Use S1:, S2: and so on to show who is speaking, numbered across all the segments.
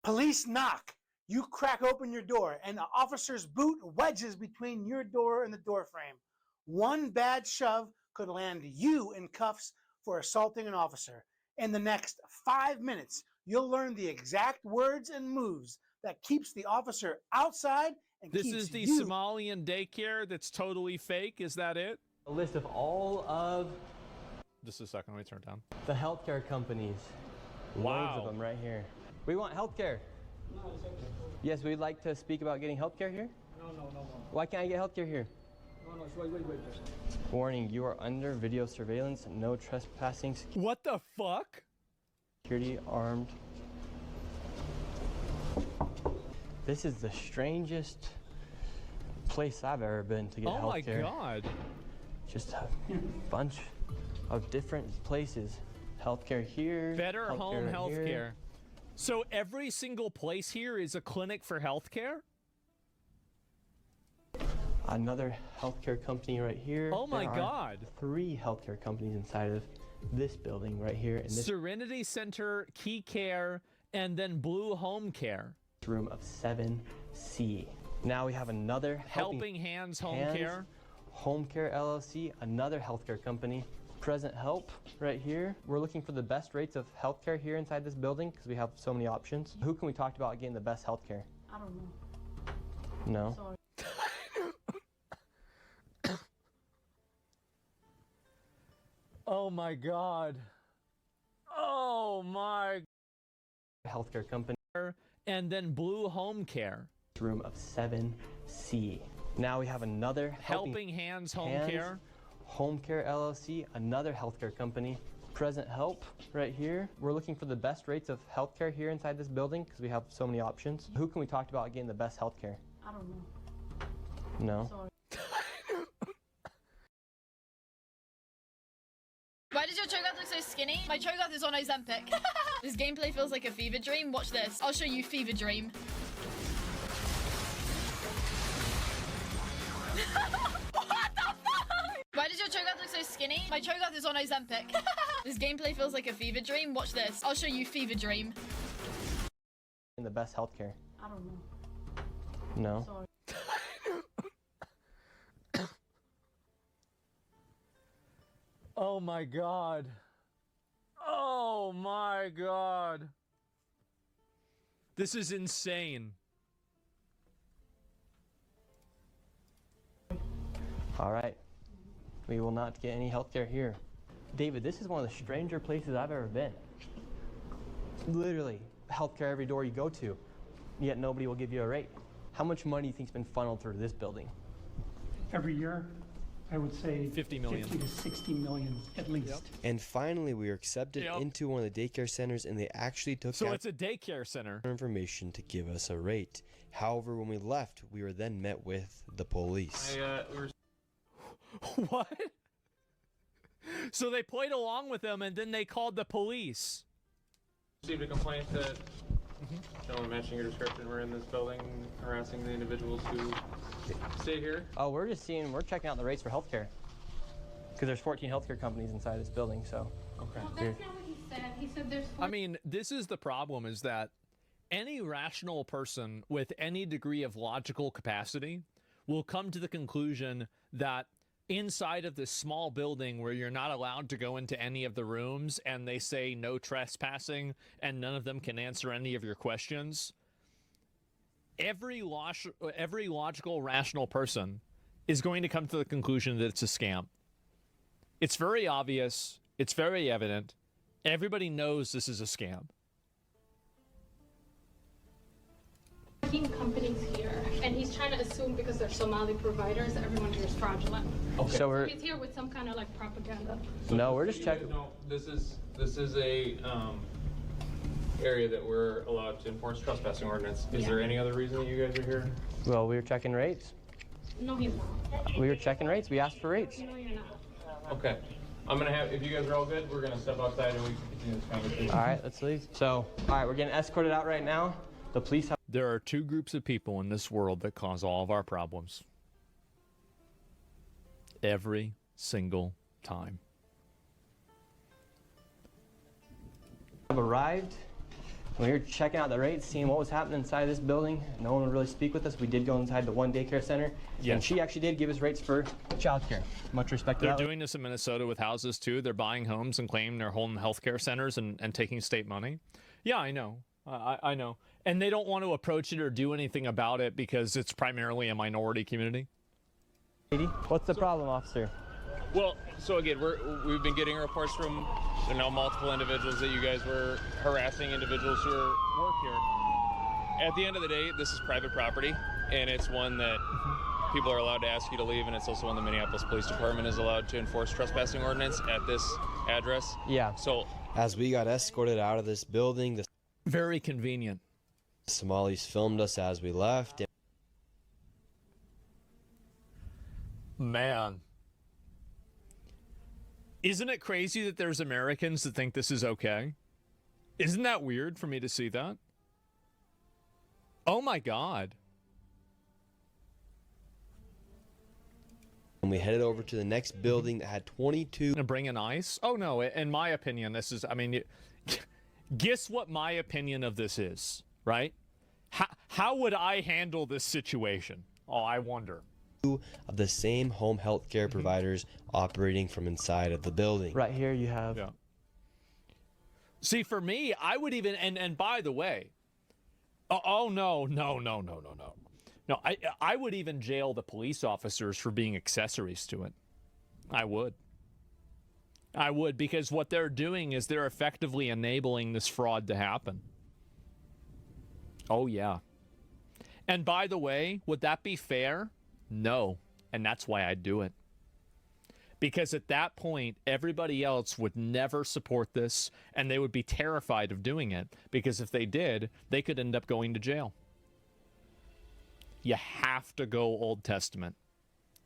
S1: Police knock. You crack open your door, and the officer's boot wedges between your door and the door frame. One bad shove could land you in cuffs for assaulting an officer. In the next 5 minutes, you'll learn the exact words and moves that keeps the officer outside and
S2: This
S1: keeps
S2: is the
S1: you...
S2: Somalian daycare that's totally fake. Is that it?
S3: A list of all of
S2: Just a second, let me turn it down.
S3: the healthcare companies.
S2: Wow.
S3: Loads of them right here. We want healthcare.
S4: No, it's okay.
S3: Yes, we'd like to speak about getting healthcare here.
S4: No.
S3: Why can't I get healthcare here?
S4: No, wait.
S3: Warning, you are under video surveillance. No trespassing.
S2: What the fuck?
S3: Security armed. This is the strangest place I've ever been to get healthcare.
S2: Oh my god.
S3: Just a bunch of different places. Healthcare here.
S2: Better home
S3: right
S2: healthcare.
S3: here.
S2: So every single place here is a clinic for healthcare?
S3: Another healthcare company right here.
S2: Oh my
S3: There are
S2: god.
S3: 3 healthcare companies inside of this building right here in this
S2: Serenity Center, Key Care, and then Blue Home Care.
S3: room of 7C. Now we have another
S2: Helping Hands Home Care.
S3: Home Care LLC, another healthcare company. Present Help right here. We're looking for the best rates of healthcare here inside this building because we have so many options. Who can we talk to about getting the best healthcare?
S5: I don't know.
S3: No.
S5: Sorry.
S2: Oh my god. Oh my.
S3: Healthcare company.
S2: And then Blue Home Care.
S3: Room of 7C. Now we have another
S2: Helping Hands Home Care.
S3: Home Care LLC, another healthcare company. Present Help right here. We're looking for the best rates of healthcare here inside this building because we have so many options. Who can we talk to about getting the best healthcare?
S5: I don't know.
S3: No.
S5: Sorry.
S6: Why does your chogoth look so skinny? My chogoth is on Ozempic. This gameplay feels like a fever dream. Watch this. I'll show you fever dream. What the fuck? Why does your chogoth look so skinny? My chogoth is on Ozempic. This gameplay feels like a fever dream. Watch this. I'll show you fever dream.
S3: The best healthcare?
S5: I don't know.
S3: No.
S5: Sorry.
S2: Oh my god. Oh my god. This is insane.
S3: All right. We will not get any healthcare here. David, this is one of the stranger places I've ever been. Literally, healthcare every door you go to, yet nobody will give you a rate. How much money do you think's been funneled through this building?
S7: Every year, I would say
S2: 50 million.
S7: 50 to 60 million at least.
S2: Yep.
S8: And finally, we were accepted into one of the daycare centers, and they actually took
S2: So
S8: out
S2: it's a daycare center.
S8: information to give us a rate. However, when we left, we were then met with the police.
S2: What? So they played along with them and then they called the police.
S9: Received a complaint that gentlemen matching your description were in this building harassing the individuals who stay here.
S3: Oh, we're checking out the rates for healthcare. Because there's 14 healthcare companies inside this building, so.
S9: Okay.
S5: Well, that's not what he said. He said there's...
S2: I mean, this is the problem, is that any rational person with any degree of logical capacity will come to the conclusion that inside of this small building where you're not allowed to go into any of the rooms and they say no trespassing and none of them can answer any of your questions, every logical, rational person is going to come to the conclusion that it's a scam. It's very obvious. It's very evident. Everybody knows this is a scam.
S5: companies here, and he's trying to assume because they're Somali providers, everyone here is fraudulent.
S3: Okay. So
S5: He's here with some kind of like propaganda.
S3: No, we're just checking.
S9: No, this is a area that we're allowed to enforce trespassing ordinance. Is there any other reason that you guys are here?
S3: Well, we were checking rates.
S5: No, he's not.
S3: We were checking rates. We asked for rates.
S5: No, you're not.
S9: Okay. I'm gonna have, if you guys are all good, we're gonna step outside and we can continue this conversation.
S3: All right, let's leave. So, all right, we're getting escorted out right now. The police have...
S2: There are two groups of people in this world that cause all of our problems. Every single time.
S3: Have arrived. When we were checking out the rates, seeing what was happening inside this building, no one would really speak with us. We did go inside the one daycare center, and she actually did give us rates for childcare. Much respect to
S2: They're
S3: that.
S2: doing this in Minnesota with houses too. They're buying homes and claiming they're home health care centers and taking state money. Yeah, I know. I know. And they don't want to approach it or do anything about it because it's primarily a minority community.
S3: What's the problem, officer?
S9: Well, so again, we've been getting reports from multiple individuals that you guys were harassing individuals who work here. At the end of the day, this is private property, and it's one that people are allowed to ask you to leave, and it's also one the Minneapolis Police Department is allowed to enforce trespassing ordinance at this address.
S3: Yeah.
S9: So
S8: As we got escorted out of this building, the
S2: Very convenient.
S8: Somalis filmed us as we left.
S2: Man. Isn't it crazy that there's Americans that think this is okay? Isn't that weird for me to see that? Oh my God.
S8: And we headed over to the next building that had 22.
S2: Gonna bring in ice? Oh no, in my opinion, this is, I mean, guess what my opinion of this is, right? How would I handle this situation? Oh, I wonder.
S8: Of the same home health care providers operating from inside of the building.
S3: Right here you have.
S2: Yeah. See, for me, I would even, and by the way, no, I would even jail the police officers for being accessories to it. I would, because what they're doing is they're effectively enabling this fraud to happen. Oh, yeah. And by the way, would that be fair? No. And that's why I do it. Because at that point, everybody else would never support this, and they would be terrified of doing it. Because if they did, they could end up going to jail. You have to go Old Testament.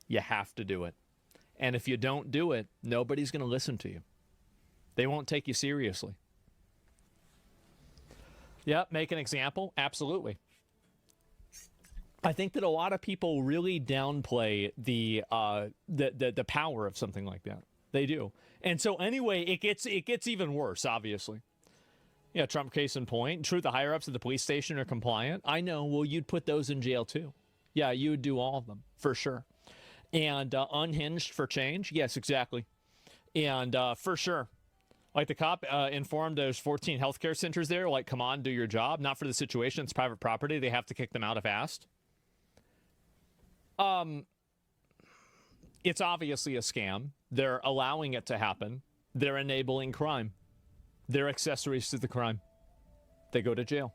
S2: You have to do it. And if you don't do it, nobody's going to listen to you. They won't take you seriously. Yeah, make an example? Absolutely. I think that a lot of people really downplay the power of something like that. They do. And so anyway, it gets even worse, obviously. Yeah, Trump case in point. True, the higher-ups at the police station are compliant. I know. Well, you'd put those in jail, too. Yeah, you would do all of them, for sure. And unhinged for change? Yes, exactly. And for sure. Like the cop informed there's 14 healthcare centers there. Like, come on, do your job. Not for the situation. It's private property. They have to kick them out if asked. It's obviously a scam. They're allowing it to happen. They're enabling crime. They're accessories to the crime. They go to jail.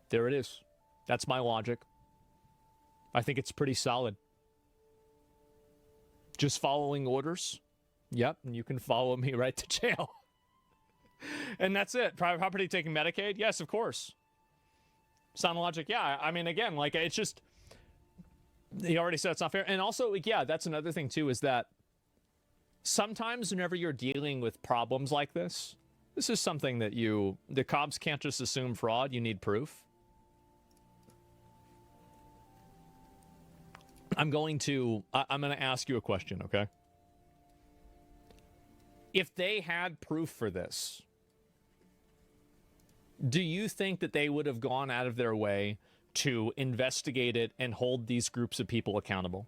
S2: There it is. That's my logic. I think it's pretty solid. Just following orders. Yep, and you can follow me right to jail. And that's it. Private property taking Medicaid? Yes, of course. Sound logic? Yeah, I mean, again, like, it's just... He already said it's not fair. And also, yeah, that's another thing, too, is that sometimes whenever you're dealing with problems like this is something that the cops can't just assume fraud. You need proof. I'm going to ask you a question, okay? If they had proof for this, do you think that they would have gone out of their way to investigate it and hold these groups of people accountable?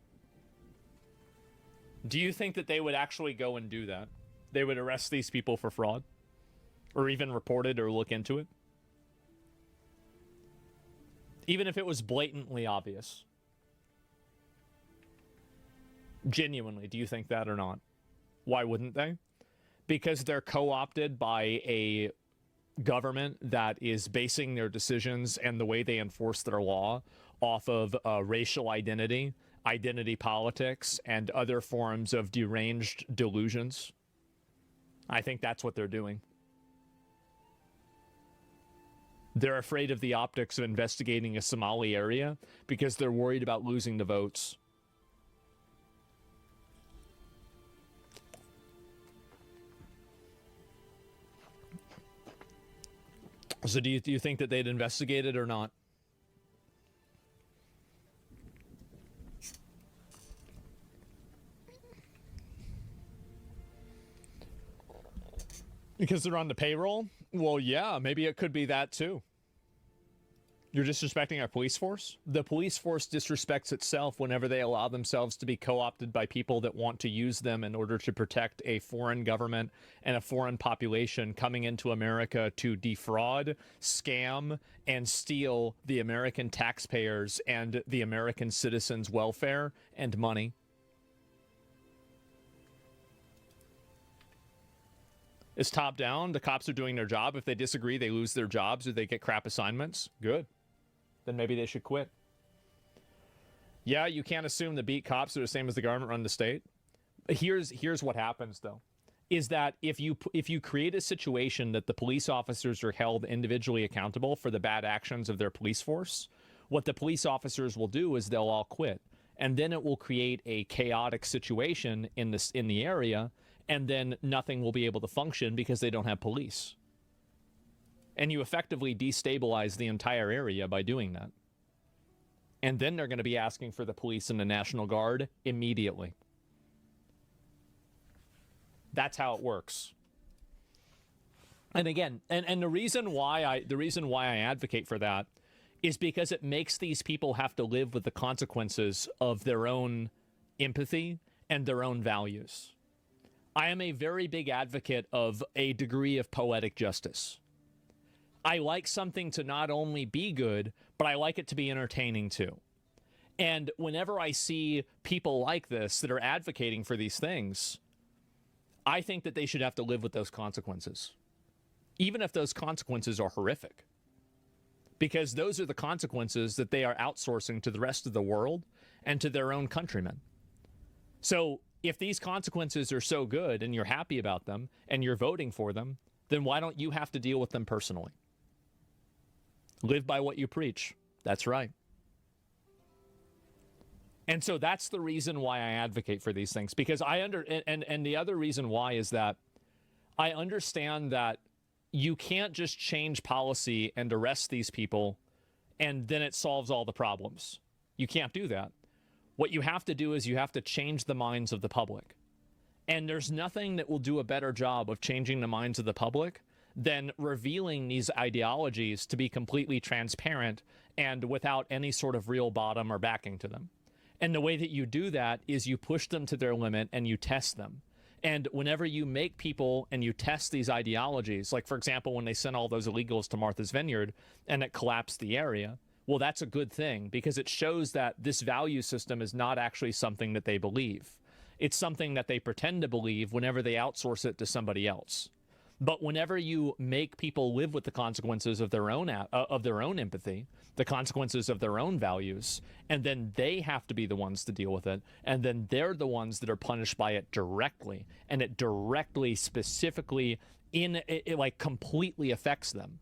S2: Do you think that they would actually go and do that? They would arrest these people for fraud? Or even report it or look into it? Even if it was blatantly obvious. Genuinely, do you think that or not? Why wouldn't they? Because they're co-opted by a government that is basing their decisions and the way they enforce their law off of racial identity, identity politics, and other forms of deranged delusions. I think that's what they're doing. They're afraid of the optics of investigating a Somali area because they're worried about losing the votes. So do you think that they'd investigate it or not? Because they're on the payroll? Well, yeah, maybe it could be that too. You're disrespecting our police force? The police force disrespects itself whenever they allow themselves to be co-opted by people that want to use them in order to protect a foreign government and a foreign population coming into America to defraud, scam, and steal the American taxpayers and the American citizens' welfare and money. It's top down. The cops are doing their job. If they disagree, they lose their jobs or they get crap assignments. Good. Then maybe they should quit. Yeah, you can't assume the beat cops are the same as the government run the state. Here's what happens though, is that if you create a situation that the police officers are held individually accountable for the bad actions of their police force, what the police officers will do is they'll all quit, and then it will create a chaotic situation in the area, and then nothing will be able to function because they don't have police. And you effectively destabilize the entire area by doing that. And then they're going to be asking for the police and the National Guard immediately. That's how it works. And again, and the reason why I advocate for that is because it makes these people have to live with the consequences of their own empathy and their own values. I am a very big advocate of a degree of poetic justice. I like something to not only be good, but I like it to be entertaining too. And whenever I see people like this that are advocating for these things, I think that they should have to live with those consequences, even if those consequences are horrific, because those are the consequences that they are outsourcing to the rest of the world and to their own countrymen. So if these consequences are so good and you're happy about them and you're voting for them, then why don't you have to deal with them personally? Live by what you preach. That's right. And so that's the reason why I advocate for these things, because and the other reason why is that I understand that you can't just change policy and arrest these people and then it solves all the problems. You can't do that. What you have to do is you have to change the minds of the public. And there's nothing that will do a better job of changing the minds of the public than revealing these ideologies to be completely transparent and without any sort of real bottom or backing to them. And the way that you do that is you push them to their limit and you test them. And whenever you make people and you test these ideologies, like for example, when they sent all those illegals to Martha's Vineyard and it collapsed the area, well, that's a good thing because it shows that this value system is not actually something that they believe. It's something that they pretend to believe whenever they outsource it to somebody else. But whenever you make people live with the consequences of their own empathy, the consequences of their own values, and then they have to be the ones to deal with it, and then they're the ones that are punished by it directly, and it directly, specifically, it like completely affects them,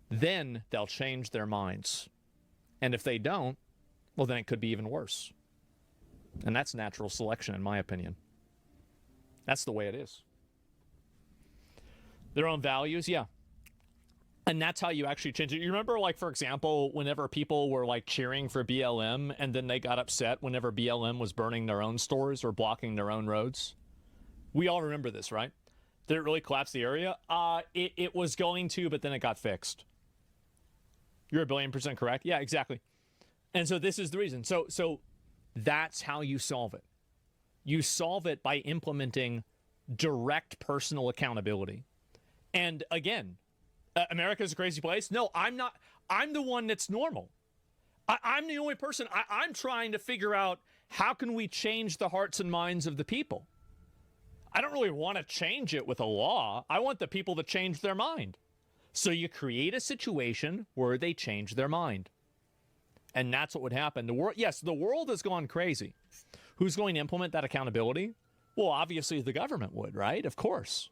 S2: then they'll change their minds. And if they don't, well, then it could be even worse. And that's natural selection, in my opinion. That's the way it is. Their own values, yeah. And that's how you actually change it. You remember, like, for example, whenever people were, like, cheering for BLM and then they got upset whenever BLM was burning their own stores or blocking their own roads? We all remember this, right? Did it really collapse the area? It was going to, but then it got fixed. You're 1,000,000,000% correct. Yeah, exactly. And so this is the reason. So that's how you solve it. You solve it by implementing direct personal accountability. And again, America's a crazy place. No, I'm not. I'm the one that's normal. I'm the only person. I'm trying to figure out how can we change the hearts and minds of the people. I don't really want to change it with a law. I want the people to change their mind. So you create a situation where they change their mind. And that's what would happen. The world, yes, the world has gone crazy. Who's going to implement that accountability? Well, obviously the government would, right? Of course.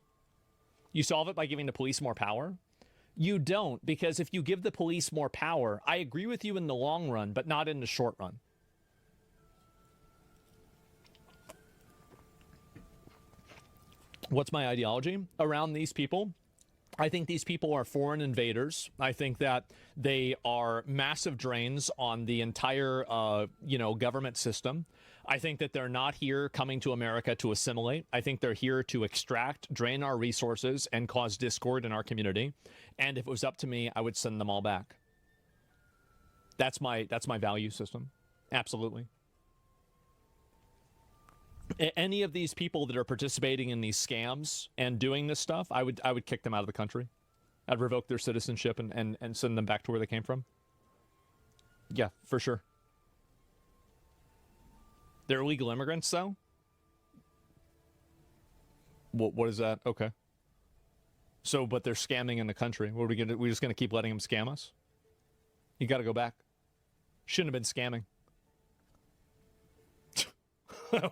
S2: You solve it by giving the police more power? You don't, because if you give the police more power, I agree with you in the long run, but not in the short run. What's my ideology around these people? I think these people are foreign invaders. I think that they are massive drains on the entire, government system. I think that they're not here coming to America to assimilate. I think they're here to extract, drain our resources, and cause discord in our community. And if it was up to me, I would send them all back. That's my value system. Absolutely. Any of these people that are participating in these scams and doing this stuff, I would kick them out of the country. I'd revoke their citizenship and send them back to where they came from. Yeah, for sure. They're illegal immigrants, though? What is that? Okay. So, but they're scamming in the country. What are we gonna? We're just gonna keep letting them scam us? You got to go back. Shouldn't have been scamming.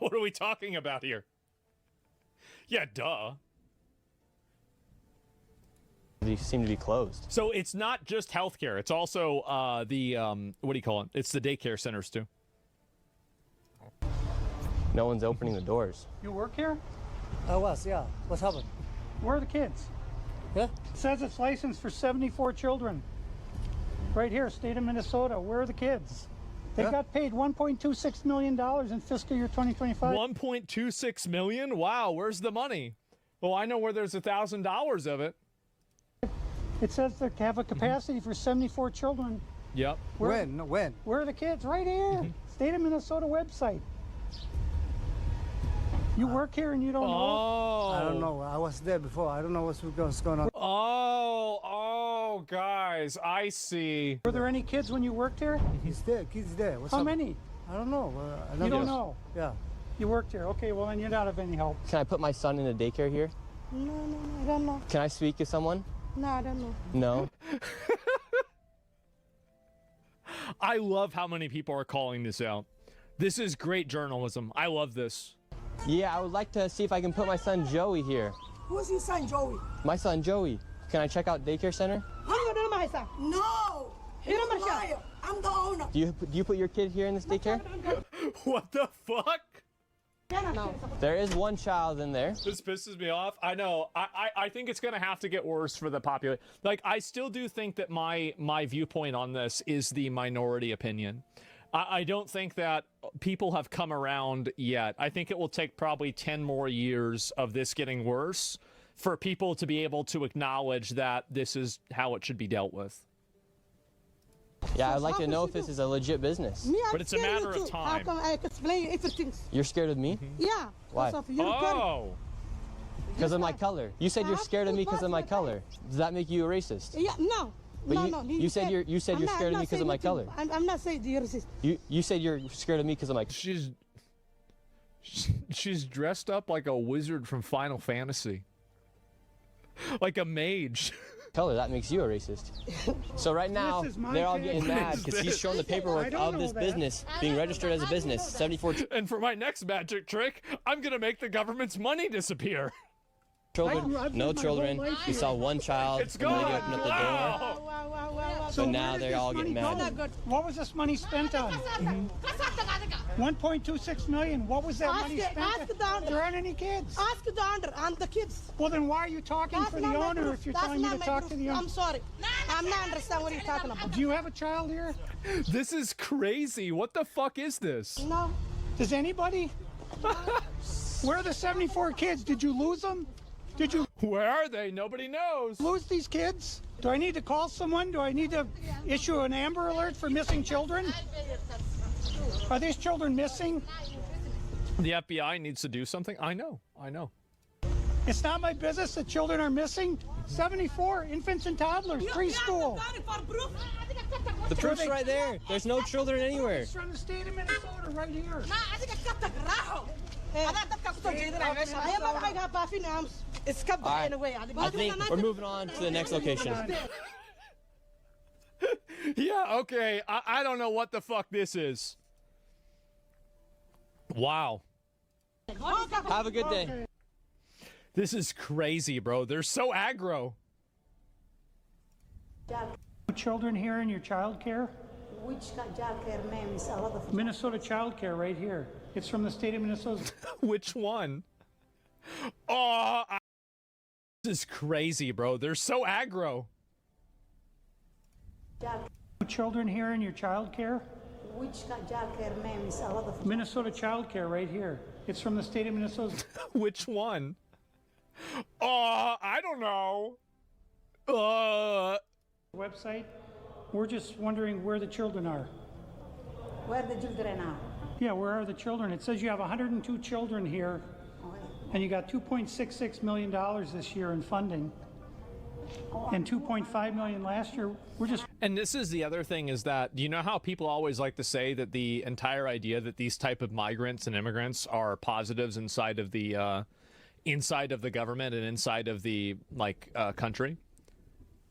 S2: What are we talking about here? Yeah, duh.
S3: They seem to be closed.
S2: So it's not just healthcare. It's also what do you call it? It's the daycare centers too.
S3: No one's opening the doors.
S7: You work here?
S10: I was, yeah. What's happened?
S7: Where are the kids?
S10: Yeah?
S7: It says it's licensed for 74 children. Right here, state of Minnesota. Where are the kids? They got paid $1.26 million in fiscal year 2025.
S2: $1.26 million? Wow, where's the money? Well, I know where there's $1,000 of it.
S7: It says they have a capacity for 74 children.
S2: Yep.
S10: When?
S7: Where are the kids? Right here. State of Minnesota website. You work here and you don't know?
S10: I don't know. I was there before. I don't know what's going on.
S2: Oh, guys, I see.
S7: Were there any kids when you worked here?
S10: He's there. Kids there. What's
S7: How
S10: up?
S7: many?
S10: I don't know.
S7: You don't know?
S10: Yeah.
S7: You worked here. Okay, well, then you're not of any help.
S3: Can I put my son in a daycare here?
S11: No, I don't know.
S3: Can I speak to someone?
S11: No, I don't know.
S3: No?
S2: I love how many people are calling this out. This is great journalism. I love this.
S3: Yeah, I would like to see if I can put my son Joey here.
S11: Who's your son, Joey?
S3: My son Joey. Can I check out daycare center?
S11: No! You're a liar. I'm the owner.
S3: Do you put your kid here in this daycare?
S2: What the fuck?
S11: No.
S3: There is one child in there.
S2: This pisses me off. I know. I think it's gonna have to get worse for the population. Like, I still do think that my viewpoint on this is the minority opinion. I don't think that people have come around yet. I think it will take probably 10 more years of this getting worse for people to be able to acknowledge that this is how it should be dealt with.
S3: Yeah, I'd like to know if this is a legit business.
S2: But it's a matter of time.
S11: How come I explain everything?
S3: You're scared of me?
S11: Yeah.
S3: Why?
S2: Oh.
S3: Because of my color. You said you're scared of me because of my color. Does that make you a racist?
S11: Yeah, no.
S3: But
S11: No.
S3: you said you're scared of me because of my color.
S11: I'm not saying you're racist.
S3: You said you're scared of me because of my.
S2: She's dressed up like a wizard from Final Fantasy, like a mage.
S3: Color, that makes you a racist. So right now they're all getting mad because he's showing the paperwork of this business being registered as a business. 74.
S2: And for my next magic trick, I'm gonna make the government's money disappear.
S3: Children, no children. We saw one child.
S2: It's gone.
S3: When they opened up the door.
S7: So
S3: But now they're all getting mad.
S7: What was this money spent on? 1.26 million. What was that money spent on? There aren't any kids.
S11: Ask the owner and the kids.
S7: Well, then why are you talking for the owner if you're telling me to talk to the owner?
S11: I'm sorry. I'm not understand what you're talking about.
S7: Do you have a child here?
S2: This is crazy. What the fuck is this?
S11: No.
S7: Does anybody? Where are the 74 kids? Did you lose them? Did you
S2: Where are they? Nobody knows.
S7: lose these kids? Do I need to call someone? Do I need to issue an Amber Alert for missing children? Are these children missing?
S2: The FBI needs to do something. I know.
S7: It's not my business that children are missing. 74 infants and toddlers, preschool.
S3: The proof's right there. There's no children anywhere.
S7: It's from the state of Minnesota right here.
S3: I think we're moving on to the next location.
S2: Yeah, okay. I don't know what the fuck this is. Wow.
S3: Have a good day.
S2: This is crazy, bro. They're so aggro.
S7: Children here in your child care?
S11: Which child care name is a lot of
S7: Minnesota Child Care right here. It's from the state of Minnesota.
S2: Which one? Oh, This is crazy, bro. They're so aggro.
S7: Children here in your child care?
S11: Which child care name is a lot of
S7: Minnesota Child Care right here. It's from the state of Minnesota.
S2: Which one? I don't know.
S7: Website. We're just wondering where the children are.
S11: where the children are.
S7: Yeah, where are the children? It says you have 102 children here, and you got $2.66 million this year in funding, and $2.5 million last year. We're just.
S2: And this is the other thing is that, you know how people always like to say that the entire idea that these type of migrants and immigrants are positives inside of the government and inside of the country?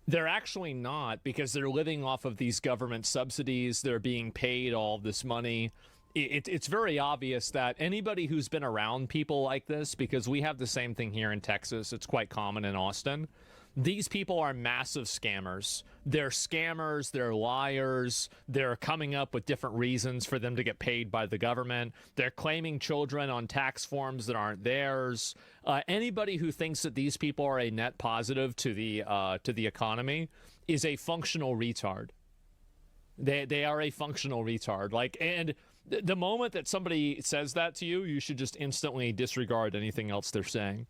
S2: They're actually not, because they're living off of these government subsidies. They're being paid all this money. It's very obvious that anybody who's been around people like this, because we have the same thing here in Texas, it's quite common in Austin. These people are massive scammers. They're scammers, they're liars, they're coming up with different reasons for them to get paid by the government. They're claiming children on tax forms that aren't theirs. Anybody who thinks that these people are a net positive to the economy is a functional retard. They are a functional retard. And the moment that somebody says that to you, you should just instantly disregard anything else they're saying.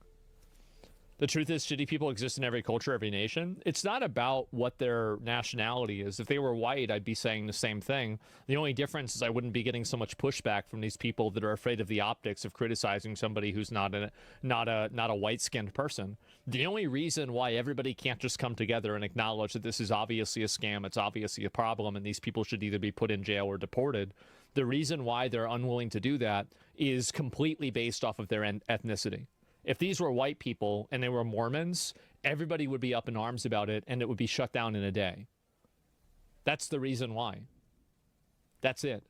S2: The truth is, shitty people exist in every culture, every nation. It's not about what their nationality is. If they were white, I'd be saying the same thing. The only difference is I wouldn't be getting so much pushback from these people that are afraid of the optics of criticizing somebody who's not a white-skinned person. The only reason why everybody can't just come together and acknowledge that this is obviously a scam, it's obviously a problem, and these people should either be put in jail or deported, the reason why they're unwilling to do that is completely based off of their ethnicity. If these were white people and they were Mormons, everybody would be up in arms about it and it would be shut down in a day. That's the reason why. That's it.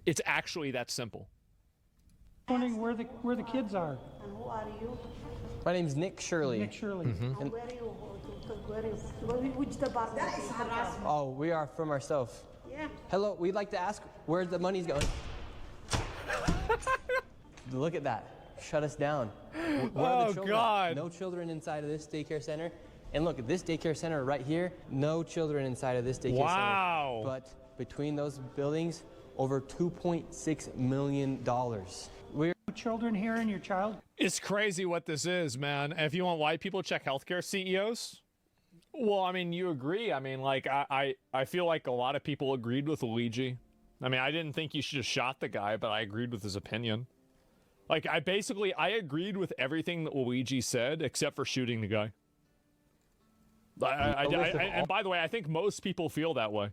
S2: It's actually that simple.
S7: Wondering where the kids are.
S11: And who are you?
S3: My name's Nick Shirley.
S7: Nick Shirley.
S11: And where are you? Which department? That is harassment.
S3: Oh, we are from ourselves.
S11: Yeah.
S3: Hello, we'd like to ask where the money's going. Look at that. Shut us down. Where are the children?
S2: God.
S3: No children inside of this daycare center. And look, at this daycare center right here, no children inside of this daycare
S2: Wow.
S3: center. But between those buildings, over $2.6 million. We're
S7: Children here in your child.
S2: It's crazy what this is, man. If you want white people, check healthcare CEOs. Well, I mean, you agree. I mean, I feel like a lot of people agreed with Luigi. I mean, I didn't think you should have shot the guy, but I agreed with his opinion. I agreed with everything that Luigi said, except for shooting the guy. And by the way, I think most people feel that way.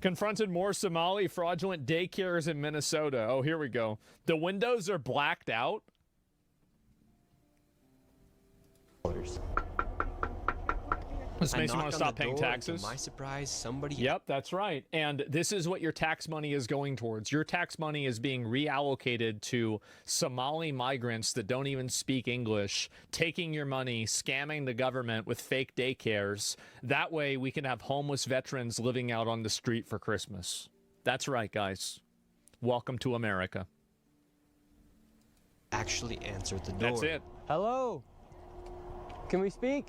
S2: Confronted more Somali fraudulent daycares in Minnesota. Oh, here we go. The windows are blacked out. This makes you want to stop paying taxes.
S8: To my surprise, somebody...
S2: Yep, that's right. And this is what your tax money is going towards. Your tax money is being reallocated to Somali migrants that don't even speak English, taking your money, scamming the government with fake daycares. That way we can have homeless veterans living out on the street for Christmas. That's right, guys. Welcome to America.
S8: actually answered the door.
S2: That's it.
S3: Hello? Can we speak?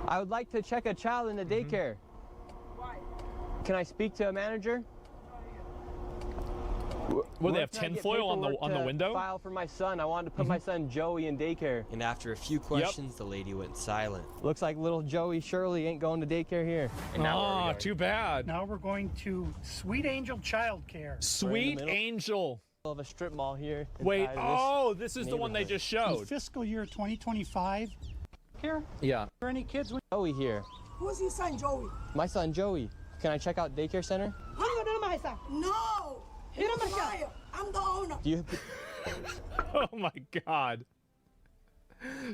S3: I would like to check a child in the daycare.
S11: Why?
S3: Can I speak to a manager?
S2: Well, they have tinfoil on the window?
S3: File for my son. I wanted to put my son Joey in daycare.
S8: And after a few questions, the lady went silent.
S3: Looks like little Joey Shirley ain't going to daycare here.
S8: And now
S2: too bad.
S7: Now we're going to Sweet Angel Child Care.
S2: Sweet Angel.
S3: Of a strip mall here.
S2: Wait, this is the one they just
S7: In
S2: showed.
S7: fiscal year 2025. Here?
S2: Yeah.
S7: Are there any kids with
S3: Joey here.
S11: Who's your son, Joey?
S3: My son Joey. Can I check out daycare center?
S11: No! You're a liar. I'm the owner.
S3: Do you?
S2: Oh my God.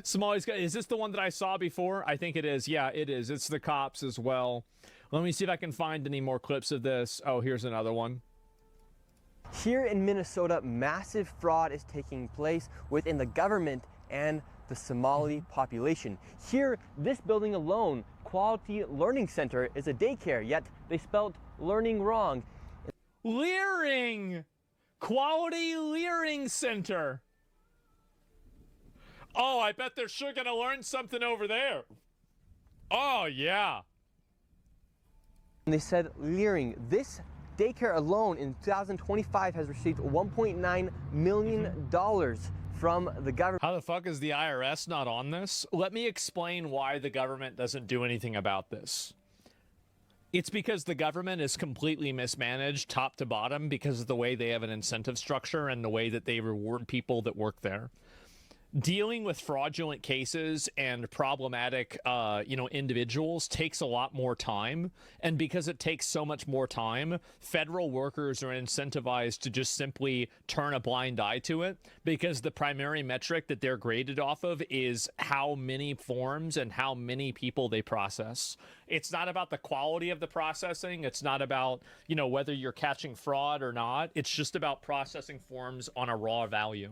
S2: Smalley's got. Is this the one that I saw before? I think it is. Yeah, it is. It's the cops as well. Let me see if I can find any more clips of this. Oh, here's another one.
S3: Here in Minnesota, massive fraud is taking place within the government and the Somali population. Here, this building alone, Quality Learning Center, is a daycare, yet they spelled learning wrong.
S2: Leering! Quality Leering Center. Oh, I bet they're sure gonna learn something over there. Oh, yeah.
S3: And they said leering. This daycare alone in 2025 has received $1.9 million from the government.
S2: How the fuck is the IRS not on this? Let me explain why the government doesn't do anything about this. It's because the government is completely mismanaged top to bottom because of the way they have an incentive structure and the way that they reward people that work there. Dealing with fraudulent cases and problematic, individuals takes a lot more time. And because it takes so much more time, federal workers are incentivized to just simply turn a blind eye to it because the primary metric that they're graded off of is how many forms and how many people they process. It's not about the quality of the processing. It's not about, whether you're catching fraud or not. It's just about processing forms on a raw value.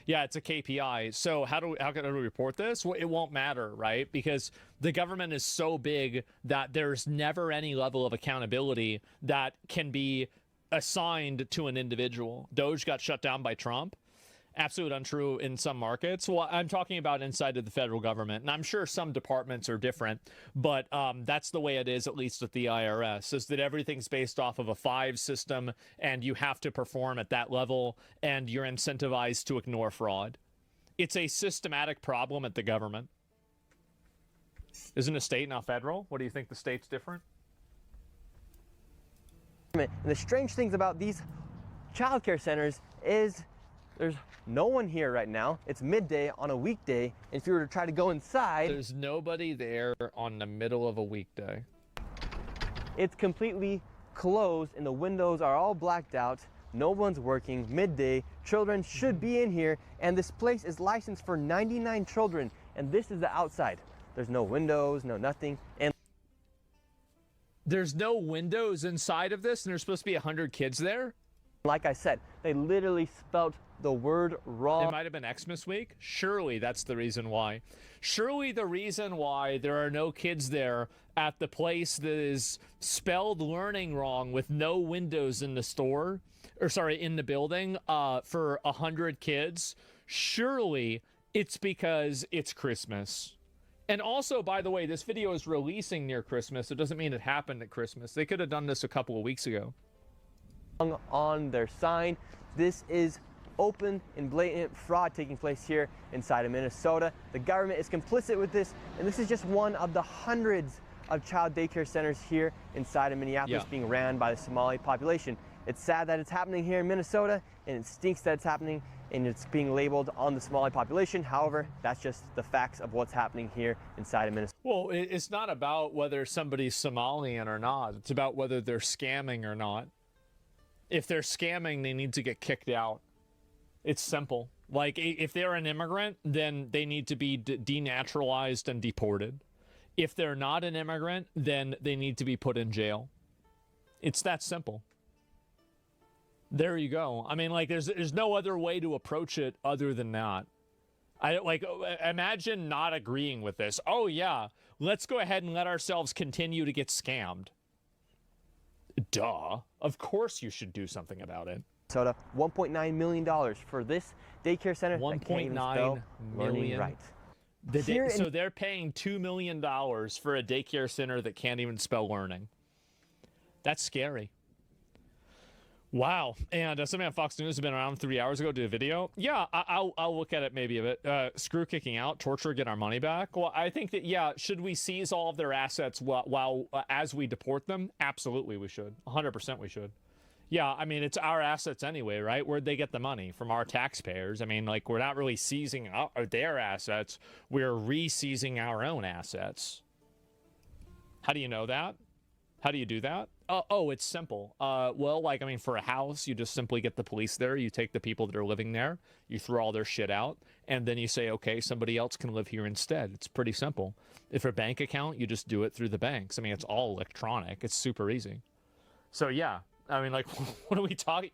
S2: Yeah, it's a KPI. So how can I report this? Well, it won't matter, right? Because the government is so big that there's never any level of accountability that can be assigned to an individual. Doge got shut down by Trump. Absolute untrue in some markets. Well, I'm talking about inside of the federal government, and I'm sure some departments are different, but that's the way it is, at least at the IRS, is that everything's based off of a 5 system, and you have to perform at that level, and you're incentivized to ignore fraud. It's a systematic problem at the government. Isn't a state now federal? What do you think, the state's different?
S3: And the strange things about these childcare centers is there's no one here right now. It's midday on a weekday. And if you were to try to go inside,
S2: there's nobody there on the middle of a weekday.
S3: It's completely closed and the windows are all blacked out. No one's working. Midday. Children should be in here. And this place is licensed for 99 children. And this is the outside. There's no windows, no nothing. And
S2: there's no windows inside of this, and there's supposed to be 100 kids there?
S3: Like I said, they literally spelled the word wrong.
S2: It might have been Xmas week. Surely that's the reason why. Surely the reason why there are no kids there at the place that is spelled learning wrong with no windows in the store, in the building, for 100 kids. Surely it's because it's Christmas. And also, by the way, this video is releasing near Christmas. It doesn't mean it happened at Christmas. They could have done this a couple of weeks ago.
S3: On their sign. This is open and blatant fraud taking place here inside of Minnesota. The government is complicit with this, and this is just one of the hundreds of child daycare centers here inside of Minneapolis being ran by the Somali population. It's sad that it's happening here in Minnesota, and it stinks that it's happening and it's being labeled on the Somali population. However, that's just the facts of what's happening here inside of Minnesota.
S2: Well, it's not about whether somebody's Somalian or not. It's about whether they're scamming or not. If they're scamming, they need to get kicked out. It's simple. Like, if they're an immigrant, then they need to be denaturalized and deported. If they're not an immigrant, then they need to be put in jail. It's that simple. There you go. I mean, like, there's no other way to approach it other than that. Imagine not agreeing with this. Oh, yeah, let's go ahead and let ourselves continue to get scammed. Duh. Of course you should do something about it.
S3: Minnesota, $1.9 million for this daycare center.
S2: $1.9 million.
S3: Right.
S2: So they're paying $2 million for a daycare center that can't even spell learning. That's scary. Wow. And somebody on Fox News has been around 3 hours ago, did a video. Yeah, I'll look at it maybe a bit. Screw kicking out, torture, get our money back. Well, I think that, yeah, should we seize all of their assets while as we deport them? Absolutely we should. 100% we should. Yeah, I mean, it's our assets anyway, right? Where'd they get the money? From our taxpayers. I mean, like, we're not really seizing their assets. We're re-seizing our own assets. How do you know that? How do you do that? Oh, it's simple. Well, like, I mean, for a house, you just simply get the police there. You take the people that are living there. You throw all their shit out. And then you say, okay, somebody else can live here instead. It's pretty simple. If a bank account, you just do it through the banks. I mean, it's all electronic. It's super easy. So, yeah. I mean, like, what are we talking?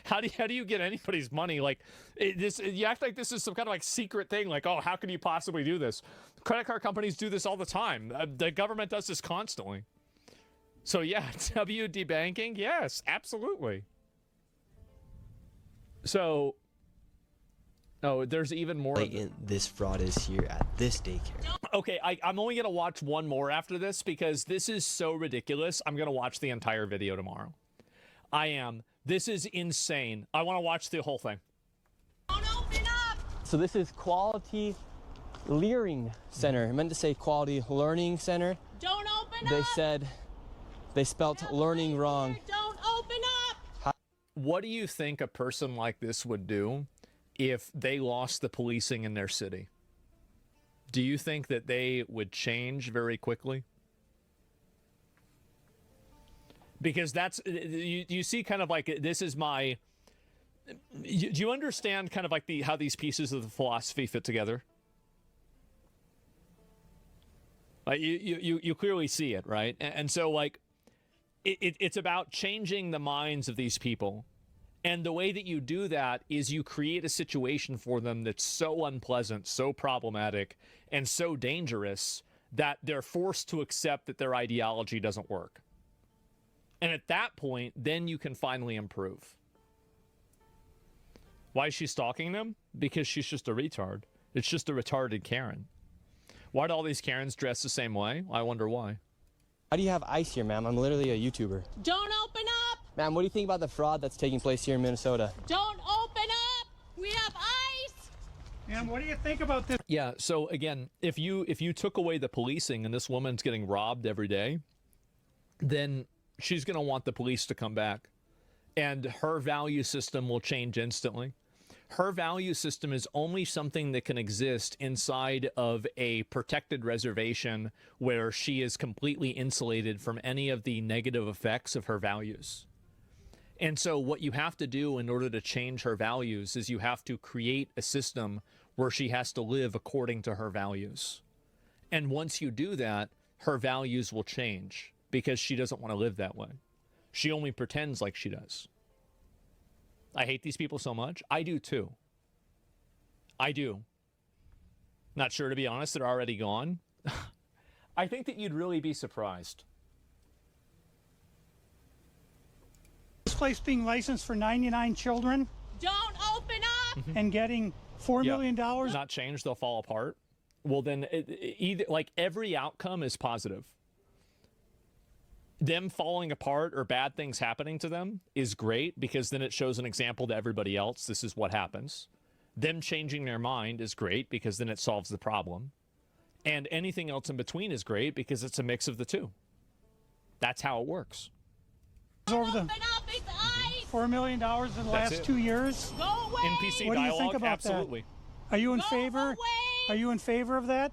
S2: How do you get anybody's money? Like, you act like this is some kind of like secret thing. Like, oh, how can you possibly do this? Credit card companies do this all the time. The government does this constantly. So yeah, WD banking, yes, absolutely. So Oh, there's even more.
S8: Blatant this fraud is here at this daycare.
S2: Okay, I'm only going to watch one more after this because this is so ridiculous. I'm going to watch the entire video tomorrow. I am. This is insane. I want to watch the whole thing.
S6: Don't open up!
S3: So this is Quality Learning Center. I meant to say Quality Learning Center.
S6: Don't open
S3: They
S6: up!
S3: said they spelt learning wrong.
S6: Don't open up!
S2: What do you think a person like this would do if they lost the policing in their city? Do you think that they would change very quickly? Because that's, you see kind of like, this is my, do you understand kind of like how these pieces of the philosophy fit together? Like you clearly see it, right? And so like, it's about changing the minds of these people. And the way that you do that is you create a situation for them that's so unpleasant, so problematic, and so dangerous that they're forced to accept that their ideology doesn't work. And at that point, then you can finally improve. Why is she stalking them? Because she's just a retard. It's just a retarded Karen. Why do all these Karens dress the same way? I wonder why.
S3: How do you have ice here, ma'am? I'm literally a YouTuber.
S6: Don't open up!
S3: Ma'am, what do you think about the fraud that's taking place here in Minnesota?
S6: Don't open up! We have ice!
S7: And what do you think about this?
S2: Yeah, so again, if you took away the policing and this woman's getting robbed every day, then she's going to want the police to come back. And her value system will change instantly. Her value system is only something that can exist inside of a protected reservation where she is completely insulated from any of the negative effects of her values. And so what you have to do in order to change her values is you have to create a system where she has to live according to her values. And once you do that, her values will change because she doesn't want to live that way. She only pretends like she does. I hate these people so much. I do too. I do. Not sure, to be honest, they're already gone. I think that you'd really be surprised.
S7: This place being licensed for 99 children
S6: Don't open up!
S7: and getting $4 million.
S2: Not change, they'll fall apart. Well, then either like every outcome is positive. Them falling apart or bad things happening to them is great because then it shows an example to everybody else. This is what happens. Them changing their mind is great because then it solves the problem. And anything else in between is great because it's a mix of the two. That's how it works.
S7: Over the $4 million in the last 2 years.
S6: Go away!
S2: NPC
S7: What do you
S2: dialogue,
S7: think about
S2: absolutely.
S7: that? Are you in
S6: Go
S7: favor?
S6: away!
S7: Are you in favor of that?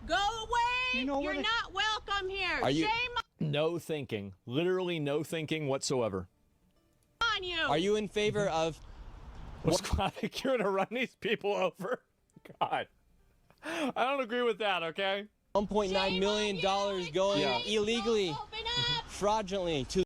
S6: Go away!
S7: You know where
S6: You're
S7: they-
S6: not welcome here!
S3: Are you-
S6: Shame
S2: No thinking. Literally no thinking whatsoever.
S6: on you!
S3: Are you in favor of
S2: Was Clavic, you're gonna run these people over? God. I don't agree with that, okay?
S3: $1.9 million going
S2: Yeah.
S3: illegally,
S6: Open up!
S3: fraudulently to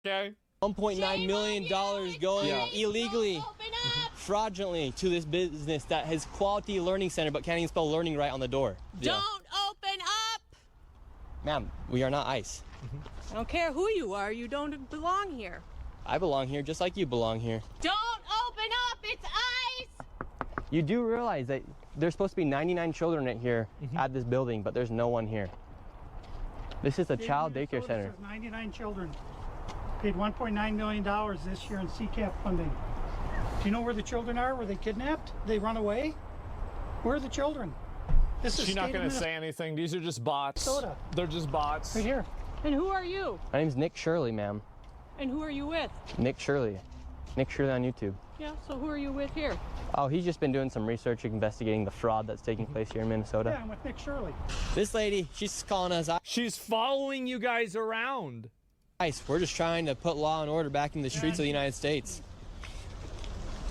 S2: Okay?
S3: $1.9 million going
S2: Yeah.
S3: illegally,
S6: Open up!
S3: fraudulently to this business that has Quality Learning Center but can't even spell learning right on the door.
S2: Yeah.
S6: Don't open up!
S3: Ma'am, we are not ICE.
S11: I don't care who you are, you don't belong here.
S3: I belong here just like you belong here.
S6: Don't open up! It's ice!
S3: You do realize that there's supposed to be 99 children in here at this building, but there's no one here. This is a child daycare
S7: Minnesota
S3: center.
S7: says 99 children. Paid $1.9 million this year in CCAP funding. Do you know where the children are? Were they kidnapped? They run away? Where are the children? This is
S2: She's not
S7: state of
S2: gonna say anything. These are just bots.
S7: Minnesota.
S2: They're just bots.
S7: Right here.
S11: And who are you?
S3: My name's Nick Shirley, ma'am.
S11: And who are you with?
S3: Nick Shirley. Nick Shirley on YouTube.
S11: Yeah, so who are you with here?
S3: Oh, he's just been doing some research investigating the fraud that's taking place here in
S7: Yeah,
S3: Minnesota.
S7: I'm with Nick Shirley.
S3: This lady, she's calling us
S2: She's following you guys around.
S3: ICE. We're just trying to put law and order back in the streets of the United States.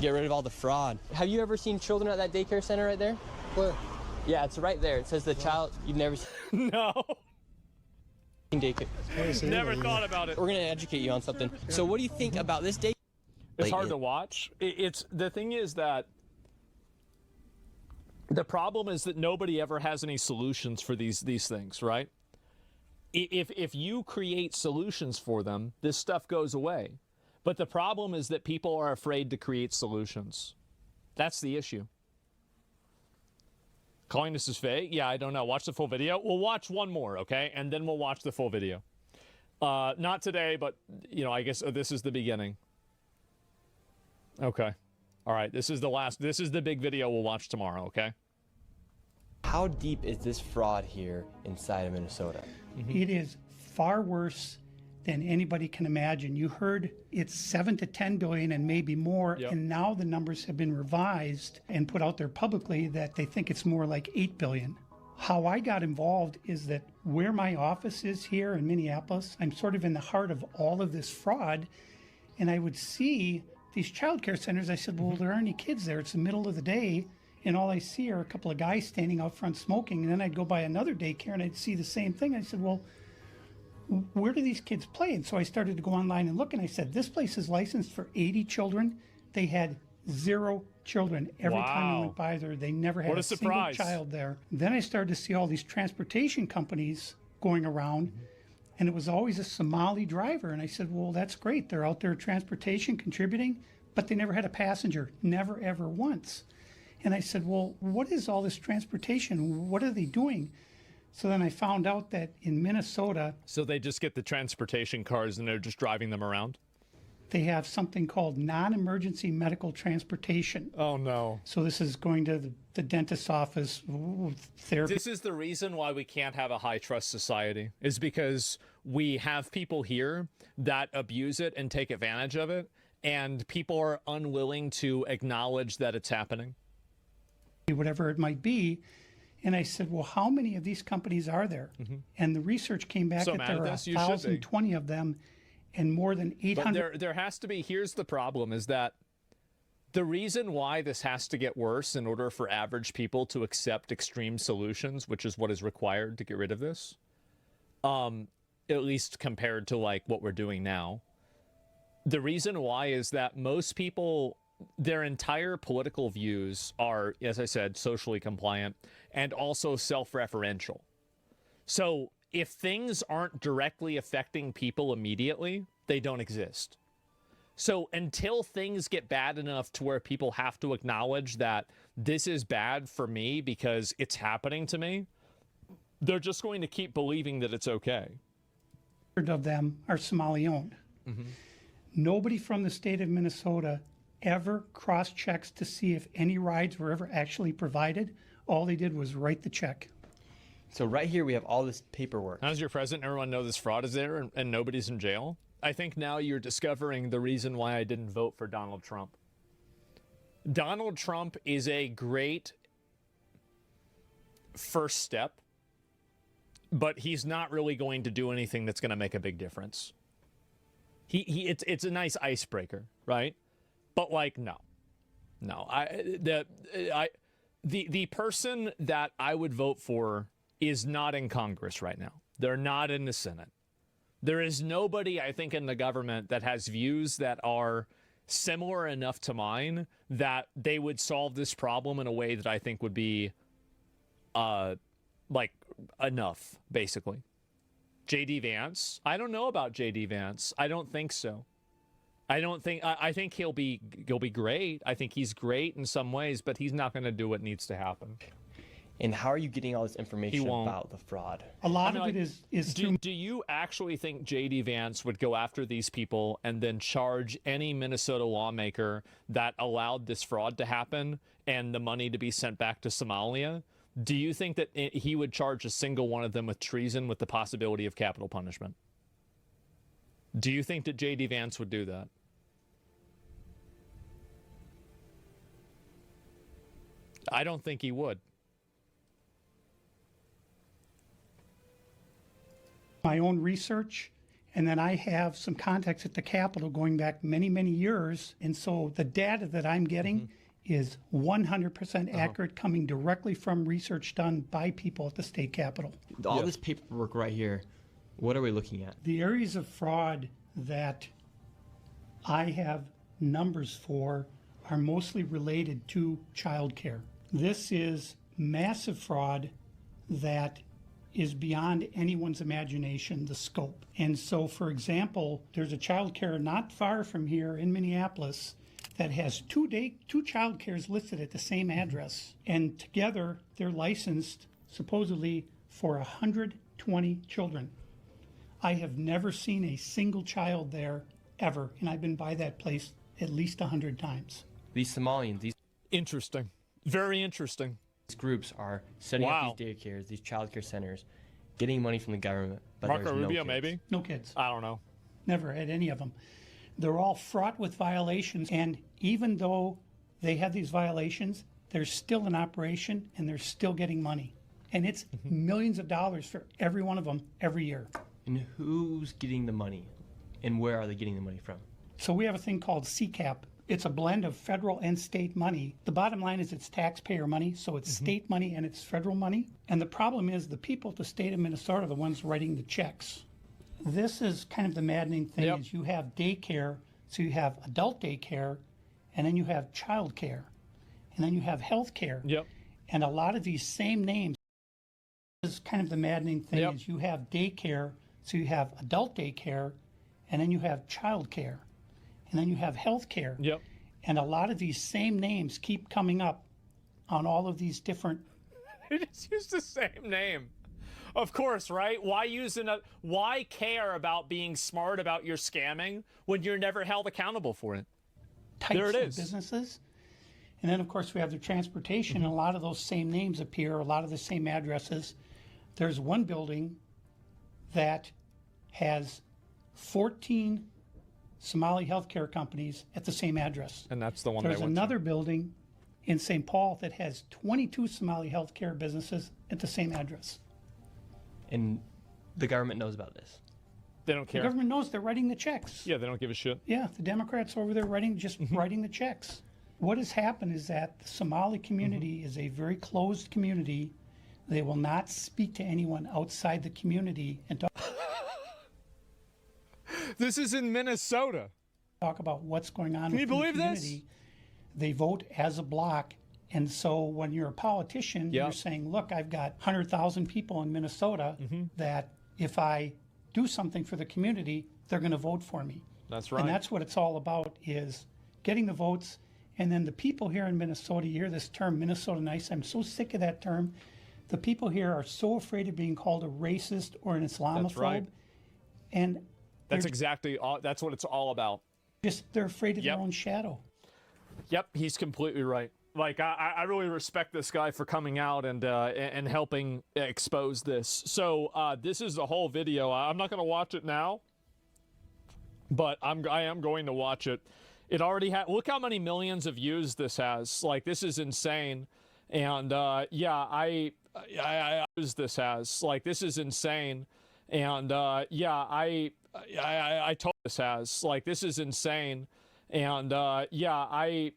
S3: Get rid of all the fraud. Have you ever seen children at that daycare center right there?
S10: Where?
S3: Yeah, it's right there. It says the child you've never seen
S2: No.
S3: daycare.
S2: Never thought about it.
S3: We're gonna educate you on something. So what do you think about this day?
S2: It's hard to watch. It's the thing is that the problem is that nobody ever has any solutions for these things, right? If you create solutions for them, this stuff goes away. But the problem is that people are afraid to create solutions. That's the issue. Calling this is fake? Yeah, I don't know. Watch the full video. We'll watch one more, okay? And then we'll watch the full video. Not today, but, you know, I guess this is the beginning. Okay. All right, this is the big video we'll watch tomorrow, okay?
S3: How deep is this fraud here inside of Minnesota?
S7: It is far worse than anybody can imagine. You heard it's 7 to 10 billion and maybe more, and now the numbers have been revised and put out there publicly that they think it's more like 8 billion. How I got involved is that where my office is here in Minneapolis, I'm sort of in the heart of all of this fraud, and I would see these childcare centers. I said, well, there aren't any kids there. It's the middle of the day, and all I see are a couple of guys standing out front smoking. And then I'd go by another daycare and I'd see the same thing. I said, well, where do these kids play? And so I started to go online and look, and I said, this place is licensed for 80 children. They had 0 children. Every time I went by there, they never had a single child there. Then I started to see all these transportation companies going around, and it was always a Somali driver. And I said, well, that's great. They're out there transportation, contributing, but they never had a passenger, never, ever once. And I said, well, what is all this transportation? What are they doing? So then I found out that in Minnesota...
S2: So they just get the transportation cars and they're just driving them around?
S7: They have something called non-emergency medical transportation.
S2: Oh, no.
S7: So this is going to the dentist's office, therapy.
S2: This is the reason why we can't have a high-trust society, is because we have people here that abuse it and take advantage of it, and people are unwilling to acknowledge that it's happening.
S7: Whatever it might be. And I said, well, how many of these companies are there? And the research came back that there are 1,020 of them and more than 800.
S2: But there has to be, here's the problem, is that the reason why this has to get worse in order for average people to accept extreme solutions, which is what is required to get rid of this, at least compared to like what we're doing now, the reason why is that most people, their entire political views are, as I said, socially compliant and also self-referential. So if things aren't directly affecting people immediately, they don't exist. So until things get bad enough to where people have to acknowledge that this is bad for me because it's happening to me, they're just going to keep believing that it's okay.
S7: Of them are Somali owned. Nobody from the state of Minnesota ever cross-checks to see if any rides were ever actually provided. All they did was write the check.
S3: So right here we have all this paperwork.
S2: How does your president and everyone know this fraud is there and nobody's in jail? I think now you're discovering the reason why I didn't vote for Donald Trump. Donald Trump is a great first step, but he's not really going to do anything that's going to make a big difference. It's a nice icebreaker, right? But like, no, the person that I would vote for is not in Congress right now. They're not in the Senate. There is nobody, I think, in the government that has views that are similar enough to mine that they would solve this problem in a way that I think would be, like, enough, basically. J.D. Vance? I don't know about J.D. Vance. I don't think so. I think he'll be great. I think he's great in some ways, but he's not going to do what needs to happen.
S3: And how are you getting all this information about the fraud?
S7: A lot of it is
S2: do you actually think J.D. Vance would go after these people and then charge any Minnesota lawmaker that allowed this fraud to happen and the money to be sent back to Somalia? Do you think that he would charge a single one of them with treason with the possibility of capital punishment? Do you think that J.D. Vance would do that? I don't think he would.
S7: My own research, and then I have some contacts at the Capitol going back many, many years. And so the data that I'm getting is 100% accurate, coming directly from research done by people at the state Capitol.
S3: All this paperwork right here, what are we looking at?
S7: The areas of fraud that I have numbers for are mostly related to childcare. This is massive fraud that is beyond anyone's imagination, the scope. And so, for example, there's a childcare not far from here in Minneapolis that has two child cares listed at the same address, and together they're licensed supposedly for 120 children. I have never seen a single child there ever, and I've been by that place at least 100 times.
S3: These Somalians, these
S2: Interesting. Very interesting.
S3: groups are setting up these daycares, these child care centers, getting money from the government, but
S2: Marco
S3: there's no
S2: Rubio,
S3: kids.
S2: maybe?
S7: No kids.
S2: I don't know.
S7: Never had any of them. They're all fraught with violations, and even though they have these violations, they're still in operation and they're still getting money. And it's millions of dollars for every one of them every year.
S3: And who's getting the money? And where are they getting the money from?
S7: So we have a thing called CCAP. It's a blend of federal and state money. The bottom line is it's taxpayer money, so it's state money and it's federal money. And the problem is the people at the state of Minnesota are the ones writing the checks. This is kind of the maddening thing is you have daycare, so you have adult daycare, and then you have child care, and then you have health care.
S2: Yep.
S7: And a lot of these same names, this is kind of the maddening thing is you have daycare, so you have adult daycare, and then you have child care, and then you have health care.
S2: Yep.
S7: And a lot of these same names keep coming up on all of these different.
S2: They just use the same name. Of course, right? Why care about being smart about your scamming when you're never held accountable for it?
S7: Types
S2: There it
S7: of
S2: is.
S7: businesses. And then, of course, we have the transportation, and a lot of those same names appear, a lot of the same addresses. There's one building that has 14 Somali healthcare companies at the same address.
S2: And that's the one
S7: There's
S2: they went
S7: another building in St. Paul that has 22 Somali healthcare businesses at the same address.
S3: And the government knows about this.
S2: They don't
S7: The
S2: care.
S7: government knows they're writing the checks.
S2: Yeah, they don't give a shit.
S7: Yeah, the Democrats over there writing the checks. What has happened is that the Somali community is a very closed community. They will not speak to anyone outside the community and
S2: This is in Minnesota.
S7: talk about what's going on
S2: Can you
S7: within the
S2: believe this?
S7: community. They vote as a block. And so when you're a politician, you're saying, look, I've got 100,000 people in Minnesota that if I do something for the community, they're going to vote for me.
S2: That's right.
S7: And that's what it's all about, is getting the votes. And then the people here in Minnesota, you hear this term, Minnesota nice. I'm so sick of that term. The people here are so afraid of being called a racist or an Islamophobe.
S2: That's right.
S7: And
S2: That's exactly all. That's what it's all about.
S7: they're afraid of their own shadow.
S2: Yep, he's completely right. Like, I really respect this guy for coming out and helping expose this. So this is the whole video. I'm not going to watch it now, but I am going to watch it. It already had. Look how many millions of views this has. Like, this is insane. And yeah, I use this has. Like, this is insane. And yeah, I told this has. Like, this is insane. And yeah, I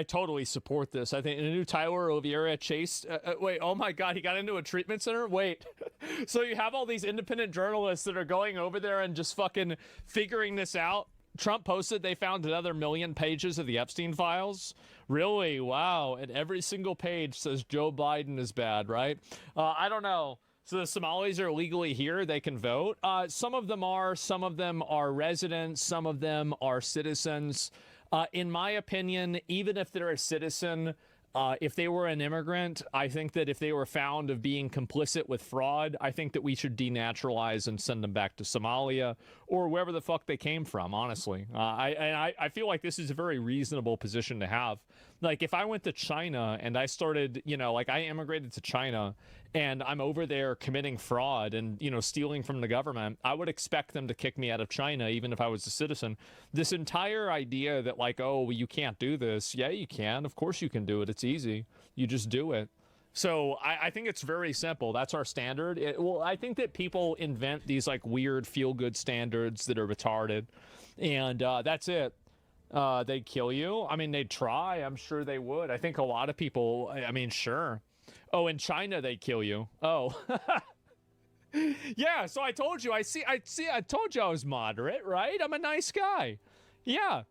S2: totally support this. I think a new Tyler Oliveira chased. Wait, oh my God, he got into a treatment center? Wait. So you have all these independent journalists that are going over there and just fucking figuring this out. Trump posted they found another 1 million pages of the Epstein files. Really? Wow. And every single page says Joe Biden is bad, right? I don't know. So the Somalis are legally here. They can vote. Some of them are residents. Some of them are citizens. In my opinion, even if they're a citizen, if they were an immigrant, I think that if they were found of being complicit with fraud, I think that we should denaturalize and send them back to Somalia or wherever the fuck they came from, honestly. I feel like this is a very reasonable position to have. Like, if I went to China and I started, like I immigrated to China and I'm over there committing fraud and, stealing from the government, I would expect them to kick me out of China, even if I was a citizen. This entire idea that, like, oh, well, you can't do this. Yeah, you can. Of course you can do it. It's easy. You just do it. So I think it's very simple. That's our standard. Well, I think that people invent these, like, weird feel-good standards that are retarded. And that's it. They'd kill you. I mean, they'd try. I'm sure they would. I think a lot of people, I mean, sure. Oh, in China, they kill you. Oh. Yeah, so I told you. I told you I was moderate, right? I'm a nice guy. Yeah.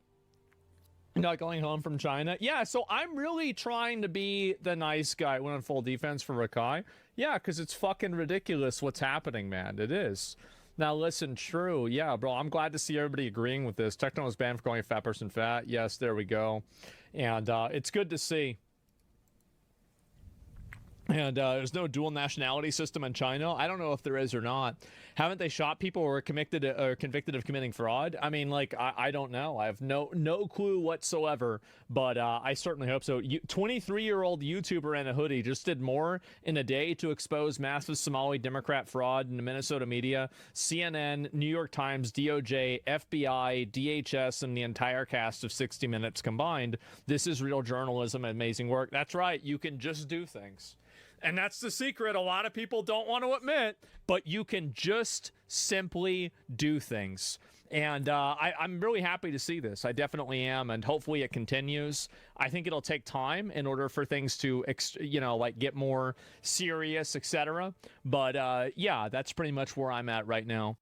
S2: Not going home from China. Yeah, so I'm really trying to be the nice guy. Went on full defense for Rakai. Yeah, because it's fucking ridiculous what's happening, man. It is. Now listen, true. Yeah, bro, I'm glad to see everybody agreeing with this. Techno is banned for calling a fat person fat. Yes, there we go. And it's good to see. And there's no dual nationality system in China. I don't know if there is or not. Haven't they shot people who were convicted of committing fraud? I mean, like, I don't know. I have no clue whatsoever. But I certainly hope so. 23-year-old YouTuber in a hoodie just did more in a day to expose massive Somali Democrat fraud in the Minnesota media. CNN, New York Times, DOJ, FBI, DHS, and the entire cast of 60 Minutes combined. This is real journalism and amazing work. That's right. You can just do things. And that's the secret a lot of people don't want to admit, but you can just simply do things. And I'm really happy to see this. I definitely am, and hopefully it continues. I think it'll take time in order for things to, like get more serious, etc. But yeah, that's pretty much where I'm at right now.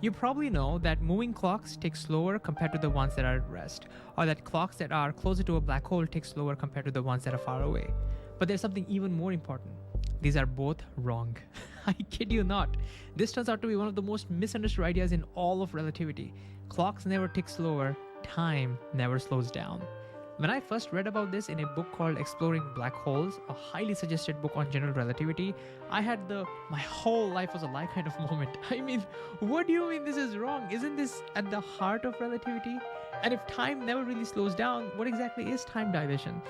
S12: You probably know that moving clocks take slower compared to the ones that are at rest, or that clocks that are closer to a black hole take slower compared to the ones that are far away. But there's something even more important. These are both wrong. I kid you not. This turns out to be one of the most misunderstood ideas in all of relativity. Clocks never tick slower, time never slows down. When I first read about this in a book called Exploring Black Holes, a highly suggested book on general relativity, I had the my whole life was a lie kind of moment. I mean, what do you mean this is wrong? Isn't this at the heart of relativity? And if time never really slows down, what exactly is time dilation?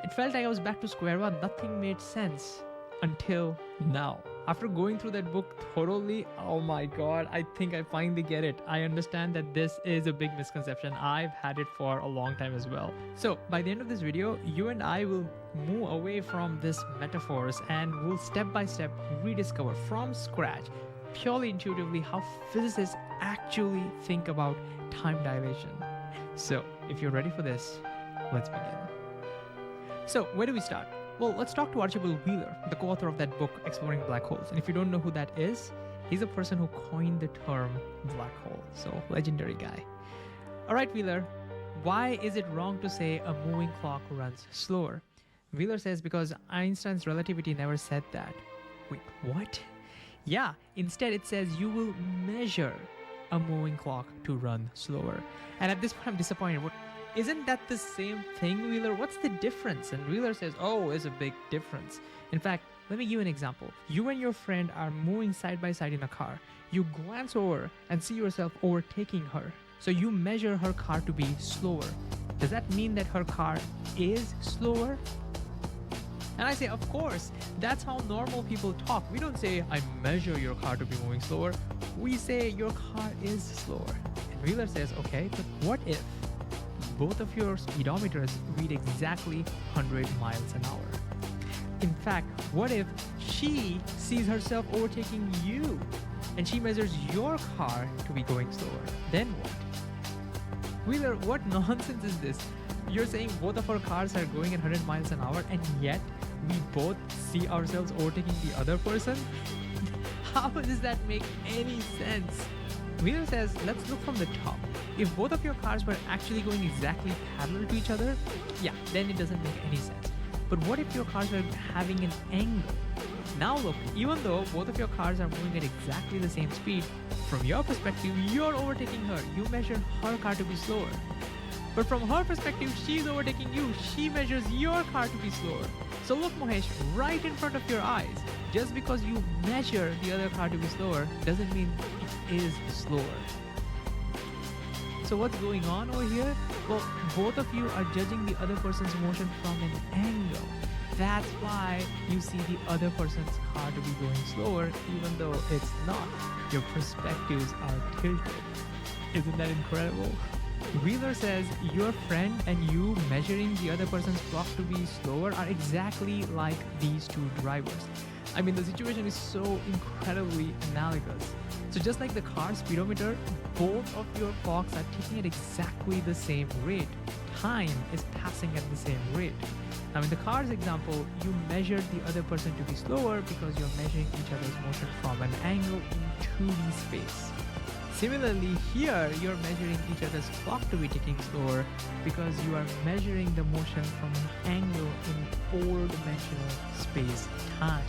S12: It felt like I was back to square one. Nothing made sense until now. After going through that book thoroughly, oh my god, I think I finally get it. I understand that this is a big misconception. I've had it for a long time as well. So by the end of this video, you and I will move away from these metaphors and we'll step by step rediscover from scratch, purely intuitively, how physicists actually think about time dilation. So if you're ready for this, let's begin. So where do we start? Well, let's talk to Archibald Wheeler, the co-author of that book, Exploring Black Holes. And if you don't know who that is, he's the person who coined the term black hole. So, legendary guy. All right, Wheeler, why is it wrong to say a moving clock runs slower? Wheeler says because Einstein's relativity never said that. Wait, what? Yeah, instead it says you will measure a moving clock to run slower. And at this point, I'm disappointed. Isn't that the same thing, Wheeler? What's the difference? And Wheeler says, oh, it's a big difference. In fact, let me give you an example. You and your friend are moving side by side in a car. You glance over and see yourself overtaking her. So you measure her car to be slower. Does that mean that her car is slower? And I say, of course, that's how normal people talk. We don't say, I measure your car to be moving slower. We say, your car is slower. And Wheeler says, okay, but what if both of your speedometers read exactly 100 miles an hour? In fact, what if she sees herself overtaking you and she measures your car to be going slower? Then what? Wheeler, what nonsense is this? You're saying both of our cars are going at 100 miles an hour and yet we both see ourselves overtaking the other person? How does that make any sense? Wheeler says, let's look from the top. If both of your cars were actually going exactly parallel to each other, yeah, then it doesn't make any sense. But what if your cars were having an angle? Now look, even though both of your cars are moving at exactly the same speed, from your perspective, you're overtaking her. You measure her car to be slower. But from her perspective, she's overtaking you. She measures your car to be slower. So look, Mahesh, right in front of your eyes. Just because you measure the other car to be slower doesn't mean it is slower. So what's going on over here? Well, both of you are judging the other person's motion from an angle. That's why you see the other person's car to be going slower, even though it's not. Your perspectives are tilted. Isn't that incredible? Wheeler says your friend and you measuring the other person's clock to be slower are exactly like these two drivers. I mean, the situation is so incredibly analogous. So just like the car speedometer, both of your clocks are ticking at exactly the same rate. Time is passing at the same rate. Now in the car's example, you measured the other person to be slower because you're measuring each other's motion from an angle in 2D space. Similarly, here you're measuring each other's clock to be ticking slower because you are measuring the motion from an angle in 4-dimensional space-time.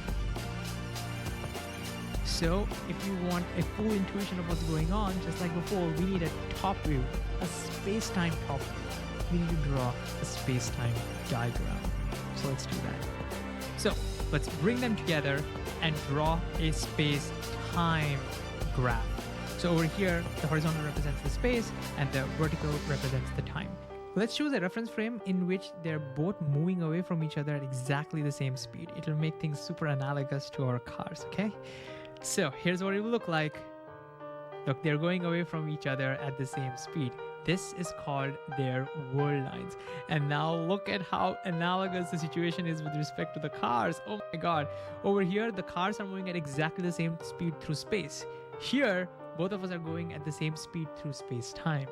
S12: So, if you want a full intuition of what's going on, just like before, we need a top view, a space-time top view. We need to draw a space-time diagram. So let's do that. So, let's bring them together and draw a space-time graph. So over here, the horizontal represents the space and the vertical represents the time. Let's choose a reference frame in which they're both moving away from each other at exactly the same speed. It'll make things super analogous to our cars, okay? So here's what it will look like. Look, they're going away from each other at the same speed. This is called their world lines. And now look at how analogous the situation is with respect to the cars. Oh my God. Over here, the cars are moving at exactly the same speed through space. Here, both of us are going at the same speed through space-time.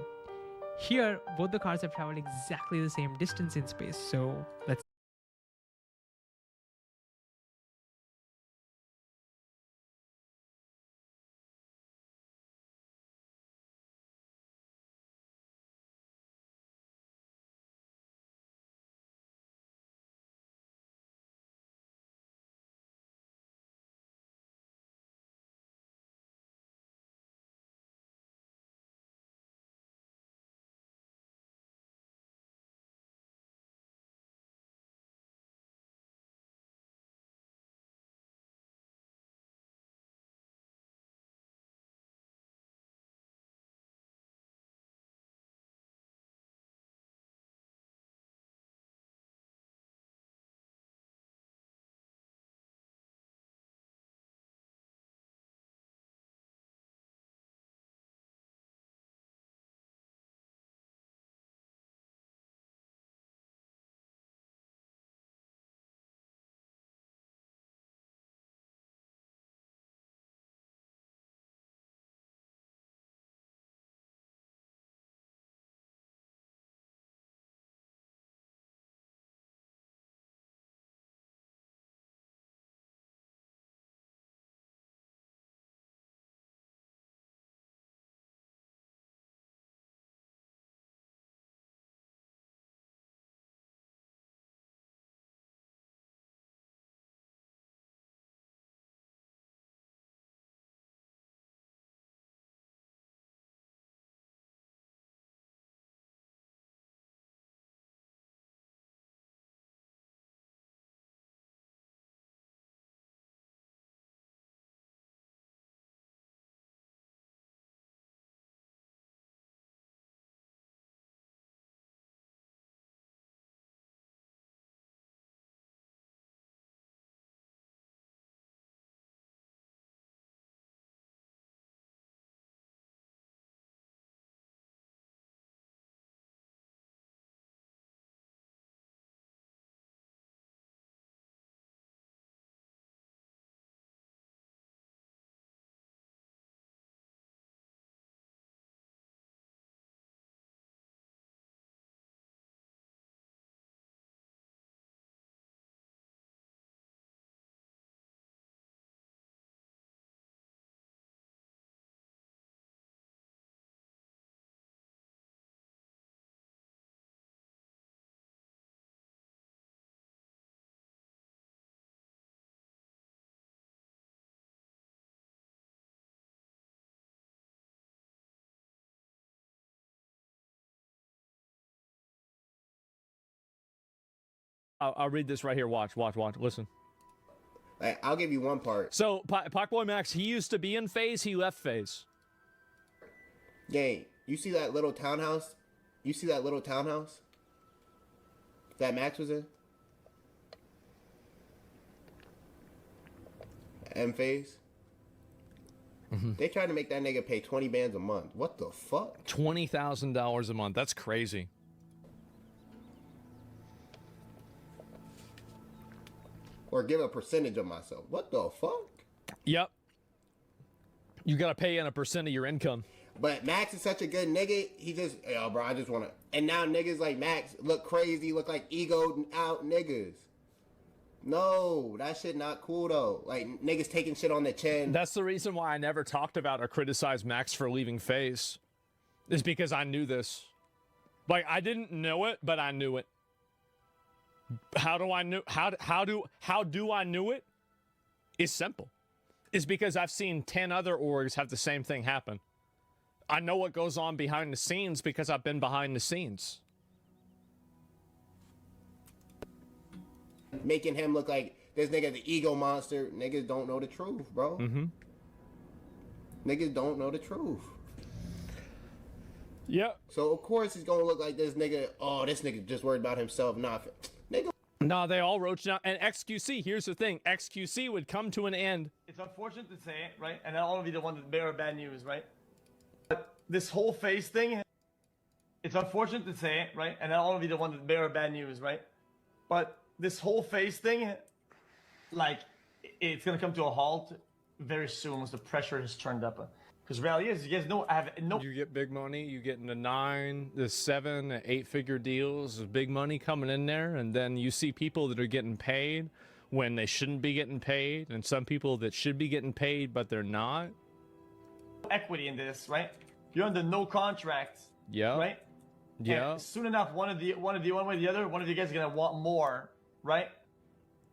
S12: Here, both the cars have traveled exactly the same distance in space. So let's
S2: I'll read this right here. Watch, listen.
S13: Like, I'll give you one part.
S2: So, Pacboy Max, he used to be in FaZe, he left FaZe.
S13: Gang, you see that little townhouse? You see that little townhouse that Max was in? And FaZe? They tried to make that nigga pay 20 bands a month. What the fuck?
S2: $20,000 a month. That's crazy.
S13: Or give a percentage of myself. What the fuck?
S2: Yep. You gotta pay in a percent of your income.
S13: But Max is such a good nigga. He just, yo, bro, I just wanna. And now niggas like Max look crazy, look like egoed out niggas. No, that shit not cool though. Like niggas taking shit on the chin.
S2: That's the reason why I never talked about or criticized Max for leaving FaZe. Is because I knew this. Like I didn't know it, but I knew it. How do I know? How do I knew it? It's simple. It's because I've seen 10 other orgs have the same thing happen. I know what goes on behind the scenes because I've been behind the scenes.
S13: Making him look like this nigga the ego monster. Niggas don't know the truth, bro. Niggas don't know the truth.
S2: Yep.
S13: So of course he's gonna look like this nigga. Oh, this nigga just worried about himself. Nah, nigga.
S2: No, they all roached out. And XQC, here's the thing. XQC would come to an end.
S14: It's unfortunate to say it, right? And I'll be the one to bear bad news, right? But this whole FaZe thing, it's unfortunate to say it, right? And I'll be the one to bear bad news, right? But this whole FaZe thing, like, it's gonna come to a halt very soon once the pressure has turned up. Because reality is, you guys know,
S2: You get big money, you get into 9, the 7, 8-figure deals, there's big money coming in there, and then you see people that are getting paid when they shouldn't be getting paid, and some people that should be getting paid, but they're not.
S14: Equity in this, right? You're under no contract.
S2: Yeah.
S14: Right?
S2: Yeah.
S14: And soon enough, one way or the other, one of you guys is gonna want more, right?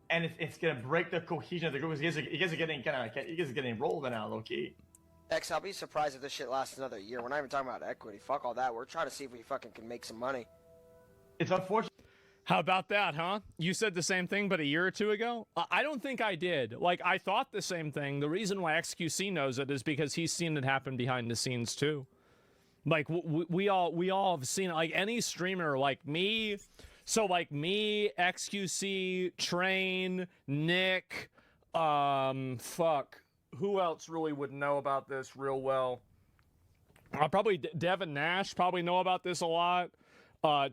S14: And it's gonna break the cohesion of the group. You guys are getting rolled now, low key.
S15: X, I'll be surprised if this shit lasts another year. We're not even talking about equity. Fuck all that. We're trying to see if we fucking can make some money.
S14: It's unfortunate.
S2: How about that, huh? You said the same thing, but a year or two ago? I don't think I did. Like, I thought the same thing. The reason why XQC knows it is because he's seen it happen behind the scenes, too. Like, we all have seen it. Like, any streamer, like me... So, like, me, XQC, Train, Nick, fuck... Who else really would know about this real well? Probably Devin Nash probably know about this a lot.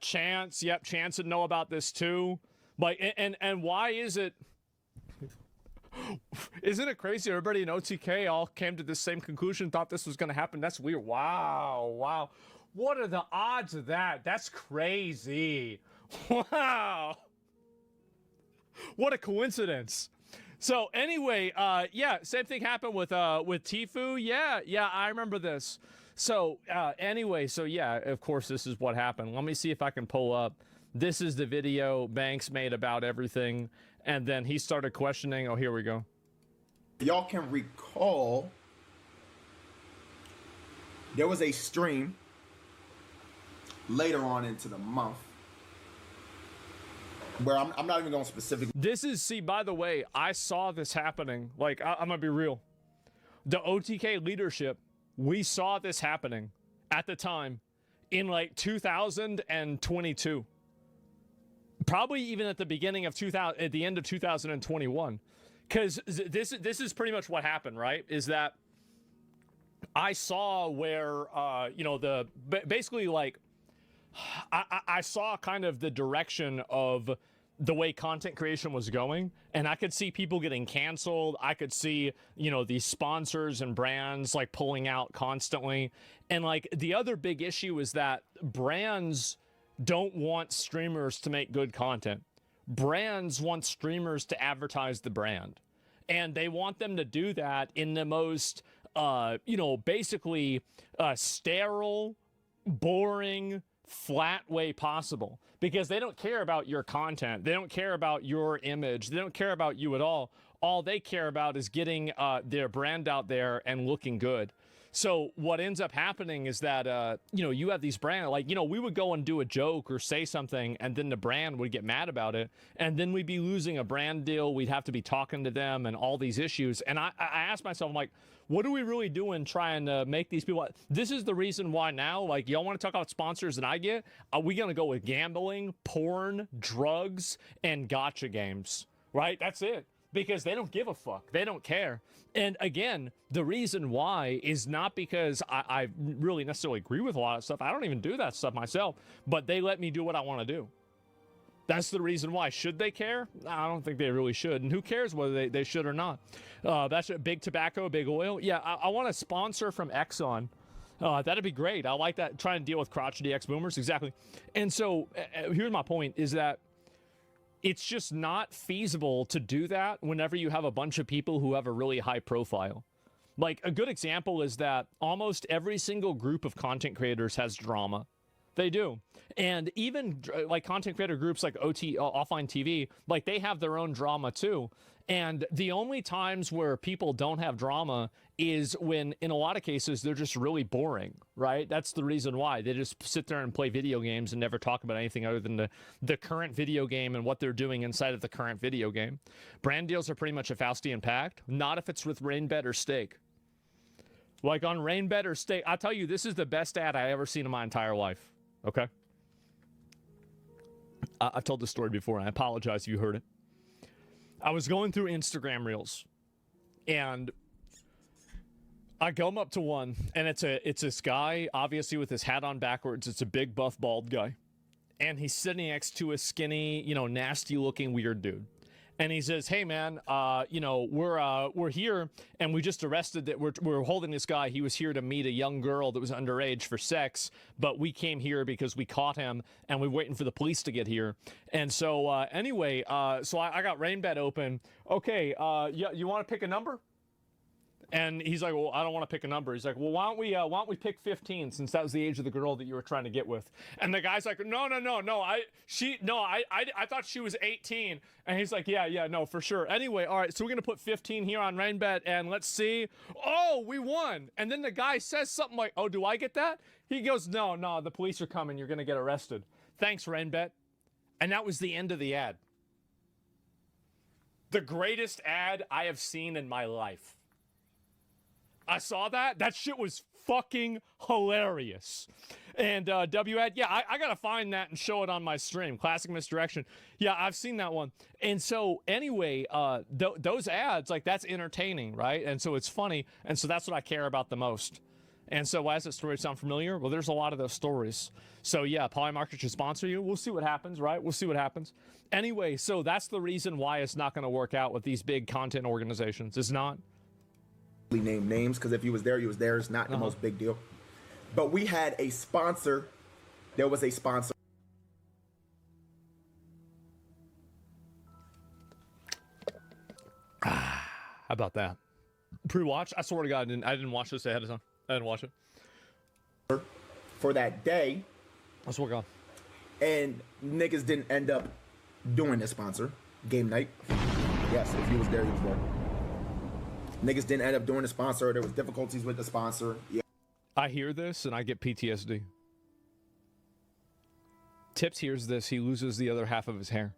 S2: Chance, yep, Chance would know about this too. Like, and why is it? Isn't it crazy? Everybody in OTK all came to the same conclusion, thought this was going to happen. That's weird. Wow. What are the odds of that? That's crazy. Wow. What a coincidence. So anyway, yeah, same thing happened with Tfue. Yeah, I remember this. So anyway, so yeah, of course this is what happened. Let me see if I can pull up. This is the video Banks made about everything, and then he started questioning. Oh, here we go.
S16: Y'all can recall there was a stream later on into the month where I'm not even going specifically.
S2: This is, see, by the way, I saw this happening. Like, I'm gonna be real. The OTK leadership, we saw this happening at the time in like 2022. Probably even at the beginning of at the end of 2021. Because this is pretty much what happened, right? Is that I saw where, you know, basically like, I saw kind of the direction of the way content creation was going, and I could see people getting canceled. I could see, you know, these sponsors and brands like pulling out constantly. And like the other big issue is that brands don't want streamers to make good content. Brands want streamers to advertise the brand, and they want them to do that in the most, you know, basically sterile, boring, flat way possible, because they don't care about your content. They don't care about your image. They don't care about you at all. All they care about is getting their brand out there and looking good. So what ends up happening is that, you know, you have these brands, like, you know, we would go and do a joke or say something, and then the brand would get mad about it, and then we'd be losing a brand deal. We'd have to be talking to them and all these issues. And I asked myself, I'm like, what are we really doing trying to make these people? This is the reason why now, like, y'all want to talk about sponsors that I get? Are we going to go with gambling, porn, drugs, and gotcha games, right? That's it. Because they don't give a fuck. They don't care. And again, the reason why is not because I really necessarily agree with a lot of stuff. I don't even do that stuff myself, but they let me do what I want to do. That's the reason why. Should they care? I don't think they really should. And who cares whether they should or not? That's big tobacco, big oil. Yeah, I want a sponsor from Exxon. That'd be great. I like that. Trying to deal with crotchety ex-boomers. Exactly. And so here's my point is that it's just not feasible to do that whenever you have a bunch of people who have a really high profile. Like, a good example is that almost every single group of content creators has drama. They do. And even like content creator groups like Offline TV, like they have their own drama too. And the only times where people don't have drama is when, in a lot of cases, they're just really boring, right? That's the reason why. They just sit there and play video games and never talk about anything other than the current video game and what they're doing inside of the current video game. Brand deals are pretty much a Faustian pact. Not if it's with Rainbet or Stake. Like on Rainbet or Stake, I'll tell you, this is the best ad I ever seen in my entire life. Okay? I've told this story before, and I apologize if you heard it. I was going through Instagram Reels, and I come up to one, and it's this guy, obviously with his hat on backwards. It's a big, buff, bald guy. And he's sitting next to a skinny, you know, nasty-looking weird dude. And he says, hey, man, you know, we're here, and we just arrested that. We're holding this guy. He was here to meet a young girl that was underage for sex, but we came here because we caught him, and we're waiting for the police to get here. And so anyway, so I got Rainbet open. Okay, yeah, you want to pick a number? And he's like, well, I don't want to pick a number. He's like, well, why don't we pick 15, since that was the age of the girl that you were trying to get with? And the guy's like, no, I thought she was 18. And he's like, yeah, no, for sure. Anyway, all right, so we're going to put 15 here on Rainbet, and let's see. Oh, we won. And then the guy says something like, oh, do I get that? He goes, no, the police are coming. You're going to get arrested. Thanks, Rainbet. And that was the end of the ad. The greatest ad I have seen in my life. I saw that. That shit was fucking hilarious. And WAD, yeah, I got to find that and show it on my stream. Classic Misdirection. Yeah, I've seen that one. And so anyway, those ads, like, that's entertaining, right? And so it's funny. And so that's what I care about the most. And so why does that story sound familiar? Well, there's a lot of those stories. So yeah, Polymarket should sponsor you. We'll see what happens, right? We'll see what happens. Anyway, so that's the reason why it's not going to work out with these big content organizations. It's not.
S16: Name names, because if he was there, he was there. It's not the most big deal. But we had a sponsor. There was a sponsor.
S2: How about that? Pre-watch? I swear to God, I didn't watch this ahead of time. I didn't watch it.
S16: For that day.
S2: I swear to God.
S16: And niggas didn't end up doing the sponsor. Game night. Yes, if he was there, he was there. Niggas didn't end up doing the sponsor. There was difficulties with the sponsor. Yeah.
S2: I hear this and I get PTSD. Tips hears this. He loses the other half of his hair.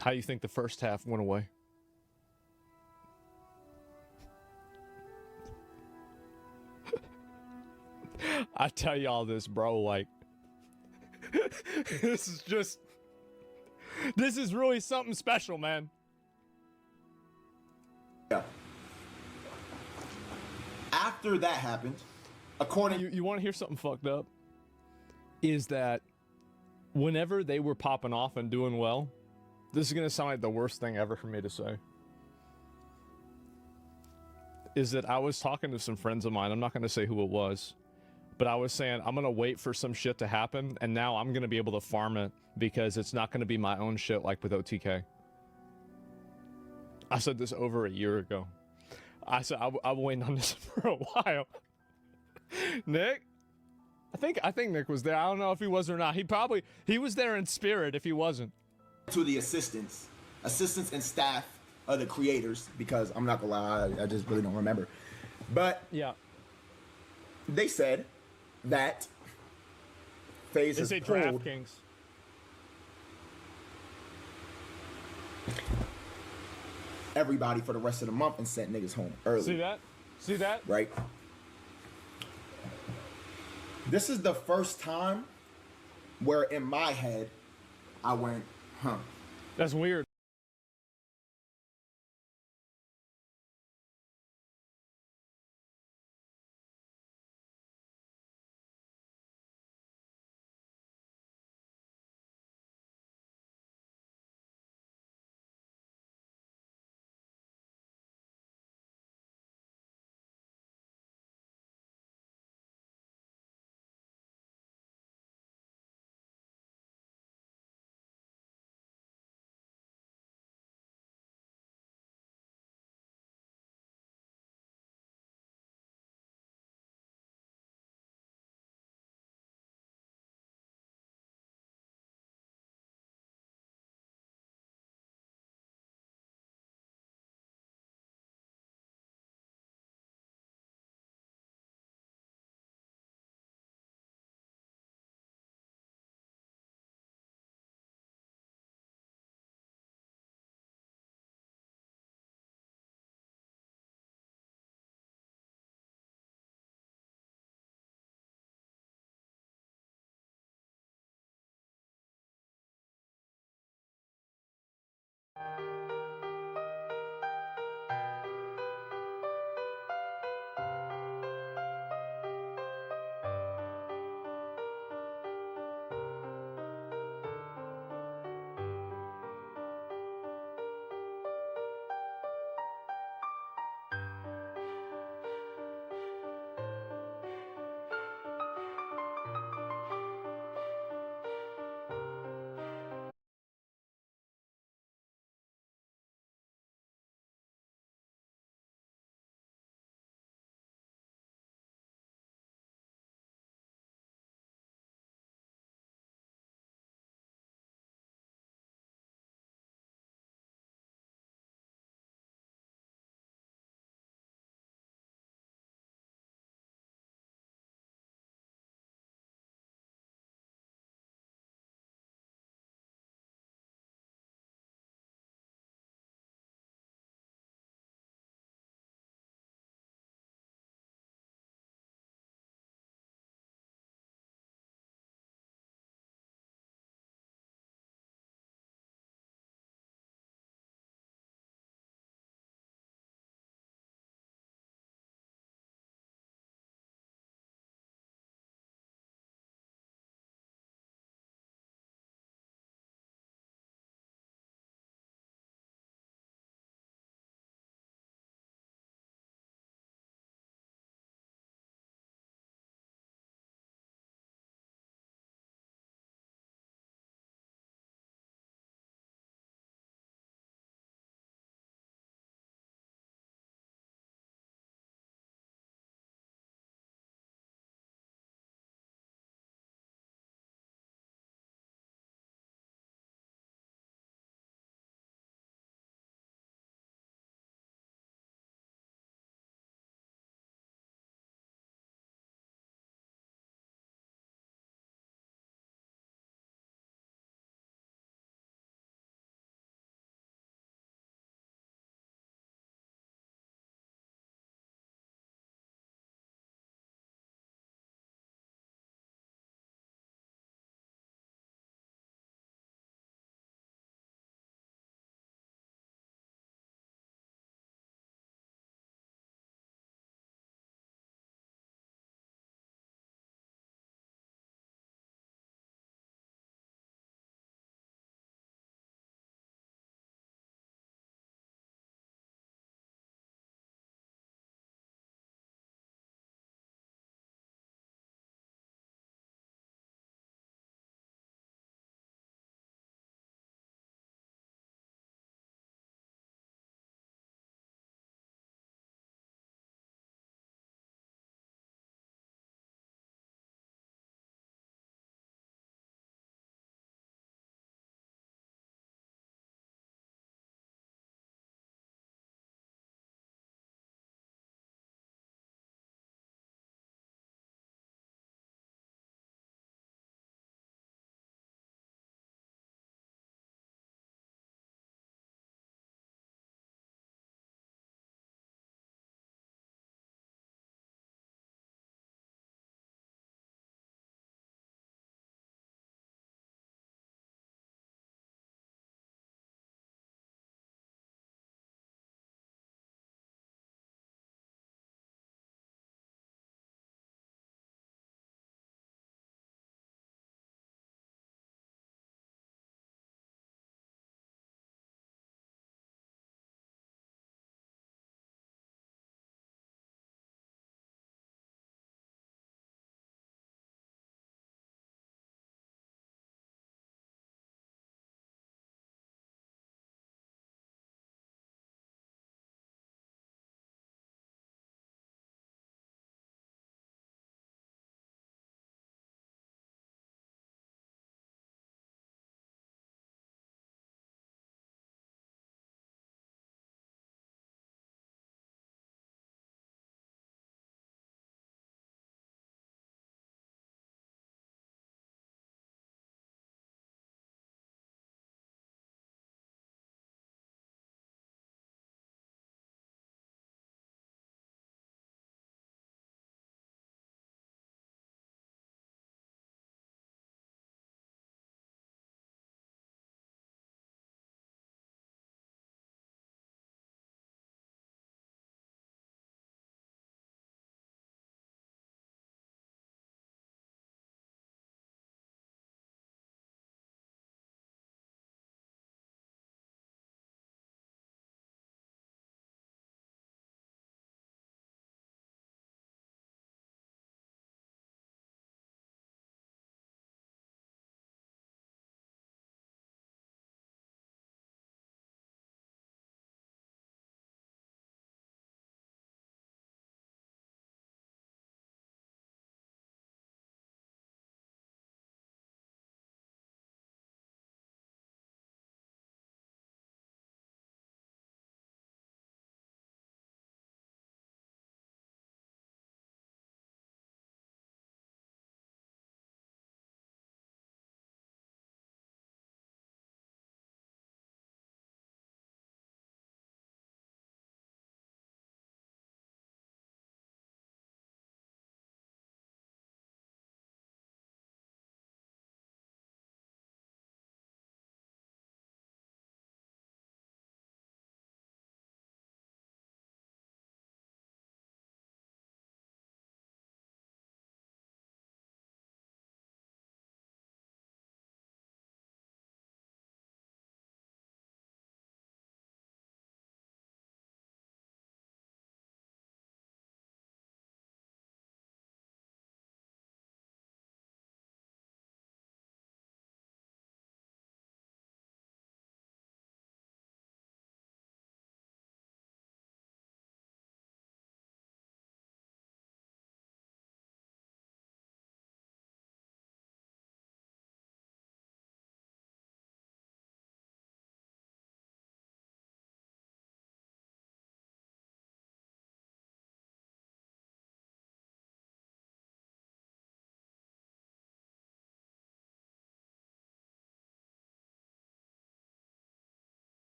S2: How do you think the first half went away? I tell y'all this, bro, like, this is really something special, man.
S16: Yeah. After that happened, according
S2: you want to hear something fucked up? Is that whenever they were popping off and doing well, this is gonna sound like the worst thing ever for me to say. Is that I was talking to some friends of mine. I'm not gonna say who it was, but I was saying I'm gonna wait for some shit to happen, and now I'm gonna be able to farm it because it's not gonna be my own shit like with OTK. I said this over a year ago. I said I've waiting on this for a while. Nick? I think Nick was there. I don't know if he was or not. He was there in spirit if he wasn't.
S16: To the assistants and staff of the creators, because I'm not gonna lie, I just really don't remember. But
S2: yeah,
S16: they said that FaZe
S2: they
S16: has
S2: say
S16: pulled
S2: DraftKings.
S16: everybody for the rest of the month and sent niggas home early.
S2: See that? See that?
S16: Right? This is the first time where in my head I went, huh.
S2: That's weird.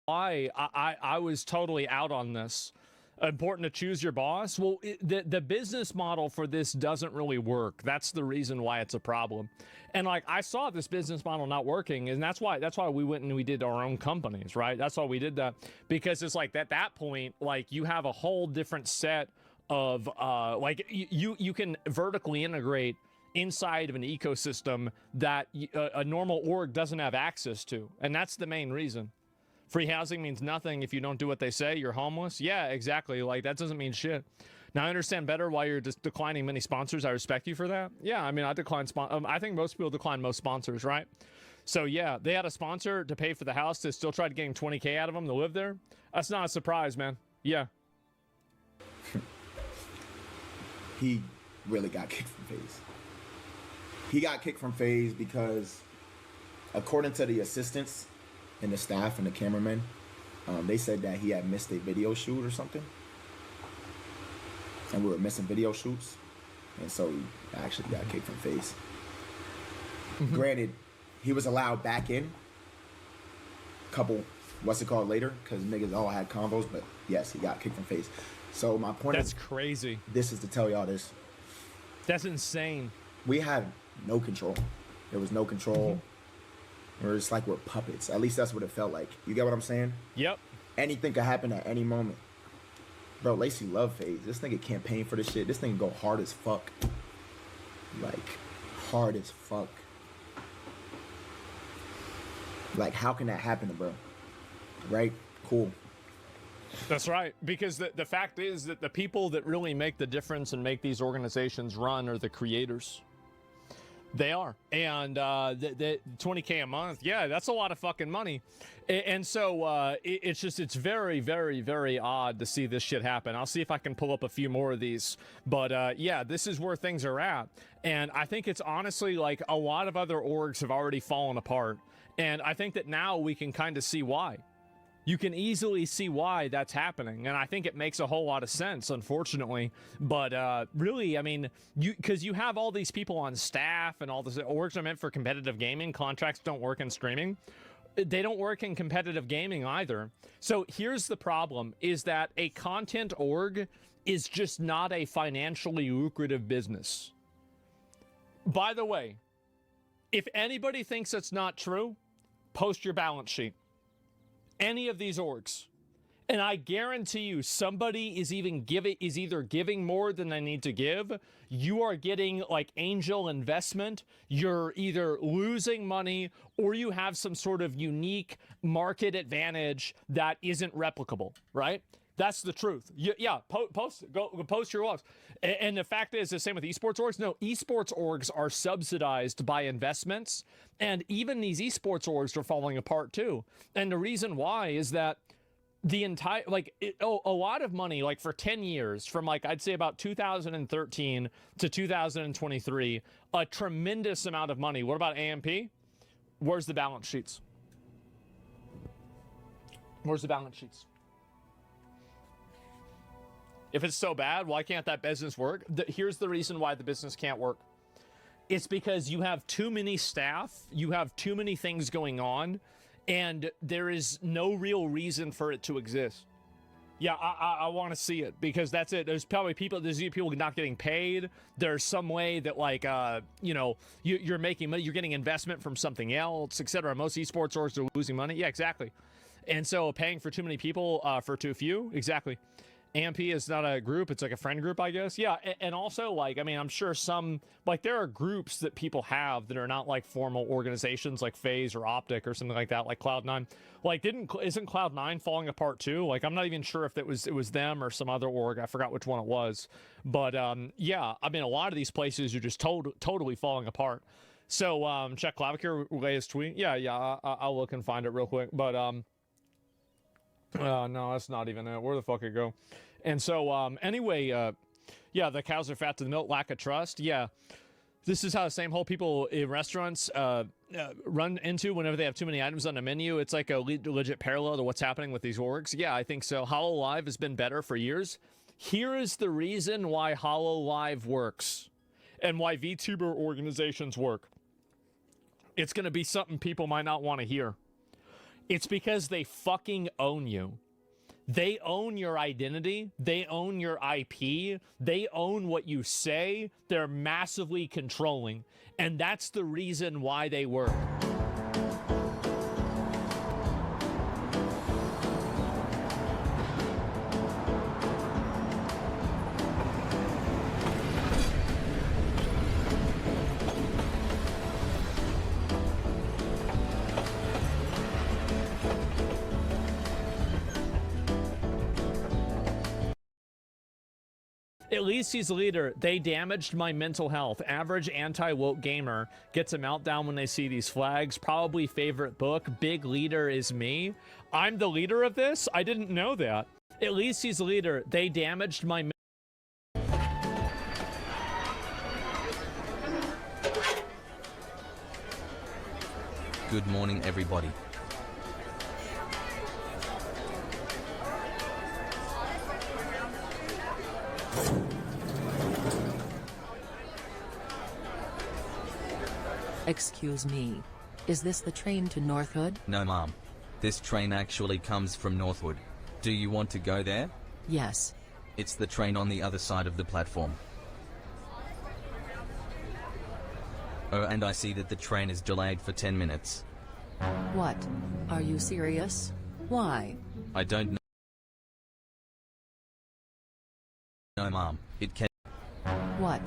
S2: why I was totally out on this. Important to choose your boss. Well, the business model for this doesn't really work. That's the reason why it's a problem. And like, I saw this business model not working, and that's why we went and we did our own companies, right? That's why we did that, because it's like at that point, like, you have a whole different set of like, you can vertically integrate inside of an ecosystem that a normal org doesn't have access to, and that's the main reason. Free housing means nothing if you don't do what they say. You're homeless. Yeah, exactly. Like, that doesn't mean shit. Now, I understand better why you're just declining many sponsors. I respect you for that. Yeah, I mean, I decline I think most people decline most sponsors, right? So yeah, they had a sponsor to pay for the house to still try to get $20K out of them to live there. That's not a surprise, man. Yeah.
S16: He really got kicked from FaZe. He got kicked from FaZe because, according to the assistants and the staff and the cameramen, they said that he had missed a video shoot or something, and we were missing video shoots, and so he actually got kicked from FaZe. Granted, he was allowed back in a couple, later, because niggas all had convos, but yes, he got kicked from FaZe. So my point
S2: That's crazy.
S16: This is to tell y'all this.
S2: That's insane.
S16: We had no control. There was no control. We're just like we're puppets. At least that's what it felt like. You get what I'm saying?
S2: Yep.
S16: Anything could happen at any moment. Bro, Lacey love FaZe. This nigga campaign for this shit. This nigga go hard as fuck. Like, hard as fuck. Like, how can that happen, bro? Right? Cool.
S2: That's right. Because the fact is that the people that really make the difference and make these organizations run are the creators. They are. And the $20K a month, yeah, that's a lot of fucking money. And so it's very, very, very odd to see this shit happen. I'll see if I can pull up a few more of these. But yeah, this is where things are at. And I think it's honestly like a lot of other orgs have already fallen apart. And I think that now we can kind of see why. You can easily see why that's happening, and I think it makes a whole lot of sense, unfortunately. But really, I mean, because you have all these people on staff and all this. Orgs are meant for competitive gaming. Contracts don't work in streaming. They don't work in competitive gaming either. So here's the problem, is that a content org is just not a financially lucrative business. By the way, if anybody thinks it's not true, post your balance sheet. Any of these orgs, and I guarantee you somebody is either giving more than they need to give. You are getting like angel investment. You're either losing money or you have some sort of unique market advantage that isn't replicable, right? That's the truth. Yeah, post your logs. And the fact is, the same with esports orgs. No, esports orgs are subsidized by investments, and even these esports orgs are falling apart too. And the reason why is that the entire, a lot of money, like for 10 years, from like, I'd say about 2013 to 2023, a tremendous amount of money. What about AMP? Where's the balance sheets? Where's the balance sheets? If it's so bad, why can't that business work? Here's the reason why the business can't work. It's because you have too many staff, you have too many things going on, and there is no real reason for it to exist. Yeah, I want to see it, because that's it. There's people not getting paid. There's some way that, like, you're making money, you're getting investment from something else, etc. Most esports orgs are losing money. Yeah, exactly. And so paying for too many people for too few, exactly. AMP is not a group, it's like a friend group, I guess. Yeah, and also, like, I mean, I'm sure some, like, there are groups that people have that are not like formal organizations like FaZe or Optic or something like that, like Cloud9. Like, isn't Cloud9 falling apart too? Like, I'm not even sure if it was them or some other org. I forgot which one it was. But yeah, I mean, a lot of these places are just totally falling apart. So check Clavicle latest tweet. Yeah, I'll look and find it real quick. But no, that's not even it. Where the fuck it go? And so, anyway, yeah, the cows are fat to the milk, lack of trust. Yeah, this is how the same hole people in restaurants run into whenever they have too many items on the menu. It's like a legit parallel to what's happening with these orgs. Yeah, I think so. HoloLive has been better for years. Here is the reason why HoloLive works and why VTuber organizations work. It's going to be something people might not want to hear. It's because they fucking own you. They own your identity. They own your IP. They own what you say. They're massively controlling. And that's the reason why they work. At least he's a leader. They damaged my mental health. Average anti-woke gamer gets a meltdown when they see these flags. Probably favorite book. Big leader is me. I'm the leader of this? I didn't know that. At least he's a leader. They damaged my...
S17: Good morning, everybody.
S18: Excuse me. Is this the train to Northwood?
S17: No, Mom. This train actually comes from Northwood. Do you want to go there?
S18: Yes.
S17: It's the train on the other side of the platform. Oh, and I see that the train is delayed for 10 minutes.
S18: What? Are you serious? Why?
S17: I don't know. No, Mom. It can...
S18: What?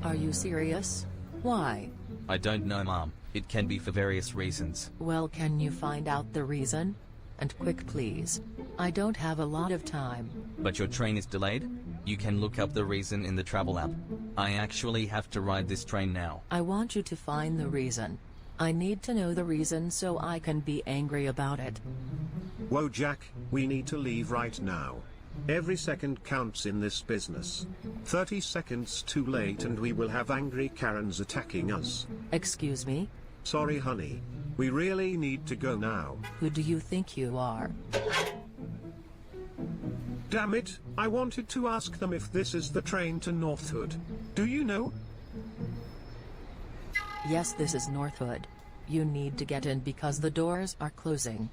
S18: Are you serious? Why?
S17: I don't know, Mom. It can be for various reasons.
S18: Well, can you find out the reason? And quick, please. I don't have a lot of time.
S17: But your train is delayed? You can look up the reason in the travel app. I actually have to ride this train now.
S18: I want you to find the reason. I need to know the reason so I can be angry about it.
S19: Whoa, Jack, we need to leave right now. Every second counts in this business. 30 seconds too late and we will have angry Karens attacking us.
S18: Excuse me?
S19: Sorry, honey. We really need to go now.
S18: Who do you think you are?
S19: Damn it, I wanted to ask them if this is the train to Northwood. Do you know?
S18: Yes, this is Northwood. You need to get in because the doors are closing.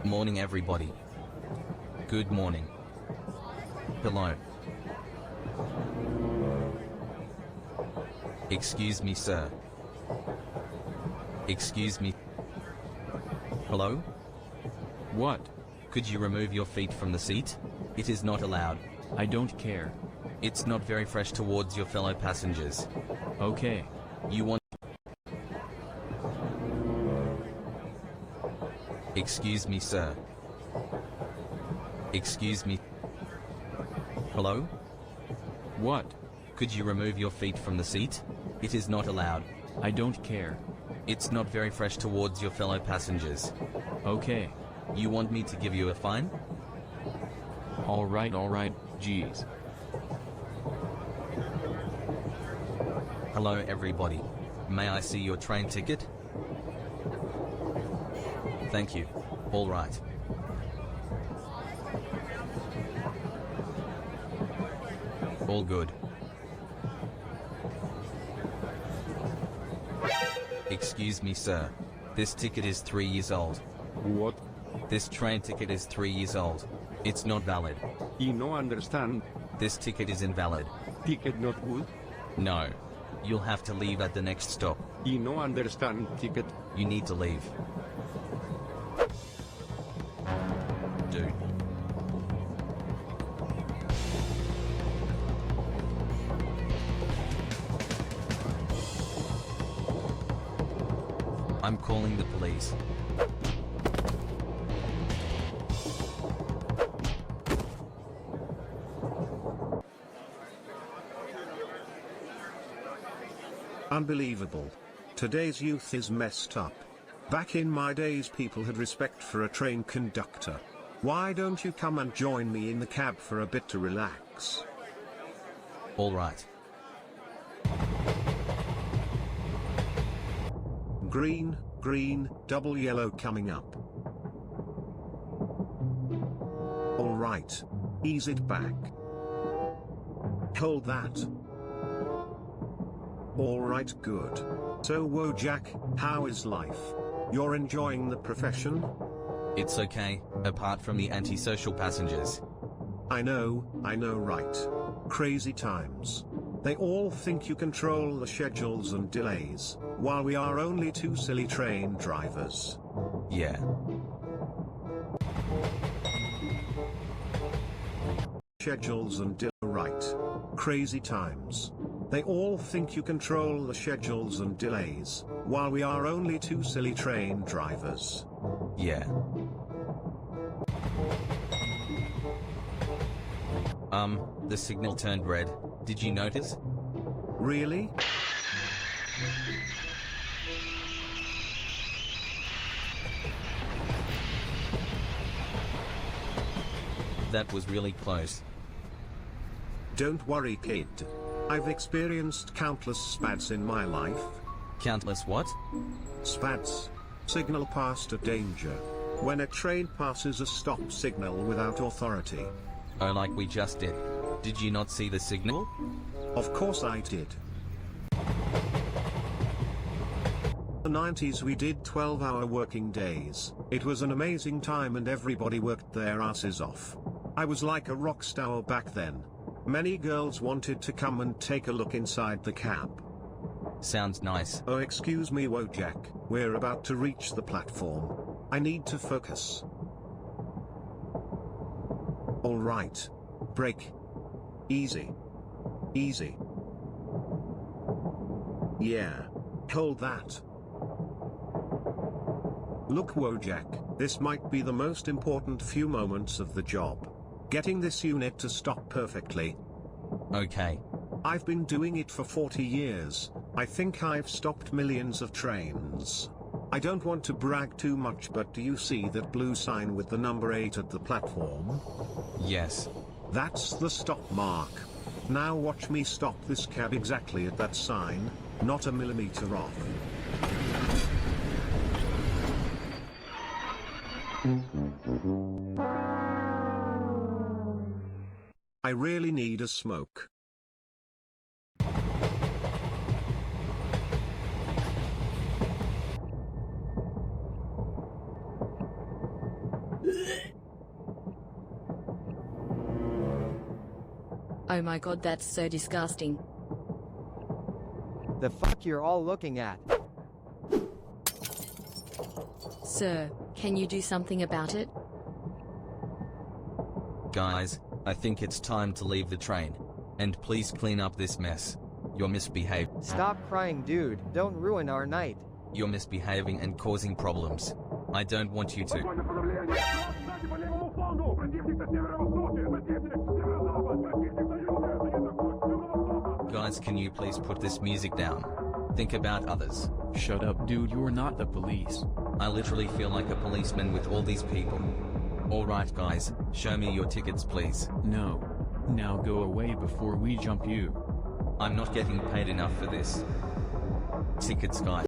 S17: Morning, everybody. Good morning. Hello. Excuse me, sir. Excuse me. Hello? What? Could you remove your feet from the seat? It is not allowed. I don't care. It's not very fresh towards your fellow passengers. Okay. You want... Excuse me, sir. Excuse me. Hello? What? Could you remove your feet from the seat? It is not allowed. I don't care. It's not very fresh towards your fellow passengers. Okay. You want me to give you a fine? All right, jeez. Hello, everybody. May I see your train ticket? Thank you. All right. All good. Excuse me, sir. This ticket is 3 years old.
S20: What?
S17: This train ticket is 3 years old. It's not valid.
S20: You no understand.
S17: This ticket is invalid.
S20: Ticket not good?
S17: No. You'll have to leave at the next stop.
S20: You no understand ticket.
S17: You need to leave. Dude. I'm calling the police.
S19: Unbelievable. Today's youth is messed up. Back in my days people had respect for a train conductor. Why don't you come and join me in the cab for a bit to relax?
S17: All right.
S19: Green, green, double yellow coming up. Alright. Ease it back. Hold that. Alright, good. So Wojak, how is life? You're enjoying the profession?
S17: It's okay, apart from the antisocial passengers.
S19: I know, right. Crazy times. They all think you control the schedules and delays, while we are only two silly train drivers.
S17: Yeah.
S19: Schedules and delays, right. Crazy times. They all think you control the schedules and delays, while we are only two silly train drivers.
S17: Yeah. The signal turned red. Did you notice?
S19: Really?
S17: That was really close.
S19: Don't worry, kid. I've experienced countless spats in my life.
S17: Countless what?
S19: Spats. Signal past a danger. When a train passes a stop signal without authority.
S17: Oh, like we just did. Did you not see the signal?
S19: Of course I did. In the 90s we did 12-hour working days. It was an amazing time and everybody worked their asses off. I was like a rock star back then. Many girls wanted to come and take a look inside the cab.
S17: Sounds nice.
S19: Oh, excuse me, Wojak. We're about to reach the platform. I need to focus. All right. Brake. Easy. Easy. Yeah. Hold that. Look, Wojak, this might be the most important few moments of the job. Getting this unit to stop perfectly.
S17: Okay.
S19: I've been doing it for 40 years. I think I've stopped millions of trains. I don't want to brag too much, but do you see that blue sign with the number 8 at the platform?
S17: Yes.
S19: That's the stop mark. Now watch me stop this cab exactly at that sign, not a millimeter off. I really need a smoke.
S21: Oh my god, that's so disgusting.
S3: The fuck you're all looking at?
S21: Sir, can you do something about it?
S17: Guys, I think it's time to leave the train. And please clean up this mess. You're misbehaving.
S3: Stop crying, dude. Don't ruin our night.
S17: You're misbehaving and causing problems. I don't want you to. Guys, can you please put this music down? Think about others.
S22: Shut up, dude. You're not the police.
S17: I literally feel like a policeman with all these people. Alright guys, show me your tickets please.
S22: No. Now go away before we jump you.
S17: I'm not getting paid enough for this. Tickets guys.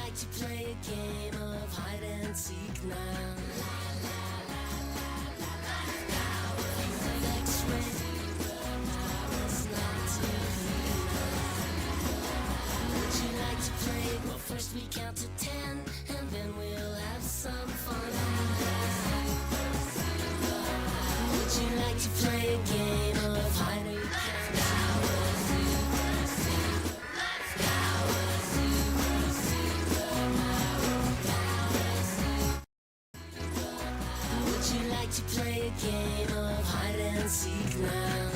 S1: To play a game of hide and seek now. X-ray, it's not too Would you like to play? Well, first we count to 10, and then we'll have some fun. Would you like to play a game of hide and seek? To play a game of hide and seek now.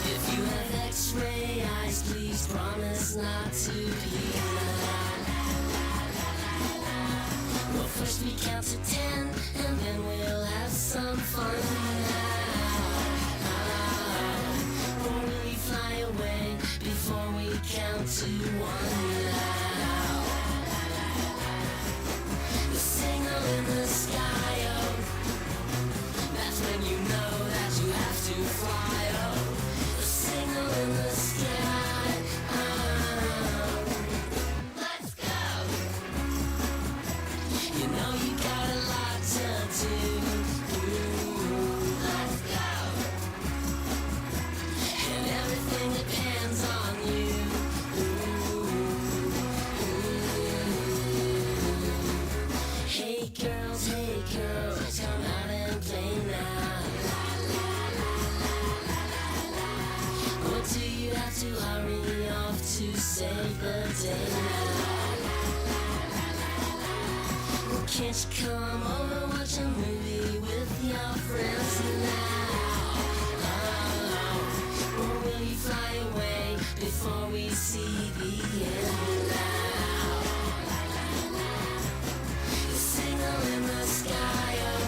S1: If you have X-ray eyes, please promise not to peek now. Well, first we count to 10, and then we'll have some fun now. Or will you fly away before we count to 1 now? In the sky, oh, that's when you know that you have to fly, oh, the signal in the sky, oh, let's go, you know you got a lot to do, let's go, and everything depends on you. Hey girls, come out and play now. Or do you have to hurry off to save the day now? Well, can't you come over, watch a movie with your friends now? Or will you fly away before we see the end now? In the sky, oh,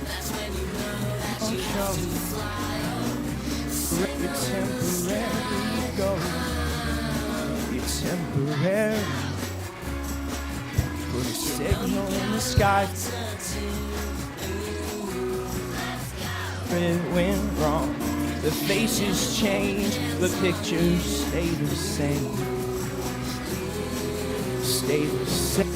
S1: that's when you know that you have to fly, oh,
S3: temporary go. It's temporary. Put a signal in the sky. It went wrong. The faces change, the pictures stay the same. Stay the same.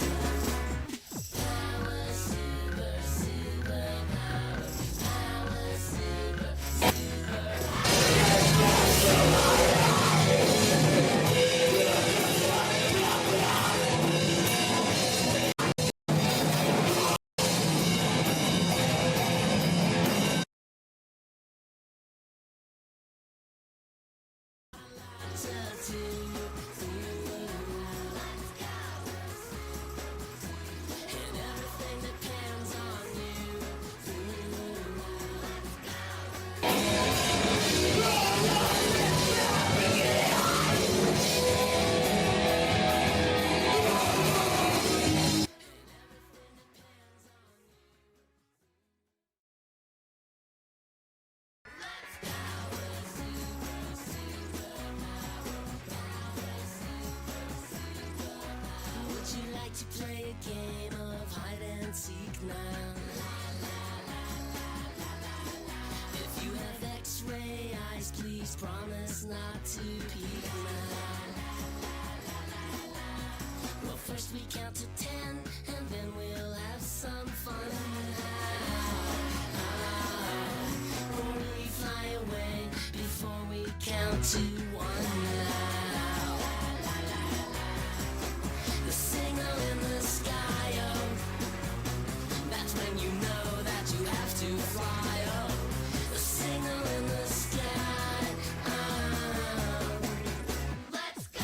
S1: To play a game of hide and seek now. If you have X-ray eyes, please promise not to peek now. Well, first we count to 10, and then we'll have some fun now. Or will you fly away before we count to 1 now? The signal in the sky, oh, that's when you know that you have to fly, oh, the signal in the sky, oh, let's go,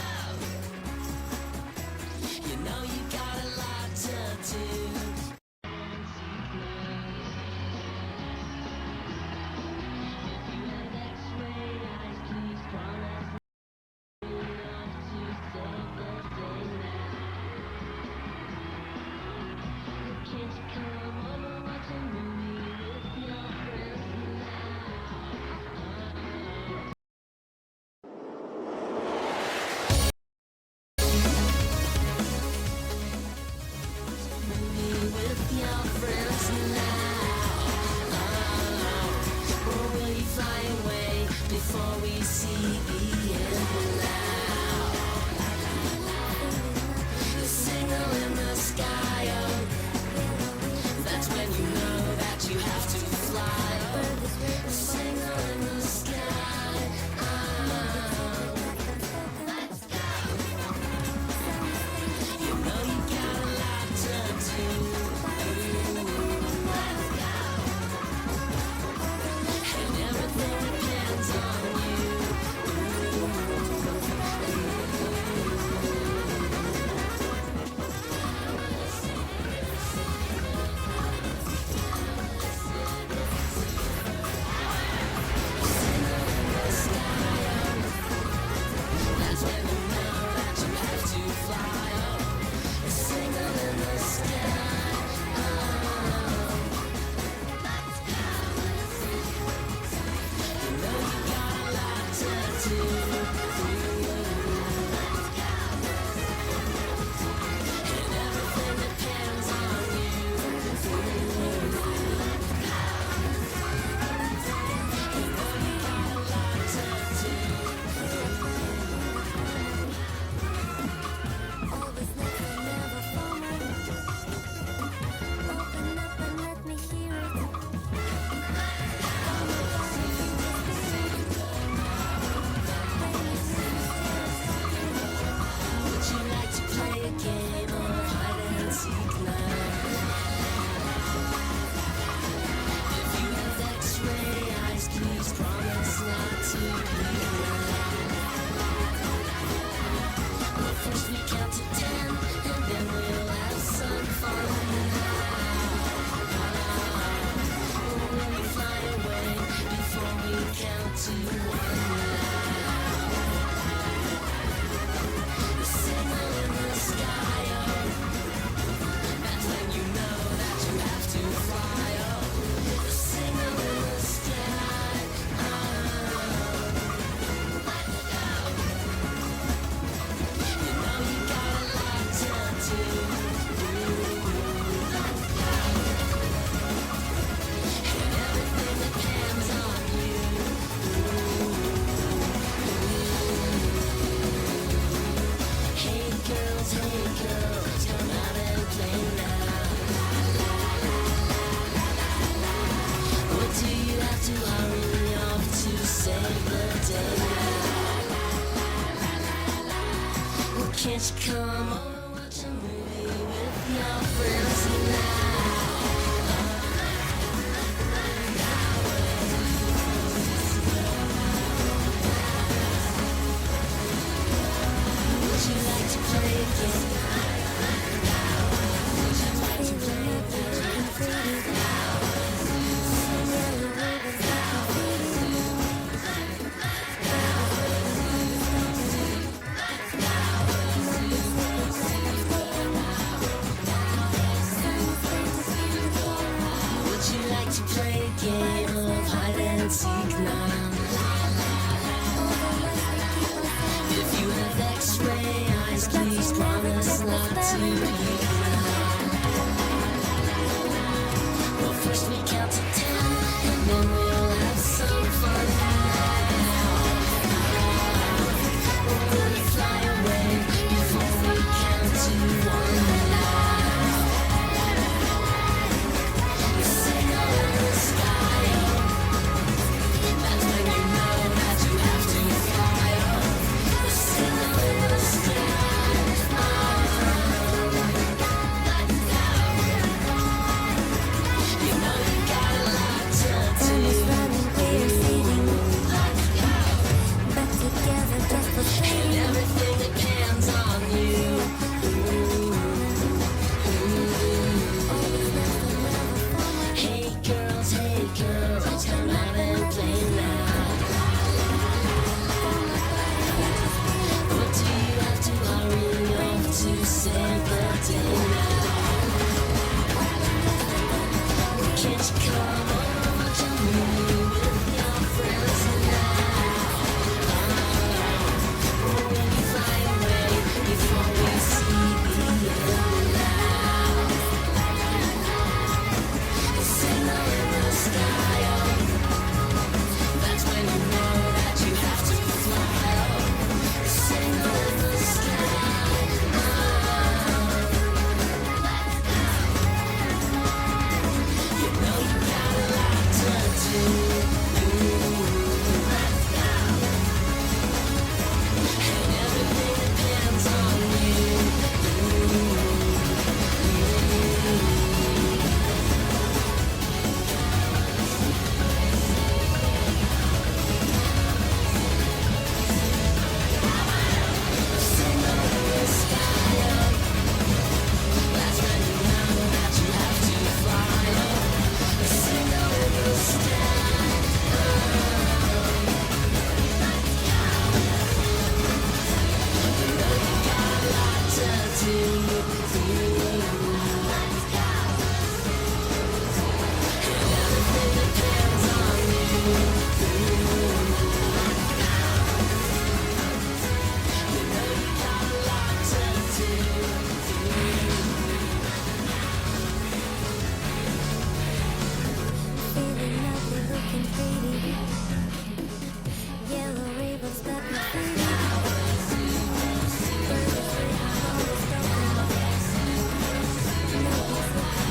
S1: Can't you come over, watch a movie with your friends tonight? Would you like to play a game? Would you like to play a game? Would you like to play a game of hide and seek now? If you have X-ray eyes, please promise not to peek now. Well, first we count to 10, and then we'll have some fun now. Will you fly away before we count to 1 now? The signal in the sky, that's when you know that you have to fly up. The signal in the sky, you know you got a lot to do. Back together just for and everything depends on you. Hey girls, come out and play now. What do you have to hurry off to save the day now? Can't you come over, watch a movie with your friends tonight? Will you fly away before we see the end now? The signal in the sky, that's when you know that you have to fly up. The signal in the sky, you know you got a lot to do. And everything depends on you.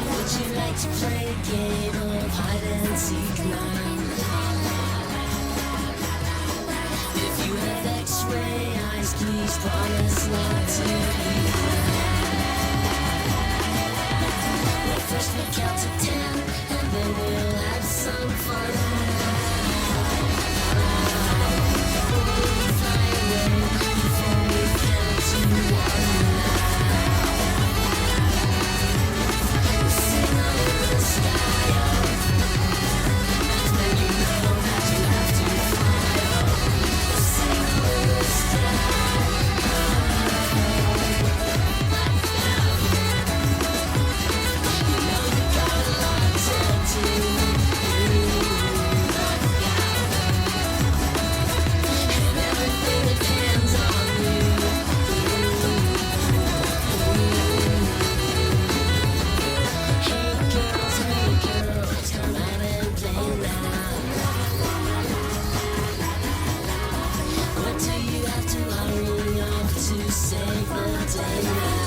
S1: Would you like to play a game of hide and seek now? If you have X-ray eyes, please promise not to peek now. Well, first we count to 10, and then we'll have some fun now. Will you fly away before we count to 1 now? The signal in the sky, that's when you know that you have to fly up. The signal in the sky, you know you got a lot to do. And everything depends on you. Hey girls, come out and play now. What do you have to hurry off to save the day now?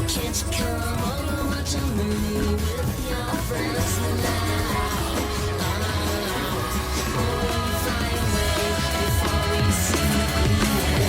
S1: Can't you come over, watch a movie with your friends tonight? Will you fly away before we see the end?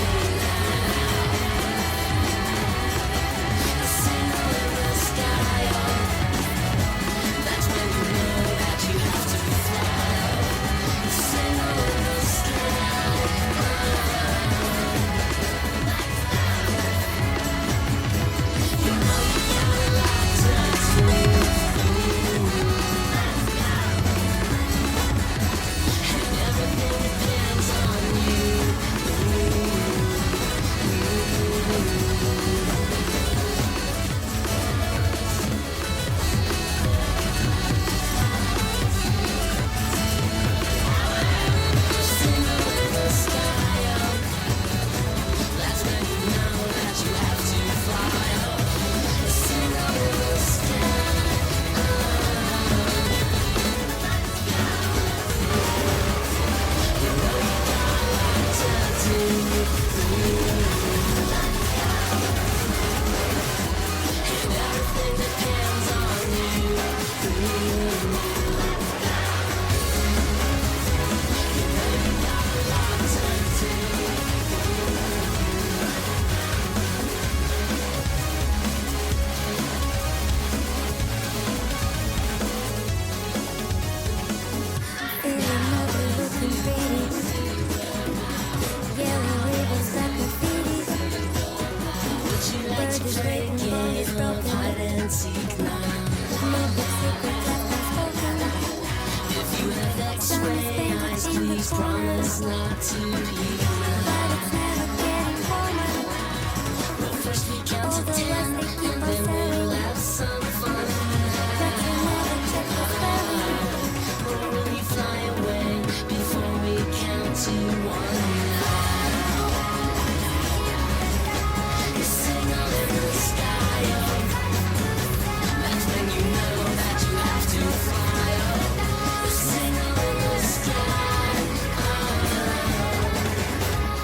S1: promise not to be well, first we count to 10, and then we'll have some fun. Or will you fly away before we count to 1? You signal in the sky, that's when you know that you have to fly. The signal in the sky,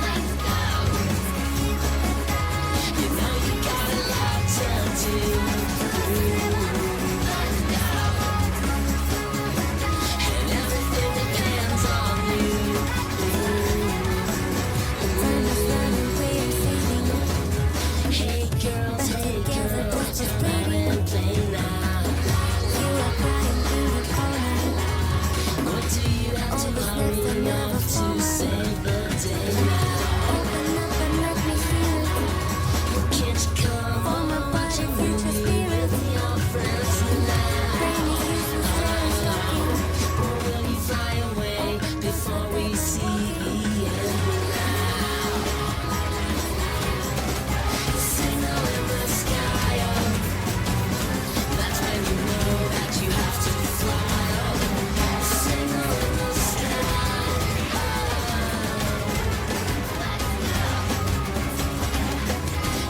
S1: let's go. You know you got a lot to do. Let's go. And everything depends on you. Hey girls, just run and play now. What do you have to hurry enough to save the day now? Well, can't you come on, watch a movie with your friends now? Or will you fly away before we see the end now? The signal in the sky, that's when you know that you have to fly. The signal in the sky,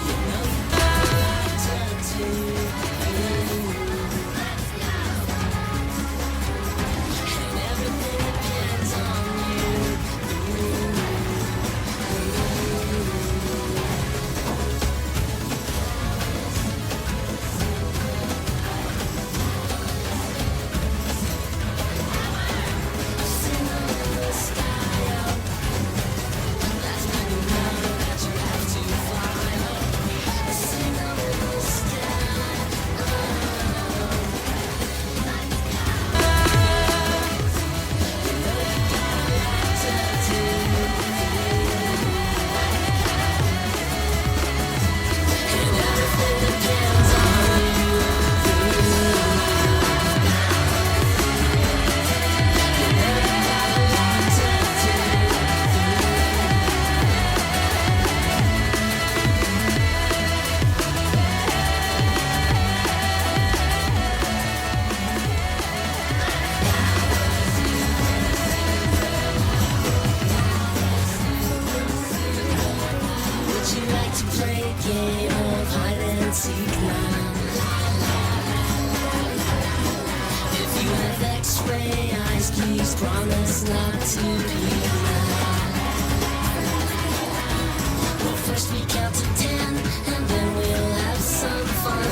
S1: you know you got a lot to do. And everything depends on you. Would you like to play a game of hide and seek now? If you have X-ray eyes, please promise not to peek now. Well, first we count to 10, and then we'll have some fun.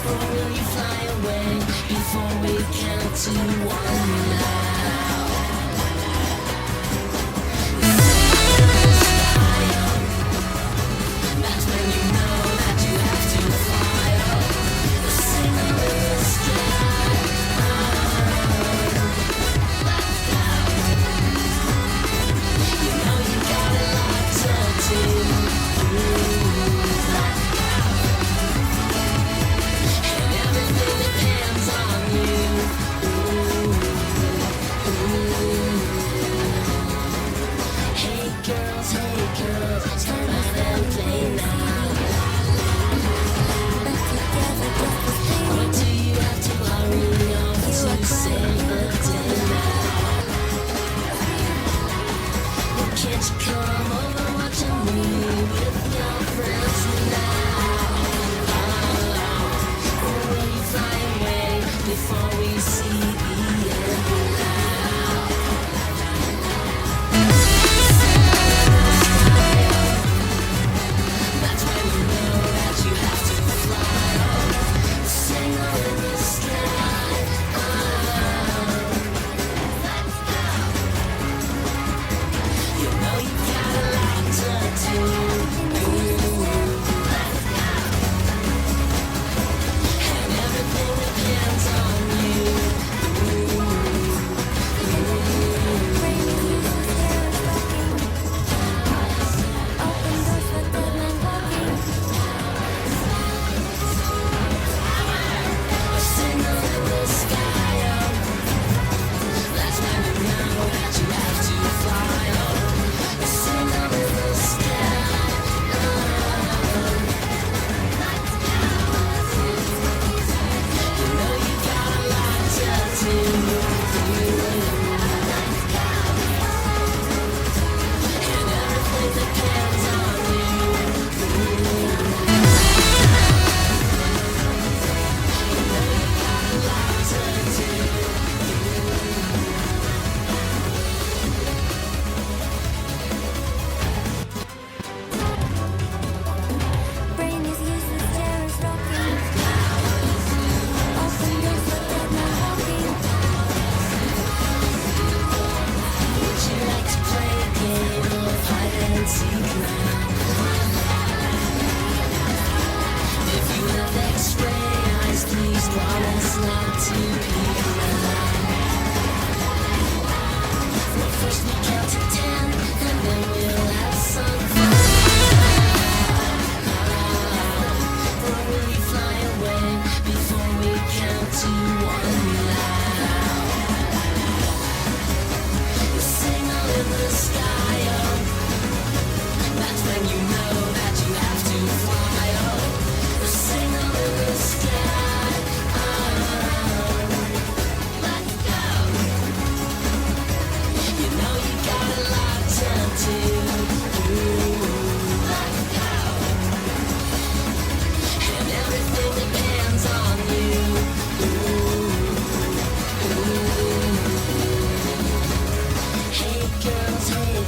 S1: Or will you fly away before we count to 1 now? That's when you know that you have to fly. The signal in the sky,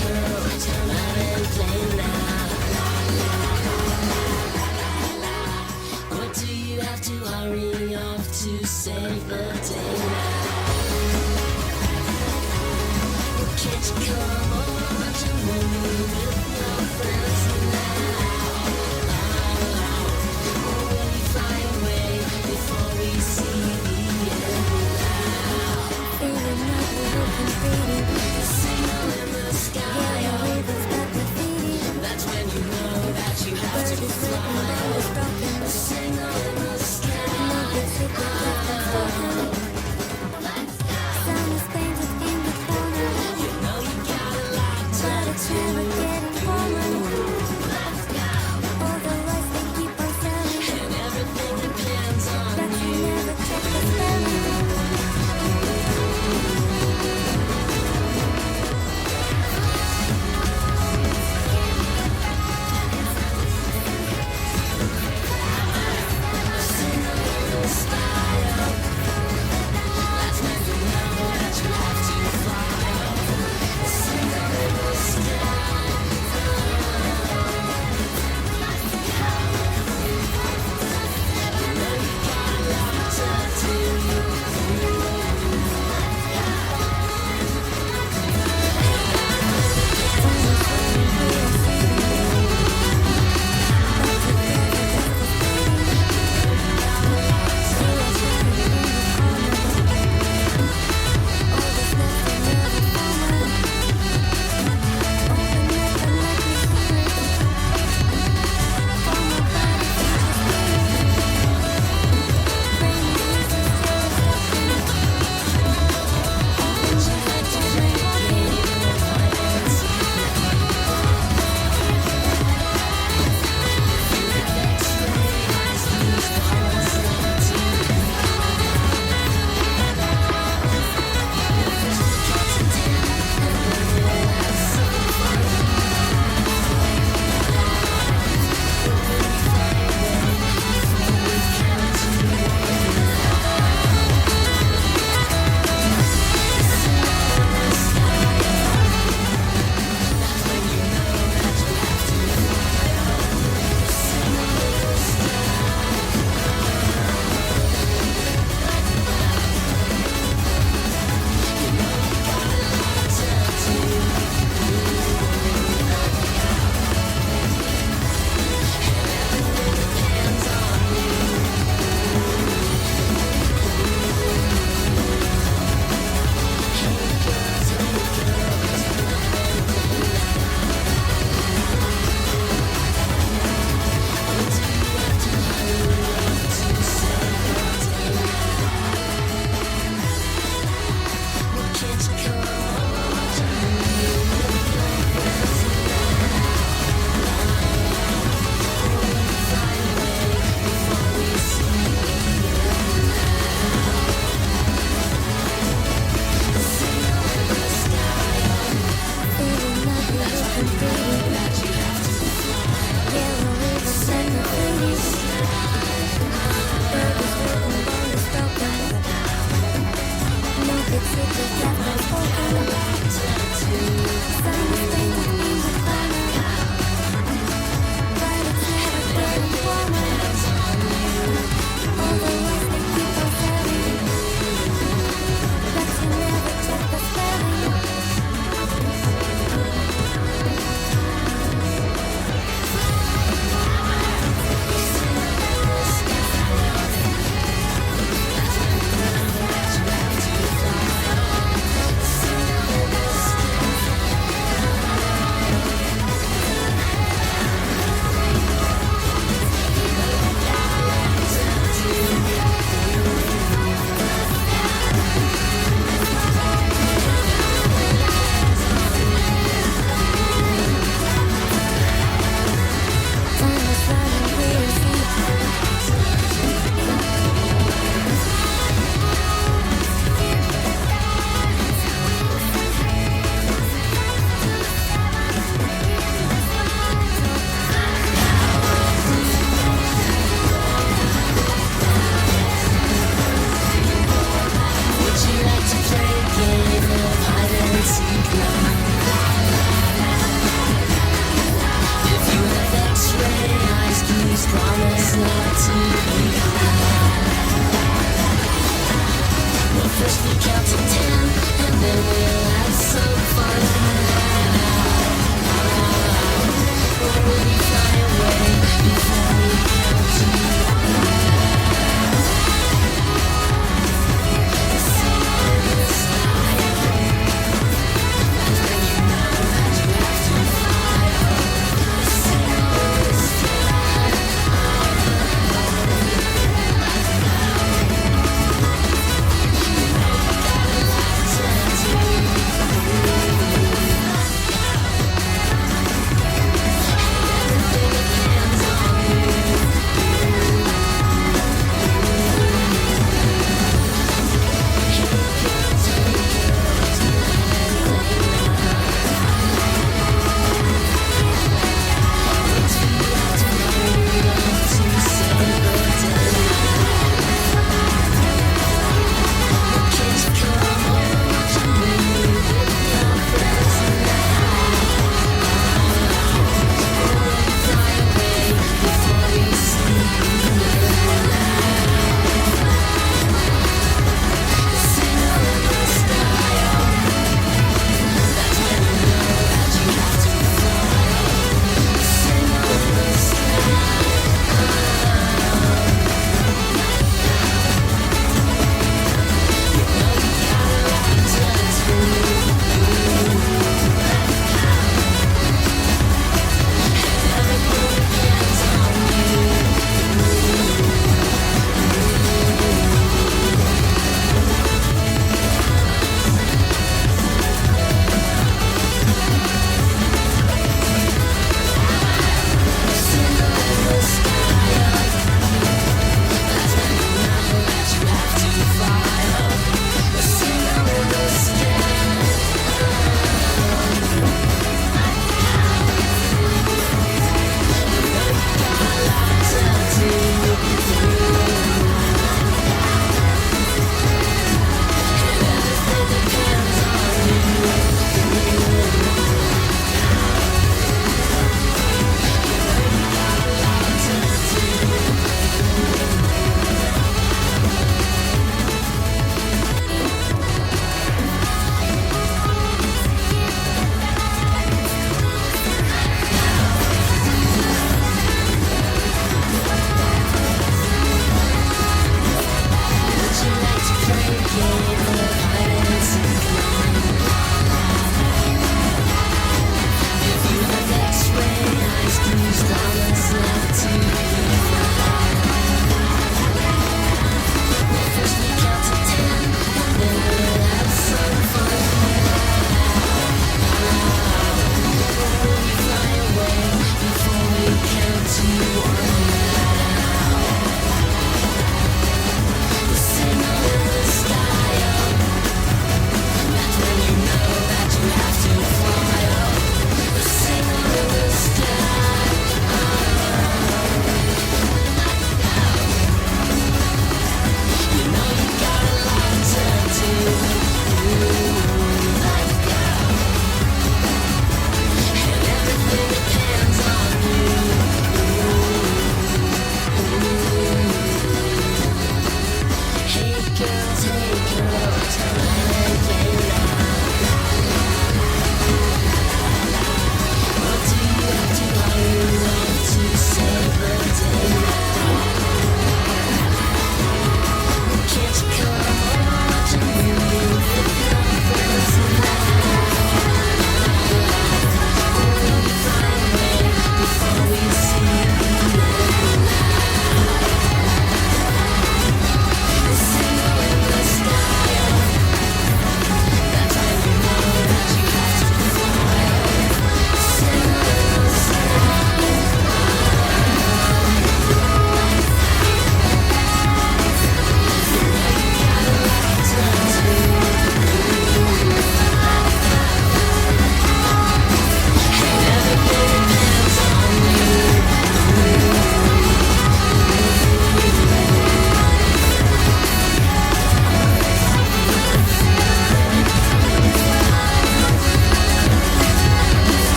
S1: Girl, turn out and play now. What do you have to hurry off to save the day now? Can't you come on to me with your friends now? Or will you fly away before we see the end now? Feeling like we're open feeding. The signal in the sky. That's when you know that you have to fly. The signal in the sky.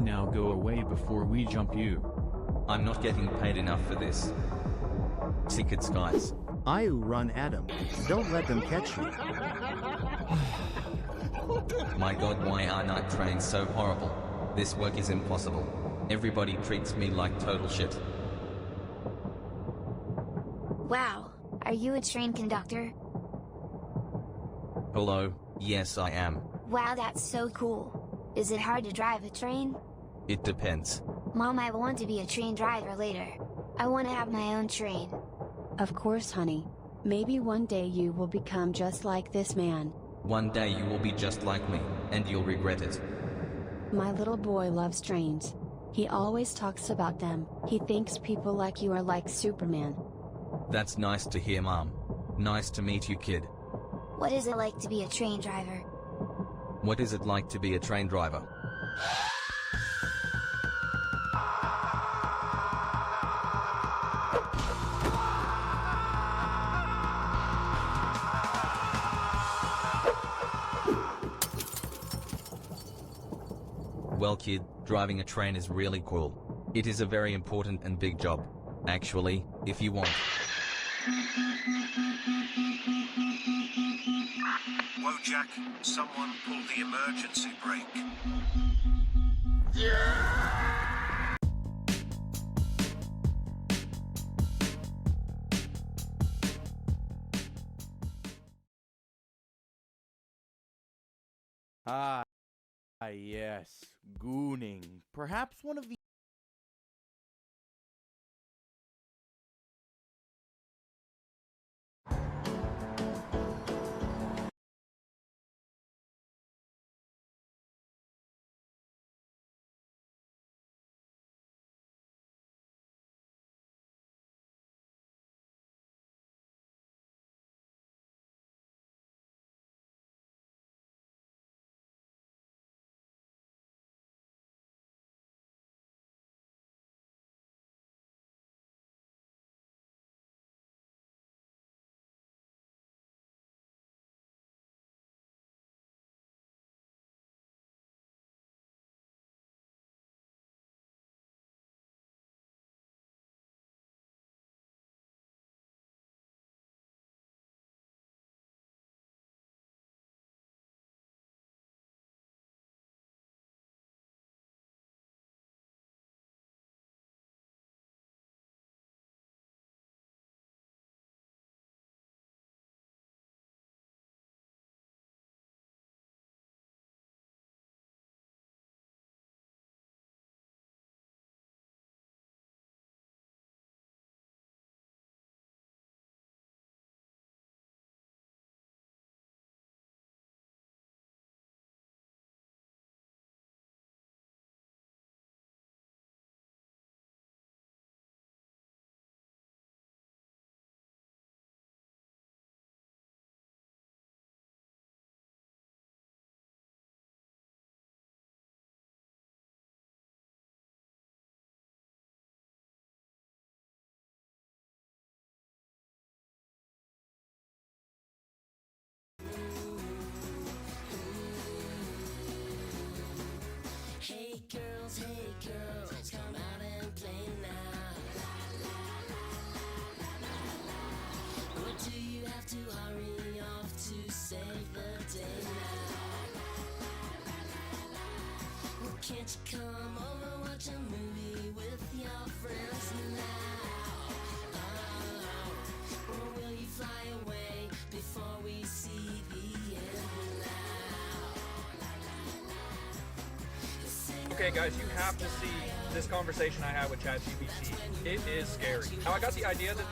S22: Now go away before we jump you.
S17: I'm not getting paid enough for this. Tickets, guys.
S4: I run Adam. Don't let them catch you.
S17: My god, why are night trains so horrible? This work is impossible. Everybody treats me like total shit.
S5: Wow, are you a train conductor?
S17: Hello, yes I am.
S5: Wow, that's so cool. Is it hard to drive a train?
S17: It depends.
S5: Mom, I want to be a train driver later. I want to have my own train.
S23: Of course, honey. Maybe one day you will become just like this man.
S17: One day you will be just like me, and you'll regret it.
S23: My little boy loves trains. He always talks about them. He thinks people like you are like Superman.
S17: That's nice to hear, Mom. Nice to meet you, kid.
S5: What is it like to be a train driver?
S17: What is it like to be a train driver? Well, kid, driving a train is really cool. It is a very important and big job. Actually, if you want.
S19: Whoa, Jack, someone pull the emergency brake.
S24: Yes, gooning. Perhaps one of the
S1: Hey girls, come out and play now. Or do you have to hurry off to save the day now? Well, can't you come over, watch a movie with your friends now? Oh, or will you fly away before we see the end now?
S25: Okay, guys, you have to see this conversation I had with ChatGPT. It is scary. Now, I got the idea that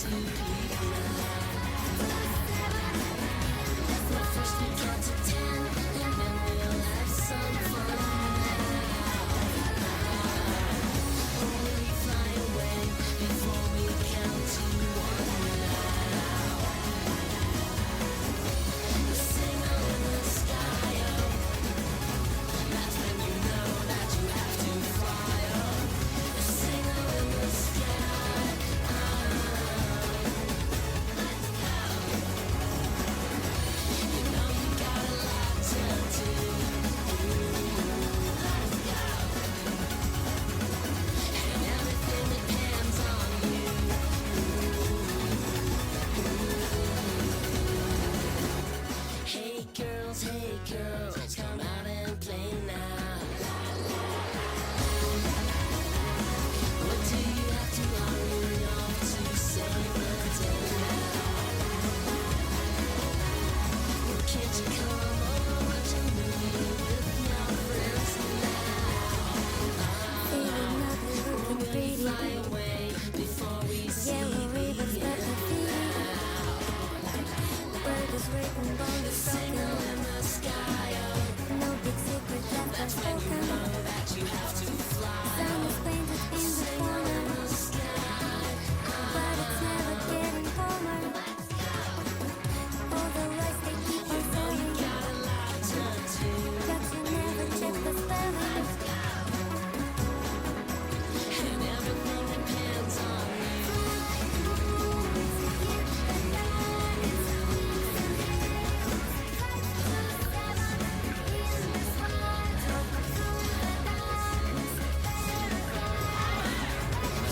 S1: to peak now. But first we count to 10, and then we'll have some fun now. Or will we fly away before we count to 1 now? The signal in the sky, oh, that's when you know that you have to fly, oh. The signal in the sky, let's go. You know you got a lot to do. Let's go. And everything depends on you. Hey girls, come out and play now. What do you have to hurry off to save the day now? Well, can't you come over, watch a movie with your friends now? Or will we fly away before we see the end now? The signal in the sky, oh, that's when you know that you have to fly, oh. The signal in the sky, let's go. You know you got a lot to do. Let's go. And everything depends on the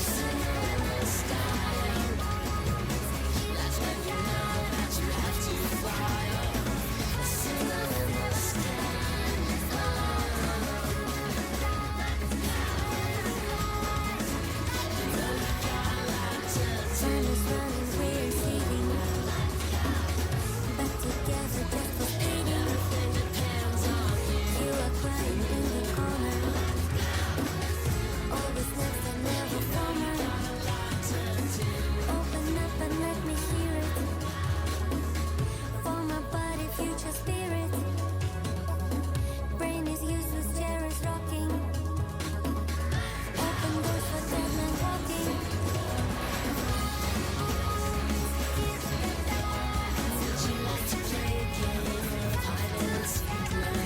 S1: signal in the sky, oh, that's when you know that you have to fly, oh. The signal in the sky, you know you got a lot to do. And everything depends on you. You are crying in the corner. Always next and never former. Got a lot to do. Open up and let me hear it. For my body, future spirit. Brain is useless, chair is rocking. Open doors for dead men walking. Would you like to play a game of hide and seek now?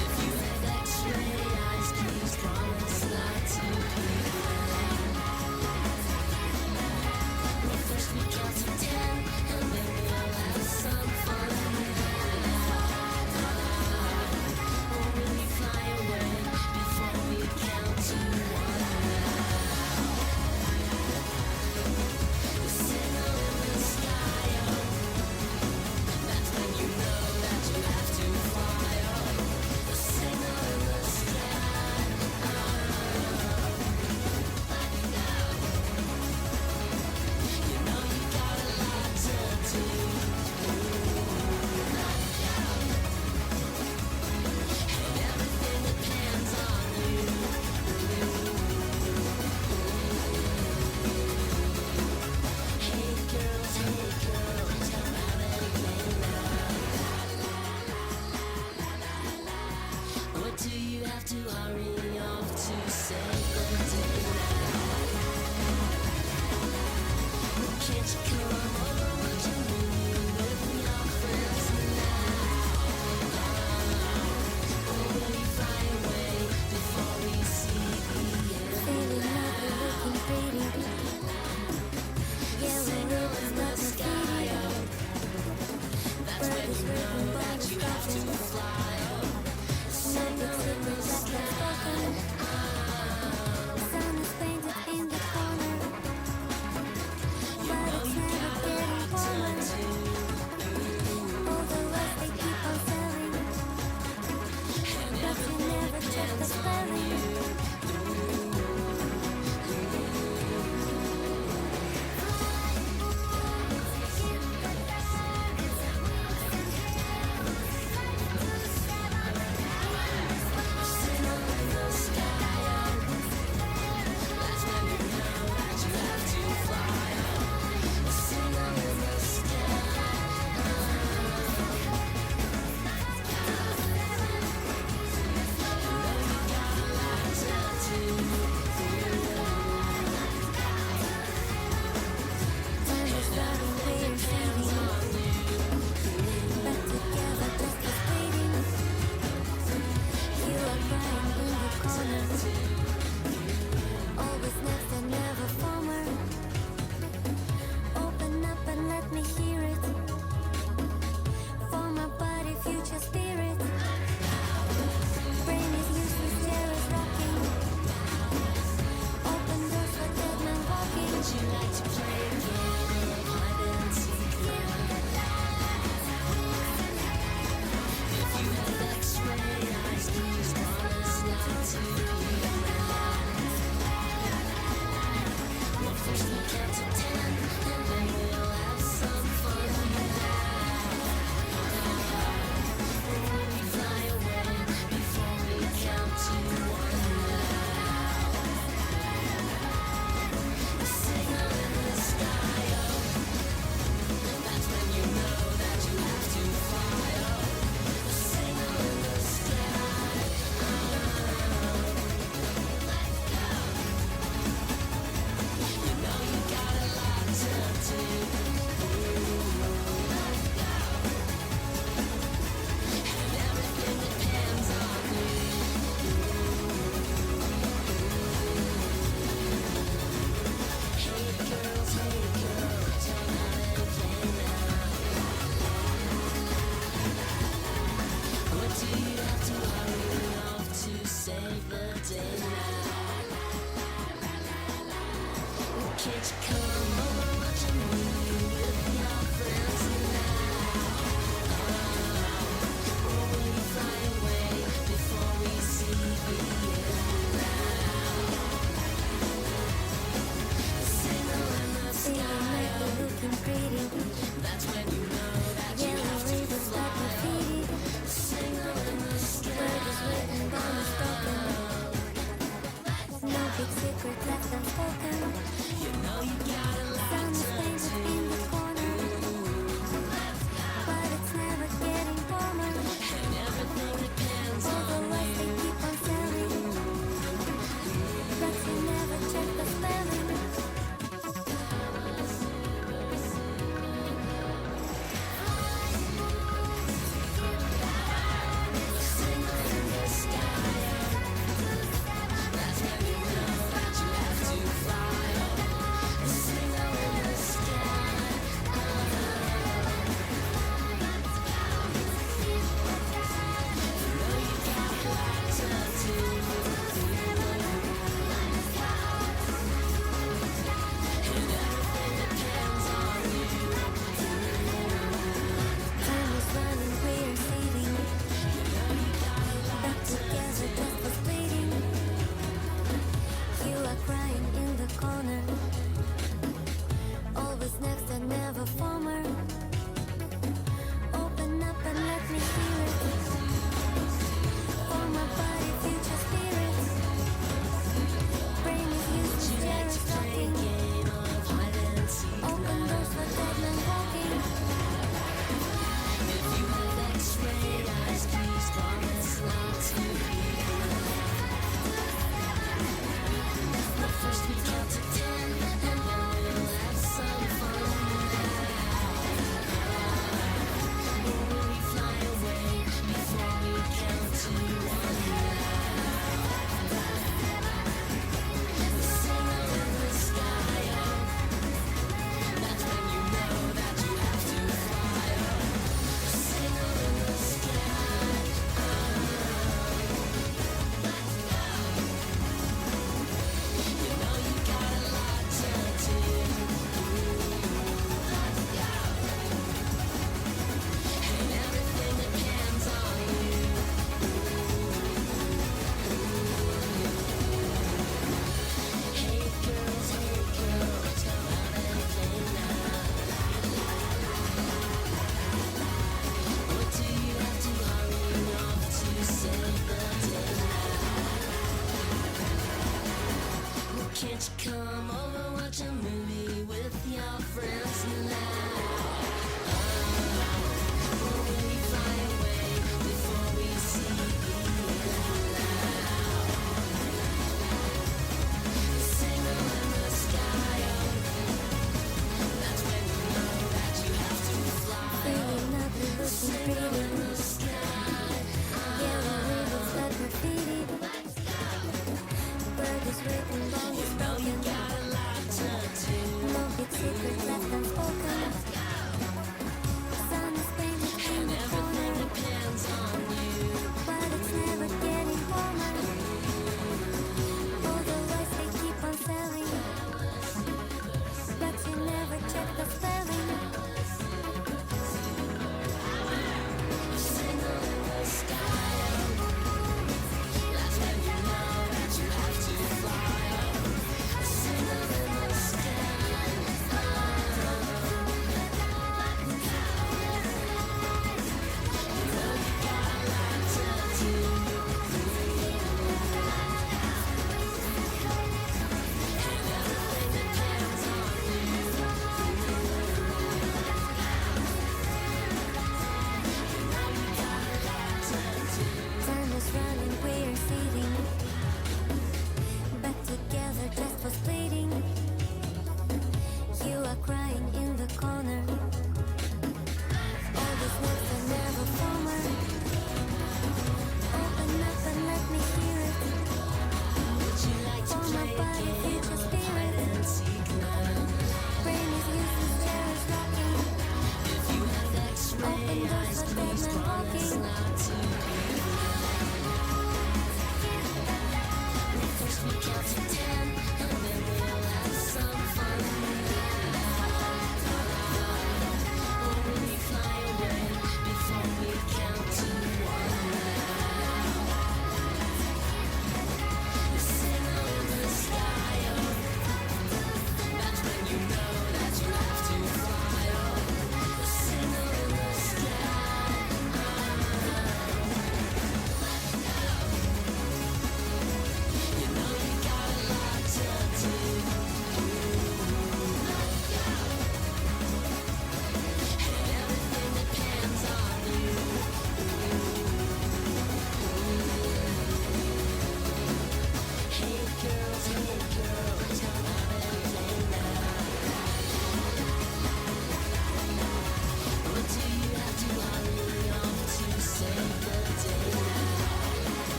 S1: If you have X-ray eyes, please promise not to peek now. Well, first we count to 10, and then we'll have some fun now. Or will we fly away before we count to 1 now? The signal in the sky, oh, that's when you know that you have to fly, oh. The signal in the sky, let's go. You know you got a lot to do. Let's go. And everything depends on you. Hey girls, come out and play now. What do you have to hurry off to save the day now? Can't you come over, watch a movie with your friends now? Or will you fly away before we see the end now? The signal in the sky, oh, that's when you know that you have to fly, oh. The signal in the sky, you know you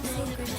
S1: Let's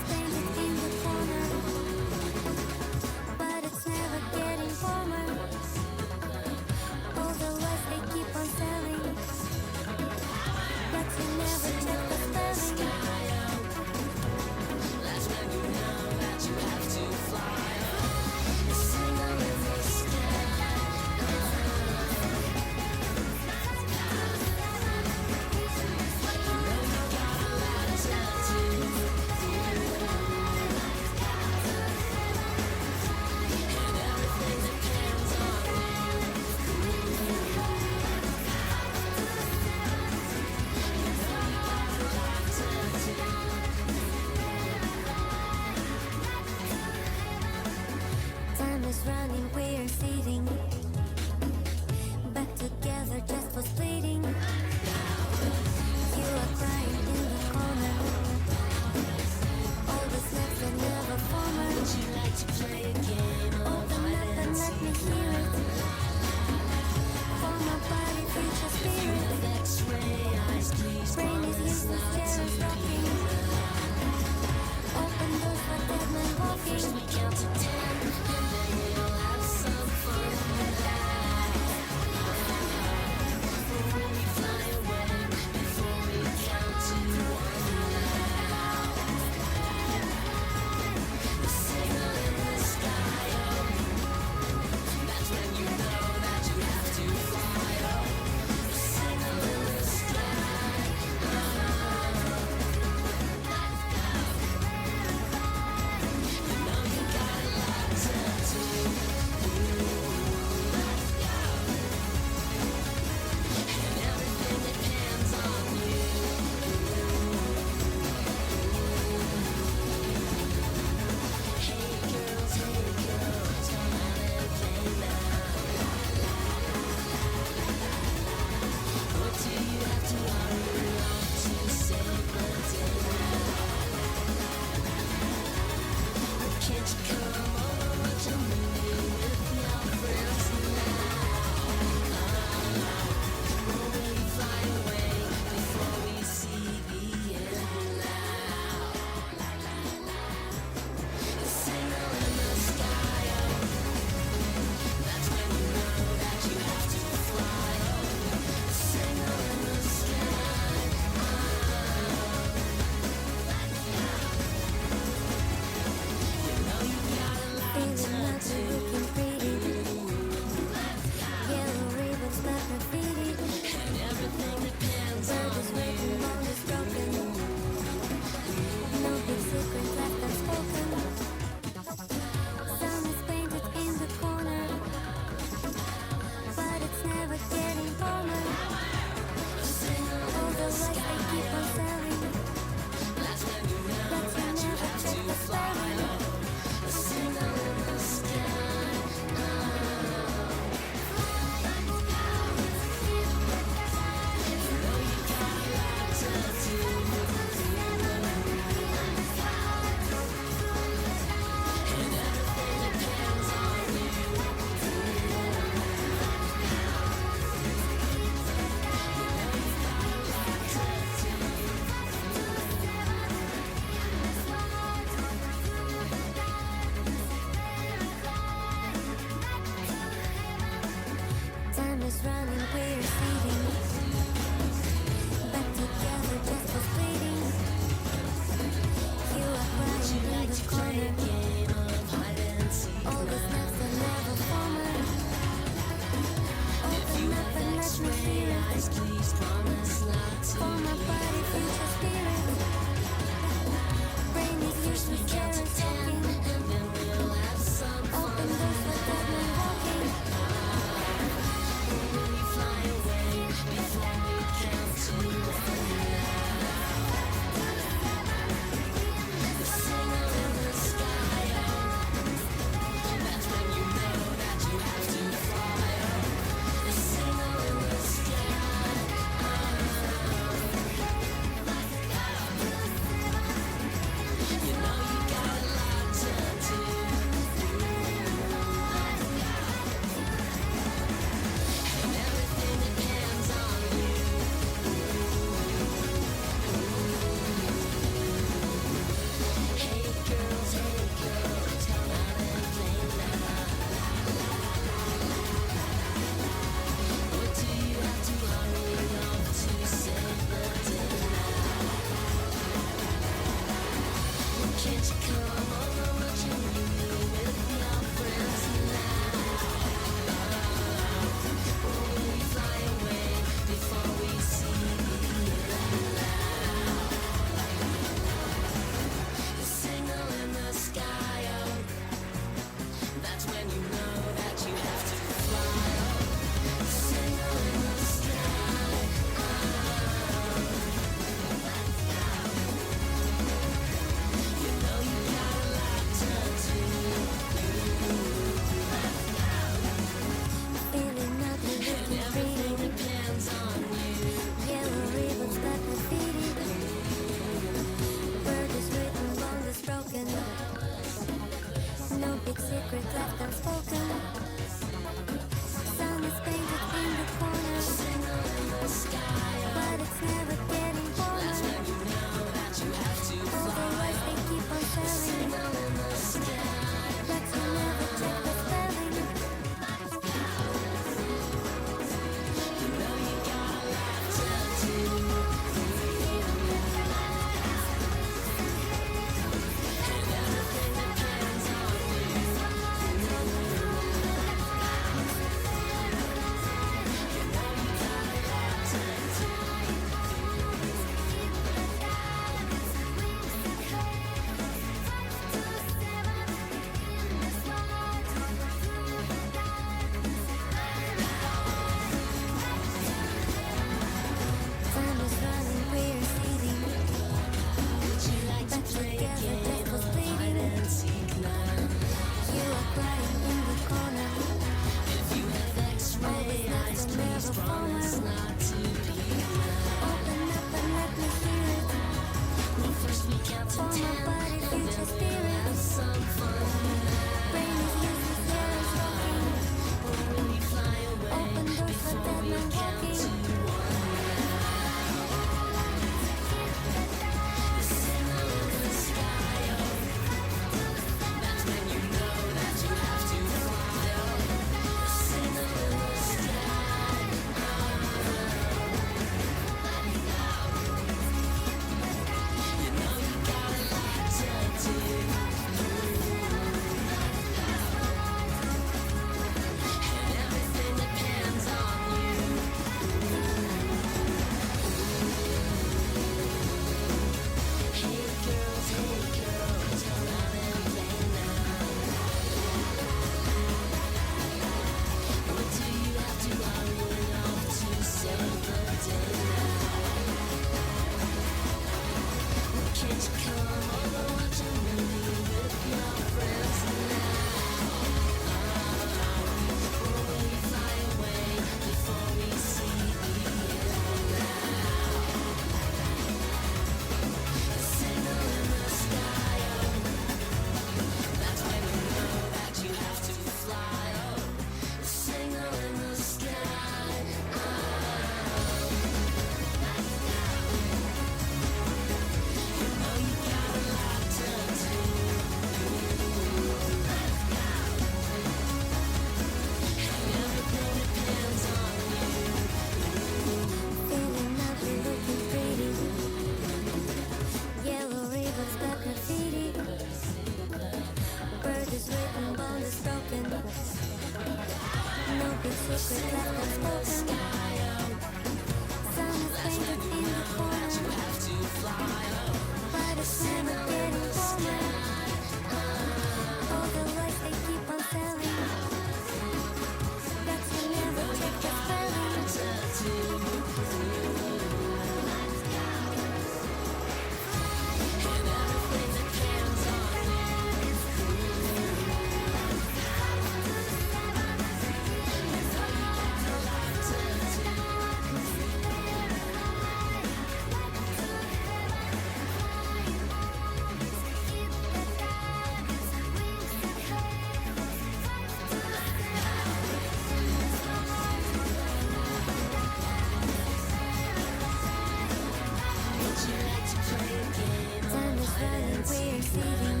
S1: succeeding.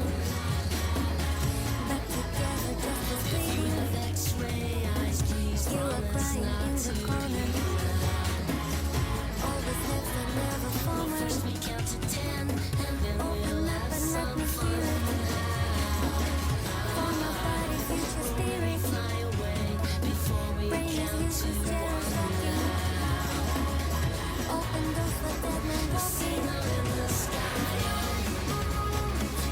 S1: Back together just as fleeting. You are crying in the corner. All the steps that never forward. First we count to 10 and then open up and let me feel it. For my body, future spirit. Fly away before we count to 1. Open doors for dead men walking. Signal in the sky.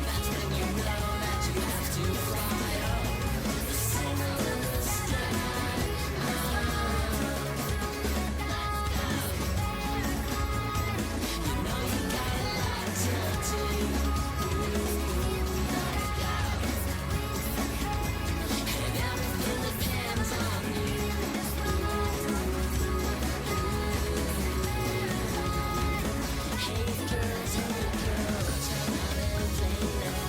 S1: That's when you know that you have to fly. The signal in the sky. You know you got a lot to do. And everything depends on you. Hey girls, turn out and play now.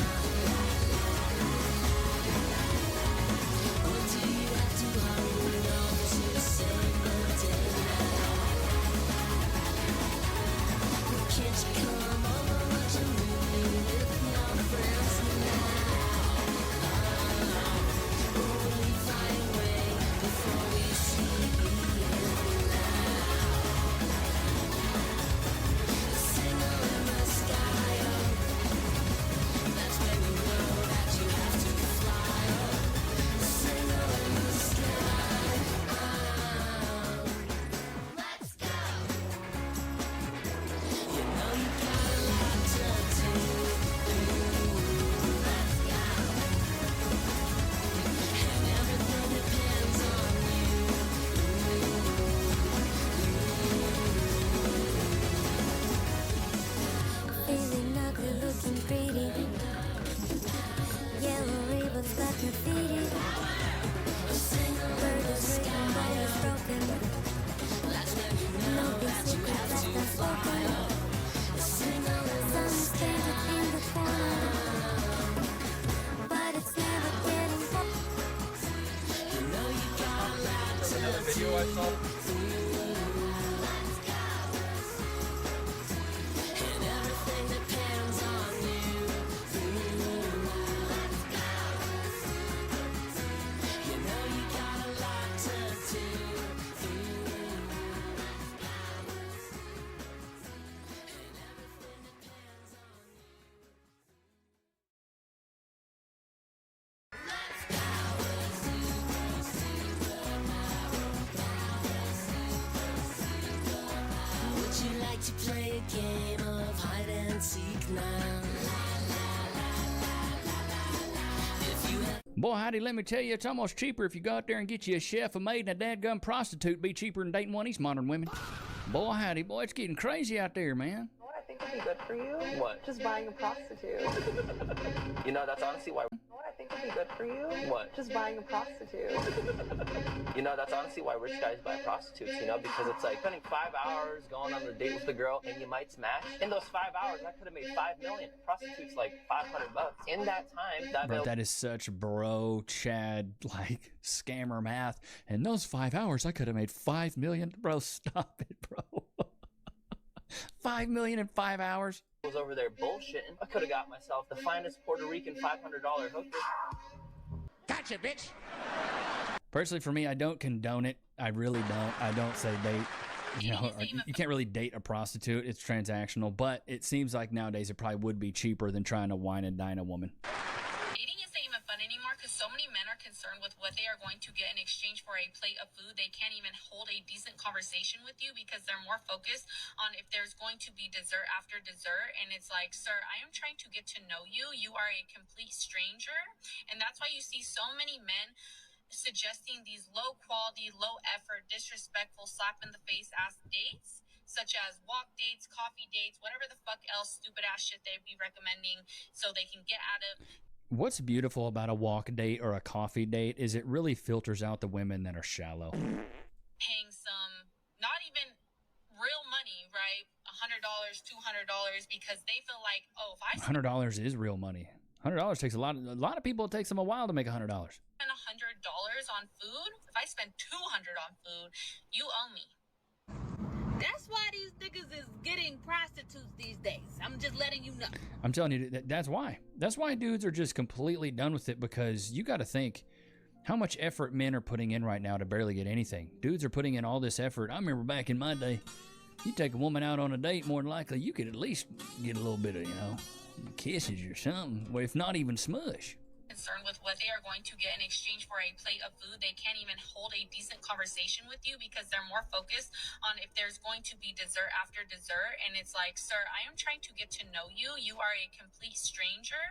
S1: Or do you have to hurry on to save the day now? Can't you come over, watch a movie with your friends now? Or will we fly away before we see you now? The signal in the sky, that's when you know that you have to fly. The signal in the sky, let's go. You know you got a lot to do. Let's go. And everything depends on you. Feeling ugly, looking pretty. Yellow ribbons got me feeding. Bird is written, ball is broken. Nothing secret left unspoken. Sun is painted in the corner, but it's never getting hot. You know you got a lot to
S25: Another video I saw.
S1: and everything depends on you. You know you got a lot to do. Would you like to play a game of hide and seek now? If you have
S6: Boy, howdy, let me tell you, it's almost cheaper if you go out there and get you a chef, a maid, and a dadgum prostitute. Be cheaper than dating one of these modern women. Boy, howdy, boy, it's getting crazy out there, man.
S8: What I think would be good for you?
S9: What?
S8: Just buying a prostitute.
S9: You know, that's honestly why.
S8: What I think would be good for you?
S9: What?
S8: Just buying a prostitute.
S9: You know, that's honestly why rich guys buy prostitutes, you know, because it's like spending 5 hours going on a date with the girl and you might smash. In those 5 hours, I could have made $5 million. Prostitutes like $500. In that time,
S6: Bro, that is such bro, Chad, like, scammer math. In those 5 hours, I could have made $5 million. Bro, stop it, bro. $5 million in 5 hours?
S9: I was over there bullshitting. I could have got myself the finest Puerto Rican $500 hooker.
S6: Gotcha, bitch. Personally, for me, I don't condone it. I really don't. I don't say date. You know, you can't really date a prostitute. It's transactional. But it seems like nowadays it probably would be cheaper than trying to wine and dine a woman.
S10: Dating isn't even fun anymore because so many men are concerned with what they are going to get in exchange for a plate of food. They can't even hold a decent conversation with you because they're more focused on if there's going to be dessert after dessert. And it's like, sir, I am trying to get to know you. You are a complete stranger. And that's why you see so many men suggesting these low quality, low effort, disrespectful, slap in the face ass dates, such as walk dates, coffee dates, whatever the fuck else stupid ass shit they'd be recommending so they can get out of.
S6: What's beautiful about a walk date or a coffee date is it really filters out the women that are shallow.
S10: Paying some, not even real money, right? $100, $200, because they feel like, oh, if I
S6: $100 is real money. $100 takes a lot of people, it takes them a while to make $100.
S10: spend $100 on food, if I spend $200 on food, you owe me.
S11: That's why these niggas is getting prostitutes these days. I'm
S10: just letting you know.
S6: I'm telling you, that's why. That's why dudes are just completely done with it, because you got to think how much effort men are putting in right now to barely get anything. Dudes are putting in all this effort. I remember back in my day, you take a woman out on a date, more than likely you could at least get a little bit of, kisses or something, well, if not even smush.
S10: Concerned with what they are going to get in exchange for a plate of food. They can't even hold a decent conversation with you because they're more focused on if there's going to be dessert after dessert. And it's like, sir, I am trying to get to know you. You are a complete stranger.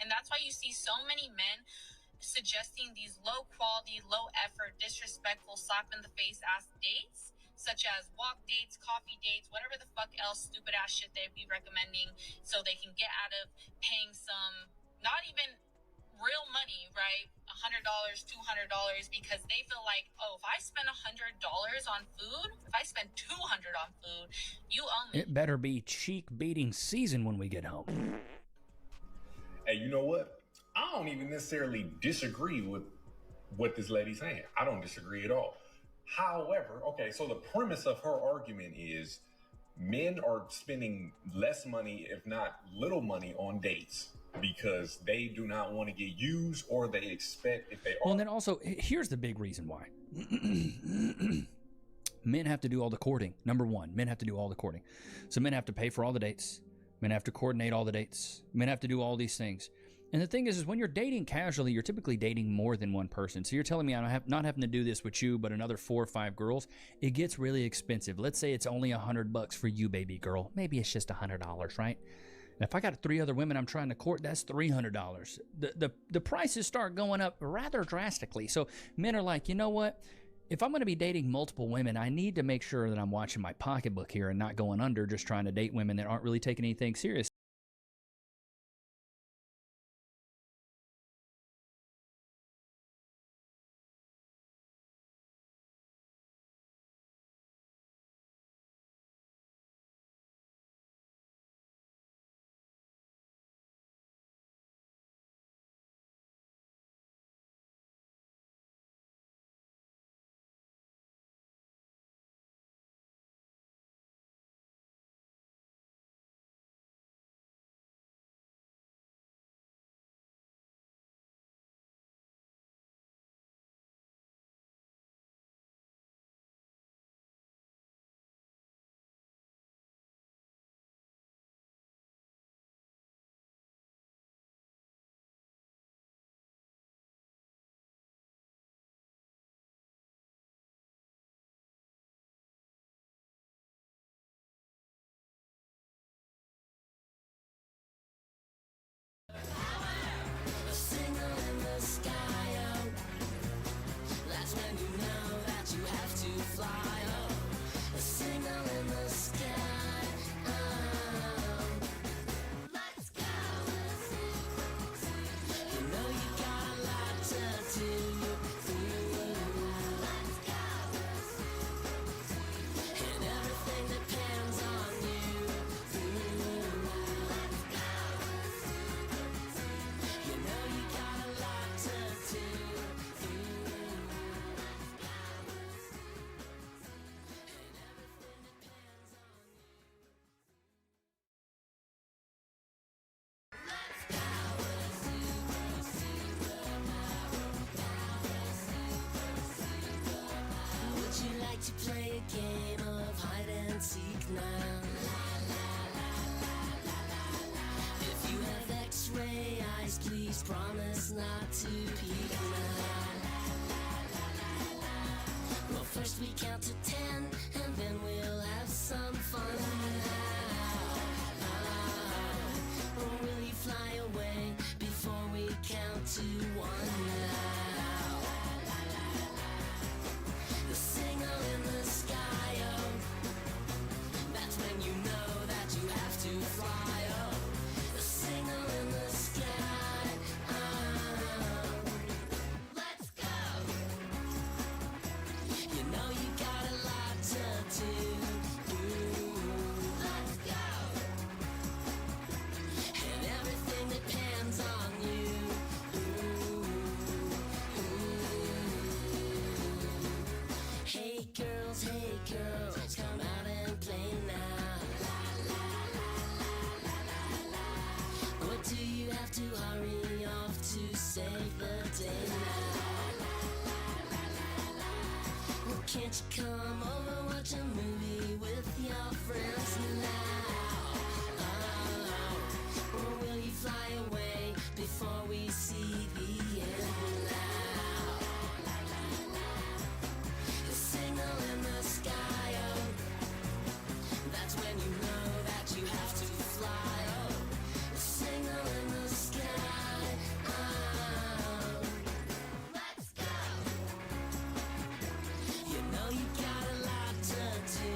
S10: And that's why you see so many men suggesting these low quality, low effort, disrespectful, slap in the face ass dates, such as walk dates, coffee dates, whatever the fuck else stupid ass shit they'd be recommending, so they can get out of paying some, not even real money, right? $100, $200, because they feel like, oh, if I spend $100 on food, if I spend $200 on food, you owe me.
S6: It better be cheek beating season when we get home.
S7: Hey, you know what? I don't even necessarily disagree with what this lady's saying. I don't disagree at all. However, okay, so the premise of her argument is men are spending less money, if not little money, on dates because they do not want to get used, or they expect if they are.
S6: Well, and then also, here's the big reason why. Men have to do all the courting. Number one, men have to do all the courting. So men have to pay for all the dates. Men have to coordinate all the dates. Men have to do all these things. And the thing is when you're dating casually, you're typically dating more than one person. So you're telling me I'm not having to do this with you, but another 4 or 5 girls. It gets really expensive. Let's say it's only $100 for you, baby girl. Maybe it's just $100, right? And if I got 3 other women I'm trying to court, that's $300. The prices start going up rather drastically. So men are like, you know what? If I'm going to be dating multiple women, I need to make sure that I'm watching my pocketbook here and not going under just trying to date women that aren't really taking anything serious.
S1: To play a game of hide and seek now. If you have X-ray eyes, please promise not to peek now. Well, first we count to 10, and then we'll have some fun. Or will you fly away before we count to 1? The signal in the sky, oh, that's when you know that you have to fly, oh. The signal in the sky, oh, let's go. You know you got a lot to do. can't you come over, watch a movie with your friends now? Or will you fly away before we see the end now? The signal in the sky, oh, that's when you know that you have to fly, oh. The signal in the sky, oh. Let's go! You know you got a lot to do.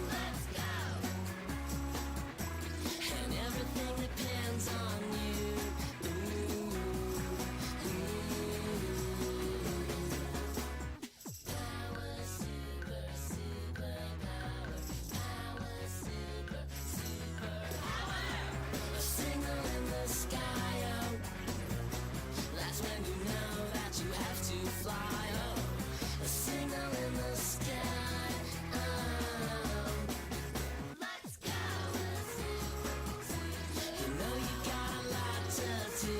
S1: Let's go! And everything depends on you. Power, super, super power. Power, super, super power. A signal in the sky, oh. That's when you know that you have to fly, oh. A signal in the sky, oh. Let's go! You know you got a lot to do.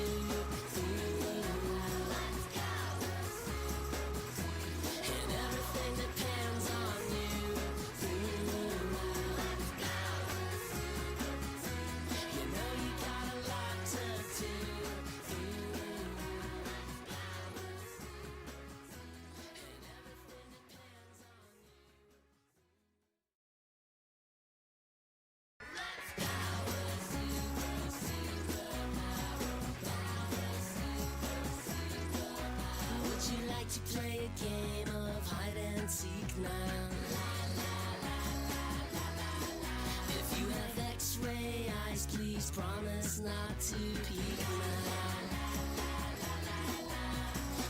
S1: Let's go! And everything depends on you. Let's go! You know you got a lot to do. Would you like to play a game of hide and seek now? If you have X-ray eyes, please promise not to peek now.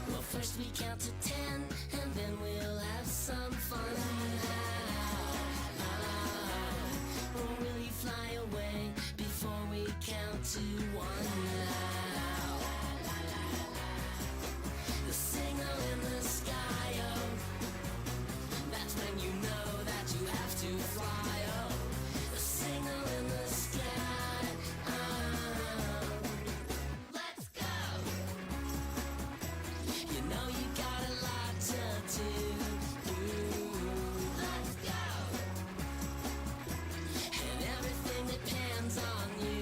S1: Well, first we count to 10, and then we'll have some fun now. Or will you fly away before we count to 1 now? The signal in the sky, oh, that's when you know that you have to fly, oh. The signal in the sky, oh. Let's go! You know you got a lot to do. Let's go! And everything depends on you.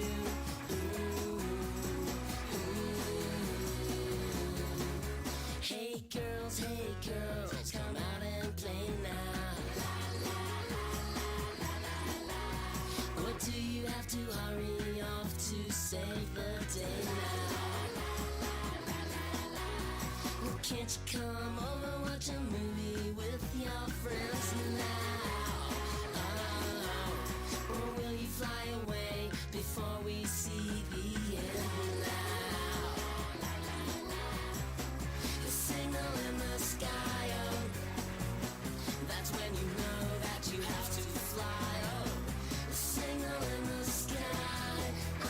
S1: Hey girls, come out and play now. What do you have to hurry off to save the day now? Well, can't you come over, watch a movie with your friends now? Or will you fly away before we see the end now? The signal in the sky, oh, that's when you know that you have to fly, oh. The signal in the sky, oh.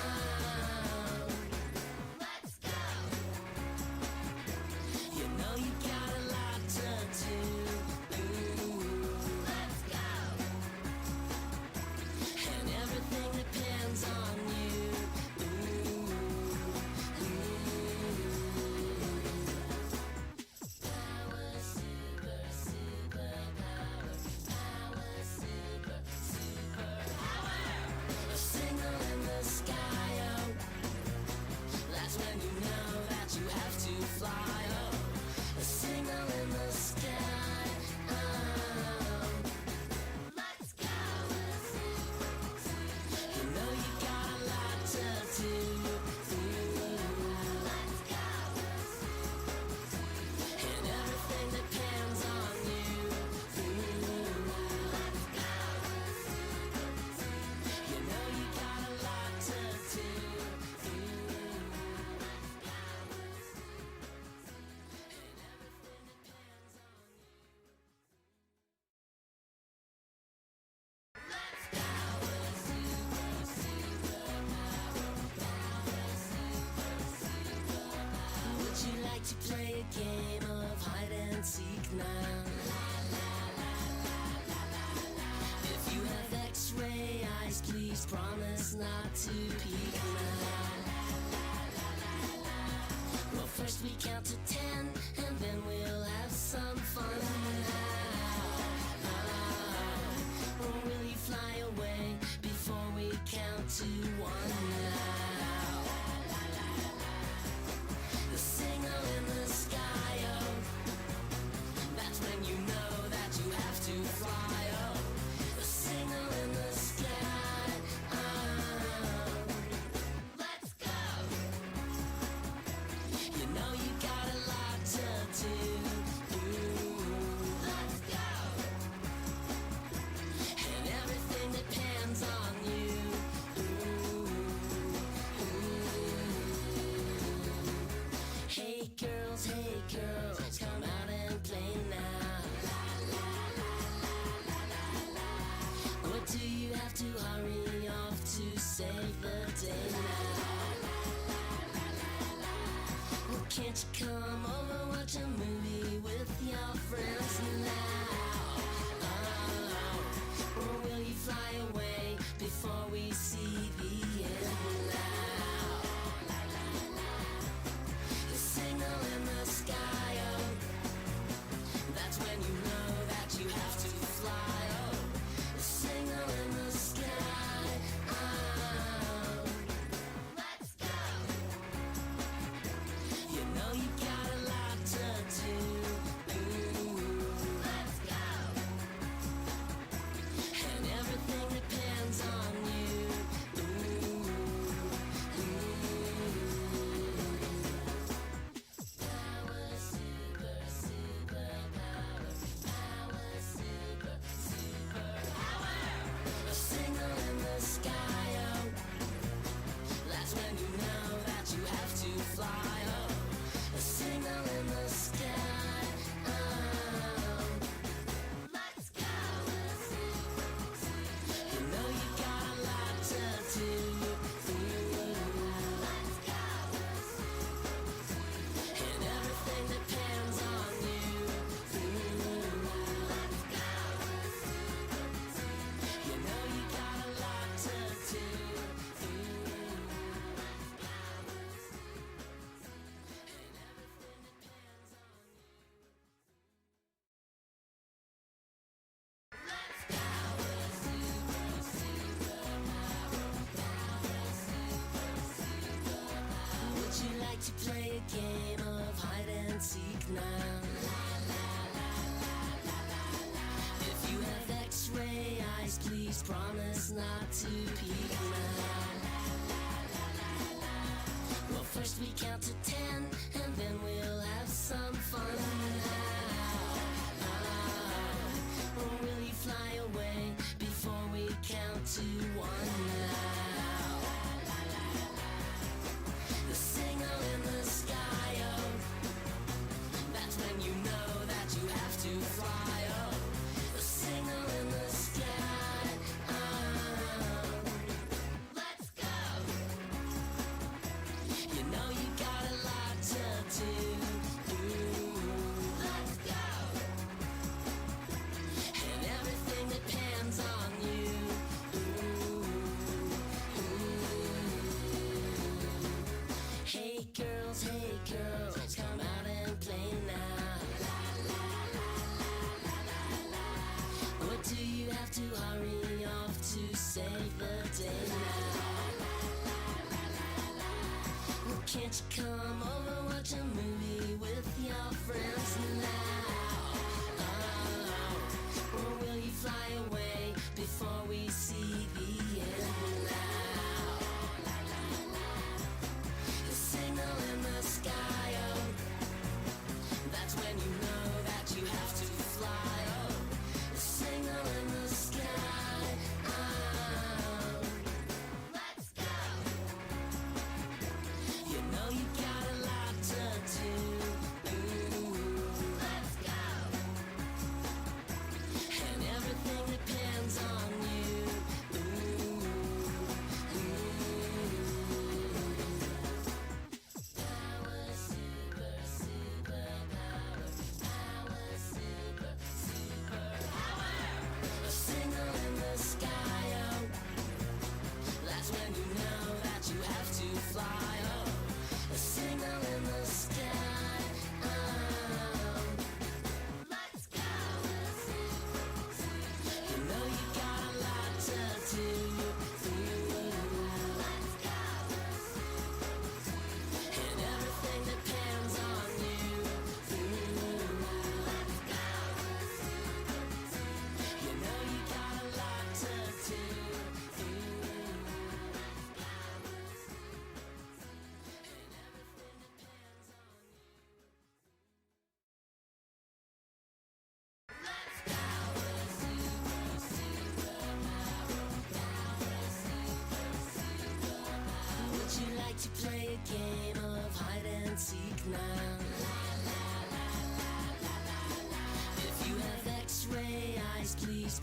S1: Let's go! You know you got a lot to do. Let's go! And everything depends on you. Power, super, super power. Power, super, super power. A signal in the sky, oh, that's when you know that you have to fly, oh. A signal in the sky, oh. Let's go! You know you got a lot to do. Let's go! And everything depends on you. Let's go! You know you got a lot to do. Would you like to play a game of hide and seek now? If you have X-ray eyes, please promise not to peek now. Well, first we count to 10, and then we'll have some fun. Will you fly away before we count to 1? The signal in the sky, oh, that's when you know that you have to fly, oh. The signal in the sky, oh. Let's go. You know you got a lot to do. Let's go. And everything depends on you. Hey girls, come out and play now. What do you have to hurry off to save the day now? Well, can't you come over, watch a movie with your friends now? Or will you fly away before we see the end now? The signal in the sky, oh, that's when you know that you have to fly, oh. The signal in the sky, oh. Let's go. You know you got a lot to do. Let's go. And everything depends on you. Power, super, super power. Power, super, super power. A signal in the sky, oh, that's when you know that you have to fly, oh. A signal in the sky, oh. Let's go. You know you got a lot to do. Let's go. And everything depends on you. Let's go. You know you got a lot to do. Would you like to play a game of hide and seek now? If you have X-ray eyes, please promise not to peek now. Well, first we count to 10, and then we'll have some fun now. Or will you fly away before we count to 1 now? The signal in the sky, oh, that's when you know that you have to fly, oh. The signal in the sky, oh. Let's go. You know you got a lot to do. Let's go. And everything depends on you. Hey girls, come out and play now. What do you have to hurry off to save the day now? Well, can't you come over, watch a movie with your friends now? Or will you fly away before we see the end now? The signal in the sky, oh, that's when you know that you have to fly, oh. The signal in the sky, oh. Let's go. You know you got a lot to do. Let's go. And everything depends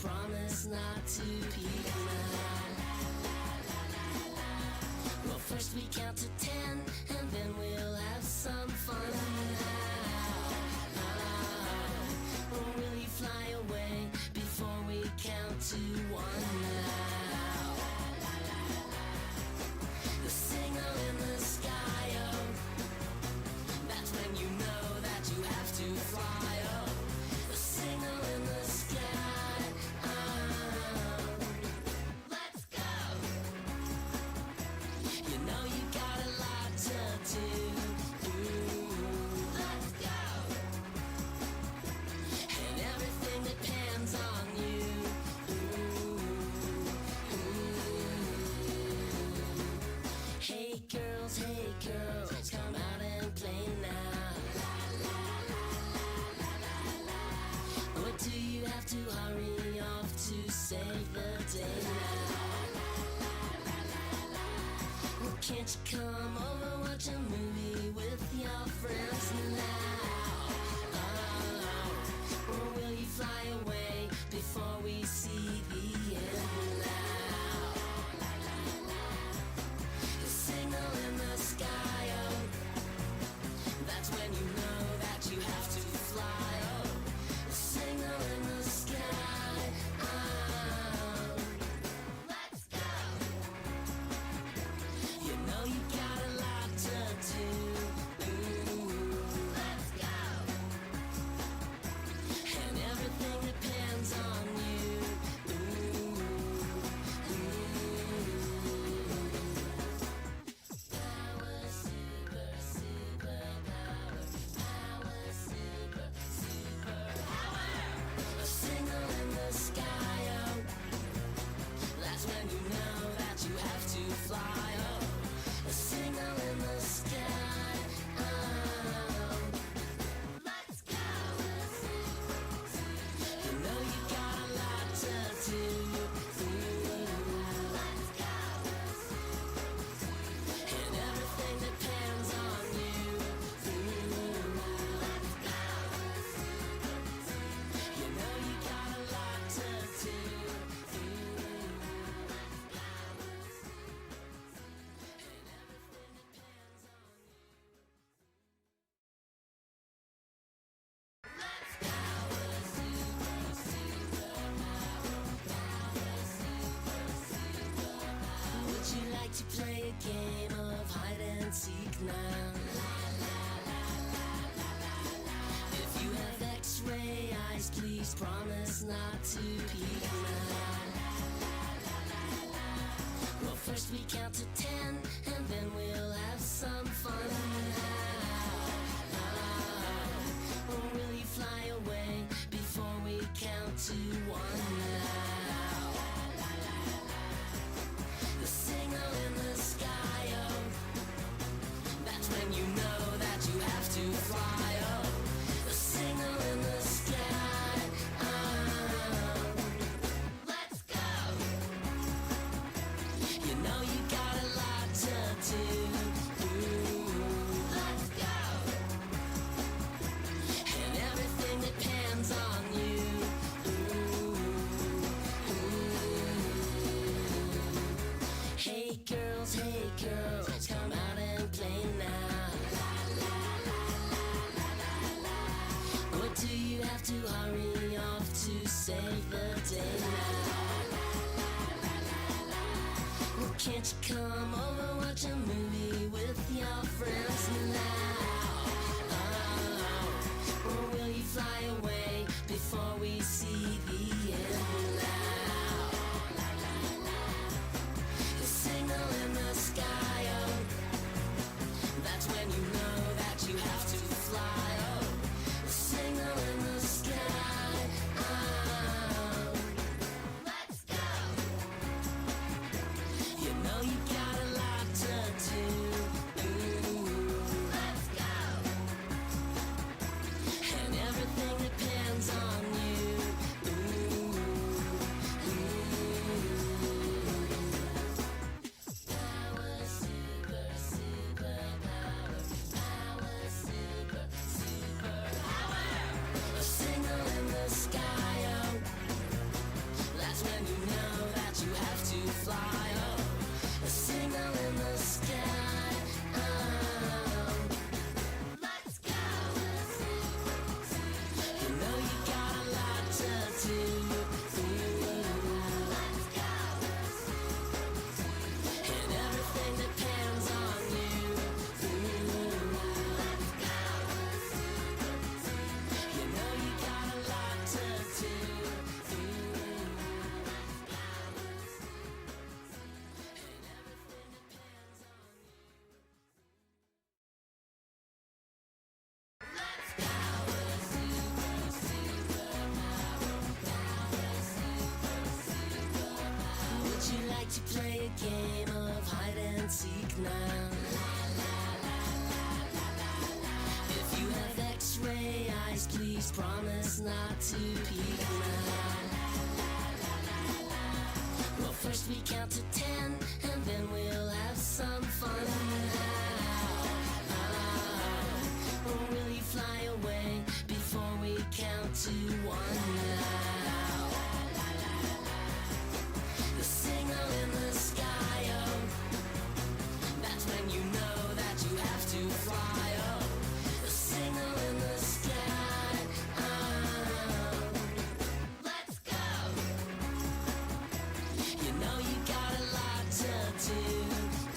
S1: promise not to peek now. Well, first we count to 10, and then we'll have some fun. Or will you fly away before we count to 1 now? The signal in the sky, oh, that's when you know that you have to fly, oh. The signal in the sky, oh. Let's go! You know you got a lot to do. Let's go! And everything depends on you. Hey girls, come out and play now. Or do you have to hurry off to save the day now? Well, can't you come over, watch a movie with your friends now? Or will you fly away before we see the end now? The signal in the sky, oh, that's when you know that you have to fly, oh. The signal in the sky, oh. Let's go! You know you got a lot to do. Let's go! And everything depends on you. Power, super, super power. Power, super, super power. A signal in the sky, oh, that's when you know that you have to fly, oh. A signal in the sky, oh. Let's go! You know you got a lot to do. Let's go! And everything depends on you. Let's go! You know you got a lot to do. Would you like to play a game of hide and seek now? If you have X-ray eyes, please promise not to peek now. Well, first we count to 10, and then we'll have some fun. Or will you fly away before we count to 1 now? The signal in the sky, oh, that's when you know that you have to fly, oh. The signal in the sky, oh. Let's go! You know you got a lot to do. Let's go! And everything depends on you. Hey girls, come out and play now. Or do you have to hurry off to save the day now? Well, can't you come over, watch a movie with your friends now? Or will you fly away before we see the end now? The signal in the sky, oh, that's when you know that you have to fly, oh. The signal in the sky, oh. Let's go! You know you got a lot to play a game of hide and seek now? If you have X-ray eyes, please promise not to peek now. Well, first we count to 10, and then we'll have some fun now. Or will you fly away before we count to 1 now? The signal in the sky, oh, that's when you know that you have to fly, oh. The signal in the sky, oh. Let's go! You know you got a lot to do.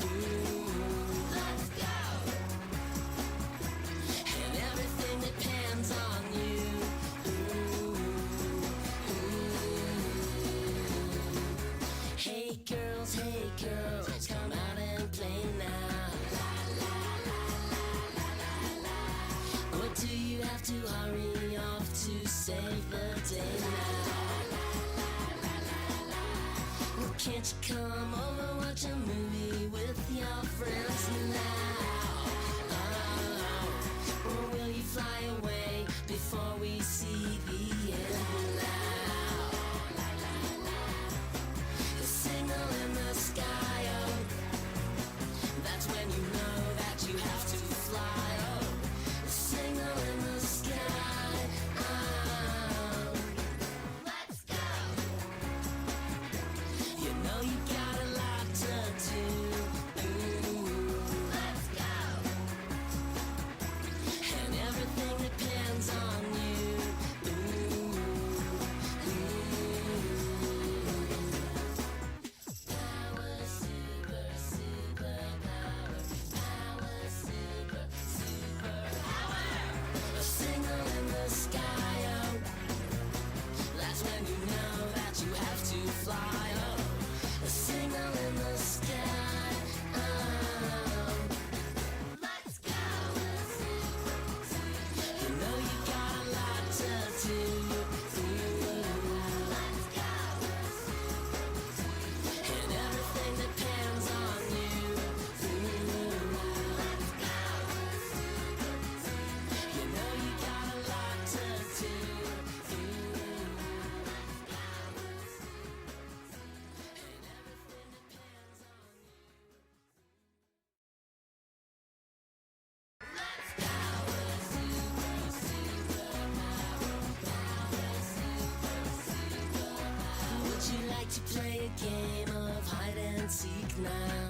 S1: Ooh, let's go! And everything depends on you. Ooh, hey girls, come out and play now. Or do you have to hurry off to save the day now? Well, can't you come over, watch a movie with your friends now? Oh, or will you fly away before we see the end now? The signal in the sky, oh, that's when you know that you have to fly, oh. The signal in the sky, oh. Let's go! You know you got a lot to do. Ooh, let's go! And everything depends on you. Ooh, power, super, super power. Power, super, super power. A signal in the sky, oh, that's when you know that you have to fly, oh. A signal in the sky, oh. Let's go! You know you got a lot to do. Ooh, let's go! And everything depends on you. Ooh, let's go! You know you got a lot to do. Would you like to play a game of hide and seek now?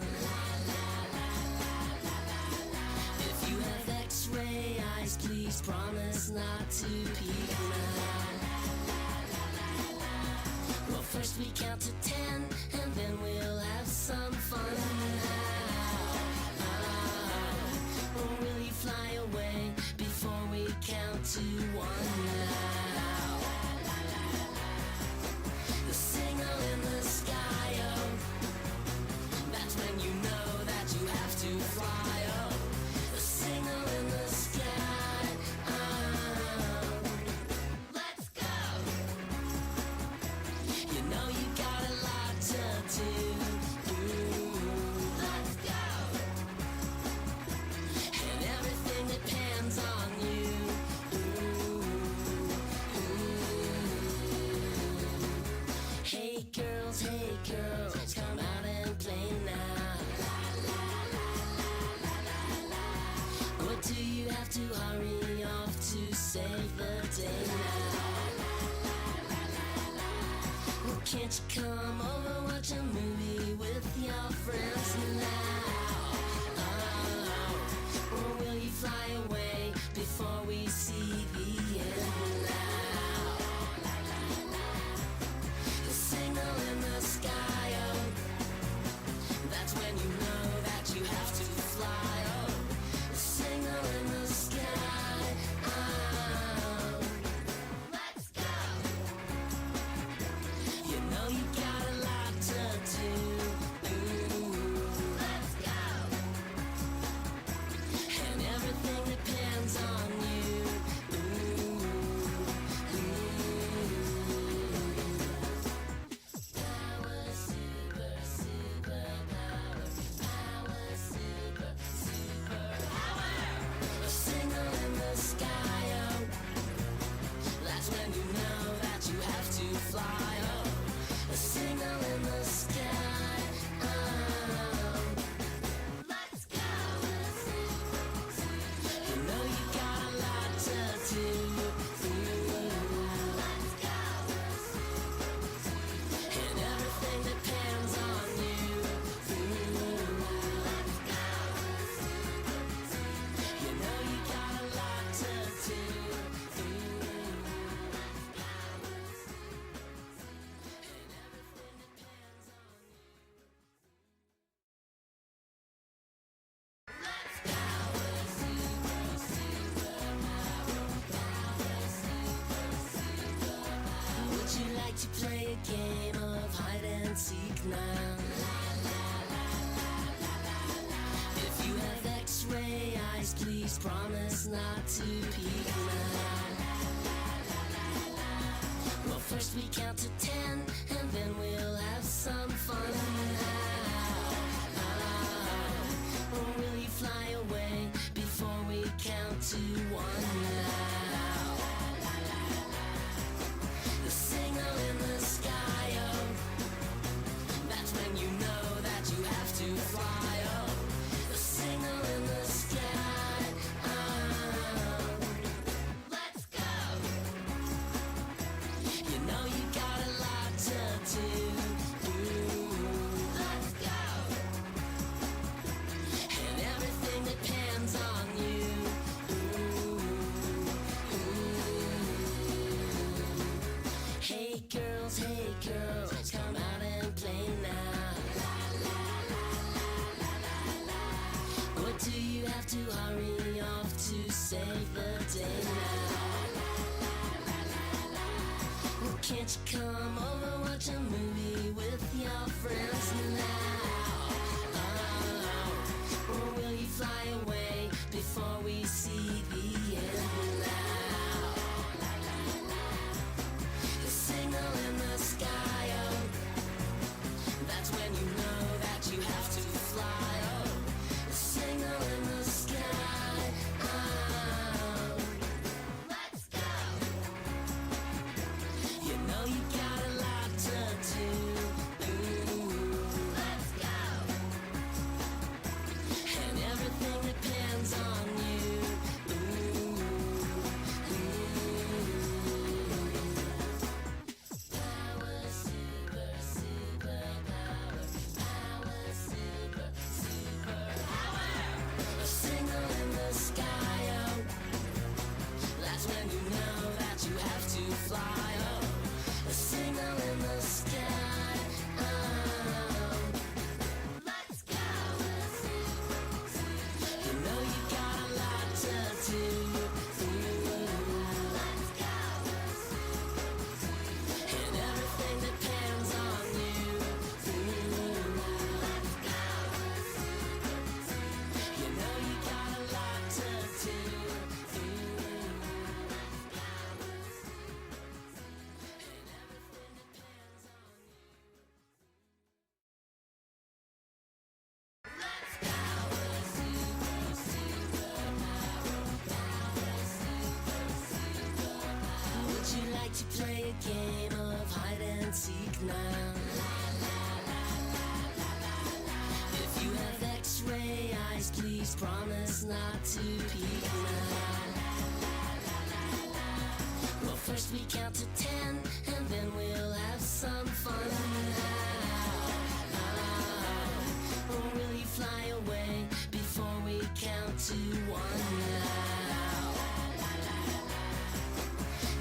S1: If you have X-ray eyes, please promise not to peek now. Well, first we count to 10, and then we'll have some fun now. Or will you fly away before we count to 1 now? The signal in the sky, oh, that's when you know that you have to fly, oh. The signal in the sky, oh. Let's go! You know you got a lot to do. Ooh, let's go! And everything depends on you. Ooh, hey girls, come out and play now. Or do you have to hurry off to save the day now? Well, can't you come over, watch a movie with your friends now? Oh, or will you fly away before we see the end now? The signal in the sky, oh, that's when you know that you have to fly, oh. The signal in the sky, oh. Let's go! You know you got a lot to do. Ooh, now. If you have X-ray eyes, please promise not to peek now. Well, first we count to 10, and then we'll have some fun now. Or will you fly away before we count to 1 now? The signal in the sky, oh, that's when you know that you have to fly, oh. The signal in the sky, oh. Let's go. You know you got a lot to do. Let's go. And everything depends on you. Hey girls, come out and play now. What do you have to hurry off to save the day now? Well, can't you come over, watch a movie with your friends now? Or will you fly away before we see the end now? The signal in the sky, oh, that's when you know that you have to fly, oh. The signal in the sky, oh. Let's go. You know you got a lot to do. Let's go. And everything depends on you. Power, super, super power. Power, super, super power. A signal in the sky, oh, that's when you know that you have to fly, oh. A signal in the sky, oh. Let's go. You know you got a lot to do. Let's go. And everything depends on you. Let's go. You know you got a lot to do. Would you like to play a game of hide and seek now? If you have X-ray eyes, please promise not to peek now. Well, first we count to 10, and then we'll have some fun now. Or will you fly away before we count to 1 now?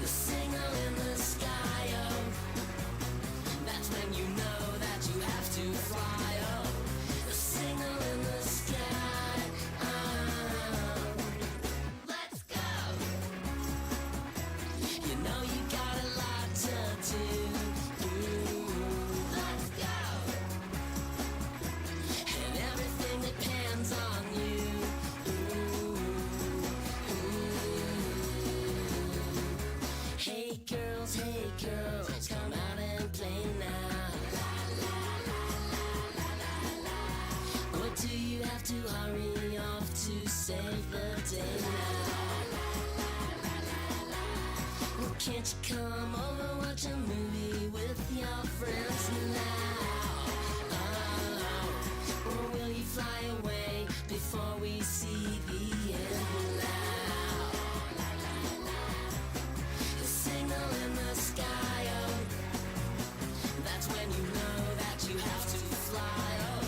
S1: The signal in the sky, oh, that's when you know that you have to fly, oh. The signal in the sky, oh. Let's go. You know you got a lot to do. Let's go. And everything depends on you. Hey girls, come out and play now. What do you have to hurry off to save the day now? Well, can't you come over, watch a movie with your friends now? Or will you fly away before we see the end now? The signal in the sky, oh, that's when you know that you have to fly, oh.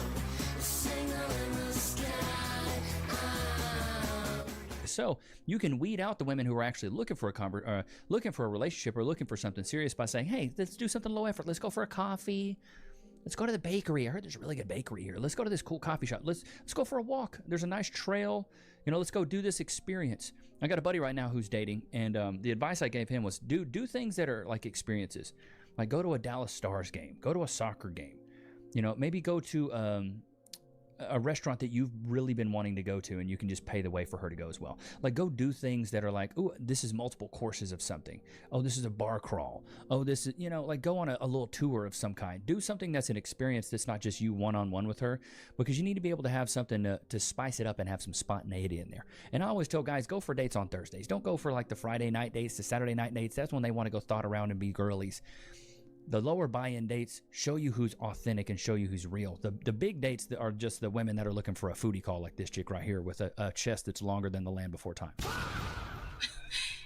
S1: The signal in the sky, oh.
S6: So you can weed out the women who are actually looking for a relationship or looking for something serious by saying, "Hey, let's do something low effort. Let's go for a coffee. Let's go to the bakery. I heard there's a really good bakery here. Let's go to this cool coffee shop. Let's go for a walk. There's a nice trail. You know, let's go do this experience." I got a buddy right now who's dating, and the advice I gave him was do things that are like experiences. Like go to a Dallas Stars game, go to a soccer game. You know, maybe go to a restaurant that you've really been wanting to go to, and you can just pay the way for her to go as well. Like, go do things that are like, oh, this is multiple courses of something. Oh, this is a bar crawl. Oh, this is, you know, like go on a little tour of some kind. Do something that's an experience that's not just you one-on-one with her, because you need to be able to have something to spice it up and have some spontaneity in there. And I always tell guys, go for dates on Thursdays. Don't go for like the Friday night dates, the Saturday night dates. That's when they want to go thought around and be girlies. The lower buy-in dates show you who's authentic and show you who's real. The big dates that are just the women that are looking for a foodie call, like this chick right here with a chest that's longer than the land before time.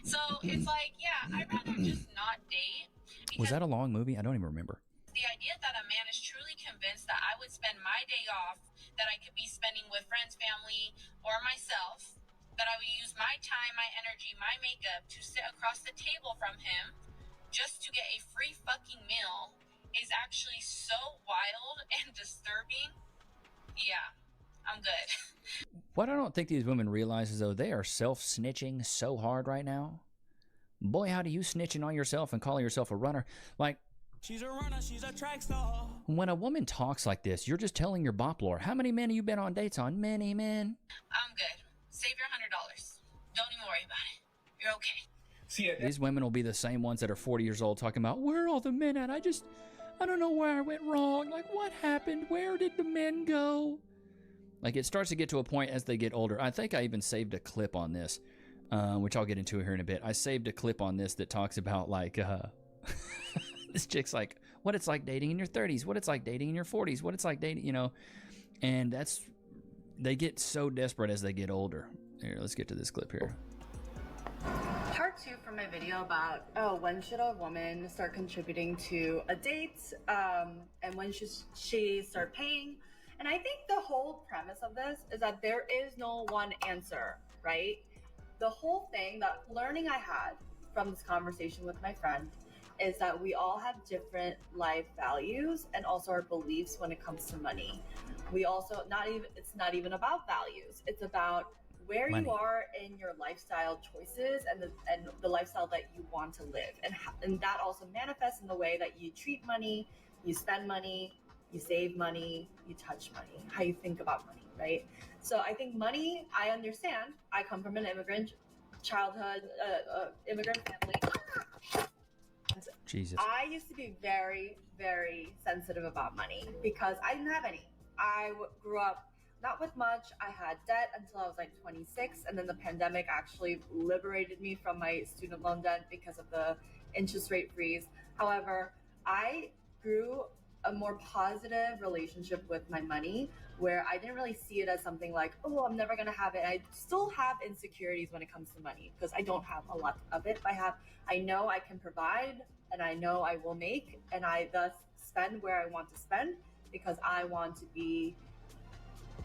S10: So it's like, yeah, I'd rather just not date.
S6: Was that a long movie? I don't even remember.
S10: The idea that a man is truly convinced that I would spend my day off that I could be spending with friends, family, or myself, that I would use my time, my energy, my makeup to sit across the table from him just to get a free fucking meal is actually so wild and disturbing. Yeah, I'm good.
S6: What I don't think these women realize is, though, they are self-snitching so hard right now. Boy, how do you snitching on yourself and calling yourself a runner? Like,
S11: she's a runner, she's a track star.
S6: When a woman talks like this, you're just telling your bop lore. How many men have you been on dates on? Many men.
S10: I'm good. Save your $100. Don't even worry about it. You're okay.
S6: These women will be the same ones that are 40 years old talking about, where are all the men at? I don't know where I went wrong. Like, what happened? Where did the men go? Like, it starts to get to a point as they get older. I think I even saved a clip on this, which I'll get into here in a bit. I saved a clip on this that talks about, like, this chick's like, what it's like dating in your 30s, what it's like dating in your 40s, what it's like dating, you know, and they get so desperate as they get older. Here, let's get to this clip here.
S12: Part 2 from my video about, when should a woman start contributing to a date, and when should she start paying? And I think the whole premise of this is that there is no one answer, right? The whole thing, that learning I had from this conversation with my friend, is that we all have different life values and also our beliefs when it comes to money. We also, it's not even about values. It's about where
S6: Money.
S12: you are in your lifestyle choices and the lifestyle that you want to live. And that also manifests in the way that you treat money, you spend money, you save money, you touch money, how you think about money, right? So I think money, I understand. I come from an immigrant childhood, immigrant family.
S6: Jesus.
S12: I used to be very, very sensitive about money because I didn't have any. I grew up not with much. I had debt until I was like 26, and then the pandemic actually liberated me from my student loan debt because of the interest rate freeze. However, I grew a more positive relationship with my money, where I didn't really see it as something like, oh, I'm never gonna have it. I still have insecurities when it comes to money because I don't have a lot of it. I know I can provide, and I know I will make, and I thus spend where I want to spend because I want to be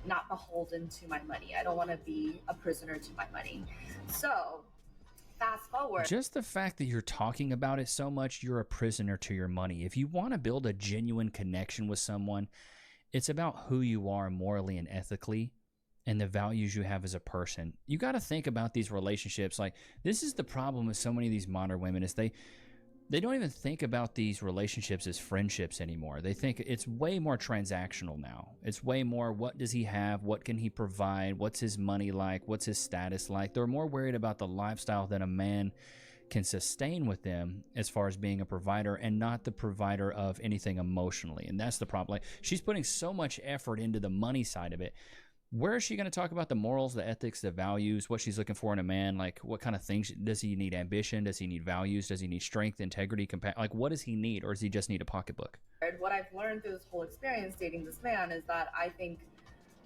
S12: not beholden to my money. I don't want to be a prisoner to my money. So fast forward.
S6: Just the fact that you're talking about it so much, you're a prisoner to your money. If you want to build a genuine connection with someone, it's about who you are morally and ethically and the values you have as a person. You got to think about these relationships. Like, this is the problem with so many of these modern women, is they don't even think about these relationships as friendships anymore. They think it's way more transactional now. It's way more, what does he have? What can he provide? What's his money like? What's his status like? They're more worried about the lifestyle that a man can sustain with them as far as being a provider, and not the provider of anything emotionally. And that's the problem. Like, she's putting so much effort into the money side of it. Where is she going to talk about the morals, the ethics, the values, what she's looking for in a man? Like, what kind of things? Does he need ambition? Does he need values? Does he need strength, integrity, like, what does he need? Or does he just need a pocketbook?
S12: What I've learned through this whole experience dating this man is that I think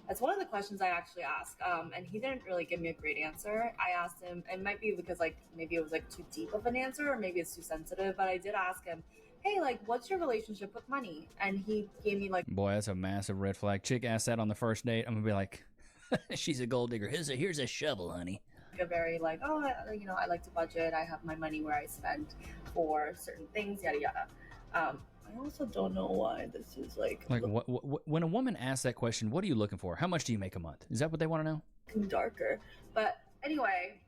S12: that's one of the questions I actually asked. And he didn't really give me a great answer. I asked him, it might be because like maybe it was like too deep of an answer, or maybe it's too sensitive, but I did ask him, hey, like, what's your relationship with money? And he gave me like,
S6: boy, that's a massive red flag. Chick asked that on the first date, I'm gonna be like, she's a gold digger. Here's a shovel, honey.
S12: A very like, oh, you know, I like to budget. I have my money where I spend for certain things, yada yada. I also don't know why this is like
S6: when a woman asks that question, what are you looking for? How much do you make a month? Is that what they want to know?
S12: Darker. But anyway,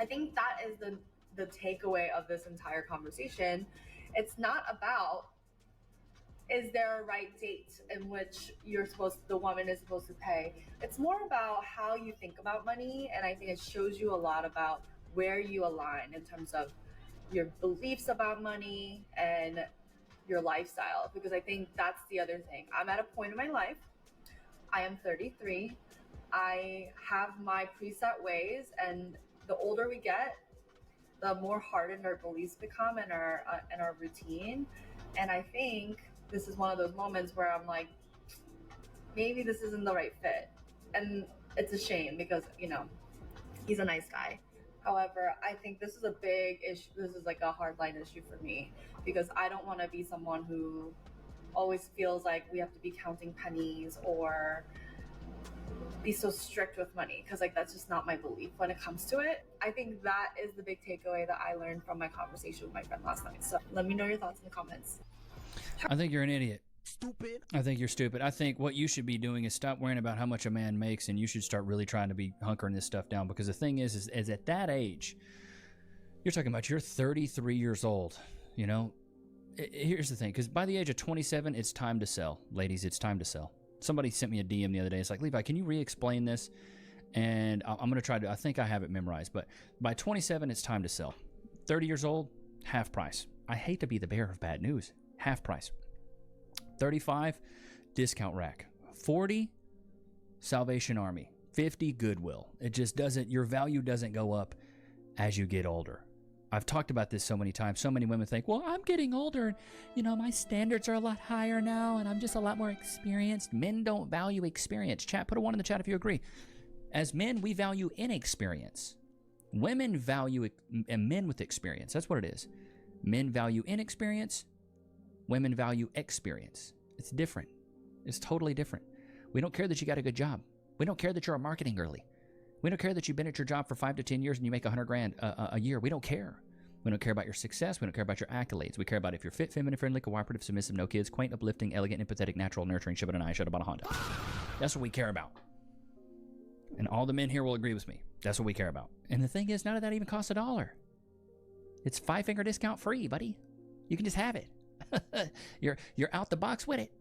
S12: I think that is the takeaway of this entire conversation. It's not about is there a right date in which the woman is supposed to pay? It's more about how you think about money, and I think it shows you a lot about where you align in terms of your beliefs about money and your lifestyle, because I think that's the other thing. I'm at a point in my life, I am 33, I have my preset ways, and the older we get, the more hardened our beliefs become and our routine. And I think this is one of those moments where I'm like, maybe this isn't the right fit. And it's a shame because, you know, he's a nice guy. However, I think this is a big issue. This is like a hardline issue for me because I don't want to be someone who always feels like we have to be counting pennies or be so strict with money, because like that's just not my belief when it comes to it. I think that is the big takeaway that I learned from my conversation with my friend last night. So let me know your thoughts in the comments.
S6: I think you're an idiot. Stupid. I think you're stupid. I think what you should be doing is stop worrying about how much a man makes, and you should start really trying to be hunkering this stuff down, because the thing is at that age, you're talking about you're 33 years old, you know? Here's the thing, because by the age of 27, it's time to sell. Ladies, it's time to sell. Somebody sent me a DM the other day. It's like, Levi, can you re-explain this? And I'm going to try to, I think I have it memorized, but by 27, it's time to sell. 30 years old, half price. I hate to be the bearer of bad news. Half price. 35, discount rack. 40, Salvation Army. 50, Goodwill. It just doesn't, your value doesn't go up as you get older. I've talked about this so many times. So many women think, well, I'm getting older. You know, my standards are a lot higher now, and I'm just a lot more experienced. Men don't value experience. Chat, put a 1 in the chat if you agree. As men, we value inexperience. Women value men with experience. That's what it is. Men value inexperience. Women value experience. It's different. It's totally different. We don't care that you got a good job. We don't care that you're a marketing girly. We don't care that you've been at your job for 5 to 10 years and you make $100,000 a year. We don't care. We don't care about your success. We don't care about your accolades. We care about if you're fit, feminine, friendly, cooperative, submissive, no kids, quaint, uplifting, elegant, empathetic, natural, nurturing, ship it an eye, shut about a Honda. That's what we care about. And all the men here will agree with me. That's what we care about. And the thing is, none of that even costs $1. It's 5-finger discount free, buddy. You can just have it. You're out the box with it.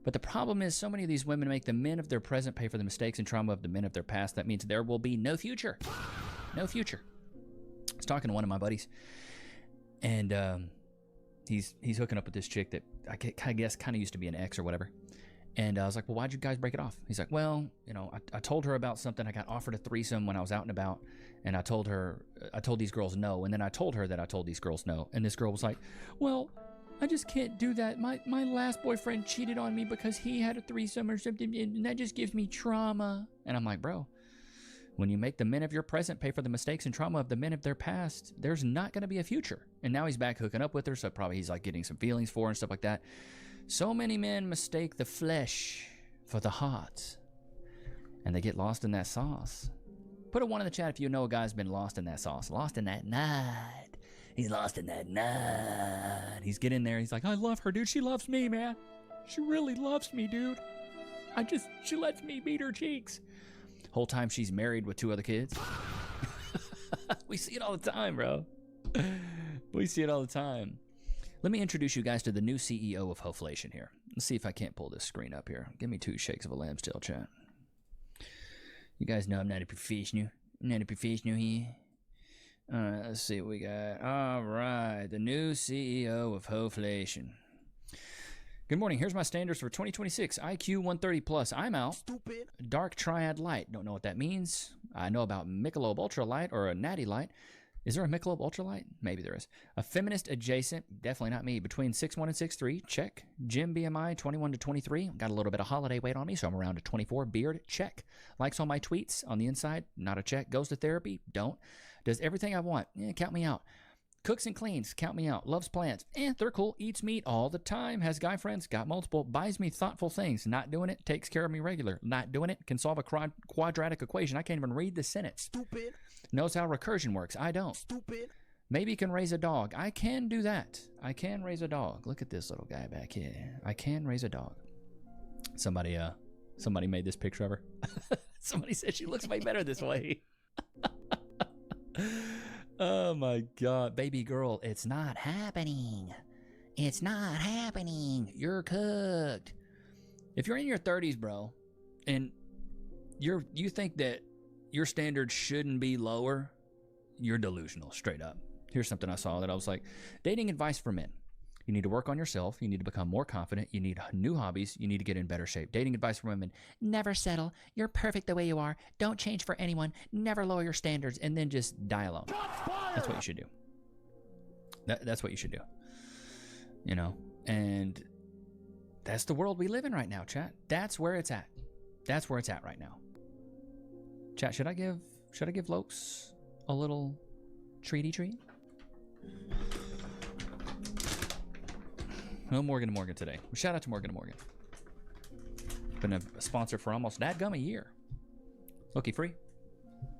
S6: But the problem is so many of these women make the men of their present pay for the mistakes and trauma of the men of their past. That means there will be no future. No future. I was talking to one of my buddies, and he's hooking up with this chick that I guess kind of used to be an ex or whatever. And I was like, well, why'd you guys break it off? He's like, well, you know, I told her about something. I got offered a threesome when I was out and about, and I told these girls no, and then I told her that I told these girls no, and this girl was like, well, I just can't do that. My last boyfriend cheated on me because he had a threesome or something, and that just gives me trauma. And I'm like, bro, when you make the men of your present pay for the mistakes and trauma of the men of their past, there's not going to be a future. And now he's back hooking up with her, so probably he's like getting some feelings for her and stuff like that. So many men mistake the flesh for the heart, and they get lost in that sauce. Put a 1 in the chat if you know a guy's been lost in that sauce, lost in that night. He's lost in that night. He's getting there. He's like, I love her, dude. She loves me, man. She really loves me, dude. She lets me beat her cheeks. Whole time she's married with 2 other kids. We see it all the time, bro. We see it all the time. Let me introduce you guys to the new CEO of Hoflation here. Let's see if I can't pull this screen up here. Give me 2 shakes of a lamb still, chat. You guys know I'm not a professional. I'm not a professional here. All right, let's see what we got. All right, the new CEO of Hoflation. Good morning. Here's my standards for 2026. IQ 130 plus. I'm out. Stupid. Dark Triad Light. Don't know what that means. I know about Michelob Ultra Light or a Natty Light. Is there a Michelob Ultra Light? Maybe there is. A feminist adjacent. Definitely not me. Between 6'1" and 6'3". Check. Gym BMI 21 to 23. Got a little bit of holiday weight on me, so I'm around a 24. Beard. Check. Likes all my tweets on the inside. Not a check. Goes to therapy. Don't. Does everything I want. Count me out. Cooks and cleans. Count me out. Loves plants. They're cool. Eats meat all the time. Has guy friends. Got multiple. Buys me thoughtful things. Not doing it. Takes care of me regular. Not doing it. Can solve a quadratic equation. I can't even read the sentence. Stupid. Knows how recursion works. I don't. Stupid. Maybe can raise a dog. I can do that. I can raise a dog. Look at this little guy back here. I can raise a dog. Somebody made this picture of her. Somebody said she looks way better this way. Oh my God, baby girl, it's not happening. It's not happening. You're cooked. If you're in your 30s, bro, and you think that your standards shouldn't be lower, you're delusional, straight up. Here's something I saw that I was like, dating advice for men. You need to work on yourself. You need to become more confident. You need new hobbies. You need to get in better shape. Dating advice for women. Never settle. You're perfect the way you are. Don't change for anyone. Never lower your standards. And then just die alone. That's what you should do. That's what you should do. You know? And that's the world we live in right now, chat. That's where it's at. That's where it's at right now. Chat, should I give Lokes a little treaty treat? No Morgan & Morgan today. Shout out to Morgan & Morgan. Been a sponsor for almost dadgum a year. Loki free.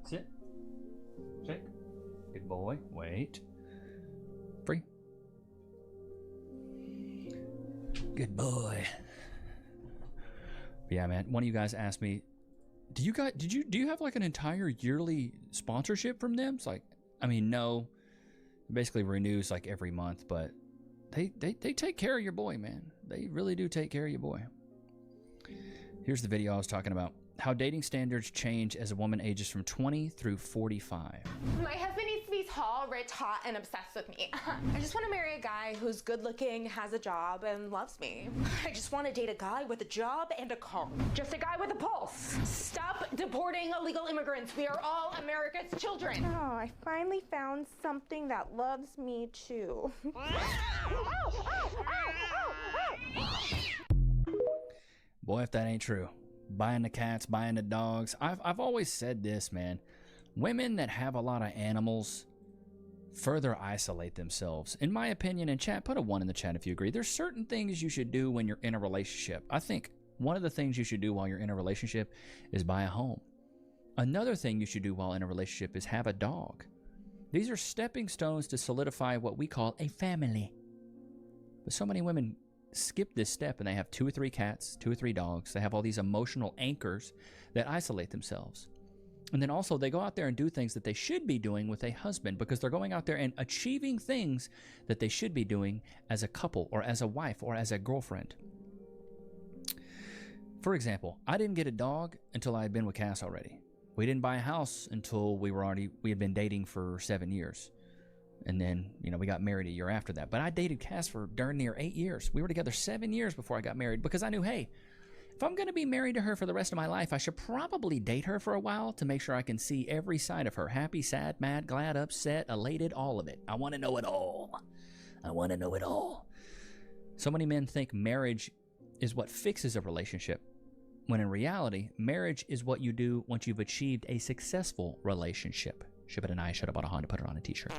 S6: Sit. Shake. Good boy. Wait. Free. Good boy. Yeah, man. One of you guys asked me, do you have like an entire yearly sponsorship from them? It's like, I mean, no. It basically renews like every month, but they take care of your boy, man. They really do take care of your boy. Here's the video I was talking about. How dating standards change as a woman ages from 20 through 45.
S2: My husband needs to be tall, rich, hot, and obsessed with me. I just want to marry a guy who's good looking, has a job, and loves me. I just want to date a guy with a job and a car. Just a guy with a pulse. Stop deporting illegal immigrants. We are all America's children. Oh, I finally found something that loves me too.
S6: Boy, if that ain't true. Buying the cats, buying the dogs. I've always said this, man. Women that have a lot of animals further isolate themselves. In my opinion, and chat, put a 1 in the chat if you agree. There's certain things you should do when you're in a relationship. I think one of the things you should do while you're in a relationship is buy a home. Another thing you should do while in a relationship is have a dog. These are stepping stones to solidify what we call a family. But so many women skip this step and they have 2 or 3 cats, 2 or 3 dogs. They have all these emotional anchors that isolate themselves. And then also they go out there and do things that they should be doing with a husband because they're going out there and achieving things that they should be doing as a couple or as a wife or as a girlfriend. For example, I didn't get a dog until I had been with Cass already. We didn't buy a house until we had been dating for 7 years. And then, you know, we got married a year after that. But I dated Cass for darn near 8 years. We were together 7 years before I got married because I knew, hey, if I'm going to be married to her for the rest of my life, I should probably date her for a while to make sure I can see every side of her. Happy, sad, mad, glad, upset, elated, all of it. I want to know it all. I want to know it all. So many men think marriage is what fixes a relationship, when in reality, marriage is what you do once you've achieved a successful relationship. Shibit and I should have bought a Honda, put it on a t-shirt.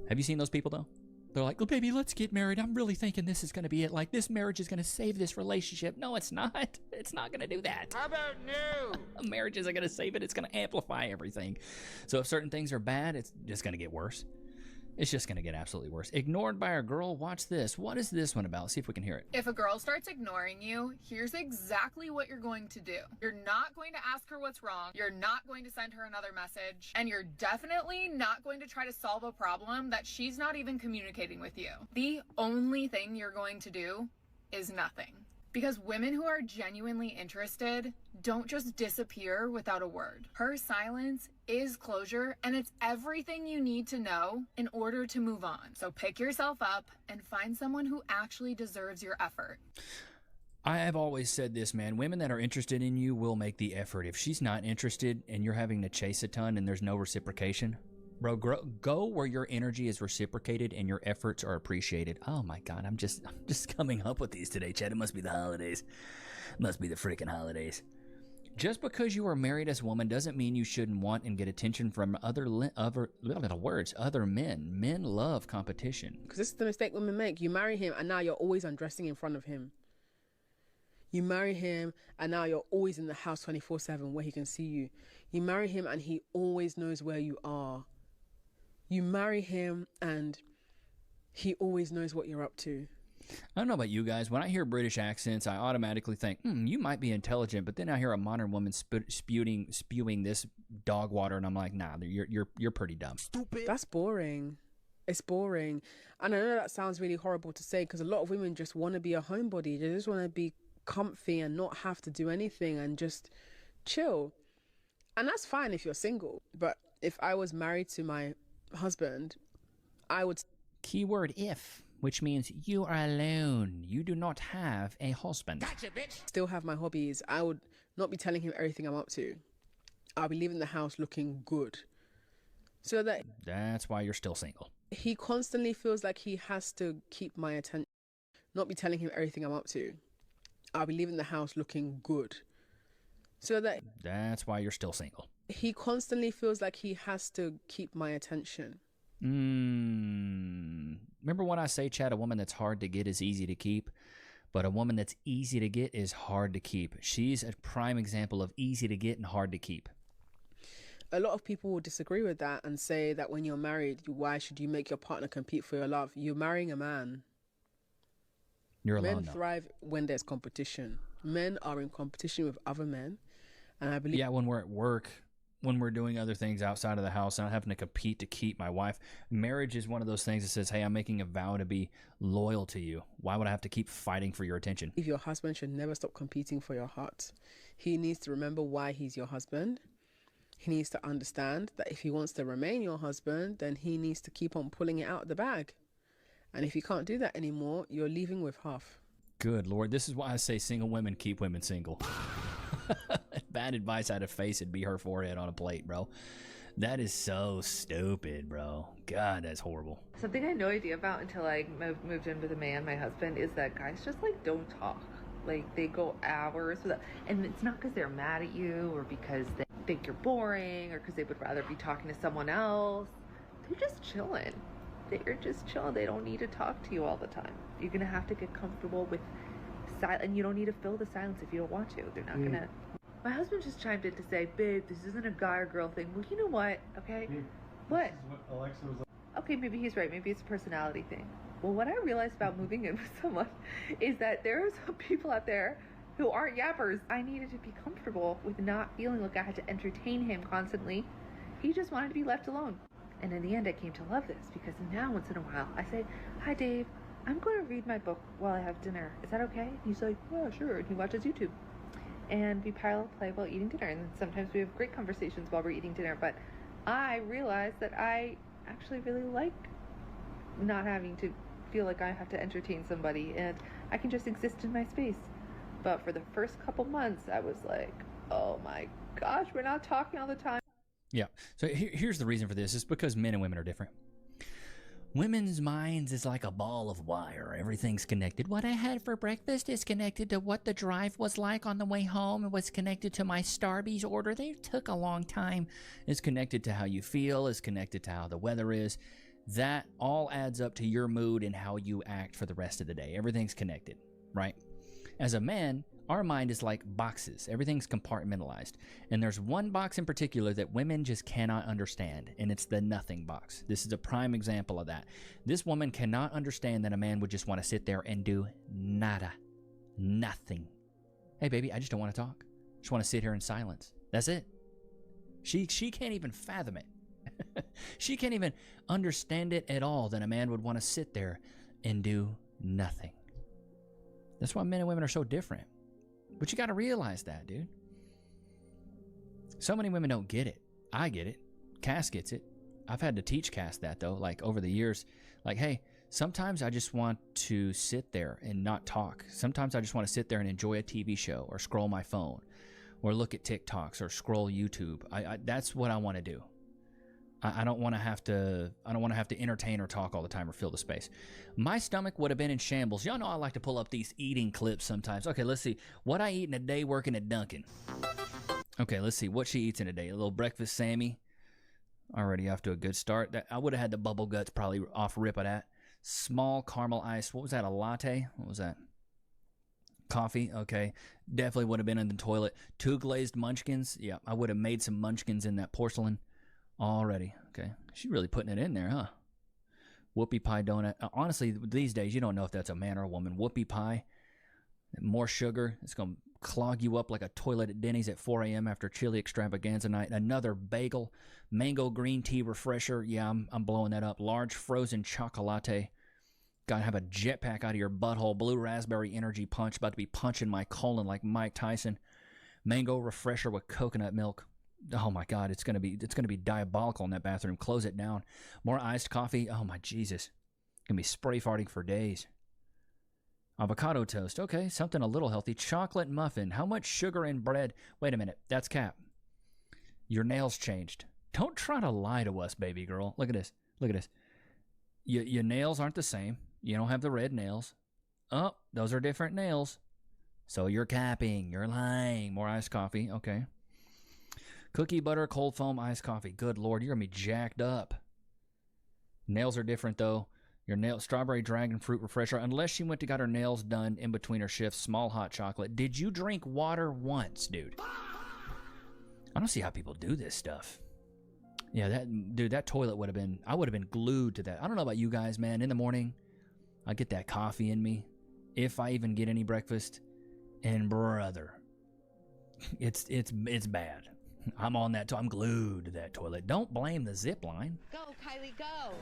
S6: Have you seen those people though? They're like, oh baby, let's get married. I'm really thinking this is going to be it. Like this marriage is going to save this relationship. No, it's not. It's not going to do that.
S24: How about no?
S6: A marriage isn't going to save it. It's going to amplify everything. So if certain things are bad, it's just going to get worse. It's just going to get absolutely worse. Ignored by a girl. Watch this. What is this one about? Let's see if we can hear it.
S10: If a girl starts ignoring you, here's exactly what you're going to do. You're not going to ask her what's wrong. You're not going to send her another message. And you're definitely not going to try to solve a problem that she's not even communicating with you. The only thing you're going to do is nothing. Because women who are genuinely interested don't just disappear without a word. Her silence is closure, and it's everything you need to know in order to move on. So pick yourself up and find someone who actually deserves your effort.
S6: I have always said this, man. Women that are interested in you will make the effort. If she's not interested and you're having to chase a ton and there's no reciprocation, bro, go where your energy is reciprocated and your efforts are appreciated. Oh my God, I'm just coming up with these today, Chad. It must be the holidays. It must be the freaking holidays. Just because you are married as a woman doesn't mean you shouldn't want and get attention from other men. Men love competition.
S13: Because this is the mistake women make. You marry him and now you're always undressing in front of him. You marry him and now you're always in the house 24/7 where he can see you. You marry him and he always knows where you are. You marry him and he always knows what you're up to.
S6: I don't know about you guys. When I hear British accents, I automatically think, you might be intelligent. But then I hear a modern woman spewing this dog water, and I'm like, nah, you're pretty dumb.
S13: Stupid. That's boring. It's boring. And I know that sounds really horrible to say, because a lot of women just want to be a homebody. They just want to be comfy and not have to do anything and just chill. And that's fine if you're single. But if I was married to my husband, I would...
S6: Keyword if, which means you are alone. You do not have a husband.
S13: Gotcha, bitch. Still have my hobbies. I would not be telling him everything I'm up to. I'll be leaving the house looking good. So that...
S6: That's why you're still single.
S13: He constantly feels like he has to keep my attention. Not be telling him everything I'm up to. I'll be leaving the house looking good. So that...
S6: That's why you're still single.
S13: He constantly feels like he has to keep my attention.
S6: Remember when I say, Chad, a woman that's hard to get is easy to keep, but a woman that's easy to get is hard to keep. She's a prime example of easy to get and hard to keep.
S13: A lot of people will disagree with that and say that when you're married, why should you make your partner compete for your love? You're marrying a man.
S6: You're alone.
S13: Men thrive when there's competition. Men are in competition with other men, and I believe...
S6: Yeah, when we're at work, when we're doing other things outside of the house, not having to compete to keep my wife. Marriage is one of those things that says, hey, I'm making a vow to be loyal to you. Why would I have to keep fighting for your attention?
S13: Your husband should never stop competing for your heart. He needs to remember why he's your husband. He needs to understand that if he wants to remain your husband, then he needs to keep on pulling it out of the bag. And if you can't do that anymore, you're leaving with half.
S6: Good Lord. This is why I say single women keep women single. Bad advice I'd have faced it'd be her forehead on a plate, bro. That is so stupid, bro. God, that's horrible.
S8: Something I had no idea about until I moved in with a man, my husband, is that guys just like don't talk. Like they go hours without, and it's not because they're mad at you or because they think you're boring or because they would rather be talking to someone else. They're just chilling. They're just chilling. They don't need to talk to you all the time. You're gonna have to get comfortable with silence, and you don't need to fill the silence if you don't want to. They're not gonna. My husband just chimed in to say, babe, this isn't a guy or girl thing. Well, you know what? Okay. What?
S14: This is what Alexa was like.
S8: Okay, maybe he's right. Maybe it's a personality thing. Well, what I realized about moving in with someone is that there are some people out there who aren't yappers. I needed to be comfortable with not feeling like I had to entertain him constantly. He just wanted to be left alone. And in the end, I came to love this because now once in a while, I say, hi, Dave, I'm going to read my book while I have dinner. Is that okay? And he's like, yeah, sure. And he watches YouTube. And we play while eating dinner. And sometimes we have great conversations while we're eating dinner. But I realized that I actually really like not having to feel like I have to entertain somebody. And I can just exist in my space. But for the first couple months, I was like, oh my gosh, we're not talking all the time.
S6: Yeah. So here's the reason for this. It's because men and women are different. Women's minds is like a ball of wire. Everything's connected. What I had for breakfast is connected to what the drive was like on the way home. It was connected to my Starbucks order. They took a long time. It's connected to how you feel. It's connected to how the weather is. That all adds up to your mood and how you act for the rest of the day. Everything's connected, right? As a man, our mind is like boxes. Everything's compartmentalized. And there's one box in particular that women just cannot understand, and it's the nothing box. This is a prime example of that. This woman cannot understand that a man would just want to sit there and do nada. Nothing. Hey, baby, I just don't want to talk. I just want to sit here in silence. That's it. She can't even fathom it. She can't even understand it at all that a man would want to sit there and do nothing. That's why men and women are so different. But you got to realize that, dude. So many women don't get it. I get it. Cass gets it. I've had to teach Cass that, though, like over the years. Like, hey, sometimes I just want to sit there and not talk. Sometimes I just want to sit there and enjoy a TV show or scroll my phone or look at TikToks or scroll YouTube. That's what I want to do. I don't want to have to entertain or talk all the time or fill the space. My stomach would have been in shambles. Y'all know I like to pull up these eating clips sometimes. Okay, let's see. What I eat in a day working at Dunkin'. Okay, let's see what she eats in a day. A little breakfast Sammy. Already off to a good start. I would have had the bubble guts probably off rip of that. Small caramel ice. What was that, a latte? What was that? Coffee, okay. Definitely would have been in the toilet. 2 glazed munchkins. Yeah, I would have made some munchkins in that porcelain. Already, okay. She's really putting it in there, huh? Whoopie pie donut. Honestly, these days, you don't know if that's a man or a woman. Whoopie pie, more sugar. It's going to clog you up like a toilet at Denny's at 4 a.m. after chili extravaganza night. Another bagel, mango green tea refresher. Yeah, I'm blowing that up. Large frozen chocolate. Gotta have a jetpack out of your butthole. Blue raspberry energy punch. About to be punching my colon like Mike Tyson. Mango refresher with coconut milk. Oh my God, it's gonna be diabolical in that bathroom. Close it down. More iced coffee. Oh my Jesus, gonna be spray farting for days. Avocado toast. Okay, something a little healthy. Chocolate muffin. How much sugar in bread? Wait a minute, that's cap. Your nails changed. Don't try to lie to us, baby girl. Look at this. Look at this. Your nails aren't the same. You don't have the red nails. Oh, those are different nails. So you're capping. You're lying. More iced coffee. Okay. Cookie butter, cold foam, iced coffee. Good Lord, you're going to be jacked up. Nails are different, though. Your nail, strawberry dragon fruit refresher. Unless she went to get her nails done in between her shifts. Small hot chocolate. Did you drink water once, dude? I don't see how people do this stuff. Yeah, that toilet would have been, I would have been glued to that. I don't know about you guys, man. In the morning, I get that coffee in me. If I even get any breakfast. And brother, it's bad. I'm on that. I'm glued to that toilet. Don't blame the zip line.
S14: Go, Kylie, go.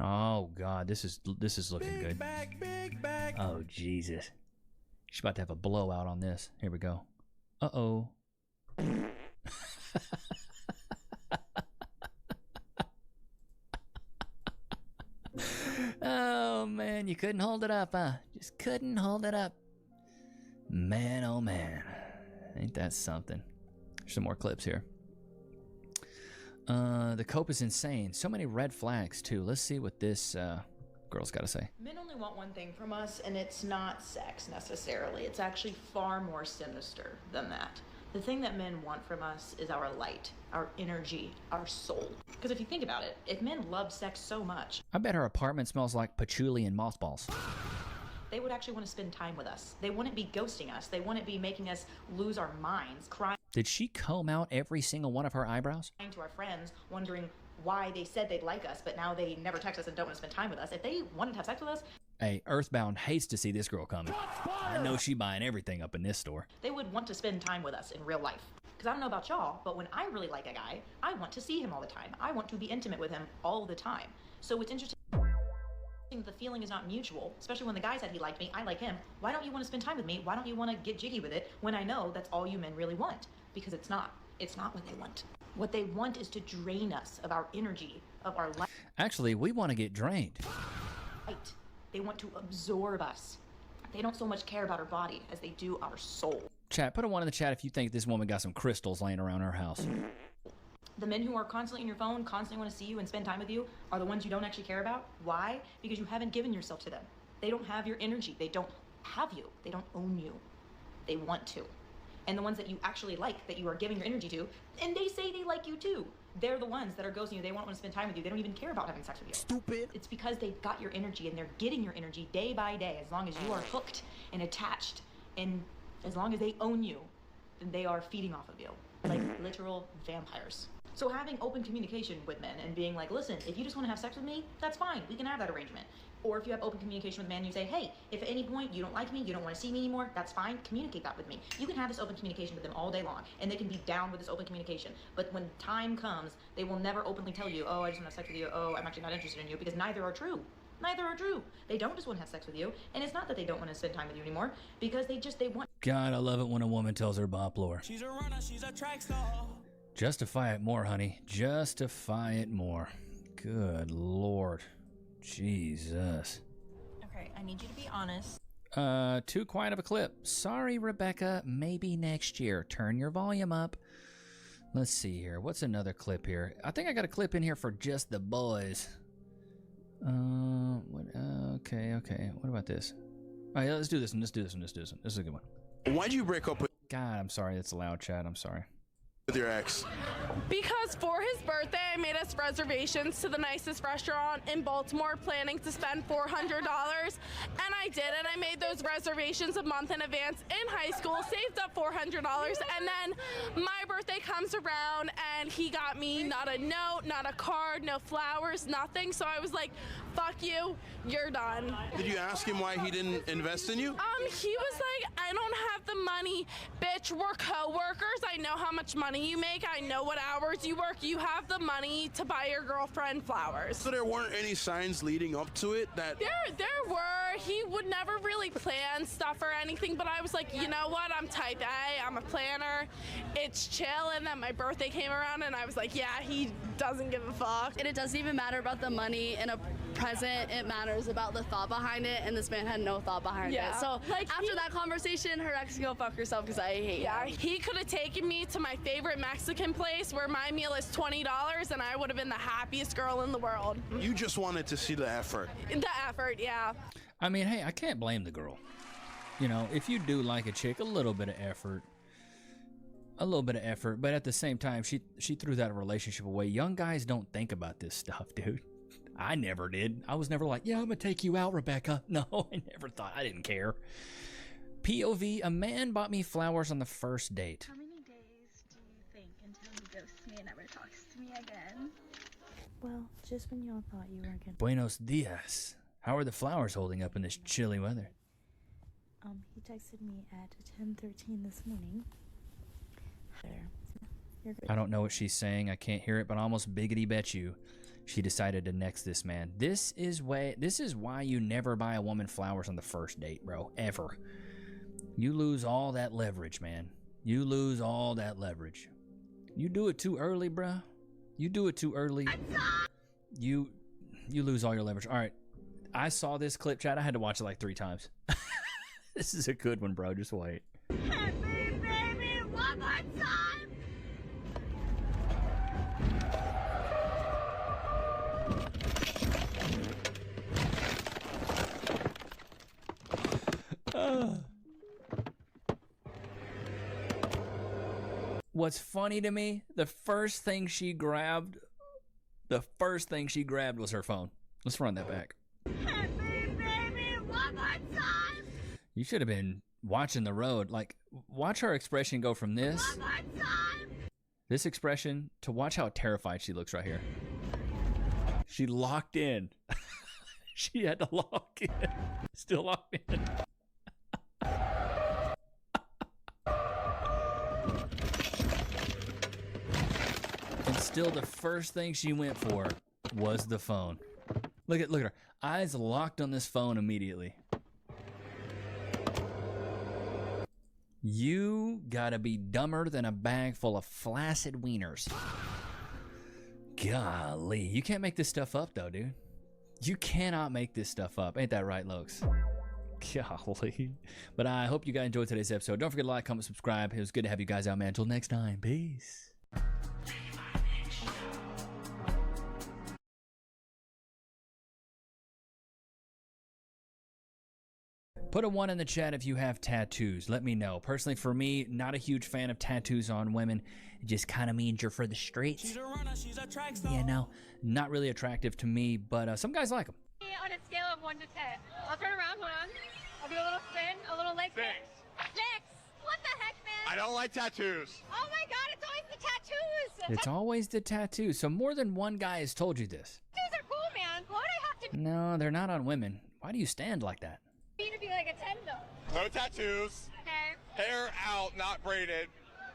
S6: Oh God, this is looking good.
S11: Big bag.
S6: Oh Jesus, she's about to have a blowout on this. Here we go. Uh-oh. Oh man, you couldn't hold it up, huh? Just couldn't hold it up. Man, oh man, ain't that something? There's some more clips here. The cope is insane. So many red flags too. Let's see what this girl's got to say.
S15: Men only want one thing from us, and it's not sex necessarily. It's actually far more sinister than that. The thing that men want from us is our light, our energy, our soul. Because if you think about it, if men love sex so much,
S6: I bet her apartment smells like patchouli and mothballs.
S15: they would actually want to spend time with us. They wouldn't be ghosting us. They wouldn't be making us lose our minds, crying
S6: Did she comb out every single one of her eyebrows?
S15: to our friends, wondering why they said they'd like us, but now they never text us and don't want to spend time with us. If they wanted to have sex with us,
S6: Hey, Earthbound hates to see this girl coming. I know she buying everything up in this store.
S15: they would want to spend time with us in real life. Because I don't know about y'all, but when I really like a guy, I want to see him all the time. I want to be intimate with him all the time. So it's interesting the feeling is not mutual, especially when the guy said he liked me, I like him. Why don't you want to spend time with me? Why don't you want to get jiggy with it when I know that's all you men really want? Because it's not. It's not what they want. What they want is to drain us of our energy, of our light.
S6: Actually, we want to get drained.
S15: They want to absorb us. They don't so much care about our body as they do our soul.
S6: Chat, put a 1 in the chat if you think this woman got some crystals laying around her house.
S15: The men who are constantly in your phone, constantly want to see you and spend time with you, are the ones you don't actually care about. Why? Because you haven't given yourself to them. They don't have your energy. They don't have you. They don't own you. They want to. And the ones that you actually like, that you are giving your energy to, and they say they like you too, they're the ones that are ghosting you. They won't want to spend time with you. They don't even care about having sex with you.
S11: Stupid.
S15: It's because they've got your energy and they're getting your energy day by day. As long as you are hooked and attached, and as long as they own you, then they are feeding off of you. Like literal vampires. So having open communication with men and being like, listen, if you just want to have sex with me, that's fine. We can have that arrangement. Or if you have open communication with men, you say, hey, if at any point you don't like me, you don't want to see me anymore, that's fine. Communicate that with me. You can have this open communication with them all day long, and they can be down with this open communication. But when time comes, they will never openly tell you, oh, I just want to have sex with you. Oh, I'm actually not interested in you, because neither are true. Neither are true. They don't just want to have sex with you, and it's not that they don't want to spend time with you anymore, because they want.
S6: God, I love it when a woman tells her bop lore.
S11: She's a runner, she's a track star.
S6: Justify it more, honey. Justify it more. Good Lord. Jesus.
S16: Okay, I need you to be honest.
S6: Too quiet of a clip. Sorry, Rebecca. Maybe next year. Turn your volume up. Let's see here. What's another clip here? I think I got a clip in here for just the boys. Okay. What about this? All right, let's do this one. This is a good one.
S18: Why'd you break up with
S6: God, I'm sorry. That's loud, Chad. I'm sorry.
S18: your ex?
S20: Because for his birthday, I made us reservations to the nicest restaurant in Baltimore, planning to spend $400. And I did, and I made those reservations a month in advance in high school, saved up $400, and then my birthday comes around, and he got me not a note, not a card, no flowers, nothing. So I was like, fuck you, you're done.
S18: Did you ask him why he didn't invest in you?
S20: He was like, I don't have the money. Bitch, we're co-workers. I know how much money you make. I know what hours you work. You have the money to buy your girlfriend flowers.
S18: So there weren't any signs leading up to it that...
S20: There were. He would never really plan stuff or anything, but I was like, you know what? I'm type A. I'm a planner. It's chill. And then my birthday came around and I was like, yeah, he doesn't give a fuck.
S3: And it doesn't even matter about the money in a present. It matters about the thought behind it, and this man had no thought behind it. So
S20: like
S3: after that conversation, her ex can go fuck herself because I hate him.
S20: He could have taken me to my favorite Mexican place where my meal is $20 and I would have been the happiest girl in the world.
S18: You just wanted to see the effort.
S20: The effort, yeah.
S6: I mean, hey, I can't blame the girl. You know, if you do like a chick, a little bit of effort. But at the same time, she threw that relationship away. Young guys don't think about this stuff, dude. I never did. I was never like, yeah, I'm gonna take you out, Rebecca. No, I never thought. I didn't care. POV, a man bought me flowers on the first date.
S4: How many days do you think until he ghosts me and never talks to me again?
S16: Well, just when y'all thought you weren't gonna.
S6: Buenos dias. How are the flowers holding up in this chilly weather?
S16: He texted me at 10:13 this morning. There. You're good.
S6: I don't know what she's saying. I can't hear it, but I almost biggity bet you she decided to next this man. This is why you never buy a woman flowers on the first date, bro. Ever. You lose all that leverage, man. You lose all that leverage. You do it too early, bruh. You do it too early. You lose all your leverage. All right. I saw this clip, chat. I had to watch it like 3 times. This is a good one, bro. Just wait.
S4: Hit me, baby, one more time!
S6: What's funny to me, the first thing she grabbed was her phone. Let's run that back.
S4: Hit me, baby, one more time!
S6: You should have been watching the road. Like, watch her expression go from this expression to watch how terrified she looks right here. She locked in. She had to lock in. Still locked in. And still the first thing she went for was the phone. Look at her. Eyes locked on this phone immediately. You gotta be dumber than a bag full of flaccid wieners. Golly, you can't make this stuff up though, dude. You cannot make this stuff up. Ain't that right, Lokes? Golly. But I hope you guys enjoyed today's episode. Don't forget to like, comment, subscribe. It was good to have you guys out, man. Until next time, peace. Put a 1 in the chat if you have tattoos. Let me know. Personally, for me, not a huge fan of tattoos on women. It just kind of means you're for the streets.
S11: She's a runner, she's a track star.
S6: You know, not really attractive to me, but some guys like them.
S4: On a scale of 1 to 10. I'll turn around, hold on. I'll do a little spin, a little leg spin. 6. What the heck, man?
S18: I don't like tattoos.
S4: Oh my god, it's always the tattoos!
S6: It's always the tattoos. So more than one guy has told you this.
S4: Tattoos are cool, man. Why would I have to
S6: No, they're not on women. Why do you stand like that?
S4: be to be like a 10 though?
S18: No tattoos.
S4: Okay.
S18: Hair out, not braided.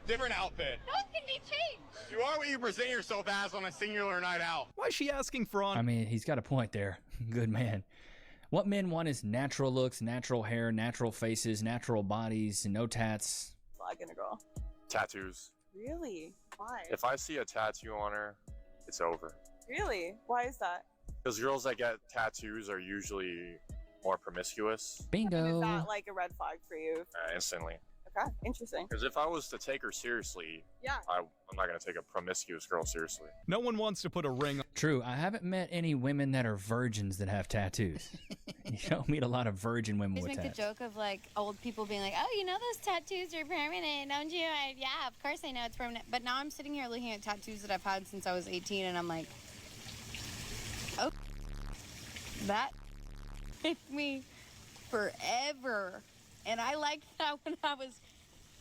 S18: Different outfit.
S4: Those can be changed.
S18: You are what you present yourself as on a singular night out.
S25: Why is she asking for on?
S6: I mean, he's got a point there. Good man. What men want is natural looks, natural hair, natural faces, natural bodies, no tats.
S14: Flagging a girl.
S21: Tattoos.
S14: Really? Why?
S21: If I see a tattoo on her, it's over.
S14: Really? Why is that?
S21: Because girls that get tattoos are usually more promiscuous.
S6: Bingo.
S14: Is that like a red flag for you?
S21: Instantly.
S14: Okay, interesting.
S21: Because if I was to take her seriously,
S14: yeah,
S21: I'm not going to take a promiscuous girl seriously.
S25: No one wants to put a ring on.
S6: True. I haven't met any women that are virgins that have tattoos. You don't meet a lot of virgin women
S22: Just
S6: with
S22: make
S6: tats.
S22: the joke of like old people being like, oh, you know those tattoos are permanent, don't you? Yeah, of course I know it's permanent. But now I'm sitting here looking at tattoos that I've had since I was 18 and I'm like, oh, that took me forever. And I liked that when I was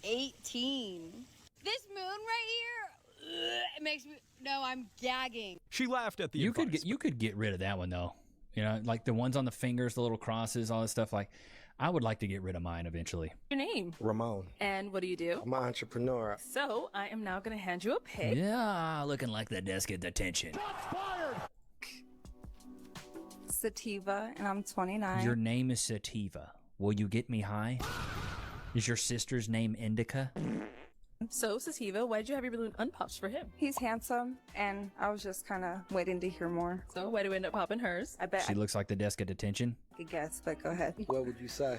S22: 18. This moon right here, it makes me, no, I'm gagging.
S25: She laughed at the
S6: You could get rid of that one though. You know, like the ones on the fingers, the little crosses, all this stuff. Like, I would like to get rid of mine eventually.
S5: Your name?
S9: Ramon.
S5: And what do you do?
S9: I'm an entrepreneur.
S5: So I am now going to hand you a pic.
S6: Yeah, looking like the desk at detention.
S5: Sativa, and I'm 29.
S6: Your name is Sativa. Will you get me high? Is your sister's name Indica?
S5: So, Sativa, why did you have your balloon unpopped for him?
S17: He's handsome, and I was just kind of waiting to hear more.
S5: So, why do we end up popping hers?
S17: I bet
S6: She looks like the desk at detention.
S17: I could guess, but go ahead.
S9: What would you say?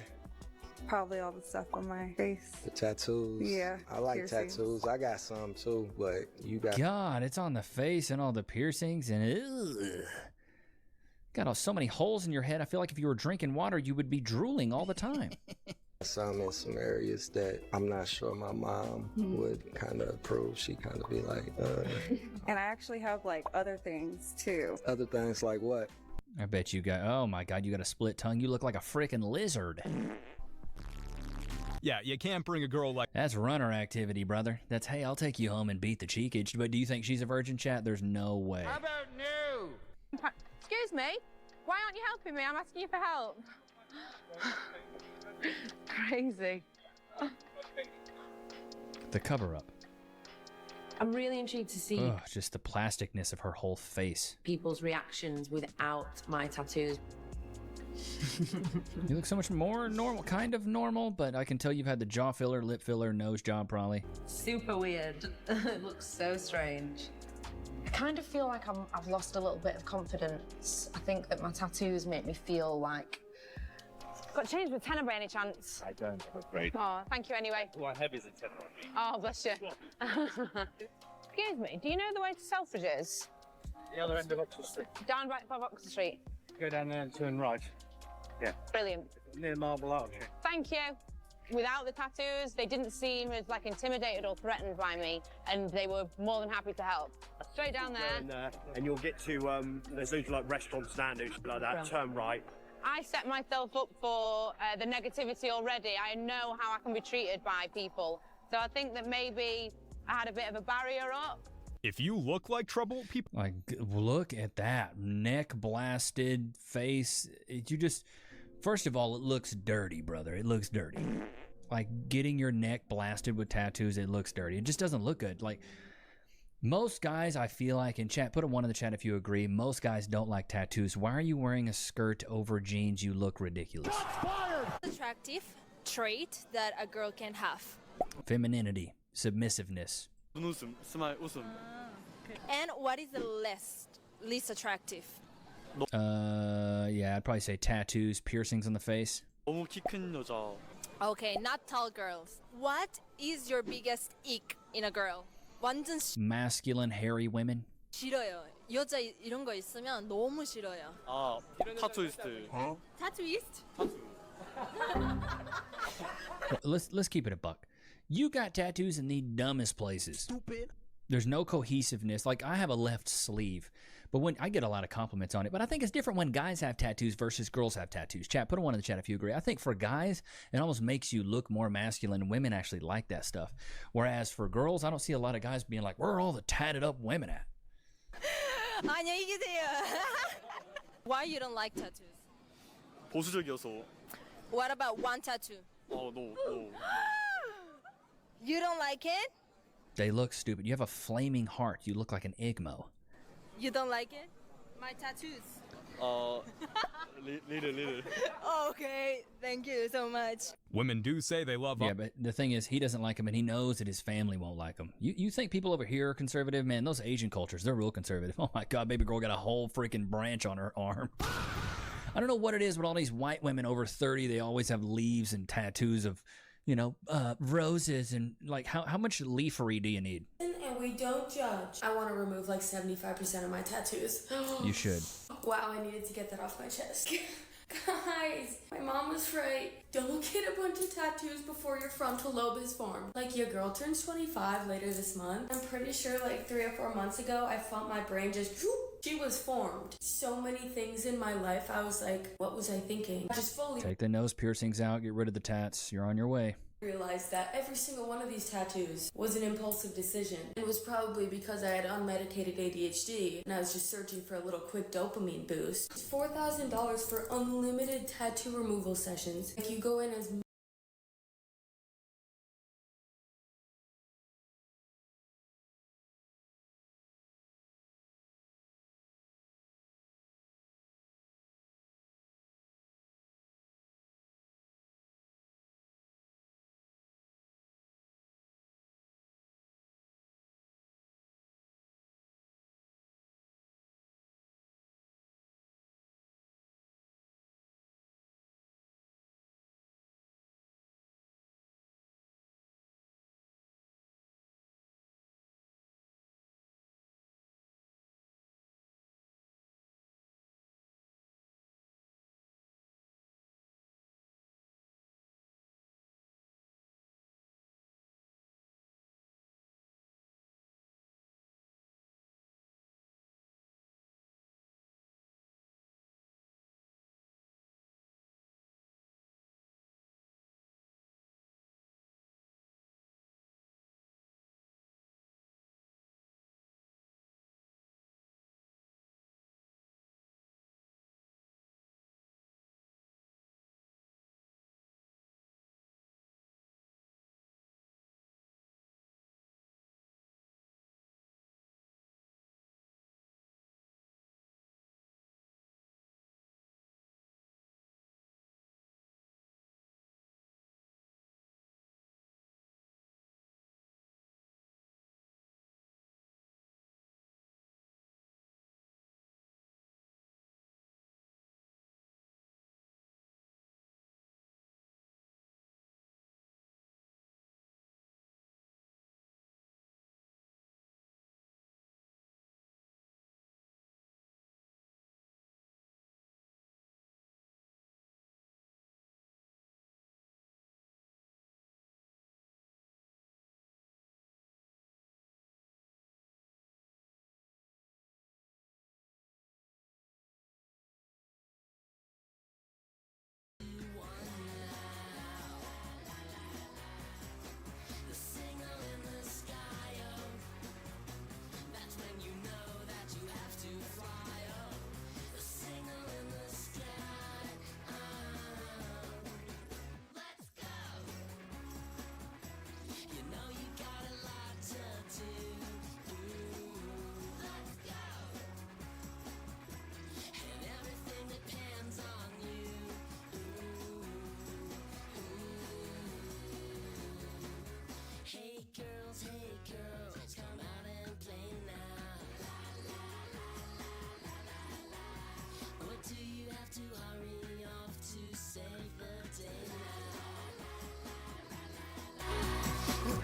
S17: Probably all the stuff on my face.
S9: The tattoos.
S17: Yeah.
S9: I like
S17: piercings.
S9: tattoos. I got some too, but you got.
S6: God, it's on the face and all the piercings and ugh. Got so many holes in your head. I feel like if you were drinking water, you would be drooling all the time.
S9: Some in some areas that I'm not sure my mom would kind of approve. She kind of be like,
S17: And I actually have like other things too.
S9: Other things like what?
S6: I bet you got, oh my God, you got a split tongue. You look like a freaking lizard.
S25: Yeah, you can't bring a girl like...
S6: That's runner activity, brother. That's, hey, I'll take you home and beat the cheekage. But do you think she's a virgin, chat? There's no way.
S4: How about no? Excuse me? Why aren't you helping me? I'm asking you for help. Crazy.
S6: The cover-up.
S19: I'm really intrigued to see
S6: Ugh, just the plasticness of her whole face.
S19: people's reactions without my tattoos.
S6: You look so much more normal, kind of normal, but I can tell you've had the jaw filler, lip filler, nose job probably.
S19: Super weird. It looks so strange. I kind of feel like I've lost a little bit of confidence. I think that my tattoos make me feel like...
S4: Got changed with tenor by any chance?
S23: I don't, I'm afraid.
S4: Oh, thank you anyway.
S23: What heavy is it, tenor?
S4: Oh, bless you. Excuse me, do you know the way to Selfridges?
S23: The other end of Oxford Street.
S4: Down right by Oxford Street.
S23: Go down there and turn right. Yeah.
S4: Brilliant.
S23: Near Marble Arch. Yeah.
S4: Thank you. Without the tattoos, they didn't seem as like intimidated or threatened by me, and they were more than happy to help. Straight down there.
S23: And you'll get to, there's those like restaurant standards like that,
S4: Right.
S23: turn right.
S4: I set myself up for the negativity already. I know how I can be treated by people. So I think that maybe I had a bit of a barrier up.
S25: If you look like trouble, people...
S6: Like, look at that. Neck blasted face. You just... First of all, it looks dirty, brother. It looks dirty. Like, getting your neck blasted with tattoos, it looks dirty. It just doesn't look good. Like, most guys, I feel like, in chat, put a 1 in the chat if you agree, most guys don't like tattoos. Why are you wearing a skirt over jeans? You look ridiculous.
S26: Attractive trait that a girl can have.
S6: Femininity, submissiveness.
S26: And what is the least attractive?
S6: Yeah, I'd probably say tattoos, piercings on the face.
S26: Okay, not tall girls. What is your biggest ick in a girl? 완전
S6: Masculine, hairy women.
S26: 싫어요. 여자 이런 거 있으면 너무 싫어요.
S23: 타투이스트.
S26: 타투이스트?
S6: Let's keep it a buck. You got tattoos in the dumbest places.
S23: Stupid.
S6: There's no cohesiveness. Like, I have a left sleeve, but when I get a lot of compliments on it, but I think it's different when guys have tattoos versus girls have tattoos. Chat, put a 1 in the chat if you agree. I think for guys, it almost makes you look more masculine. Women actually like that stuff. Whereas for girls, I don't see a lot of guys being like, where are all the tatted up women at?
S26: 안녕히 계세요. Why you don't like tattoos?
S23: 보수적이어서.
S26: What about one tattoo?
S23: No.
S26: You don't like it?
S6: They look stupid. You have a flaming heart. You look like an Igmo.
S26: You don't like it? My tattoos.
S23: Little.
S26: Okay, thank you so much.
S25: Women do say they love...
S6: Yeah, but the thing is, he doesn't like him, and he knows that his family won't like him. You think people over here are conservative? Man, those Asian cultures, they're real conservative. Oh my God, baby girl got a whole freaking branch on her arm. I don't know what it is, but all these white women over 30, they always have leaves and tattoos of, you know, roses and like how much leafery do you need?
S27: And we don't judge. I want to remove like 75% of my tattoos.
S6: You should.
S27: Wow, I needed to get that off my chest. Guys, my mom was right. Don't get a bunch of tattoos before your frontal lobe is formed. Like, your girl turns 25 later this month. I'm pretty sure like 3 or 4 months ago, I felt my brain just, she was formed. So many things in my life, I was like, what was I thinking? Just fully.
S6: Take the nose piercings out, get rid of the tats. You're on your way.
S27: Realized that every single one of these tattoos was an impulsive decision. It was probably because I had unmedicated ADHD and I was just searching for a little quick dopamine boost. It's $4,000 for unlimited tattoo removal sessions. Like you go in as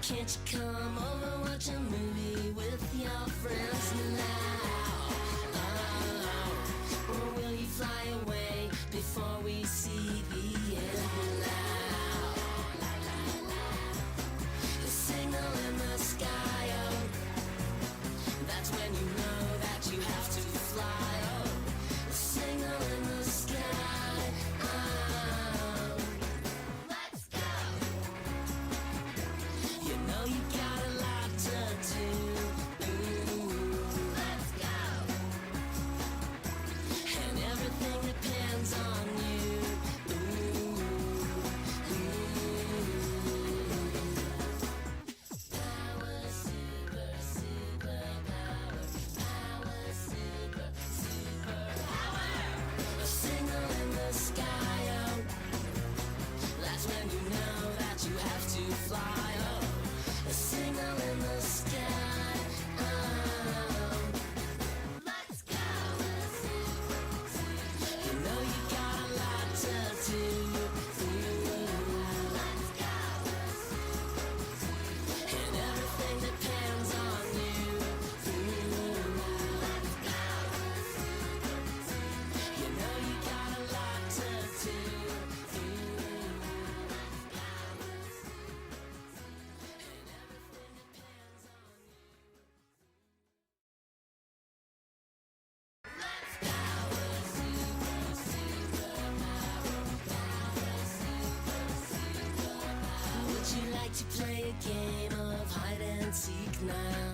S1: Can't you come over, watch a movie with your friends now? Or will you fly away before we see the end now? The signal in the sky, oh, that's when you know that you have to fly, oh. The signal in the sky, oh. Let's go! You know you got a lot to do. Ooh, let's go. And everything depends on you. Ooh, power, super, super power. Power, super, super power. A signal in the sky, oh. That's when you know that you have to fly, oh. A signal in the sky, oh. Let's go. You know you got a lot to do. Ooh, let's go. And everything depends on you. Ooh, let's go. You know you got a lot to do. Ooh, let's go. And everything depends on you. like to play a game of hide and seek now?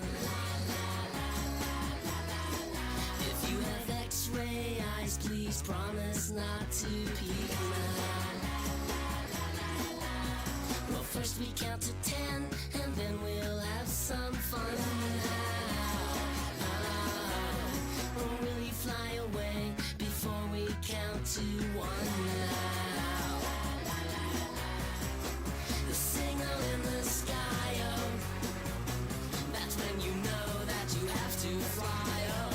S1: If you have X-ray eyes, please promise not to peek now. Well, first we count to 10, and then we'll have some fun now. Or will you fly away before we count to 1 now? The signal in the sky, oh, that's when you know that you have to fly, oh.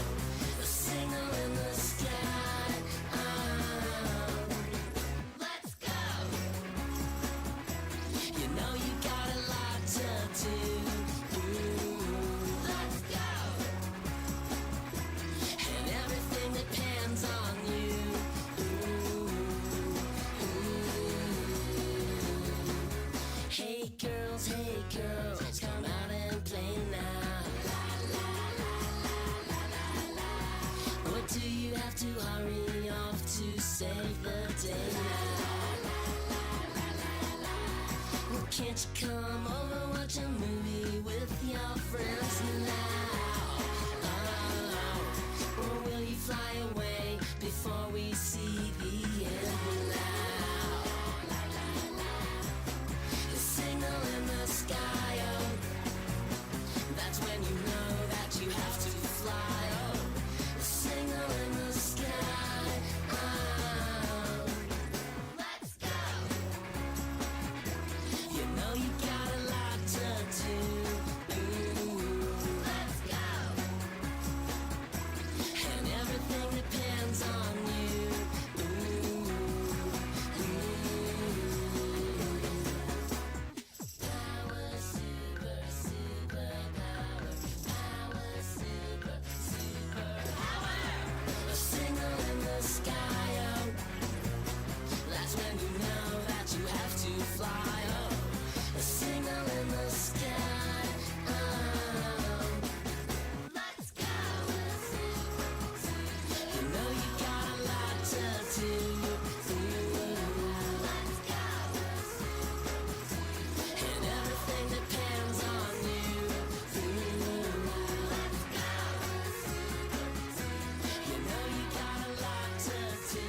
S1: The signal in the sky, oh. Let's go! You know you got a lot to do. Let's go! And everything depends on you. Hey girls, come out and play now. Or do you have to hurry off to save the day now? Well, can't you come over, watch a movie with your friends now? Or will you fly away before we see the end now? The signal in the sky, oh, that's when you know that you have to fly, oh. The signal in the sky, oh. Let's go! You know you got a lot to do. Let's go! And everything depends on you. Power, super, super power. Power, super, super power. A signal in the sky, oh, that's when you know that you have to fly, oh. A signal in the sky, oh. Let's go! You know you got a lot to do. Let's go! And everything depends on you. Let's go! You know you got a lot to do.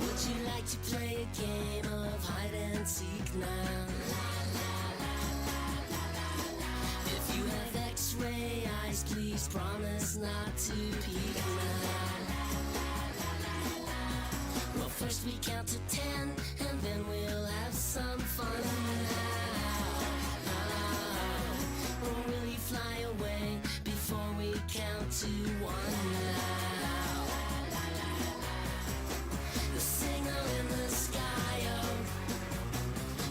S1: Would you like to play a game of hide and seek now? If you have X-ray eyes, please promise not to peek now. Well, first we count to 10, and then we'll have some fun now. Or will you fly away before we count to 1 now? The signal in the sky, oh,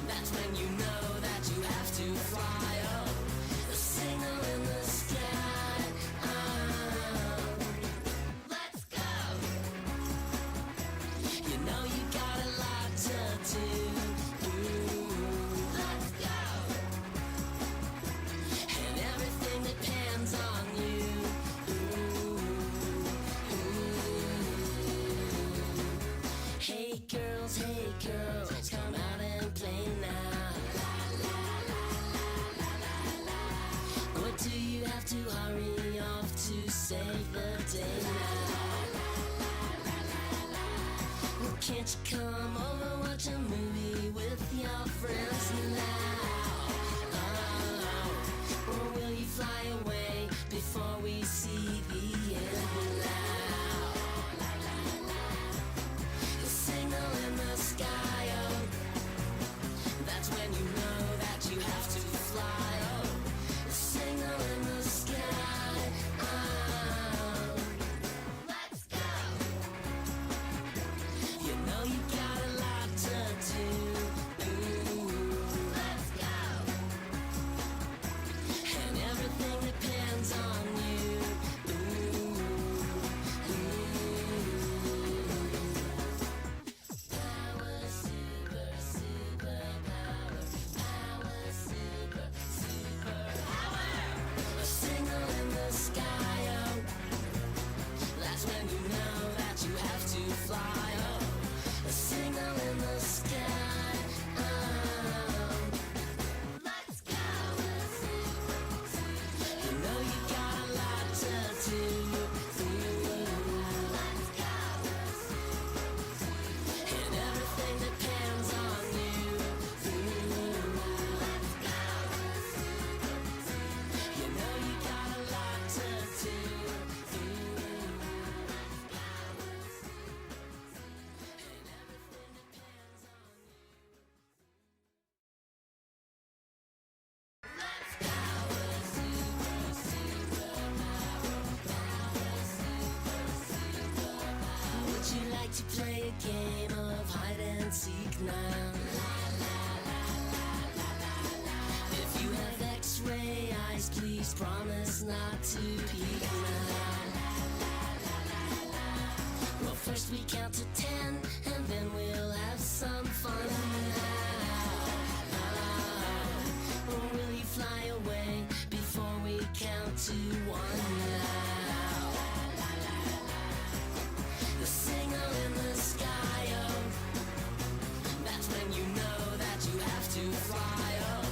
S1: that's when you know that you have to fly, oh. The signal in the sky, oh. Let's go! You know you got a lot to do. Let's go! And everything depends on you. Hey girls, come out and play now. Or do you have to hurry off to save the day now? Well, can't you come over, watch a movie with your friends now? Or will you fly away before we see the end now? The signal in the sky, oh, that's when you know that you have to fly, oh. The signal in the sky, oh. Let's go! You know you got a lot to do. not to peak now. Well, first we count to 10, and then we'll have some fun now. Or will you fly away before we count to 1 now? The signal in the sky, oh, that's when you know that you have to fly, oh.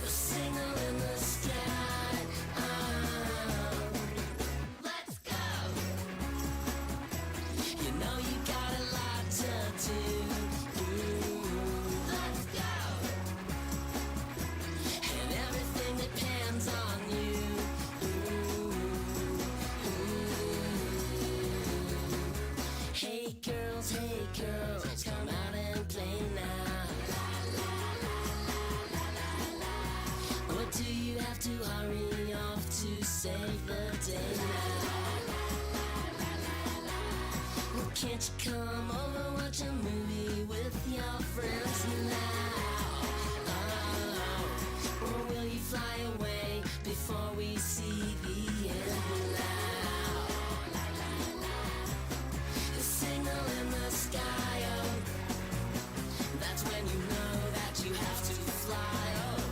S1: The signal in the sky, oh. Let's go. You know you got a lot to do. Let's go. And everything depends on you. Hey girls, come out and play now. Or do you have to hurry off to save the day now? Well, can't you come over, watch a movie with your friends now? Or will you fly away before we see the end now? The signal in the sky, oh, that's when you know that you have to fly, oh.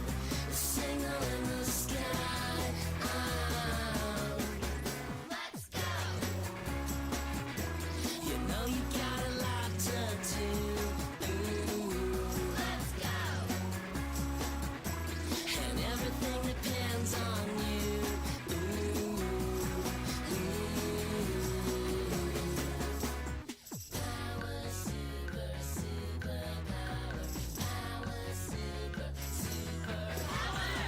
S1: The signal in the sky, oh. Let's go. You know you got a lot to do. Let's go. And everything depends on you. Power, super, superpower. Power, super, superpower.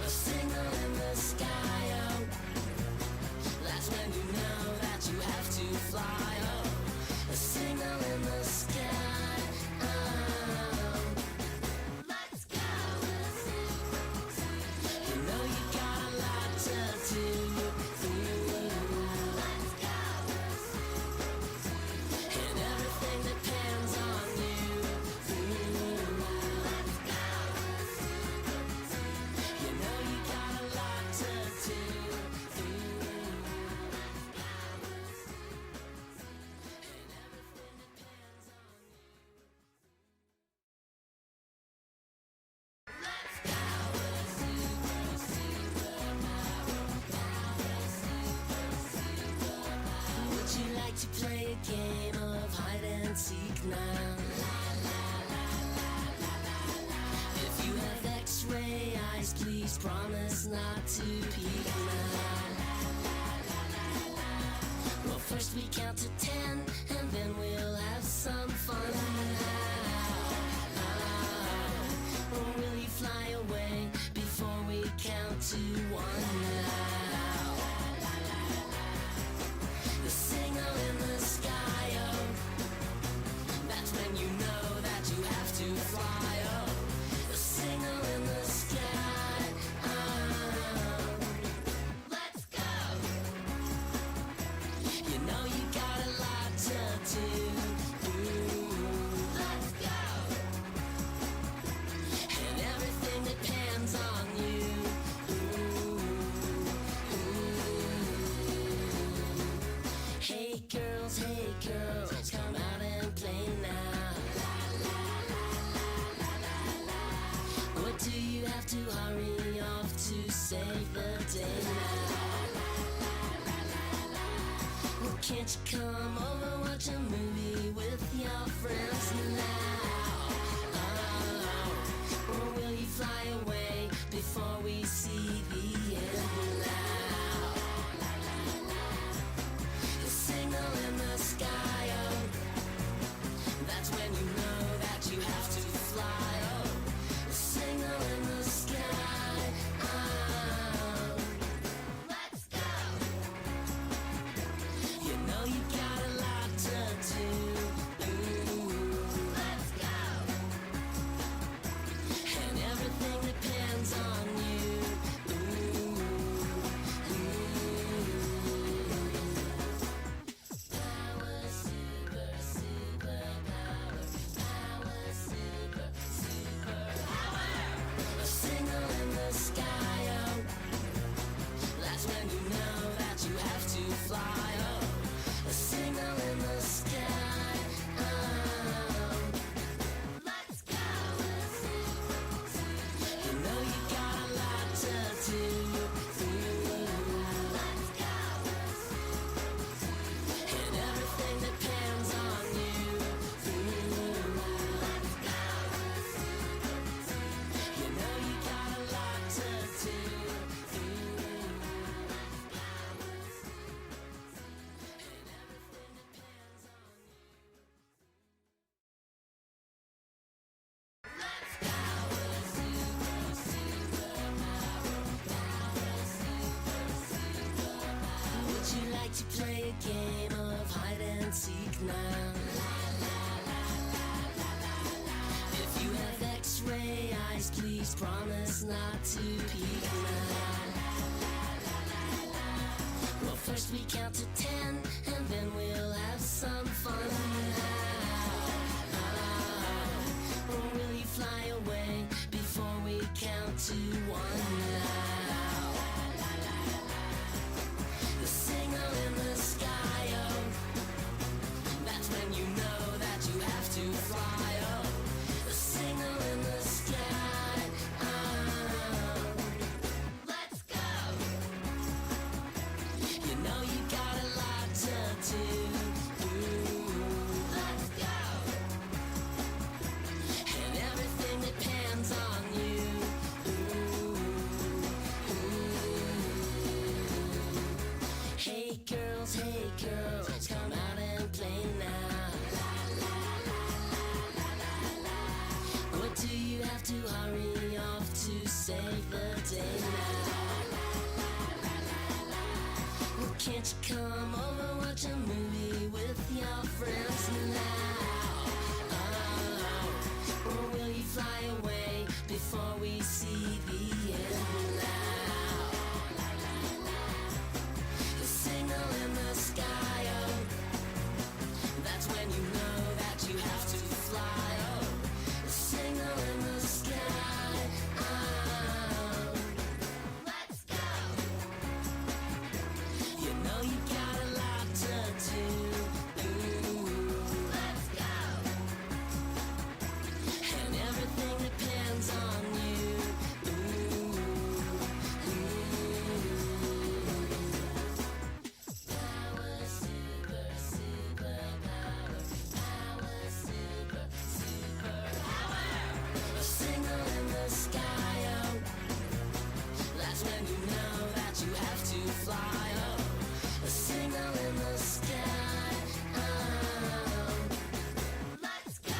S1: A signal in the sky, oh, that's when you know that you have to fly, oh. A signal in the sky, oh. Let's go. You know you got a lot to do. Let's go. And everything depends on you. Let's go. You know you got a lot to do. Would you like to play a game of hide and seek now? If you have X-ray eyes, please promise not to peek now. Well, first we count to 10, and then we'll have some fun now. Or will you fly away before we count to 1 now? The signal in the sky, oh, that's when you know that you have to fly, oh. The signal in the sky, oh. Let's go. You know you got a lot to do. Let's go. And everything depends on you. Hey girls, come out and play now. Or do you have to hurry off to save the day now? Well, can't you come over, watch a movie with your friends now? Or will you fly away before we see the end now? The signal in the sky, oh, that's when you know that you have to fly, oh. The signal in the sky, oh. Let's go. You know you got a lot to do. Let's like to play a game of hide and seek now? If you have X-ray eyes, please promise not to peek now. Well, first we count to 10, and then we'll have some fun now. Or will you fly away before we count to 1 now? The signal in the sky, oh, that's when you know that you have to fly, oh. The signal in the sky, oh. Let's go! You know you got a lot to do. Let's go! And everything depends on you. Hey girls, come out and play now. What do you have to hurry off to save the day now? Well, can't you come over, watch a movie with your friends now? Oh, or will you fly away before we see the end now? The signal in the sky, oh, that's when you know that you have to fly, oh. The signal in the sky, oh. Let's go! You know you got a lot to do. Let's go! And everything depends on you. Power, super, super power. Power, super, super power. A signal in the sky, oh, that's when you know that you have to fly, oh. A signal in the sky, oh. Let's go!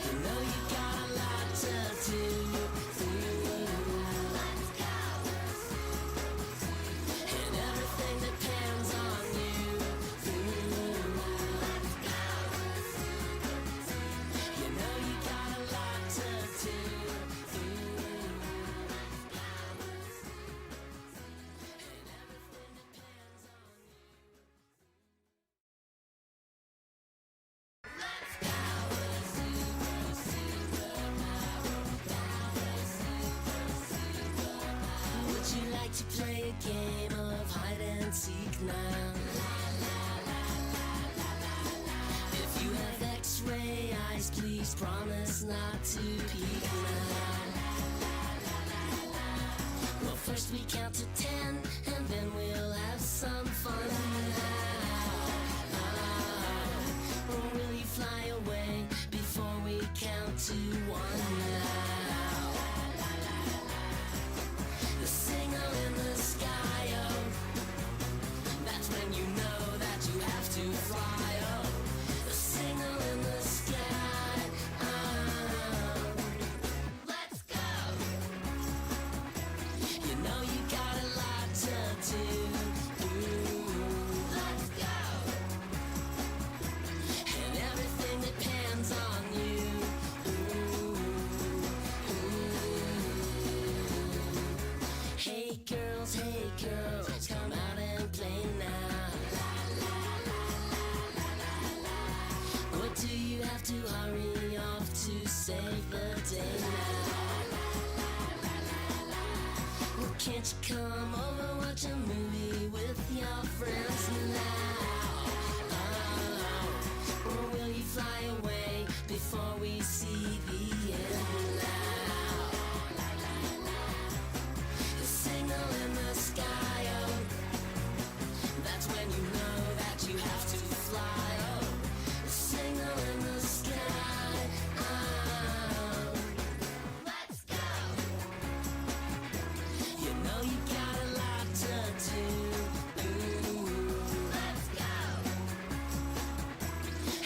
S1: You know you got a lot to do. Let's go! And everything depends on you. Let's go! You know you got a lot to do. Would you like to play a game of hide and seek now? If you have X-ray eyes, please promise not to peek now. Well, first we count to 10, and then we'll have some fun now. Or will you fly away before we count to 1 now? The signal in the sky, oh, that's when you know that you have to fly, oh. The signal in the sky, oh. Let's go! You know you got a lot to do. Let's go! And everything depends on you. Hey girls, come out and play now. What do you have to hurry off to save the day now? Well, can't you come over, watch a movie with your friends now? Oh, or will you fly away before we see the end now? The signal in the sky, oh, that's when you know that you have to fly, oh. The signal in the sky, oh. Let's go! You know you got a lot to do. Let's go!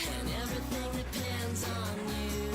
S1: And everything depends on you.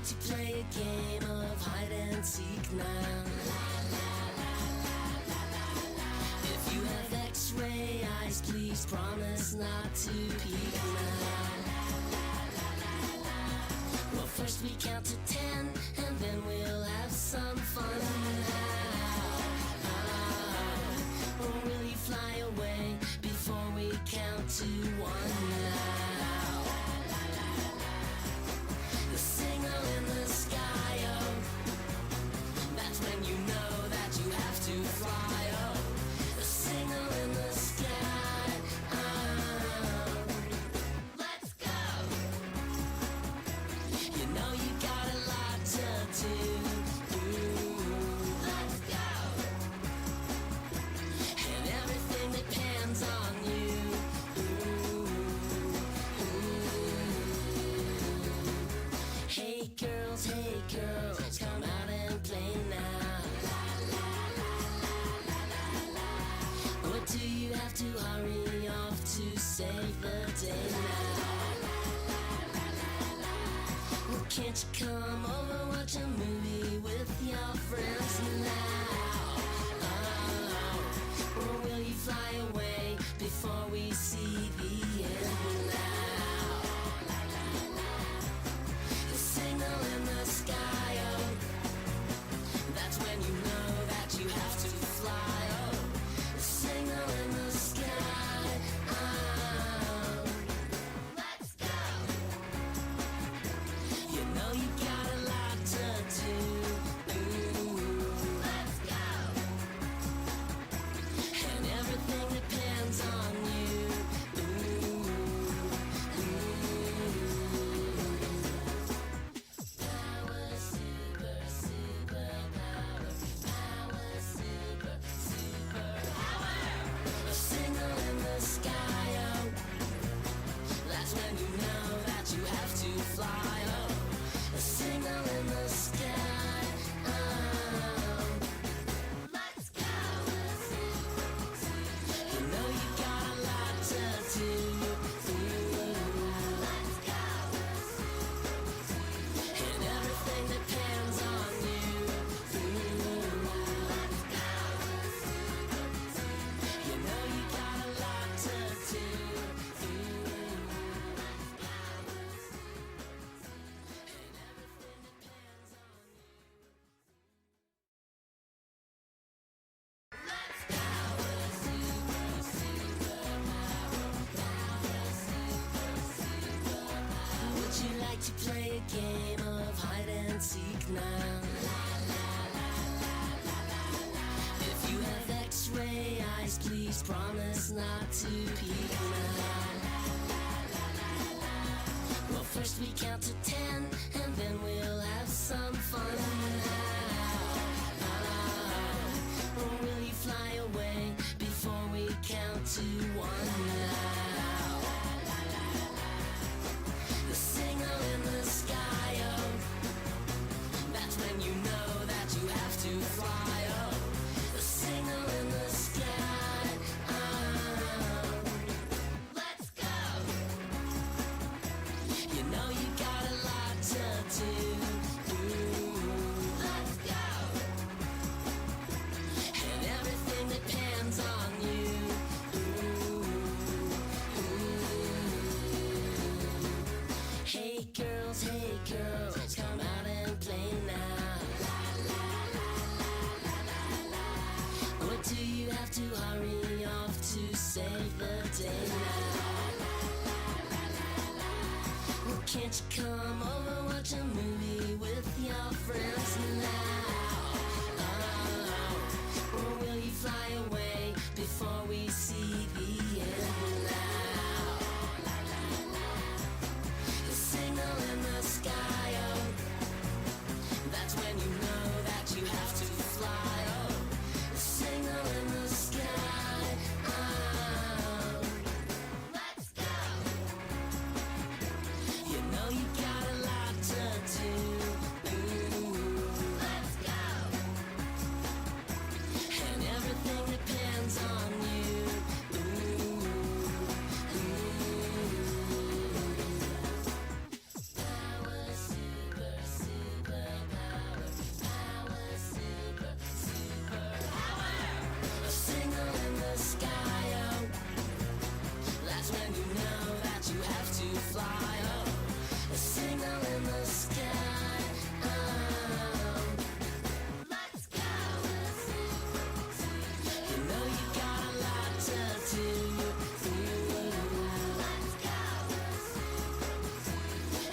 S1: to play a game of hide and seek now? If you have X-ray eyes, please promise not to peek now. Well, first we count to 10, and then we'll have some fun now. Or will you fly away before we count to 1 now? The signal in the sky, oh, that's when you know that you have to fly, oh. The signal in the sky, oh. Let's go. You know you got a lot to do. Let's go. And everything depends on you. Hey girls, come out and play now. Or do you have to hurry off to save the day now? Well, can't you come over, watch a movie with your friends now? Oh, or will you fly away before we see the end now? The signal in the sky, oh, that's when you know that you have to fly, oh. The signal in the sky, oh. Let's go. You know you got a lot to do. Let's go. And everything depends on you. Power, super, super power. Power, super, super power. A signal in the sky, oh, that's when you know that you have to fly, oh. A signal in the sky, oh. Let's go. You know you got a lot to do. Let's go. And everything depends on you. Let's go. You know you got a lot to do. Would you like to play a game of hide and seek now? If you have X-ray eyes, please promise not to peek now. Well, first we count to 10, and then we'll have some fun now. Or will you fly away before we count to 1 now? The signal in the sky, oh, that's when you know that you have to fly, oh. The signal in the sky, oh. Let's go. You know you got a lot to do. Let's go. And everything depends on you. Hey girls, come out and play now. Or do you have to hurry off to save the day now? Well, can't you come over, watch a movie with your friends now? Oh, or will you fly away before we see the end now? The signal in the sky, oh, that's when you know that you have to fly, oh. The signal in the sky, oh. Let's go. You know you got a lot to do. Let's go. And everything depends on you. signal in the sky. Let's go. You know you got a lot to do. Let's go.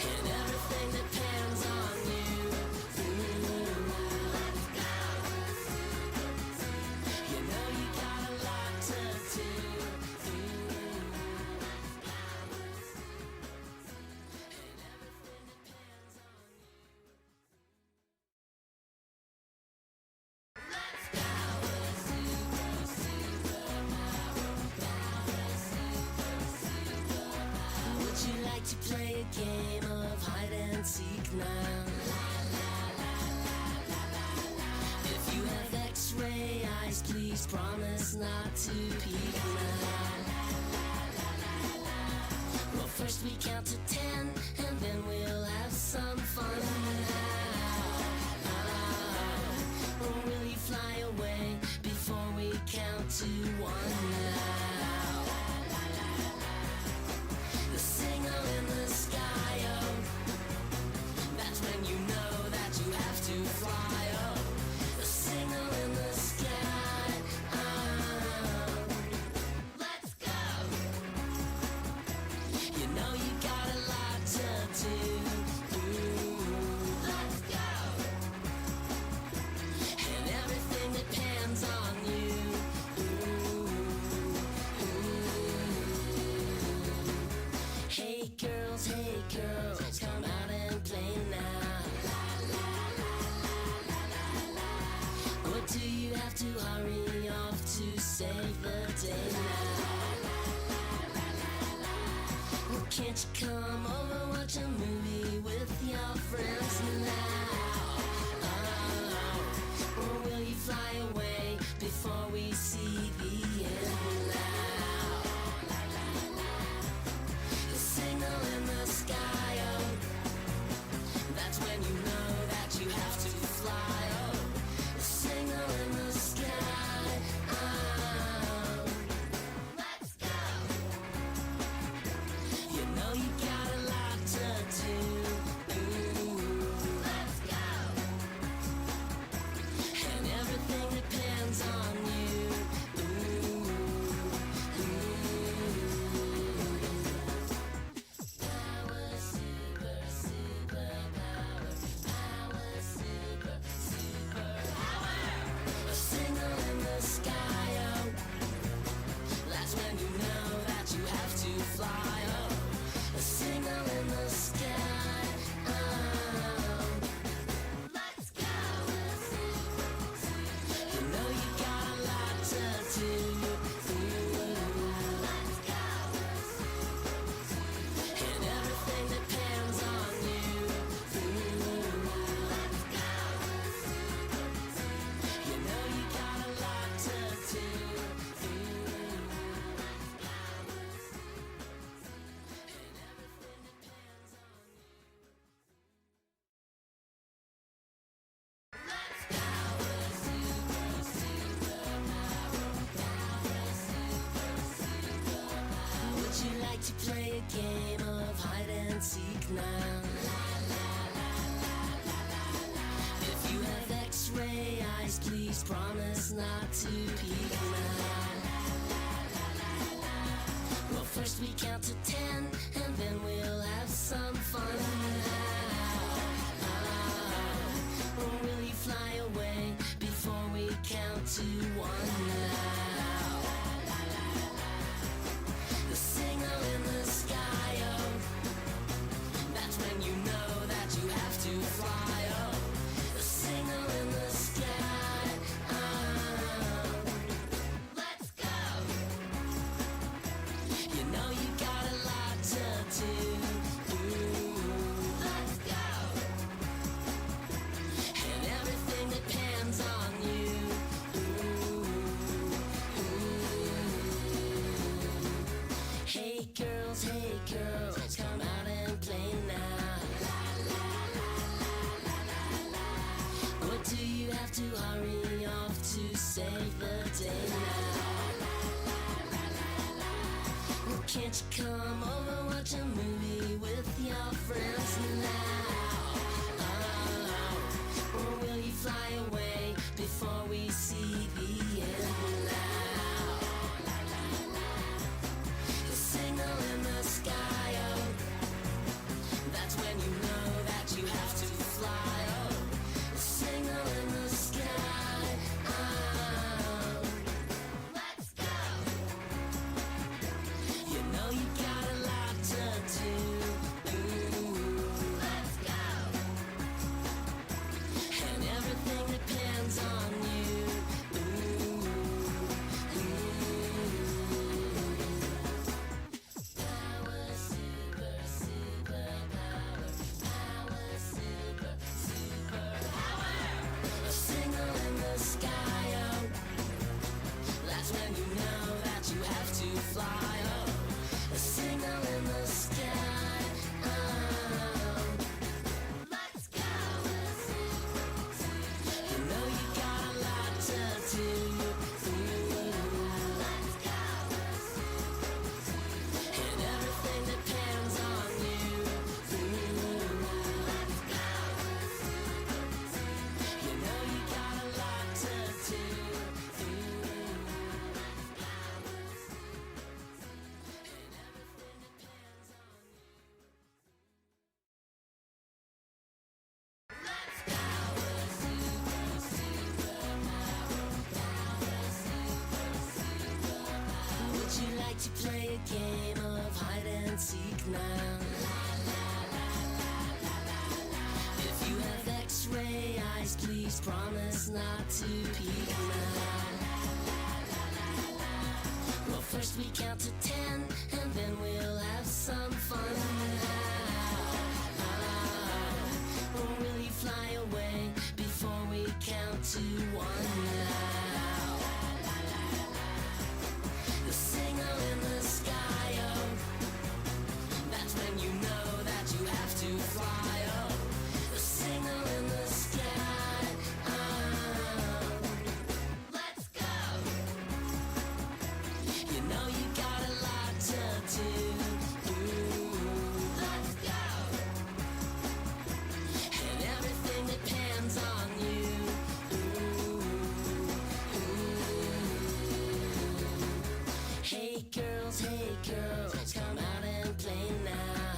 S1: And everything depends on you. Let's go. You know you got a lot to do. Would you like to play a game of hide and seek now? If you have X-ray eyes, please promise not to peek now. Well, first we count to 10, and then we'll have some fun now. Or will you fly away before we count to 1 now? The signal in the sky, oh, that's when you know that you have to fly, oh. The signal in the sky, oh. Let's go. You know you got a lot to do. Let's go. And everything depends on you. Hey girls, come out and play now. Or do you have to hurry off to save the day now? Well, can't you come over, watch a movie with your friends now? Or will you fly away before we see the end now? The signal in the sky, oh, that's when you know that you have to fly, oh. The signal in the sky, oh. Let's go. You know you got a lot to do. Let's go. And everything depends on you. Power, super, super power. Power, super, super power. A signal in the sky, oh, that's when you know that you have to fly, oh. A signal in the sky, oh. Let's go. You know you got a lot to do. Let's go. And everything depends on you. Let's go. You know you got a lot to do. Would you like to play a game of hide and seek now? If you have X-ray eyes, please promise not to peek now. Well, first we count to 10, and then we'll have some fun now. Or will you fly away before we count to 1 now? The signal in the sky, oh, that's when you know that you have to fly, oh. The signal in the sky, oh. Let's go. You know you got a lot to do. Let's go. And everything depends on you. Hey girls, come out and play now. Or do you have to hurry off to save the day now? Well, can't you come over, watch a movie with your friends now? game of hide and seek now. If you have X-ray eyes, please promise not to peek now. Well, first we count to 10, and then we'll have some fun now. Or will you fly away before we count to 1 now? The signal in the sky, oh, that's when you know that you have to fly, oh. The signal in the sky, oh. Let's go! You know you got a lot to do. Let's go! And everything depends on you. Hey girls, come out and play now.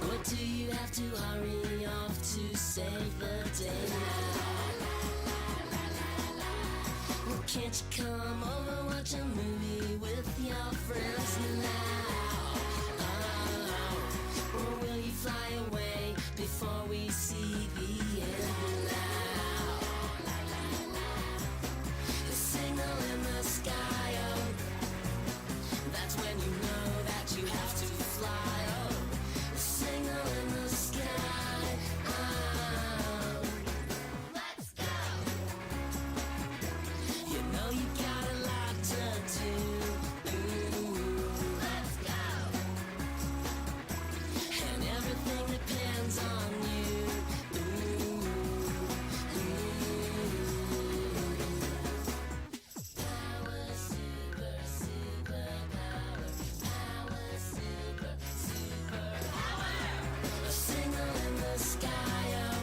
S1: Or do you have to hurry off to save the day now? Well, can't you come over, watch a movie with your friends now? Or will you fly away before we see the end now? The signal in the sky, oh, that's when you know that you have to fly, oh. The signal in the sky, oh. Let's go! You know you got a lot to do. Let's go! And everything depends on you. Power, super, super power. Power, super, super power. A signal in the sky, oh,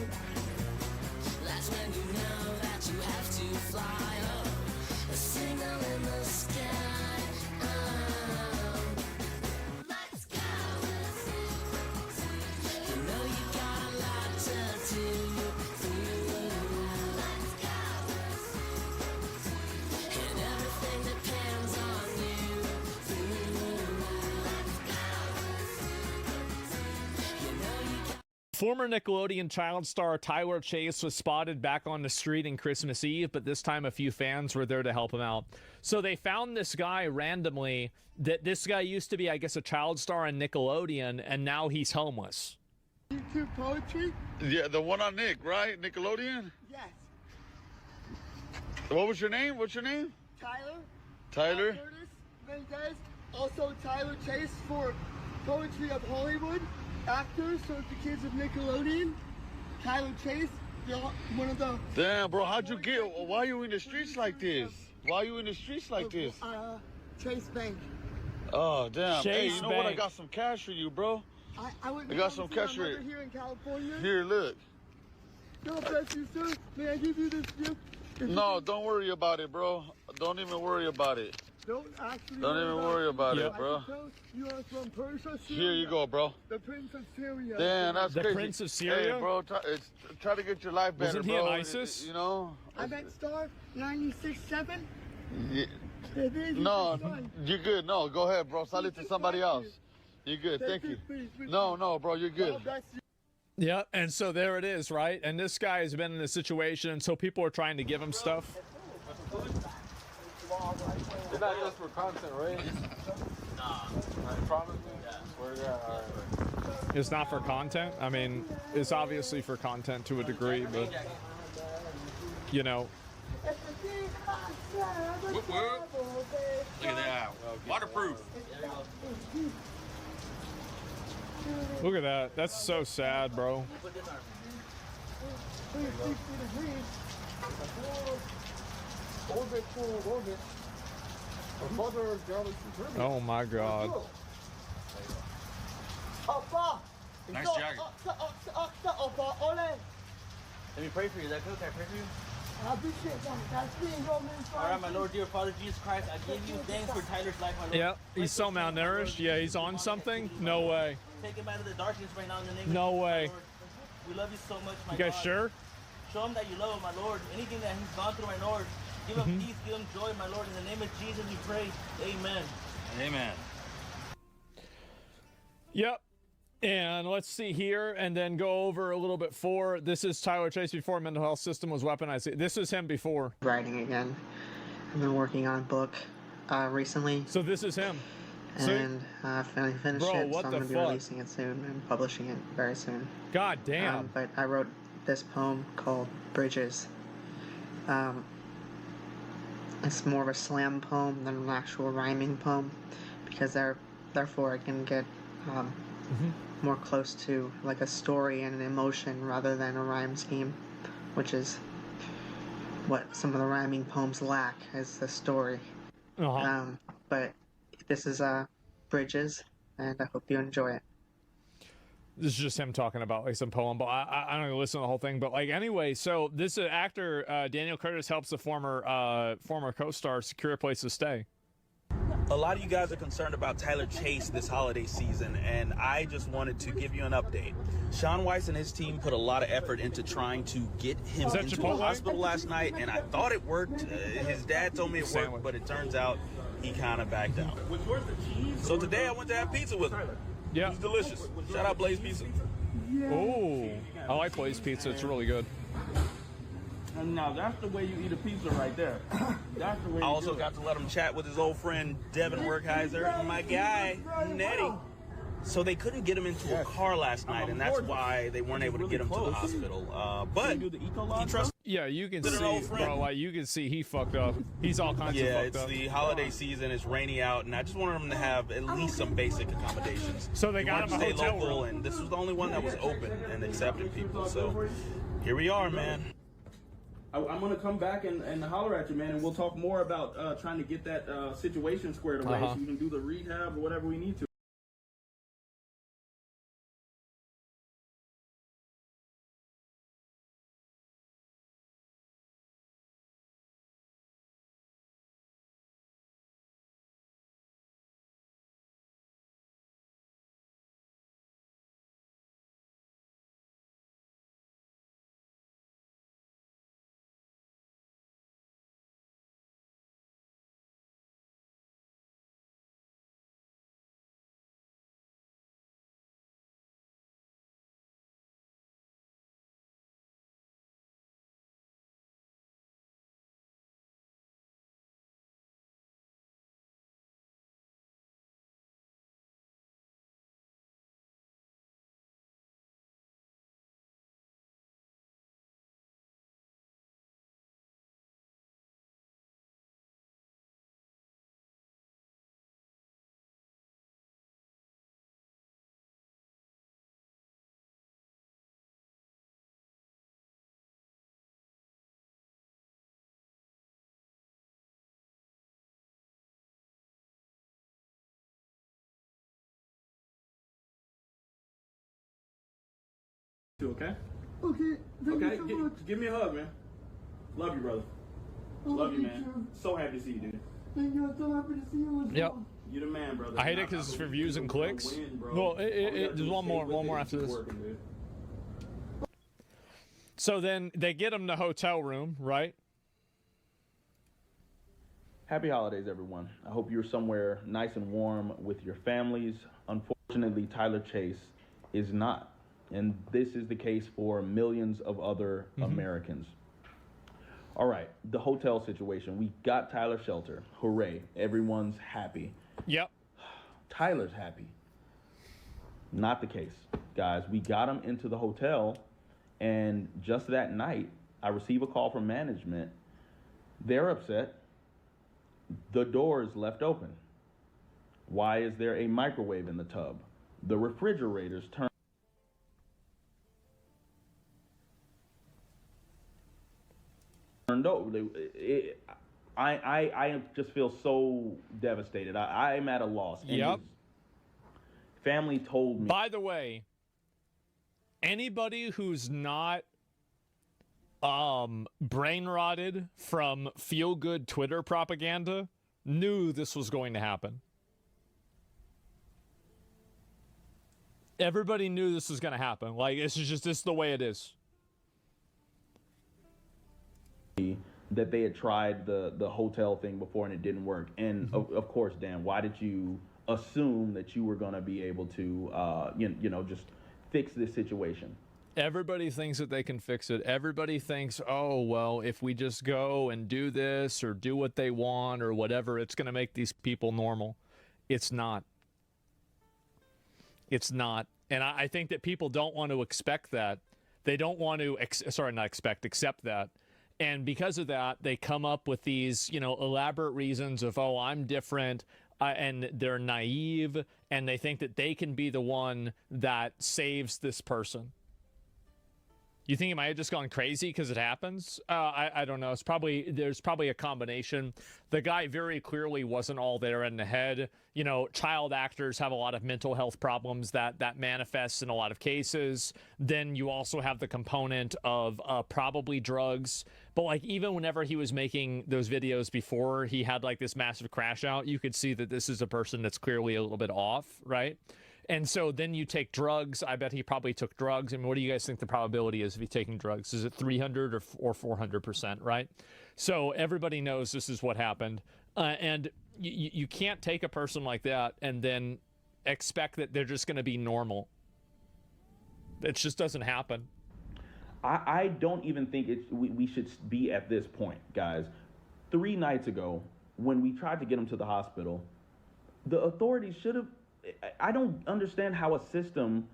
S1: that's when you know that you have to fly, oh. A signal in the sky, oh. Let's go! You know you got a lot to do. Let's go! And everything depends on you. Let's go! You know you got
S2: Former Nickelodeon child star Tyler Chase was spotted back on the street in Christmas Eve, but this time a few fans were there to help him out. So they found this guy randomly, that this guy used to be, I guess, a child star on Nickelodeon, and now he's homeless.
S7: YouTube poetry?
S8: Yeah, the one on Nick, right? Nickelodeon?
S7: Yes.
S8: What was your name? What's your name?
S7: Tyler.
S8: Tyler?
S7: Curtis Mendez. Also Tyler Chase for Poetry of Hollywood. Actors, so it's the kids of Nickelodeon. Tyler Chase, one of the...
S8: Damn, bro, how'd you get... Why are you in the streets like this? Why are you in the streets like this?
S7: Chase Bank.
S8: Oh, damn.
S7: Chase
S8: Hey, you know what? I
S7: Bank.
S8: got some cash for you, bro.
S7: I
S8: got some cash for you.
S7: Here in California.
S8: Here, look.
S7: God bless you, sir. May I give you this gift?
S8: No, don't worry about it, bro. Don't even worry about it.
S7: Don't actually
S8: Don't even worry about it, bro.
S7: You are from Persia, Syria.
S8: Here you go, bro.
S7: The Prince of Syria.
S8: Damn, that's
S2: The
S8: crazy.
S2: Prince of Syria?
S8: Hey, bro, try to get your life better,
S2: Wasn't he
S8: bro.
S2: in ISIS?
S8: You know?
S7: I'm at star 96.7.
S8: Yeah. No, you're good. No, go ahead, bro. Sell it to somebody else. You're good. Thank you. No, bro, you're good.
S2: Yeah, and so there it is, right? And this guy has been in a situation, and so people are trying to give him stuff.
S10: It's not just for content, right? Nah. I promise me. Yeah. Swear to God. All right.
S2: It's not for content. I mean, it's obviously for content to a degree, but you know.
S12: Whoop, whoop. Look at that. Waterproof.
S2: Look at that. That's so sad, bro. Oh my God.
S12: Nice jacket.
S13: Let me pray for you. Is that good? Can I pray for you? All right, my Lord, dear Father Jesus Christ, I give you thanks for Tyler's life, my Lord.
S2: Yeah, he's so malnourished. Yeah, he's on something. No way.
S13: Take him out of the darkness right now in the name
S2: No
S13: of Jesus,
S2: way.
S13: my Lord. We love you so much, my
S2: You guys
S13: God.
S2: sure?
S13: Show him that you love him, my Lord. Anything that he's gone through, my Lord, Give them peace, give them joy, my Lord. In the name of Jesus, we pray. Amen.
S6: Amen.
S2: Yep. And let's see here and then go over a little bit for this is Tyler Chase before mental health system was weaponized. This is him before.
S3: Writing again. I've been working on a book recently.
S2: So this is him.
S3: And I finally finished
S2: Bro,
S3: it,
S2: what
S3: so I'm
S2: the
S3: going to be
S2: fuck?
S3: releasing it soon and publishing it very soon.
S2: God damn.
S3: But I wrote this poem called Bridges. It's more of a slam poem than an actual rhyming poem because therefore I can get more close to like a story and an emotion rather than a rhyme scheme, which is what some of the rhyming poems lack, is the story. But this is Bridges, and I hope you enjoy it.
S2: This is just him talking about like some poem, but I don't even listen to the whole thing. But like anyway, so this actor Daniel Curtis helps the former co-star secure a place to stay.
S11: A lot of you guys are concerned about Tyler Chase this holiday season, and I just wanted to give you an update. Sean Weiss and his team put a lot of effort into trying to get him into the hospital last night, and I thought it worked. His dad told me it worked, but it turns out he kind of backed out. So today I went to have pizza with him.
S2: Yeah.
S11: It was delicious. Shout out Blaze Pizza.
S2: Oh, I like Blaze Pizza. It's really good.
S11: And now that's the way you eat a pizza right there. That's the way. I also got to let him chat with his old friend Devin Werkheiser and my guy Nettie. So they couldn't get him into a car last night, and that's why they weren't able to get him to the hospital. But he trusts.
S2: Yeah, you can see, bro. Like you can see, he fucked up. He's all kinds of fucked up.
S11: Yeah, it's the holiday season. It's rainy out, and I just wanted him to have at least some basic accommodations.
S2: So they got him a hotel
S11: local, and this was the only one that was open and accepting people. So here we are, man.
S15: I'm gonna come back and holler at you, man, and we'll talk more about trying to get that situation squared away, so we can do the rehab or whatever we need to. Okay?
S7: Okay.
S15: Okay, give me a hug, man. Love you, brother. Love you, man. So happy to see you, dude.
S7: Thank you. I'm so happy to see you as
S2: Yep.
S7: well.
S15: You the man, brother.
S2: I hate it because it's for views and clicks. Well, there's one more after this. So then they get him the hotel room, right?
S15: Happy holidays, everyone. I hope you're somewhere nice and warm with your families. Unfortunately, Tyler Chase is not. And this is the case for millions of other Americans. All right, the hotel situation. We got Tyler shelter. Hooray. Everyone's happy.
S2: Yep.
S15: Tyler's happy. Not the case, guys. We got him into the hotel, and just that night, I receive a call from management. They're upset. The door is left open. Why is there a microwave in the tub? The refrigerator's turned over. I just feel so devastated. I'm at a loss. And
S2: Yep.
S15: his family told me.
S2: By the way, anybody who's not brain rotted from feel good Twitter propaganda knew this was going to happen. Everybody knew this was going to happen. Like, this is the way it is.
S15: that they had tried the hotel thing before and it didn't work. And of course, Dan, why did you assume that you were going to be able to, just fix this situation?
S2: Everybody thinks that they can fix it. Everybody thinks, oh, well, if we just go and do this or do what they want or whatever, it's going to make these people normal. It's not. It's not. And I think that people don't want to expect that. They don't want to, accept that. And because of that, they come up with these, elaborate reasons of, oh, I'm different. And they're naive. And they think that they can be the one that saves this person. You think he might have just gone crazy because it happens? I don't know. There's probably a combination. The guy very clearly wasn't all there in the head. Child actors have a lot of mental health problems that manifests in a lot of cases. Then you also have the component of probably drugs. But even whenever he was making those videos before he had this massive crash out, you could see that this is a person that's clearly a little bit off, right? And so then you take drugs. I bet he probably took drugs. I mean, what do you guys think the probability is of he taking drugs? Is it 300 or 400%, right? So everybody knows this is what happened. And you can't take a person like that and then expect that they're just going to be normal. It just doesn't happen.
S15: I don't even think we should be at this point, guys. 3 nights ago, when we tried to get him to the hospital, the authorities should have... I don't understand how a system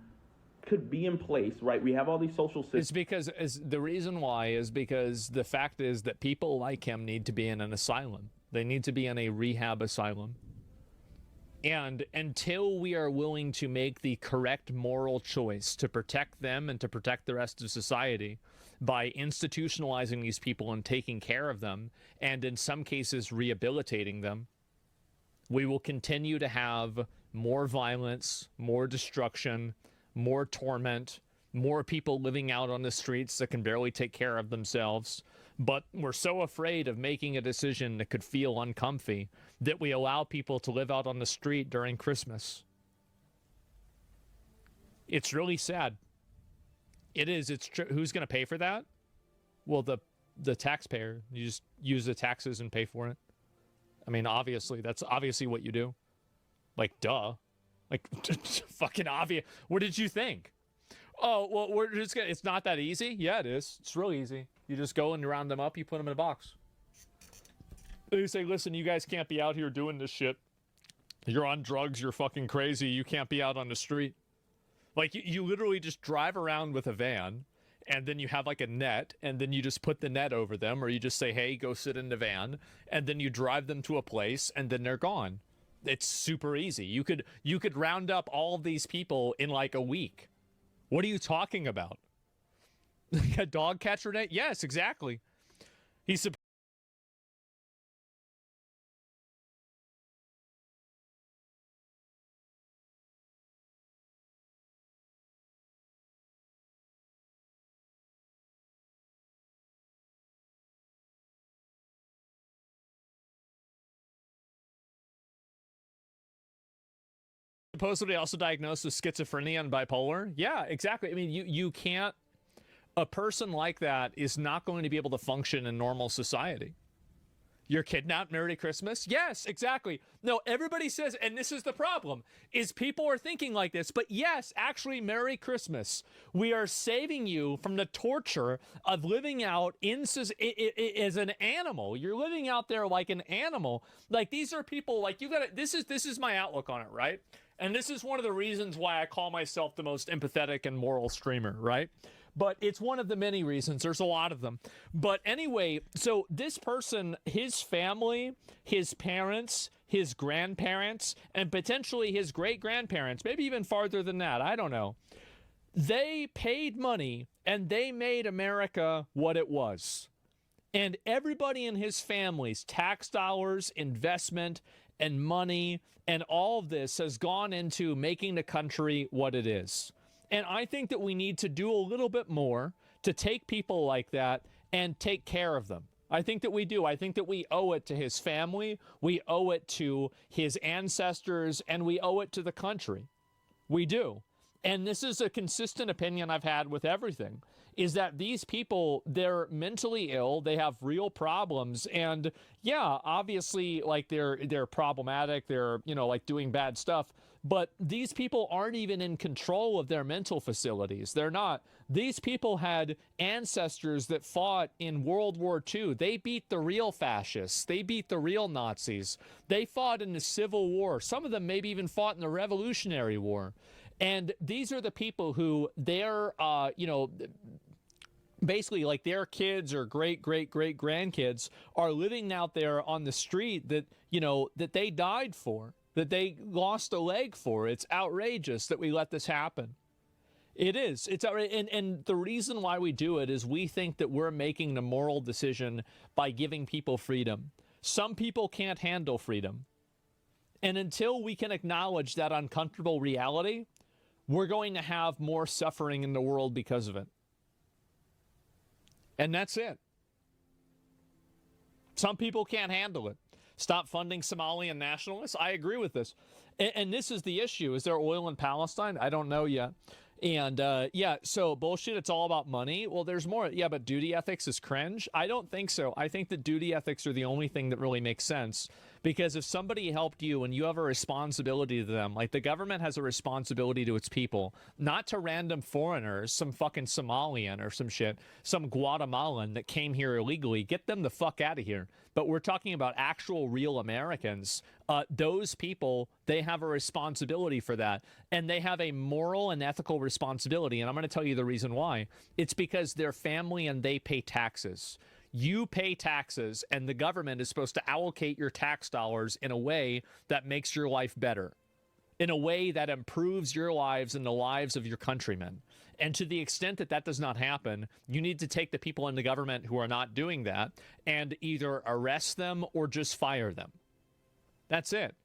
S15: could be in place, right? We have all these social systems.
S2: It's because the reason why is because the fact is that people like him need to be in an asylum. They need to be in a rehab asylum. And until we are willing to make the correct moral choice to protect them and to protect the rest of society by institutionalizing these people and taking care of them, and in some cases rehabilitating them, we will continue to have more violence, more destruction, more torment, more people living out on the streets that can barely take care of themselves. But we're so afraid of making a decision that could feel uncomfy that we allow people to live out on the street during Christmas. It's really sad. It is. It's true. Who's going to pay for that? Well, the taxpayer. You just use the taxes and pay for it. I mean, obviously, that's obviously what you do. Duh. Fucking obvious. What did you think? Oh, well, we're just gonna... It's not that easy? Yeah, it is. It's real easy. You just go and round them up, you put them in a box. You say, listen, you guys can't be out here doing this shit. You're on drugs, you're fucking crazy, you can't be out on the street. You literally just drive around with a van, and then you have a net, and then you just put the net over them, or you just say, hey, go sit in the van, and then you drive them to a place, and then they're gone. It's super easy. You could round up all of these people in a week. What are you talking about? A dog catcher net? Yes, exactly. He's supposedly also diagnosed with schizophrenia and bipolar. Yeah, exactly. I mean, you can't... A person like that is not going to be able to function in normal society. You're kidnapped, Merry Christmas? Yes, exactly. No, everybody says, and this is the problem, is people are thinking like this, but yes, actually, Merry Christmas. We are saving you from the torture of living out as an animal. You're living out there like an animal. These are people, you gotta... This is my outlook on it, right? And this is one of the reasons why I call myself the most empathetic and moral streamer, right? But it's one of the many reasons. There's a lot of them. But anyway, so this person, his family, his parents, his grandparents, and potentially his great-grandparents, maybe even farther than that, I don't know. They paid money, and they made America what it was. And everybody in his family's tax dollars, investment, and money, and all of this has gone into making the country what it is. And I think that we need to do a little bit more to take people like that and take care of them. I think that we do. I think that we owe it to his family, we owe it to his ancestors, and we owe it to the country. We do. And this is a consistent opinion I've had with everything, is that these people, they're mentally ill, they have real problems, and yeah, obviously, like, they're problematic, they're, you know, like, doing bad stuff, but these people aren't even in control of their mental facilities. They're not. These people had ancestors that fought in World War II. They beat the real fascists. They beat the real Nazis. They fought in the Civil War. Some of them maybe even fought in the Revolutionary War. And these are the people who they're, you know, basically, like, their kids or great-great-great-grandkids are living out there on the street that, you know, that they died for, that they lost a leg for. It's outrageous that we let this happen. It is. It's outrageous. And the reason why we do it is we think that we're making the moral decision by giving people freedom. Some people can't handle freedom. And until we can acknowledge that uncomfortable reality, we're going to have more suffering in the world because of it. And that's it. Some people can't handle it. Stop funding Somalian nationalists. I agree with this. And this is the issue. Is there oil in Palestine? I don't know yet. And yeah, so bullshit, it's all about money. Well, there's more. Yeah, but duty ethics is cringe. I don't think so. I think that duty ethics are the only thing that really makes sense. Because if somebody helped you and you have a responsibility to them, like the government has a responsibility to its people, not to random foreigners, some fucking Somalian or some shit, some Guatemalan that came here illegally, get them the fuck out of here. But we're talking about actual real Americans. Those people, they have a responsibility for that. And they have a moral and ethical responsibility. And I'm going to tell you the reason why. It's because they're family and they pay taxes. You pay taxes, and the government is supposed to allocate your tax dollars in a way that makes your life better, in a way that improves your lives and the lives of your countrymen. And to the extent that that does not happen, you need to take the people in the government who are not doing that and either arrest them or just fire them. That's it.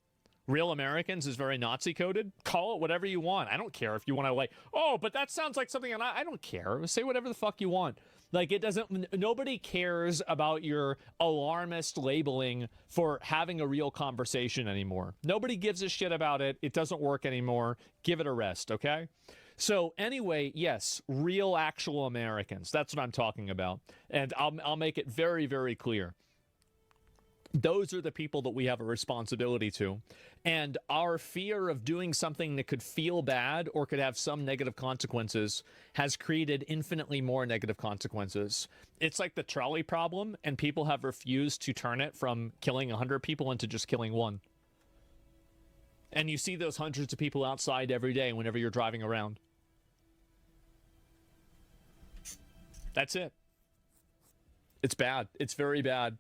S2: Real Americans is very Nazi coded. Call it whatever you want. I don't care if you want to, like, oh, but that sounds like something, and I don't care. Say whatever the fuck you want. Like, it doesn't, nobody cares about your alarmist labeling for having a real conversation anymore. Nobody gives a shit about it. It doesn't work anymore. Give it a rest, okay? So anyway, yes, real actual Americans. That's what I'm talking about. And I'll make it very, very clear. Those are the people that we have a responsibility to. And our fear of doing something that could feel bad or could have some negative consequences has created infinitely more negative consequences. It's like the trolley problem, and people have refused to turn it from killing 100 people into just killing one. And you see those hundreds of people outside every day whenever you're driving around. That's it. It's bad. It's very bad.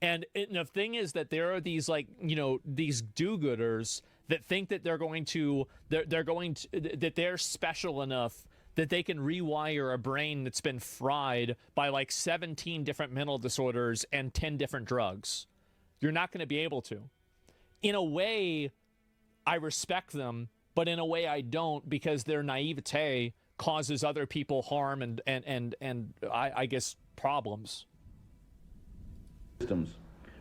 S2: And the thing is that there are these, like, you know, these do-gooders that think that that they're special enough that they can rewire a brain that's been fried by like 17 different mental disorders and 10 different drugs. You're not going to be able to. In a way, I respect them, but in a way I don't, because their naivete causes other people harm and I guess problems.
S15: Systems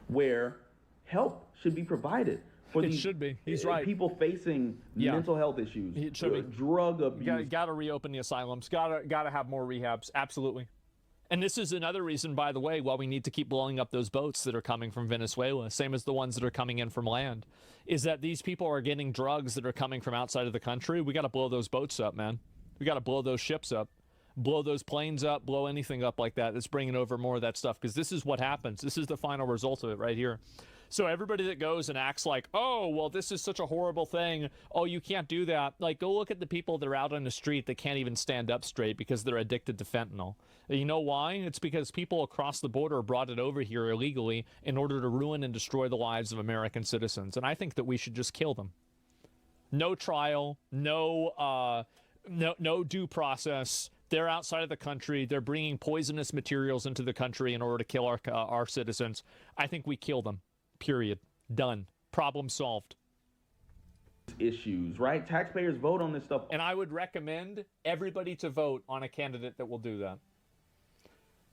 S15: where help should be provided for these,
S2: should be. He's right.
S15: People facing mental health issues,
S2: it should be.
S15: Drug abuse.
S2: Got to reopen the asylums. Got to have more rehabs. Absolutely. And this is another reason, by the way, why we need to keep blowing up those boats that are coming from Venezuela, same as the ones that are coming in from land, is that these people are getting drugs that are coming from outside of the country. We got to blow those boats up, man. We got to blow those ships up. Blow those planes up, blow anything up like that that's bringing over more of that stuff, because this is what happens. This is the final result of it right here. So everybody that goes and acts like, oh, well, this is such a horrible thing, oh, you can't do that, like, go look at the people that are out on the street that can't even stand up straight because they're addicted to fentanyl. You know why? It's because people across the border brought it over here illegally in order to ruin and destroy the lives of American citizens, and I think that we should just kill them. No trial, no due process. They're outside of the country. They're bringing poisonous materials into the country in order to kill our citizens. I think we kill them. Period. Done. Problem solved.
S15: Issues, right? Taxpayers vote on this stuff.
S2: And I would recommend everybody to vote on a candidate that will do that.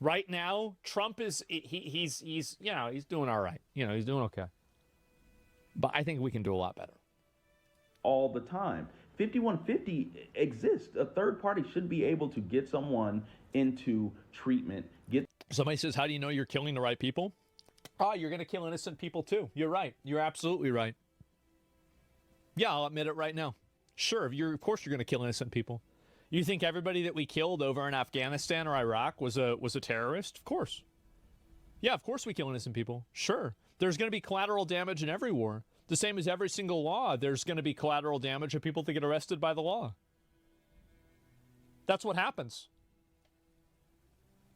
S2: Right now, Trump is, he's you know, he's doing all right. You know, he's doing okay. But I think we can do a lot better.
S15: all the time. 5150 exists. A third party should be able to get someone into treatment.
S2: Somebody says, how do you know you're killing the right people? Oh, you're going to kill innocent people too. You're right. You're absolutely right. Yeah, I'll admit it right now. Sure, of course you're going to kill innocent people. You think everybody that we killed over in Afghanistan or Iraq was a terrorist? Of course. Yeah, of course we kill innocent people. Sure. There's going to be collateral damage in every war. The same as every single law, there's going to be collateral damage of people that get arrested by the law. That's what happens.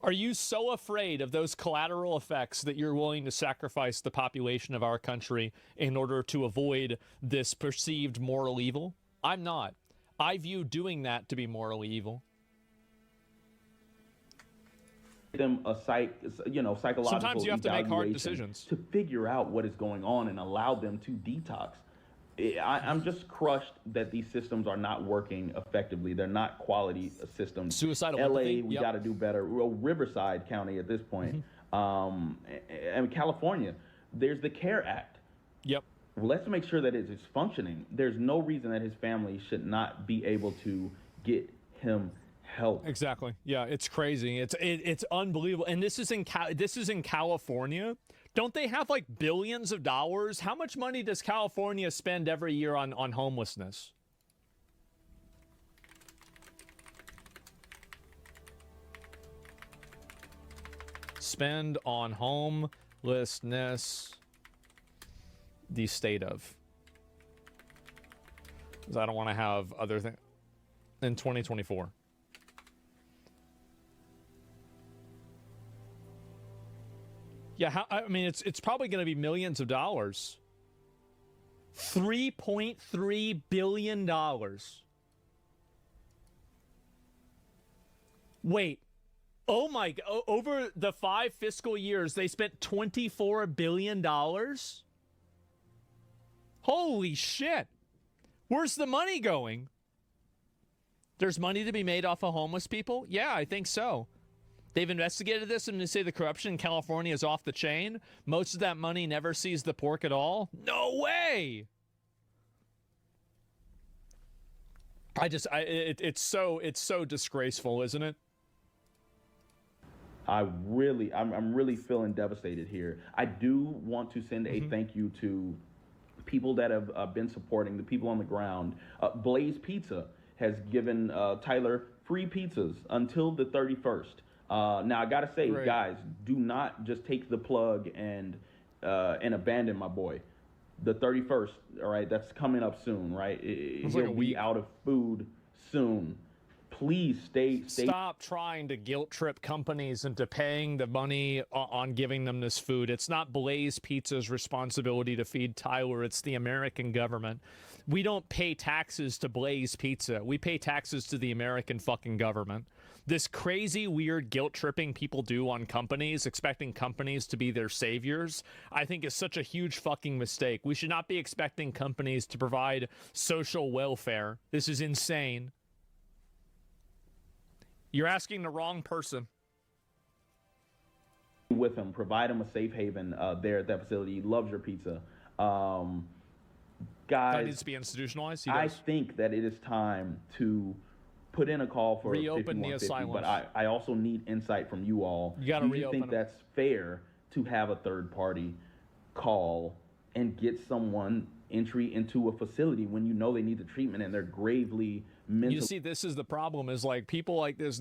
S2: Are you so afraid of those collateral effects that you're willing to sacrifice the population of our country in order to avoid this perceived moral evil? I'm not. I view doing that to be morally evil.
S15: Them a psychological
S2: Sometimes you have to make hard
S15: evaluation
S2: decisions
S15: to figure out what is going on and allow them to detox. I'm just crushed that these systems are not working effectively. They're not quality systems.
S2: Suicidal
S15: LA,
S2: empathy,
S15: we
S2: yep.
S15: got to do better. Well, Riverside County at this point. And California, there's the CARE Act.
S2: Yep.
S15: Let's make sure that it is functioning. There's no reason that his family should not be able to get him help.
S2: Exactly. Yeah, it's crazy. It's unbelievable. And this is in California. Don't they have like billions of dollars? How much money does California spend every year on homelessness? Spend on homelessness, the state of. Because I don't want to have other things in 2024. Yeah, I mean, it's probably going to be millions of dollars. $3.3 billion. Wait. Oh my, over the 5 fiscal years, they spent $24 billion? Holy shit. Where's the money going? There's money to be made off of homeless people? Yeah, I think so. They've investigated this and they say the corruption in California is off the chain. Most of that money never sees the pork at all. No way. It's so disgraceful, isn't it?
S15: I'm really feeling devastated here. I do want to send a thank you to people that have been supporting, the people on the ground. Blaze Pizza has given Tyler free pizzas until the 31st. Now I gotta say, guys, do not just take the plug and abandon my boy. The 31st, all right, that's coming up soon, right? He'll be out of food soon. Please stay.
S2: Stop trying to guilt trip companies into paying the money on giving them this food. It's not Blaze Pizza's responsibility to feed Tyler. It's the American government. We don't pay taxes to Blaze Pizza. We pay taxes to the American fucking government. This crazy, weird guilt tripping people do on companies, expecting companies to be their saviors, I think is such a huge fucking mistake. We should not be expecting companies to provide social welfare. This is insane. You're asking the wrong person.
S15: With him, provide him a safe haven there at that facility. He loves your pizza. Guys,
S2: that needs to be institutionalized.
S15: I think that it is time to put in a call for
S2: reopen the asylum.
S15: But I also need insight from you all.
S2: You got to reopen.
S15: Do you think that's fair to have a third party call and get someone entry into a facility when you know they need the treatment and they're gravely mentally?
S2: You see, this is the problem, is like people like this,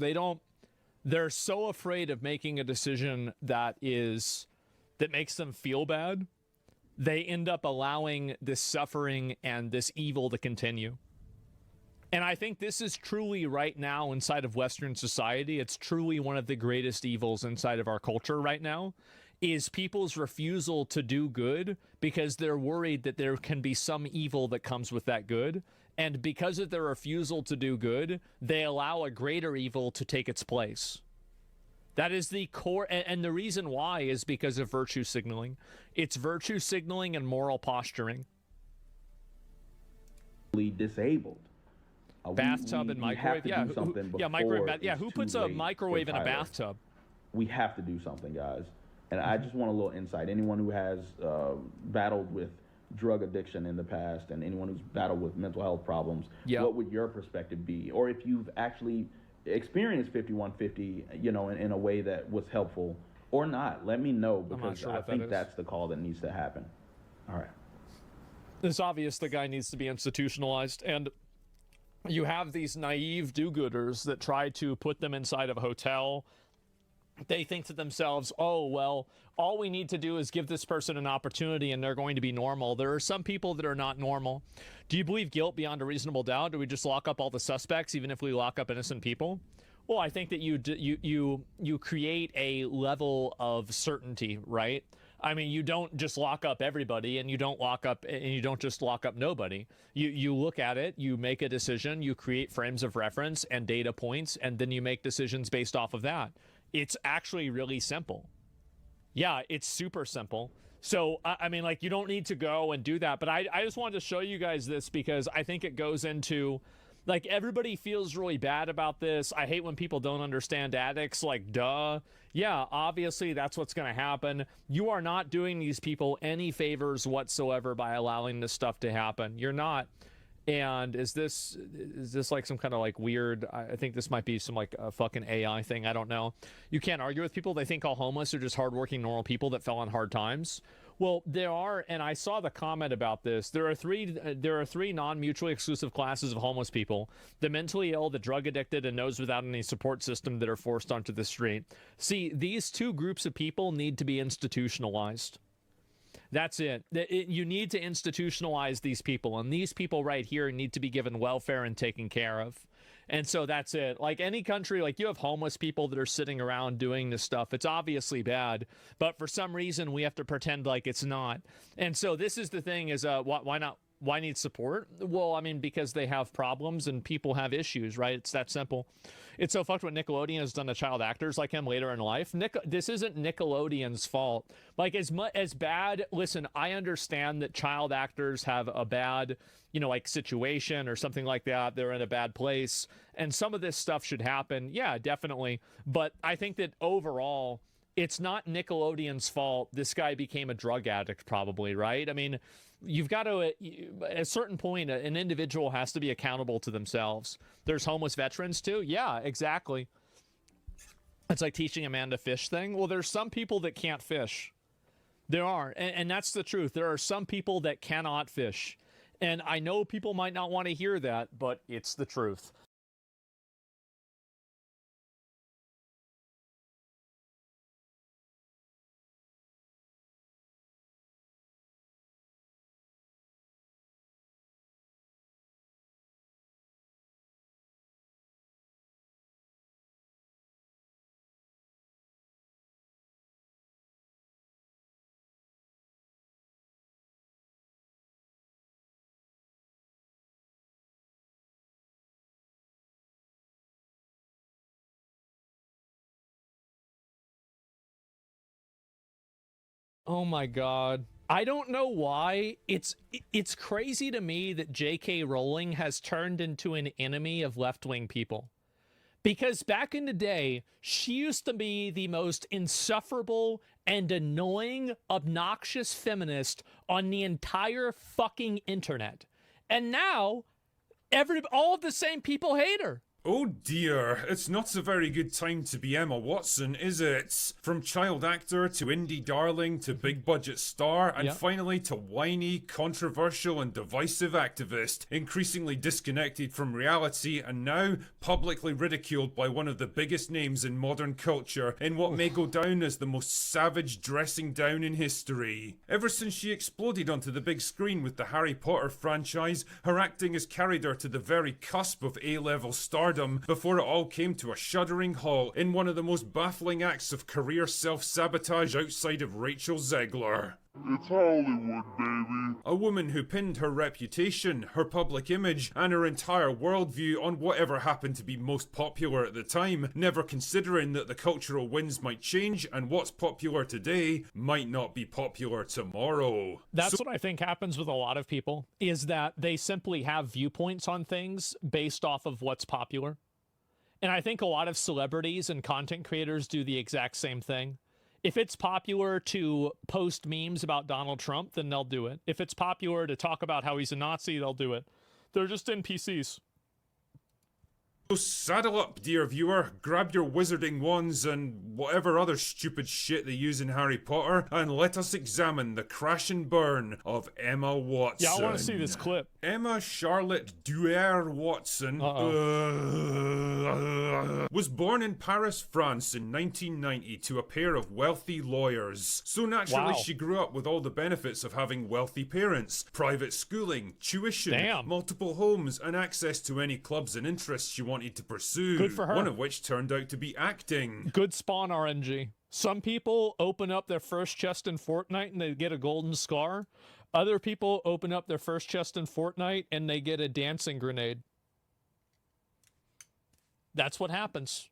S2: they're so afraid of making a decision that makes them feel bad. They end up allowing this suffering and this evil to continue. And I think this is truly right now inside of Western society, it's truly one of the greatest evils inside of our culture right now, is people's refusal to do good because they're worried that there can be some evil that comes with that good. And because of their refusal to do good, they allow a greater evil to take its place. That is the core, and the reason why is because of virtue signaling. It's virtue signaling and moral posturing.
S15: Disabled.
S2: Bathtub and microwave. Yeah, microwave. Yeah, who puts a microwave in a bathtub?
S15: We have to do something, guys. And I just want a little insight. Anyone who has battled with drug addiction in the past and anyone who's battled with mental health problems,
S2: Yeah.
S15: what would your perspective be? Or if you've actually experienced 5150, you know, in a way that was helpful or not, let me know,
S2: I'm not
S15: because
S2: sure
S15: I
S2: what that
S15: think
S2: is.
S15: that's the call that needs to happen. All right.
S2: It's obvious the guy needs to be institutionalized, and you have these naive do-gooders that try to put them inside of a hotel. They think to themselves, oh, well, all we need to do is give this person an opportunity and they're going to be normal. There are some people that are not normal. Do you believe guilt beyond a reasonable doubt? Do we just lock up all the suspects even if we lock up innocent people? Well, I think that you create a level of certainty, right? I mean, you don't just lock up everybody, and you don't just lock up nobody. You look at it, you make a decision, you create frames of reference and data points, and then you make decisions based off of that. It's actually really simple. Yeah, it's super simple. So, I mean, like, you don't need to go and do that. But I just wanted to show you guys this because I think it goes into, like, everybody feels really bad about this. I hate when people don't understand addicts. Like, duh. Yeah, obviously that's what's going to happen. You are not doing these people any favors whatsoever by allowing this stuff to happen. You're not. And is this like some kind of like weird, I think this might be some like a fucking AI thing. I don't know. You can't argue with people. They think all homeless are just hardworking, normal people that fell on hard times. Well, there are, and I saw the comment about this. There are three non-mutually exclusive classes of homeless people: the mentally ill, the drug addicted, and those without any support system that are forced onto the street. See, these two groups of people need to be institutionalized. That's it. You need to institutionalize these people, and these people right here need to be given welfare and taken care of. And so that's it. Like any country, like you have homeless people that are sitting around doing this stuff. It's obviously bad, but for some reason we have to pretend like it's not. And so this is the thing: is why not? Why need support? Well, I mean, because they have problems and people have issues, right? It's that simple. It's so fucked what Nickelodeon has done to child actors like him later in life. This isn't Nickelodeon's fault. Like, as bad, listen, I understand that child actors have a bad, like situation or something like that. They're in a bad place. And some of this stuff should happen. Yeah, definitely. But I think that overall, it's not Nickelodeon's fault this guy became a drug addict, probably, right? I mean, you've got to, at a certain point, an individual has to be accountable to themselves. There's homeless veterans too. Yeah, exactly. It's like teaching a man to fish thing. Well, there's some people that can't fish. There are. And that's the truth. There are some people that cannot fish. And I know people might not want to hear that, but it's the truth. Oh my God. I don't know why. It's crazy to me that J.K. Rowling has turned into an enemy of left-wing people. Because back in the day, she used to be the most insufferable and annoying, obnoxious feminist on the entire fucking internet. And now, all of the same people hate her.
S14: Oh dear, it's not a very good time to be Emma Watson, is it? From child actor to indie darling to big budget star, and finally to whiny, controversial and divisive activist, increasingly disconnected from reality and now publicly ridiculed by one of the biggest names in modern culture in what may go down as the most savage dressing down in history. Ever since she exploded onto the big screen with the Harry Potter franchise, her acting has carried her to the very cusp of A-level stardom before it all came to a shuddering halt in one of the most baffling acts of career self-sabotage outside of Rachel Zegler.
S16: It's Hollywood, baby.
S14: A woman who pinned her reputation, her public image, and her entire worldview on whatever happened to be most popular at the time, never considering that the cultural winds might change and what's popular today might not be popular tomorrow.
S2: That's what I think happens with a lot of people, is that they simply have viewpoints on things based off of what's popular. And I think a lot of celebrities and content creators do the exact same thing. If it's popular to post memes about Donald Trump, then they'll do it. If it's popular to talk about how he's a Nazi, they'll do it. They're just NPCs.
S14: So saddle up, dear viewer, grab your wizarding wands and whatever other stupid shit they use in Harry Potter, and let us examine the crash and burn of Emma Watson.
S2: Yeah, I want to see this clip.
S14: Emma Charlotte Duer Watson was born in Paris, France in 1990 to a pair of wealthy lawyers. So naturally she grew up with all the benefits of having wealthy parents, private schooling, tuition, multiple homes, and access to any clubs and interests she wanted to pursue.
S2: Good for her.
S14: One of which turned out to be acting.
S2: Good spawn RNG. Some people open up their first chest in Fortnite and they get a golden scar. Other people open up their first chest in Fortnite and they get a dancing grenade. That's what happens.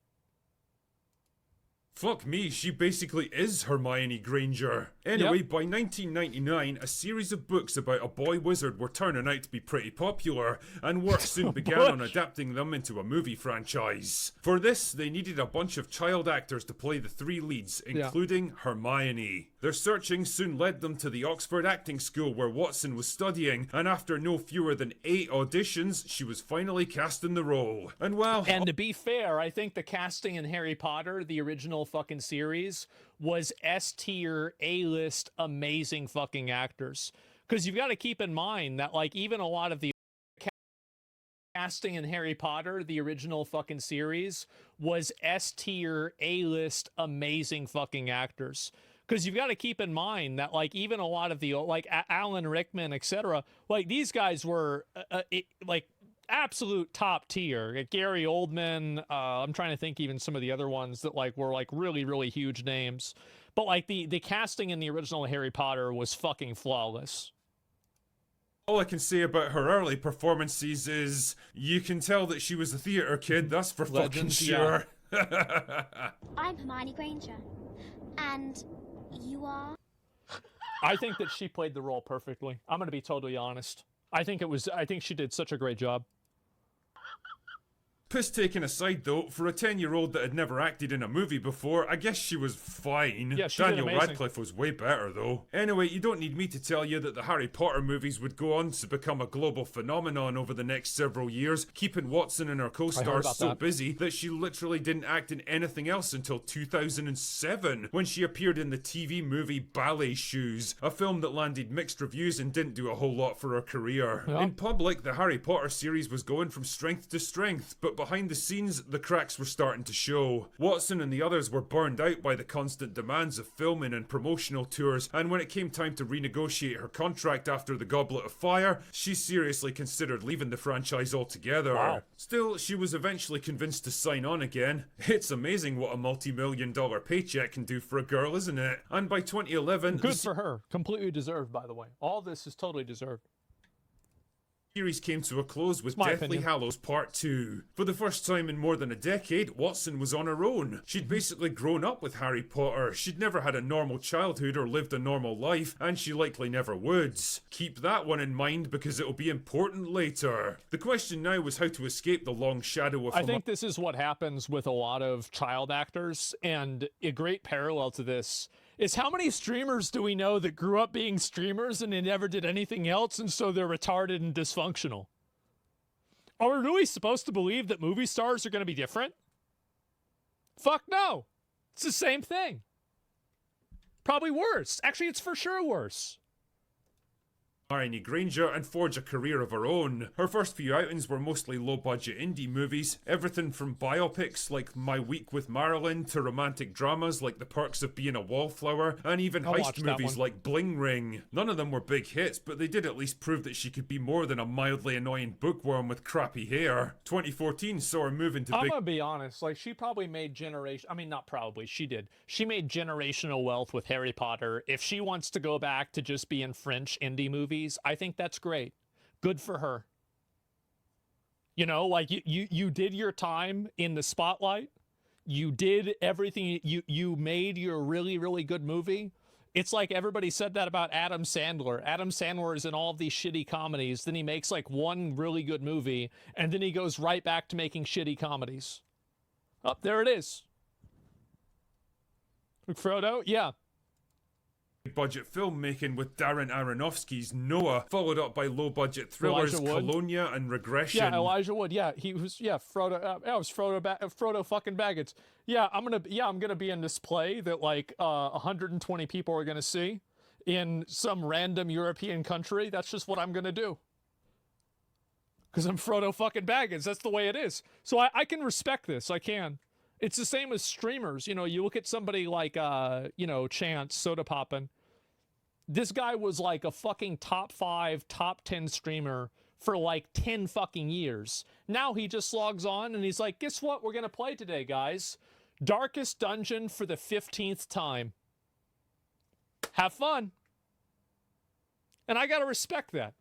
S14: Fuck me, she basically is Hermione Granger. Anyway, by 1999, a series of books about a boy wizard were turning out to be pretty popular, and work soon began on adapting them into a movie franchise. For this, they needed a bunch of child actors to play the three leads, including Hermione. Their searching soon led them to the Oxford Acting School where Watson was studying, and after no fewer than 8 auditions, she was finally cast in the role. And well...
S2: And to be fair, I think the casting in Harry Potter, the original fucking series, was S-tier, A-list, amazing fucking actors. Because you've got to keep in mind that, like, even a lot of the casting in Harry Potter, the original fucking series, was S-tier, A-list, amazing fucking actors. Because you've got to keep in mind that, like, even a lot of the, like, Alan Rickman, etc., like, these guys were, like, absolute top tier. Gary Oldman, I'm trying to think even some of the other ones that, like, were, like, really, really huge names. But, like, the casting in the original Harry Potter was fucking flawless.
S14: All I can say about her early performances is you can tell that she was a theatre kid, that's for fucking sure.
S5: I'm Hermione Granger, and you are?
S2: I think that she played the role perfectly. I'm going to be totally honest. I think she did such a great job.
S14: Piss taken aside, though, for a 10-year-old that had never acted in a movie before, I guess she was fine.
S2: Yeah, she
S14: Daniel
S2: did amazing.
S14: Radcliffe was way better, though. Anyway, you don't need me to tell you that the Harry Potter movies would go on to become a global phenomenon over the next several years, keeping Watson and her co-stars so busy that she literally didn't act in anything else until 2007, when she appeared in the TV movie Ballet Shoes, a film that landed mixed reviews and didn't do a whole lot for her career.
S2: Yeah.
S14: In public, the Harry Potter series was going from strength to strength, but behind the scenes, the cracks were starting to show. Watson and the others were burned out by the constant demands of filming and promotional tours, and when it came time to renegotiate her contract after the Goblet of Fire, she seriously considered leaving the franchise altogether.
S2: Wow.
S14: Still, she was eventually convinced to sign on again. It's amazing what a multi-million-dollar paycheck can do for a girl, isn't it? And by 2011...
S2: Good for her. Completely deserved, by the way. All this is totally deserved.
S14: Series came to a close with
S2: My
S14: Deathly
S2: opinion.
S14: Hallows Part 2. For the first time in more than a decade, Watson was on her own. She'd basically grown up with Harry Potter. She'd never had a normal childhood or lived a normal life, and she likely never would. Keep that one in mind because it'll be important later. The question now was how to escape the long shadow of...
S2: I think this is what happens with a lot of child actors, and a great parallel to this is how many streamers do we know that grew up being streamers and they never did anything else, and so they're retarded and dysfunctional? Are we really supposed to believe that movie stars are going to be different? Fuck no. It's the same thing. Probably worse. Actually, it's for sure worse.
S14: Hermione Granger and forge a career of her own. Her first few outings were mostly low-budget indie movies, everything from biopics like My Week with Marilyn to romantic dramas like The Perks of Being a Wallflower, and even
S2: I'll watch
S14: heist
S2: that
S14: movies
S2: one.
S14: like Bling Ring. None of them were big hits, but they did at least prove that she could be more than a mildly annoying bookworm with crappy hair. 2014 saw her move into
S2: I'm
S14: big...
S2: gonna be honest, like, she probably made not probably, she did. She made generational wealth with Harry Potter. If she wants to go back to just being French indie movies, I think that's great. Good for her. You know, like, you did your time in the spotlight. You did everything. You made your really, really good movie. It's like everybody said that about Adam Sandler. Adam Sandler is in all of these shitty comedies. Then he makes like one really good movie, and then he goes right back to making shitty comedies. Oh, there it is. Frodo, yeah.
S14: Budget filmmaking with Darren Aronofsky's Noah, followed up by low-budget thrillers Colonia and Regression.
S2: Yeah, Elijah Wood. Yeah, he was. Yeah, Frodo. It was Frodo fucking Baggins. Yeah, I'm gonna be in this play that like 120 people are gonna see in some random European country. That's just what I'm gonna do. Because I'm Frodo fucking Baggins. That's the way it is. So I can respect this. I can. It's the same as streamers. You know, you look at somebody like, you know, Chance, Soda Poppin'. This guy was like a fucking top 5, top 10 streamer for like 10 fucking years. Now he just logs on and he's like, guess what? We're going to play today, guys. Darkest Dungeon for the 15th time. Have fun. And I got to respect that.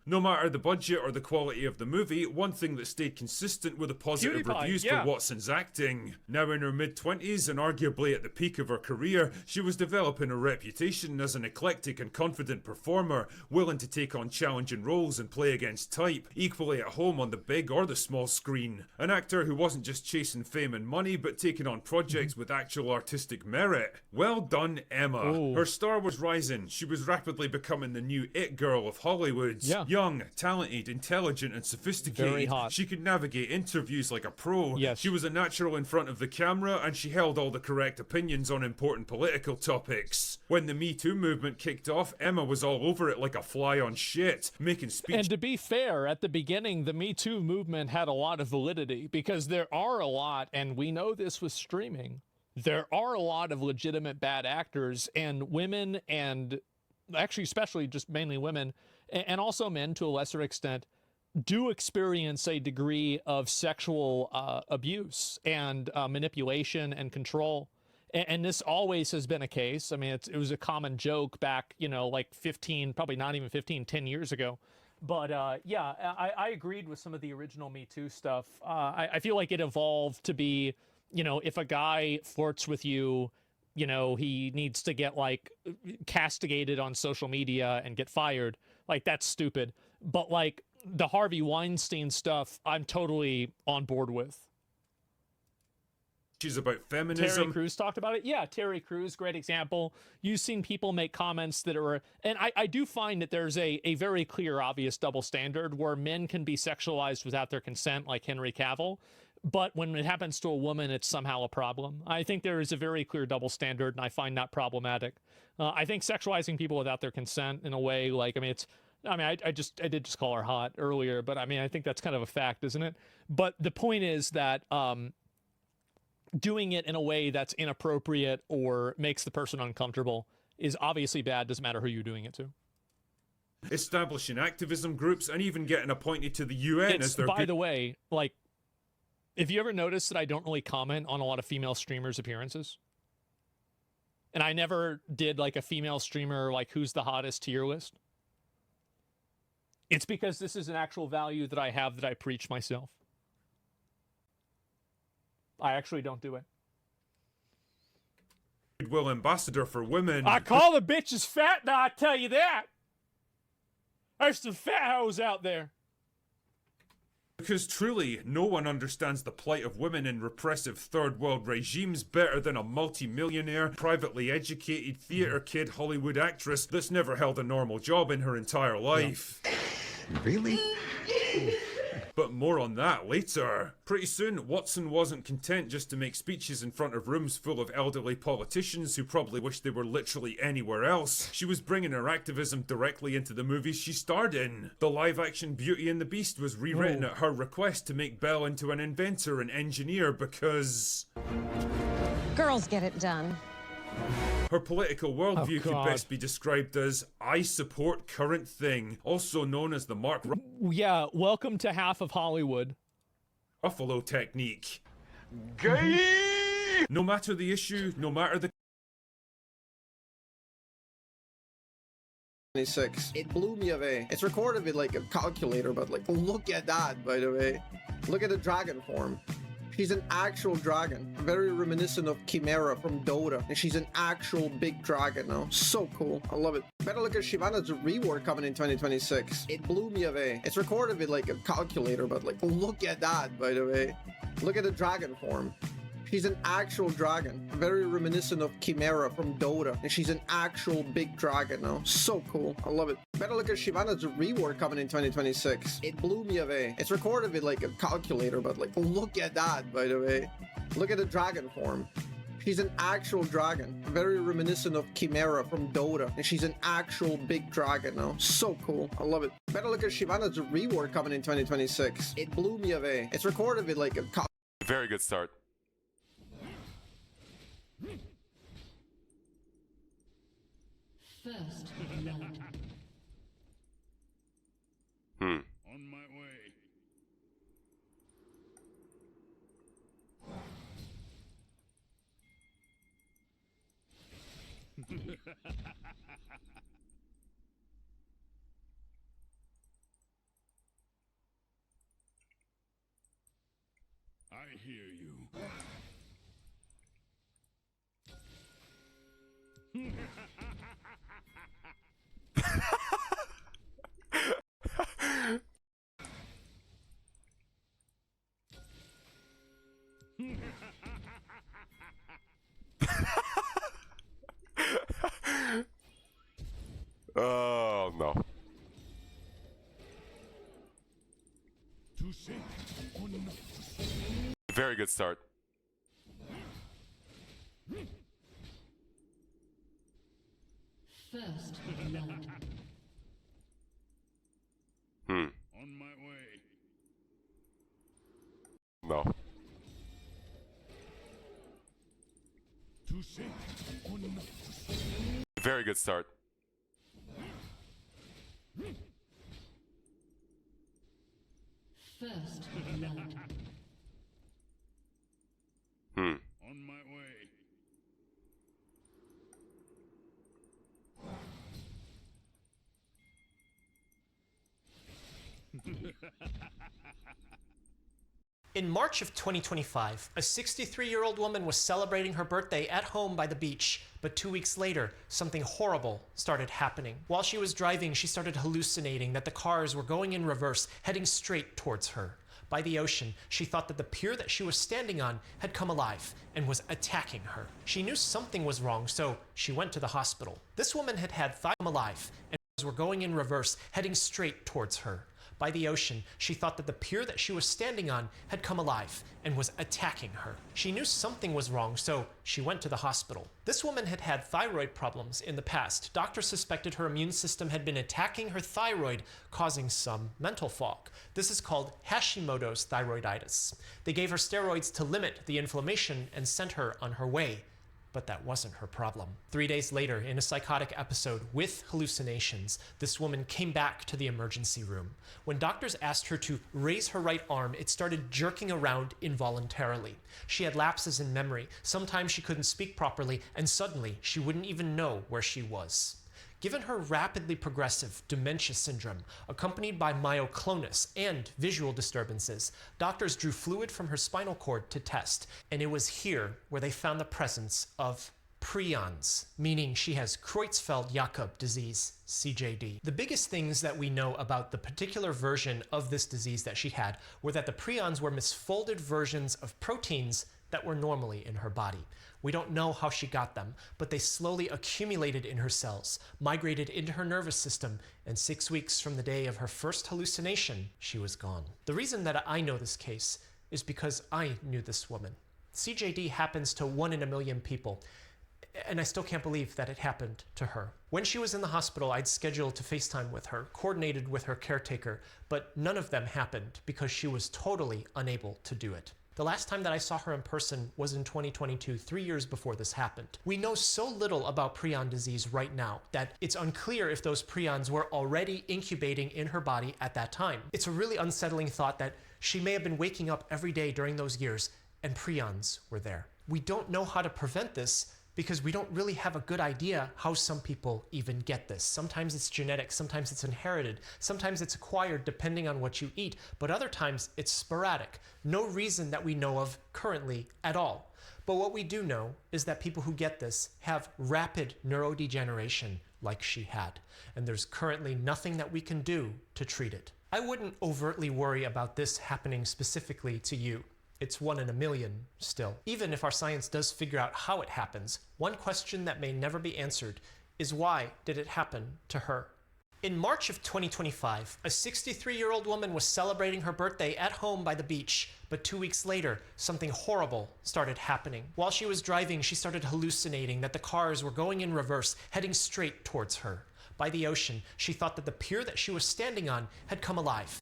S14: No matter the budget or the quality of the movie, one thing that stayed consistent were the positive reviews for Watson's acting. Now in her mid-20s and arguably at the peak of her career, she was developing a reputation as an eclectic and confident performer, willing to take on challenging roles and play against type, equally at home on the big or the small screen. An actor who wasn't just chasing fame and money, but taking on projects with actual artistic merit. Well done, Emma.
S2: Ooh.
S14: Her star was rising. She was rapidly becoming the new it girl of Hollywood.
S2: Yeah.
S14: Young, talented, intelligent, and sophisticated.
S2: Very hot.
S14: She could navigate interviews like a pro.
S2: Yes.
S14: She was a natural in front of the camera, and she held all the correct opinions on important political topics. When the Me Too movement kicked off, Emma was all over it like a fly on shit, making speeches.
S2: And to be fair, at the beginning, the Me Too movement had a lot of validity because there are a lot, and we know this with streaming, there are a lot of legitimate bad actors, and women, and actually especially just mainly women, and also men to a lesser extent, do experience a degree of sexual abuse and manipulation and control. And this always has been a case. I mean, it was a common joke back, you know, like 15, probably not even 15, 10 years ago. But yeah, I agreed with some of the original Me Too stuff. I feel like it evolved to be, you know, if a guy flirts with you, you know, he needs to get like castigated on social media and get fired. Like, that's stupid. But like the Harvey Weinstein stuff, I'm totally on board with.
S14: She's about feminism.
S2: Terry Crews talked about it. Yeah, Terry Crews, great example. You've seen people make comments that are, and I do find that there's a very clear, obvious double standard where men can be sexualized without their consent, like Henry Cavill. But when it happens to a woman, it's somehow a problem. I think there is a very clear double standard, and I find that problematic. I think sexualizing people without their consent in a way, like, I mean, it's, I mean, I did just call her hot earlier, but I mean, I think that's kind of a fact, isn't it? But the point is that doing it in a way that's inappropriate or makes the person uncomfortable is obviously bad, doesn't matter who you're doing it to.
S14: Establishing activism groups and even getting appointed to the UN as their...
S2: By the way, like, have you ever noticed that I don't really comment on a lot of female streamers' appearances? And I never did like a female streamer, like who's the hottest tier list. It's because this is an actual value that I have that I preach myself. I actually don't do it.
S14: Goodwill ambassador for women.
S2: I call the bitches fat, now I tell you that. There's some fat hoes out there.
S14: Because truly, no one understands the plight of women in repressive third world regimes better than a multi-millionaire, privately educated, theatre kid Hollywood actress that's never held a normal job in her entire life.
S9: No. Really?
S14: But more on that later. Pretty soon, Watson wasn't content just to make speeches in front of rooms full of elderly politicians who probably wish they were literally anywhere else. She was bringing her activism directly into the movies she starred in. The live-action Beauty and the Beast was rewritten at her request to make Belle into an inventor and engineer because...
S17: Girls get it done.
S14: Her political worldview could best be described as, I support current thing, also known as the Mark
S2: Yeah, welcome to half of Hollywood.
S14: Ruffalo technique.
S9: Gay!
S14: No matter the issue, no matter the...
S18: It blew me away. It's recorded with like a calculator, but like, look at that, by the way. Look at the dragon form. She's an actual dragon, very reminiscent of Chimera from Dota, and she's an actual big dragon now. So cool, I love it. Better look at Shyvana's rework coming in 2026. It blew me away. It's recorded with like a calculator, but like, look at that, by the way. Look at the dragon form. She's an actual dragon, very reminiscent of Chimera from Dota, and she's an actual big dragon now. So cool, I love it. Better look at Shyvana's rework coming in 2026. It blew me away. It's recorded with like a calculator, but like look at that, by the way. Look at the dragon form. She's an actual dragon, very reminiscent of Chimera from Dota, and she's an actual big dragon now. So cool, I love it. Better look at Shyvana's rework coming in 2026. It blew me away. It's recorded with like a
S4: very good start.
S1: First blood.
S4: On my way. I hear you. Oh no. Very good start.
S1: First blood.
S4: On my way. No. Very good start.
S1: First blood.
S4: On my way.
S19: In March of 2025, a 63-year-old woman was celebrating her birthday at home by the beach, but 2 weeks later, something horrible started happening. While she was driving, she started hallucinating that the cars were going in reverse, heading straight towards her. By the ocean, she thought that the pier that she was standing on had come alive and was attacking her. She knew something was wrong, so she went to the hospital. This woman had alive and were going in reverse, heading straight towards her. By the ocean, she thought that the pier that she was standing on had come alive and was attacking her. She knew something was wrong, so she went to the hospital. This woman had had thyroid problems in the past. Doctors suspected her immune system had been attacking her thyroid, causing some mental fog. This is called Hashimoto's thyroiditis. They gave her steroids to limit the inflammation and sent her on her way. But that wasn't her problem. 3 days later, in a psychotic episode with hallucinations, this woman came back to the emergency room. When doctors asked her to raise her right arm, it started jerking around involuntarily. She had lapses in memory. Sometimes she couldn't speak properly, and suddenly she wouldn't even know where she was. Given her rapidly progressive dementia syndrome, accompanied by myoclonus and visual disturbances, doctors drew fluid from her spinal cord to test, and it was here where they found the presence of prions, meaning she has Creutzfeldt-Jakob disease, CJD. The biggest things that we know about the particular version of this disease that she had were that the prions were misfolded versions of proteins that were normally in her body. We don't know how she got them, but they slowly accumulated in her cells, migrated into her nervous system, and 6 weeks from the day of her first hallucination, she was gone. The reason that I know this case is because I knew this woman. CJD happens to 1 in a million people, and I still can't believe that it happened to her. When she was in the hospital, I'd scheduled to FaceTime with her, coordinated with her caretaker, but none of them happened because she was totally unable to do it. The last time that I saw her in person was in 2022, 3 years before this happened. We know so little about prion disease right now that it's unclear if those prions were already incubating in her body at that time. It's a really unsettling thought that she may have been waking up every day during those years and prions were there. We don't know how to prevent this because we don't really have a good idea how some people even get this. Sometimes it's genetic, sometimes it's inherited, sometimes it's acquired depending on what you eat, but other times it's sporadic. No reason that we know of currently at all. But what we do know is that people who get this have rapid neurodegeneration like she had, and there's currently nothing that we can do to treat it. I wouldn't overtly worry about this happening specifically to you. It's 1 in a million still. Even if our science does figure out how it happens, one question that may never be answered is why did it happen to her? In March of 2025, a 63-year-old woman was celebrating her birthday at home by the beach, but 2 weeks later, something horrible started happening. While she was driving, she started hallucinating that the cars were going in reverse, heading straight towards her. By the ocean, she thought that the pier that she was standing on had come alive.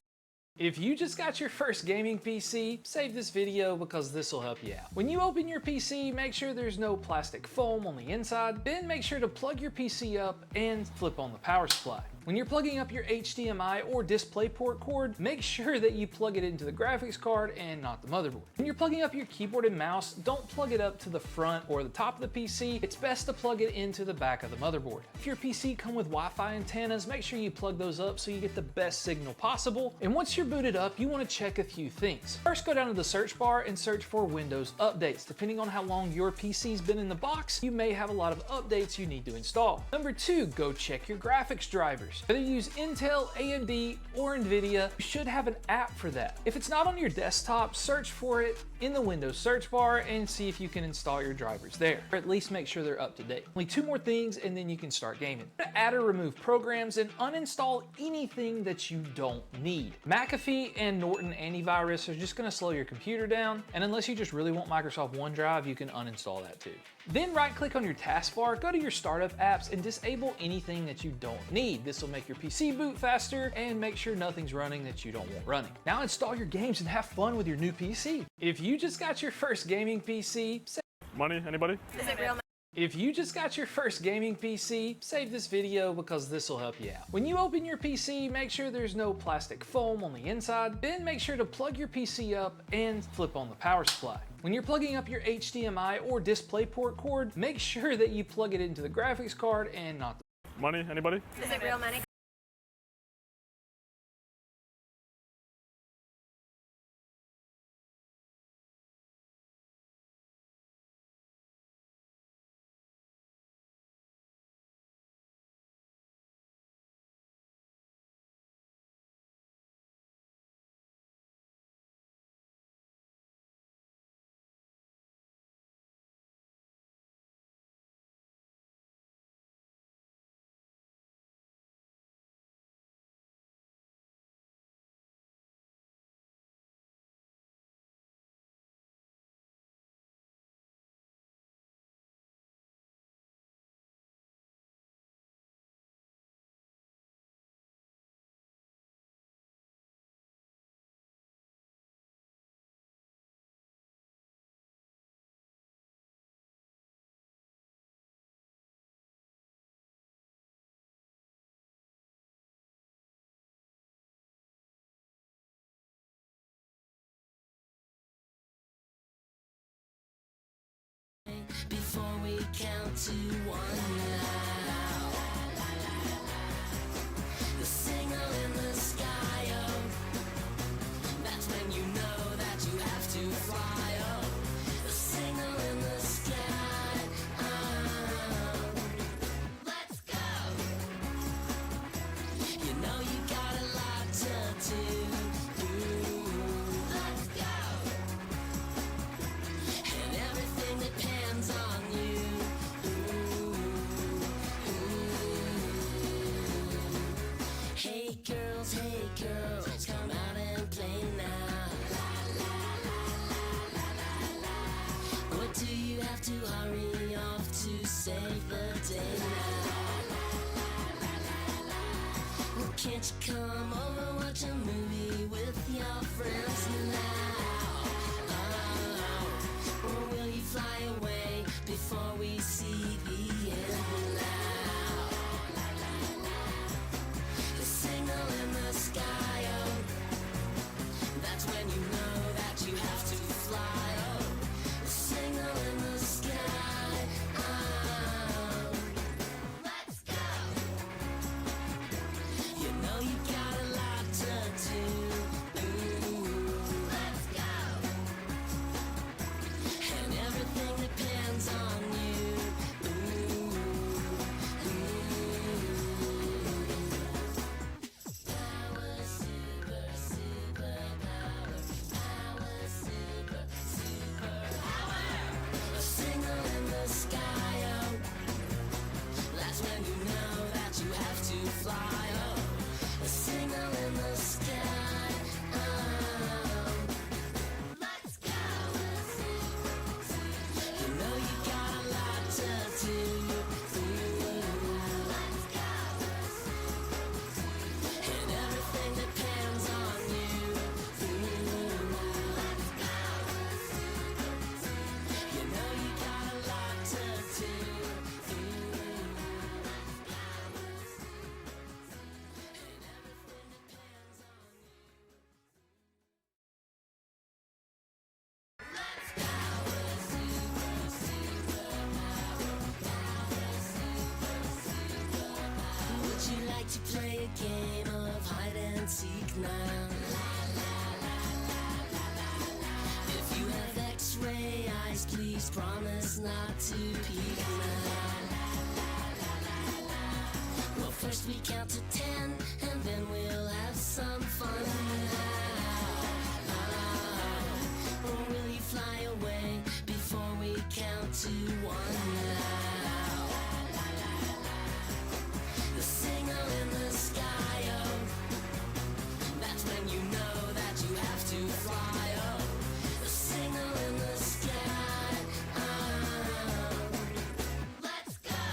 S20: If you just got your first gaming PC, save this video because this will help you out. When you open your PC, make sure there's no plastic foam on the inside, then make sure to plug your PC up and flip on the power supply. When you're plugging up your HDMI or DisplayPort cord, make sure that you plug it into the graphics card and not the motherboard. When you're plugging up your keyboard and mouse, don't plug it up to the front or the top of the PC. It's best to plug it into the back of the motherboard. If your PC come with Wi-Fi antennas, make sure you plug those up so you get the best signal possible. And once you're booted up, you want to check a few things. First, go down to the search bar and search for Windows updates. Depending on how long your PC's been in the box, you may have a lot of updates you need to install. Number 2, go check your graphics drivers. Whether you use Intel, AMD, or NVIDIA, you should have an app for that. If it's not on your desktop, search for it in the Windows search bar and see if you can install your drivers there, or at least make sure they're up to date. Only 2 more things and then you can start gaming. Add or remove programs and uninstall anything that you don't need. McAfee and Norton antivirus are just going to slow your computer down, and unless you just really want Microsoft OneDrive, you can uninstall that too. Then right-click on your taskbar, go to your startup apps, and disable anything that you don't need. This will make your PC boot faster and make sure nothing's running that you don't want running. Now install your games and have fun with your new PC. If you just got your first gaming PC,
S10: Money, anybody?
S5: Is it real?
S20: If you just got your first gaming PC, save this video because this will help you out. When you open your PC, make sure there's no plastic foam on the inside, then make sure to plug your PC up and flip on the power supply. When you're plugging up your HDMI or DisplayPort cord, make sure that you plug it into the graphics card and not the
S10: Money, anybody?
S5: Is it real money?
S1: Before we count to 1 now, the signal in the sky, oh, that's when you know that you have to fly, oh, the signal in the sky, oh, let's go, you know you got a lot to do, let's go, and everything depends on you. Hey girls, come out and play now. Or do you have to hurry off to save the day now? Well, can't you come over, watch a movie with your friends now? Oh, or will you fly away before we see the end now? The signal in the sky, oh, that's when you know that you have to fly, oh, the signal in the sky, oh, let's go, you know you got now. If you have X-ray eyes, please promise not to peek now. Well, first we count to 10, and then we'll have some fun now. Or will you fly away before we count to 1 now? The signal in the sky, oh, that's when you know that you have to fly, oh. The signal in the sky, oh. Let's go!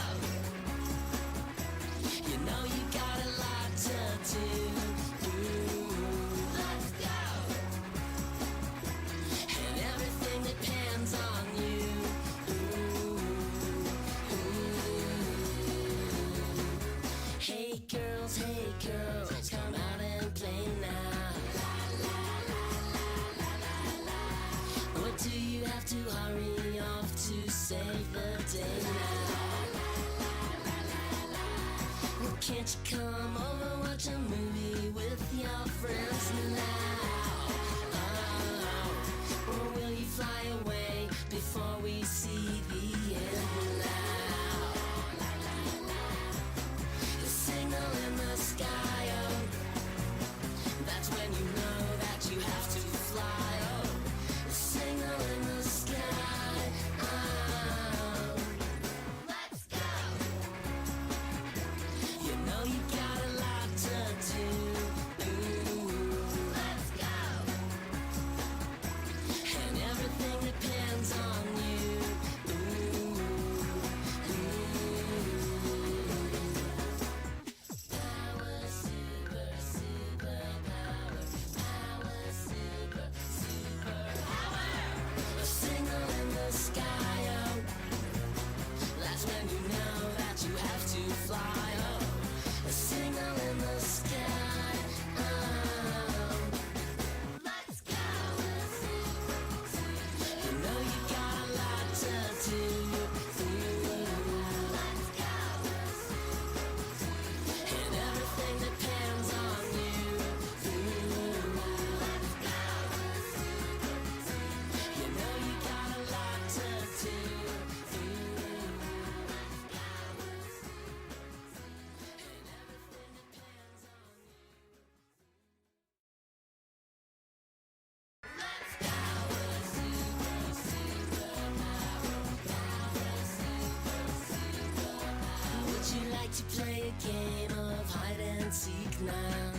S1: You know you got a lot to do. Let's go! And everything depends on you. Hey girls, come out and play now. What do you have to hurry off to save the day now? Well, can't you come over, watch a movie with your friends now? Or will you fly away before we see the end now? The signal in the sky, oh, that's when you know that you have to fly, oh. The signal in the sky, oh. Let's go! You know you got a lot to do. Let's go! And everything depends on you. Power, super, super power. Power, super, super power. A signal in the sky, oh, that's when you know that you have to fly, oh. A signal in the sky, oh. Let's go! You know you got a lot to do. Let's go! And everything depends on you. Let's go! You know you got a lot to do. Would you like to play a game of hide and seek now?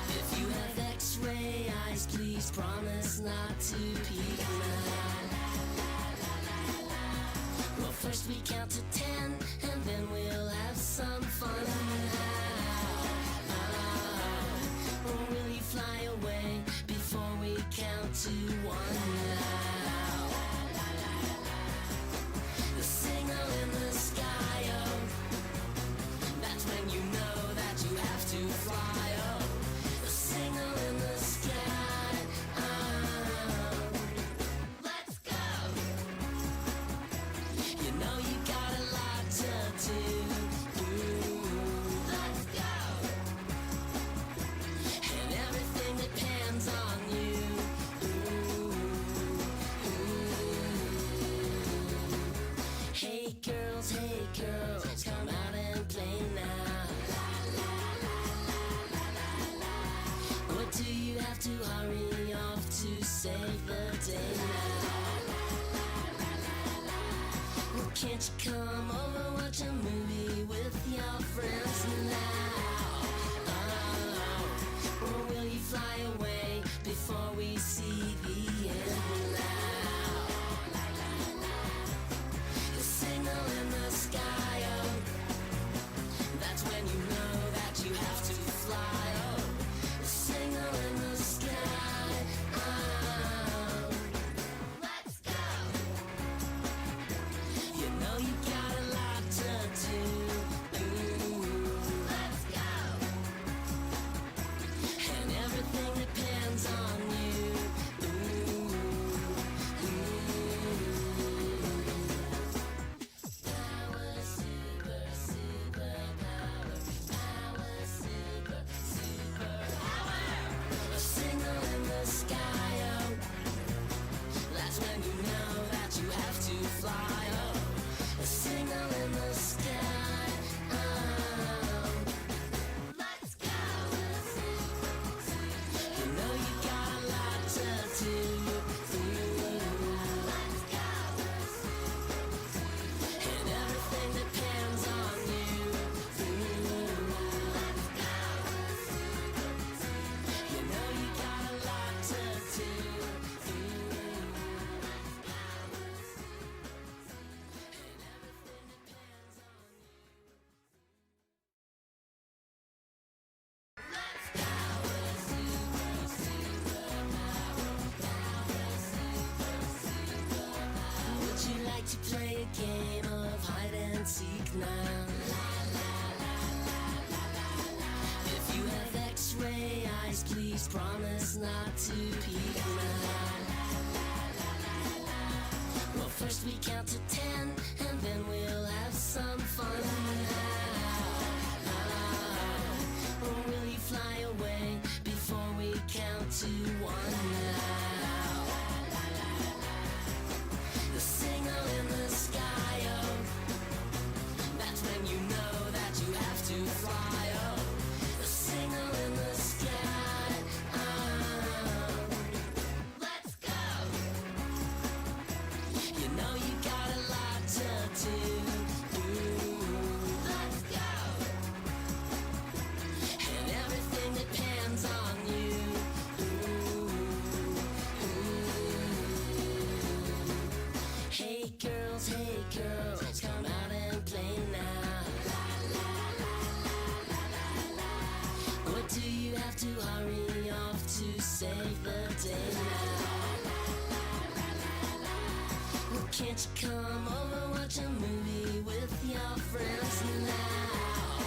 S1: If you have X-ray eyes, please promise not to peek now. Well, first we count to 10, and then we'll have some fun now. Or will you fly away before we count to 1 now? The signal in the sky, oh, that's when you know that you have to fly, oh. The signal in the sky, oh. Let's go! You know you got a lot to do. Let's go! And everything depends on you. Hey girls, come out and play now. What do you have to hurry off to save the day now? Well, can't you come over, watch a movie with your friends now? Or will you fly away before we see the end now? The signal in the sky, oh, that's when you know that you have to fly, oh. The signal in the sky, oh. Let's go! You know you got a lot to do. Let's game of hide and seek now. If you have X-ray eyes, please promise not to peek now. Well, first we count to 10, and then we'll have some fun now. Or will you fly away before we count to 1 now? The signal in the sky, oh, that's when you know that you have to fly, oh. The signal in the sky, oh. Let's go! You know you got a lot to do. Let's go! And everything depends on you. Hey girls, come out and play now. Or do you have to hurry off to save the day now? Well, can't you come over, watch a movie with your friends now?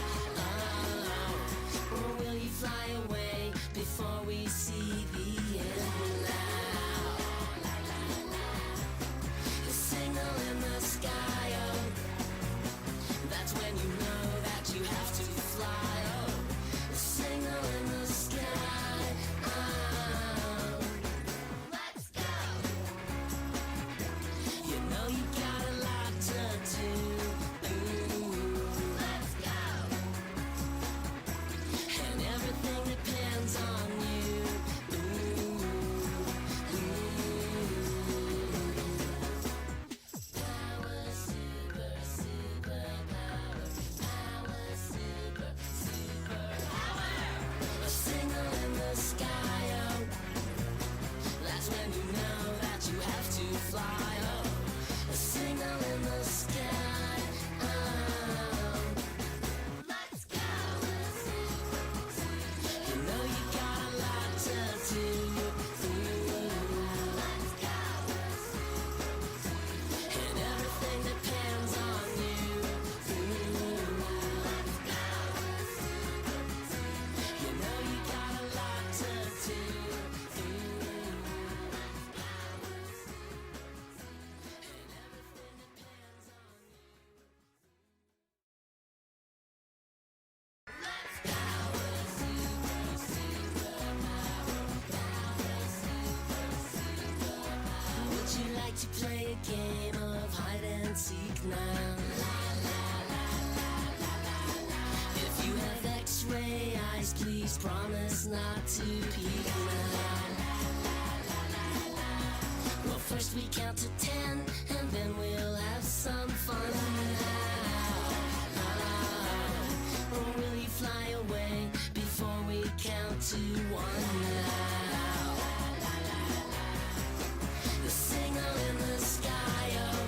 S1: Or will you fly away before we see the end now? The signal in the sky, oh, that's when you know that you have to fly, oh. The signal in the sky, oh. Let's go! You know you got a lot to do. Let's go! And everything depends on you. Power, super, super power. Power, super, super power. A signal in the sky, oh, that's when you know that you have to fly, oh. A signal in the sky, oh. Let's go! You know you got a lot to do. Let's go! And everything depends on you. Let's go! You know you got a lot to do. Would you like to play a game of hide and seek now? If you have X-ray eyes, please promise not to peek now. Well, first we count to 10, and then we'll have some fun now. Or will you fly away before we count to 1 now? The signal in the sky, oh,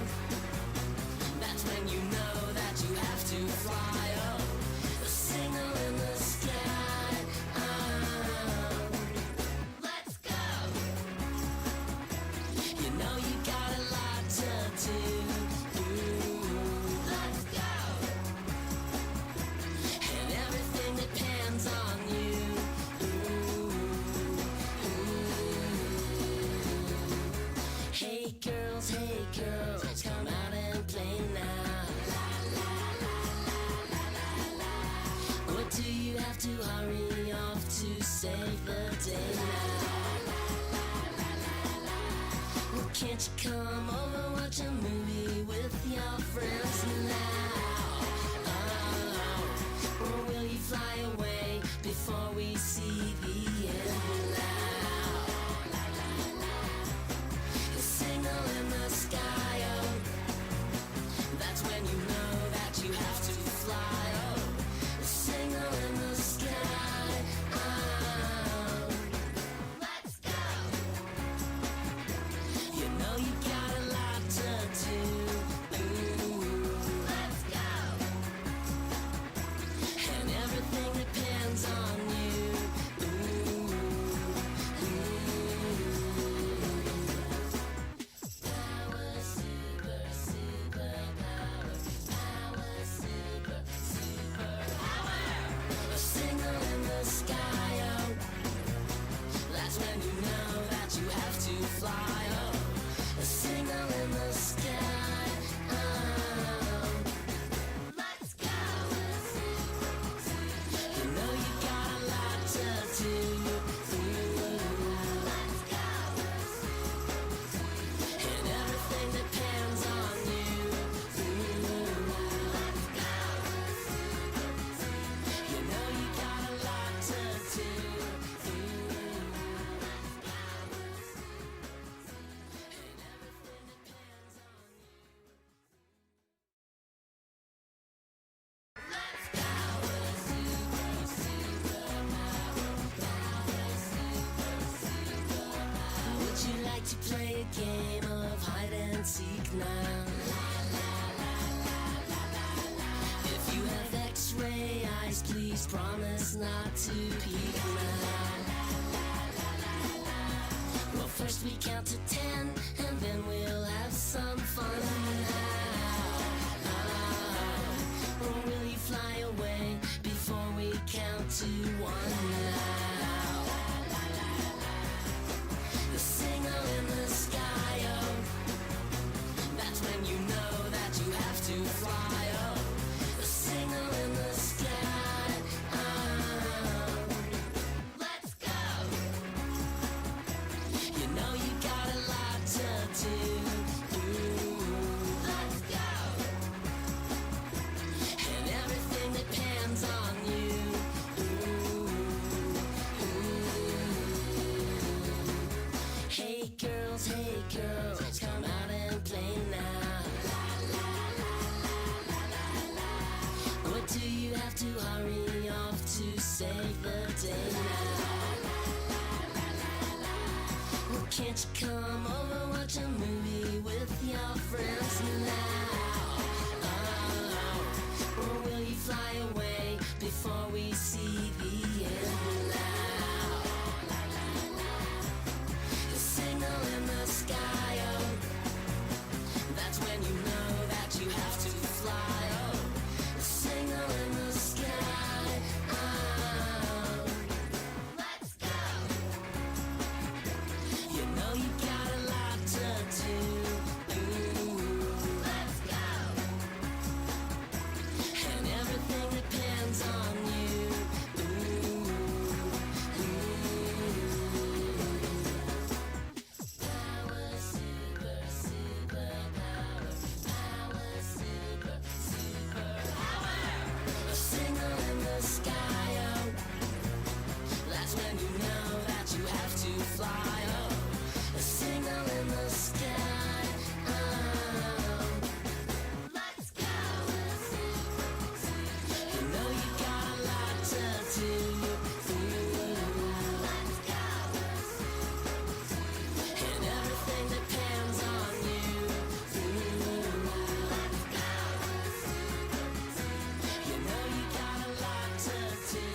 S1: that's when you know that you have to fly, oh. The signal in the sky, oh. Let's go! You know you got a lot to do. Let's go! And everything depends on you. Hey girls, come out and play now. Or do you have to hurry off to save the day now? Well, can't you come over, watch a movie with your friends now? Or will you fly away before we see the end now? The signal in the sky, oh, that's when you know that you have to fly, oh. The signal in the sky, oh. Let's go! You know you got a lot to do. Let's go! And everything depends on you. now. If you have X-ray eyes, please promise not to peek now. Well, first we count to 10, and then we'll have some fun now. Or will you fly away before we count to 1 now? The signal in the sky, oh, that's when you know that you have to fly, oh. The signal in the sky, oh. Let's go. You know you got a lot to do. Let's go. And everything depends on you. Hey girls, come out and play now. What do you have to hurry off to save the day now? Well, can't you come over, watch a movie with your friends now? Or will you fly away before we see the end now? The signal in the sky, oh, that's when you know that you have to fly, oh. The signal in the sky, oh. Let's go. You know you got a lot to do. Let's go. And everything depends on you. Power, super, super power. Power, super, super power. A signal in the sky, oh, that's when you know that you have to fly, oh. A signal in the sky, oh. Let's go. You know you got a lot to do. Let's go. And everything depends on you. Let's go. You know you got a lot to do.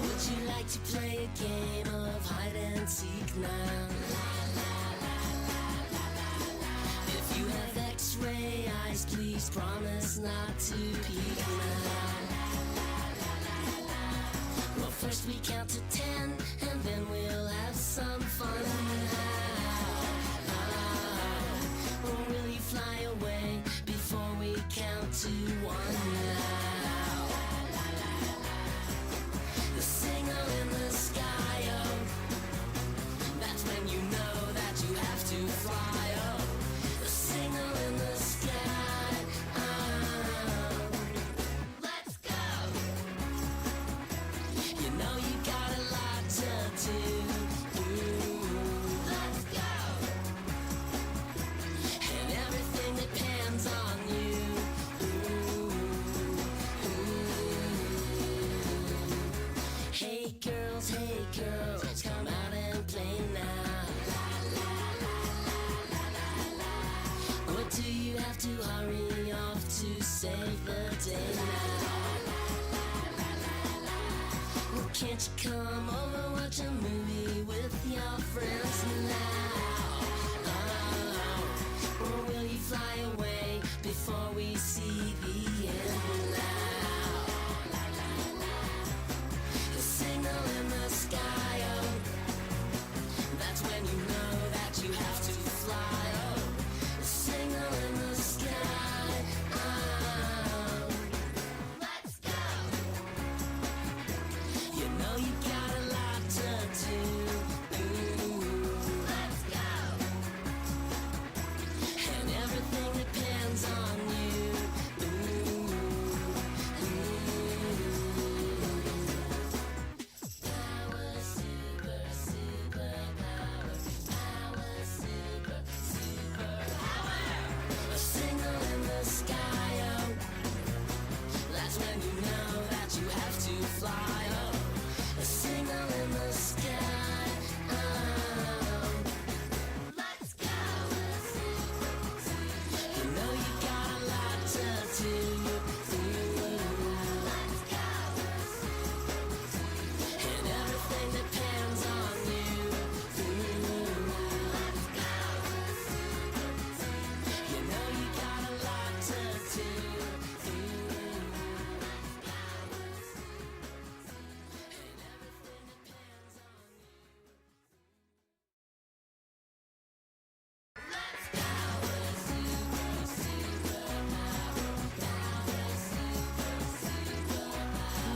S1: Would you like to play a game of hide and seek now? If you have X-ray eyes, please promise not to peek now. Well, first we count to 10, and then we'll have some fun now. Or will you fly away before we count to 1 now? The signal in the sky, oh, that's when you know that you have to fly, oh. The signal in the sky, oh. Let's go. You know you got a lot to do. Let's go. And everything depends on you. Hey girls, come out and play now. What do you have to hurry off to save the day now? Well, can't you come over, watch a movie with your friends now? Or will you fly away before we see the end now? The signal in the sky, oh, that's when you know that you have to fly, oh. The signal in the sky, oh. Let's go. You know you got a lot to do. Let's go. And everything depends on you. fly. Oh, a signal in the sky. Let's go. You know you got a lot to do. Let's go. And everything depends on you. Let's go. You know you got a lot to do.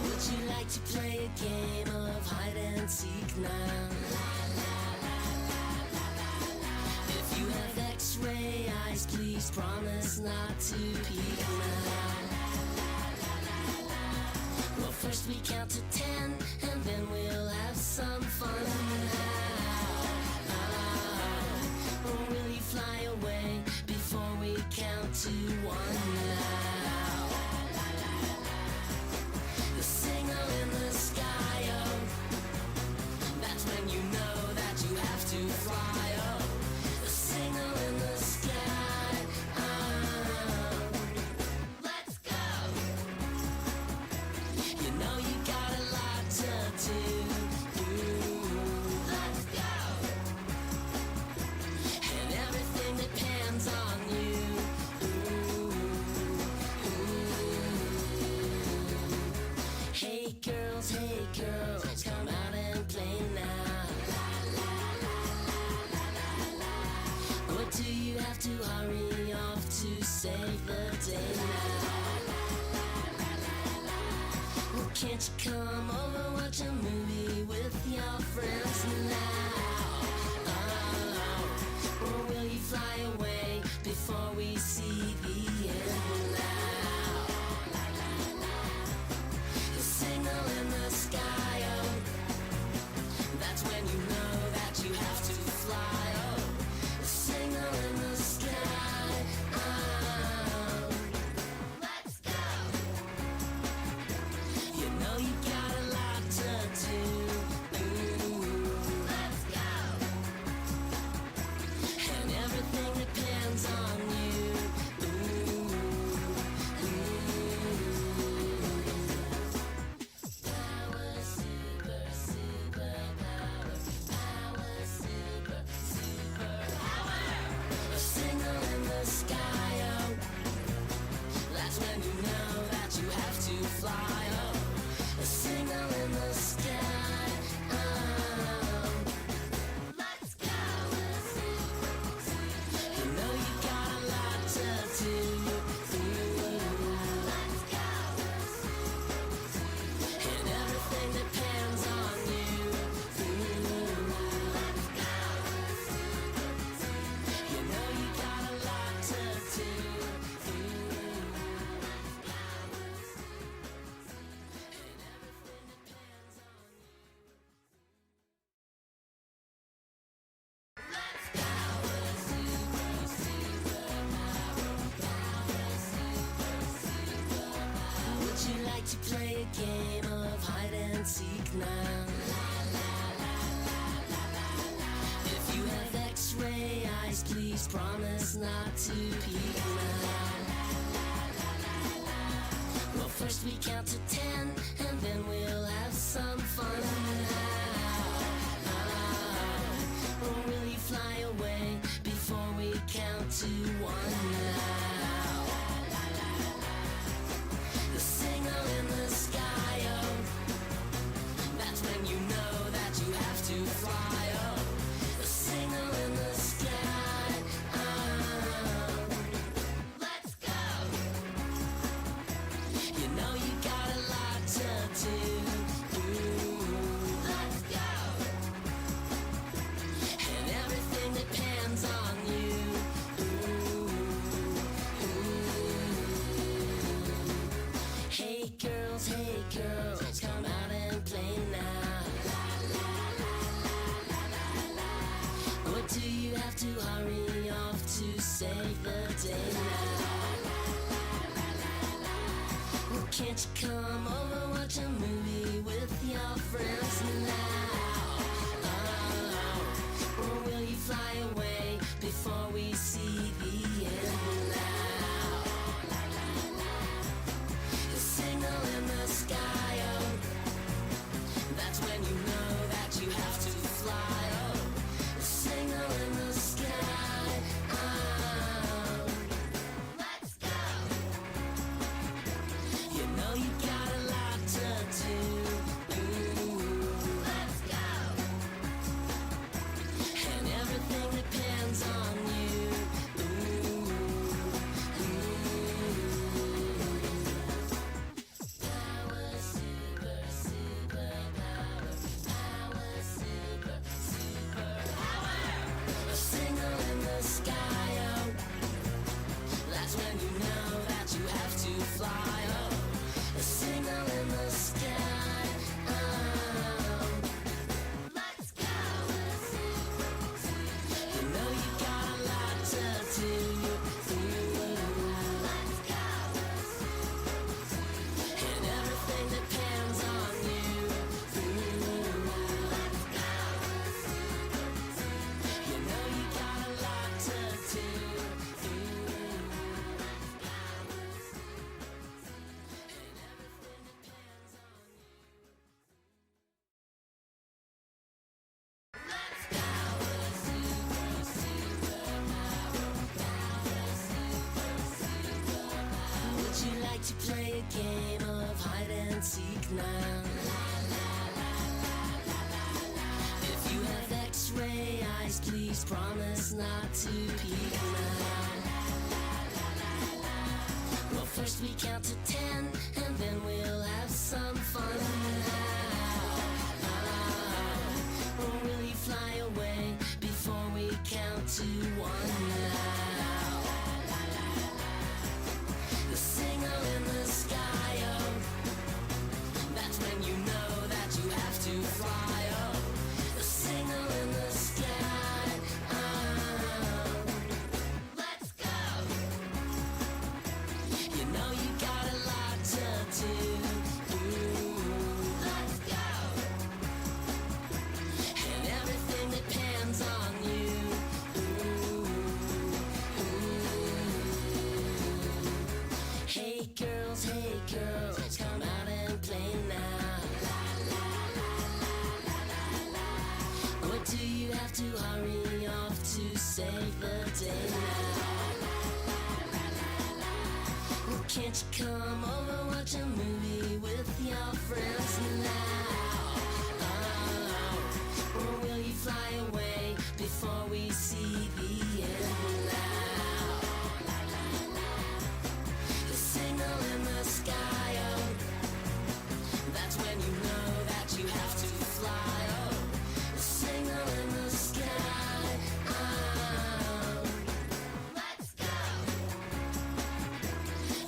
S1: Would you like to play a game of hide and seek now? If you have X-ray eyes, please promise not to peek now. Well, first we count to 10, and then we'll have some fun. Or will you fly away before we count to 1 now? The signal in the sky, oh, that's when you know that you have to fly, oh. The signal in the sky, oh. Let's go. You know you got a lot to do. Let's go. And everything depends on you. Hey girls, come out and play now. Or do you have to hurry off to save the day now? Well, can't you come over, watch a movie with your friends now? Or will you fly away before we see the end now? The signal in the sky, oh, that's when you know that you have to fly, oh. The signal in the sky, oh. Let's go. You know you got a lot to do. Let's go. And everything depends on you. Power, super, super power. Power, super, super power. A signal in the sky, oh, that's when you know that you have to fly, oh. A signal in the sky, oh. Let's go. You know you got a lot to do. Let's go. And everything depends on you. Let's go. You know you got a lot to do. Would you like to play a game of hide and seek now? If you have X-ray eyes, please promise not to peek now. Well, first we count to 10, and then we'll have some fun now. Or will you fly away before we count to 1 now? The signal in the sky, oh, that's when you know that you have to fly, oh. The signal in the sky, oh. Let's go. You know you got a lot to do. Let's go. And everything depends on you. Hey girls, come out and play now. Or do you have to hurry off to save the day now? Well, can't you come over, watch a movie now. If you have X-ray eyes, please promise not to peek now. Well, first we count to 10, and then we'll have some fun now. Or will you fly away before we count to 1 now? The signal in the sky, oh, that's when you know that you have to fly, oh. The signal in the sky, oh. Let's go! You know you got a lot to do. Let's go! And everything depends on you. Hey girls, come out and play now. Or do you have to hurry off to save the day now? Well, can't you come over, watch a movie with your friends now? Or will you fly away before we see the end now? The signal in the sky, oh, that's when you know that you have to fly, oh. The signal in the sky, oh. Let's go!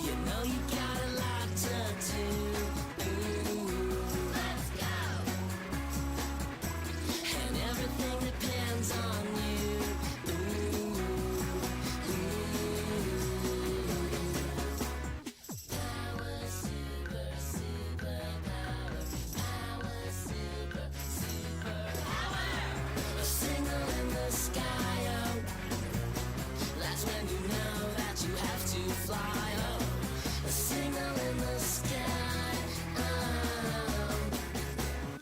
S1: You know you got a lot to do. Let's go! And everything depends on you. Power, super, super power. Power, super, super power. A signal in the sky, oh, that's when you know that you have to fly, oh. A signal in the sky, oh.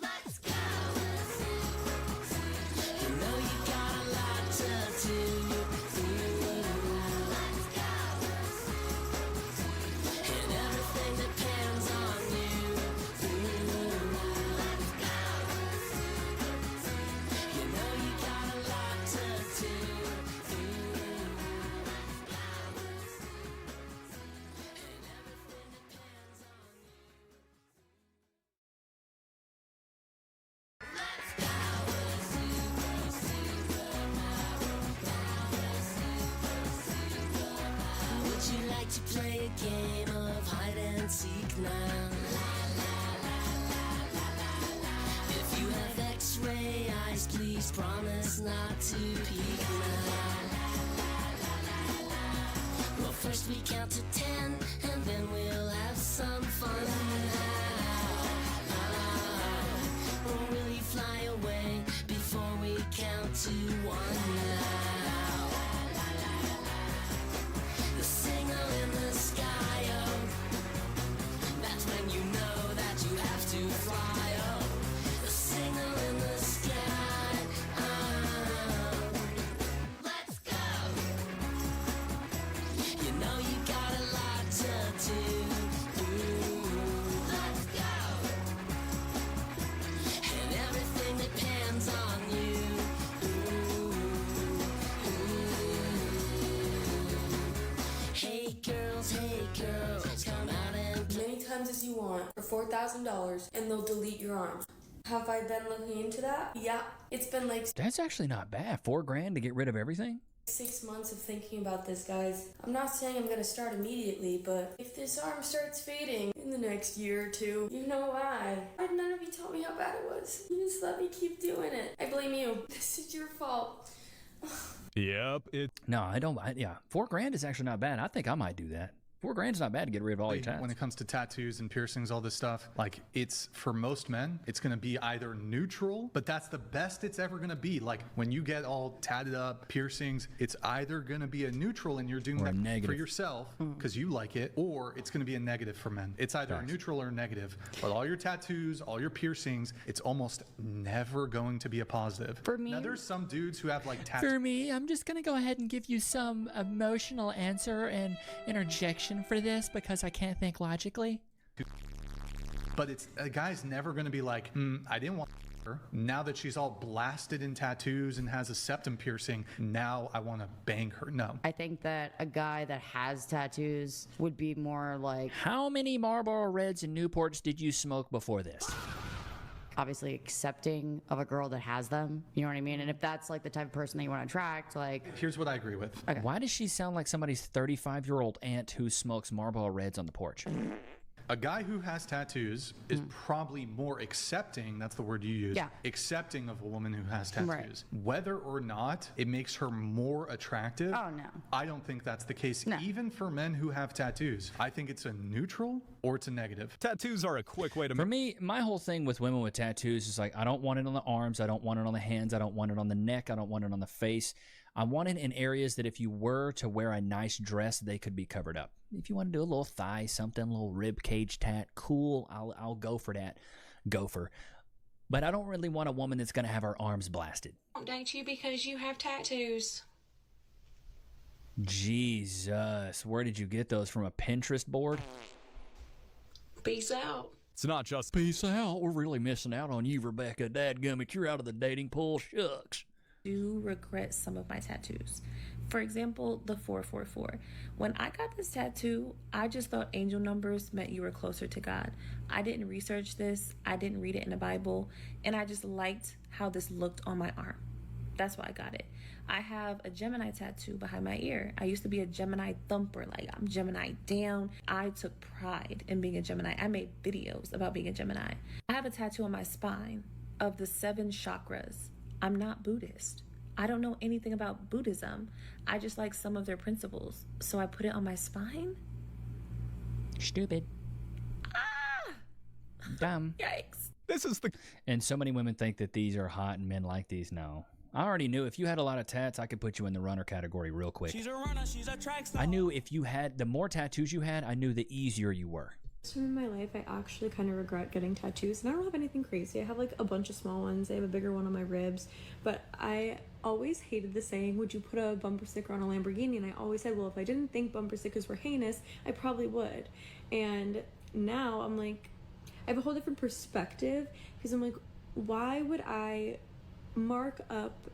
S1: Let's go! You know you got a lot to do. Let's go! And everything depends on you. Let's go! You know you got a lot to do. Would you like to play a game of hide and seek now? If you have X-ray eyes, please promise not to peek now. Well, first we count to 10, and then we'll have some fun now. Or will you fly away before we count to 1 now? The signal in the sky, oh, that's when you know that you have to fly, oh. The signal in the sky, oh. Let's go! You know you got a lot to do. Let's go! And everything depends on you. Hey girls, come out and play.
S21: Many times as you want for $4,000 and they'll delete your arms. Have I been looking into that? Yeah, it's been like
S6: That's actually not bad. $4,000 to get rid of everything?
S21: 6 months of thinking about this, guys. I'm not saying I'm gonna start immediately, but if this arm starts fading in the next year or two, you know why. None of you told me how bad it was. You just let me keep doing it. I blame you. This is your fault.
S6: Yep. No, I don't. Yeah, $4,000 is actually not bad. I think I might do that. $4,000 is not bad to get rid of all your tats.
S22: When it comes to tattoos and piercings, all this stuff, like it's for most men, it's going to be either neutral, but that's the best it's ever going to be. Like when you get all tatted up, piercings, it's either going to be a neutral and you're doing
S6: Or a
S22: that
S6: negative.
S22: for yourself because you like it, or it's going to be a negative for men. It's either a neutral or a negative. But all your tattoos, all your piercings, it's almost never going to be a positive.
S23: For me-
S22: now there's some dudes who have like tattoos.
S23: For me, I'm just gonna go ahead and give you some emotional answer and interjection for this because I can't think logically.
S22: But it's a guy's never going to be like, I didn't want her. Now that she's all blasted in tattoos and has a septum piercing, now I want to bang her. No.
S8: I think that a guy that has tattoos would be more like,
S23: how many Marlboro Reds and Newports did you smoke before this?
S8: Obviously accepting of a girl that has them. You know what I mean? And if that's like the type of person that you want to attract, like...
S22: Here's what I agree with.
S8: Okay.
S23: Why does she sound like somebody's 35-year-old aunt who smokes Marlboro Reds on the porch?
S22: A guy who has tattoos is probably more accepting, that's the word you use, accepting of a woman who has tattoos.
S8: Right.
S22: Whether or not it makes her more attractive,
S8: oh no,
S22: I don't think that's the case. No. Even for men who have tattoos, I think it's a neutral or it's a negative.
S12: Tattoos are a quick way to...
S6: For me, my whole thing with women with tattoos is like, I don't want it on the arms, I don't want it on the hands, I don't want it on the neck, I don't want it on the face. I want it in areas that if you were to wear a nice dress, they could be covered up. If you want to do a little thigh, something, a little rib cage tat, cool, I'll go for that. Gopher. But I don't really want a woman that's going to have her arms blasted.
S13: Don't date you because you have tattoos.
S6: Jesus, where did you get those? From a Pinterest board?
S13: Peace out.
S12: It's not just
S6: peace out. We're really missing out on you, Rebecca. Dadgummit, you're out of the dating pool. Shucks.
S24: Do regret some of my tattoos. For example, the 444. When I got this tattoo, I just thought angel numbers meant you were closer to God. I didn't research this, I didn't read it in the Bible, and I just liked how this looked on my arm. That's why I got it. I have a Gemini tattoo behind my ear. I used to be a Gemini thumper, like I'm Gemini down. I took pride in being a Gemini. I made videos about being a Gemini. I have a tattoo on my spine of the 7 chakras. I'm not Buddhist. I don't know anything about Buddhism. I just like some of their principles. So I put it on my spine?
S23: Stupid.
S24: Ah!
S23: Dumb.
S24: Yikes.
S12: This is the...
S6: And so many women think that these are hot and men like these. No. I already knew if you had a lot of tats, I could put you in the runner category real quick.
S1: She's a runner, she's a track star.
S6: I knew if you had, the more tattoos you had, I knew the easier you were.
S25: In my life, I actually kind of regret getting tattoos, and I don't have anything crazy. I have like a bunch of small ones. I have a bigger one on my ribs, but I always hated the saying, would you put a bumper sticker on a Lamborghini? And I always said, well, if I didn't think bumper stickers were heinous, I probably would. And now I'm like, I have a whole different perspective, because I'm like, why would I mark up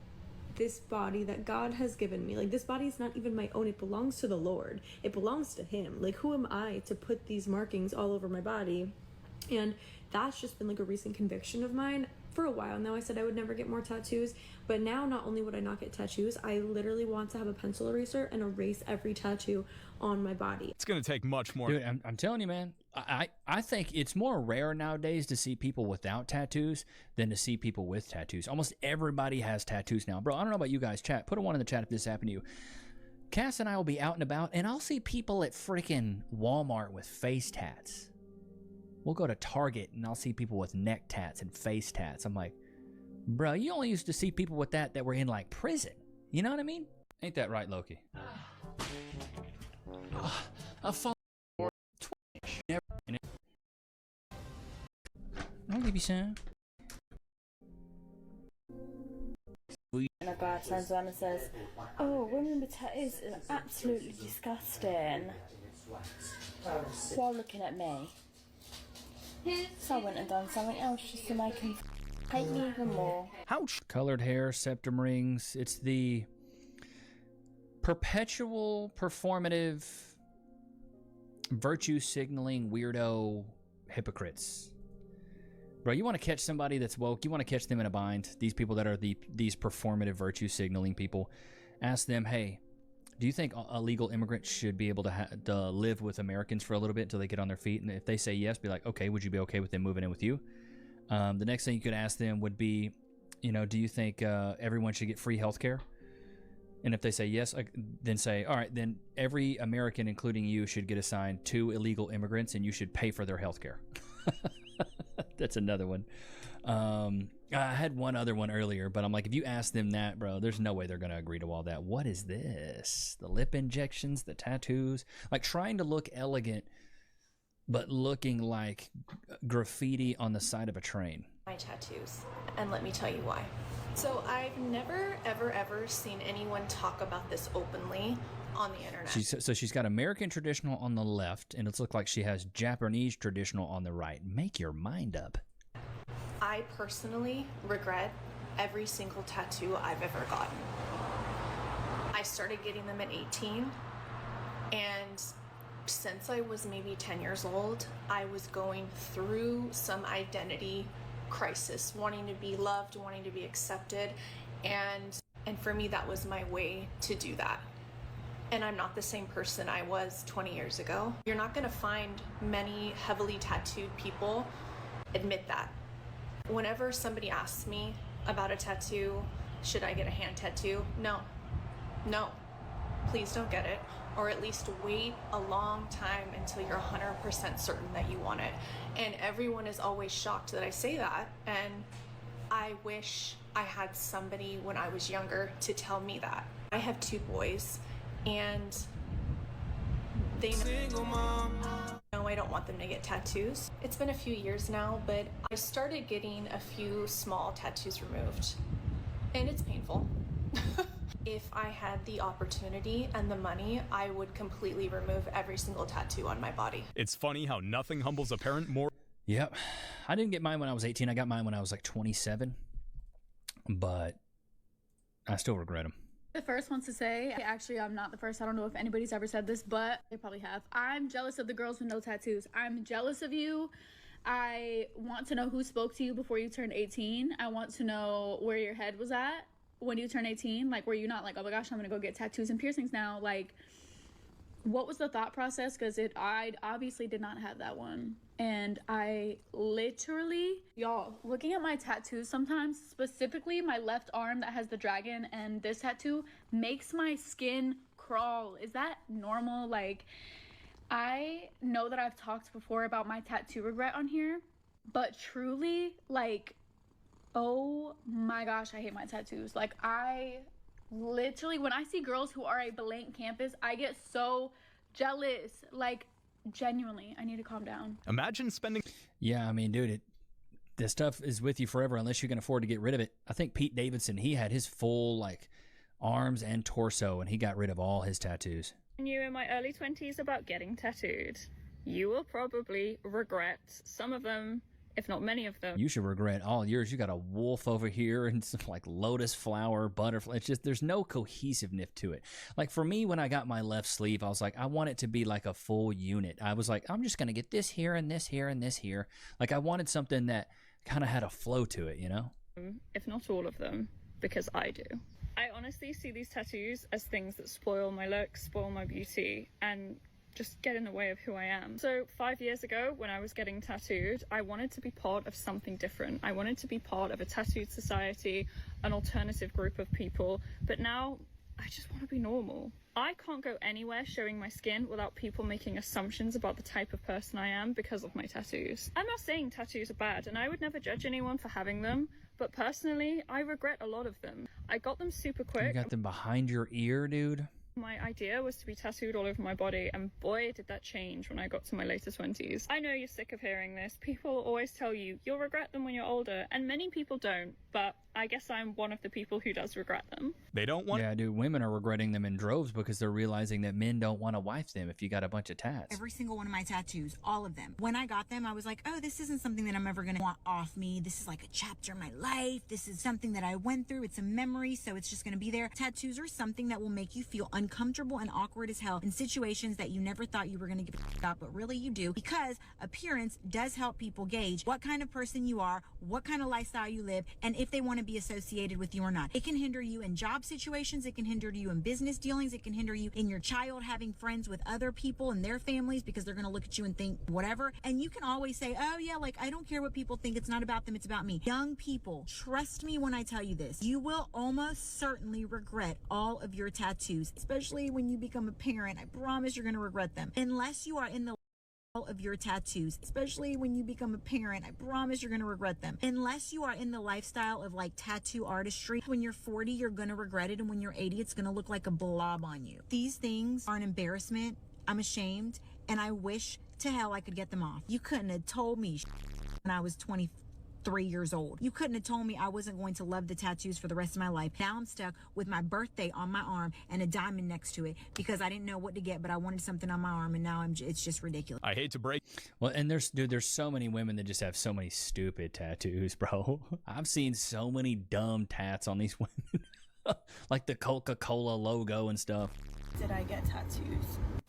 S25: this body that God has given me? Like, this body is not even my own. It belongs to the Lord. It belongs to Him. Like, who am I to put these markings all over my body? And that's just been like a recent conviction of mine. For a while now, I said I would never get more tattoos, but now not only would I not get tattoos, I literally want to have a pencil eraser and erase every tattoo on my body.
S12: It's going to take much more.
S6: Dude, I'm telling you, man, I think it's more rare nowadays to see people without tattoos than to see people with tattoos. Almost everybody has tattoos now. Bro, I don't know about you guys. Chat, put a 1 in the chat if this happened to you. Cass and I will be out and about, and I'll see people at freaking Walmart with face tats. We'll go to Target, and I'll see people with neck tats and face tats. I'm like, bro, you only used to see people with that were in, like, prison. You know what I mean? Ain't that right, Loki? A phone. I'll give you some.
S24: And a guy turns around and says, oh, women with tattoos is absolutely disgusting, while looking at me. So I went and done something else just to make him hate me even more.
S6: Ouch. Colored hair, septum rings. It's the perpetual performative virtue signaling weirdo hypocrites. Bro, you want to catch somebody that's woke, you want to catch them in a bind. These people that are these performative virtue signaling people. Ask them, hey, do you think illegal immigrants should be able to live with Americans for a little bit until they get on their feet? And if they say yes, be like, okay, would you be okay with them moving in with you? The next thing you could ask them would be, you know, do you think everyone should get free health care? And if they say yes, then say, all right, then every American, including you, should get assigned 2 illegal immigrants and you should pay for their health care. That's another one. I had one other one earlier, but I'm like, if you ask them that, bro, there's no way they're going to agree to all that. What is this? The lip injections, the tattoos, like trying to look elegant, but looking like graffiti on the side of a train.
S24: My tattoos, and let me tell you why. So I've never, ever seen anyone talk about this openly,
S3: on the internet.
S23: So she's got American traditional on the left, and it looks like she has Japanese traditional on the right. Make your mind up.
S3: I personally regret every single tattoo I've ever gotten. I started getting them at 18, and since I was maybe 10 years old, I was going through some identity crisis, wanting to be loved, wanting to be accepted, and for me that was my way to do that. And I'm not the same person I was 20 years ago. You're not going to find many heavily tattooed people admit that. Whenever somebody asks me about a tattoo, should I get a hand tattoo? No, please don't get it, or at least wait a long time until you're 100% certain that you want it. And everyone is always shocked that I say that, and I wish I had somebody when I was younger to tell me that. I have 2 boys, and they know I don't want them to get tattoos. It's been a few years now, but I started getting a few small tattoos removed, and it's painful. If I had the opportunity and the money, I would completely remove every single tattoo on my body.
S12: It's funny how nothing humbles a parent more.
S23: Yep. I didn't get mine when I was 18. I got mine when I was like 27. But I still regret them.
S7: The first ones to say, actually, I'm not the first. I don't know if anybody's ever said this, but they probably have. I'm jealous of the girls with no tattoos. I'm jealous of you. I want to know who spoke to you before you turned 18. I want to know where your head was at when you turned 18. Like, were you not like, oh my gosh, I'm gonna go get tattoos and piercings now? Like, what was the thought process? Because I obviously did not have that one. And I literally, y'all, looking at my tattoos sometimes, specifically my left arm that has the dragon and this tattoo, makes my skin crawl. Is that normal? Like, I know that I've talked before about my tattoo regret on here, but truly, like, oh my gosh, I hate my tattoos. Like, I literally, when I see girls who are a blank canvas, I get so jealous. Like, genuinely, I need to calm down.
S12: Imagine spending...
S23: Yeah, I mean, dude, this stuff is with you forever unless you can afford to get rid of it. I think Pete Davidson, he had his full, like, arms and torso, and he got rid of all his tattoos.
S11: I knew in my early 20s about getting tattooed. You will probably regret some of them, if not many of them.
S23: You should regret all yours. You got a wolf over here and some like lotus flower, butterfly. It's just, there's no cohesiveness to it. Like for me, when I got my left sleeve, I was like, I want it to be like a full unit. I was like, I'm just going to get this here and this here and this here. Like I wanted something that kind of had a flow to it, you know?
S11: If not all of them, because I do. I honestly see these tattoos as things that spoil my looks, spoil my beauty, and just get in the way of who I am. So 5 years ago, when I was getting tattooed, I wanted to be part of something different. I wanted to be part of a tattooed society, an alternative group of people, but now I just want to be normal. I can't go anywhere showing my skin without people making assumptions about the type of person I am because of my tattoos. I'm not saying tattoos are bad, and I would never judge anyone for having them, but personally, I regret a lot of them. I got them super quick.
S23: You got them behind your ear, dude?
S11: My idea was to be tattooed all over my body, and boy did that change when I got to my later 20s. I know you're sick of hearing this. People always tell you you'll regret them when you're older, and many people don't, but I guess I'm one of the people who does regret them.
S12: They don't want...
S23: Yeah, dude, women are regretting them in droves because they're realizing that men don't want to wife them if you got a bunch of tats.
S15: Every single one of my tattoos, all of them. When I got them, I was like, oh, this isn't something that I'm ever going to want off me. This is like a chapter in my life. This is something that I went through. It's a memory, so it's just going to be there. Tattoos are something that will make you feel uncomfortable and awkward as hell in situations that you never thought you were going to give a about, but really you do, because appearance does help people gauge what kind of person you are, what kind of lifestyle you live, and if they want to be associated with you or not. It can hinder you in job situations. It can hinder you in business dealings. It can hinder you in your child having friends with other people and their families because they're going to look at you and think whatever. And you can always say, oh yeah, like I don't care what people think. It's not about them. It's about me. Young people, trust me when I tell you this. You will almost certainly regret all of your tattoos, especially when you become a parent. I promise you're going to regret them. Unless you are in the all of your tattoos, especially when you become a parent, I promise you're going to regret them. Unless you are in the lifestyle of like tattoo artistry, when you're 40, you're going to regret it. And when you're 80, it's going to look like a blob on you. These things are an embarrassment. I'm ashamed. And I wish to hell I could get them off. You couldn't have told me when I was 20 3 years old. You couldn't have told me I wasn't going to love the tattoos for the rest of my life. Now I'm stuck with my birthday on my arm and a diamond next to it because I didn't know what to get, but I wanted something on my arm, and now it's just ridiculous.
S23: I hate to break. Well, and there's so many women that just have so many stupid tattoos, bro. I've seen so many dumb tats on these women. Like the Coca-Cola logo and stuff.
S2: Did I get tattoos?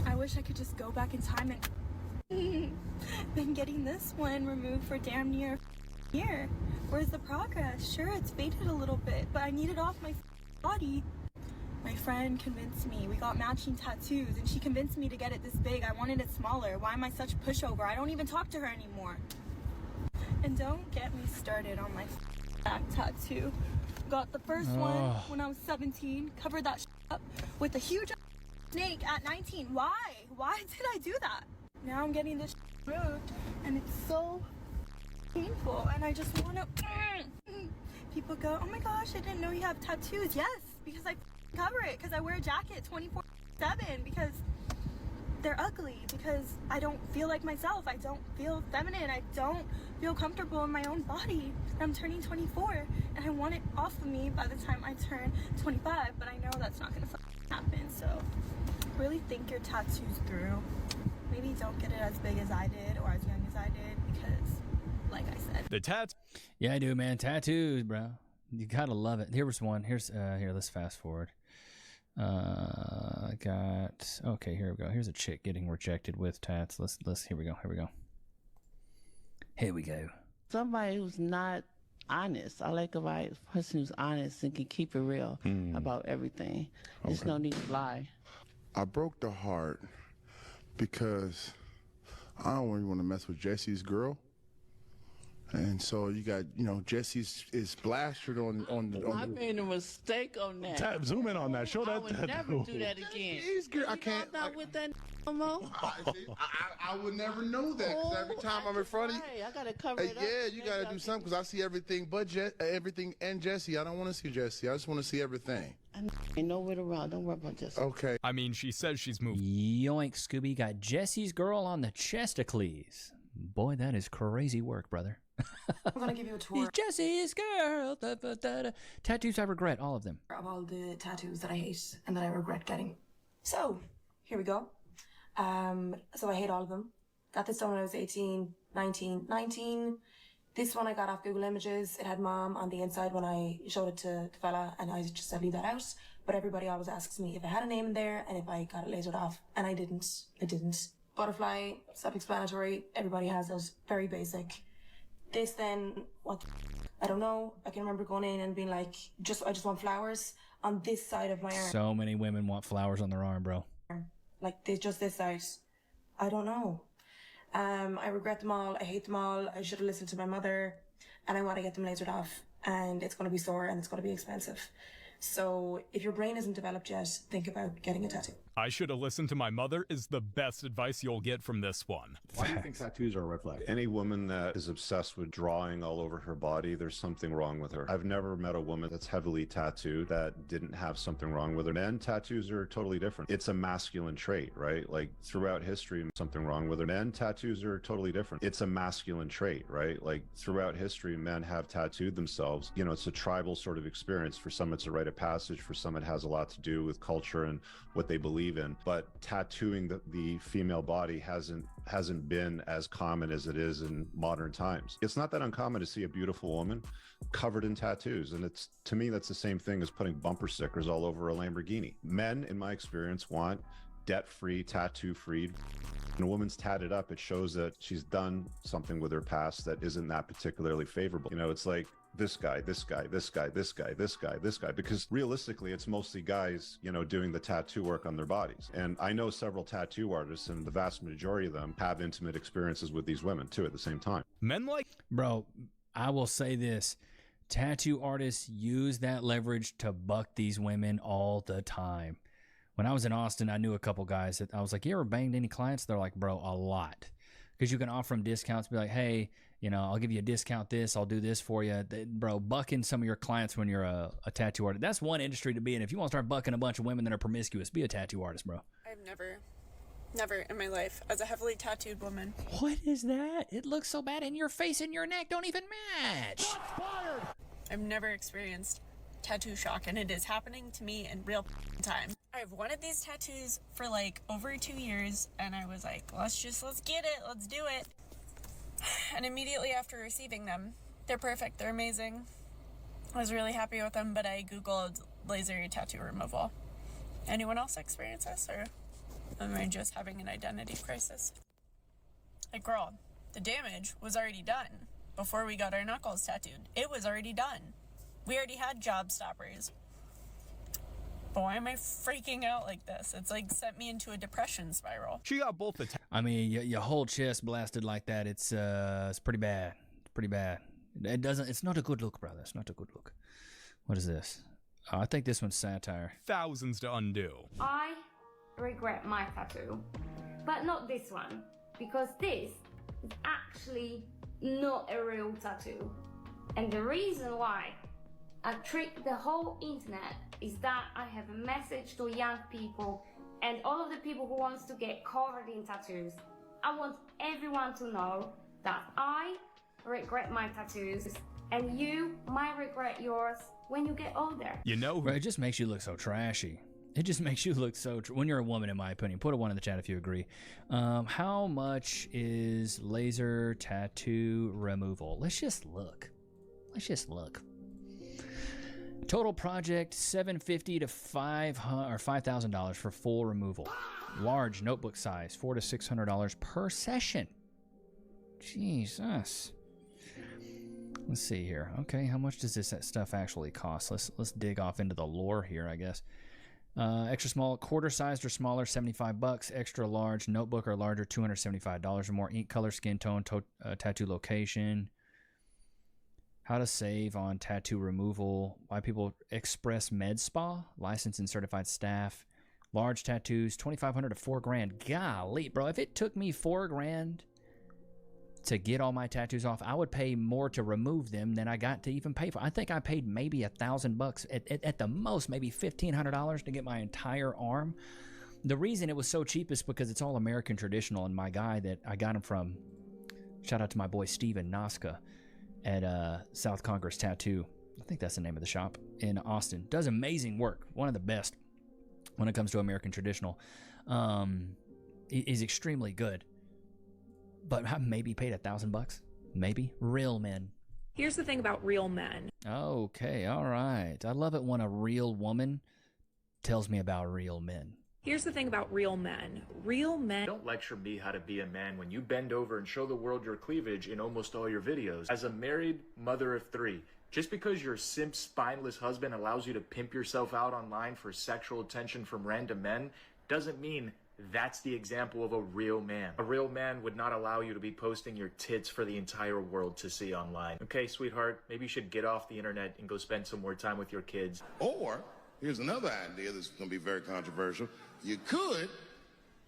S2: I wish I could just go back in time and been getting this one removed for damn near a year. Where's the progress? Sure, it's faded a little bit, but I need it off my body. My friend convinced me. We got matching tattoos, and she convinced me to get it this big. I wanted it smaller. Why am I such a pushover? I don't even talk to her anymore. And don't get me started on my back tattoo. Got the first one when I was 17, covered that up with a huge snake at 19. Why? Why did I do that? Now I'm getting this removed, and it's so painful, and I just want to... People go, oh my gosh, I didn't know you have tattoos. Yes, because I cover it, because I wear a jacket 24/7, because they're ugly, because I don't feel like myself. I don't feel feminine. I don't feel comfortable in my own body. I'm turning 24, and I want it off of me by the time I turn 25, but I know that's not going to happen, so really think your tattoos through. Maybe don't get it as big as I did or as young as I did, because, like I said...
S23: The tats. Yeah, I do, man. Tattoos, bro. You gotta love it. Here was one. Here, let's fast forward. I got... Okay, here we go. Here's a chick getting rejected with tats. Let's here we go. Here we go.
S9: Somebody who's not honest. I like a person who's honest and can keep it real about everything. There's no need to lie.
S14: I broke the heart because I don't really want to mess with Jesse's girl. And so you got, Jesse's is plastered on
S9: I made a mistake on that.
S14: Zoom in on that. Show that.
S9: I would never do that again.
S14: I can't.
S9: Not with that no more.
S14: I would never know that because every time I'm in front of you,
S9: I gotta cover it up.
S14: Yeah, you gotta do something because I see everything but everything and Jesse. I don't want to see Jesse. I just want to see everything.
S9: Ain't nowhere around. Don't worry about Jesse.
S14: Okay.
S23: I mean, she says she's moved. Yoink, Scooby got Jesse's girl on the chesticles. Boy, that is crazy work, brother.
S16: I'm gonna give you a tour.
S23: Jesse's girl. Tattoos I regret, all of them.
S16: Of all the tattoos that I hate and that I regret getting. So, here we go. So I hate all of them. Got this done when I was 18, 19. This one I got off Google Images. It had mom on the inside when I showed it to the fella, and I just said leave that out. But everybody always asks me if I had a name in there and if I got it lasered off, and I didn't. Butterfly, self-explanatory. Everybody has it. Very basic. This then, I don't know. I can remember going in and being like, I just want flowers on this side of my arm.
S23: So many women want flowers on their arm, bro.
S16: Like just this side. I don't know. I regret them all. I hate them all. I should have listened to my mother, and I want to get them lasered off, and it's going to be sore and it's going to be expensive. So if your brain isn't developed yet, think about getting a tattoo.
S12: I should have listened to my mother is the best advice you'll get from this one.
S17: Why do you think tattoos are a red flag?
S26: Any woman that is obsessed with drawing all over her body, there's something wrong with her. I've never met a woman that's heavily tattooed that didn't have something wrong with her. Men, tattoos are totally different. It's a masculine trait, right? Like throughout history, something wrong with her. Men, tattoos are totally different. It's a masculine trait, right? Like throughout history, men have tattooed themselves. It's a tribal sort of experience. For some, it's a rite of passage. For some, it has a lot to do with culture and what they believe in, but tattooing the female body hasn't been as common as it is in modern times. It's not that uncommon to see a beautiful woman covered in tattoos, and it's, to me, that's the same thing as putting bumper stickers all over a Lamborghini. Men, in my experience, want debt-free, tattoo-free. When a woman's tatted up, it shows that she's done something with her past that isn't that particularly favorable. It's like this guy, because realistically, it's mostly guys, doing the tattoo work on their bodies. And I know several tattoo artists, and the vast majority of them have intimate experiences with these women too at the same time.
S12: Men like...
S23: Bro, I will say this. Tattoo artists use that leverage to buck these women all the time. When I was in Austin, I knew a couple guys that I was like, you ever banged any clients? They're like, bro, a lot. Because you can offer them discounts, be like, hey, I'll give you a discount this, I'll do this for you. Bro, bucking some of your clients when you're a tattoo artist. That's one industry to be in. If you want to start bucking a bunch of women that are promiscuous, be a tattoo artist, bro.
S27: I've never
S2: Never in my life, as a heavily tattooed woman.
S23: What is that? It looks so bad, and your face and your neck don't even match.
S2: I've never experienced tattoo shock, and it is happening to me in real time. I've wanted these tattoos for like over 2 years, and I was like, let's get it, let's do it. And immediately after receiving them, they're perfect, they're amazing. I was really happy with them, but I Googled laser tattoo removal. Anyone else experience this, or am I just having an identity crisis? Like, girl, the damage was already done before we got our knuckles tattooed. It was already done. We already had job stoppers. But why am I freaking out like this? It's like sent me into a depression spiral.
S12: She got both the.
S23: I mean, your whole chest blasted like that. It's pretty bad. It's pretty bad. It's not a good look, brother. It's not a good look. What is this? Oh, I think this one's satire.
S12: Thousands to undo.
S4: I regret my tattoo, but not this one, because this is actually not a real tattoo. And the reason why I tricked the whole internet is that I have a message to young people and all of the people who wants to get covered in tattoos. I want everyone to know that I regret my tattoos, and you might regret yours when you get older.
S23: You know, it just makes you look so trashy. It just makes you look so when you're a woman, in my opinion. Put a 1 in the chat if you agree. How much is laser tattoo removal? Let's just look. Total project $750 to $5,000 for full removal. Large notebook size $400 to $600 per session. Jesus. Let's see here. Okay, how much does this stuff actually cost? Let's dig off into the lore here, I guess. Extra small, quarter sized or smaller, $75. Extra large, notebook or larger, $275 or more. Ink color, skin tone, tattoo location. How to save on tattoo removal. Why people express med spa, licensed and certified staff. Large tattoos, $2,500 to $4,000. Golly, bro, if it took me $4,000 to get all my tattoos off, I would pay more to remove them than I got to even pay for. I think I paid maybe $1,000 at the most, maybe $1,500 to get my entire arm. The reason it was so cheap is because it's all American traditional, and my guy that I got him from, shout out to my boy Steven Noska at South Congress Tattoo. I think that's the name of the shop in Austin. Does amazing work. One of the best when it comes to American traditional. He's extremely good. But I maybe paid $1,000. Maybe. Real men.
S5: Here's the thing about real men.
S23: Okay, all right. I love it when a real woman tells me about real men.
S5: Here's the thing about real men. Real men.
S10: Don't lecture me how to be a man when you bend over and show the world your cleavage in almost all your videos. As a married mother of 3, just because your simp spineless husband allows you to pimp yourself out online for sexual attention from random men doesn't mean that's the example of a real man. A real man would not allow you to be posting your tits for the entire world to see online. Okay, sweetheart, maybe you should get off the internet and go spend some more time with your kids.
S18: Or, here's another idea that's going to be very controversial. You could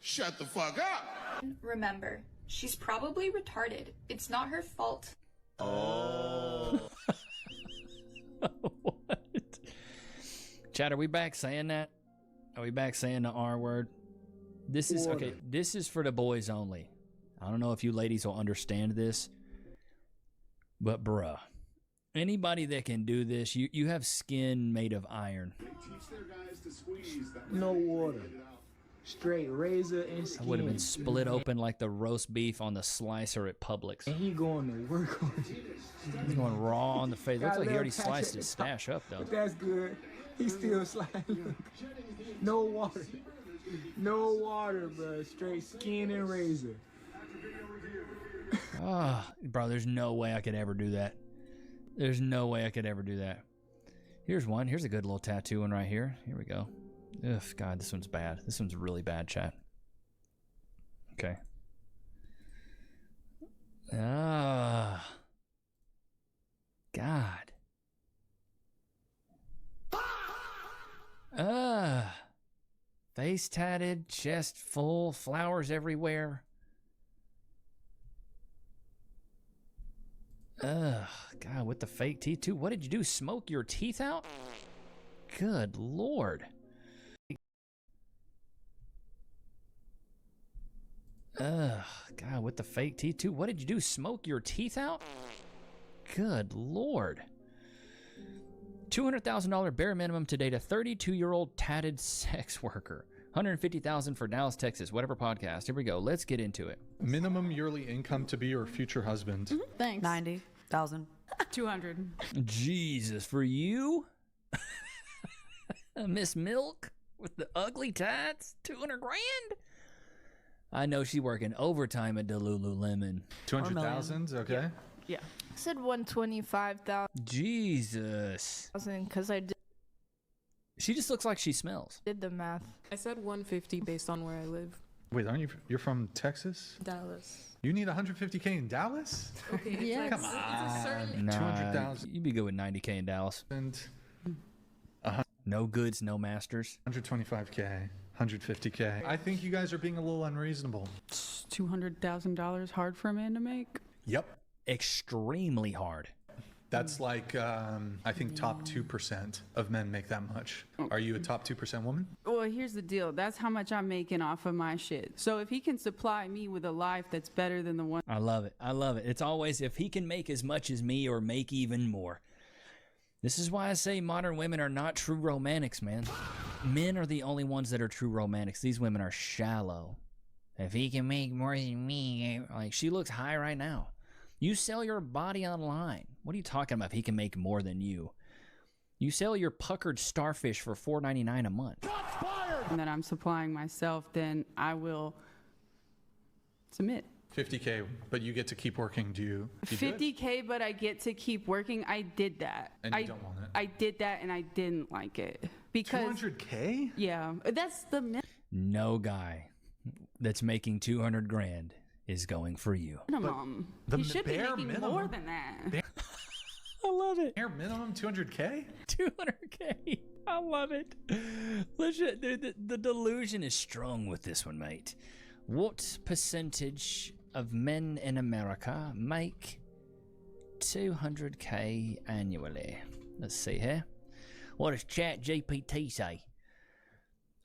S18: shut the fuck up.
S19: Remember, she's probably retarded. It's not her fault.
S10: Oh.
S23: What? Chad, are we back saying that? Are we back saying the R word? This is okay. This is for the boys only. I don't know if you ladies will understand this, but bruh, anybody that can do this, you have skin made of iron.
S20: No water, straight razor and skin.
S23: I would have been split open like the roast beef on the slicer at Publix.
S20: And he going to work on it.
S23: He's going raw on the face. Looks like he already sliced his stash up though.
S20: But that's good. He's still sliding. No water. No water, bro. Straight skin and razor.
S23: Ah, bro, there's no way I could ever do that. There's no way I could ever do that. Here's one. Here's a good little tattoo one right here. Here we go. Ugh, God, this one's bad. This one's really bad, chat. Okay. Ah. God. Face tatted, chest full, flowers everywhere. Ugh, God, with the fake teeth too. What did you do? Smoke your teeth out? Good Lord. Ugh, God, with the fake teeth too. What did you do? Smoke your teeth out? Good Lord. $200,000 bare minimum to date a 32-year-old tatted sex worker. $150,000 for Dallas, Texas. Whatever podcast. Here we go. Let's get into it.
S1: Minimum yearly income to be your future husband.
S8: Thanks.
S13: 90,000.
S8: 200.
S23: Jesus, for you? Miss Milk with the ugly tats? 200 grand? I know she working overtime at the Lululemon.
S1: 200,000, okay.
S8: Yeah. I said 125,000
S23: Jesus.
S8: because I
S23: She just looks like she smells.
S8: did the math.
S13: I said 150 based on where I live.
S1: Wait, aren't you? You're from Texas?
S13: Dallas.
S1: You need 150K in Dallas?
S13: Okay,
S8: Yes.
S1: Come on.
S13: It's a certain...
S23: Nah,
S1: 200,000.
S23: you'd be good with 90K in Dallas.
S1: And
S23: No goods, no masters.
S1: 125K, 150K. I think you guys are being a little unreasonable.
S8: $200,000 hard for a man to make.
S1: Yep.
S23: Extremely hard.
S1: That's like, I think top 2% of men make that much. Are you a top 2% woman?
S8: Well, here's the deal. That's how much I'm making off of my shit. So if he can supply me with a life that's better than the one.
S23: I love it. I love it. It's always if he can make as much as me or make even more. This is why I say modern women are not true romantics, man. Men are the only ones that are true romantics. These women are shallow. If he can make more than me, like she looks high right now. You sell your body online. What are you talking about if he can make more than you? You sell your puckered starfish for $4.99 a month.
S8: And that I'm supplying myself, then I will submit.
S1: 50K, but you get to keep working. Do you do it?
S8: 50K, but I get to keep working. I did that.
S1: And you don't want it?
S8: I did that and I didn't like it. Because
S1: 200K?
S8: Yeah, that's the
S23: No guy that's making 200 grand is going for you.
S8: minimum.
S1: the
S8: He should be
S1: bare
S8: making
S1: minimum-
S8: more than that.
S23: I love it.
S1: Bare minimum 200K?
S23: 200K. I love it. Legit, the delusion is strong with this one, mate. What percentage of men in America make 200K annually? Let's see here. What does ChatGPT say?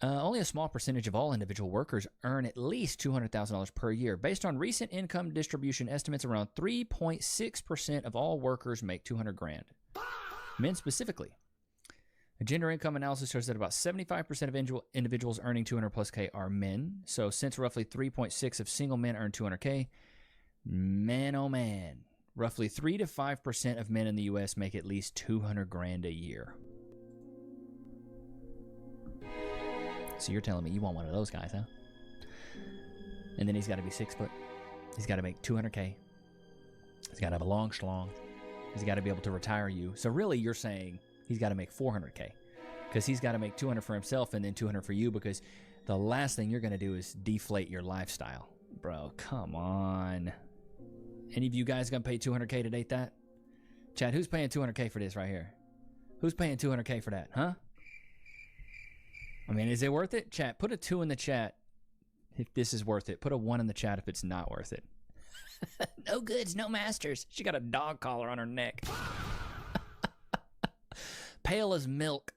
S23: Only a small percentage of all individual workers earn at least $200,000 per year. Based on recent income distribution estimates, around 3.6% of all workers make 200 grand. Men specifically. A gender income analysis shows that about 75% of individuals earning 200 plus K are men. So since roughly 3.6 of single men earn 200K, man oh man, roughly 3 to 5% of men in the U.S. make at least 200 grand a year. So you're telling me you want one of those guys, huh? And then he's got to be 6 foot. He's got to make 200K. He's got to have a long schlong. He's got to be able to retire you. So really you're saying he's got to make 400K because he's got to make 200 for himself and then 200 for you, because the last thing you're going to do is deflate your lifestyle. Bro, come on. Any of you guys going to pay 200K to date that? Chad, who's paying 200K for this right here? Who's paying 200K for that, huh? I mean, is it worth it? Chat, put a 2 in the chat if this is worth it. Put a 1 in the chat if it's not worth it. No goods, no masters. She got a dog collar on her neck. Pale as milk.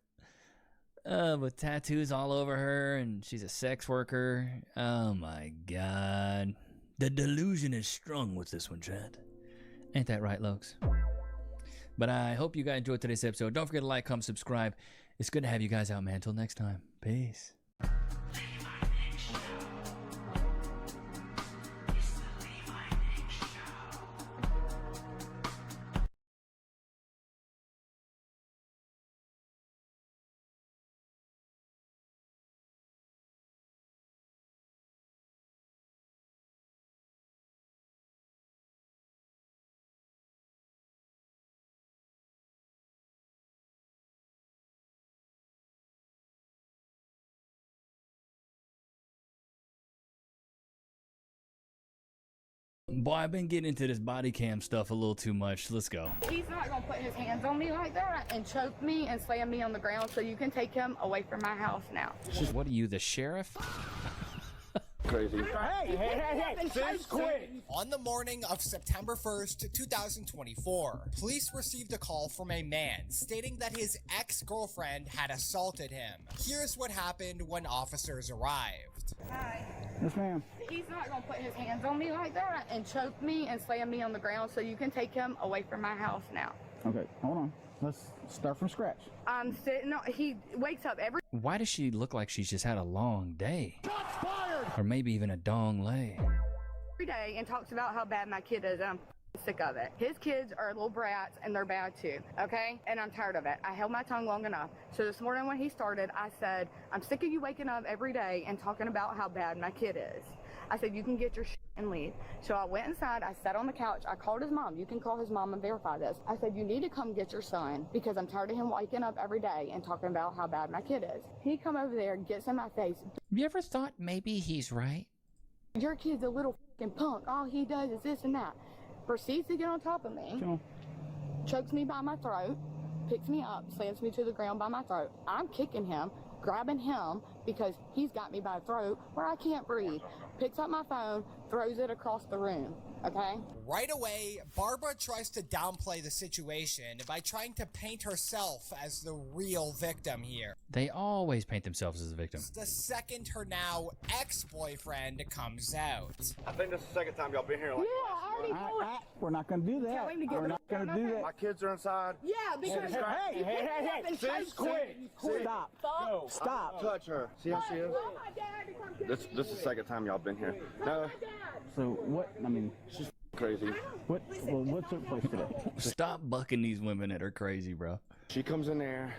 S23: With tattoos all over her, and she's a sex worker. Oh my God. The delusion is strong with this one, Chad. Ain't that right, Lokes? But I hope you guys enjoyed today's episode. Don't forget to like, comment, subscribe. It's good to have you guys out, man. Until next time. Peace. Boy, I've been getting into this body cam stuff a little too much. Let's go.
S8: He's not gonna put his hands on me like that and choke me and slam me on the ground, so you can take him away from my house now.
S23: What are you, the sheriff?
S18: crazy. Hey, sis, quit.
S3: On the morning of September 1st, 2024, police received a call from a man stating that his ex-girlfriend had assaulted him. Here's what happened when officers arrived.
S6: Hi.
S21: Yes, ma'am.
S6: He's not going to put his hands on me like that and choke me and slam me on the ground, so you can take him away from my house now.
S21: Okay, hold on. Let's start from scratch.
S6: I'm sitting on, he wakes up every
S23: Why does she look like she's just had a long day? Or maybe even a dong lay.
S6: day and talks about how bad my kid is. I'm sick of it. His kids are little brats and they're bad too, okay? And I'm tired of it. I held my tongue long enough. So this morning when he started, I said, I'm sick of you waking up every day and talking about how bad my kid is. I said, you can get your shit and leave. So I went inside, I sat on the couch, I called his mom. You can call his mom and verify this. I said, you need to come get your son because I'm tired of him waking up every day and talking about how bad my kid is. He come over there, gets in my face.
S23: Have you ever thought maybe he's right?
S6: Your kid's a little fucking punk. All he does is this and that. Proceeds to get on top of me, chokes me by my throat, picks me up, slams me to the ground by my throat. I'm kicking him, grabbing him because he's got me by the throat where I can't breathe. Picks up my phone, throws it across the room, okay?
S3: Right away, Barbara tries to downplay the situation by trying to paint herself as the real victim here.
S23: They always paint themselves as a victim.
S3: The second her now ex-boyfriend comes out.
S18: I think this is the second time y'all been here. Like,
S6: yeah, I already know it.
S21: We're not going to do that.
S6: Tell him to get
S21: We're not going to do that.
S18: My kids are inside.
S6: Yeah, because
S18: Hey, sis, quit.
S21: Stop.
S18: No,
S21: Stop.
S18: Touch her. See how she is? This is the second time y'all been here. No.
S21: So what, I mean,
S18: she's crazy.
S21: What took place today?
S23: Stop bucking these women that are crazy, bro.
S18: She comes in there.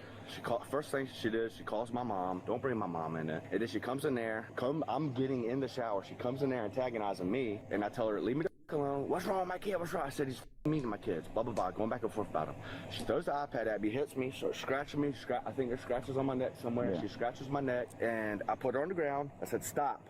S18: First thing she did, she calls my mom. Don't bring my mom in there. And then she comes in there. I'm getting in the shower. She comes in there antagonizing me. And I tell her, leave me the f alone. What's wrong with my kid? What's wrong? I said, he's mean to my kids. Blah, blah, blah. Going back and forth about him. She throws the iPad at me, hits me, starts scratching me. I think there's scratches on my neck somewhere. Yeah. She scratches my neck. And I put her on the ground. I said, stop.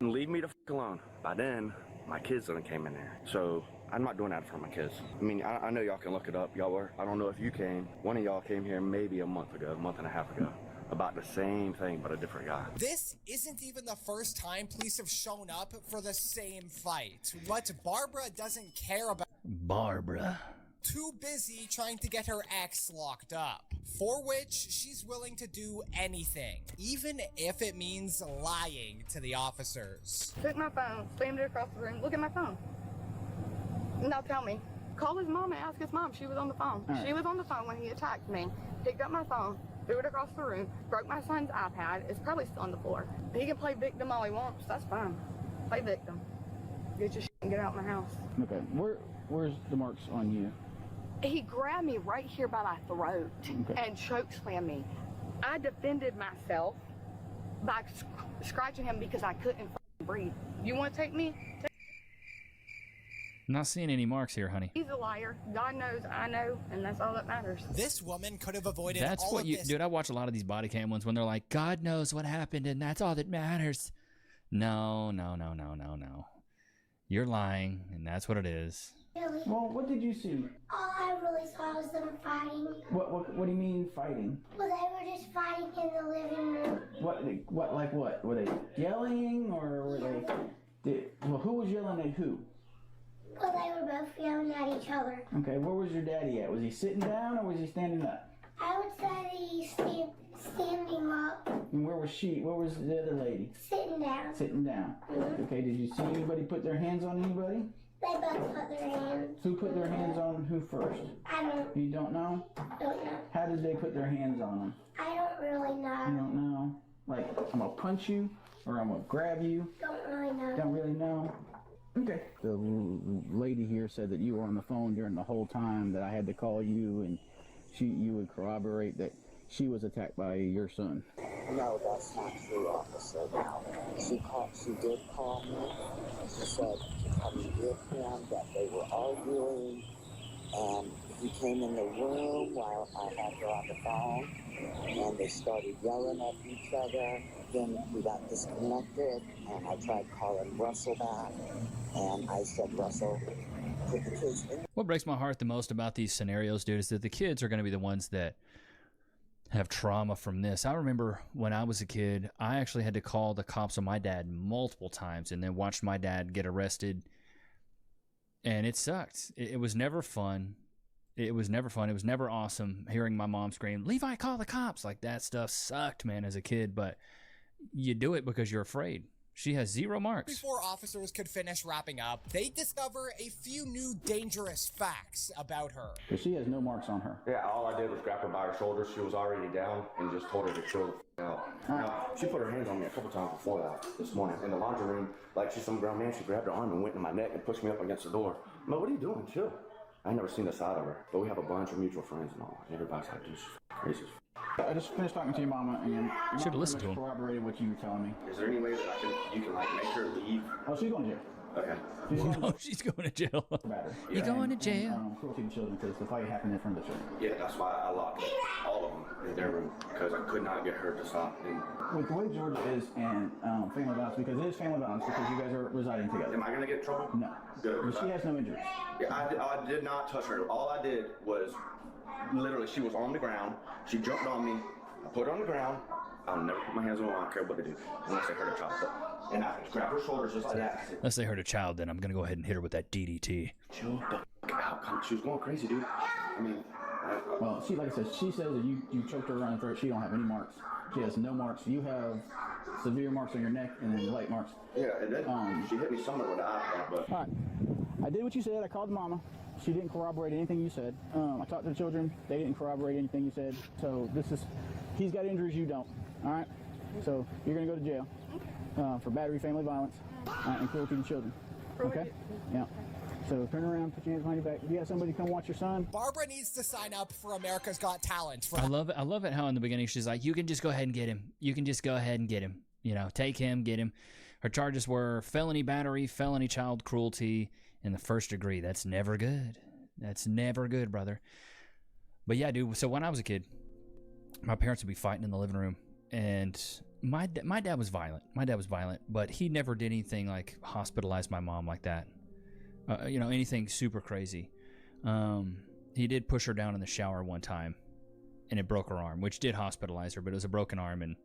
S18: Leave me the f alone. By then, my kids done came in there. So I'm not doing that for my kids. I mean, I know y'all can look it up. Y'all were, I don't know if you came. One of y'all came here maybe a month and a half ago. About the same thing, but a different guy.
S3: This isn't even the first time police have shown up for the same fight. What Barbara doesn't care about.
S23: Barbara.
S3: Too busy trying to get her ex locked up, for which she's willing to do anything, even if it means lying to the officers.
S6: Took my phone, slammed it across the room. Look at my phone. Now tell me, call his mom and ask his mom. She was on the phone. Right. She was on the phone when he attacked me. Picked up my phone, threw it across the room, broke my son's iPad. It's probably still on the floor. He can play victim all he wants. That's fine. Play victim. Get your shit and get out of my house.
S21: Okay, where's the marks on you?
S6: He grabbed me right here by my throat and choke slammed me. I defended myself by scratching him because I couldn't breathe. You want to take me?
S23: I'm not seeing any marks here, honey.
S6: He's a liar. God knows, I know, and that's all that matters.
S3: This woman could have avoided
S23: that's
S3: all
S23: what
S3: of
S23: you,
S3: this.
S23: Dude, I watch a lot of these body cam ones when they're like, God knows what happened and that's all that matters. No. You're lying, and that's what it is.
S21: Really? Well, what did you see?
S22: All I really saw was them fighting.
S21: What do you mean fighting?
S22: Well, they were just fighting in the living room.
S21: What? Were they yelling or were they? Who was yelling at who?
S22: Well, they were both yelling at each other.
S21: Okay, where was your daddy at? Was he sitting down or was he standing up?
S22: I would say he's standing up.
S21: And where was she? Where was the other lady?
S22: Sitting down.
S21: Sitting down. Mm-hmm. Okay, did you see anybody put their hands on anybody?
S22: They both put their hands.
S21: Who put their hands on who first?
S22: I don't.
S21: You don't know?
S22: Don't know.
S21: How did they put their hands on them?
S22: I don't really know.
S21: You don't know? Like, I'm gonna punch you or I'm gonna grab you?
S22: Don't really know.
S21: Don't really know? Okay. The lady here said that you were on the phone during the whole time that I had to call you, and you would corroborate that she was attacked by your son.
S24: No, that's not true, officer. She did call me. She said to come and get him, that they were arguing, and he came in the room while I had her on the phone, and they started yelling at each other. Then we got disconnected, and I tried calling Russell back, and I said, Russell, put the kids in.
S23: What breaks my heart the most about these scenarios, dude, is that the kids are going to be the ones that have trauma from this. I remember when I was a kid, I actually had to call the cops on my dad multiple times and then watched my dad get arrested. And it sucked. It was never fun. It was never fun. It was never awesome hearing my mom scream, "Levi, call the cops." Like, that stuff sucked, man, as a kid. But you do it because you're afraid. She has 0 marks.
S3: Before officers could finish wrapping up, they discover a few new dangerous facts about her.
S21: Because she has no marks on her.
S18: Yeah, all I did was grab her by her shoulders. She was already down and just told her to chill the out. Now, she put her hands on me a couple times before that this morning in the laundry room. Like she's some grown man, she grabbed her arm and went in my neck and pushed me up against the door. "Mo, what are you doing? Chill." I never seen the side of her, but we have a bunch of mutual friends and all. Everybody's like, "This is crazy."
S21: I just finished talking to your mama, and
S23: should have listened to him.
S21: Corroborated what you were telling me.
S18: Is there any way that you can like make her leave?
S21: Oh, she's going to jail.
S18: Okay.
S23: She's going to jail.
S21: You
S23: You going to jail?
S21: Cruelty to children, because the fight happened in front of the children.
S18: Yeah, that's why I locked all of them in their room, because I could not get her to stop. And
S21: With the way Georgia is and family violence, because it is family violence, because you guys are residing together.
S18: am I gonna get in trouble?
S21: No.
S18: Good.
S21: She has no injuries.
S18: Yeah, I did not touch her. All I did was literally, she was on the ground. She jumped on me. I put her on the ground. I'll never put my hands on her. I don't care what they do, unless they hurt a child. And I grabbed her shoulders just like that.
S23: Unless they hurt a child, then I'm going to go ahead and hit her with that DDT.
S18: Chill the f out. She was going crazy, dude. I mean,
S21: well, she, like I said, she says that you choked her around the throat. She don't have any marks. She has no marks. You have severe marks on your neck and then light marks.
S18: Yeah, and then she hit me somewhere with the iPad, but...
S21: All right. I did what you said. I called mama. She didn't corroborate anything you said. I talked to the children. They didn't corroborate anything you said. So he's got injuries, you don't. All right? So you're going to go to jail for battery, family violence, and cruelty to children. Okay? Yeah. So turn around, put your hands behind your back. If you got somebody come watch your son.
S3: Barbara needs to sign up for America's Got Talent.
S23: I love it how in the beginning she's like, "You can just go ahead and get him. You can just go ahead and get him. You know, take him, get him." Her charges were felony battery, felony child cruelty, in the 1st degree. That's never good. That's never good, brother. But yeah, dude, so when I was a kid, my parents would be fighting in the living room, and my dad was violent. My dad was violent, but he never did anything like hospitalize my mom like that. Anything super crazy. He did push her down in the shower one time, and it broke her arm, which did hospitalize her, but it was a broken arm, and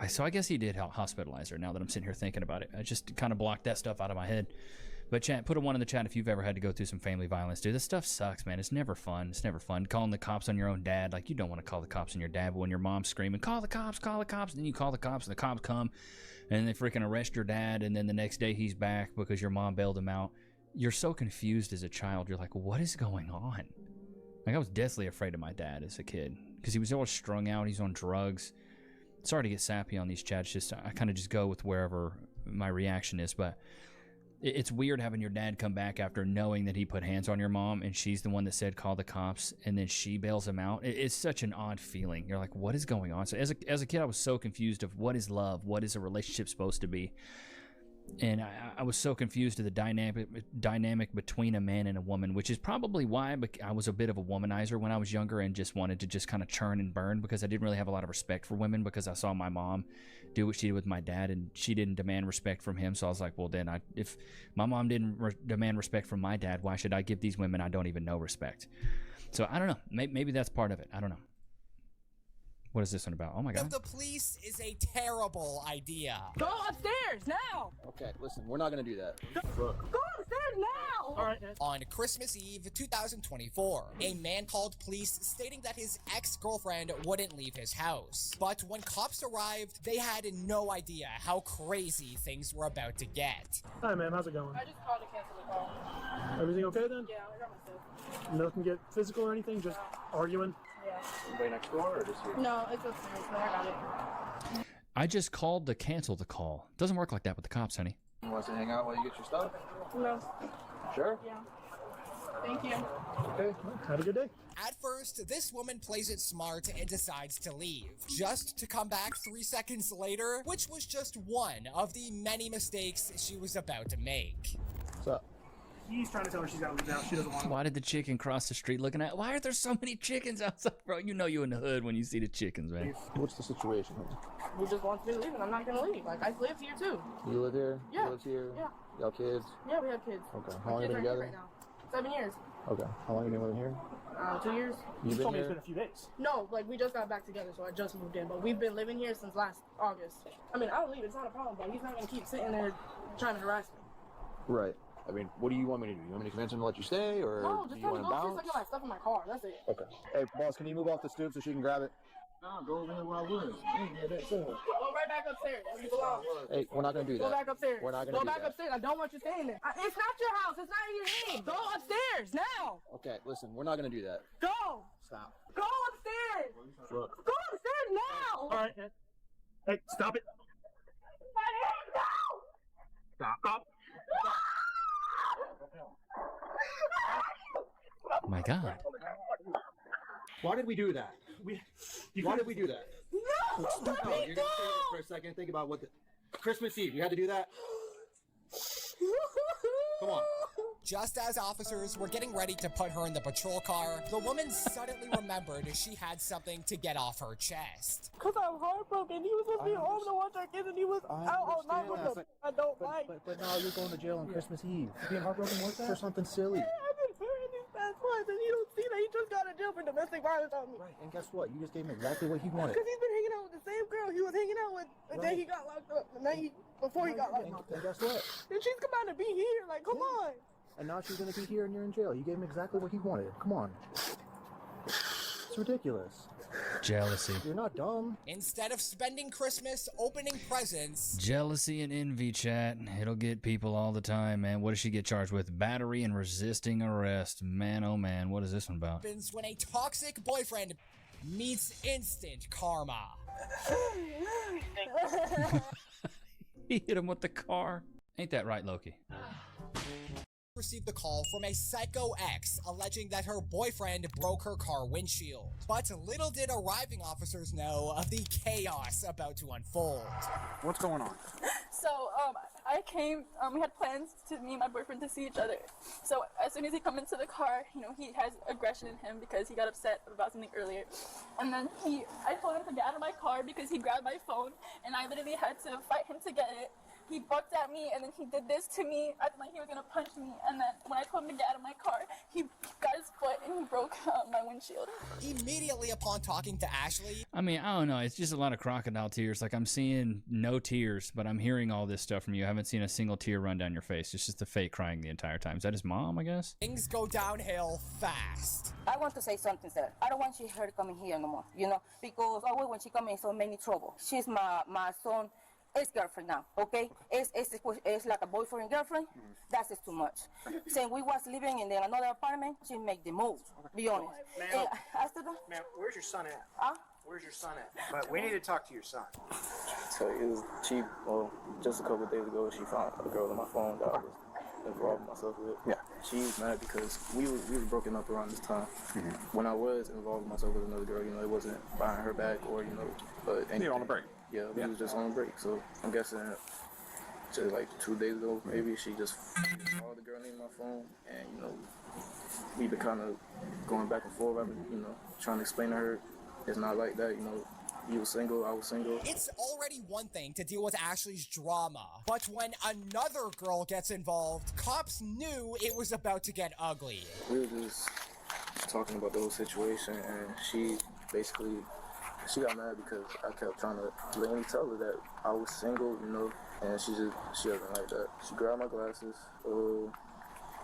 S23: so I guess he did hospitalize her, now that I'm sitting here thinking about it. I just kind of blocked that stuff out of my head. But chat, put a 1 in the chat if you've ever had to go through some family violence, dude. This stuff sucks, man. It's never fun. It's never fun. Calling the cops on your own dad. Like, you don't want to call the cops on your dad, but when your mom's screaming, call the cops, and then you call the cops, and the cops come, and they freaking arrest your dad, and then the next day he's back because your mom bailed him out. You're so confused as a child. You're like, what is going on? Like, I was deathly afraid of my dad as a kid because he was always strung out. He's on drugs. Sorry to get sappy on these chats. Just I kind of just go with wherever my reaction is, but it's weird having your dad come back after knowing that he put hands on your mom and she's the one that said call the cops, and then she bails him out. It's such an odd feeling. You're like, what is going on? So as a kid, I was so confused of what is love, what is a relationship supposed to be. And I was so confused to the dynamic between a man and a woman, which is probably why I was a bit of a womanizer when I was younger and just wanted to just kind of churn and burn, because I didn't really have a lot of respect for women, because I saw my mom do what she did with my dad and she didn't demand respect from him. So I was like, well, then if my mom didn't demand respect from my dad, why should I give these women I don't even know respect? So I don't know. Maybe that's part of it. I don't know. What is this one about? Oh my God.
S3: The police is a terrible idea.
S6: Go upstairs now.
S7: Okay, listen, we're not gonna do that.
S6: Go upstairs now.
S3: All right. On Christmas Eve 2024, a man called police stating that his ex-girlfriend wouldn't leave his house. But when cops arrived, they had no idea how crazy things were about to get.
S9: Hi, ma'am. How's it going?
S6: I just called to cancel the call.
S9: Everything okay then?
S6: Yeah, I got my stuff.
S9: Nothing get physical or anything? Just arguing?
S6: Yeah.
S7: Anybody next door or just here?
S6: No, it's upstairs, but I got it.
S23: I just called to cancel the call. Doesn't work like that with the cops, honey.
S7: You want us to hang out while you get your stuff?
S6: No.
S7: Sure?
S6: Yeah. Thank you.
S9: Okay, have a good day.
S3: At first, this woman plays it smart and decides to leave, just to come back 3 seconds later, which was just one of the many mistakes she was about to make.
S9: What's up? He's trying to tell her she's got to leave now. She doesn't want to.
S23: Why did the chicken cross the street looking at? Why are there so many chickens outside, bro? You know you in the hood when you see the chickens, man.
S7: What's the situation?
S6: He just wants me to leave, and I'm not gonna leave. Like, I live here too.
S7: You live here?
S6: Yeah.
S7: He lives here?
S6: Yeah.
S7: Y'all kids?
S6: Yeah, we have kids.
S7: Okay.
S6: My
S7: How long you
S6: kids
S7: been
S6: are here
S7: together?
S6: right now. 7 years.
S7: Okay. How long you been living here?
S21: 2 years.
S9: You told me it's been a few days.
S21: No, like we just got back together, so I just moved in. But we've been living here since last August. I mean, I'll leave. It's not a problem, but he's not gonna keep sitting there trying to harass me.
S7: Right. I mean, what do you want me to do? You want me to convince him to let you stay, or
S21: No,
S7: do
S21: just
S7: you
S21: tell me
S7: want
S21: go
S7: to
S21: fix
S7: bounce?
S21: like my stuff in my car. That's it.
S7: Okay. Hey, boss, can you move off the stoop so she can grab it?
S21: No, go over here where I was. Go right back upstairs.
S7: Hey, we're not gonna do that.
S21: Go back upstairs.
S7: We're not gonna
S21: Go
S7: do
S21: back
S7: that.
S21: upstairs. I don't want you staying there. It's not your house. It's not your name. Go upstairs now.
S7: Okay, listen, we're not gonna do that.
S21: Go.
S7: Stop.
S21: Go upstairs.
S7: Look.
S21: Go upstairs now.
S9: All right. Hey, stop it.
S7: Stop.
S23: Oh my God.
S7: Why did we do that? Why did we do that?
S21: No,
S7: No, you're gonna stay there for a second and think about what the Christmas Eve. You had to do that. Come on.
S3: Just as officers were getting ready to put her in the patrol car, the woman suddenly remembered she had something to get off her chest.
S21: Because I'm heartbroken. He was supposed to be home to watch our kids, and he was out all night with them. I don't like. But
S7: now you're going to jail on Christmas Eve. Being heartbroken worth that? For something silly.
S21: I've been hurting these past months, and you don't see that he just got in jail for domestic violence on me.
S7: Right, and guess what? You just gave him exactly what he wanted.
S21: Because he's been hanging out with the same girl he was hanging out with the day he got locked up, before he got locked up.
S7: And guess what?
S21: And she's come out to be here, like, come on.
S7: And now she's gonna be here and you're in jail. You gave him exactly what he wanted. Come on. It's ridiculous.
S23: Jealousy.
S7: You're not dumb.
S3: Instead of spending Christmas opening presents,
S23: Jealousy and envy, chat. It'll get people all the time, man. What does she get charged with? Battery and resisting arrest. Man, oh man, what is this one about?
S3: happens when a toxic boyfriend meets instant karma.
S23: He hit him with the car. Ain't that right, Loki?
S3: Received a call from a psycho ex alleging that her boyfriend broke her car windshield. But little did arriving officers know of the chaos about to unfold.
S7: What's going on?
S11: So, I came, we had plans to me and my boyfriend to see each other. So, as soon as he come into the car, he has aggression in him because he got upset about something earlier. And then I told him to get out of my car because he grabbed my phone, and I literally had to fight him to get it. He bucked at me, and then he did this to me, acting like he was gonna punch me. And then when I told him to get out of my car, he got his foot and he broke my windshield.
S3: Immediately upon talking to Ashley,
S23: I mean, I don't know. It's just a lot of crocodile tears. Like, I'm seeing no tears, but I'm hearing all this stuff from you. I haven't seen a single tear run down your face. It's just the fake crying the entire time. Is that his mom, I guess?
S3: things go downhill fast.
S14: I want to say something, sir. I don't want her coming here no more, because always when she comes in so many trouble. She's my son. Ex-girlfriend now, okay? It's like a boyfriend girlfriend. That's just too much. Since we was living in another apartment, she make the move. Be honest.
S15: Ma'am, where's your son at?
S14: Huh?
S15: Where's your son at? But we need to talk to your son.
S16: So it was cheap. Well, just a couple of days ago, she found a girl on my phone that I was involved myself with.
S7: Yeah.
S16: She's mad because we were broken up around this time. When I was involved myself with another girl, it wasn't behind her back or but anything.
S7: You're on a break.
S16: Yeah, we was just on a break. So I'm guessing just like 2 days ago, maybe she just called the girl named my phone, and we've been kind of going back and forth. I've been, trying to explain to her it's not like that. He was single, I was single.
S3: It's already one thing to deal with Ashley's drama, but when another girl gets involved, cops knew it was about to get ugly.
S16: We were just talking about the whole situation, and she got mad because I kept trying to blatantly tell her that I was single, and she doesn't like that. She grabbed my glasses.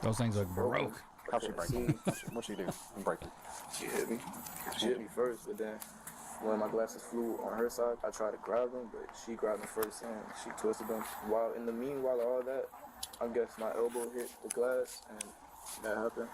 S23: Those things look broke.
S7: How'd she break it? What'd she do? Break it.
S16: She hit me. She hit me first, but then when my glasses flew on her side, I tried to grab them, but she grabbed them first and she twisted them. While in the meanwhile of all that, I guess my elbow hit the glass and that happened.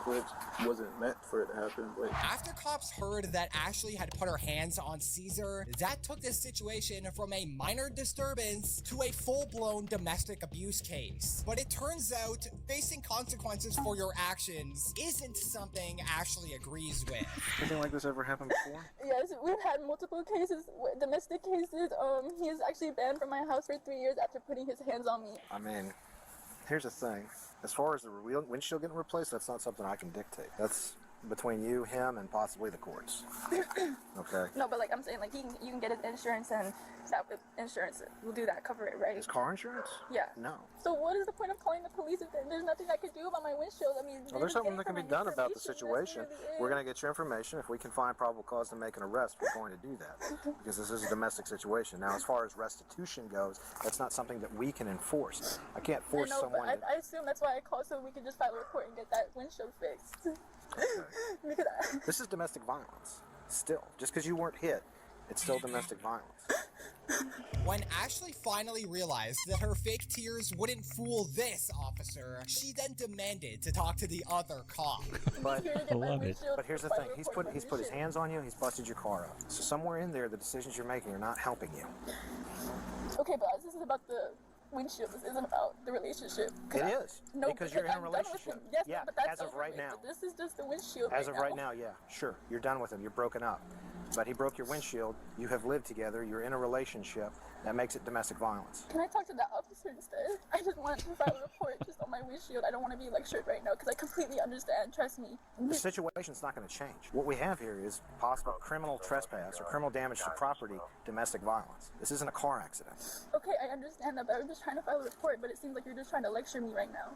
S16: Which wasn't meant for it to happen, but
S3: After cops heard that Ashley had put her hands on Caesar, that took this situation from a minor disturbance to a full-blown domestic abuse case. But it turns out facing consequences for your actions isn't something Ashley agrees with.
S7: Anything like this ever happened before?
S11: Yes, we've had multiple cases, domestic cases. He is actually banned from my house for 3 years after putting his hands on me.
S7: I mean, here's the thing. As far as the windshield getting replaced, that's not something I can dictate. That's
S15: between you, him, and possibly the courts. Okay.
S11: No, but like I'm saying, like you can get his insurance, and that insurance will do that, cover it, right?
S15: His car insurance?
S11: Yeah.
S15: No.
S11: So what is the point of calling the police if there's nothing I could do about my windshield? I mean,
S15: Well, there's something that can be done about the situation. We're going to get your information. If we can find probable cause to make an arrest, we're going to do that because this is a domestic situation. Now, as far as restitution goes, that's not something that we can enforce. I can't force
S11: I know,
S15: someone.
S11: but I assume that's why I called, so we could just file a report and get that windshield fixed. Because
S15: This is domestic violence. Still, just because you weren't hit, it's still domestic violence.
S3: When Ashley finally realized that her fake tears wouldn't fool this officer, she then demanded to talk to the other cop.
S15: But
S23: I love it.
S15: But here's the thing: he's put his hands on you. He's busted your car up. So somewhere in there, the decisions you're making are not helping you.
S11: okay, but this is about the windshield. This isn't about the relationship.
S15: It is.
S11: No,
S15: because you're in a
S11: I'm done with
S15: relationship.
S11: him. Yes,
S15: Yeah,
S11: but that's
S15: as of
S11: over
S15: right
S11: with.
S15: now.
S11: This is just the windshield.
S15: As of right now, yeah, sure. You're done with him. You're broken up. But he broke your windshield. You have lived together. You're in a relationship. That makes it domestic violence.
S11: Can I talk to that officer instead? I just want to file a report just on my windshield. I don't want to be lectured right now because I completely understand. Trust me.
S15: The situation's not going to change. What we have here is possible criminal trespass or criminal damage to property, domestic violence. This isn't a car accident.
S11: Okay, I understand that, but I'm just trying to file a report, but it seems like you're just trying to lecture me right now.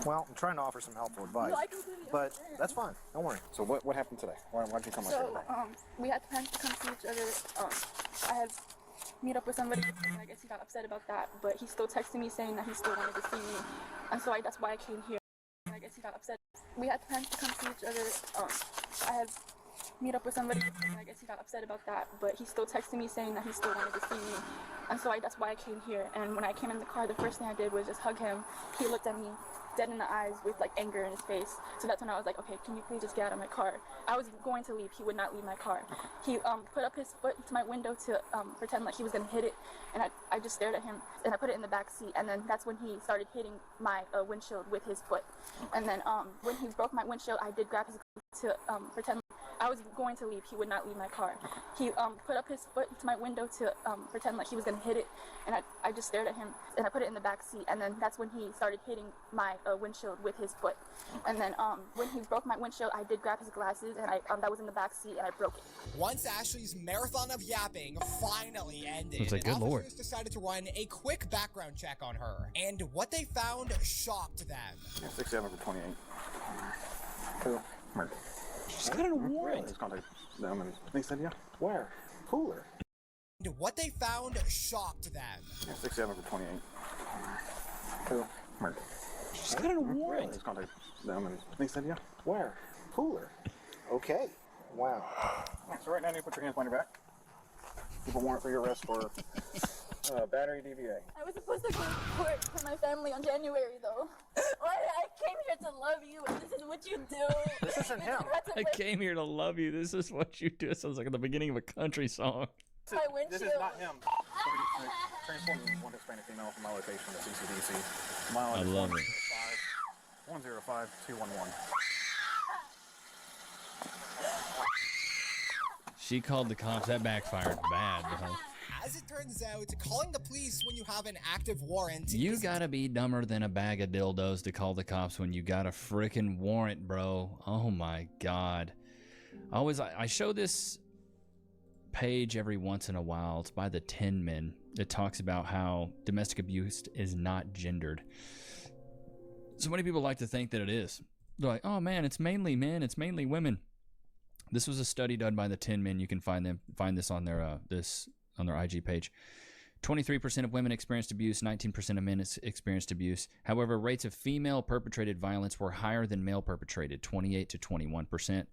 S15: Well, I'm trying to offer some helpful advice,
S11: No, I completely
S15: but
S11: understand.
S15: that's fine. Don't worry. So what happened today? Why'd you come up
S11: So,
S15: here?
S11: we had plans to come see each other. I had meet up with somebody, and I guess he got upset about that, but he still texted me saying that he still wanted to see me, and so that's why I came here. I guess he got upset. We had plans to come see each other. I had meet up with somebody, and I guess he got upset about that, but he still texted me saying that he still wanted to see me, and so that's why I came here. And when I came in the car, the first thing I did was just hug him. He looked at me dead in the eyes with like anger in his face. So that's when I was like, okay, can you please just get out of my car? I was going to leave. He would not leave my car. He put up his foot to my window to pretend like he was gonna hit it, and I just stared at him, and I put it in the back seat, and then that's when he started hitting my windshield with his foot. And then when he broke my windshield, I did grab his to pretend I was going to leave. He would not leave my car. He put up his foot to my window to pretend like he was gonna hit it, and I just stared at him, and I put it in the back seat, and then that's when he started hitting my windshield with his foot. And then when he broke my windshield, I did grab his glasses, and that was in the back seat, and I broke it.
S3: Once Ashley's marathon of yapping finally ended,
S23: It's like, good
S3: officers
S23: lord.
S3: decided to run a quick background check on her, and what they found shocked them.
S16: 67/28. Cool. Mark.
S23: She's got a warrant.
S16: Let's contact them and they said, yeah. Where? Cooler.
S3: And what they found shocked them.
S16: 67/28. Cool. Mark.
S23: She's got a warrant.
S16: Let's contact them and they said, yeah. Where? Cooler.
S15: Okay. Wow.
S16: So right now you put your hands behind your back. Keep a warrant for your arrest for battery DVA.
S11: I was supposed to go to court for my family on January, though. I came here to love you, and this is what you do.
S15: This isn't him.
S23: I came here to love you. This is what you do. It sounds like at the beginning of a country song.
S11: My windshield.
S16: This is not him. Transporting one Hispanic female from my location to CCDC.
S23: I love it.
S16: 105-211.
S23: She called the cops. That backfired bad, bro.
S3: As it turns out, calling the police when you have an active warrant
S23: You gotta be dumber than a bag of dildos to call the cops when you got a freaking warrant, bro. Oh my god. I show this page every once in a while. It's by the Tin Men. It talks about how domestic abuse is not gendered. So many people like to think that it is. They're like, oh man, it's mainly men, it's mainly women. This was a study done by the Tin Men. You can find this on their on their IG page. 23% of women experienced abuse, 19% of men experienced abuse. However, rates of female perpetrated violence were higher than male perpetrated, 28 to 21%.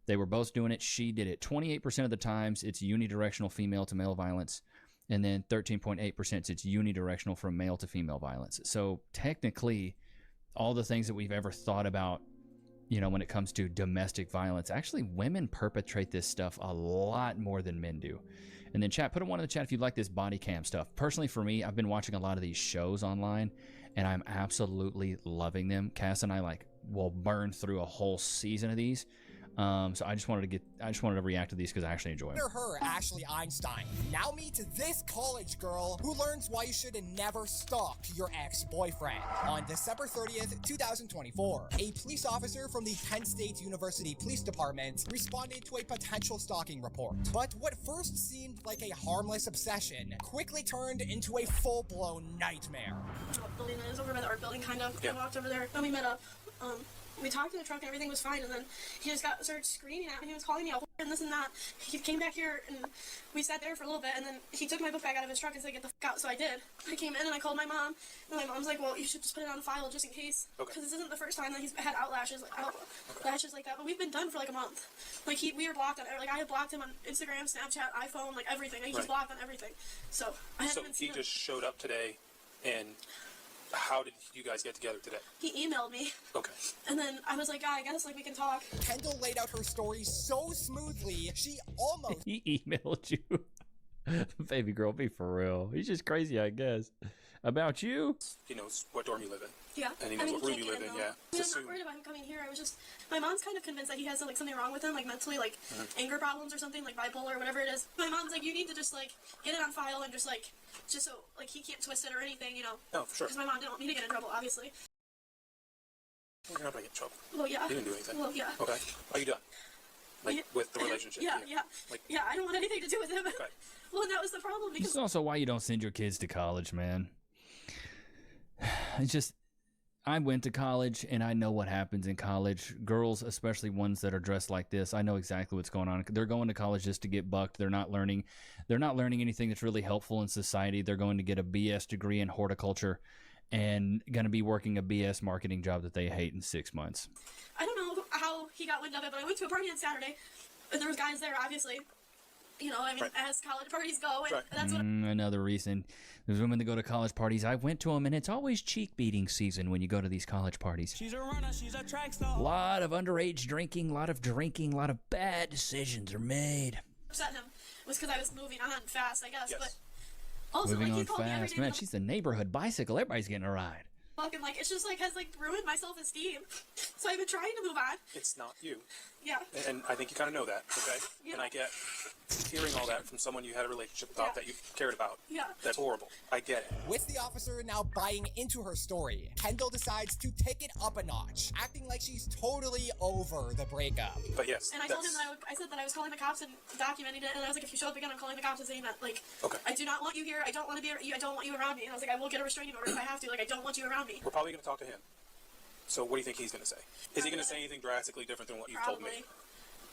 S23: They were both doing it. She did it. 28% of the times it's unidirectional female to male violence, and then 13.8% it's unidirectional from male to female violence. So technically, all the things that we've ever thought about, when it comes to domestic violence, actually women perpetrate this stuff a lot more than men do. And then chat, put a one in the chat if you like this body cam stuff. Personally, for me, I've been watching a lot of these shows online, and I'm absolutely loving them. Cass and I will burn through a whole season of these. So I just wanted to react to these because I actually enjoy them.
S3: After her, Ashley Einstein. Now meet this college girl who learns why you should never stalk your ex-boyfriend. On December 30th, 2024, a police officer from the Penn State University Police Department responded to a potential stalking report. But what first seemed like a harmless obsession quickly turned into a full-blown nightmare.
S11: Building that is over by the art building, kind of. I walked over there, and we met up. We talked in the truck and everything was fine, and then he just started screaming at me. He was calling me a whore and this and that. He came back here and we sat there for a little bit, and then he took my book bag out of his truck and said, "Get the fuck out." So I did. I came in and I called my mom, and my mom's like, "Well, you should just put it on file just in case, because this isn't the first time that he's had outlashes like that." But we've been done for like a month. Like we were blocked on, like I had blocked him on Instagram, Snapchat, iPhone, like everything. Like, he's blocked on everything. So I haven't even seen him.
S2: He just showed up today, and how did you guys get together today?
S11: He emailed me.
S2: Okay.
S11: And then I was like, "Yeah, I guess like we can talk."
S3: Kendall laid out her story so smoothly, she almost
S23: He emailed you. Baby girl, be for real. He's just crazy, I guess. About you?
S2: He knows what dorm you live in.
S11: Yeah.
S2: And he knows what room you live in, yeah.
S11: I'm not worried about him coming here. I was just, my mom's kind of convinced that he has like something wrong with him, like mentally, like anger problems or something, like bipolar or whatever it is. My mom's like, "You need to just like get it on file and just so like he can't twist it or anything, you know."
S2: No, for sure.
S11: Because my mom didn't want me to get in trouble, obviously.
S2: Well, you're not gonna get in trouble.
S11: Well, yeah.
S2: You didn't do anything.
S11: Well, yeah.
S2: Okay. Are you done? Like, with the relationship?
S11: Yeah.
S2: Like,
S11: yeah, I don't want anything to do with him.
S2: Okay.
S11: Well, and that was the problem
S23: This is
S11: because
S23: also why you don't send your kids to college, man. It's just, I went to college and I know what happens in college. Girls, especially ones that are dressed like this, I know exactly what's going on. They're going to college just to get bucked. They're not learning anything that's really helpful in society. They're going to get a BS degree in horticulture and going to be working a BS marketing job that they hate in 6 months.
S11: I don't know how he got wind of it, but I went to a party on Saturday, and there was guys there, obviously. You know, I mean, as college parties go, and that's what.
S23: Another reason. There's women that go to college parties. I went to them, and it's always cheek beating season when you go to these college parties.
S4: She's a runner, she's a track star.
S23: A lot of underage drinking, a lot of bad decisions are made.
S11: Upset him was because I was moving on fast, I guess.
S2: Yes.
S11: But also,
S23: Moving
S11: like,
S23: on
S11: he called me every
S23: fast.
S11: day.
S23: Man, she's the neighborhood bicycle. Everybody's getting a ride.
S11: Fucking like it's just like has like ruined my self-esteem. So I've been trying to move on.
S2: it's not you.
S11: Yeah.
S2: And I think you kind of know that, okay?
S11: Yeah.
S2: And I get hearing all that from someone you had a relationship about that you cared about.
S11: Yeah.
S2: That's horrible. I get it.
S3: With the officer now buying into her story, Kendall decides to take it up a notch, acting like she's totally over the breakup.
S2: But yes,
S11: And I told him that I said that I was calling the cops and documenting it, and I was like, if you show up again, I'm calling the cops and saying that, like, I do not want you here. I don't want to be. I don't want you around me. And I was like, I will get a restraining order if I have to. Like, I don't want you around me.
S2: We're probably going to talk to him. So what do you think he's going to say? Is he going to say anything drastically different than what you told me?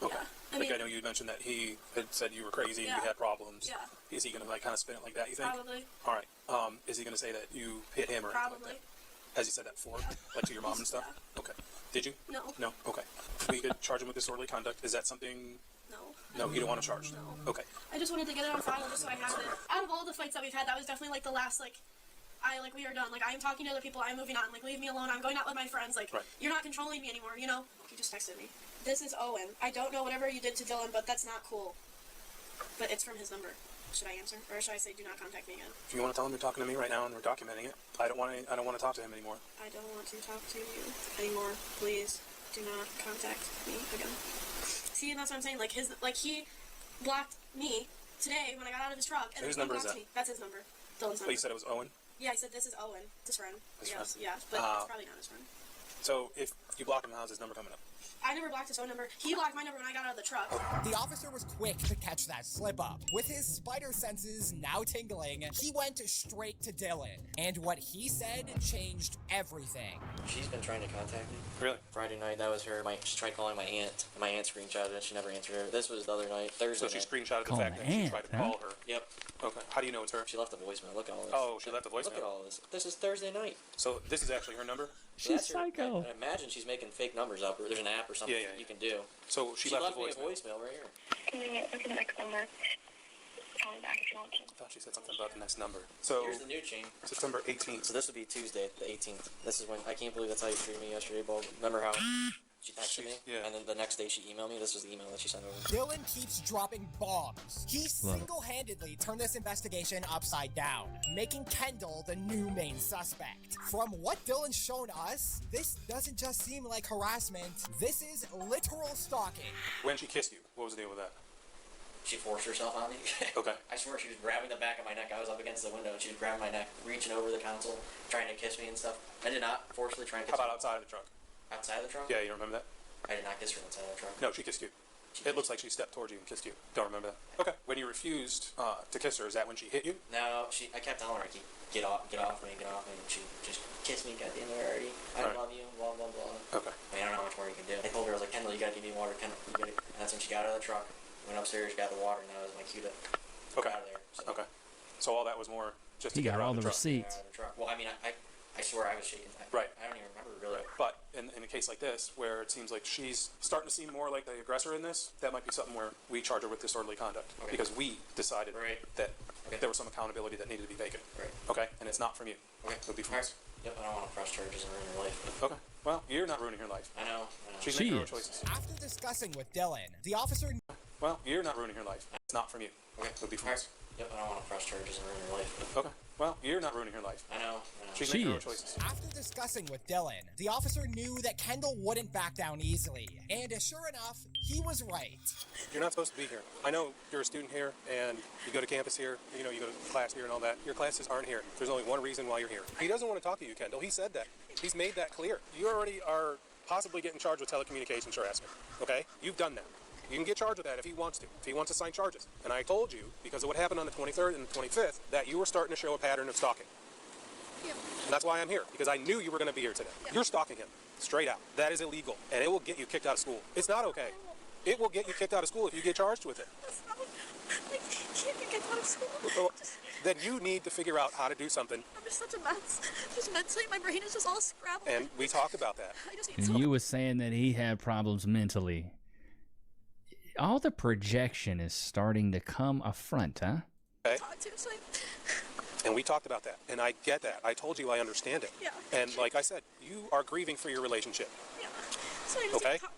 S2: Okay.
S11: Yeah.
S2: I know you mentioned that he had said you were crazy and you had problems. Yeah. Is he going to like kind of spin it like that, you think?
S11: Probably.
S2: All right. Is he going to say that you hit him or anything like that? Has he said that before? Like to your mom and stuff? Yeah. Okay. Did you?
S11: No.
S2: No? Okay. We could charge him with disorderly conduct. Is that something?
S11: No.
S2: No, you don't want to charge?
S11: No.
S2: Okay.
S11: I just wanted to get it on file just so I have it. Out of all the fights that we've had, that was definitely like the last, like, we are done. Like, I am talking to other people. I'm moving on. Like, leave me alone. I'm going out with my friends. Like, you're not controlling me anymore, you know? He just texted me. This is Owen. I don't know whatever you did to Dylan, but that's not cool. But it's from his number. Should I answer? Or should I say, do not contact me again?
S2: If you want to tell him you're talking to me right now and we're documenting it, I don't want to talk to him anymore.
S11: I don't want to talk to you anymore. Please do not contact me again. See, and that's what I'm saying. Like, he blocked me today when I got out of his truck. And
S2: whose number is that?
S11: Me. That's his number. Dylan's number.
S2: But you said it was Owen?
S11: Yeah, I said this is Owen, his friend.
S2: His
S11: yes,
S2: friend?
S11: yeah, but it's probably not his friend.
S2: So if you block him, how's his number coming up?
S11: I never blocked his phone number. He blocked my number when I got out of the truck.
S3: The officer was quick to catch that slip up. With his spider senses now tingling, he went straight to Dylan. And what he said changed everything.
S12: She's been trying to contact me.
S2: Really?
S12: Friday night, that was her. She tried calling my aunt, and my aunt screenshotted it. She never answered her. This was the other night, Thursday
S2: So she
S12: night.
S2: screenshotted the fact that she tried to call her.
S12: Yep.
S2: Okay. How do you know it's her?
S12: She left a voicemail. Look at all this.
S2: Oh, she left a voicemail.
S12: Look at all this. This is Thursday night.
S2: So this is actually her number?
S12: She's psycho. I imagine she's making fake numbers up, or there's an app or something you can do.
S2: So she
S12: left
S2: a
S12: me a voicemail right here.
S2: I thought she said something about the next number. So
S12: here's the new chain.
S2: September 18th.
S12: So this would be Tuesday, the 18th. This is when I can't believe that's how you treated me yesterday, Bob. Remember how? She texted me, and then the next day she emailed me. This was the email that she sent over.
S3: Dylan keeps dropping bombs. He
S23: Love it.
S3: single-handedly turned this investigation upside down, making Kendall the new main suspect. From what Dylan's shown us, this doesn't just seem like harassment. This is literal stalking.
S2: When she kissed you, what was the deal with that?
S12: She forced herself on me.
S2: Okay.
S12: I swear she was grabbing the back of my neck. I was up against the window, and she was grabbing my neck, reaching over the console, trying to kiss me and stuff. I did not forcefully try and kiss
S2: How about
S12: me.
S2: outside of the trunk?
S12: Outside of the trunk?
S2: Yeah, you remember that?
S12: I did not kiss her outside of the trunk.
S2: No, she kissed you. It looks like she stepped towards you and kissed you. Don't remember that? Okay. When you refused to kiss her, is that when she hit you?
S12: No, I kept telling her, get off me, and she just kissed me, goddamn it already. I love you, blah, blah, blah.
S2: Okay.
S12: I mean, I don't know how much more you can do. I told her, I was like, Kendall, you gotta give me water, Kendall, you gotta... And that's when she got out of the truck, went upstairs, got the water, and that was my cue to get out of there. So.
S2: Okay. So all that was more just
S23: He
S2: to get
S23: got
S2: her
S23: all
S2: out of
S23: the
S2: truck.
S23: receipts.
S12: Well, I mean, I swear I was shaking.
S2: Right.
S12: I don't even remember, really.
S2: But in a case like this, where it seems like she's starting to seem more like the aggressor in this, that might be something where we charge her with disorderly conduct.
S12: Okay.
S2: Because we decided that there was some accountability that needed to be taken.
S12: Right.
S2: Okay? And it's not from you.
S12: Okay.
S2: It would be from us.
S12: Yep, I don't want to press charges and ruin your life.
S2: Okay. Well, you're not ruining her life.
S12: I know.
S2: She's making her own choices.
S3: After discussing with Dylan, the officer...
S2: Well, you're not ruining her life. It's not from you.
S12: Okay.
S2: It would be from us.
S12: Yep, I don't want to press charges and ruin your life.
S2: Okay. Well, you're not ruining her life.
S12: I know.
S2: She's making her own choices.
S3: After discussing with Dylan, the officer knew that Kendall wouldn't back down easily. And sure enough, he was right.
S2: You're not supposed to be here. I know you're a student here, and you go to campus here, you go to class here and all that. Your classes aren't here. There's only one reason why you're here. He doesn't want to talk to you, Kendall. He said that. He's made that clear. You already are possibly getting charged with telecommunications harassment, okay? You've done that. You can get charged with that if he wants to, if he wants to sign charges. And I told you, because of what happened on the 23rd and the 25th, that you were starting to show a pattern of stalking.
S11: Yep.
S2: And that's why I'm here, because I knew you were going to be here today.
S11: Yep.
S2: You're stalking him, straight out. That is illegal, and it will get you kicked out of school. It's not okay. It will get you kicked out of school if you get charged with it.
S11: I can't get kicked out of school.
S2: Well, then you need to figure out how to do something.
S11: I'm just such a mess. Just mentally, my brain is just all scrambled.
S2: And we talked about that.
S11: I just need
S23: And you was saying that he had problems mentally. All the projection is starting to come affront, huh?
S2: Okay. And we talked about that, and I get that. I told you I understand it.
S11: Yeah.
S2: And like I said, you are grieving for your relationship.
S11: Yeah. So I just
S2: Okay.
S11: need help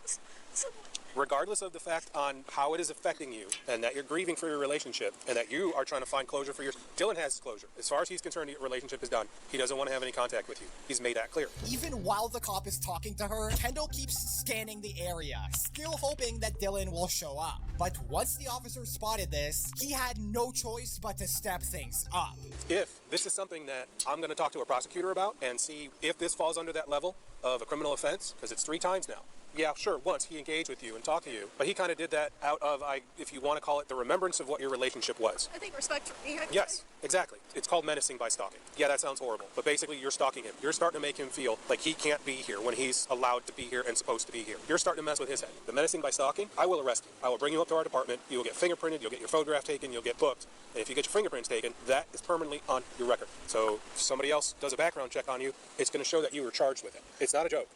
S11: so much.
S2: Regardless of the fact on how it is affecting you, and that you're grieving for your relationship, and that you are trying to find closure for your... Dylan has closure. As far as he's concerned, your relationship is done. He doesn't want to have any contact with you. He's made that clear.
S3: Even while the cop is talking to her, Kendall keeps scanning the area, still hoping that Dylan will show up. But once the officer spotted this, he had no choice but to step things up.
S2: If this is something that I'm going to talk to a prosecutor about and see if this falls under that level of a criminal offense, because it's 3 times now. Yeah, sure, once he engaged with you and talked to you, but he kind of did that out of, if you want to call it, the remembrance of what your relationship was.
S11: I think respect for me.
S2: Yes, exactly. It's called menacing by stalking. Yeah, that sounds horrible, but basically you're stalking him. You're starting to make him feel like he can't be here when he's allowed to be here and supposed to be here. You're starting to mess with his head. The menacing by stalking, I will arrest you. I will bring you up to our department. You will get fingerprinted. You'll get your photograph taken. You'll get booked. And if you get your fingerprints taken, that is permanently on your record. So if somebody else does a background check on you, it's going to show that you were charged with it. It's not a joke.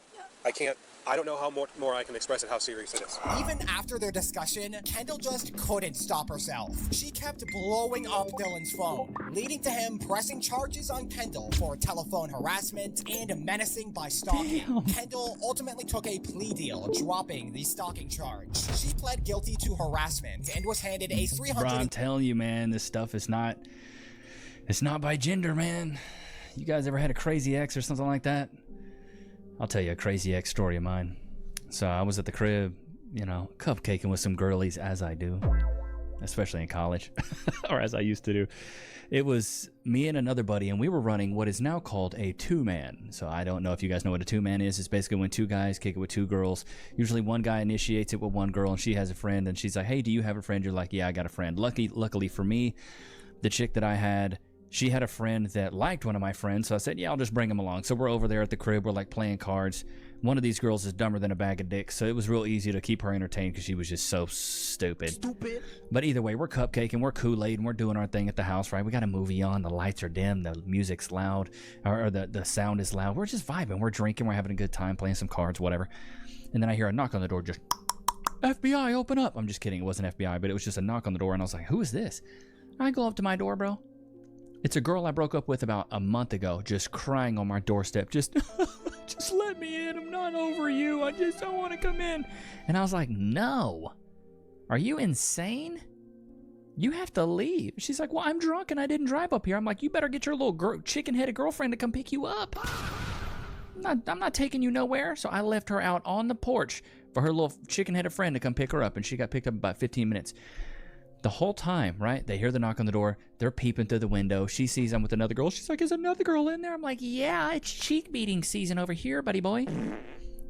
S2: I don't know how more I can express it, how serious it is.
S3: Even after their discussion, Kendall just couldn't stop herself. She kept blowing up Dylan's phone, leading to him pressing charges on Kendall for telephone harassment and menacing by stalking.
S23: Damn.
S3: Kendall ultimately took a plea deal, dropping the stalking charge. She pled guilty to harassment and was handed a $300...
S23: Bro, I'm telling you, man, this stuff is not... It's not by gender, man. You guys ever had a crazy ex or something like that? I'll tell you a crazy ex story of mine. So I was at the crib, cupcaking with some girlies, as I do, especially in college, or as I used to do. It was me and another buddy, and we were running what is now called a 2-man. So I don't know if you guys know what a 2-man is. It's basically when 2 guys kick it with 2 girls. Usually one guy initiates it with one girl, and she has a friend, and she's like, hey, do you have a friend? You're like, yeah, I got a friend. Luckily for me, the chick that I had, she had a friend that liked one of my friends, so I said, yeah, I'll just bring him along. So we're over there at the crib, we're like playing cards. One of these girls is dumber than a bag of dicks, so it was real easy to keep her entertained because she was just so stupid. But either way, we're cupcaking, we're Kool-Aid, and we're doing our thing at the house, right? We got a movie on, the lights are dim, the music's loud, or the sound is loud. We're just vibing, we're drinking, we're having a good time, playing some cards, whatever. And then I hear a knock on the door, just, FBI, open up. I'm just kidding, it wasn't FBI, but it was just a knock on the door, and I was like, who is this? I go up to my door, bro. It's a girl I broke up with about a month ago, just crying on my doorstep, just just let me in. I'm not over you. I just don't want to come in. And I was like, no. Are you insane? You have to leave. She's like, well, I'm drunk and I didn't drive up here. I'm like, you better get your little chicken-headed girlfriend to come pick you up. I'm not taking you nowhere. So I left her out on the porch for her little chicken-headed friend to come pick her up, and she got picked up in about 15 minutes. The whole time, right, they hear the knock on the door. They're peeping through the window. She sees I'm with another girl. She's like, is another girl in there? I'm like, yeah, it's cheek beating season over here, buddy boy.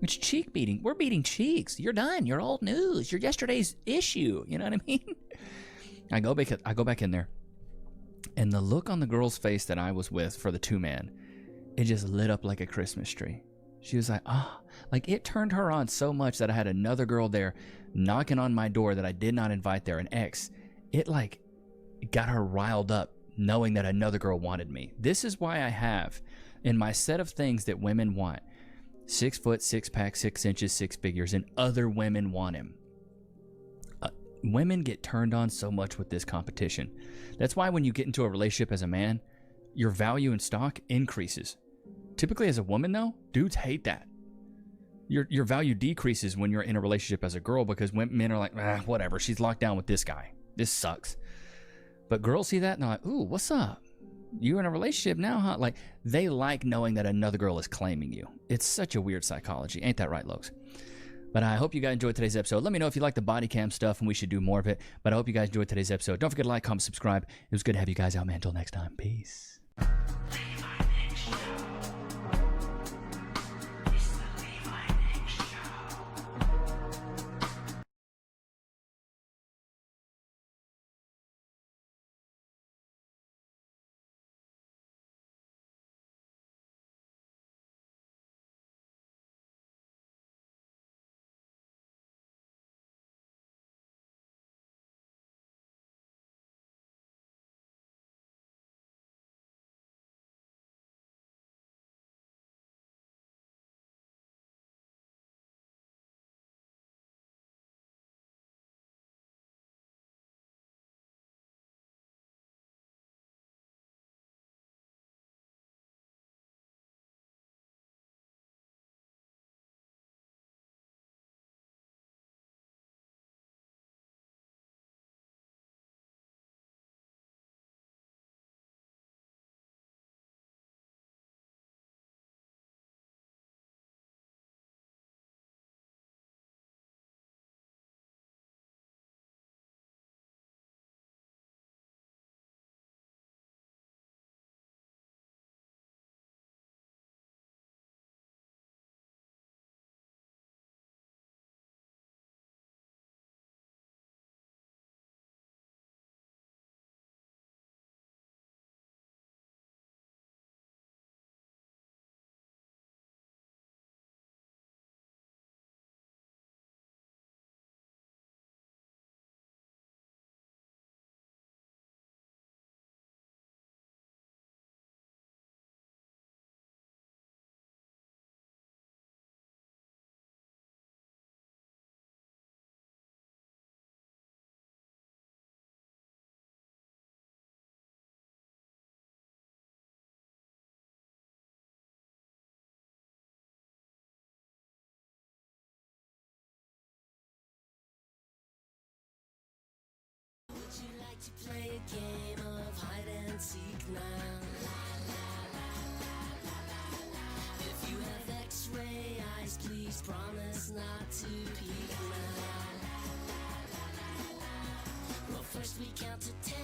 S23: It's cheek beating. We're beating cheeks. You're done. You're old news. You're yesterday's issue. You know what I mean? I go back in there, and the look on the girl's face that I was with for the 2-man, it just lit up like a Christmas tree. She was like, oh, like it turned her on so much that I had another girl there knocking on my door that I did not invite there, an ex. It like got her riled up knowing that another girl wanted me. This is why I have in my set of things that women want: 6 foot, 6 pack, 6 inches, 6 figures, and other women want him. Women get turned on so much with this competition. That's why when you get into a relationship as a man, your value in stock increases. Typically as a woman though, dudes hate that. Your value decreases when you're in a relationship as a girl, because men are like, whatever, she's locked down with this guy. This sucks. But girls see that and they're like, ooh, what's up? You're in a relationship now, huh? Like, they like knowing that another girl is claiming you. It's such a weird psychology. Ain't that right, Lokes? But I hope you guys enjoyed today's episode. Let me know if you like the body cam stuff, and we should do more of it. But I hope you guys enjoyed today's episode. Don't forget to like, comment, subscribe. It was good to have you guys out, man. Until next time. Peace.
S4: To play a game of hide and seek now. If you have X-ray eyes, please promise not to peek now. Well, first we count to 10,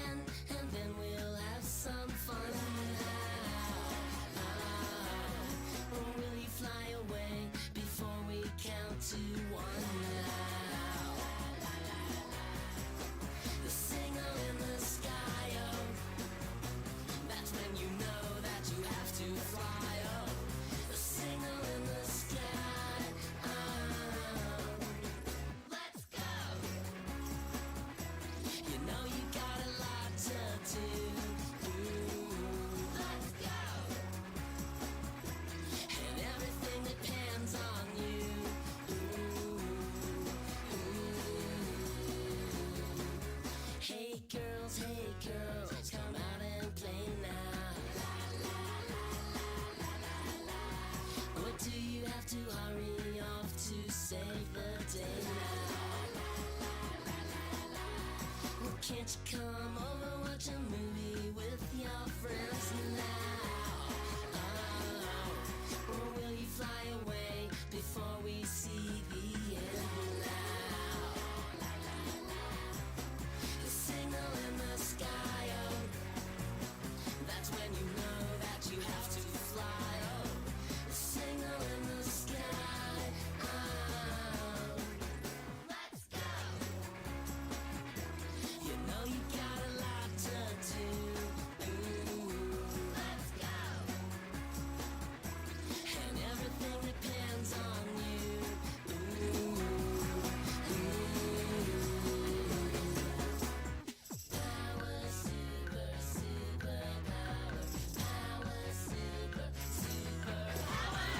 S4: and then we'll have some fun. Or will you fly away before we count to 1? The signal in the sky, oh, that's when you know that you have to fly, oh. The signal in the sky, oh. Let's go. You know you got a lot to do. Can't you come over, watch a movie with your friends now? Or will you fly away before we see the end now? The signal in the sky, oh, that's when you know that you have to fly, oh. The signal in the sky, oh. Let's go! You know you got a lot to do. Ooh, let's go. And everything depends on you. Ooh, Power, super, super power. Power, super, super power.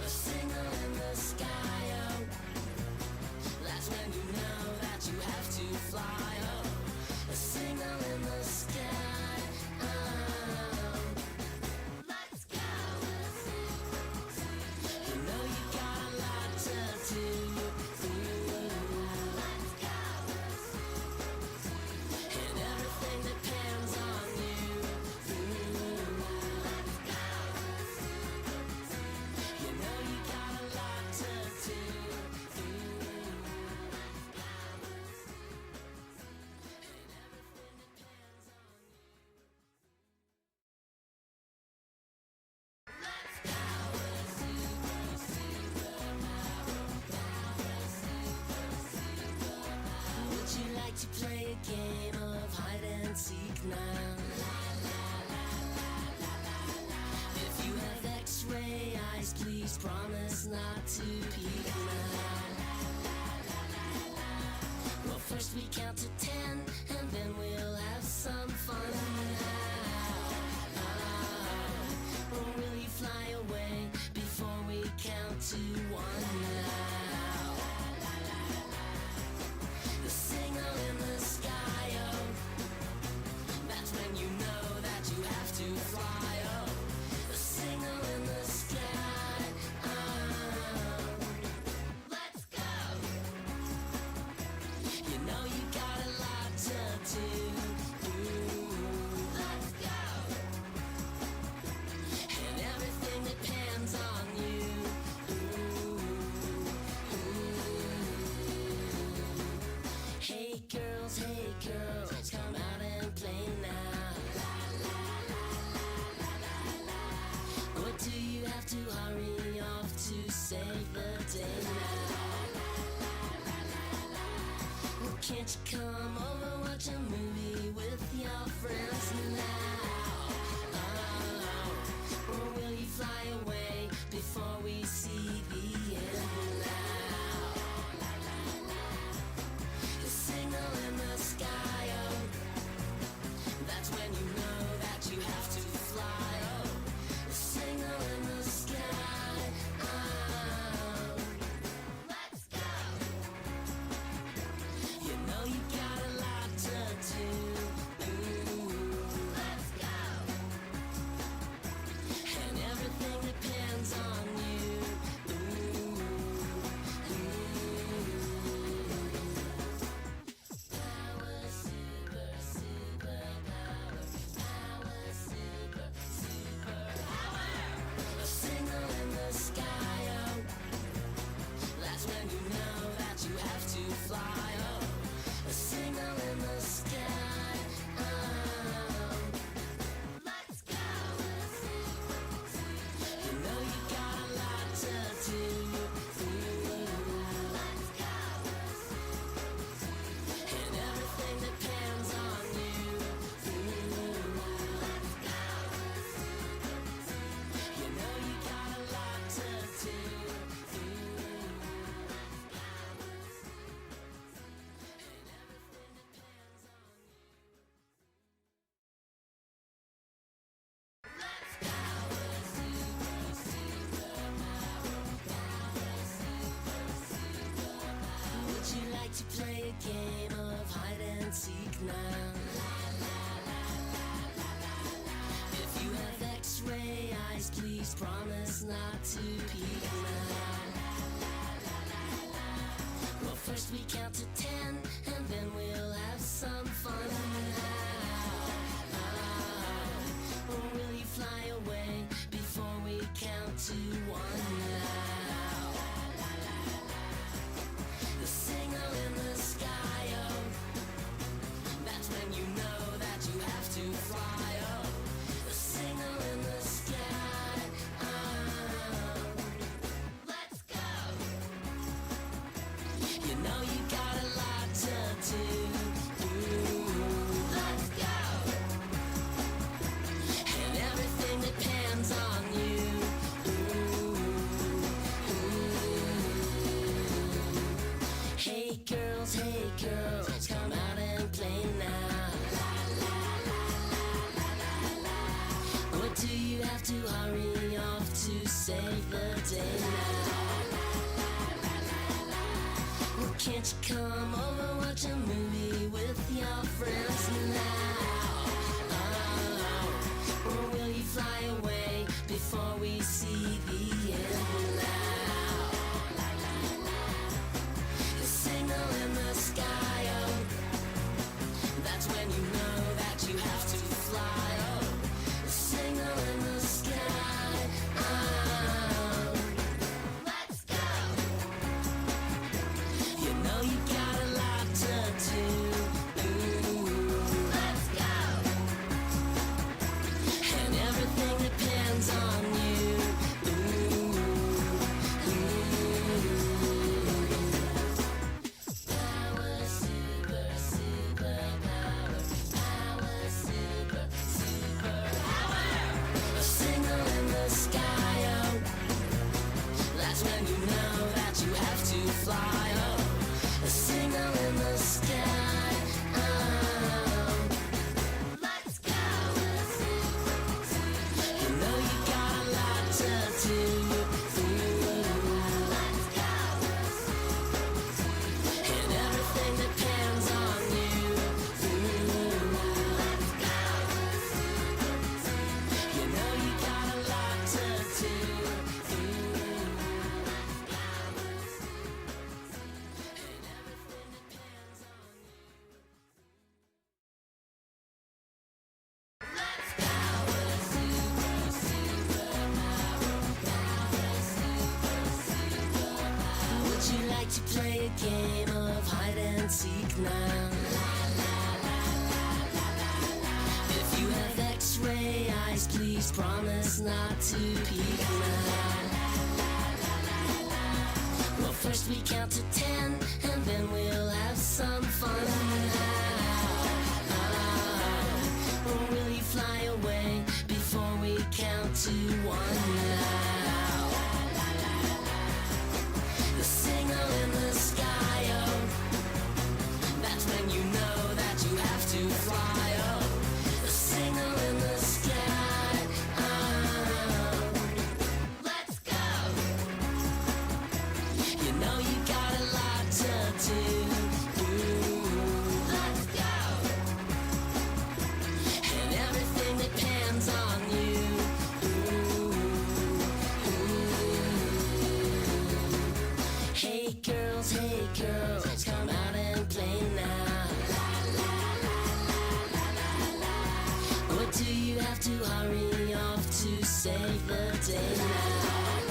S4: A signal in the sky, oh. That's when you know that you have to fly, oh. A signal in the sky, oh. Let's go. You know you got a lot to do. Ooh, let's go. And everything depends on you. Ooh, let's go. You know you got a lot to do. Would you like to play a game of hide and seek now? If you have X-ray eyes, please promise not to peek now. Well, first we count to 10, and then we'll have some fun now. Or will you fly away before we count to 1 now? The signal in the sky, oh, that's when you know that you have to fly, oh. The signal in the sky, oh. Let's go. You know you got a lot to do. Ooh, let's go. And everything depends on you. Ooh, hey girls, come out and play now. Or do you have to hurry off to save the day now? Well, can't you come over, watch a movie with your friends now? Or will you fly away before we see the end now? The signal in the sky, oh, that's when you know that you have to fly, oh. The signal in the sky, oh. Let's go. You know you got a lot to do. Ooh, let's go. And everything depends on you. Ooh, Power, super, super power. Power, super, super power. A signal in the sky, oh, that's when you know that you have to fly, oh. A signal in the sky, oh. Let's go. You know you got a lot to do. Ooh, let's go. And everything depends on you. Ooh, let's go. You know you got a lot to do. Would you like to play a game of hide and seek now? If you have X-ray eyes, please promise not to peek now. Well, first we count to 10, and then we'll have some fun girls, come out and play now. Or do you have to hurry off to save the day now? Well, can't you come over, watch a movie with your friends now? Or will you fly away before we see the end now? The signal in the sky, oh, that's when you know that you have to fly, oh. The signal in the sky, oh. Let's go! You know you got a lot to do. Let's go! And everything depends on you. Power, super, super power. Power, super, super power. A signal in the sky, oh. That's when you know that you have to fly, oh. A signal in the sky, oh. Let's go! You know you got a lot to do. Let's go! And everything depends on you. Let's go! You know you got a lot to do. Would you like to play a game of hide and seek now? If you have X-ray eyes, please promise not to peek now. Well, first we count to 10, and then we'll have some fun now. Or will you fly away before we count to 1 now? The signal in the sky, oh, that's when you know that you have to fly, oh. The signal in the sky, oh. Let's go! You know you got a lot to do. Let's go! And everything depends on you. Hey girls, come out and play now. Or do you have to hurry off to save the day now?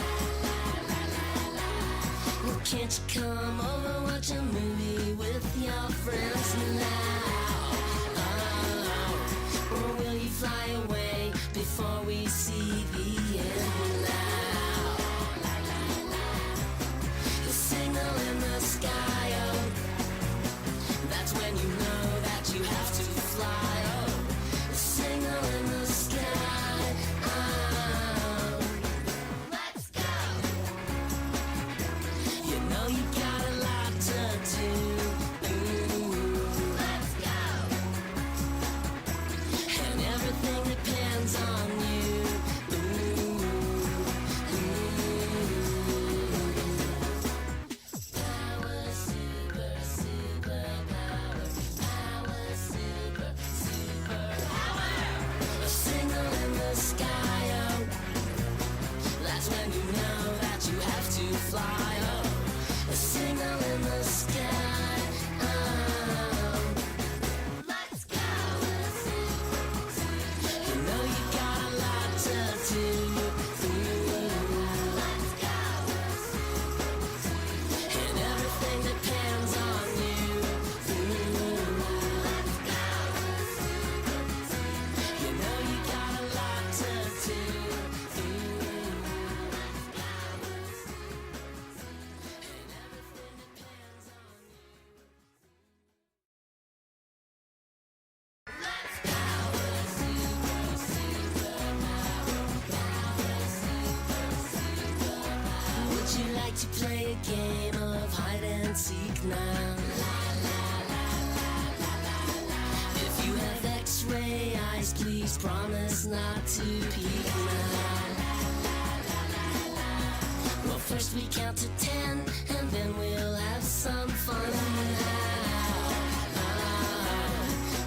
S4: Well, can't you come over, watch a movie with your friends now? Or will you fly away before we see the end now? The signal in the sky, oh, that's when you know that you have to fly, oh. The signal in the sky, oh. Let's go! You know you got a lot to do. please promise not to peek now. Well, first we count to 10, and then we'll have some fun now.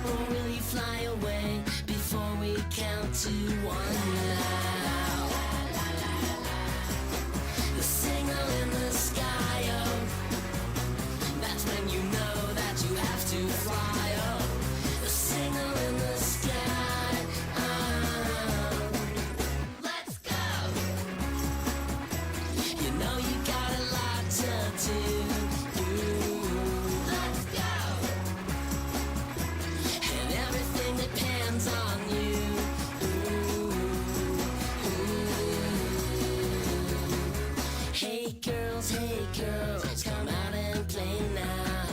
S4: Or will you fly away before we count to 1 now? The signal in the sky, oh, that's when you know that you have to fly, oh. The signal in the sky, oh. Let's go! You know you got a lot to do. Let's go! And everything depends on you. Hey girls, come out and play now.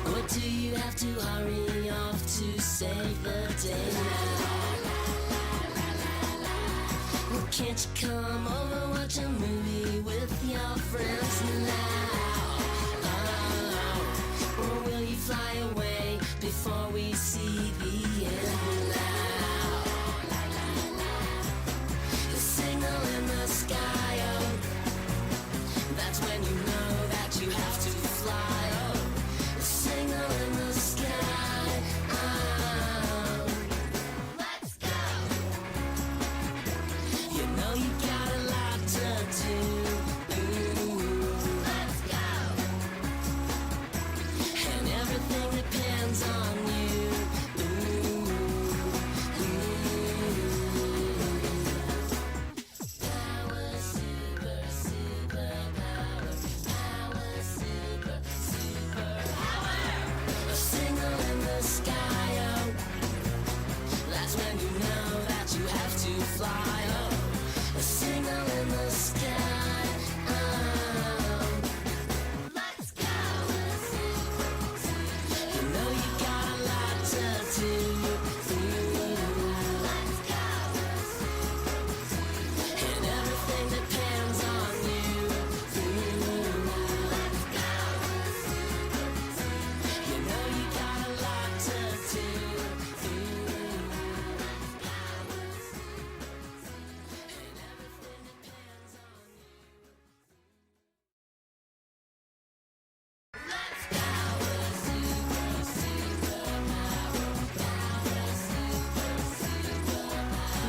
S4: Or do you have to hurry off to save the day now? Well, can't you come over, watch a movie with your friends now? Or will you fly away before we see the end now? The signal in the sky, oh, that's when you know that you have to fly, oh. The signal in the sky, oh. Let's go! You know you got a lot to do. Let's go! And everything depends on you. Power, super, super power. Power, super, super power. A signal in the sky, oh, that's when you know that you have to fly, oh. A signal in the sky, oh. Let's go! You know you got a lot to do. Let's go! And everything depends on you. Let's go! You know you got a lot to do.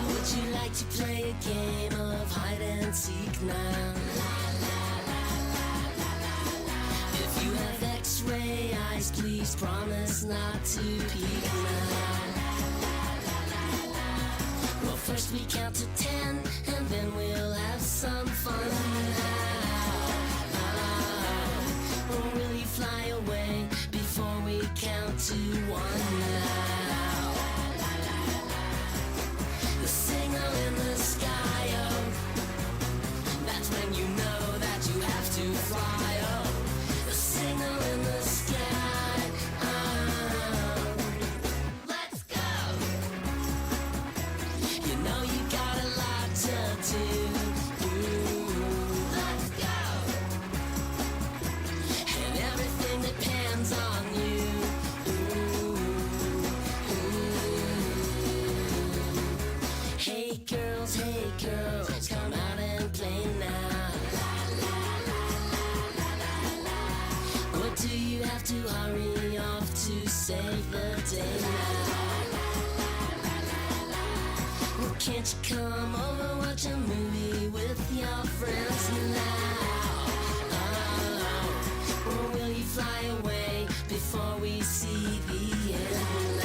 S4: Would you like to play a game of hide and seek now? If you have X-ray eyes, please promise not to peek now. Well, first we count to 10, and then we'll have some fun now. Or will you fly away before we count to 1 now? The signal in the sky, oh, that's when you know that you have to fly, oh. The signal in the sky, oh. Let's go! You know you got a lot to do. Let's go! And everything depends on you. Hey girls, come out and play now. Or do you have to hurry off to save the day now? Well, can't you come over, watch a movie with your friends now? Or will you fly away before we see the end now?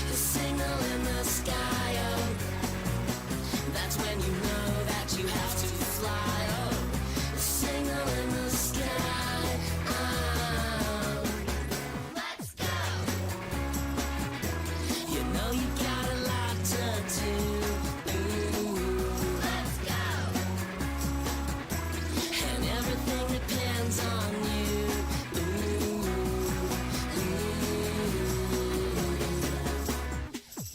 S4: The signal in the sky, oh, that's when you know that you have to fly, oh. The signal in the sky, oh. Let's go! You know you got a lot to do. Let's go! And everything depends on you.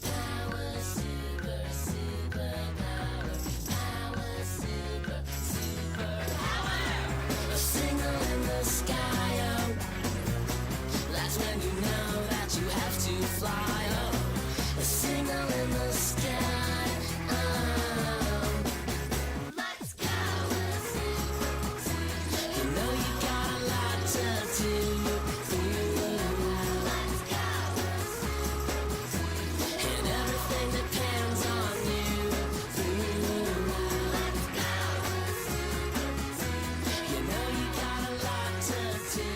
S4: Power, super, super power. Power, super, super power. A signal in the sky, oh, fly. Oh, a signal in the sky. Let's go. You know you got a lot to do. Let's go. And everything depends on you. Let's go. You know you got a lot to do.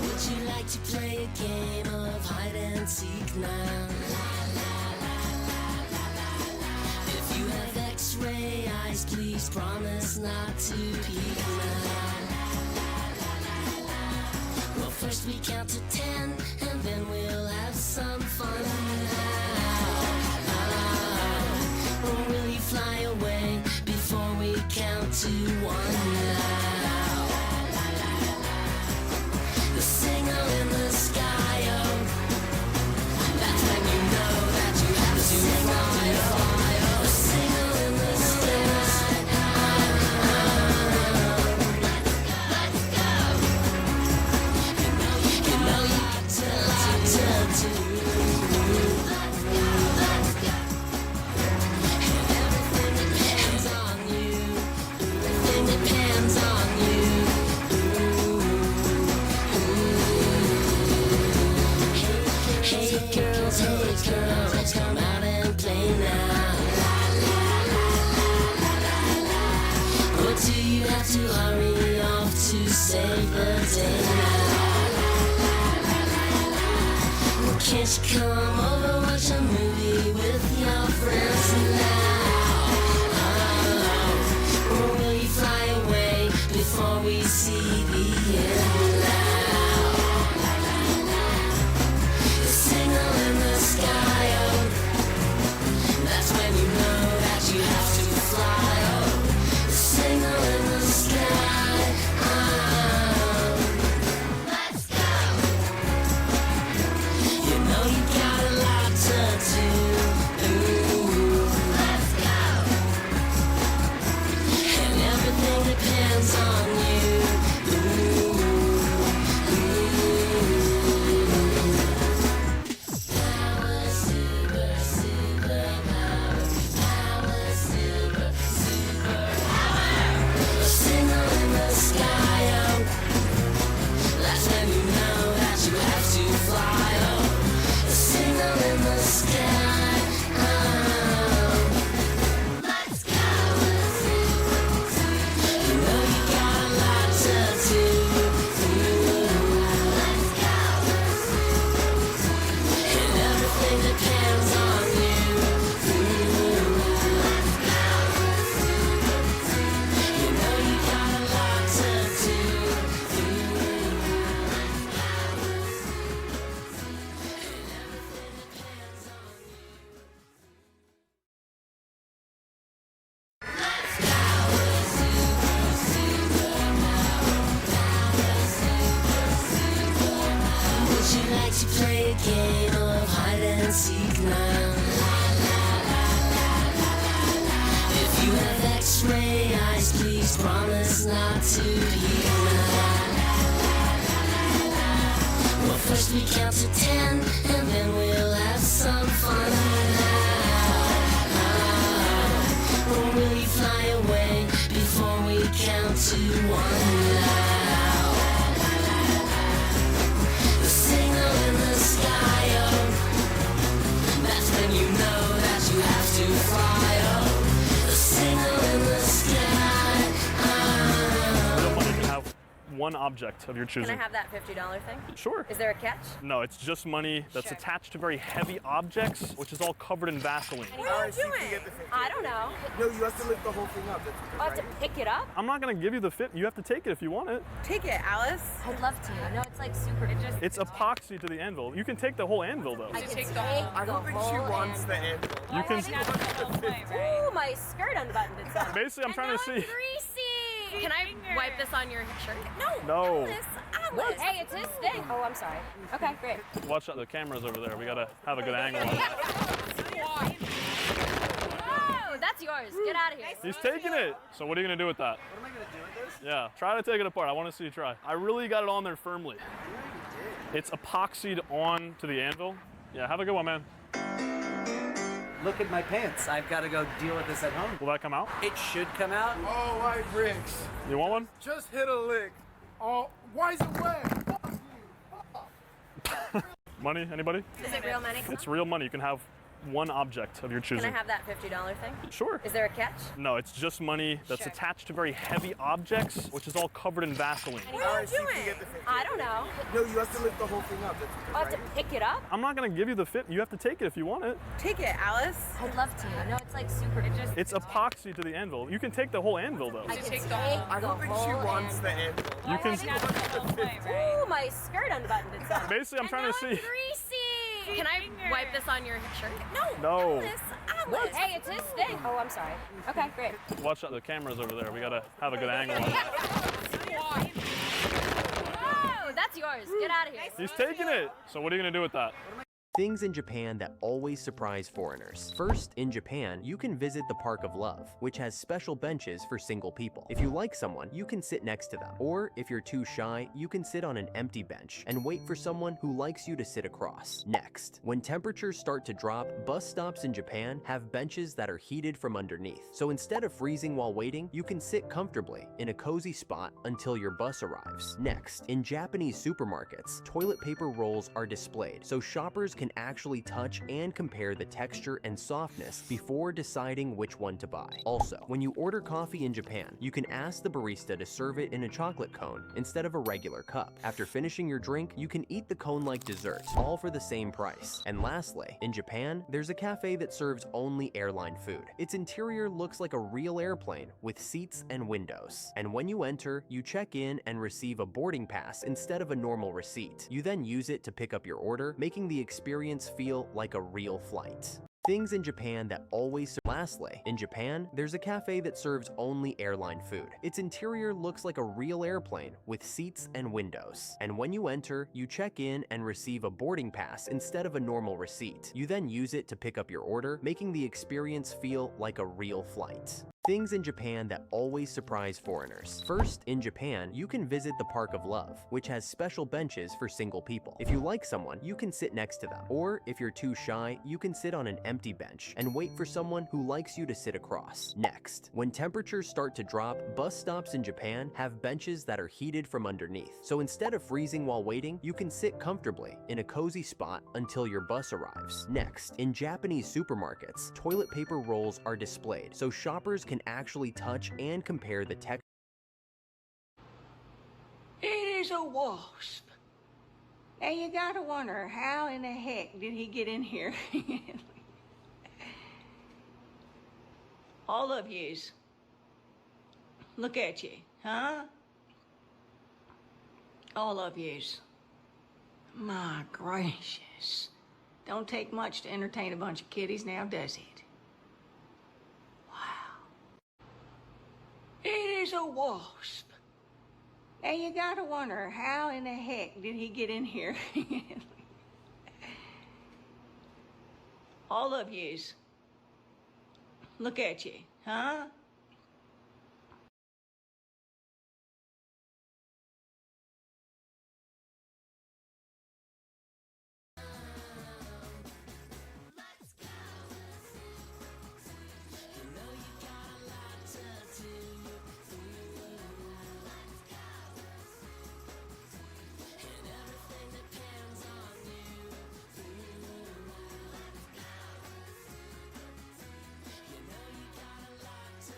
S4: Would you like to play a game of hide and seek now? If you have X-ray eyes, please promise not to peek now. Well, first we count to 10, and then we'll have some fun now. Or will you fly away before we count to 1 now? The signal in the sky, oh, that's when you know that you have to fly, oh. The signal in the sky, let's go. You know you got to do. Let's go. And everything depends on you. Everything depends on you. Hey girls, come out and play now. Or do you have to hurry off to save the day now? Well, can't you come over, watch a movie with your friends now? Or will you fly away before we see the end now? Signal in the sky, oh, that's when you know that you have to fly, oh, the signal in the sky, let's go. You know you got a lot to do, let's go. And everything depends on you. Game of hide and seek now. If you have X-ray eyes, please promise not to peek now. Well, first we count to 10, and then we'll have some fun now. Or will you fly away before we count to 1 now? The signal in the sky, oh, that's when you know that you have to fly, oh, the signal in the sky,
S5: I don't want to have one object of your choosing.
S10: Can I have that $50 thing?
S5: Sure.
S10: Is there a catch?
S5: No, it's just money that's
S10: Sure.
S5: attached to very heavy objects, which is all covered in Vaseline.
S10: What are you doing? I don't know.
S16: No, you have to lift the whole thing up.
S10: I have to pick it up?
S5: I'm not going to give you the fit. You have to take it if you want it.
S10: Take it, Alice. I'd love to. No, it's like super.
S5: It's epoxy to the anvil. You can take the whole anvil, though.
S10: I can take the whole. I don't think she wants the anvil.
S5: You can.
S10: Ooh, my skirt unbuttoned itself.
S5: Basically, I'm trying to see.
S10: Greasy. Can I wipe this on your shirt? No.
S5: No.
S10: Alice, Alice. Hey, it's his thing. Oh, I'm sorry. Okay, great.
S5: Watch out, the camera's over there. We gotta have a good angle on that.
S10: Oh, that's yours. Get out of here.
S5: He's taking it. So what are you gonna do with that?
S15: What am I gonna do with this?
S5: Yeah, try to take it apart. I want to see you try. I really got it on there firmly. It's epoxied on to the anvil. Yeah, have a good one, man.
S13: Look at my pants. I've got to go deal with this at home.
S5: Will that come out?
S13: It should come out.
S17: Oh, white bricks.
S5: You want one?
S17: Just hit a lick. Oh, why is it wet?
S5: Money, anybody?
S10: Is it real money?
S5: It's real money. You can have one object of your choosing.
S10: Can I have that $50 thing?
S5: Sure.
S10: Is there a catch?
S5: No, it's just money that's attached to very heavy objects, which is all covered in Vaseline.
S10: What are you doing? I don't know.
S17: No, you have to lift the whole thing up.
S10: I have to pick it up?
S5: I'm not gonna give you the fit. You have to take it if you want it.
S10: Take it, Alice. I'd love to. No, it's like super.
S5: It's epoxy to the anvil. You can take the whole anvil though.
S10: I can take the whole.
S17: I don't think she wants the anvil.
S5: You can.
S10: Ooh, my skirt unbuttoned itself.
S5: Basically, I'm trying to see.
S10: Greasy. Can I wipe this on your shirt?
S5: No.
S10: Alice. Hey, it's his thing. Oh, I'm sorry. Okay, great.
S5: Watch out, the camera's over there. We gotta have a good angle on that.
S10: Oh, that's yours. Get out of here.
S5: He's taking it. So what are you gonna do with that?
S19: Things in Japan that always surprise foreigners. First, in Japan, you can visit the Park of Love, which has special benches for single people. If you like someone, you can sit next to them. Or if you're too shy, you can sit on an empty bench and wait for someone who likes you to sit across. Next, when temperatures start to drop, bus stops in Japan have benches that are heated from underneath. So instead of freezing while waiting, you can sit comfortably in a cozy spot until your bus arrives. Next, in Japanese supermarkets, toilet paper rolls are displayed, so shoppers can actually touch and compare the texture and softness before deciding which one to buy. Also, when you order coffee in Japan, you can ask the barista to serve it in a chocolate cone instead of a regular cup. After finishing your drink, you can eat the cone like dessert, all for the same price. And lastly, in Japan, there's a cafe that serves only airline food. Its interior looks like a real airplane with seats and windows. And when you enter, you check in and receive a boarding pass instead of a normal receipt. You then use it to pick up your order, making the experience feel like a real flight. Things in Japan that always... Lastly, in Japan, there's a cafe that serves only airline food. Its interior looks like a real airplane with seats and windows. And when you enter, you check in and receive a boarding pass instead of a normal receipt. You then use it to pick up your order, making the experience feel like a real flight. Things in Japan that always surprise foreigners. First, in Japan, you can visit the Park of Love, which has special benches for single people. If you like someone, you can sit next to them. Or if you're too shy, you can sit on an empty bench and wait for someone who likes you to sit across. Next, when temperatures start to drop, bus stops in Japan have benches that are heated from underneath. So instead of freezing while waiting, you can sit comfortably in a cozy spot until your bus arrives. Next, in Japanese supermarkets, toilet paper rolls are displayed, so shoppers can actually touch and compare the texture.
S20: It is a wasp. And you gotta wonder, how in the heck did he get in here? All of yous. Look at you, huh? All of yous. My gracious. Don't take much to entertain a bunch of kiddies now, does it? It is a wasp. And you gotta wonder, how in the heck did he get in here? All of yous. Look at you, huh?
S4: To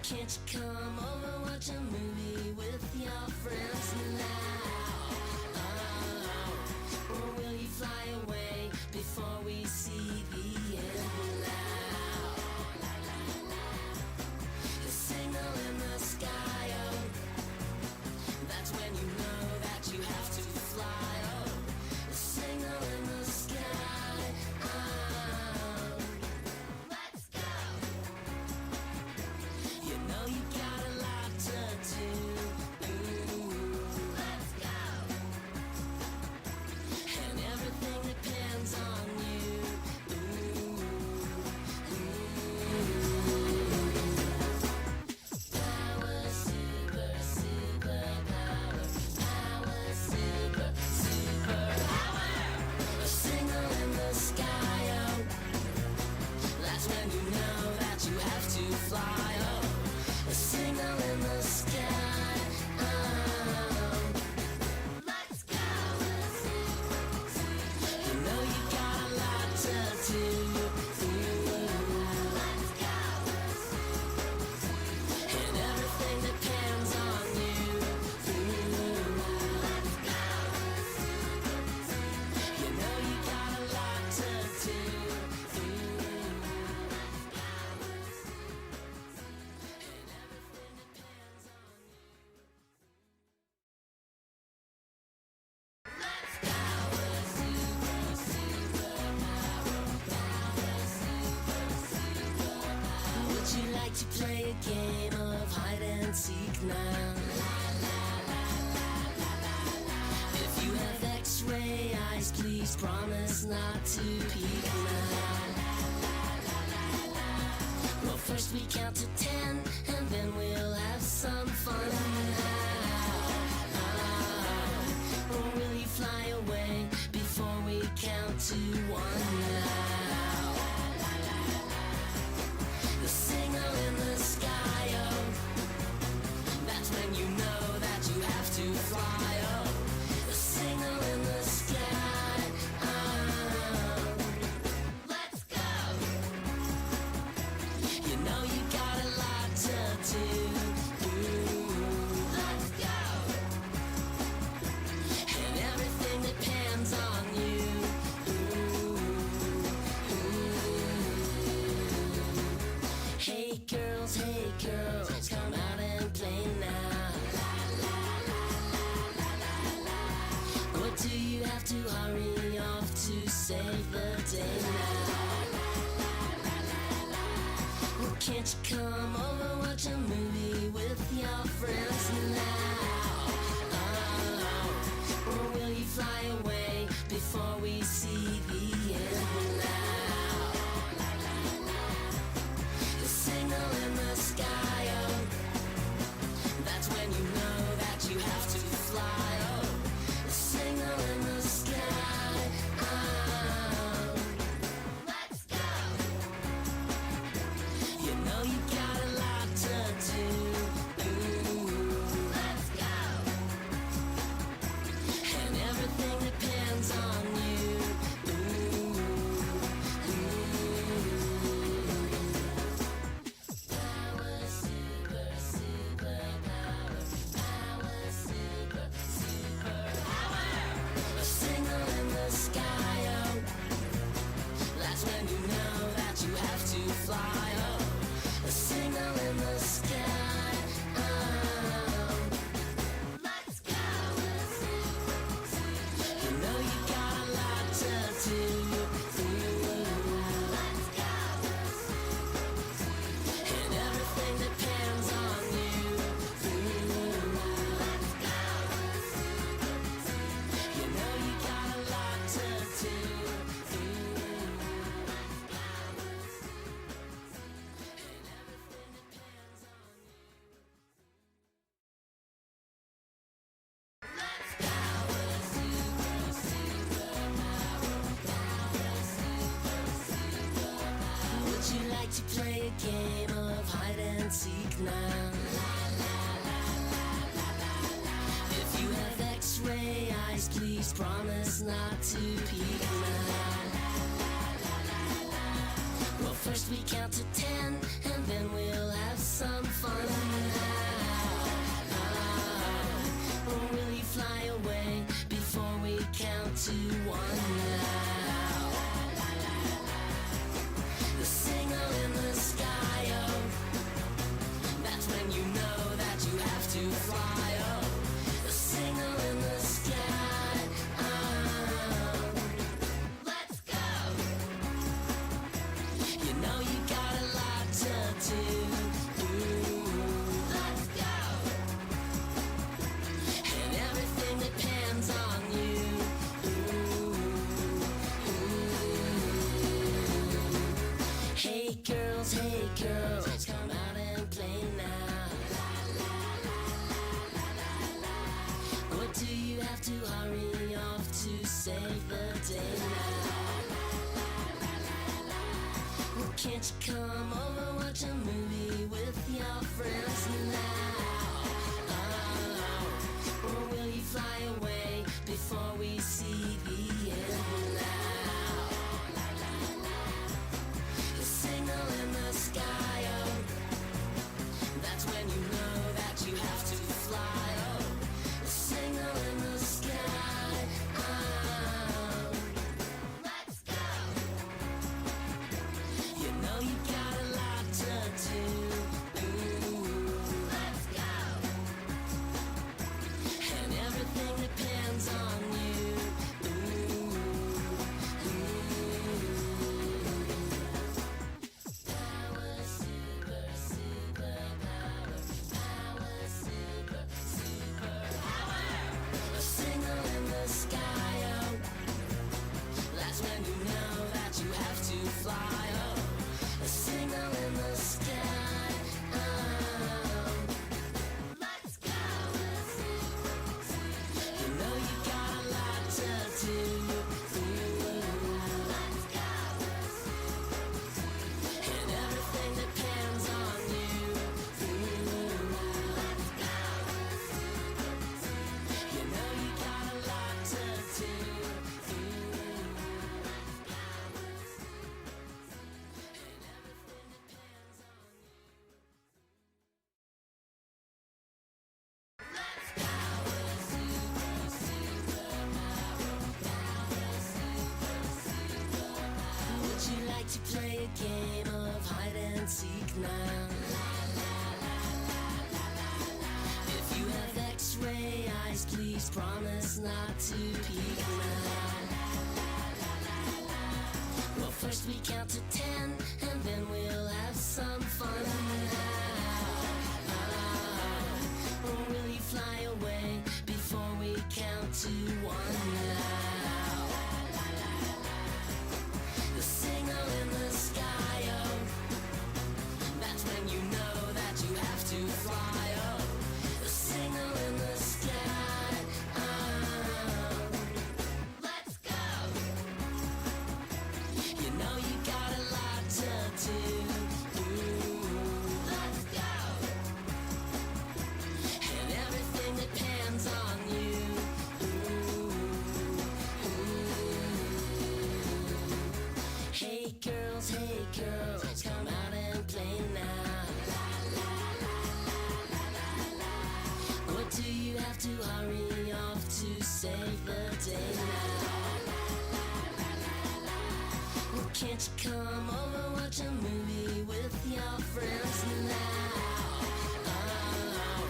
S4: Can't you come over, watch a movie with your friends now? Or will you fly away before we see the end now? The signal in the sky, oh, that's when you know that you have to fly, oh. The signal in the sky, oh. Let's go! You know you got a lot to do. Ooh, let's go! And everything depends on you. Ooh, power, super, super power. Power, super, super power. A signal in the sky, oh. That's when you know that you have to fly, oh. A signal in the sky, oh. Let's go! You know you got a lot to do. Let's go! And everything depends on you. Let's go! You know you got a lot to do. Would you like to play a game of hide and seek now? If you have X-ray eyes, please promise not to peek now. Well, first we count to 10, and then we'll have some fun now. Or will you fly away before we count to 1 now? The signal in the sky, oh, that's when you know that you have to fly, oh. The signal in the sky, oh. Let's go! You know you got a lot to do. Let's go! And everything depends on you. Hey girls, come out and play now. Or do you have to hurry off to save the day now? Well, can't you come over, watch a movie with your friends now? Or will you fly away before we see the end now? The signal in the sky, oh, that's when you know that you have to fly, oh. The signal in the sky, oh. Let's go! You know you got a lot to do. Let's go! And everything depends on you. Power, super, super power. Power, super, super power. A signal in the sky, oh. That's when you know that you have to fly, oh. A signal in the sky, oh. Let's go! You know you got a lot to do. Let's go! And everything depends on you. Let's go! You know you got a lot to do. Would you like to play a game of hide and seek now? If you have X-ray eyes, please promise not to peek now. Well, first we count to 10, and then we'll have some fun Hey girls, come out and play now. Or do you have to hurry off to save the day now? Well, can't you come over, watch a movie with your friends now? Oh, or will you fly away before we see the end now? The signal in the sky, oh, that's when you know that you have to fly, oh. The signal in the sky, oh. Let's go! You know you got a lot to do. Ooh, let's go! And everything depends on you. Ooh, power, super, super power. Power, super, super power. A signal in the sky, oh. That's when you know that you have to fly, oh. A signal in the sky, oh. Let's go! You know you got a lot to do. Ooh, let's go! And everything depends on you. Ooh, let's go! You know you got a lot to do. Would you like to play a game of hide and seek now? If you have X-ray eyes, please promise not to peek now. Well, first we count to 10, and then we'll have some fun now. Or will you fly away before we count to 1 now? The signal in the sky, oh, that's when you know that you have to fly, oh. The signal in the sky, oh. Let's go! You know you got a lot to do. Ooh, let's go! And everything depends on you. Ooh, hey girls, come out and play now. Or do you have to hurry off to save the day now? Well, can't you come over, watch a movie with your friends now? Oh,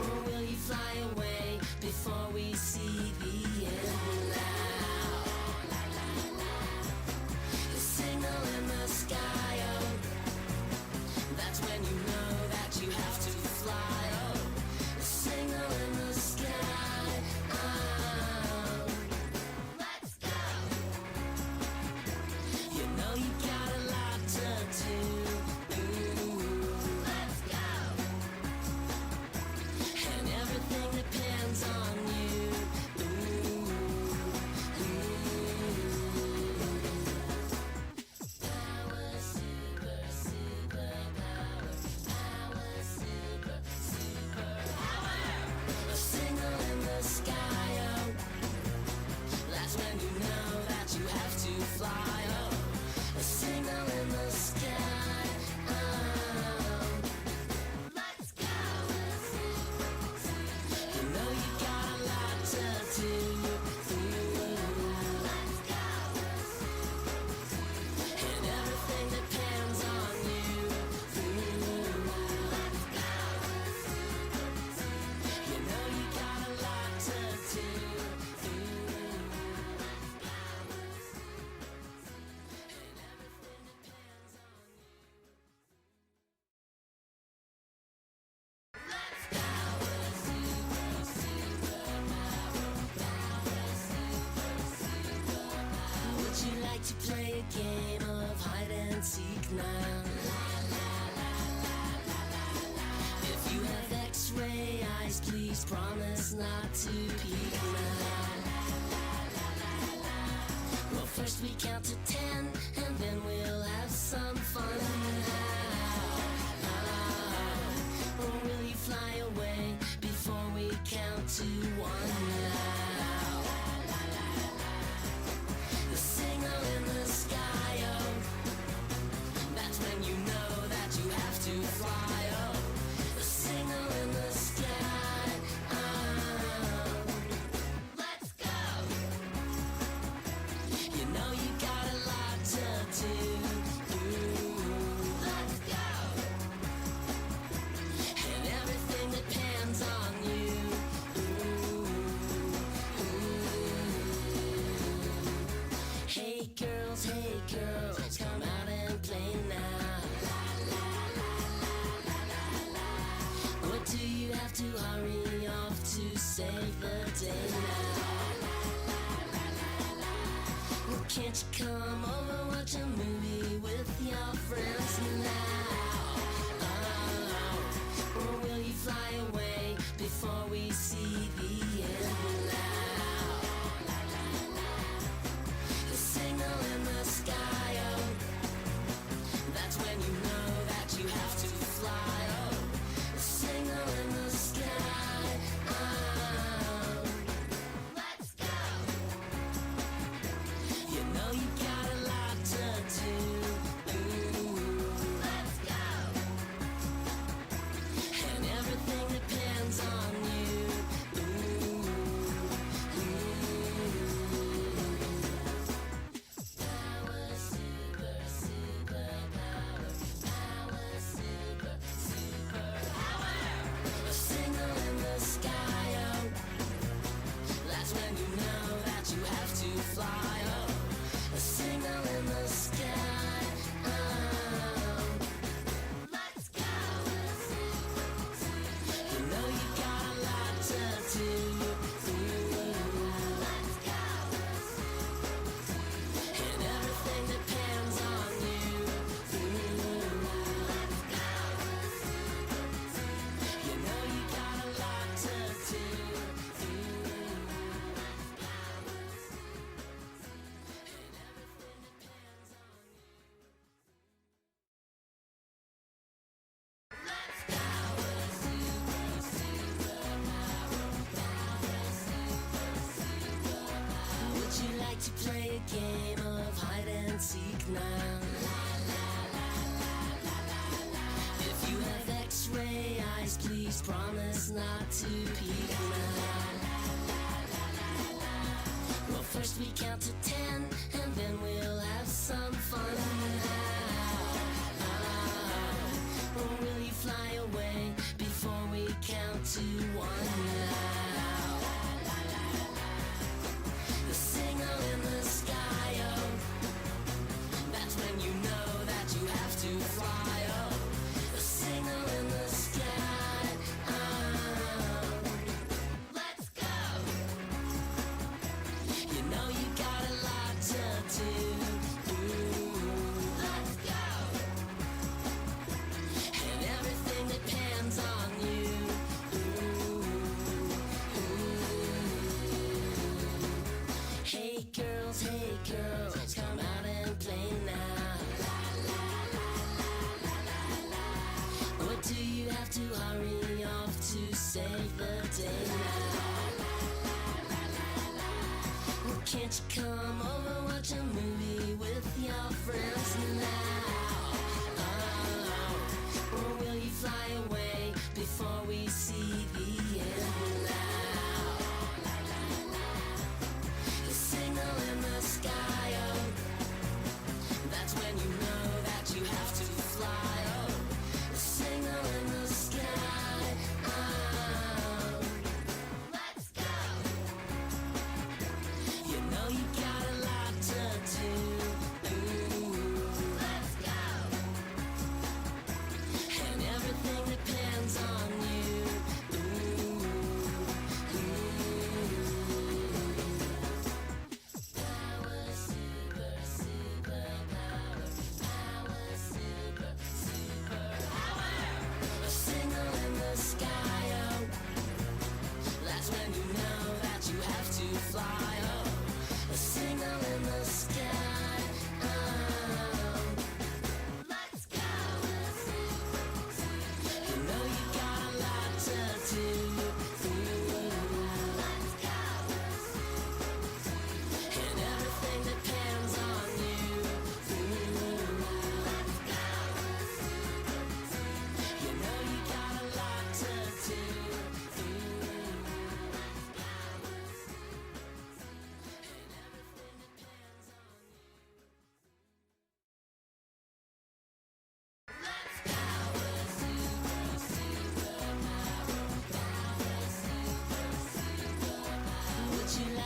S4: or will you fly away before we see the end now? The signal in the sky, oh, that's when you know that you have to fly, oh. The signal in the sky, oh. Let's go! You know you got a lot to do. promise not to peek now. Well, first we count to 10, and then we'll have some fun now. Or will you fly away before we count to 1 now? The signal in the sky, oh, that's when you know that you have to fly, oh. The signal in the sky, oh. Let's go. You know you got a lot to do. Let's go. And everything depends on you. Hey girls, come out and play now. Or do you have to hurry off to save the day now? Well, can't you come over, watch a movie with your friends now? Or will you fly away before we see the end now? The signal in the sky, oh, that's when you know that you have to fly, oh. The signal in the sky, oh. Let's go. You know you got a lot to do. Let's go. And everything depends on you. Power, super, superpower. Power, super, superpower. A signal in the sky, oh, that's when you know that you have to fly, oh. A signal in the sky, oh. Let's go. You know you got a lot to do. Let's go. And everything depends on you. Let's go. You know you got a lot to do. Would you like to play a game of hide and seek now? If you have X-ray eyes, please promise not to peek now. Well, first we count to 10, and then we'll have some fun now. Or will you fly away before we count to 1 now? The signal in the sky, oh, that's when you know that you have to fly, oh. The signal in the sky, oh. Let's go. You know you got a lot to do. Let's go. And everything depends on you. Hey girls, come out and play now. Or do you have to hurry off to save the day now? Well, can't you come over, watch a movie with your friends now? Or will you fly away before we see the end now? The signal in the sky, oh, that's when you know that you have to fly, oh. The signal in the sky, oh. Let's go. You know you got a lot to do.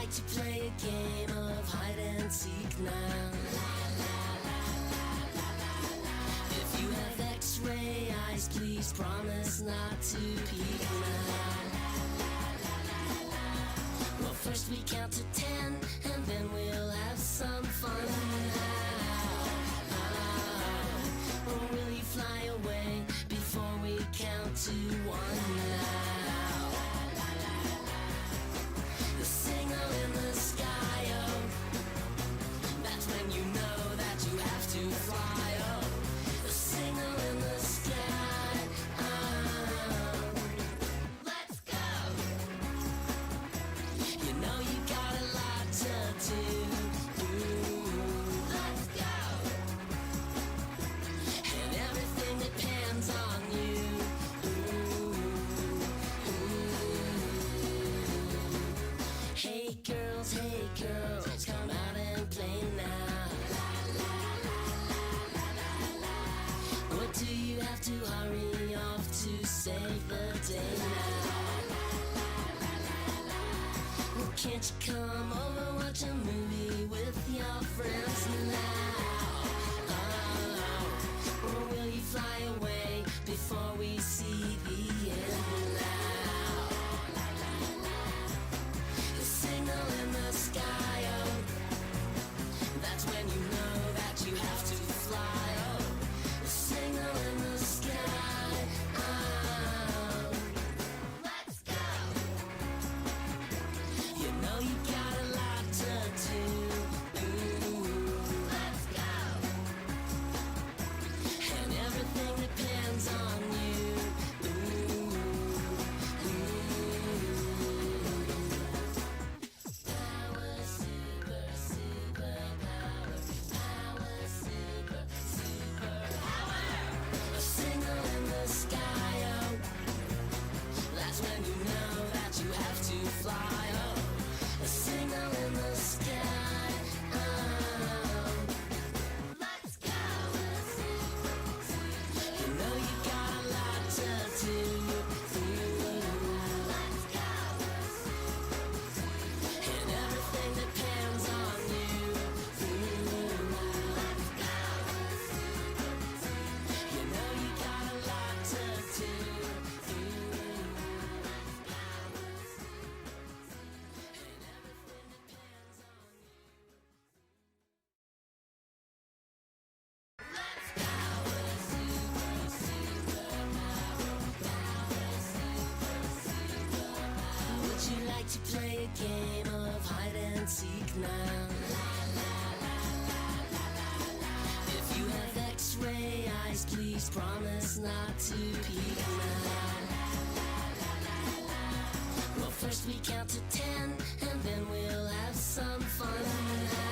S4: like to play a game of hide and seek now? If you have X-ray eyes, please promise not to peek now. Well, first we count to 10, and then we'll have some fun. Or will you fly away before we count to 1 now? The signal in the sky, oh, that's when you know that you have to fly, oh. The signal in the sky, oh. Let's go! You know you got a lot to do. Let's go! And everything depends on you. Hey girls, come out and play now. What do you have to hurry off to save the day now? Well, can't you come over, watch a movie with your friends now? Or will you fly away before we see the end now? The signal in the sky, oh, that's when you know that you have to fly, oh. The signal in the sky, oh. Let's go! You know you got a lot to do. Let's go! And everything depends on you. Power, super, super power. Power, super, super power. A signal in the sky, oh, that's when you know that you have to fly, oh. A signal in the sky, oh. Let's go! You know you got a lot to do. Let's go! And everything depends on you. Let's go! You know you got a lot to do. Would you like to play a game of hide and seek now? If you have X-ray eyes, please promise not to peek now. Well, first we count to 10, and then we'll have some fun now.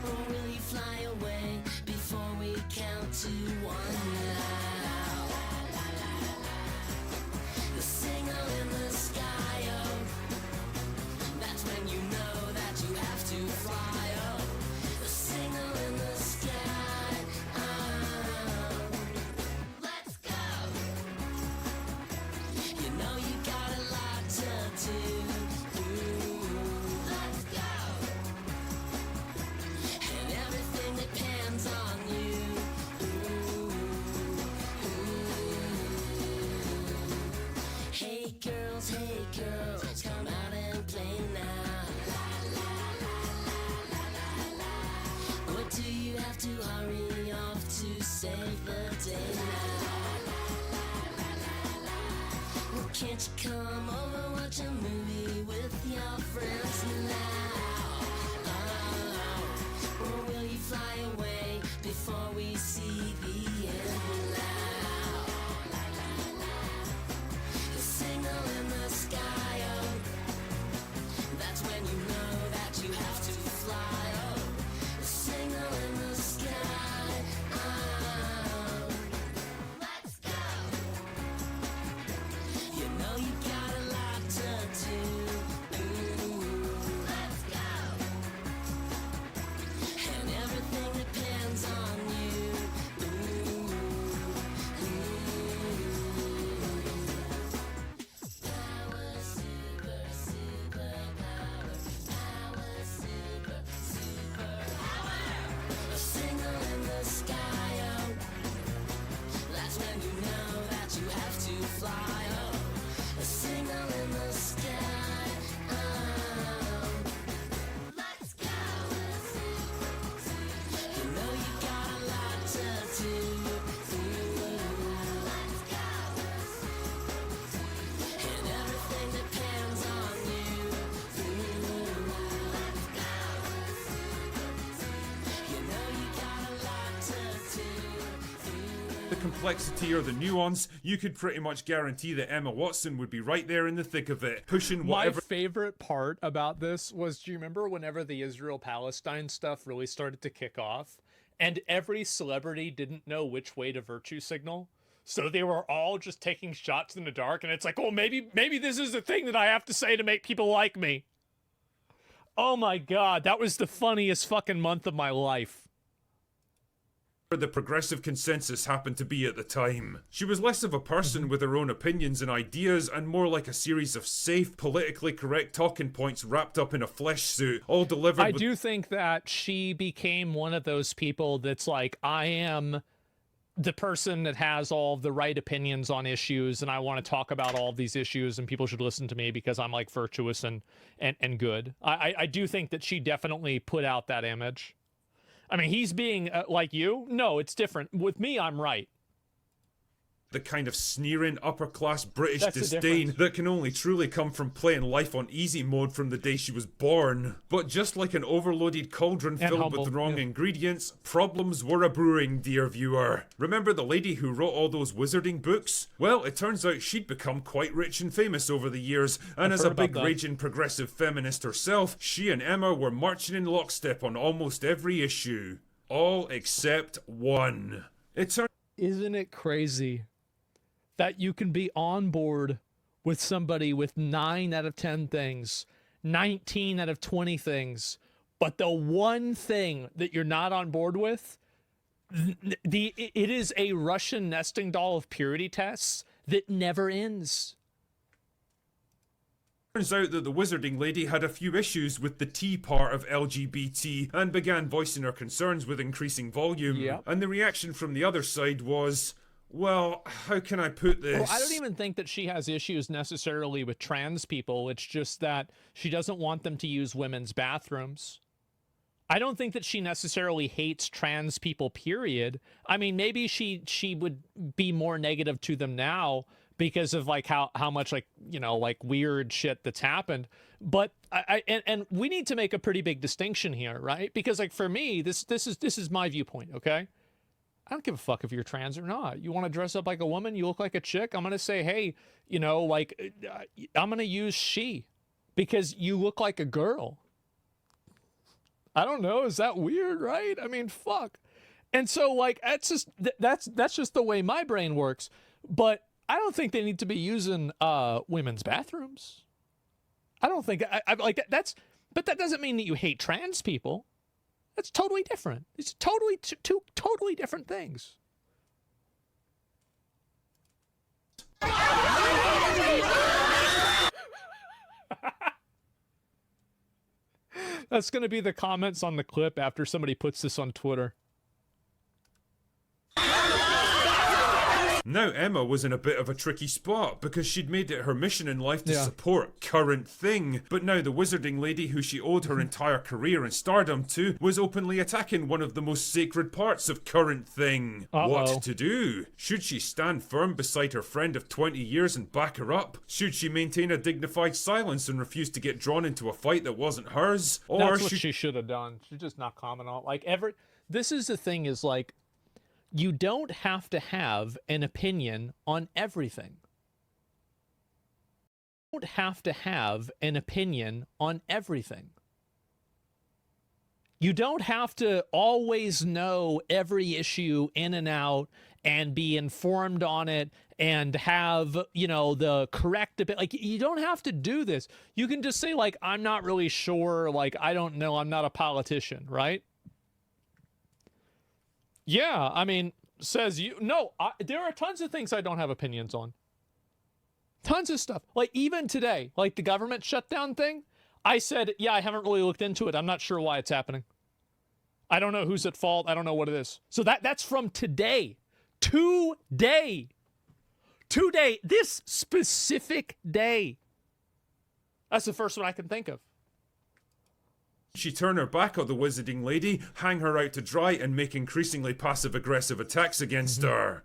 S4: Or will you fly away before we count to 1 now? The signal in the sky, oh, that's when you know that you have to fly, oh. The signal in the sky, oh. Let's go! You know you got a lot to do. Let's go! And everything depends on you. Hey girls, come out and play now. What do you have to hurry off to save the day now? Well, can't you come over, watch a movie with your friends now? Or will you fly away before we see the end now? The signal in the sky, oh, that's when you know that you have to fly, oh. The signal in the sky, oh. Let's go! You know you got a lot to do. Let's
S1: the complexity or the nuance, you could pretty much guarantee that Emma Watson would be right there in the thick of it, pushing whatever.
S8: My favorite part about this was, do you remember whenever the Israel-Palestine stuff really started to kick off, and every celebrity didn't know which way to virtue signal? So they were all just taking shots in the dark, and it's like, oh, maybe this is the thing that I have to say to make people like me. Oh my god, that was the funniest fucking month of my life.
S1: The progressive consensus happened to be at the time. She was less of a person with her own opinions and ideas, and more like a series of safe, politically correct talking points wrapped up in a flesh suit, all delivered
S8: I do think that she became one of those people that's like, I am the person that has all the right opinions on issues, and I want to talk about all of these issues, and people should listen to me because I'm like virtuous and good. I do think that she definitely put out that image. I mean, he's being like you? No, it's different. With me, I'm right.
S1: The kind of sneering upper-class British
S8: That's the
S1: disdain
S8: difference.
S1: that can only truly come from playing life on easy mode from the day she was born. But just like an overloaded cauldron
S8: And
S1: filled
S8: humble,
S1: with wrong
S8: yeah.
S1: ingredients, problems were a-brewing, dear viewer. Remember the lady who wrote all those wizarding books? Well, it turns out she'd become quite rich and famous over the years, and
S8: I've
S1: as a
S8: heard about
S1: big
S8: that.
S1: raging progressive feminist herself, she and Emma were marching in lockstep on almost every issue. All except one.
S8: Isn't it crazy that you can be on board with somebody with 9 out of 10 things, 19 out of 20 things, but the one thing that you're not on board with, it is a Russian nesting doll of purity tests that never ends.
S1: Turns out that the wizarding lady had a few issues with the T part of LGBT and began voicing her concerns with increasing volume.
S8: Yep.
S1: And the reaction from the other side was, well, how can I put this?
S8: Well, I don't even think that she has issues necessarily with trans people. It's just that she doesn't want them to use women's bathrooms. I don't think that she necessarily hates trans people, period. I mean, maybe she would be more negative to them now because of like how much like, you know, like weird shit that's happened. But and we need to make a pretty big distinction here, right? Because like for me, this is my viewpoint, okay? I don't give a fuck if you're trans or not. You want to dress up like a woman, you look like a chick, I'm going to say, hey, you know, like, I'm going to use she because you look like a girl. I don't know. Is that weird, right? I mean, fuck. And so, like, that's just the way my brain works. But I don't think they need to be using women's bathrooms. I don't think, I like, that's, but that doesn't mean that you hate trans people. That's totally different. It's totally two totally different things. That's going to be the comments on the clip after somebody puts this on Twitter.
S1: Now Emma was in a bit of a tricky spot because she'd made it her mission in life to support current thing, but now the wizarding lady who she owed her entire career and stardom to was openly attacking one of the most sacred parts of current thing. What to do? Should she stand firm beside her friend of 20 years and back her up? Should she maintain a dignified silence and refuse to get drawn into a fight that wasn't hers? Or
S8: That's what she should have done. She just not comment on like this is the thing is like, you don't have to have an opinion on everything. You don't have to have an opinion on everything. You don't have to always know every issue in and out and be informed on it and have, you know, the correct opinion. Like, you don't have to do this. You can just say, like, I'm not really sure. Like, I don't know. I'm not a politician, right? Yeah, I mean, says you. No, there are tons of things I don't have opinions on. Tons of stuff. Like, even today, like the government shutdown thing, I said, yeah, I haven't really looked into it. I'm not sure why it's happening. I don't know who's at fault. I don't know what it is. So that's from today. Today. This specific day. That's the first one I can think of.
S1: she turn her back on the wizarding lady, hang her out to dry, and make increasingly passive-aggressive attacks against her?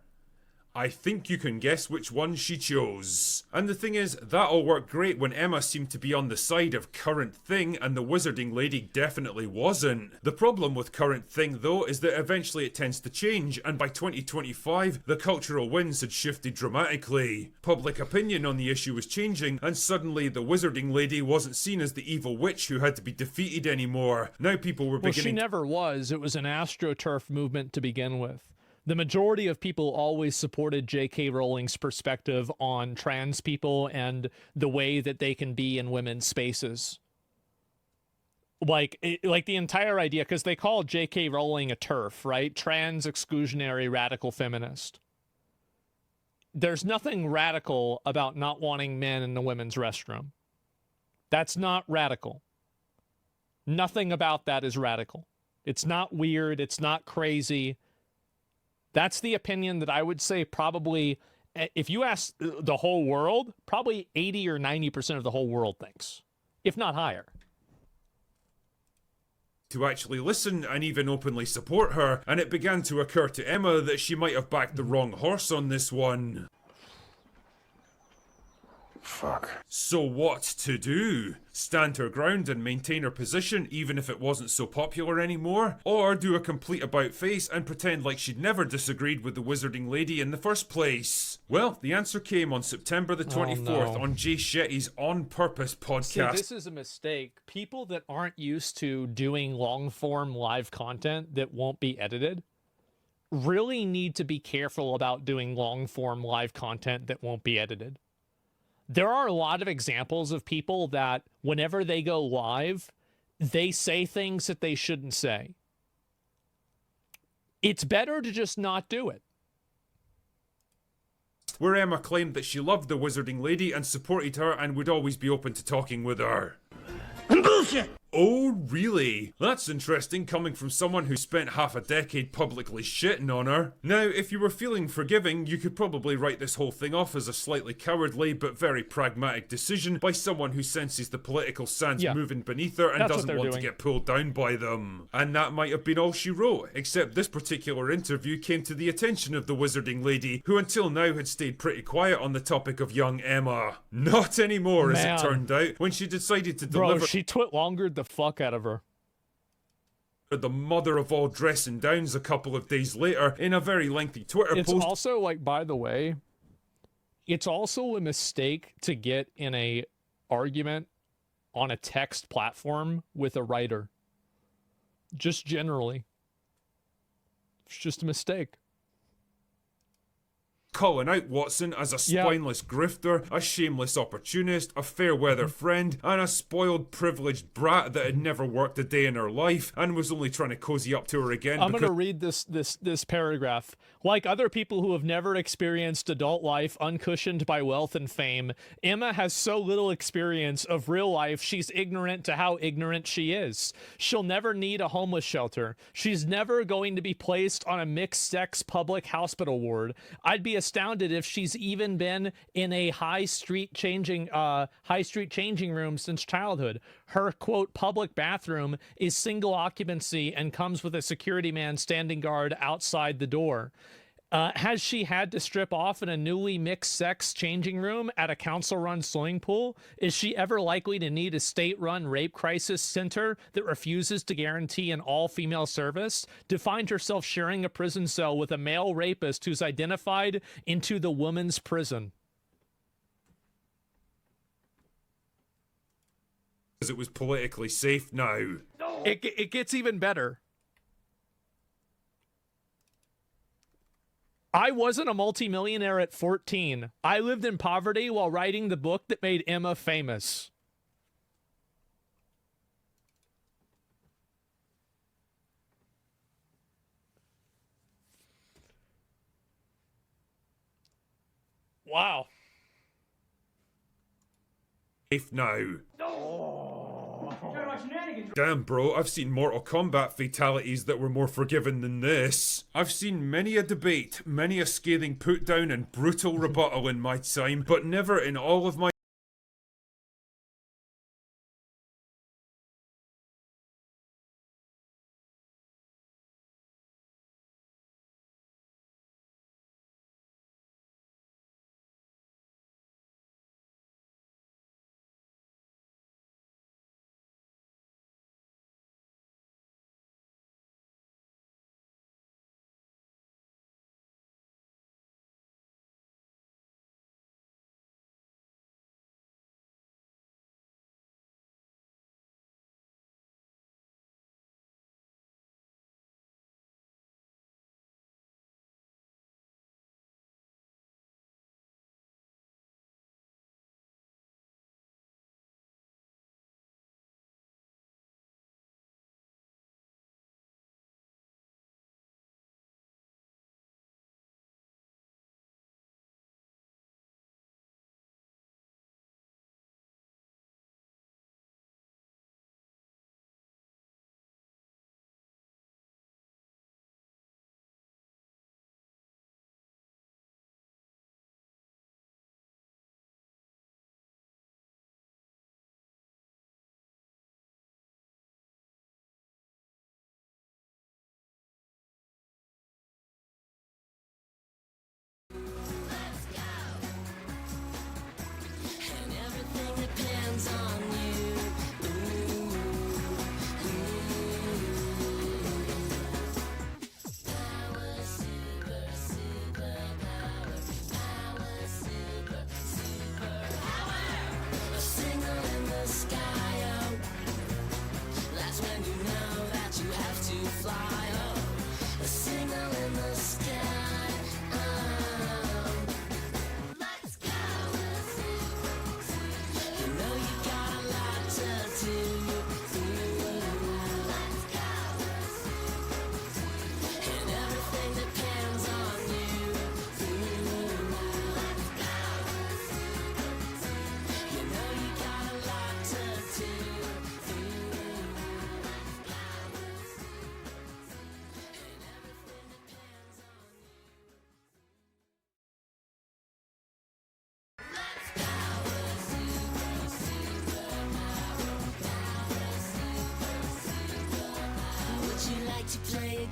S1: I think you can guess which one she chose. And the thing is, that all worked great when Emma seemed to be on the side of Current Thing and the Wizarding Lady definitely wasn't. The problem with Current Thing though is that eventually it tends to change, and by 2025 the cultural winds had shifted dramatically. Public opinion on the issue was changing, and suddenly the Wizarding Lady wasn't seen as the evil witch who had to be defeated anymore. Now people were beginning—
S8: Well, she never was. It was an AstroTurf movement to begin with. The majority of people always supported J.K. Rowling's perspective on trans people and the way that they can be in women's spaces. Like the entire idea, because they call J.K. Rowling a TERF, right? Trans exclusionary radical feminist. There's nothing radical about not wanting men in the women's restroom. That's not radical. Nothing about that is radical. It's not weird. It's not crazy. That's the opinion that I would say probably, if you ask the whole world, probably 80 or 90% of the whole world thinks, if not higher.
S1: To actually listen and even openly support her, and it began to occur to Emma that she might have backed the wrong horse on this one.
S15: Fuck.
S1: So what to do? Stand her ground and maintain her position even if it wasn't so popular anymore? Or do a complete about-face and pretend like she'd never disagreed with the Wizarding Lady in the first place? Well, the answer came on September the 24th on Jay Shetty's On Purpose podcast.
S8: See, this is a mistake. People that aren't used to doing long-form live content that won't be edited really need to be careful about doing long-form live content that won't be edited. There are a lot of examples of people that whenever they go live, they say things that they shouldn't say. It's better to just not do it.
S1: Where Emma claimed that she loved the Wizarding Lady and supported her and would always be open to talking with her. Bullshit! Oh, really? That's interesting coming from someone who spent half a decade publicly shitting on her. Now, if you were feeling forgiving, you could probably write this whole thing off as a slightly cowardly but very pragmatic decision by someone who senses the political sands moving beneath her and doesn't want to get pulled down by them. And that might have been all she wrote, except this particular interview came to the attention of the Wizarding Lady, who until now had stayed pretty quiet on the topic of young Emma. Not anymore, as it turned out, when she decided to deliver—
S8: Bro, she twit-longered the fuck out of her.
S1: The mother of all dressing downs a couple of days later in a very lengthy Twitter post.
S8: It's also, like, by the way, it's also a mistake to get in a argument on a text platform with a writer. Just generally. It's just a mistake.
S1: Calling out Watson as a spineless grifter, a shameless opportunist, a fair-weather friend, and a spoiled, privileged brat that had never worked a day in her life and was only trying to cozy up to her again.
S8: I'm going to read this paragraph. Like other people who have never experienced adult life uncushioned by wealth and fame, Emma has so little experience of real life, she's ignorant to how ignorant she is. She'll never need a homeless shelter. She's never going to be placed on a mixed-sex public hospital ward. I'd be astounded if she's even been in a high street changing room since childhood. Her, quote, public bathroom is single occupancy and comes with a security man standing guard outside the door. Has she had to strip off in a newly mixed-sex changing room at a council-run swimming pool? Is she ever likely to need a state-run rape crisis center that refuses to guarantee an all-female service? To find herself sharing a prison cell with a male rapist who's identified into the woman's prison?
S1: Because it was politically safe now.
S8: It gets even better. I wasn't a multimillionaire at 14. I lived in poverty while writing the book that made Emma famous. Wow.
S1: Safe now. Damn, bro, I've seen Mortal Kombat fatalities that were more forgiving than this. I've seen many a debate, many a scathing put down and brutal rebuttal in my time, but never in all of my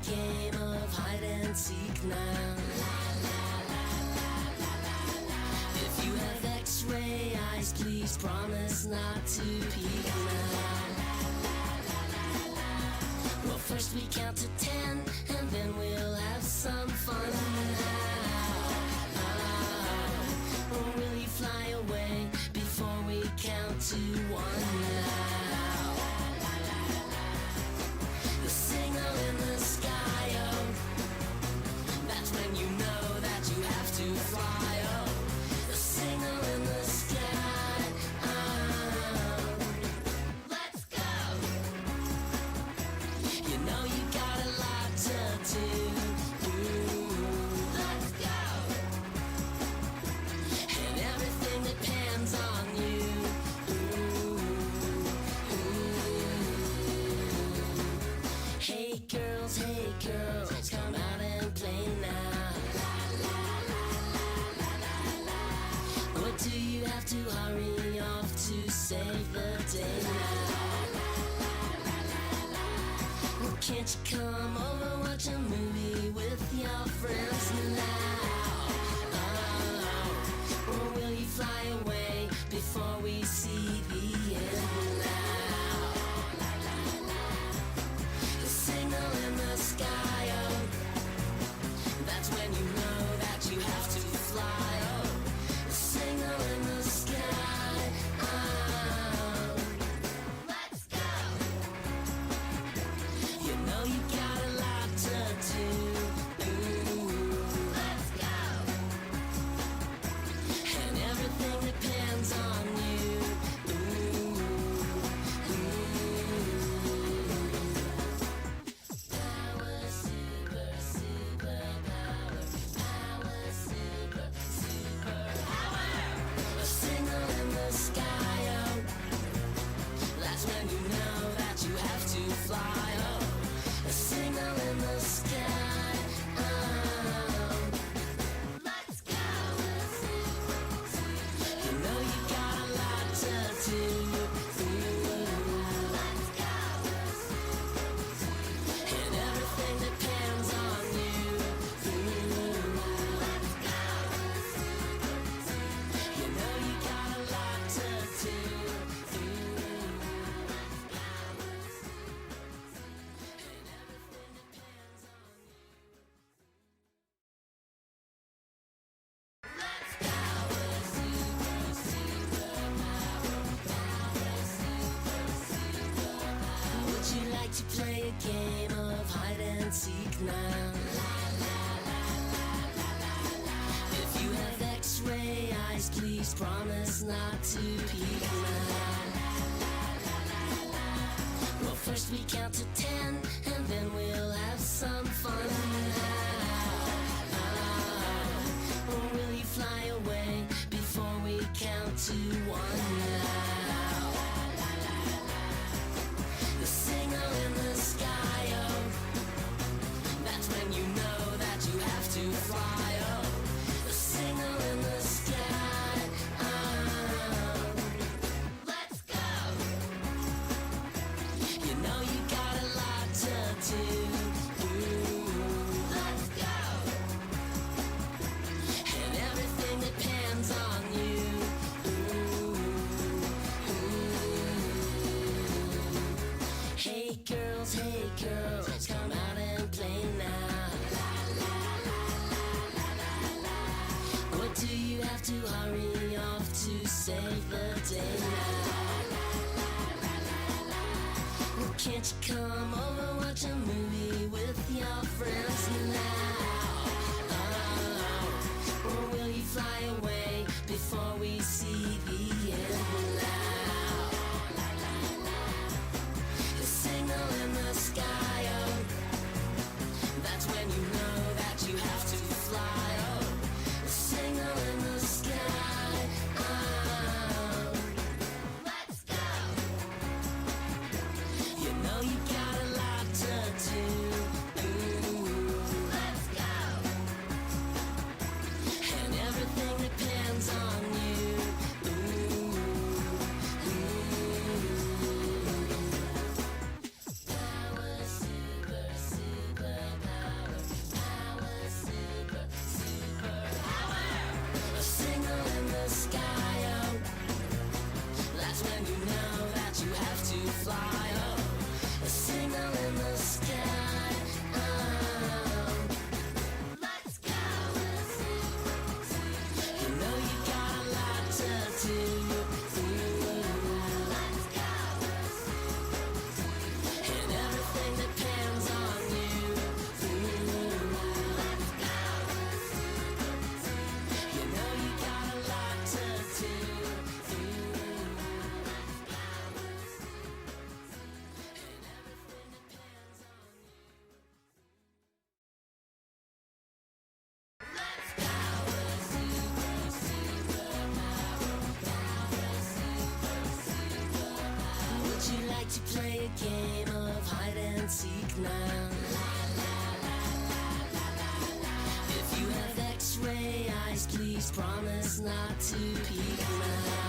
S4: game of hide and seek now. If you have X-ray eyes, please promise not to peek now. Well, first we count to 10, and then we'll have some fun now. Or will you fly away before we count to 1 now? The signal in the sky, oh, that's when you know that you have to fly, oh. The signal in the sky, oh. Let's go! You know you got a lot to do. Let's go! And everything depends on you. Hey girls, come out and play now. Or do you have to hurry off to save the day now? Well, can't you come over, watch a movie with your friends now? Or will you fly away before we see the end now? The signal in the sky, oh, that's when you know that you have to fly, oh. The signal in the sky, oh. Let's go! You know you got a lot to do. Let's go! And everything depends on you. Power, super, super power. Power, super, super power. A signal in the sky, oh, that's when you know that you have to fly, oh. A signal in the sky, oh. Let's go! You know you got a lot to do. Let's go! And everything depends on you. Let's go! You know you got a lot to do. Would you like to play a game of hide and seek now? If you have X-ray eyes, please promise not to peek now. Well, first we count to 10, and then we'll have some fun now. Or will you fly away before we count to 1 now? The signal in the sky, oh, that's when you know that you have to fly, oh. The signal in the sky, oh. Let's go! You know you got a lot to do. Let's go! And everything depends on you. Hey girls, come out and play now. Or do you have to hurry off to save the day now? Well, can't you come over, watch a movie with your friends now? Or will you fly away before we see the end now? The signal in the sky, oh, that's when you know that you have to fly, oh. The signal in the sky, oh. Let's go! You know you got a lot to do. Let's seek now. If you have X-ray eyes, please promise not to peek now.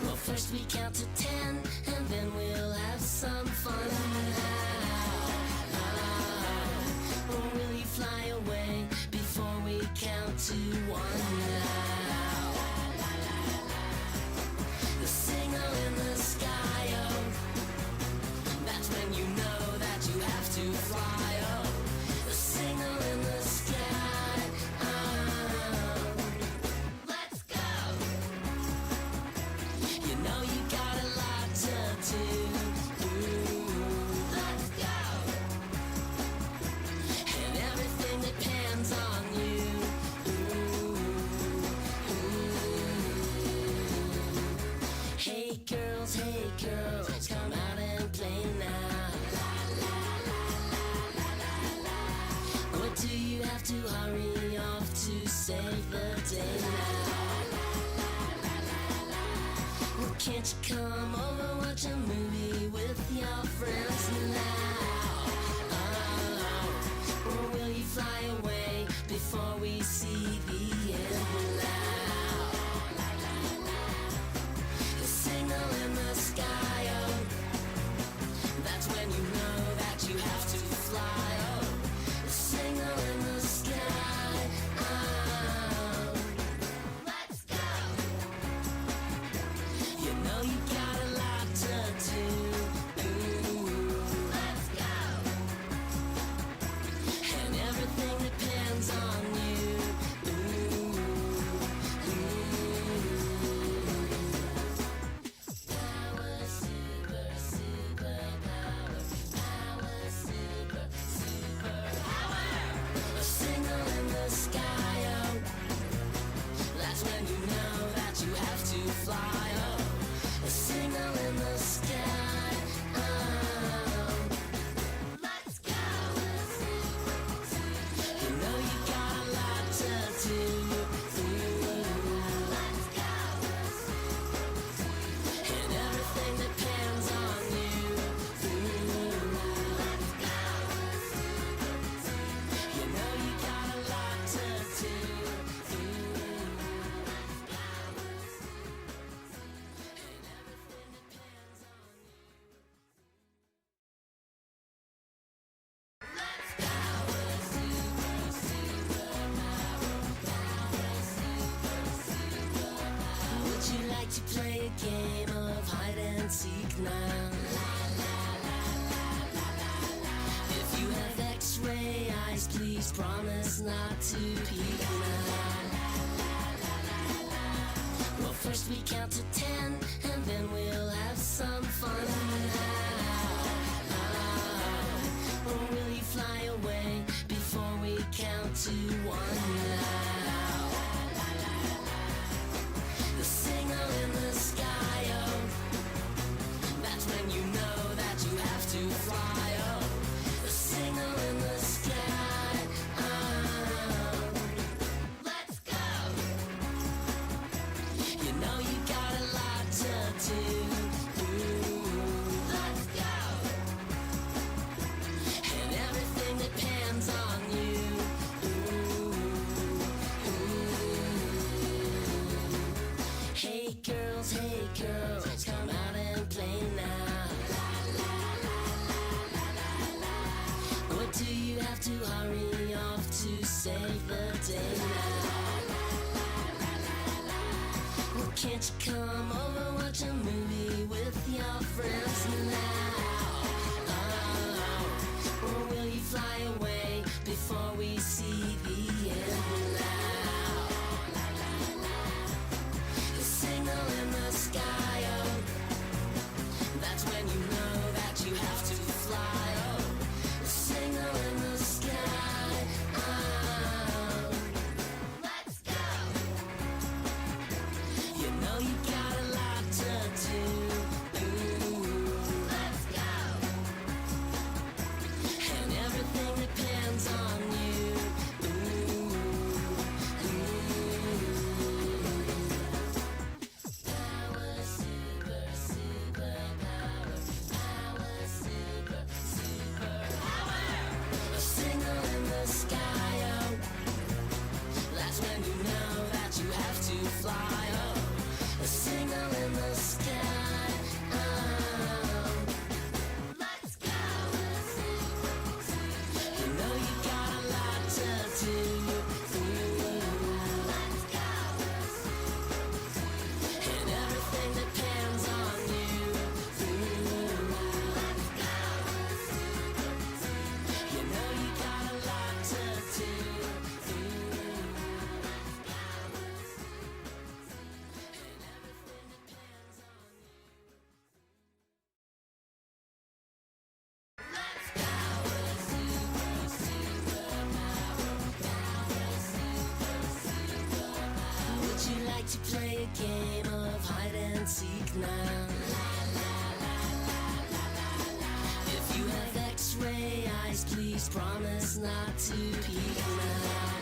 S4: Well, first we count to 10, and then we'll have some fun now. Or will you fly away before we count to 1 now? The signal in the sky, oh, that's when you know that you have to fly, oh. The signal in the sky, oh. Let's go! You know you got a lot to do. Let's go! And everything depends on you. Hey girls, come out and play now. Or do you have to hurry off to save the day now? Well, can't you come over, watch a movie with your friends now? Or will you fly away before we see the end now? The signal in the sky, oh, that's when you know that you have to fly, oh. The signal in the sky, oh. Let's go! You know you got a lot to do. Let's go! And everything depends on you. Power, super, super power. Power, super, super power. A signal in the sky, oh, that's when you know that you have to fly, oh. A signal in the sky, oh. Let's go! You know you got a lot to do. Let's go! And everything depends on you. Let's go! You know you got a lot to do. Would you like to play a game of hide and seek now? If you have X-ray eyes, please promise not to peek now. Well, first we count to 10, and then we'll have some fun now. Or will you fly away before we count to 1 now? The signal in the sky, oh, that's when you know that you have to fly, oh. The signal in the sky, oh. Let's go! You know you got a lot to do. Let's go! And everything depends on you. Hey girls, come out and play now. Or do you have to hurry off to save the day now? Well, can't you come over, watch a movie with your friends now? Or will you fly away before we see the end now? The signal in the sky, oh, that's when you know that you have to fly, oh. The signal in the sky, oh. Let's go! You know you got a lot to do. now. If you have X-ray eyes, please promise not to peek now.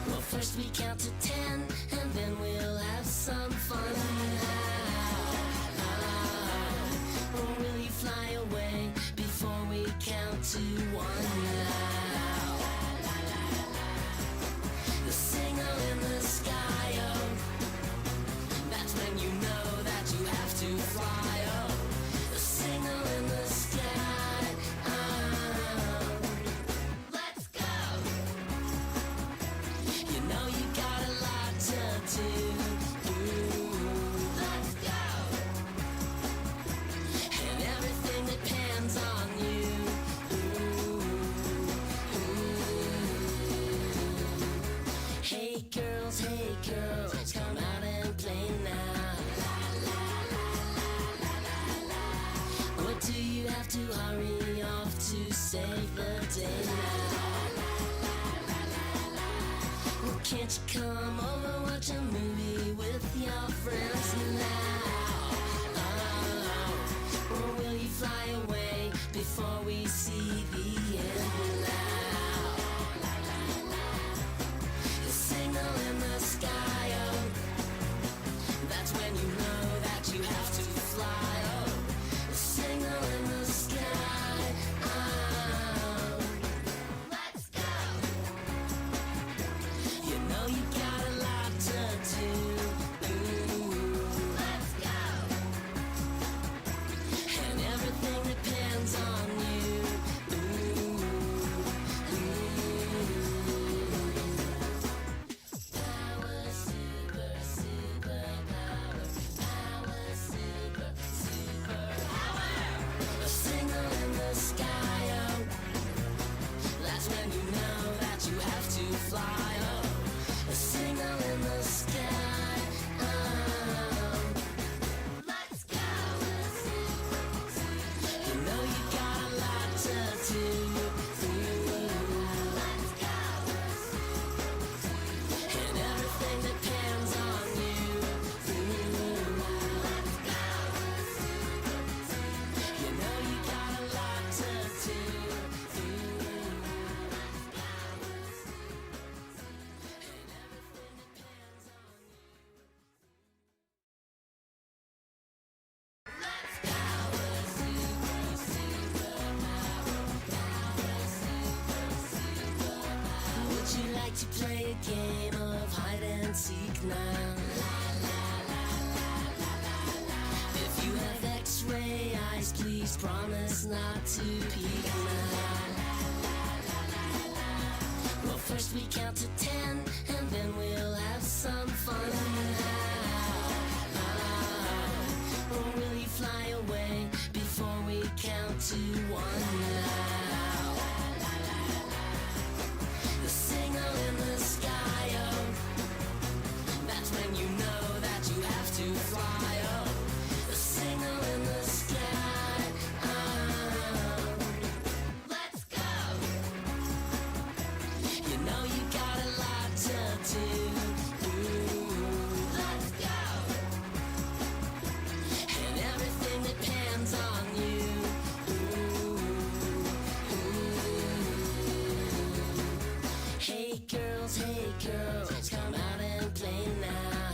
S4: Well, first we count to 10, and then we'll have some fun now. Or will you fly away before we count to 1 now? The signal in the sky, oh, that's when you know that you have to fly, oh. The signal in the sky, oh. Let's go! You know you got a lot to do. Let's go! And everything depends on you. Hey girls, come out and play now. What do you have to hurry off to save the day now? Well, can't you come over, watch a movie with your friends now? Or will you fly away before we see the end now? The signal in the sky, oh, that's when you know that you have to fly, oh. The signal in the sky, oh. Let's go! You know you got a lot to do. Let's go! And everything depends on you. Power, super, super power. Power, super, super power. A signal in the sky, oh, that's when you know that you have to fly, oh. A signal in the sky, oh. Let's go! You know you got a lot to do. Let's go! And everything depends on you. Let's go! You know you got a lot to do. Would you like to play a game of hide and seek now? If you have X-ray eyes, please promise not to peek now. Well, first we count to 10, and then we'll have some fun now. Or will you fly away before we count to 1 now? The signal in the sky, oh, that's when you know that you have to fly, oh. The signal in the sky, oh. Let's go! You know you got a lot to do. Let's go! And everything depends on you. Hey girls, come out and play now.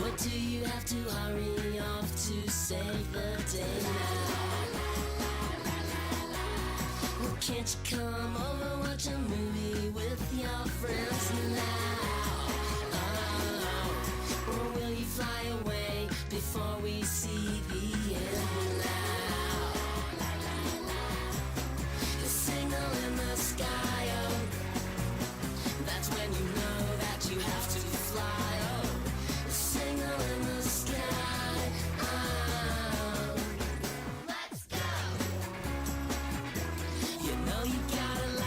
S4: What do you have to hurry off to save the day now? Well, can't you come over, watch a movie with your friends now? Or will you fly away before we see the end now? The signal in the sky, oh, that's when you know that you have to fly, oh. The signal in the sky, oh. Let's go! You know you got a lot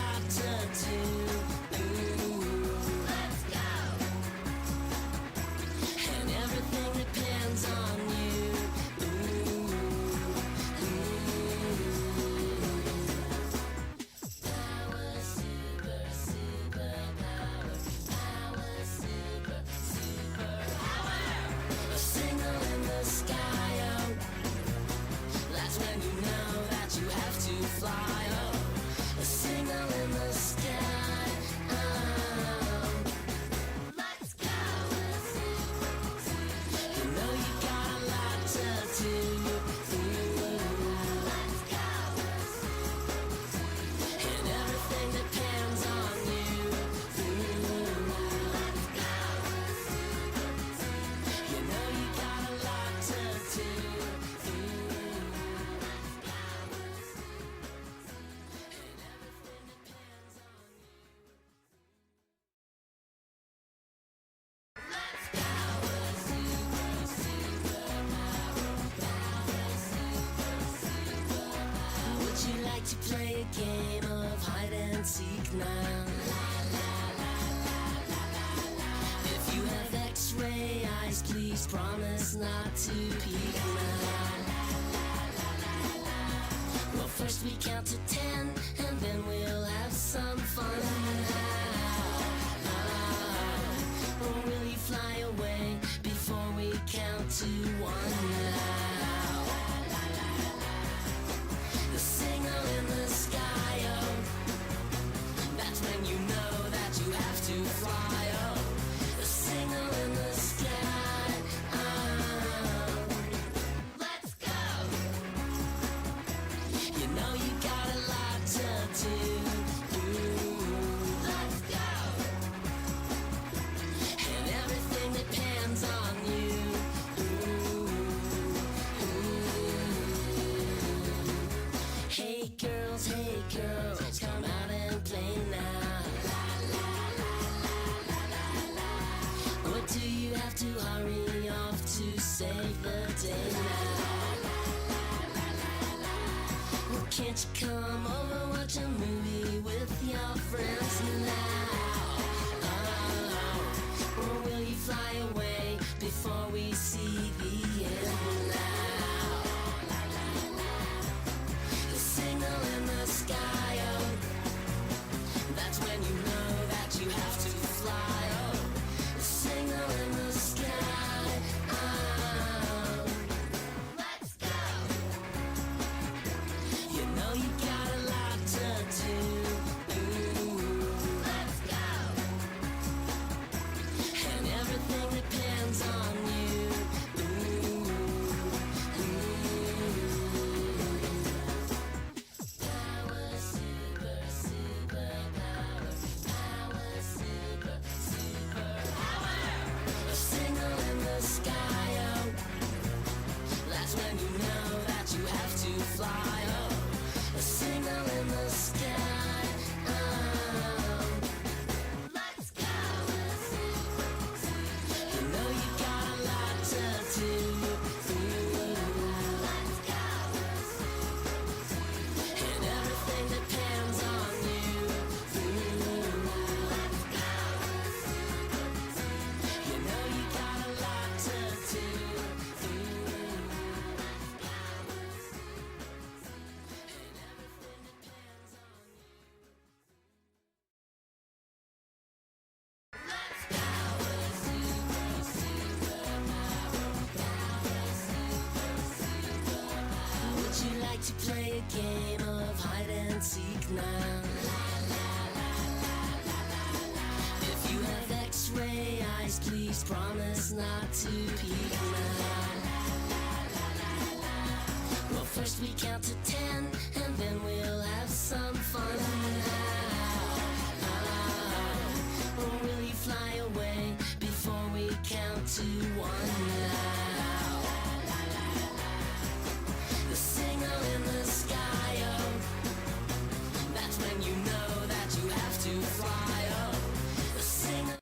S4: like to play a game of hide and seek now? If you have X-ray eyes, please promise not to peek now. Well, first we count to 10, and then we'll have some fun now. Or will you fly away before we count to 1 now? The signal in the sky, oh, that's when you know that you have to fly, oh. The signal in the sky, oh. Let's go! You know you got a lot to do. Let's go! And everything depends on you. Hey girls, come out and play now. Or do you have to hurry off to save the day now? Well, can't you come over, watch a movie with your friends now? Oh, or will you fly away before we see the end now? The signal in the sky, oh, that's when you know that you have to fly, oh. The signal in the sky, oh. Let's go! You know you got a lot to do. Let's go! And everything depends on you. Power, super, super power. Power, super, super power. A signal in the sky, oh, that's when you know that you have to fly, oh. A signal in the sky, oh. Let's go! You know you got a lot to do. Let's go! And everything depends on you. Let's go! You know you got a lot to do. Would you like to play a game of hide and seek now? If you have X-ray eyes, please promise not to peek now. Well, first we count to 10, and then we'll have some fun now. Or will you fly away before we count to 1 now? The signal in the sky, oh, that's when you know that you have to fly, oh. The signal.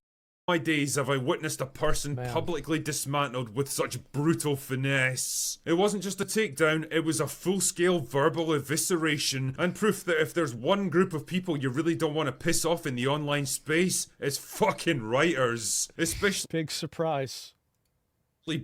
S1: My days have I witnessed a person publicly dismantled with such brutal finesse. It wasn't just a takedown, it was a full-scale verbal evisceration, and proof that if there's one group of people you really don't want to piss off in the online space, it's fucking writers. Especially
S8: big surprise.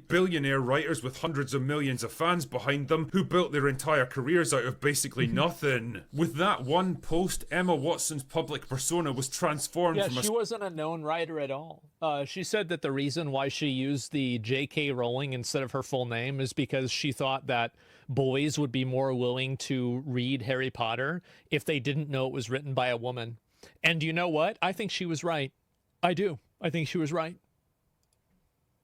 S1: Billionaire writers with hundreds of millions of fans behind them who built their entire careers out of basically nothing. With that one post, Emma Watson's public persona was transformed
S8: Yeah,
S1: from
S8: she wasn't a known writer at all. She said that the reason why she used the J.K. Rowling instead of her full name is because she thought that boys would be more willing to read Harry Potter if they didn't know it was written by a woman. And you know what? I think she was right. I do. I think she was right.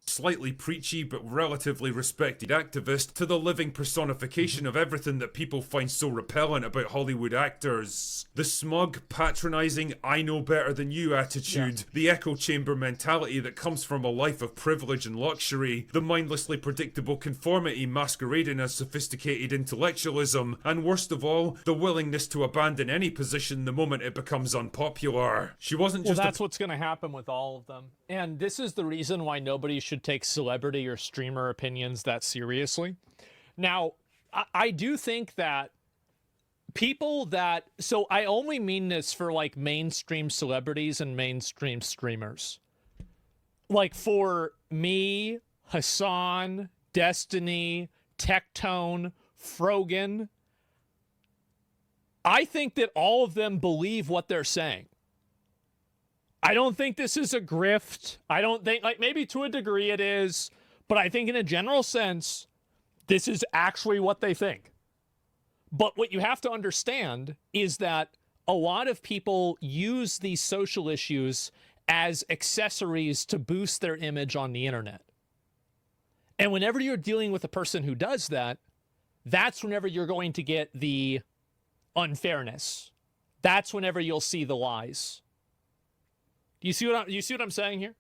S1: Slightly preachy but relatively respected activist to the living personification of everything that people find so repellent about Hollywood actors. The smug, patronising, I know better than you attitude, the echo chamber mentality that comes from a life of privilege and luxury, the mindlessly predictable conformity masquerading as sophisticated intellectualism, and worst of all, the willingness to abandon any position the moment it becomes unpopular. She wasn't just
S8: that's what's going to happen with all of them. And this is the reason why nobody should take celebrity or streamer opinions that seriously. Now, I do think that people that, so I only mean this for like mainstream celebrities and mainstream streamers. Like for me, Hassan, Destiny, Tectone, Frogan, I think that all of them believe what they're saying. I don't think this is a grift. I don't think, like, maybe to a degree it is, but I think in a general sense, this is actually what they think. But what you have to understand is that a lot of people use these social issues as accessories to boost their image on the internet. And whenever you're dealing with a person who does that, that's whenever you're going to get the unfairness. That's whenever you'll see the lies. Do you see what I'm saying here?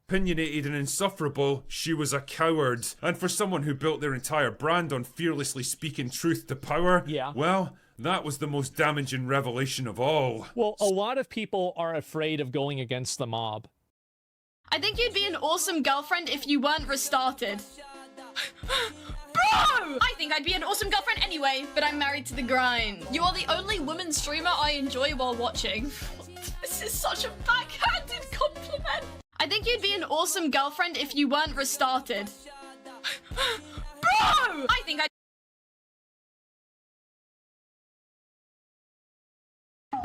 S1: Opinionated and insufferable, she was a coward. And for someone who built their entire brand on fearlessly speaking truth to power, well, that was the most damaging revelation of all.
S8: Well, a lot of people are afraid of going against the mob.
S6: I think you'd be an awesome girlfriend if you weren't restarted. Bro! I think I'd be an awesome girlfriend anyway, but I'm married to the grind. You are the only woman streamer I enjoy while watching. This is such a backhanded compliment. I think you'd be an awesome girlfriend if you weren't restarted. Bro! I think I'd...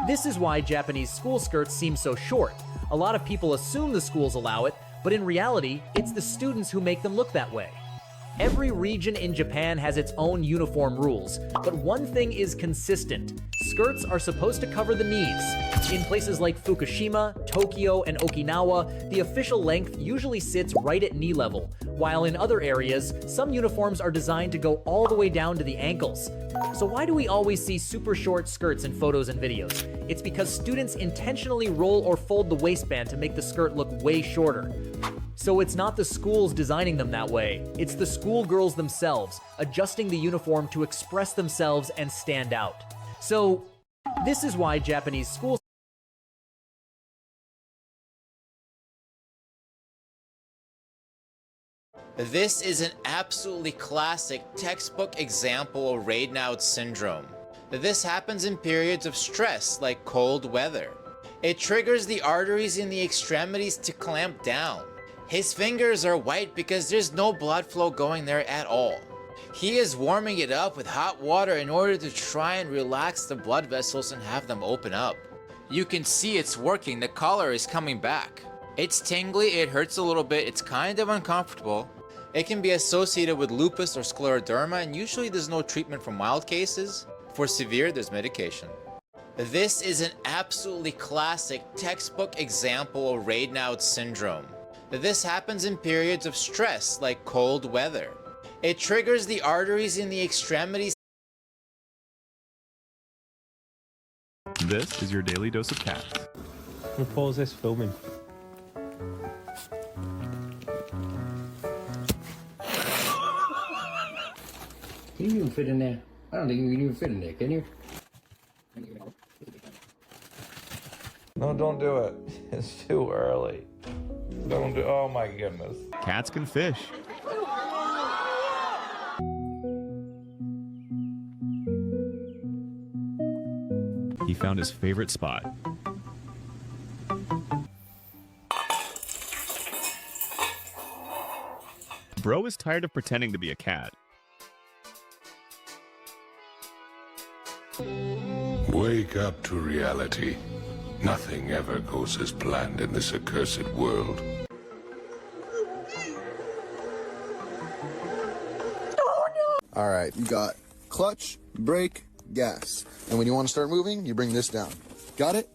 S18: This is why Japanese school skirts seem so short. A lot of people assume the schools allow it, but in reality, it's the students who make them look that way. Every region in Japan has its own uniform rules, but one thing is consistent. Skirts are supposed to cover the knees. In places like Fukushima, Tokyo, and Okinawa, the official length usually sits right at knee level, while in other areas, some uniforms are designed to go all the way down to the ankles. So why do we always see super short skirts in photos and videos? It's because students intentionally roll or fold the waistband to make the skirt look way shorter. So it's not the schools designing them that way, it's the schoolgirls themselves, adjusting the uniform to express themselves and stand out. So, this is why Japanese schools...
S22: This is an absolutely classic textbook example of Raynaud syndrome. This happens in periods of stress like cold weather. It triggers the arteries in the extremities to clamp down. His fingers are white because there's no blood flow going there at all. He is warming it up with hot water in order to try and relax the blood vessels and have them open up. You can see it's working, the color is coming back. It's tingly, it hurts a little bit, it's kind of uncomfortable. It can be associated with lupus or scleroderma, and usually there's no treatment for mild cases. For severe, there's medication. This is an absolutely classic textbook example of Raynaud syndrome. This happens in periods of stress like cold weather. It triggers the arteries in the extremities.
S24: This is your daily dose of cats.
S25: We'll pause this filming.
S26: Can you even fit in there? I don't think you can even fit in there, can you?
S27: No, don't do it. It's too early. Don't do. Oh my goodness.
S24: Cats can fish. He found his favorite spot. Bro is tired of pretending to be a cat.
S28: Wake up to reality. Nothing ever goes as planned in this accursed world.
S29: All right, you got clutch, brake, gas. And when you want to start moving, you bring this down. Got it?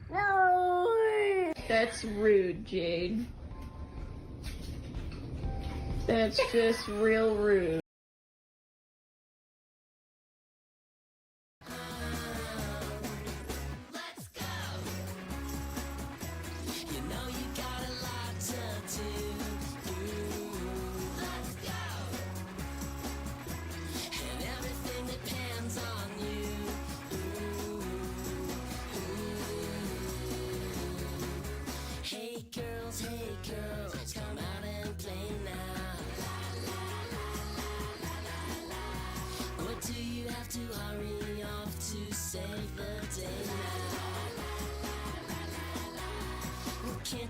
S11: No! That's rude, Jade. That's just real rude.
S4: Hey girls, come out and play now.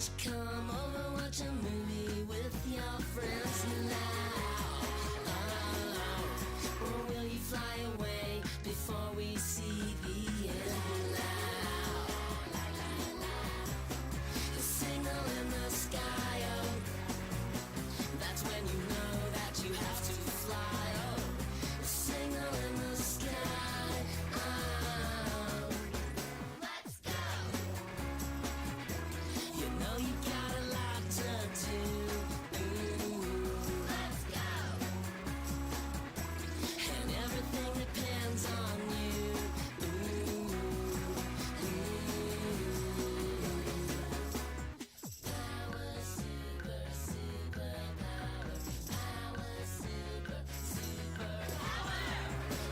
S4: can't you come over, watch a movie with your friends now? Or will you fly away before we see the end now? The signal in the sky, oh, that's when you know that you have to fly, oh. The signal in the sky, oh. Let's go. You know you got a lot to do. Let's go. And everything depends on you. Power, super, super power. Power, super, super power.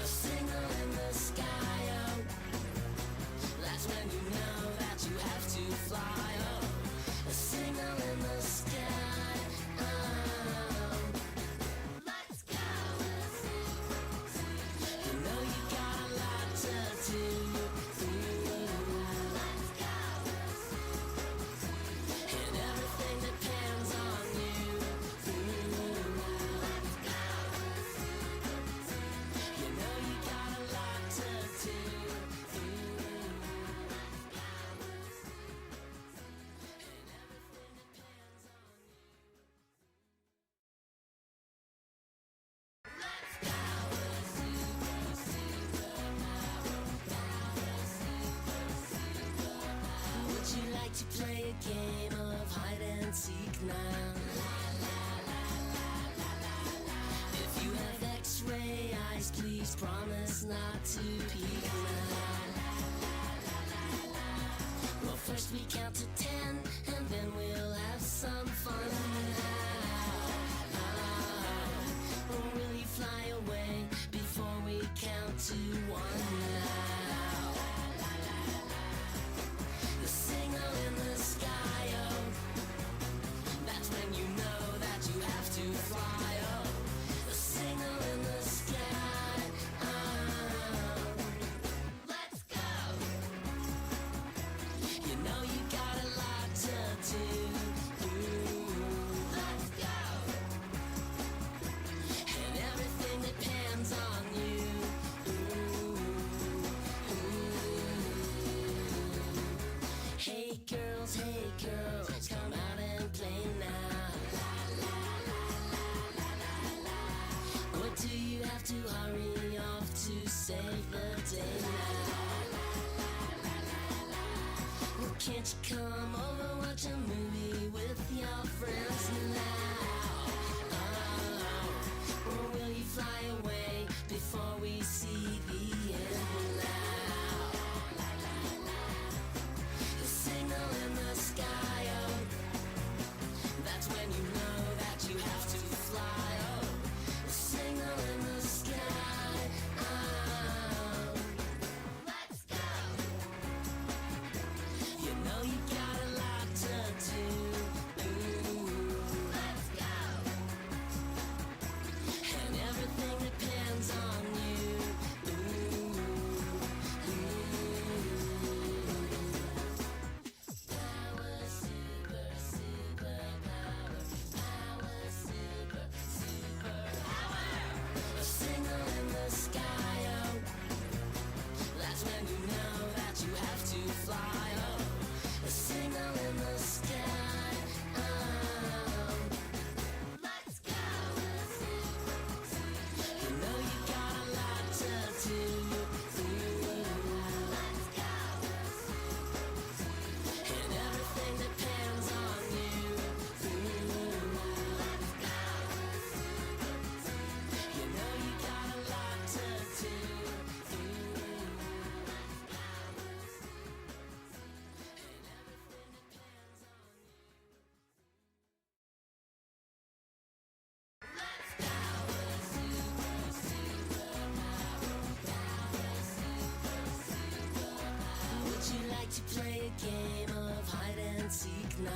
S4: A signal in the sky, oh. That's when you know that you have to fly, oh. A signal in the sky, oh. Let's go. You know you got a lot to do. Let's go. And everything depends on you. Let's go. You know you got a lot to do. Would you like to play a game of hide and seek now? If you have X-ray eyes, please promise not to peek now. Well, first we count to 10, and then we'll have some fun now. Or will you fly away before we count to 1 now? The signal in the sky, oh, that's when you know that you have to fly, oh. The signal in the sky, oh. Let's go. You know you got a lot to do. Let's go. And everything depends on you. Hey girls, come out and play now. Or do you have to hurry off to save the day now? Well, can't you come over, watch a movie with your friends now? Or will you fly away before we see the end now? The signal in the sky, oh, that's when you know that you have to fly, oh. The signal in the sky, oh. Let's go. You know you got a lot to do. Let's go. And everything depends on you. Power, super, super power. Power, super, super power. A signal in the sky, oh, that's when you know that you have to fly, oh. A signal in the sky, oh. Let's go. You know you got a lot to do. Let's go. And everything depends on you. Let's go. You know you got a lot to do. Would you like to play a game of hide and seek now?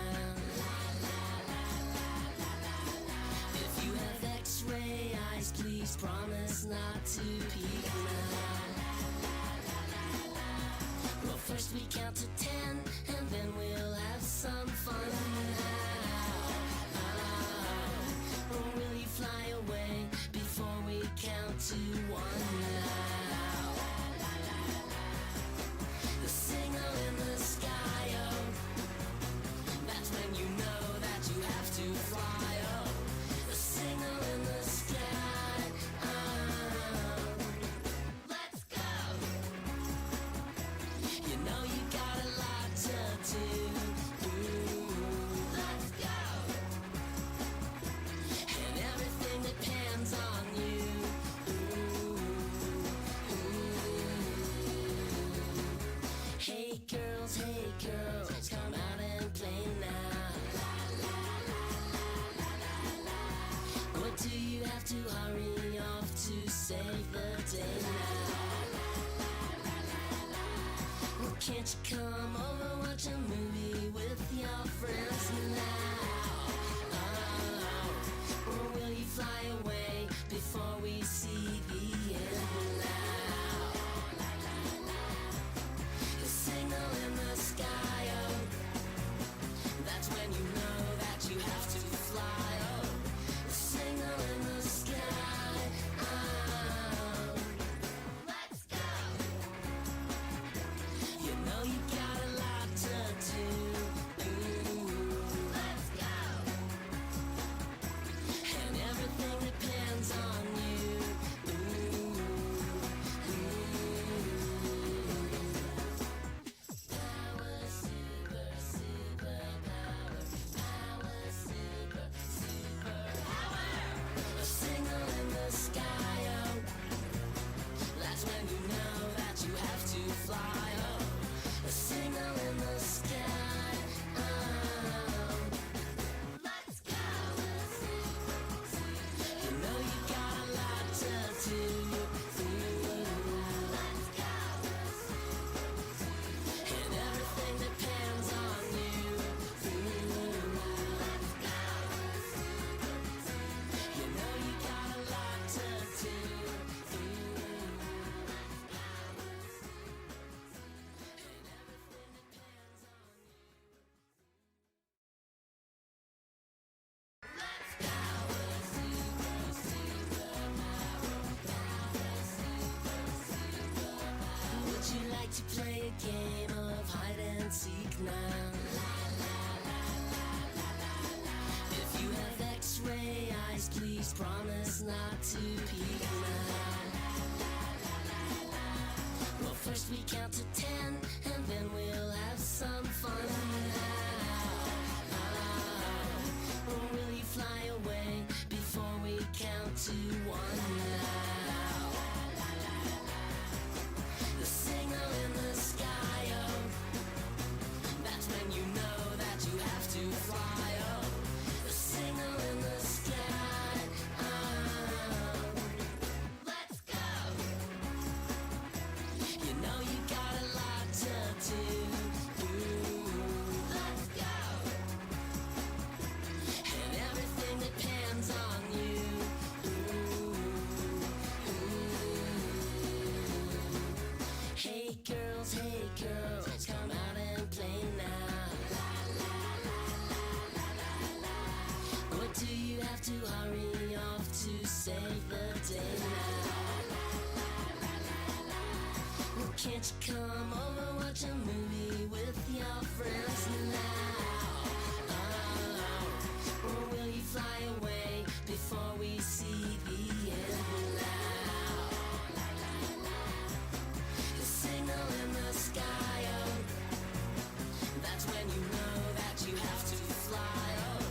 S4: If you have X-ray eyes, please promise not to peek now. Well, first we count to 10, and then we'll have some fun. Or will you fly away before we count to 1? The signal in the sky, oh, that's when you know that you have to fly, oh. The signal in the sky, oh. Let's go. You know you got a lot to do. Let's go. And everything depends on you. Hey girls, come out and play now. What do you have to hurry off to save the day now? Can't you come over, watch a movie with your friends now? Or will you fly away before we see the end now? The signal in the sky, oh, that's when you know that you have to fly, oh. The signal in the sky, oh. Let's go. You know you got a lot to do. Let's go. And everything depends on you. Power, super, super power. Power, super, super power. A signal in the sky, oh, that's when you know that you have to fly, oh. A signal in the sky, oh. Let's go. You know you got a lot to do. Let's go. And everything depends on you. Let's go. You know you got a lot to do. Would you like to play a game of hide and seek now? If you have X-ray eyes, please promise not to peek now. Well, first we count to 10, and then we'll have some fun now. Or will you fly away before we count to 1 now? The signal in the sky, oh, that's when you know that you have to fly, oh. The signal in the sky, oh. Let's go. You know you got a lot to do. Let's go. And everything depends on you. Hey girls, come out and play now. What do you have to hurry off to save the day now? Can't you come over, watch a movie with your friends now? Or will you fly away before we see the end now? The signal in the sky, oh, that's when you know that you have to fly, oh.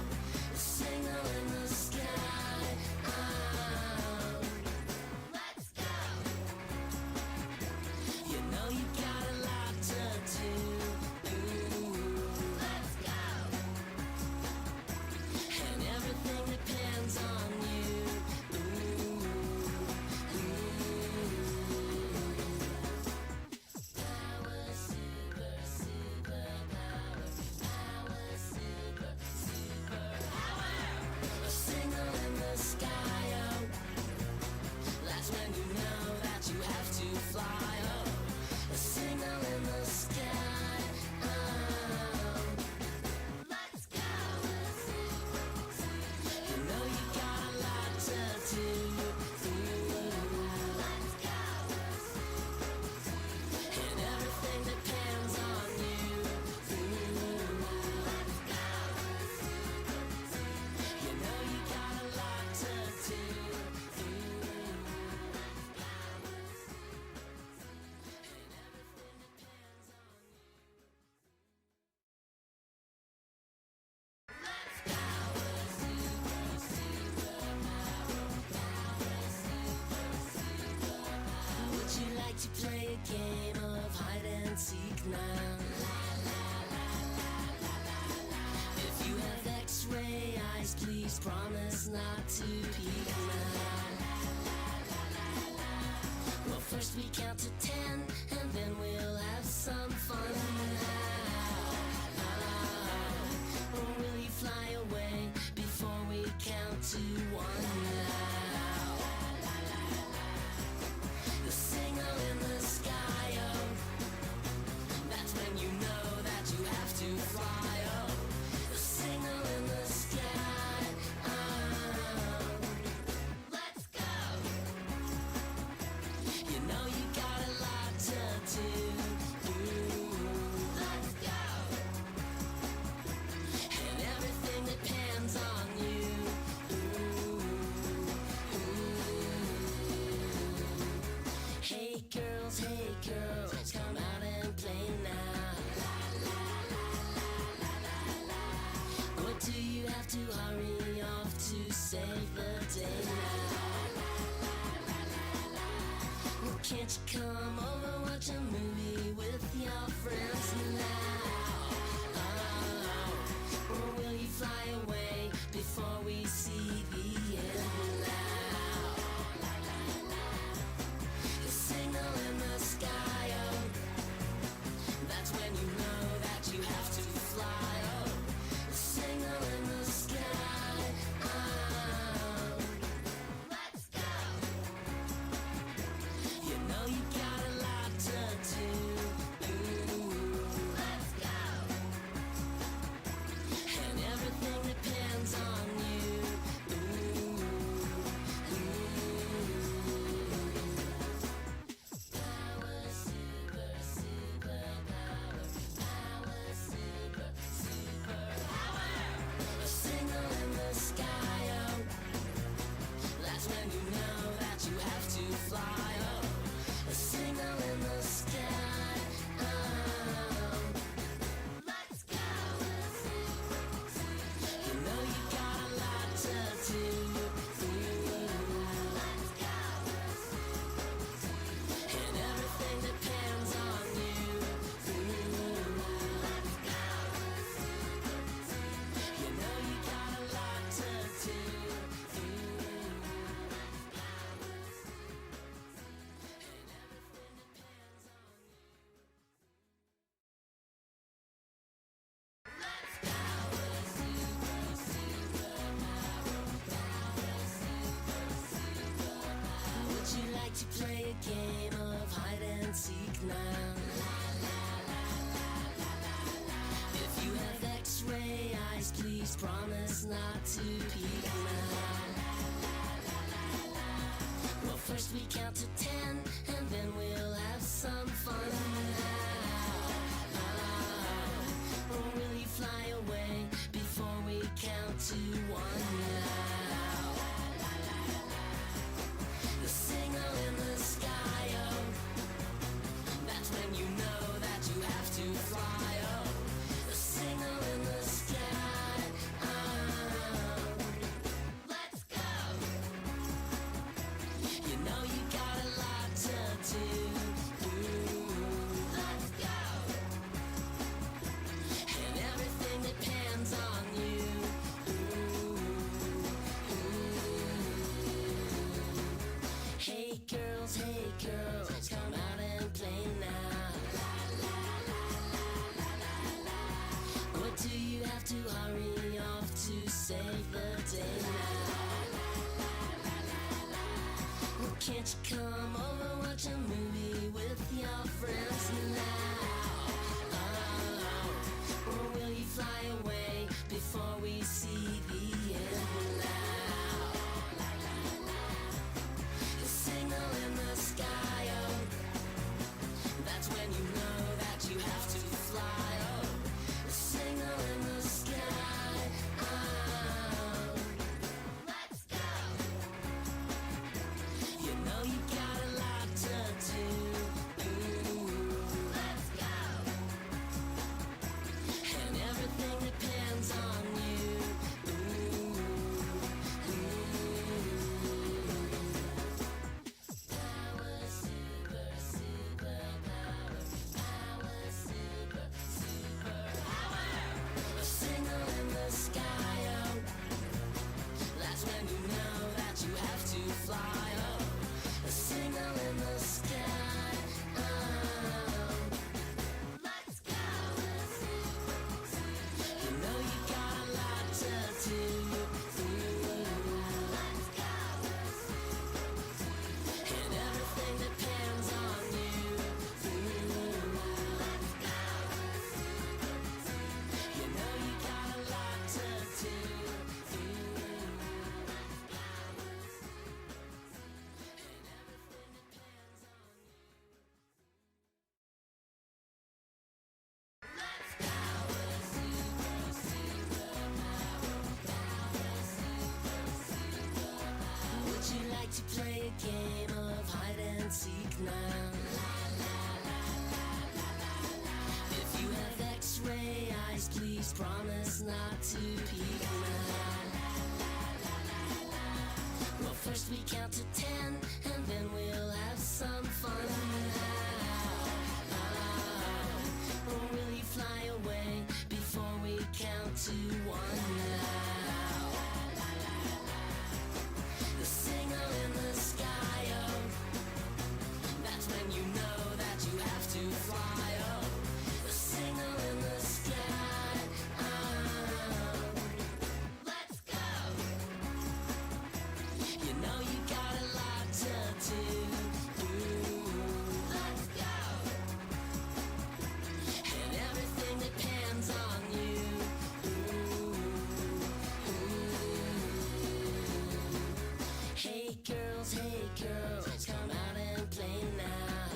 S4: The signal in the sky, oh. Let's go. You know you got a lot to do. Let's go. And everything depends on you. now. If you have X-ray eyes, please promise not to peek now. Well, first we count to 10, and then we'll have some fun now. Or will you fly away before we count to 1 now? The signal in the sky, oh, that's when you know that you have to fly, oh. The signal in the sky, oh. Let's go! You know you got a lot to do. Let's go! And everything depends on you. Hey girls, come out and play now. Or do you have to hurry off to save the day now? Well, can't you come over, watch a movie with your friends now? Oh, or will you fly away before we see the end now? The signal in the sky, oh, that's when you know that you have to fly, oh. The signal in the sky, oh. Let's go! You know you got a lot to do. Let's go! And everything depends on you. Power, super, super power. Power, super, super power. A signal in the sky, oh, that's when you know that you have to fly, oh. A signal in the sky, oh. Let's go! You know you got a lot to do. Let's go! And everything depends on you. Let's go! You know you got a lot to do. Would you like to play a game of hide and seek now? If you have X-ray eyes, please promise not to peek now. Well, first we count to 10, and then we'll have some fun now. Or will you fly away before we count to 1 now? The signal in the sky, oh, that's when you know that you have to fly, oh. The signal in the sky, oh. Let's go! You know you got a lot to do. Let's go! And everything depends on you. Hey girls, come out and play now. Or do you have to hurry off to save the day now? Well, can't you come over, watch a movie with your friends now? Oh, or will you fly away before we see the end now? The signal in the sky, oh, that's when you know that you have to fly, oh. The signal in the sky, oh. Let's go! You know you got a lot to do. Let's play a game of hide and seek now? If you have X-ray eyes, please promise not to peek now. Well, first we count to 10, and then we'll have some fun now. Or will you fly away before we count to 1 now? The signal in the sky, oh, that's when you know that you have to fly, oh. The signal in the sky, oh. Let's go! You know you got a lot to do. Let's go! And everything depends on you. Hey girls, come out and play now.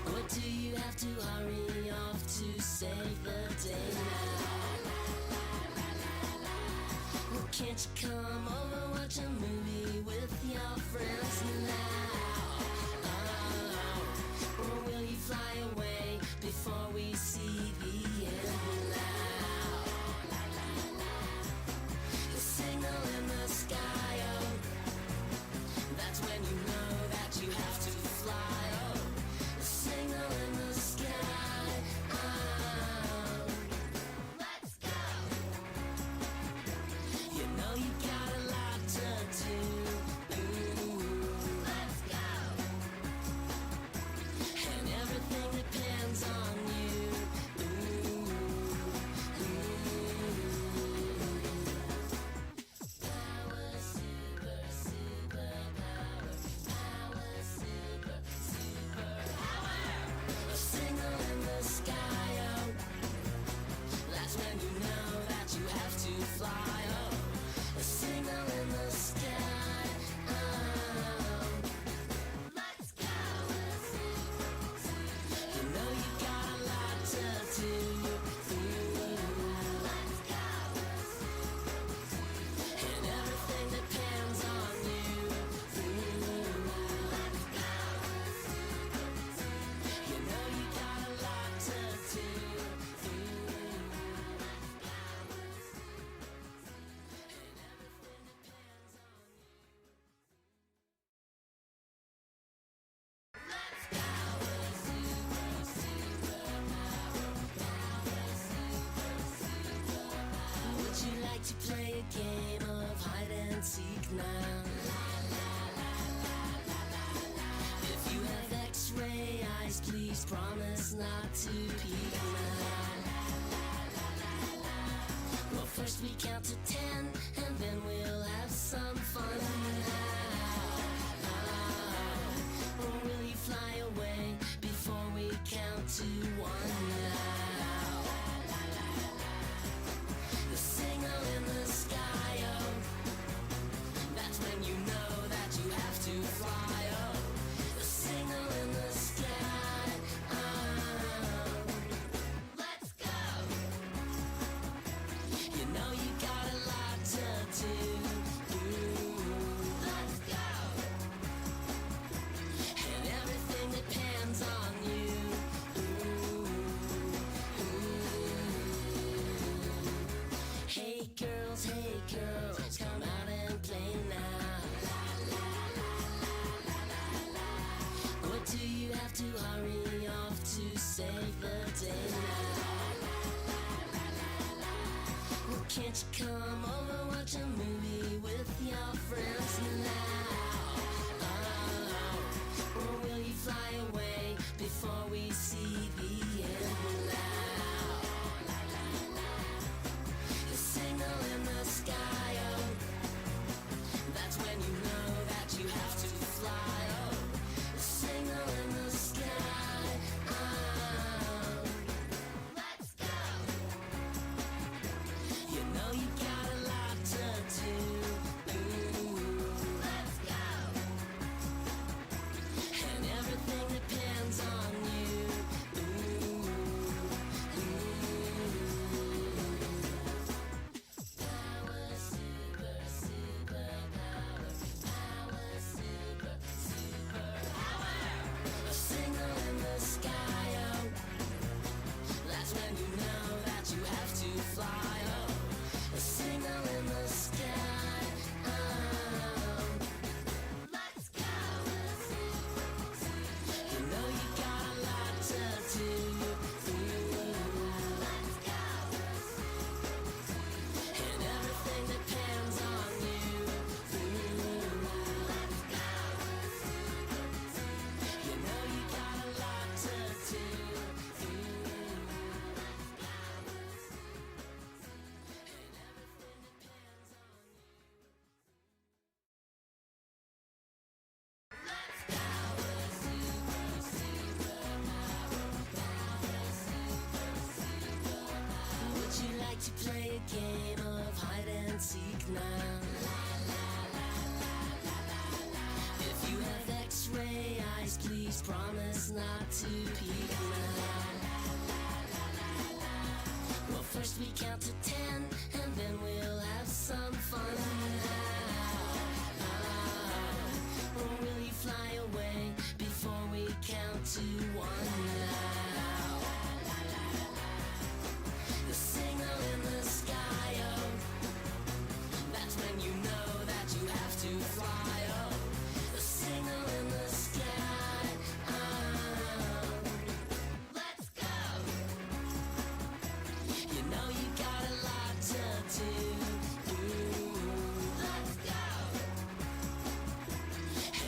S4: Or do you have to hurry off to save the day now? Well, can't you come over, watch a movie with your friends now? Or will you fly away before we see the end now? The signal in the sky, oh, that's when you know that you have to fly, oh. The signal in the sky, oh. Let's go! You know you got a lot to do. Let's go! And everything depends on you. Power, super, super power. Power, super, super power. A signal in the sky, oh, that's when you know that you have to fly, oh. A signal in the sky, oh. Let's go! You know you got a lot to do. Let's go! And everything depends on you. Let's go! You know you got a lot to do. Would you like to play a game of hide and seek now? If you have X-ray eyes, please promise not to peek now. Well, first we count to 10, and then we'll have some fun now. Or will you fly away before we count to 1 now? The signal in the sky, oh, that's when you know that you have to fly, oh. The signal in the sky, oh. Let's go! You know you got a lot to do. Let's go! And everything depends on you. Hey girls, come out and play now. Or do you have to hurry off to save the day now? Well, can't you come over, watch a movie with your friends now? Or will you fly away before we see the end now? The signal in the sky, oh, that's when you know that you have to fly, oh. The signal in the sky, oh. Let's go! You know you got best not to peek now. Well, first we count to 10, and then we'll have some fun. Or will you fly away before we count to 1 now? The signal in the sky, oh, that's when you know that you have to fly, oh. The signal in the sky, oh. Let's go! You know you got a lot to do. Let's go!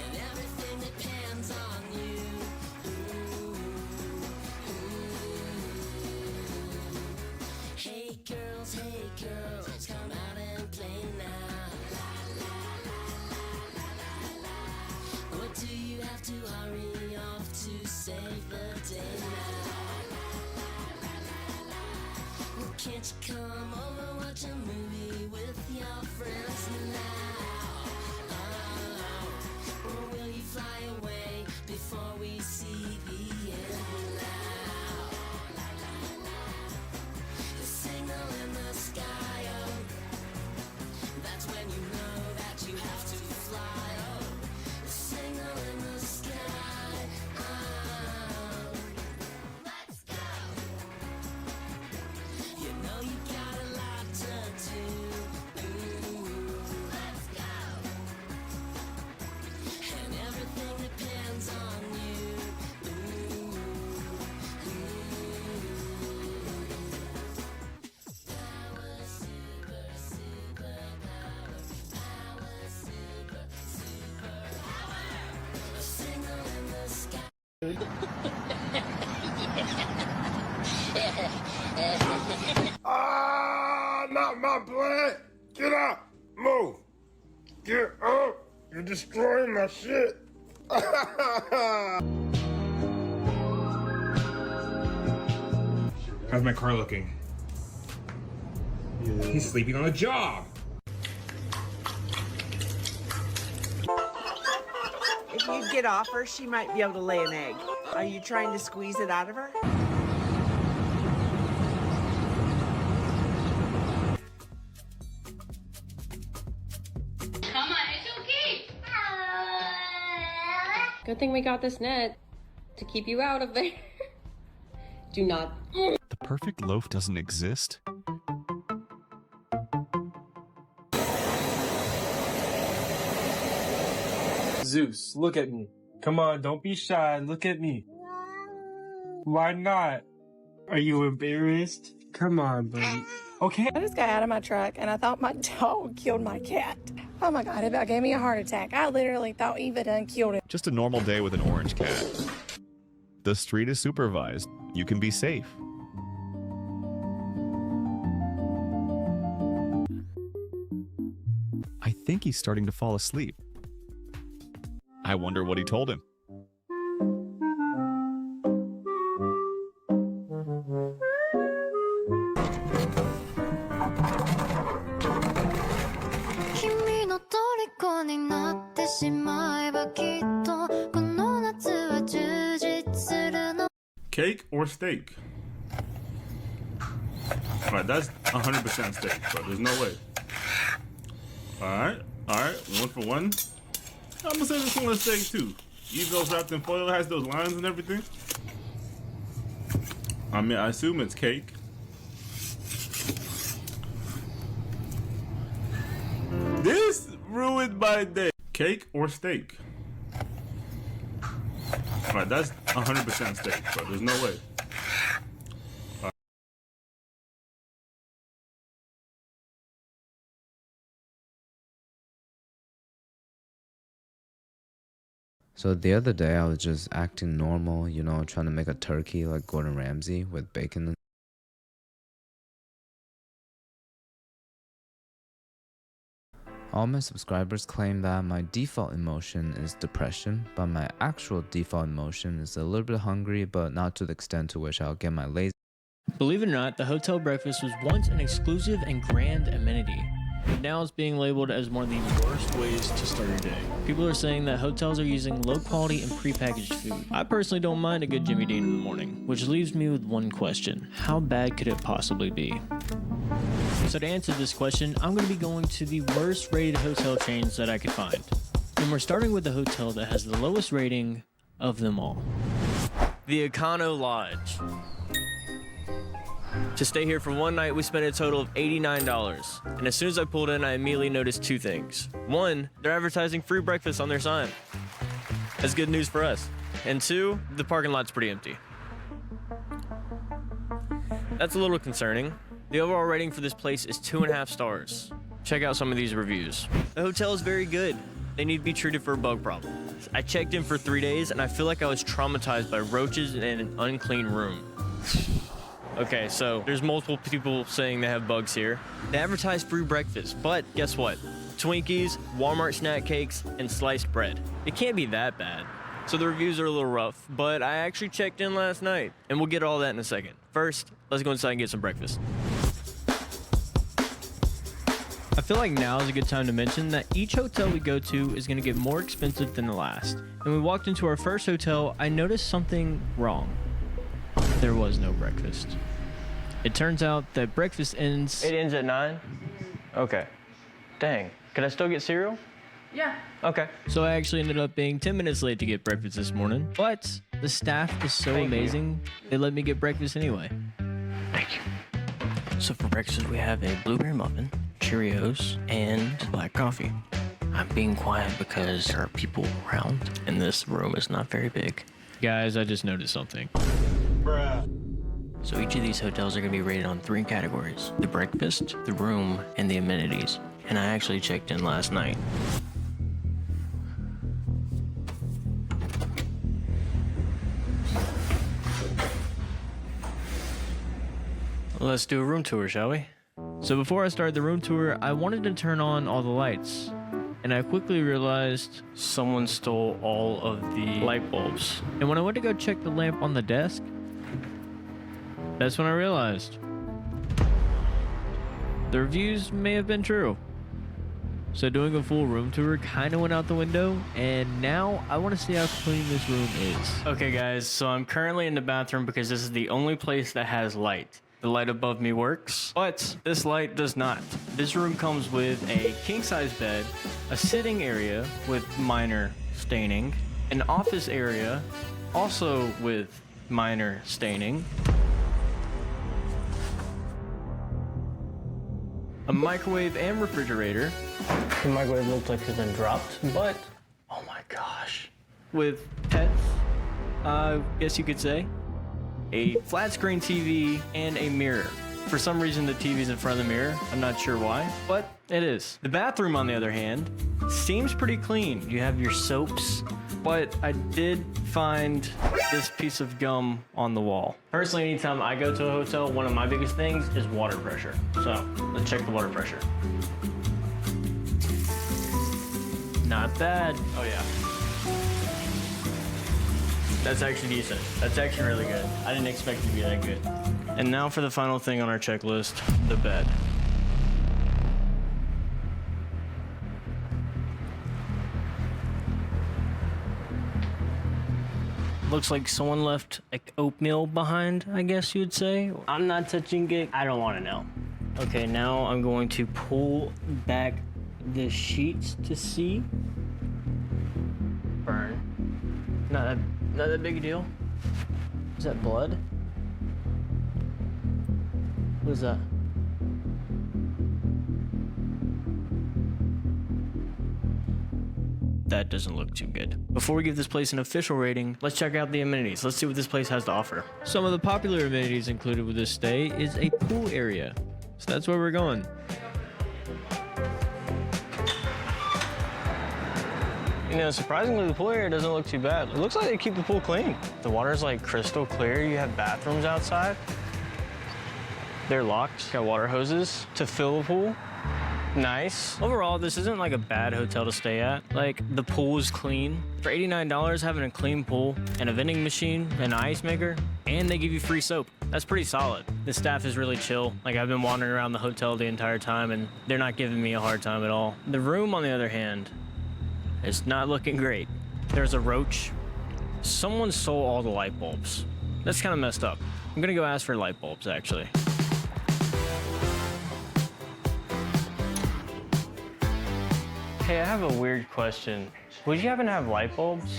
S4: And everything depends on you. Hey girls, come out and play now. What do you have to hurry off to save the day now? Well, can't you come over, watch a movie with your friends now? Or will you fly away before we see the end now? The signal in the sky, oh, that's when you know that you have to fly, oh. The signal in the sky, oh. Let's go! You know you got a lot to do. Let's go! And everything depends on you. Power, super, super power. Power, super, super power. A signal in the sky.
S27: Ah, not my plant. Get out. Move. Get up. You're destroying my shit.
S1: How's my car looking? He's sleeping on the job.
S2: If you get off her, she might be able to lay an egg. Are you trying to squeeze it out of her?
S3: Come on, it's okay.
S7: Good thing we got this net to keep you out of there. Do not.
S24: The perfect loaf doesn't exist?
S25: Zeus, look at me. Come on, don't be shy. Look at me. Why not? Are you embarrassed? Come on, buddy. Okay.
S10: I just got out of my truck and I thought my dog killed my cat. Oh my God, it about gave me a heart attack. I literally thought Eva done killed it.
S24: Just a normal day with an orange cat. The street is supervised. You can be safe. I think he's starting to fall asleep. I wonder what he told him.
S5: Cake or steak? Alright, that's 100% steak, but there's no way. Alright, 1 for 1. I'm gonna say this one is steak too. Even though it's wrapped in foil, it has those lines and everything. I mean, I assume it's cake. This ruined my day. Cake or steak? Alright, that's 100% steak, but there's no way.
S9: So the other day I was just acting normal, you know, trying to make a turkey like Gordon Ramsay with bacon. All my subscribers claim that my default emotion is depression, but my actual default emotion is a little bit hungry, but not to the extent to which I'll get my lazy.
S12: Believe it or not, the hotel breakfast was once an exclusive and grand amenity.
S3: Now it's being labeled as one of the worst ways to start your day. People are saying that hotels are using low quality and prepackaged food. I personally don't mind a good Jimmy Dean in the morning, which leaves me with one question. How bad could it possibly be? So to answer this question, I'm going to be going to the worst rated hotel chains that I could find. And we're starting with the hotel that has the lowest rating of them all. The Econo Lodge. To stay here for one night, we spent a total of $89. And as soon as I pulled in, I immediately noticed two things. One, they're advertising free breakfast on their sign. That's good news for us. And two, the parking lot's pretty empty. That's a little concerning. The overall rating for this place is 2.5 stars. Check out some of these reviews. The hotel is very good. They need to be treated for a bug problem. I checked in for 3 days and I feel like I was traumatized by roaches in an unclean room. Okay, so there's multiple people saying they have bugs here. They advertise free breakfast, but guess what? Twinkies, Walmart snack cakes, and sliced bread. It can't be that bad. So the reviews are a little rough, but I actually checked in last night, and we'll get all that in a second. First, let's go inside and get some breakfast. I feel like now is a good time to mention that each hotel we go to is going to get more expensive than the last. And when we walked into our first hotel, I noticed something wrong. There was no breakfast. It turns out that breakfast ends... It ends at 9? Okay. Dang. Could I still get cereal?
S11: Yeah.
S3: Okay. So I actually ended up being 10 minutes late to get breakfast this morning, but the staff is so amazing, they let me get breakfast anyway. Thank you. So for breakfast, we have a blueberry muffin, Cheerios, and black coffee. I'm being quiet because there are people around, and this room is not very big. Guys, I just noticed something. Bruh. So each of these hotels are going to be rated on 3 categories: the breakfast, the room, and the amenities. And I actually checked in last night. Let's do a room tour, shall we? So before I started the room tour, I wanted to turn on all the lights. And I quickly realized someone stole all of the light bulbs. And when I went to go check the lamp on the desk, that's when I realized the reviews may have been true. So doing a full room tour kind of went out the window, and now I want to see how clean this room is. Okay guys, so I'm currently in the bathroom because this is the only place that has light. The light above me works, but this light does not. This room comes with a king-size bed, a sitting area with minor staining, an office area also with minor staining, a microwave and refrigerator. The microwave looks like it's been dropped, but oh my gosh. With pets, guess you could say. A flat screen TV and a mirror. For some reason the TV's in front of the mirror. I'm not sure why, but it is. The bathroom, on the other hand, seems pretty clean. You have your soaps, but I did find this piece of gum on the wall. Personally, anytime I go to a hotel, one of my biggest things is water pressure. So let's check the water pressure. Not bad. Oh yeah. That's actually decent. That's actually really good. I didn't expect it to be that good. And now for the final thing on our checklist, the bed. Looks like someone left like oatmeal behind, I guess you'd say. I'm not touching it. I don't want to know. Okay, now I'm going to pull back the sheets to see. Burn. Not that big a deal. Is that blood? What is that? That doesn't look too good. Before we give this place an official rating, let's check out the amenities. Let's see what this place has to offer. Some of the popular amenities included with this stay is a pool area. So that's where we're going. You know, surprisingly, the pool area doesn't look too bad. It looks like they keep the pool clean. The water's like crystal clear. You have bathrooms outside. They're locked. Got water hoses to fill the pool. Nice. Overall, this isn't like a bad hotel to stay at. Like, the pool is clean. For $89, having a clean pool and a vending machine and an ice maker, and they give you free soap. That's pretty solid. The staff is really chill. Like, I've been wandering around the hotel the entire time, and they're not giving me a hard time at all. The room, on the other hand, is not looking great. There's a roach. Someone stole all the light bulbs. That's kind of messed up. I'm gonna go ask for light bulbs, actually. Hey, I have a weird question. Would you happen to have light bulbs?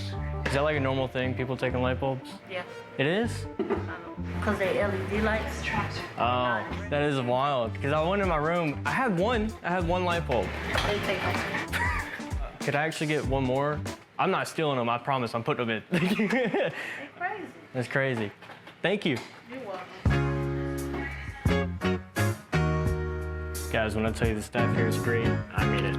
S3: Is that like a normal thing, people taking light bulbs?
S12: Yeah.
S3: It is?
S12: Because they LED lights.
S3: Oh, that is wild. Because I went in my room, I had one light bulb.
S12: They take them.
S3: Could I actually get one more? I'm not stealing them, I promise. I'm putting them in.
S12: They're crazy.
S3: That's crazy. Thank you.
S12: You're welcome.
S3: Guys, when I tell you the staff here is great, I mean it.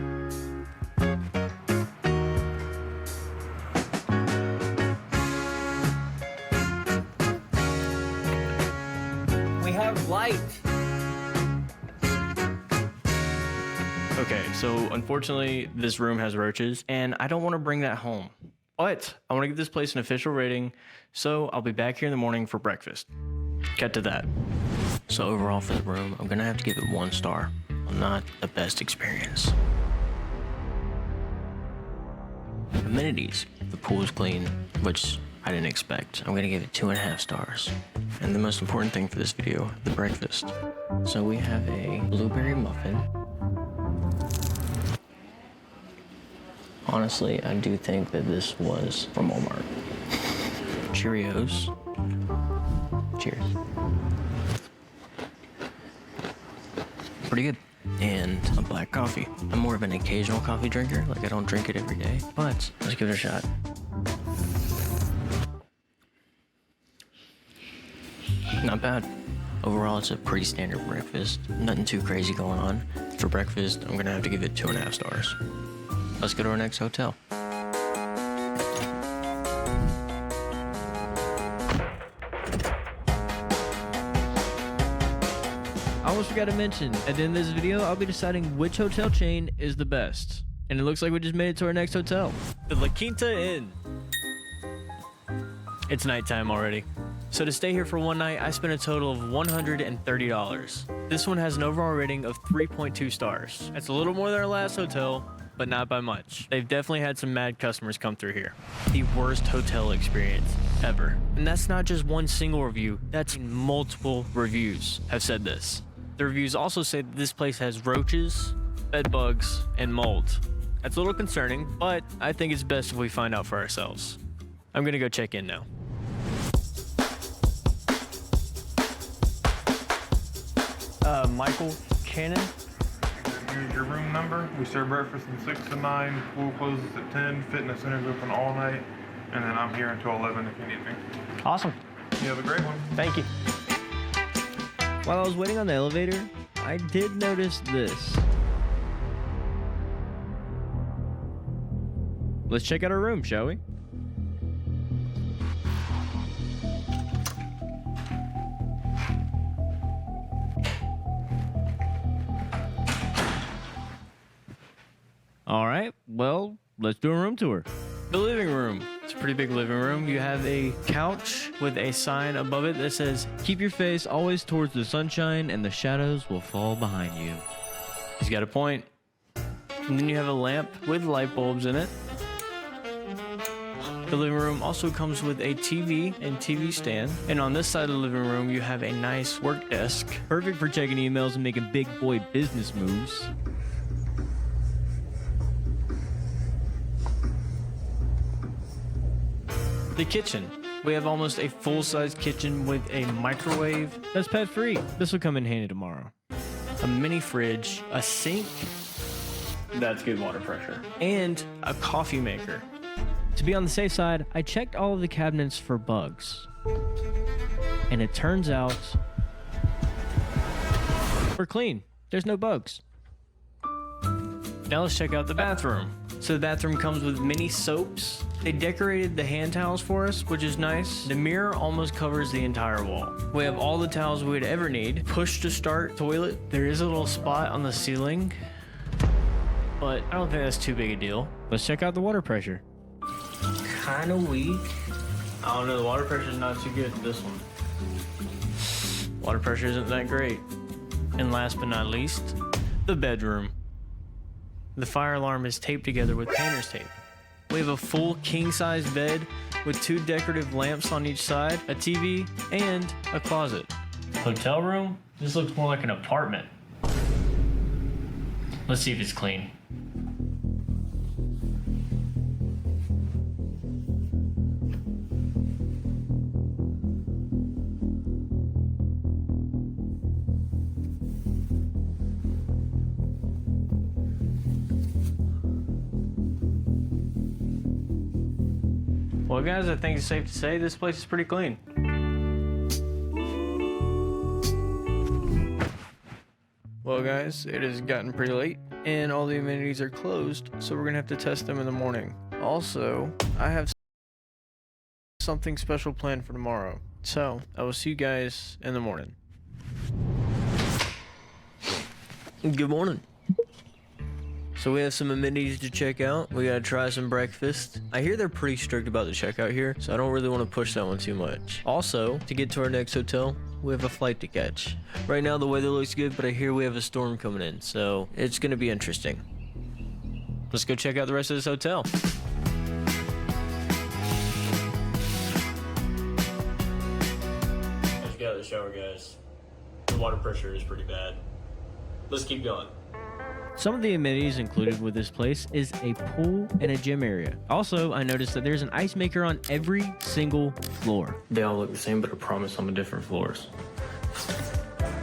S3: We have light. Okay, so unfortunately, this room has roaches, and I don't want to bring that home. But I want to give this place an official rating, so I'll be back here in the morning for breakfast. Get to that. So overall for the room, I'm gonna have to give it 1 star. Not the best experience. Amenities. The pool is clean, which I didn't expect. I'm gonna give it 2.5 stars. And the most important thing for this video, the breakfast. So we have a blueberry muffin. Honestly, I do think that this was from Walmart. Cheerios. Cheers. Pretty good. And a black coffee. I'm more of an occasional coffee drinker, like I don't drink it every day, but let's give it a shot. Not bad. Overall, it's a pretty standard breakfast. Nothing too crazy going on. For breakfast, I'm gonna have to give it 2.5 stars. Let's go to our next hotel. I almost forgot to mention, at the end of this video, I'll be deciding which hotel chain is the best. And it looks like we just made it to our next hotel. The La Quinta Inn. It's nighttime already. So to stay here for one night, I spent a total of $130. This one has an overall rating of 3.2 stars. That's a little more than our last hotel, but not by much. They've definitely had some mad customers come through here. The worst hotel experience ever. And that's not just one single review, that's multiple reviews have said this. The reviews also say that this place has roaches, bed bugs, and mold. That's a little concerning, but I think it's best if we find out for ourselves. I'm gonna go check in now. Michael Cannon.
S13: Here's your room number. We serve breakfast from 6 to 9. Pool closes at 10. Fitness center's open all night. And then I'm here until 11 if you need me.
S3: Awesome.
S13: You have a great one.
S3: Thank you. While I was waiting on the elevator, I did notice this. Let's check out our room, shall we? All right, well, let's do a room tour. The living room. It's a pretty big living room. You have a couch with a sign above it that says, "Keep your face always towards the sunshine and the shadows will fall behind you." He's got a point. And then you have a lamp with light bulbs in it. The living room also comes with a TV and TV stand. And on this side of the living room, you have a nice work desk. Perfect for checking emails and making big boy business moves. The kitchen. We have almost a full-size kitchen with a microwave that's pet-free. This will come in handy tomorrow. A mini fridge, a sink. That's good water pressure. And a coffee maker. To be on the safe side, I checked all of the cabinets for bugs. And it turns out we're clean. There's no bugs. Now let's check out the bathroom. So the bathroom comes with mini soaps. They decorated the hand towels for us, which is nice. The mirror almost covers the entire wall. We have all the towels we would ever need. Push to start toilet. There is a little spot on the ceiling but I don't think that's too big a deal. Let's check out the water pressure. Kinda weak. I don't know, the water pressure is not too good for this one. Water pressure isn't that great. And last but not least, the bedroom. The fire alarm is taped together with painter's tape. We have a full king-size bed with 2 decorative lamps on each side, a TV, and a closet. Hotel room? This looks more like an apartment. Let's see if it's clean. Well, guys, I think it's safe to say this place is pretty clean. Well, guys, it has gotten pretty late, and all the amenities are closed, so we're gonna have to test them in the morning. Also, I have something special planned for tomorrow, so I will see you guys in the morning. Good morning. So we have some amenities to check out. We gotta try some breakfast. I hear they're pretty strict about the checkout here, so I don't really want to push that one too much. Also, to get to our next hotel, we have a flight to catch. Right now the weather looks good, but I hear we have a storm coming in, so it's gonna be interesting. Let's go check out the rest of this hotel. Let's get out of the shower, guys. The water pressure is pretty bad. Let's keep going. Some of the amenities included with this place is a pool and a gym area. Also, I noticed that there's an ice maker on every single floor. They all look the same, but I promise on the different floors.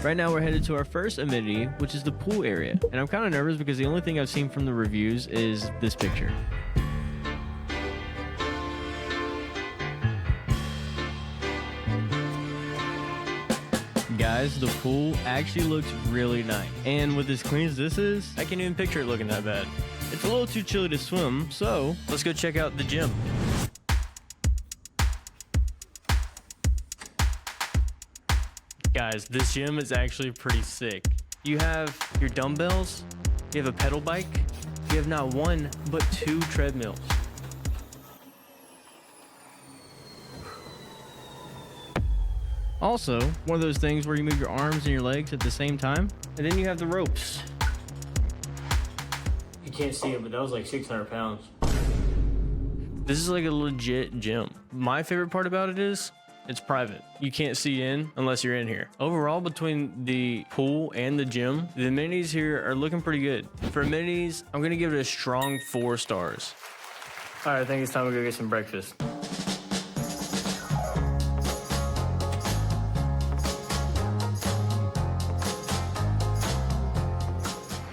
S3: Right now we're headed to our first amenity, which is the pool area. And I'm kind of nervous because the only thing I've seen from the reviews is this picture. Guys, the pool actually looks really nice. And with as clean as this is, I can't even picture it looking that bad. It's a little too chilly to swim, so let's go check out the gym. Guys, this gym is actually pretty sick. You have your dumbbells, you have a pedal bike, you have not 1, but 2 treadmills. Also, one of those things where you move your arms and your legs at the same time. And then you have the ropes. You can't see it, but that was like 600 pounds. This is like a legit gym. My favorite part about it is it's private. You can't see in unless you're in here. Overall, between the pool and the gym, the amenities here are looking pretty good. For amenities, I'm gonna give it a strong 4 stars. All right, I think it's time to go get some breakfast.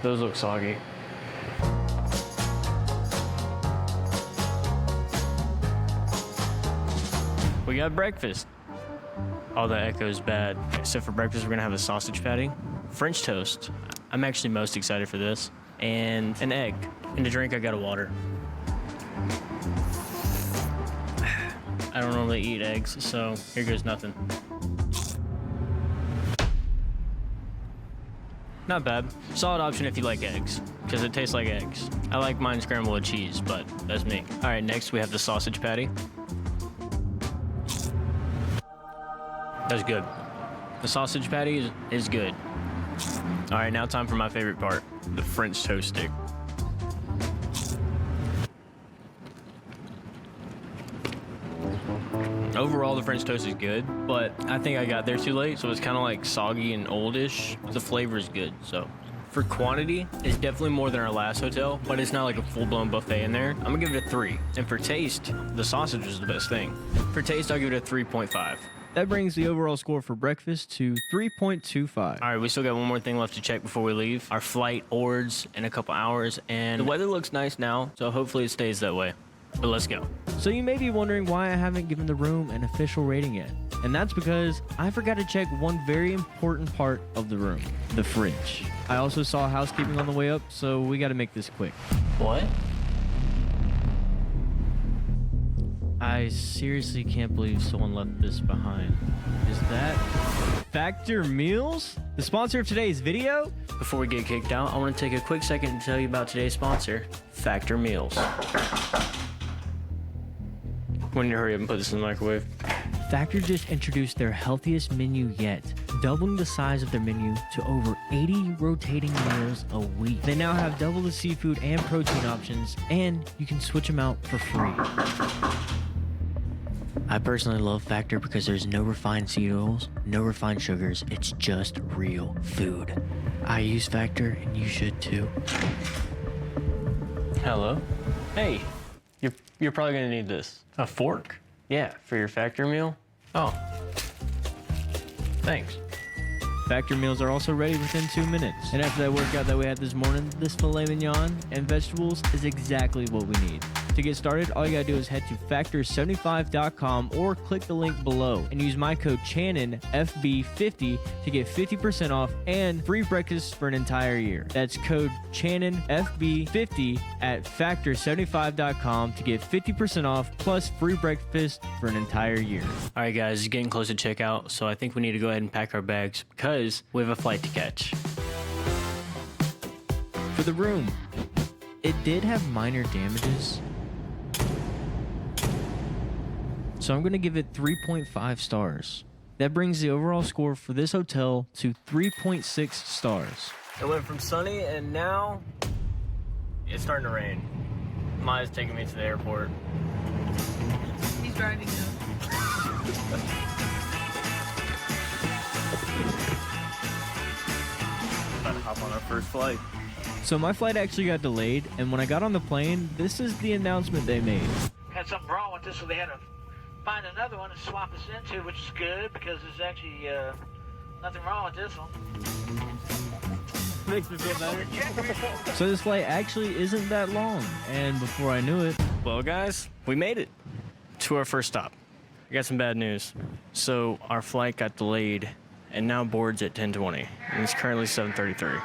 S3: Those look soggy. We got breakfast. Oh, the echo's bad. So for breakfast, we're gonna have a sausage patty, French toast. I'm actually most excited for this. And an egg. And to drink, I got a water. I don't normally eat eggs, so here goes nothing. Not bad. Solid option if you like eggs, because it tastes like eggs. I like mine scrambled with cheese, but that's me. All right, next we have the sausage patty. That's good. The sausage patty is good. All right, now time for my favorite part, the French toast stick. Overall, the French toast is good, but I think I got there too late, so it's kind of like soggy and oldish. The flavor is good, so. For quantity, it's definitely more than our last hotel, but it's not like a full-blown buffet in there. I'm gonna give it a 3. And for taste, the sausage is the best thing. For taste, I'll give it a 3.5. That brings the overall score for breakfast to 3.25. All right, we still got one more thing left to check before we leave. Our flight boards in a couple hours, and the weather looks nice now, so hopefully it stays that way. But let's go. So you may be wondering why I haven't given the room an official rating yet. And that's because I forgot to check one very important part of the room, the fridge. I also saw housekeeping on the way up, so we got to make this quick. What? I seriously can't believe someone left this behind. Is that Factor Meals? The sponsor of today's video? Before we get kicked out, I want to take a quick second to tell you about today's sponsor, Factor Meals. We need to hurry up and put this in the microwave. Factor just introduced their healthiest menu yet, doubling the size of their menu to over 80 rotating meals a week. They now have double the seafood and protein options, and you can switch them out for free. I personally love Factor because there's no refined seed oils, no refined sugars, it's just real food. I use Factor and you should too. Hello? Hey, you're probably gonna need this. A fork? Yeah, for your Factor meal? Oh. Thanks. Factor meals are also ready within 2 minutes. And after that workout that we had this morning, this filet mignon and vegetables is exactly what we need. To get started, all you gotta do is head to factor75.com or click the link below and use my code ChannonFB50 to get 50% off and free breakfast for an entire year. That's code ChannonFB50 at factor75.com to get 50% off plus free breakfast for an entire year. All right, guys, it's getting close to checkout, so I think we need to go ahead and pack our bags because we have a flight to catch. For the room, it did have minor damages, so I'm going to give it 3.5 stars. That brings the overall score for this hotel to 3.6 stars. It went from sunny and now it's starting to rain. Maya's taking me to the airport.
S6: He's driving now.
S3: About to hop on our first flight. So my flight actually got delayed, and when I got on the plane, this is the announcement they made.
S8: Had something wrong with this, so they had to find another one to swap us into, which is good because there's actually nothing wrong with this one.
S3: Makes me feel better. So this flight actually isn't that long, and before I knew it, well guys, we made it to our first stop. I got some bad news. So our flight got delayed and now boards at 10:20, and it's currently 7:33.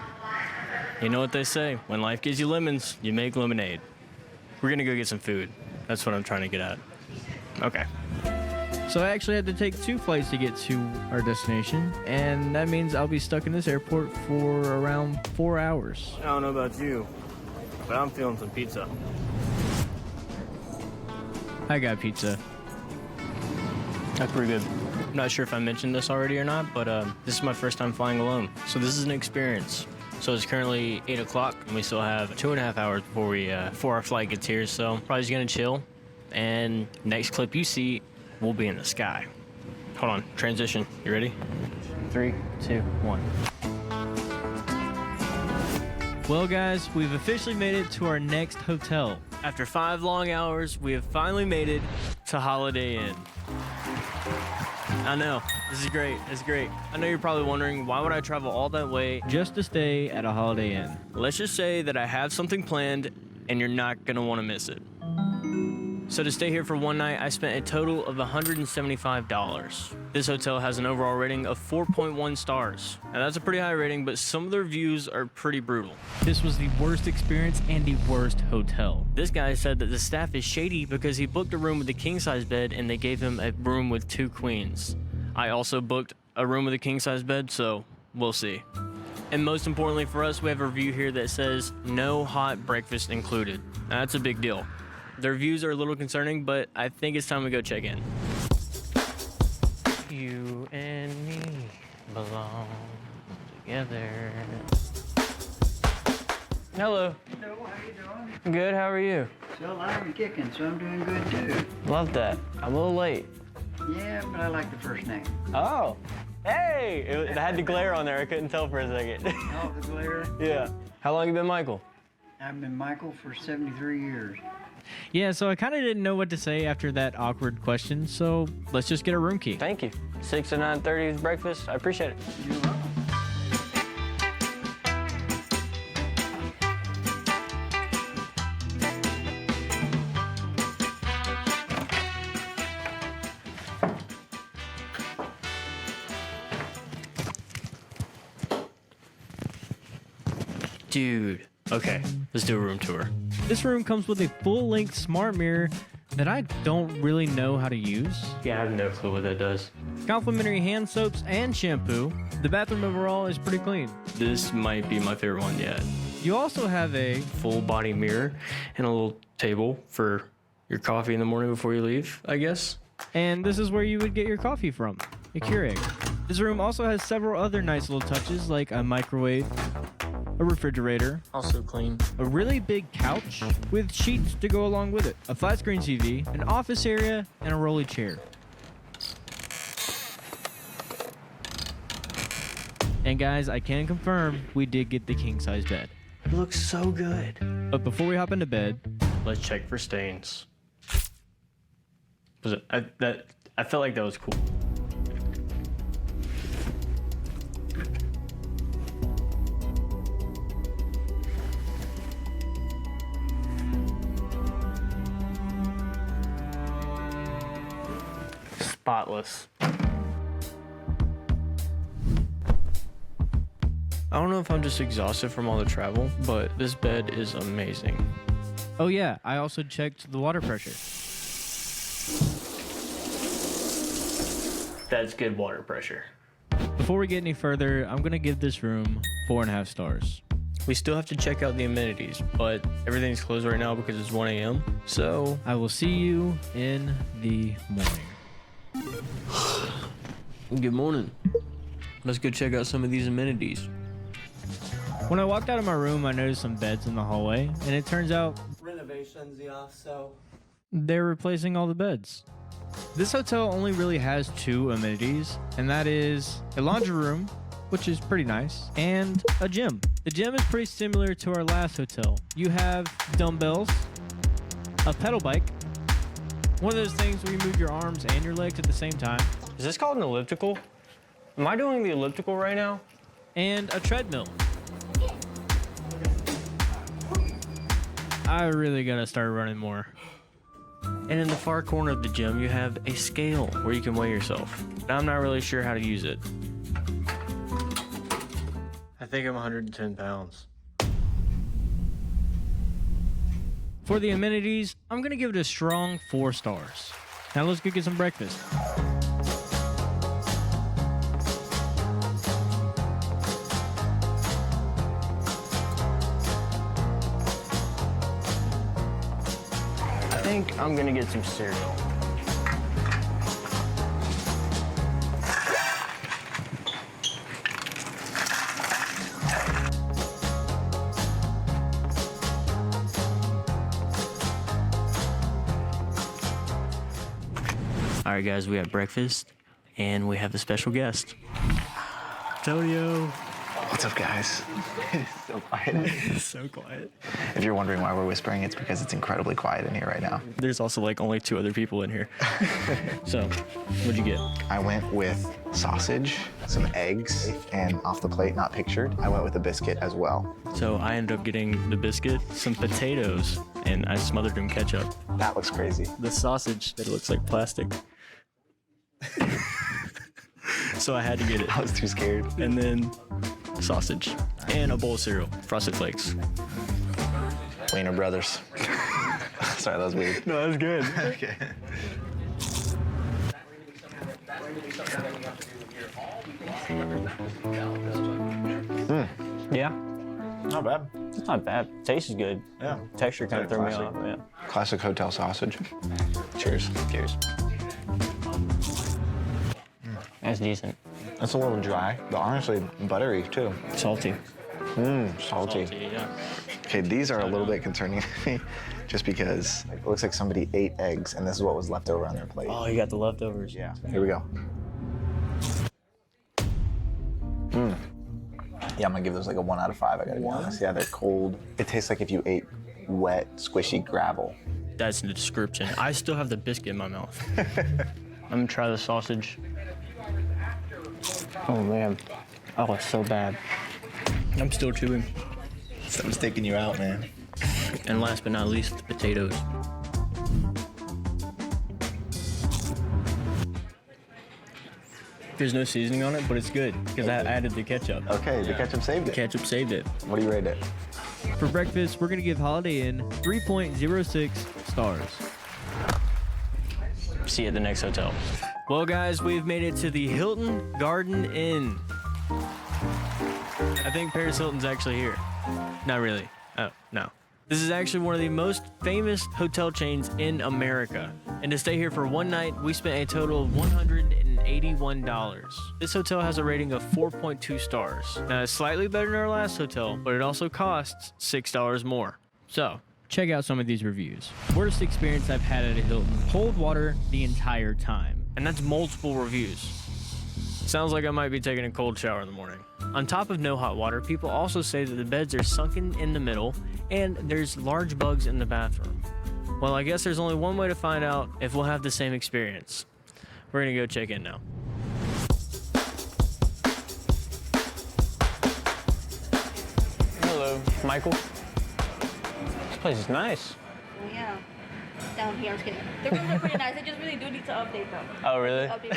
S3: You know what they say, when life gives you lemons, you make lemonade. We're gonna go get some food. That's what I'm trying to get at. Okay. So I actually had to take 2 flights to get to our destination, and that means I'll be stuck in this airport for around 4 hours. I don't know about you, but I'm feeling some pizza. I got pizza. That's pretty good. I'm not sure if I mentioned this already or not, but this is my first time flying alone, so this is an experience. So it's currently 8 o'clock, and we still have 2.5 hours before our flight gets here, so probably just gonna chill. And next clip you see will be in the sky. Hold on, transition. You ready? 3, 2, 1. Well guys, we've officially made it to our next hotel. After 5 long hours, we have finally made it to Holiday Inn. I know, this is great, it's great. I know you're probably wondering, why would I travel all that way just to stay at a Holiday Inn? Let's just say that I have something planned and you're not gonna wanna miss it. So to stay here for one night, I spent a total of $175. This hotel has an overall rating of 4.1 stars. Now that's a pretty high rating, but some of the reviews are pretty brutal. This was the worst experience and the worst hotel. This guy said that the staff is shady because he booked a room with a king-size bed and they gave him a room with 2 queens. I also booked a room with a king-size bed, so we'll see. And most importantly for us, we have a review here that says no hot breakfast included. Now, that's a big deal. The reviews are a little concerning, but I think it's time we go check in. You and me belong together. Hello.
S14: Hello, how you doing?
S3: Good, how are you?
S14: Still alive and kicking, so I'm doing good too.
S3: Love that. I'm a little late.
S14: Yeah, but I like the first name.
S3: Oh, hey! It had the glare on there. I couldn't tell for a second.
S14: Oh, the glare?
S3: Yeah. How long you been Michael?
S14: I've been Michael for 73 years.
S3: Yeah, so I kind of didn't know what to say after that awkward question, so let's just get a room key. Thank you. 6 to 9:30 is breakfast. I appreciate it.
S14: You're welcome.
S3: Dude. Okay, let's do a room tour. This room comes with a full-length smart mirror, that I don't really know how to use.
S15: Yeah, I have no clue what that does.
S3: Complimentary hand soaps and shampoo. The bathroom overall is pretty clean.
S15: This might be my favorite one yet.
S3: You also have a
S15: full body mirror and a little table for your coffee in the morning before you leave, I guess.
S3: And this is where you would get your coffee from, a Keurig. This room also has several other nice little touches like a microwave, a refrigerator,
S15: also clean,
S3: a really big couch with sheets to go along with it, a flat screen TV, an office area, and a rolly chair. And guys, I can confirm we did get the king size bed.
S15: It looks so good.
S3: But before we hop into bed,
S15: let's check for stains. Was it? I felt like that was cool. Spotless. I don't know if I'm just exhausted from all the travel, but this bed is amazing.
S3: Oh yeah, I also checked the water pressure.
S15: That's good water pressure.
S3: Before we get any further, I'm gonna give this room 4.5 stars.
S15: We still have to check out the amenities, but everything's closed right now because it's 1 a.m. So
S3: I will see you in the morning.
S15: Good morning. Let's go check out some of these amenities.
S3: When I walked out of my room, I noticed some beds in the hallway, and it turns out
S16: renovations, yeah, so
S3: they're replacing all the beds. This hotel only really has 2 amenities, and that is a laundry room, which is pretty nice, and a gym. The gym is pretty similar to our last hotel. You have dumbbells, a pedal bike, one of those things where you move your arms and your legs at the same time.
S15: Is this called an elliptical? Am I doing the elliptical right now?
S3: And a treadmill. I really gotta start running more.
S15: And in the far corner of the gym, you have a scale where you can weigh yourself. I'm not really sure how to use it. I think I'm 110 pounds.
S3: For the amenities, I'm gonna give it a strong 4 stars. Now let's go get some breakfast.
S15: I think I'm gonna get some cereal. All right, guys, we have breakfast, and we have a special guest. Tonio.
S17: What's up, guys? So quiet.
S15: So quiet.
S17: If you're wondering why we're whispering, it's because it's incredibly quiet in here right now.
S15: There's also like only 2 other people in here. So, what'd you get?
S17: I went with sausage, some eggs, and off the plate, not pictured, I went with a biscuit as well.
S15: So I ended up getting the biscuit, some potatoes, and I smothered them in ketchup.
S17: That looks crazy.
S15: The sausage, it looks like plastic. So I had to get it.
S17: I was too scared.
S15: And then sausage and a bowl of cereal, Frosted Flakes.
S17: Wiener Brothers. Sorry, that was weird.
S15: No, that was good.
S17: Okay.
S15: Yeah.
S17: Not bad.
S15: It's not bad. Taste is good.
S17: Yeah.
S15: Texture kind of threw me off. Yeah.
S17: Classic hotel sausage. Cheers.
S15: Cheers. That's decent.
S17: It's a little dry, but honestly buttery too.
S15: Salty.
S17: Salty.
S15: Yeah.
S17: Okay, these are a little bit concerning to me, just because it looks like somebody ate eggs and this is what was left over on their plate.
S15: Oh, you got the leftovers.
S17: Yeah. Here we go. Yeah, I'm gonna give those like a 1 out of 5. I gotta be honest. Yeah, they're cold. It tastes like if you ate wet, squishy gravel.
S15: That's the description. I still have the biscuit in my mouth. I'm gonna try the sausage. Oh man. Oh, it's so bad. I'm still chewing.
S17: Something's taking you out, man.
S15: And last but not least, the potatoes. There's no seasoning on it, but it's good because I added the ketchup.
S17: Okay, the ketchup saved it.
S15: Ketchup saved it.
S17: What do you rate it?
S3: For breakfast, we're gonna give Holiday Inn 3.06 stars. See you at the next hotel. Well, guys, we've made it to the Hilton Garden Inn. I think Paris Hilton's actually here. Not really. Oh, no. This is actually one of the most famous hotel chains in America. And to stay here for one night, we spent a total of $181. This hotel has a rating of 4.2 stars. Now, it's slightly better than our last hotel, but it also costs $6 more. So, check out some of these reviews. Worst experience I've had at a Hilton. Cold water the entire time. And that's multiple reviews. Sounds like I might be taking a cold shower in the morning. On top of no hot water, people also say that the beds are sunken in the middle and there's large bugs in the bathroom. Well, I guess there's only one way to find out if we'll have the same experience. We're gonna go check in now. Hello, Michael. This place is nice.
S7: Yeah. Down here, I'm just kidding. The rooms are pretty nice. They just really do need to update them.
S3: Oh, really?
S7: Update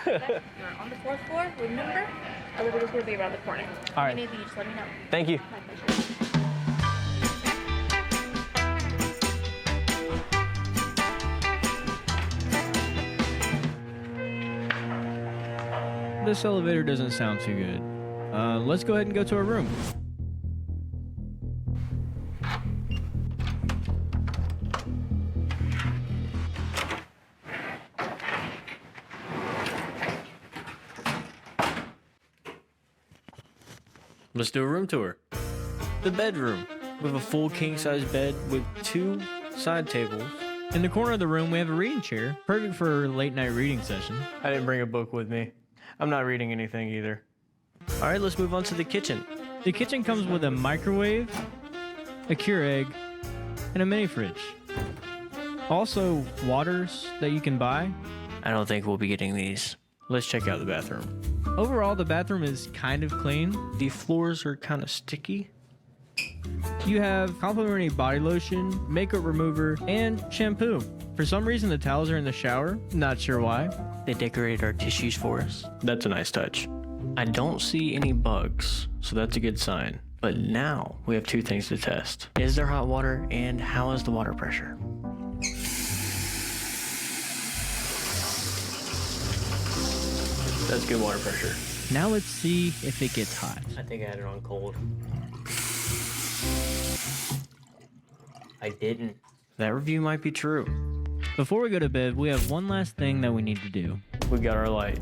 S7: them. You're on the 4th floor. Remember, elevator's gonna be around the corner.
S3: All right.
S7: If you need these, just let me know.
S3: Thank you.
S7: My pleasure.
S3: This elevator doesn't sound too good. Let's go ahead and go to our room. Let's do a room tour. The bedroom. We have a full king-size bed with 2 side tables. In the corner of the room, we have a reading chair, perfect for a late-night reading session. I didn't bring a book with me. I'm not reading anything either. All right, let's move on to the kitchen. The kitchen comes with a microwave, a Keurig, and a mini fridge. Also, waters that you can buy. I don't think we'll be getting these. Let's check out the bathroom. Overall, the bathroom is kind of clean. The floors are kind of sticky. You have complimentary body lotion, makeup remover, and shampoo. For some reason, the towels are in the shower. Not sure why. They decorated our tissues for us. That's a nice touch. I don't see any bugs, so that's a good sign. But now we have 2 things to test. Is there hot water, and how is the water pressure? That's good water pressure. Now let's see if it gets hot. I think I had it on cold. I didn't. That review might be true. Before we go to bed, we have one last thing that we need to do. We got our light.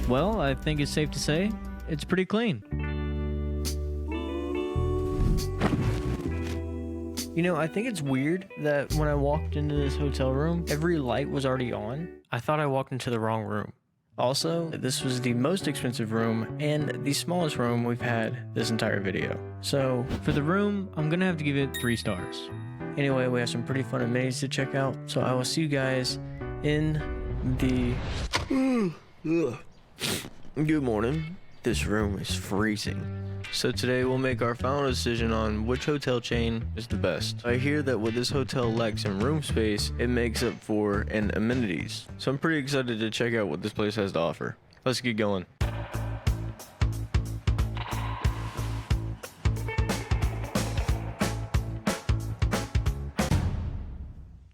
S3: Well, I think it's safe to say it's pretty clean. You know, I think it's weird that when I walked into this hotel room, every light was already on. I thought I walked into the wrong room. Also, this was the most expensive room and the smallest room we've had this entire video. So, for the room, I'm gonna have to give it 3 stars. Anyway, we have some pretty fun amenities to check out, so I will see you guys in the... Good morning. This room is freezing. So today we'll make our final decision on which hotel chain is the best. I hear that what this hotel lacks in room space, it makes up for in amenities. So I'm pretty excited to check out what this place has to offer. Let's get going.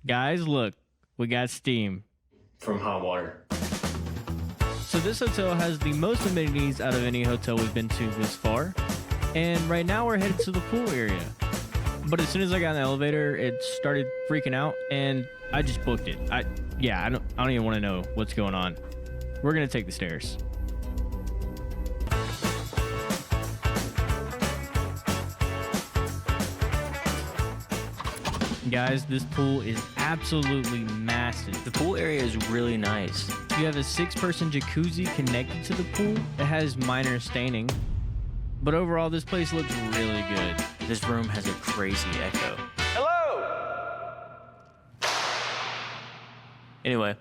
S3: Guys, look, we got steam from hot water. So this hotel has the most amenities out of any hotel we've been to this far. And right now we're headed to the pool area. But as soon as I got in the elevator, it started freaking out and I just booked it. I don't even want to know what's going on. We're gonna take the stairs. Guys, this pool is absolutely massive. The pool area is really nice. You have a 6-person jacuzzi connected to the pool. It has minor staining. But overall, this place looks really good. This room has a crazy echo. Hello! Anyway,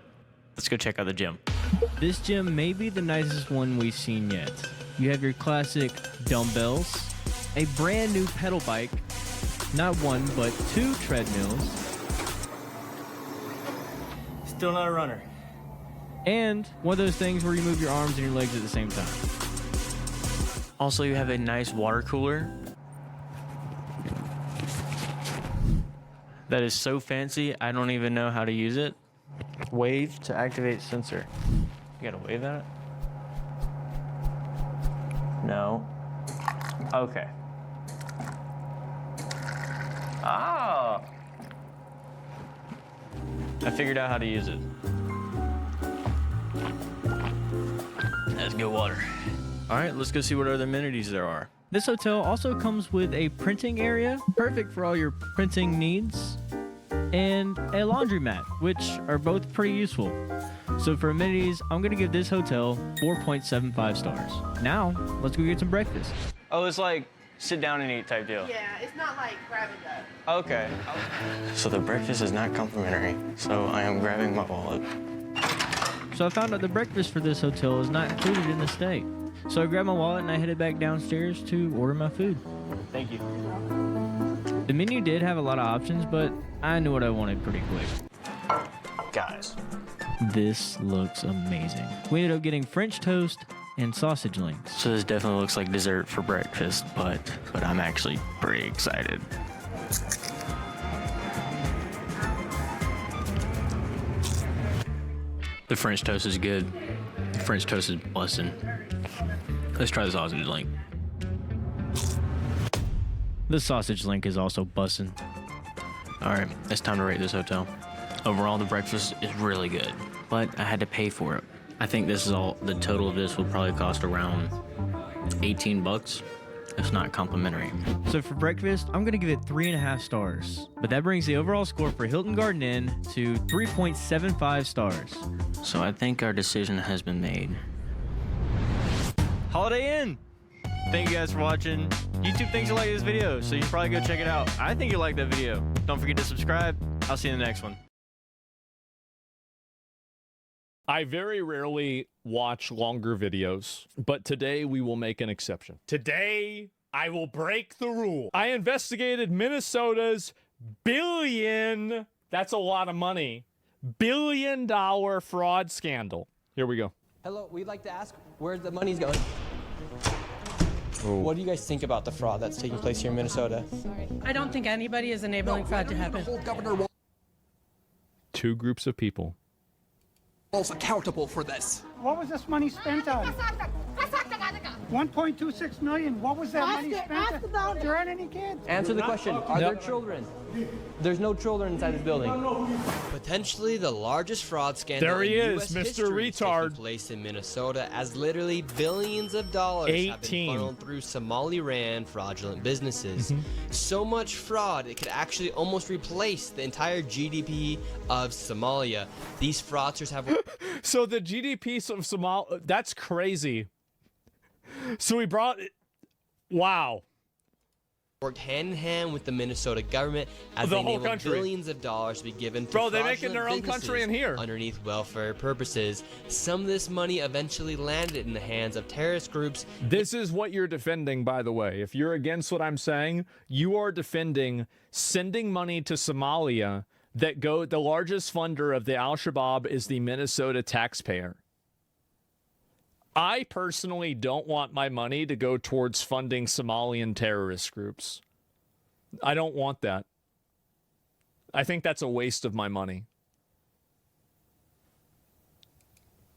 S3: let's go check out the gym. This gym may be the nicest one we've seen yet. You have your classic dumbbells, a brand new pedal bike, not 1, but 2 treadmills. Still not a runner. And one of those things where you move your arms and your legs at the same time. Also, you have a nice water cooler. That is so fancy, I don't even know how to use it. Wave to activate sensor. You gotta wave that? No. Okay. Ah! I figured out how to use it. That's good water. All right, let's go see what other amenities there are.
S15: This hotel also comes with a printing area, perfect for all your printing needs, and a laundromat, which are both pretty useful. So for amenities, I'm gonna give this hotel 4.75 stars. Now, let's go get some breakfast.
S3: Oh, it's like sit down and eat type deal.
S2: Yeah, it's not like grab and go.
S3: Okay. So the breakfast is not complimentary, so I am grabbing my wallet.
S15: So I found out the breakfast for this hotel is not included in the stay. So I grabbed my wallet and I headed back downstairs to order my food.
S3: Thank you.
S15: The menu did have a lot of options, but I knew what I wanted pretty quick.
S3: Guys.
S15: This looks amazing. We ended up getting French toast and sausage links.
S3: So this definitely looks like dessert for breakfast, but I'm actually pretty excited. The French toast is good. The French toast is bussin'. Let's try the sausage link.
S15: The sausage link is also bussin'.
S3: All right, it's time to rate this hotel. Overall, the breakfast is really good, but I had to pay for it. I think this is all, the total of this will probably cost around 18 bucks. It's not complimentary.
S15: So for breakfast, I'm gonna give it 3.5 stars. But that brings the overall score for Hilton Garden Inn to 3.75 stars.
S3: So I think our decision has been made. Holiday Inn! Thank you guys for watching. YouTube thinks you like this video, so you should probably go check it out. I think you like that video. Don't forget to subscribe. I'll see you in the next one.
S18: I very rarely watch longer videos, but today we will make an exception. Today, I will break the rule. I investigated Minnesota's billion, that's a lot of money, $1 billion fraud scandal. Here we go.
S19: Hello, we'd like to ask where the money's going. What do you guys think about the fraud that's taking place here in Minnesota?
S10: I don't think anybody is enabling fraud to happen.
S18: Two groups of people.
S20: Accountable for this.
S21: What was this money spent on? 1.26 million. What was that money spent on? There aren't any kids.
S19: Answer the question. Are there children? There's no children inside this building.
S22: Potentially the largest fraud scandal
S18: There he
S22: in
S18: is,
S22: US
S18: Mr.
S22: history
S18: Retard.
S22: taking place in Minnesota, as literally billions of dollars have been
S18: 18.
S22: funneled through Somali-ran fraudulent businesses.
S18: Mm-hmm.
S22: So much fraud, it could actually almost replace the entire GDP of Somalia. These fraudsters have...
S18: So the GDP of Somalia, that's crazy. So we brought, wow.
S22: Worked hand in hand with the Minnesota government as
S18: The
S22: they
S18: whole
S22: enabled
S18: country.
S22: billions of dollars to be given to
S18: Bro, they make it in
S22: fraudulent
S18: their own country in
S22: businesses
S18: here.
S22: underneath welfare purposes. Some of this money eventually landed in the hands of terrorist groups.
S18: This is what you're defending, by the way. If you're against what I'm saying, you are defending sending money to Somalia that the largest funder of the Al-Shabaab is the Minnesota taxpayer. I personally don't want my money to go towards funding Somalian terrorist groups. I don't want that. I think that's a waste of my money.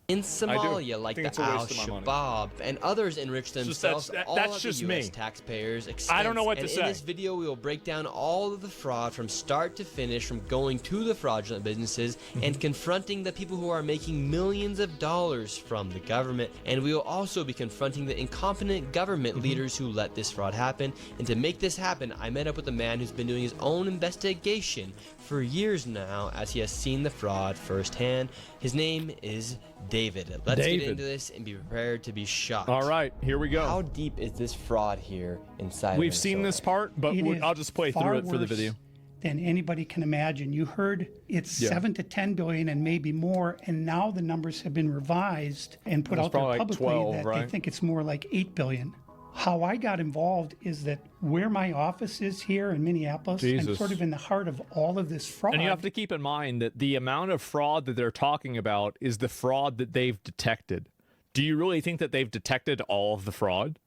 S22: In Somalia, like
S18: think
S22: the
S18: it's a waste of my money.
S22: Al-Shabaab and others enrich themselves all
S18: that's
S22: of
S18: just
S22: the U.S.
S18: me.
S22: taxpayers' expense.
S18: I don't know what to
S22: and
S18: say.
S22: In this video, we will break down all of the fraud from start to finish, from going to the fraudulent businesses and confronting the people who are making millions of dollars from the government. And we will also be confronting the incompetent government leaders who let this fraud happen. And to make this happen, I met up with a man who's been doing his own investigation for years now, as he has seen the fraud firsthand. His name is David. Let's get into this and be prepared to be shocked.
S18: All right, here we go.
S19: How deep is this fraud here inside of
S18: We've seen this part, but
S21: It is
S18: I'll just play
S21: far
S18: through it for the
S21: worse
S18: video.
S21: than anybody can imagine. You heard it's 7 to 10 billion and maybe more, and now the numbers have been revised and put
S18: It's
S21: out there
S18: probably like
S21: publicly
S18: 12,
S21: that they
S18: right?
S21: think it's more like 8 billion. How I got involved is that where my office is here in Minneapolis, I'm
S18: Jesus.
S21: sort of in the heart of all of this fraud.
S18: And you have to keep in mind that the amount of fraud that they're talking about is the fraud that they've detected. Do you really think that they've detected all of the fraud?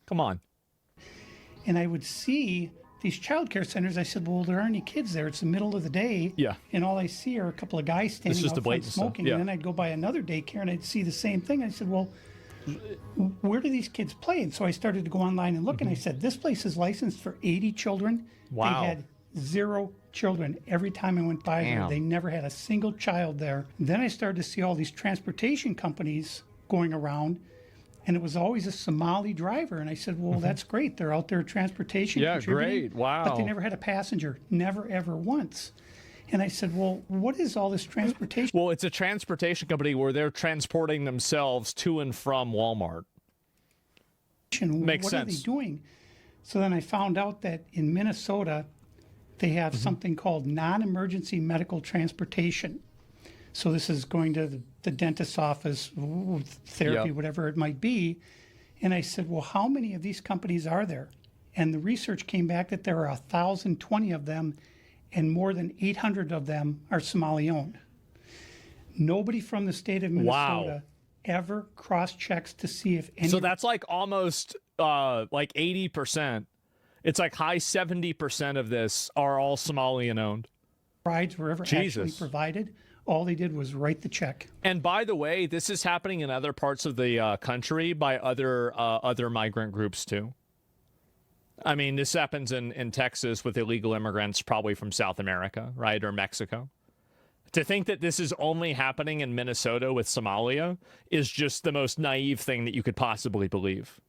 S18: Come on.
S21: And I would see these child care centers. I said, well, there aren't any kids there. It's the middle of the day.
S18: Yeah.
S21: And all I see are a couple of guys standing
S18: just
S21: out
S18: the
S21: front
S18: blatant stuff,
S21: smoking.
S18: yeah.
S21: And then I'd go by another daycare and I'd see the same thing. I said, well, where do these kids play? And so I started to go online and look, and I said, this place is licensed for 80 children.
S18: Wow.
S21: They had 0 children every time I went by there.
S18: Damn.
S21: They never had a single child there. Then I started to see all these transportation companies going around, and it was always a Somali driver. And I said, well, that's great. They're out there transportation.
S18: Yeah,
S21: contributing,
S18: great. Wow.
S21: But they never had a passenger, never, ever once. And I said, well, what is all this transportation?
S18: Well, it's a transportation company where they're transporting themselves to and from Walmart. Makes
S21: What
S18: sense.
S21: are they doing? So then I found out that in Minnesota, they have
S18: Mm-hmm.
S21: something called non-emergency medical transportation. So this is going to the dentist's office, therapy,
S18: Yep.
S21: whatever it might be. And I said, well, how many of these companies are there? And the research came back that there are 1,020 of them, and more than 800 of them are Somali-owned. Nobody from the state of Minnesota ever cross-checks to see if any.
S18: So that's like almost like 80%. It's like high 70% of this are all Somalian owned.
S21: rides were ever actually
S18: Jesus.
S21: provided. All they did was write the check.
S18: And by the way, this is happening in other parts of the country by other migrant groups too. I mean, this happens in Texas with illegal immigrants, probably from South America, right, or Mexico. To think that this is only happening in Minnesota with Somalia is just the most naive thing that you could possibly believe.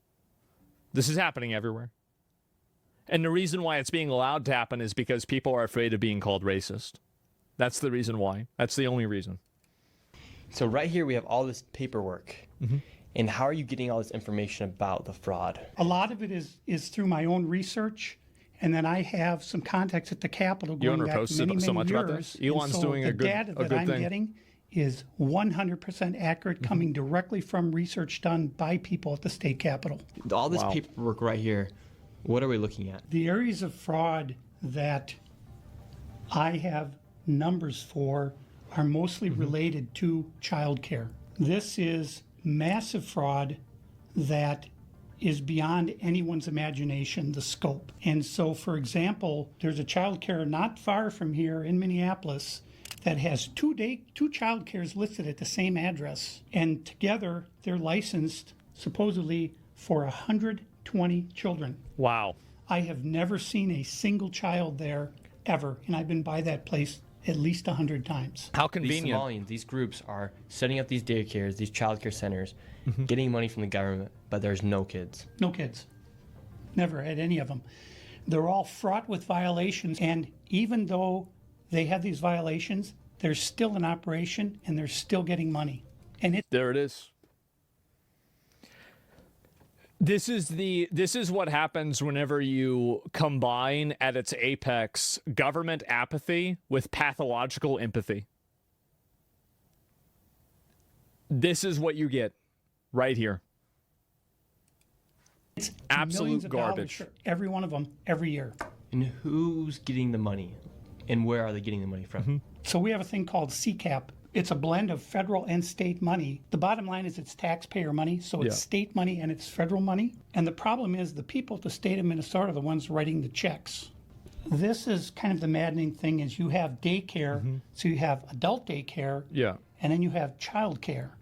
S18: This is happening everywhere. And the reason why it's being allowed to happen is because people are afraid of being called racist. That's the reason why. That's the only reason.
S1: So right here we have all this paperwork. And how are you getting all this information about the fraud?
S21: A lot of it is through my own research, and then I have some contacts at the Capitol going back
S18: posts
S21: many,
S18: so
S21: many
S18: much
S21: years.
S18: about this?
S21: And
S18: Elon's
S21: so
S18: doing
S21: the
S18: a good
S21: data that
S18: good
S21: I'm
S18: thing.
S21: getting is 100% accurate, coming directly from research done by people at the state Capitol.
S1: All this paperwork right here, what are we looking at?
S21: The areas of fraud that I have numbers for are mostly related to childcare. This is massive fraud that is beyond anyone's imagination, the scope. And so, for example, there's a childcare not far from here in Minneapolis that has two childcares listed at the same address, and together they're licensed supposedly for 120 children.
S18: Wow.
S21: I have never seen a single child there ever, and I've been by that place at least 100 times.
S18: How
S1: These
S18: convenient.
S1: Somalians, these groups are setting up these daycares, these childcare centers, getting money from the government, but there's no kids.
S21: No kids. Never had any of them. They're all fraught with violations, and even though they have these violations, they're still in operation and they're still getting money. And
S18: There it is. This is what happens whenever you combine at its apex government apathy with pathological empathy. This is what you get right here.
S21: it's millions
S18: Absolute
S21: of dollars
S18: garbage.
S21: for every one of them every year.
S1: And who's getting the money? And where are they getting the money from?
S21: So we have a thing called CCAP. It's a blend of federal and state money. The bottom line is it's taxpayer money, so it's
S18: Yeah.
S21: state money and it's federal money. And the problem is the people at the state of Minnesota are the ones writing the checks. This is kind of the maddening thing is you have daycare, so you have adult daycare,
S18: Yeah.
S21: and then you have child care,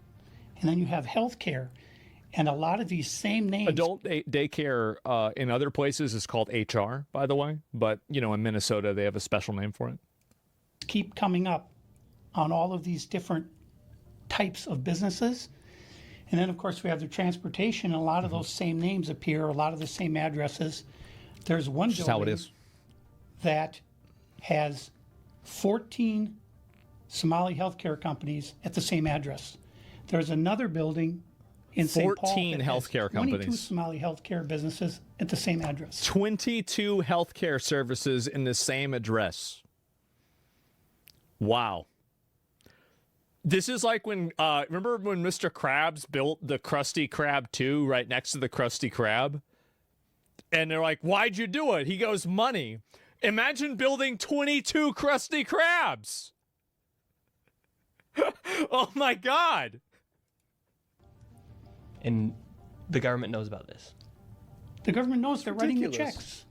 S21: and then you have health care. And a lot of these same names.
S18: Adult daycare in other places is called HR, by the way. But, you know, in Minnesota, they have a special name for it.
S21: Keep coming up on all of these different types of businesses. And then, of course, we have the transportation. And a lot of those same names appear, a lot of the same addresses. There's one
S18: Just how it
S21: building
S18: is.
S21: that has 14 Somali healthcare companies at the same address. There's another building in St. Paul
S18: 14
S21: that has
S18: healthcare
S21: 22
S18: companies.
S21: Somali healthcare businesses at the same address.
S18: 22 healthcare services in the same address. Wow. This is like when, remember when Mr. Krabs built the Krusty Krab 2 right next to the Krusty Krab? And they're like, why'd you do it? He goes, money. Imagine building 22 Krusty Krabs. Oh my God.
S1: And the government knows about this.
S21: The government knows they're writing the
S18: Ridiculous.
S21: checks.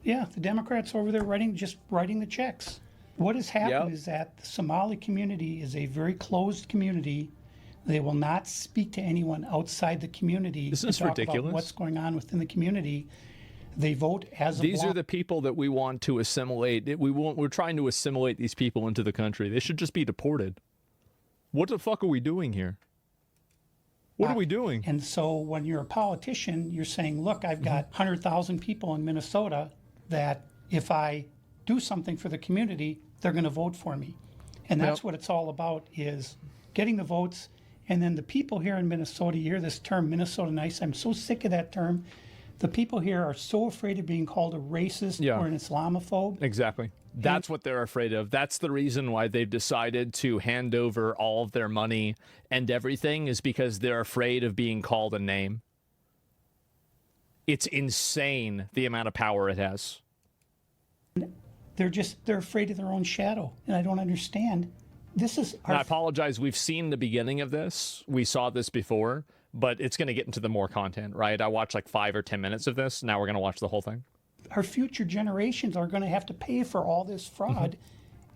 S21: Yeah, the Democrats over there just writing the checks. What has happened is that the Somali community is a very closed community. They will not speak to anyone outside the community
S18: This
S21: to
S18: is
S21: talk
S18: ridiculous.
S21: about what's going on within the community. They vote as a
S18: These
S21: bloc.
S18: are the people that we want to assimilate. We're trying to assimilate these people into the country. They should just be deported. What the fuck are we doing here? What are we doing?
S21: And so when you're a politician, you're saying, look, I've got 100,000 people in Minnesota that if I do something for the community, they're going to vote for me. And that's what it's all about, is getting the votes. And then the people here in Minnesota, you hear this term, Minnesota nice. I'm so sick of that term. The people here are so afraid of being called a racist or an Islamophobe.
S18: Exactly. That's what they're afraid of. That's the reason why they've decided to hand over all of their money and everything, is because they're afraid of being called a name. It's insane the amount of power it has.
S21: They're afraid of their own shadow. And I don't understand. This is
S18: I apologize. We've seen the beginning of this. We saw this before, but it's going to get into the more content, right? I watched like 5 or 10 minutes of this. Now we're going to watch the whole thing.
S21: Our future generations are going to have to pay for all this fraud.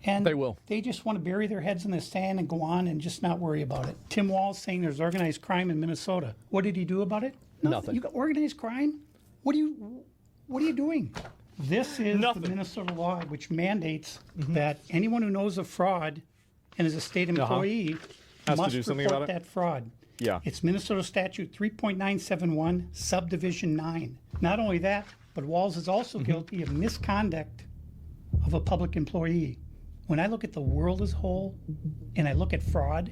S21: And
S18: they will.
S21: They just want to bury their heads in the sand and go on and just not worry about it. Tim Walz saying there's organized crime in Minnesota. What did he do about it?
S18: Nothing.
S21: You got organized crime? What are you doing? This is the Minnesota law, which mandates that anyone who knows of fraud and is a state employee
S18: Has to
S21: must
S18: do something
S21: report
S18: about it?
S21: that fraud.
S18: Yeah.
S21: It's Minnesota Statute 3.971, Subdivision 9. Not only that, but Walz is also guilty of misconduct of a public employee. When I look at the world as a whole and I look at fraud,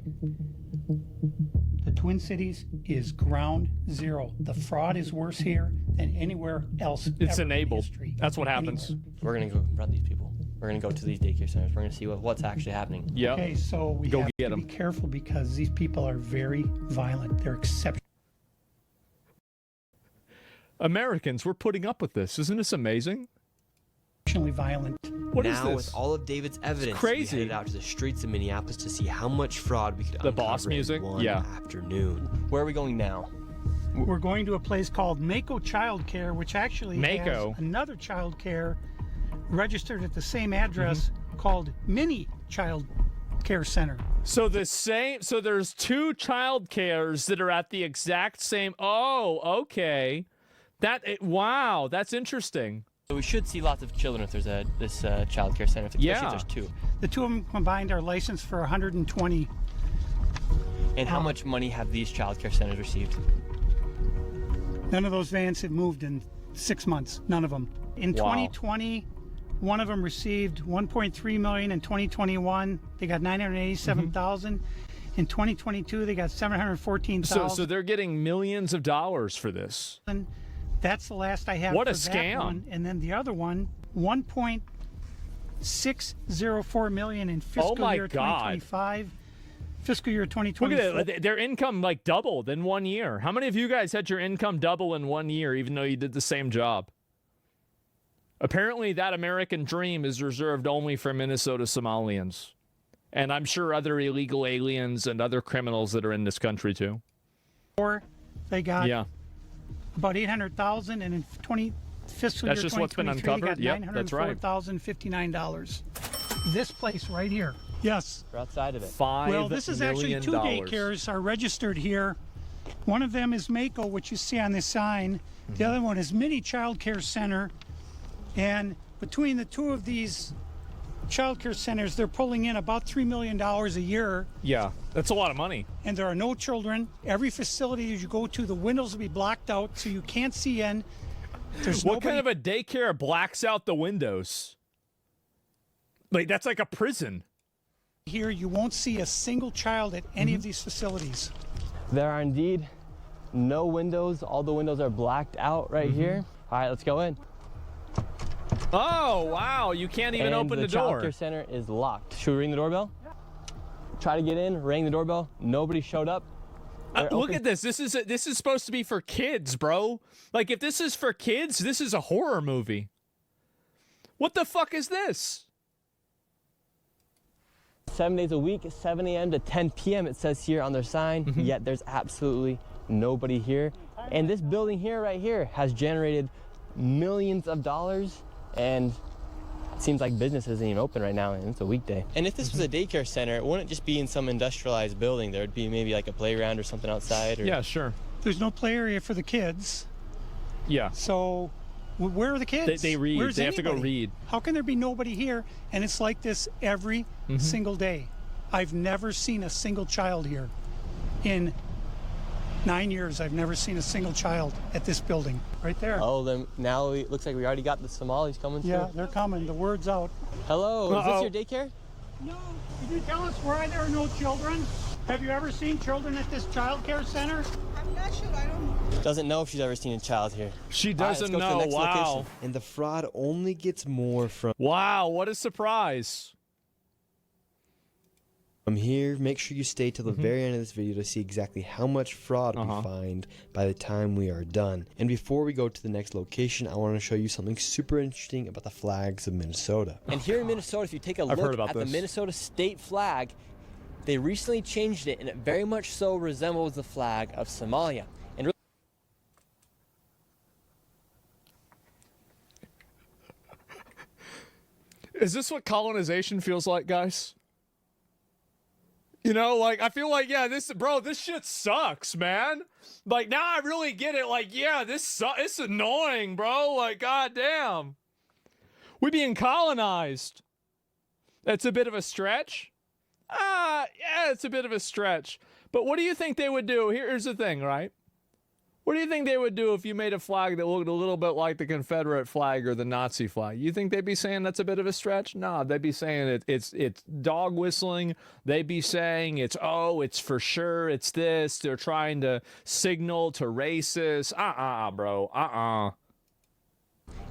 S21: the Twin Cities is ground zero. The fraud is worse here than anywhere else.
S18: It's
S21: ever in
S18: enabled.
S21: history.
S18: That's what happens.
S21: Anywhere.
S3: We're going to go confront these people. We're going to go to these daycare centers. We're going to see what's actually happening.
S18: Yeah.
S21: Okay, so we
S18: Go
S21: have
S18: get
S21: to
S18: 'em.
S21: be careful because these people are very violent. They're exceptionally
S18: Americans, we're putting up with this. Isn't this amazing?
S21: violent.
S18: What is
S22: now,
S18: this?
S22: with all of David's evidence,
S18: crazy.
S22: we headed out to the streets of Minneapolis to see how much fraud we could
S18: The
S22: uncover
S18: boss music?
S22: in one
S18: Yeah.
S22: afternoon.
S3: Where are we going now?
S21: We're going to a place called Mako Child Care, which actually
S18: Mako.
S21: has another child care registered at the same address called Mini Child Care Center.
S18: So there's 2 child cares that are at the exact same. Oh, okay. Wow, that's interesting.
S3: So we should see lots of children if there's this child care center. Especially if there's 2.
S21: The 2 of them combined are licensed for 120.
S3: And how much money have these child care centers received?
S21: None of those vans have moved in 6 months. None of them. In
S3: Wow.
S21: 2020, one of them received $1.3 million. In 2021, they got $987,000. In 2022, they got $714,000.
S18: So they're getting millions of dollars for this.
S21: That's the last I have.
S18: What a
S21: for that
S18: scam.
S21: one. And then the other one, $1.604 million in fiscal
S18: my
S21: year
S18: God.
S21: 2025. Fiscal year 2024.
S18: Look at that. Their income like doubled in 1 year. How many of you guys had your income double in 1 year, even though you did the same job? Apparently, that American dream is reserved only for Minnesota Somalians. And I'm sure other illegal aliens and other criminals that are in this country, too.
S21: They got
S18: Yeah.
S21: about $800,000, and in fiscal
S18: That's
S21: year
S18: just what's been
S21: 2023,
S18: uncovered?
S21: they
S18: Yep,
S21: got
S18: that's right.
S21: $904,059. This place right here. Yes.
S3: We're outside of it.
S21: Well, this is actually 2
S18: $5 million.
S21: daycares are registered here. One of them is Mako, which you see on this sign. The other one is Mini Child Care Center. And between the 2 of these child care centers, they're pulling in about $3 million a year.
S18: Yeah, that's a lot of money.
S21: And there are no children. Every facility you go to, the windows will be blocked out so you can't see in.
S18: What kind of a daycare blacks out the windows? Like, that's like a prison.
S21: Here, you won't see a single child at any of these facilities.
S3: There are indeed no windows. All the windows are blacked out right here. All right, let's go in.
S18: Oh, wow. You can't even open the
S3: child
S18: door.
S3: care center is locked. Should we ring the doorbell? Try to get in, ring the doorbell. Nobody showed up.
S18: Look at this. This is supposed to be for kids, bro. Like, if this is for kids, this is a horror movie. What the fuck is this?
S3: 7 days a week, 7 a.m. to 10 p.m. it says here on their sign, yet there's absolutely nobody here.
S1: And this building here, right here, has generated millions of dollars, and it seems like business isn't even open right now, and it's a weekday. And if this was a daycare center, it wouldn't just be in some industrialized building. There would be maybe like a playground or something outside. Or...
S18: Yeah, sure.
S21: There's no play area for the kids.
S18: Yeah.
S21: So where are the kids?
S18: They read.
S21: Where's
S18: They have to go
S21: anybody?
S18: read.
S21: How can there be nobody here? And it's like this every single day. I've never seen a single child here. In 9 years, I've never seen a single child at this building. Right there.
S1: Oh, then now it looks like we already got the Somalis coming through.
S21: Yeah, they're coming. The word's out.
S1: Hello, is this your daycare?
S21: No. Can you tell us why there are no children? Have you ever seen children at this child care center?
S12: I'm not sure. I don't know.
S1: Doesn't know if she's ever seen a child here.
S18: She
S1: All right,
S18: doesn't
S1: let's go to the
S18: know.
S1: next
S18: Wow.
S1: location.
S22: And the fraud only gets more from.
S18: Wow, what a surprise.
S22: From here, make sure you stay till the very end of this video to see exactly how much fraud we find by the time we are done. And before we go to the next location, I want to show you something super interesting about the flags of Minnesota.
S1: And here in Minnesota, if you take a look at the Minnesota state flag, they recently changed it, and it very much so resembles the flag of Somalia. And
S18: Is this what colonization feels like, guys? You know, like, I feel like, yeah, this shit sucks, man. Like, now I really get it. Like, yeah, it's annoying, bro. Like, goddamn. We being colonized. That's a bit of a stretch. Yeah, it's a bit of a stretch. But what do you think they would do? Here's the thing, right? What do you think they would do if you made a flag that looked a little bit like the Confederate flag or the Nazi flag? You think they'd be saying that's a bit of a stretch? No, they'd be saying it's dog whistling. They'd be saying it's for sure, it's this. They're trying to signal to racists. Bro.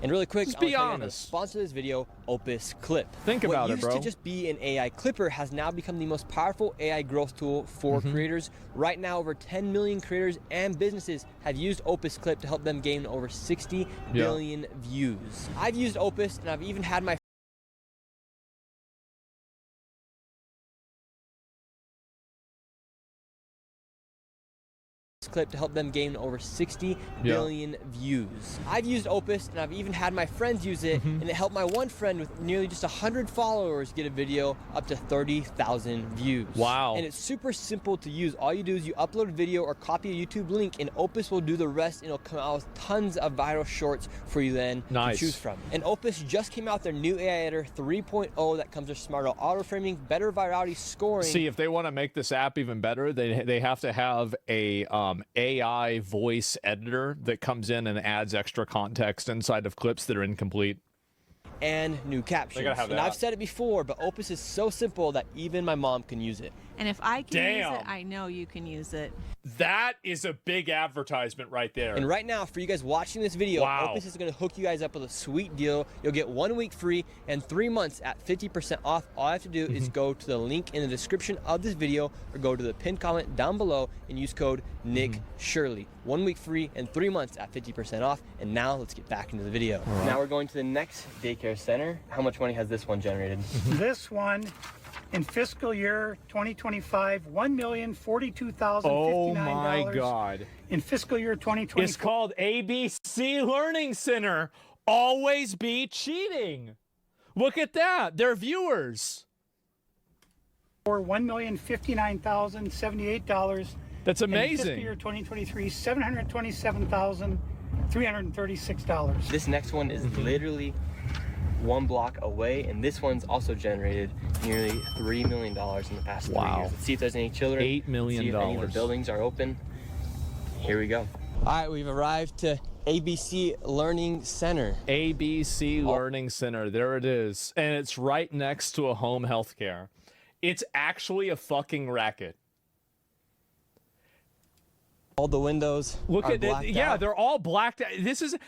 S1: And really quick,
S18: Let's be
S1: I want to
S18: honest.
S1: sponsor this video, Opus Clip.
S18: Think about it,
S1: What
S18: bro.
S1: used to just be an AI clipper has now become the most powerful AI growth tool for creators. Right now, over 10 million creators and businesses have used Opus Clip to help them gain over 60 billion views. I've used Opus, and I've even had my clip to help them gain over 60 billion views. I've used Opus, and I've even had my friends use it, and it helped my one friend with nearly just 100 followers get a video up to 30,000 views.
S18: Wow.
S1: And it's super simple to use. All you do is you upload a video or copy a YouTube link, and Opus will do the rest, and it'll come out with tons of viral shorts for you then to choose from. And Opus just came out their new AI editor 3.0 that comes with smarter auto framing, better virality scoring.
S18: See, if they want to make this app even better, they have to have a AI voice editor that comes in and adds extra context inside of clips that are incomplete.
S1: And new captions.
S18: They gotta have
S1: and
S18: that.
S1: I've said it before, but Opus is so simple that even my mom can use it.
S2: And if I can use
S18: Damn.
S2: it, I know you can use it.
S18: That is a big advertisement right there.
S1: And right now, for you guys watching this video,
S18: Wow.
S1: Opus is going to hook you guys up with a sweet deal. You'll get 1 week free and 3 months at 50% off. All I have to do is go to the link in the description of this video or go to the pinned comment down below and use code Nick Shirley. 1 week free and 3 months at 50% off. And now let's get back into the video.
S21: right.
S1: Now we're going to the next daycare center. How much money has this one generated?
S21: This one, in fiscal year 2025, $1,042,059.
S18: Oh my God.
S21: In fiscal year 2024.
S18: It's called ABC Learning Center. Always be cheating. Look at that. They're viewers.
S21: For $1,059,078.
S18: That's
S21: In
S18: amazing.
S21: fiscal year 2023, $727,336.
S1: This next one is literally 1 block away, and this one's also generated nearly $3 million in the past 3 years. Let's see if there's any children.
S18: $8 million.
S1: See if any of the buildings are open. Here we go. All right, we've arrived to ABC Learning Center.
S18: ABC Learning Center. There it is. And it's right next to a home health care. It's actually a fucking racket.
S1: All the windows
S18: Look
S1: are
S18: at
S1: blacked
S18: it. Yeah,
S1: out.
S18: they're all blacked out.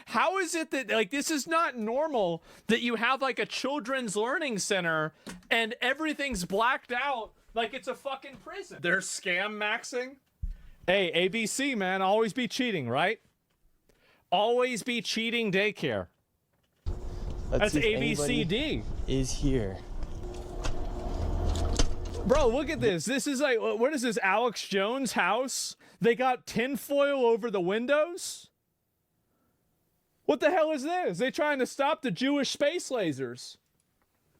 S18: How is it that, like, this is not normal that you have like a children's learning center and everything's blacked out like it's a fucking prison. They're scam maxing. Hey, ABC, man, always be cheating, right? Always be cheating daycare.
S1: Let's
S18: That's
S1: see if anybody
S18: ABCD.
S1: is here.
S18: Bro, look at this. This is like, what is this, Alex Jones' house? They got tinfoil over the windows? What the hell is this? They trying to stop the Jewish space lasers.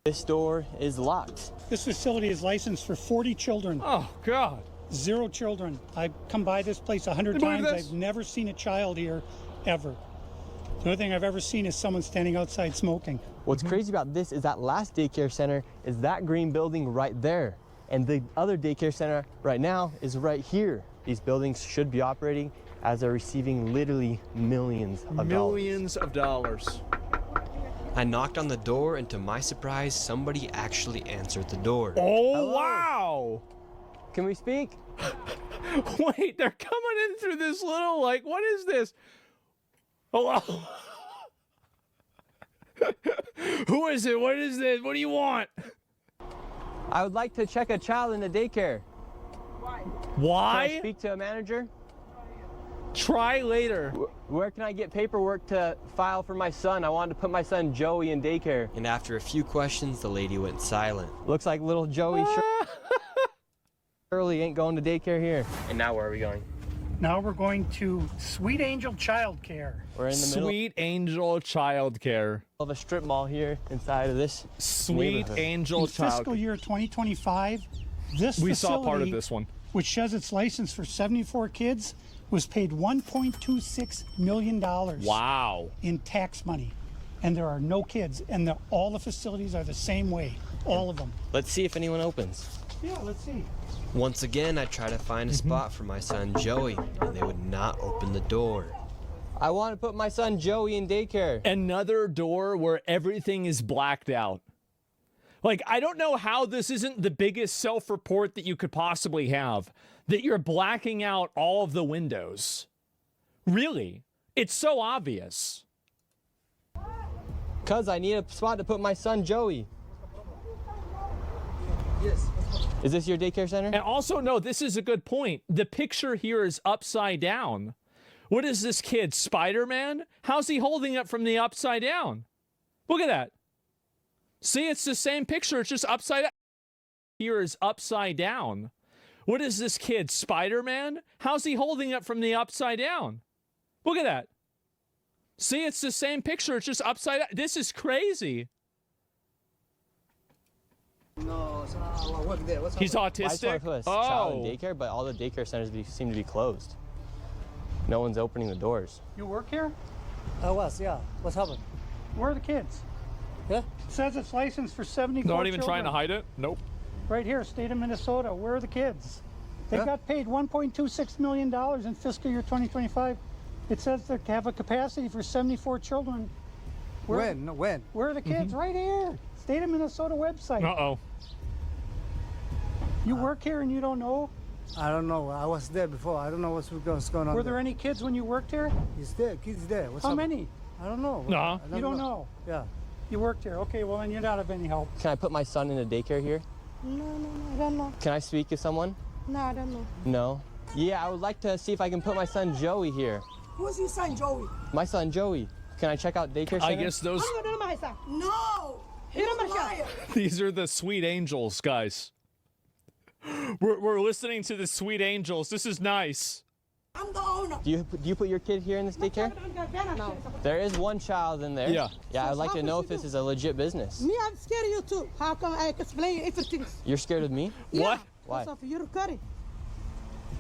S1: This door is locked.
S21: This facility is licensed for 40 children.
S18: Oh, God.
S21: 0 children. I've come by this place 100 times. I've never seen a child here, ever. The only thing I've ever seen is someone standing outside smoking.
S1: What's crazy about this is that last daycare center is that green building right there. And the other daycare center right now is right here. These buildings should be operating as they're receiving literally millions of dollars.
S18: Millions of dollars.
S22: I knocked on the door, and to my surprise, somebody actually answered the door.
S18: Oh,
S1: hello.
S18: wow.
S1: Can we speak?
S18: Wait, they're coming in through this little, like, what is this? Hello? Who is it? What is this? What do you want?
S1: I would like to check a child in the daycare.
S18: Why?
S1: Can I speak to a manager?
S18: Try later.
S1: Where can I get paperwork to file for my son? I wanted to put my son Joey in daycare.
S22: And after a few questions, the lady went silent.
S1: Looks like little Joey Shirley ain't going to daycare here. And now where are we going?
S21: Now we're going to Sweet Angel Child Care.
S1: We're in the middle
S18: Sweet Angel Child Care.
S1: of a strip mall here inside of this
S18: Sweet Angel
S21: In
S18: Child
S21: fiscal year 2025, this
S18: We
S21: facility,
S18: saw part of this one.
S21: which has its license for 74 kids, was paid $1.26 million
S18: Wow.
S21: in tax money. And there are no kids, and all the facilities are the same way, all of them.
S22: Let's see if anyone opens.
S21: Yeah, let's see.
S22: Once again, I try to find a spot for my son Joey, and they would not open the door.
S1: I want to put my son Joey in daycare.
S18: Another door where everything is blacked out. Like, I don't know how this isn't the biggest self-report that you could possibly have, that you're blacking out all of the windows. Really? It's so obvious.
S1: Cuz I need a spot to put my son Joey.
S16: Yes.
S1: Is this your daycare center?
S18: And also, no, this is a good point. The picture here is upside down. What is this kid, Spider-Man? How's he holding it from the upside down? Look at that. See, it's the same picture, it's just upside down. Here is upside down. What is this kid, Spider-Man? How's he holding it from the upside down? Look at that. See, it's the same picture, it's just upside down. This is crazy.
S16: No, what's there? What's
S18: He's
S1: I just
S18: autistic?
S1: want to put a child in daycare, but all the daycare centers seem to be closed. No one's opening the doors.
S21: You work here?
S16: I was, yeah. What's happened?
S21: Where are the kids?
S16: Yeah?
S21: It says it's licensed for 74
S18: Not even trying to
S21: children.
S18: hide it? Nope.
S21: Right here, state of Minnesota. Where are the kids? They got paid $1.26 million in fiscal year 2025. It says they have a capacity for 74 children.
S16: When?
S21: Where are the kids? Right here. State of Minnesota website.
S18: Uh-oh.
S21: You work here and you don't know?
S16: I don't know. I was there before. I don't know what's going on.
S21: Were there any kids when you worked here?
S16: He's there. Kids there. What's
S21: How
S16: up?
S21: many?
S16: I don't know.
S18: No.
S21: You don't know?
S16: Yeah.
S21: You worked here. Okay, well then you're not of any help.
S1: Can I put my son in a daycare here?
S10: No, I don't know.
S1: Can I speak to someone?
S10: No, I don't know.
S1: No? Yeah, I would like to see if I can put my son Joey here.
S12: Who's your son, Joey?
S1: My son Joey. Can I check out daycare center?
S18: I guess those...
S12: No! He's a liar.
S18: These are the Sweet Angels, guys. We're listening to the Sweet Angels. This is nice.
S12: I'm the owner.
S1: Do you put your kid here in this daycare?
S12: No.
S1: There is one child in there.
S18: Yeah.
S1: Yeah, I'd like to know if this is a legit business.
S12: Me, I'm scared of you too. How come I explain everything?
S1: You're scared of me?
S18: What?
S1: Why?
S12: Because of your curry.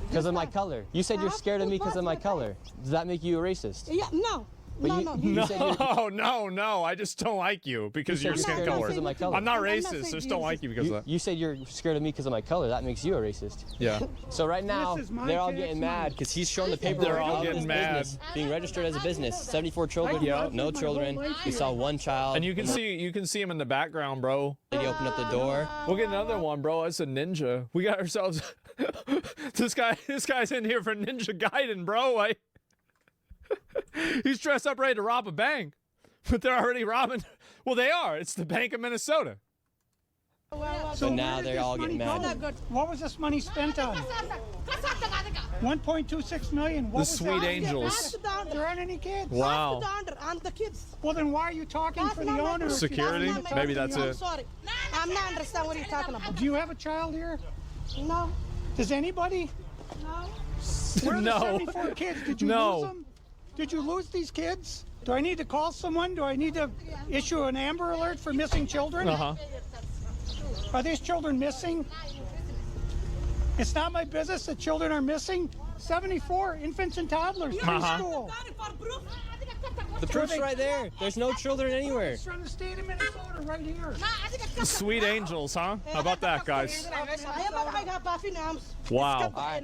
S1: Because of my color. You said you're scared of me because of my color. Does that make you a racist?
S12: Yeah, no.
S1: But
S12: No,
S1: you-
S12: no.
S1: you said you're-
S18: No, I just don't like you because
S1: You
S18: of your
S1: said
S18: skin
S1: you're scared of me
S18: color.
S1: because of my color.
S18: I'm not
S12: I'm not
S18: racist,
S12: saying
S18: I just
S12: you
S18: don't like you because of that.
S1: You said you're scared of me because of my color. That makes you a racist.
S18: Yeah.
S1: So right now,
S21: This is my
S1: they're all
S21: tax
S1: getting
S21: money.
S1: mad because he's showing the paperwork
S18: They're all
S1: of
S18: getting
S1: this
S18: mad.
S1: business being registered as a business. 74 children,
S18: Yeah.
S1: no children. We saw one child.
S18: And you can see him in the background, bro.
S1: Lady opened up the door.
S18: We'll get another one, bro. That's a ninja. We got ourselves this guy's in here for Ninja Gaiden, bro. Like, he's dressed up ready to rob a bank. But they're already robbing. Well, they are. It's the Bank of Minnesota.
S1: So now
S21: where did
S1: they're
S21: this
S1: all
S21: money
S1: getting mad.
S21: go? What was this money spent on? 1.26 million. What
S18: The
S21: was
S18: Sweet
S21: that?
S18: Angels.
S21: There aren't any kids.
S18: Wow.
S12: I'm the kids.
S21: Well, then why are you talking for the owner?
S18: Security? Maybe that's
S12: I'm
S18: it.
S12: sorry. I'm not understand what you're talking about.
S21: Do you have a child here?
S12: No.
S21: Does anybody?
S12: No.
S21: Where are
S18: No.
S21: the 74 kids? Did you
S18: No.
S21: lose them? Did you lose these kids? Do I need to call someone? Do I need to issue an Amber Alert for missing children? Are these children missing? It's not my business that children are missing. 74 infants and toddlers preschool.
S1: The proof's right there. There's no children anywhere.
S21: It's from the state of Minnesota right here.
S18: Sweet Angels, huh? How about that, guys? Wow.
S1: I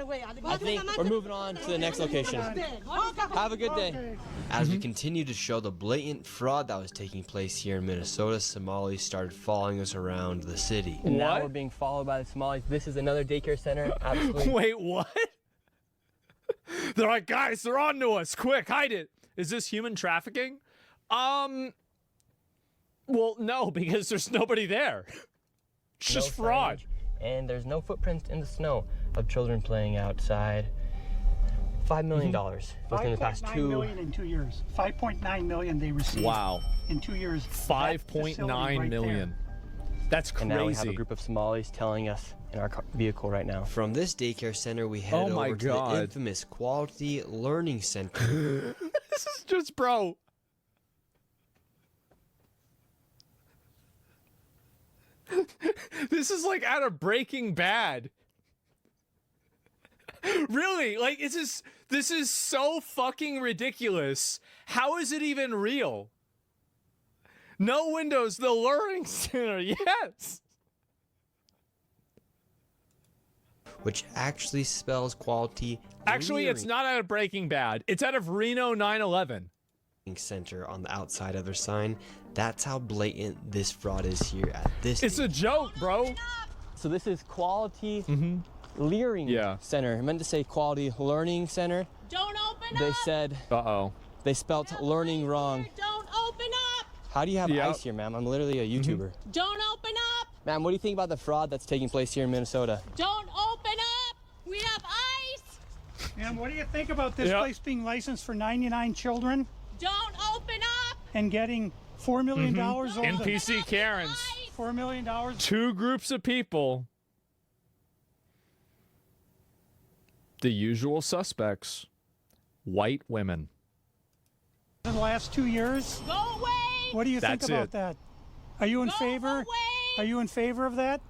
S1: think we're moving on to the next location. Have a good day.
S22: As we continue to show the blatant fraud that was taking place here in Minnesota, Somalis started following us around the city.
S1: And now we're being followed by the Somalis. This is another daycare center. Absolutely.
S18: Wait, what? They're like, guys, they're on to us. Quick, hide it. Is this human trafficking? Well, no, because there's nobody there. It's just fraud.
S1: And there's no footprints in the snow of children playing outside. $5 million within the past
S21: 5.9 million in 2 years. 5.9 million they received.
S18: Wow.
S21: In 2 years.
S18: 5.9 million. That's crazy.
S1: And now we have a group of Somalis telling us in our vehicle right now.
S22: From this daycare center, we headed over to the infamous Quality Learning Center.
S18: This is just, bro. This is like out of Breaking Bad. Really? Like, this is so fucking ridiculous. How is it even real? No windows, the Learning Center, yes.
S22: Which actually spells quality.
S18: Actually, it's not out of Breaking Bad. It's out of Reno 9/11.
S22: Center on the outside of their sign. That's how blatant this fraud is here at this.
S18: It's a joke, bro.
S1: So this is Quality Learning Center. I meant to say Quality Learning Center.
S6: Don't open
S1: They
S6: up.
S1: said. They spelt learning wrong.
S6: Don't open up.
S1: How do you have ice here, ma'am? I'm literally a YouTuber.
S6: Don't open up.
S1: Ma'am, what do you think about the fraud that's taking place here in Minnesota?
S6: Don't open up. We have ice.
S21: And what do you think about this place being licensed for 99 children?
S6: Don't open up.
S21: And getting $4 million over
S18: NPC Karens.
S21: $4 million.
S18: Two groups of people. The usual suspects. White women.
S21: In the last 2 years?
S6: Go away.
S21: What do you think
S18: That's
S21: about
S18: it.
S21: that? Are you in favor?
S6: Away.
S21: Are you in favor of that?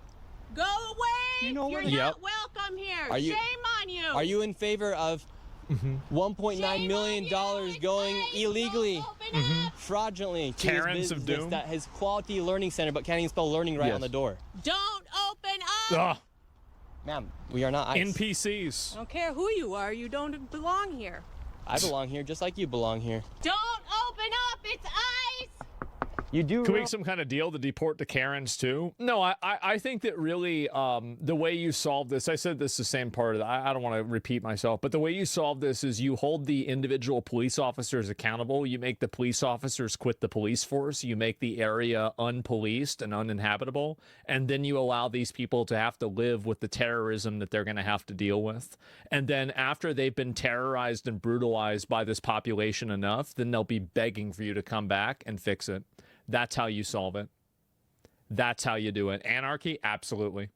S6: Go away.
S21: You know
S6: You're
S21: where
S6: not welcome here.
S1: Are you-
S6: Shame on you.
S1: Are you in favor of $1.9 million going illegally, fraudulently to
S18: Karens
S1: his
S18: of
S1: business
S18: doom?
S1: that his Quality Learning Center, but can't even spell learning right
S18: Yes.
S1: on the door?
S6: Don't open up.
S18: Ugh.
S1: Ma'am, we are not ICE.
S18: NPCs.
S4: I don't care who you are, you don't belong here.
S1: I belong here just like you belong here.
S6: Don't open up. It's ice.
S1: You do.
S18: Can we make some kind of deal to deport the Karens too? No, I think that really the way you solve this, I said this the same part of that. I don't want to repeat myself, but the way you solve this is you hold the individual police officers accountable. You make the police officers quit the police force. You make the area unpoliced and uninhabitable. And then you allow these people to have to live with the terrorism that they're going to have to deal with. And then after they've been terrorized and brutalized by this population enough, then they'll be begging for you to come back and fix it. That's how you solve it. That's how you do it. Anarchy? Absolutely.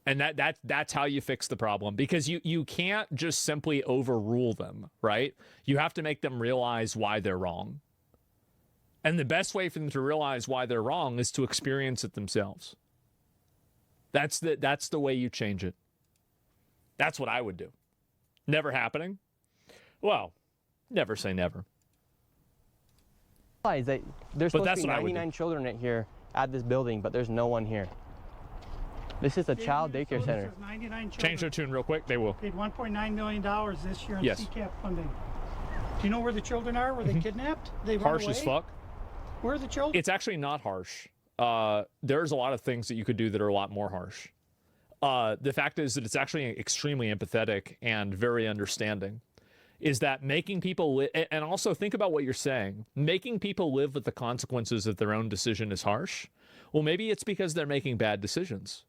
S18: And that's how you fix the problem, because you can't just simply overrule them, right? You have to make them realize why they're wrong. And the best way for them to realize why they're wrong is to experience it themselves. That's the way you change it. That's what I would do. Never happening? Well, never say never.
S1: Is that there's
S18: But
S1: supposed
S18: that's
S1: to be
S18: what I would do.
S1: 99 children in here at this building, but there's no one here. This is a child daycare center.
S21: 99 children.
S18: Change their tune real quick. They will.
S21: Paid $1.9 million this year in
S18: Yes.
S21: CCAP funding. Do you know where the children are? Were they kidnapped? They run
S18: Harsh
S21: away?
S18: as fuck.
S21: Where are the children?
S18: It's actually not harsh. There's a lot of things that you could do that are a lot more harsh. The fact is that it's actually extremely empathetic and very understanding. Is that making people and also think about what you're saying. Making people live with the consequences of their own decision is harsh. Well, maybe it's because they're making bad decisions.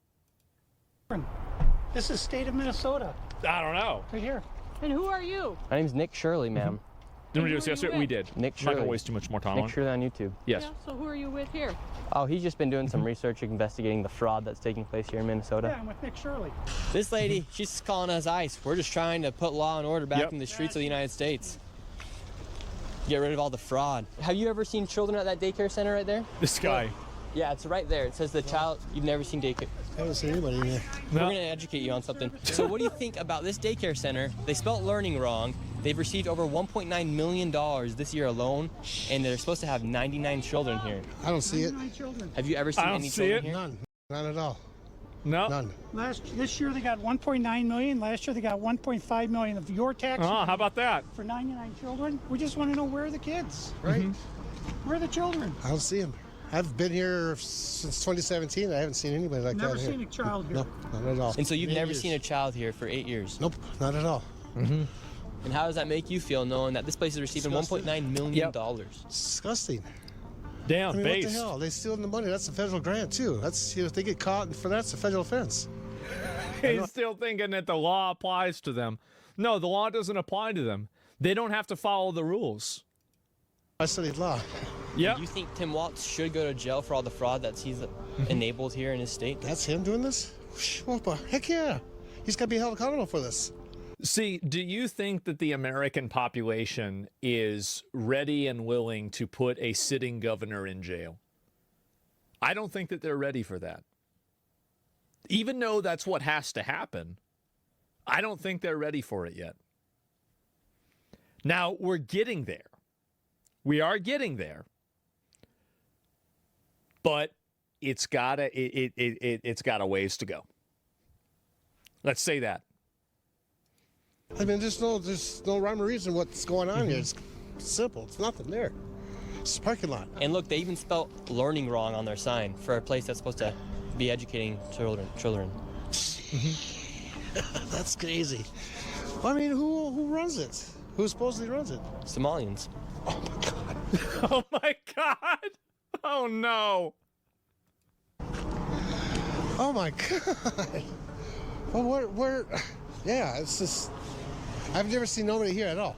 S21: This is state of Minnesota.
S18: I don't know.
S21: Right here.
S4: And who are you?
S1: My name's Nick Shirley, ma'am.
S18: Didn't we do this yesterday? We did.
S1: Nick
S18: I'm not
S1: Shirley.
S18: gonna waste too much more time on
S1: Nick
S18: it.
S1: Shirley on YouTube.
S18: Yes.
S4: Yeah, so who are you with here?
S1: Oh, he's just been doing some research investigating the fraud that's taking place here in Minnesota.
S21: Yeah, I'm with Nick Shirley.
S1: This lady, she's calling us ICE. We're just trying to put law and order back in the streets of the United States. Get rid of all the fraud. Have you ever seen children at that daycare center right there?
S18: This guy.
S1: Yeah, it's right there. It says the child, you've never seen daycare.
S5: I haven't seen anybody in there.
S1: We're going to educate you on something. So what do you think about this daycare center? They spelled learning wrong. They've received over $1.9 million this year alone, and they're supposed to have 99 children here.
S5: I don't see it.
S1: Have you ever seen any children here?
S5: None. None at all.
S18: No.
S5: None.
S21: This year they got 1.9 million. Last year they got 1.5 million of your tax money
S18: how about that?
S21: for 99 children. We just want to know where are the kids,
S5: Right.
S21: Where are the children?
S5: I don't see them. I've been here since 2017. I haven't seen anybody like
S21: Never
S5: that here.
S21: seen a child here.
S5: No, not at all.
S1: And so you've
S5: 8
S1: never
S5: years.
S1: seen a child here for 8 years?
S5: Nope, not at all.
S1: And how does that make you feel knowing that this place is receiving $1.9 million?
S5: Disgusting.
S18: Damn,
S5: I mean,
S18: based.
S5: what the hell? They stealing the money. That's a federal grant too. That's if they get caught for that's a federal offense.
S18: He's still thinking that the law applies to them. No, the law doesn't apply to them. They don't have to follow the rules.
S5: I studied law.
S1: Yeah. Do you think Tim Waltz should go to jail for all the fraud that he's enabled here in his state?
S5: That's him doing this? Well, heck yeah. He's got to be held accountable for this.
S18: See, do you think that the American population is ready and willing to put a sitting governor in jail? I don't think that they're ready for that. Even though that's what has to happen, I don't think they're ready for it yet. Now, we're getting there. We are getting there. But it's got a ways to go. Let's say that.
S5: I mean, there's no rhyme or reason what's going on here. It's simple. It's nothing there. It's a parking lot.
S1: And look, they even spelled learning wrong on their sign for a place that's supposed to be educating children.
S5: That's crazy. I mean, who runs it? Who supposedly runs it?
S1: Somalians.
S5: Oh my God.
S18: Oh my God. Oh no.
S5: Oh my God. Well, where? Yeah, it's just. I've never seen nobody here at all.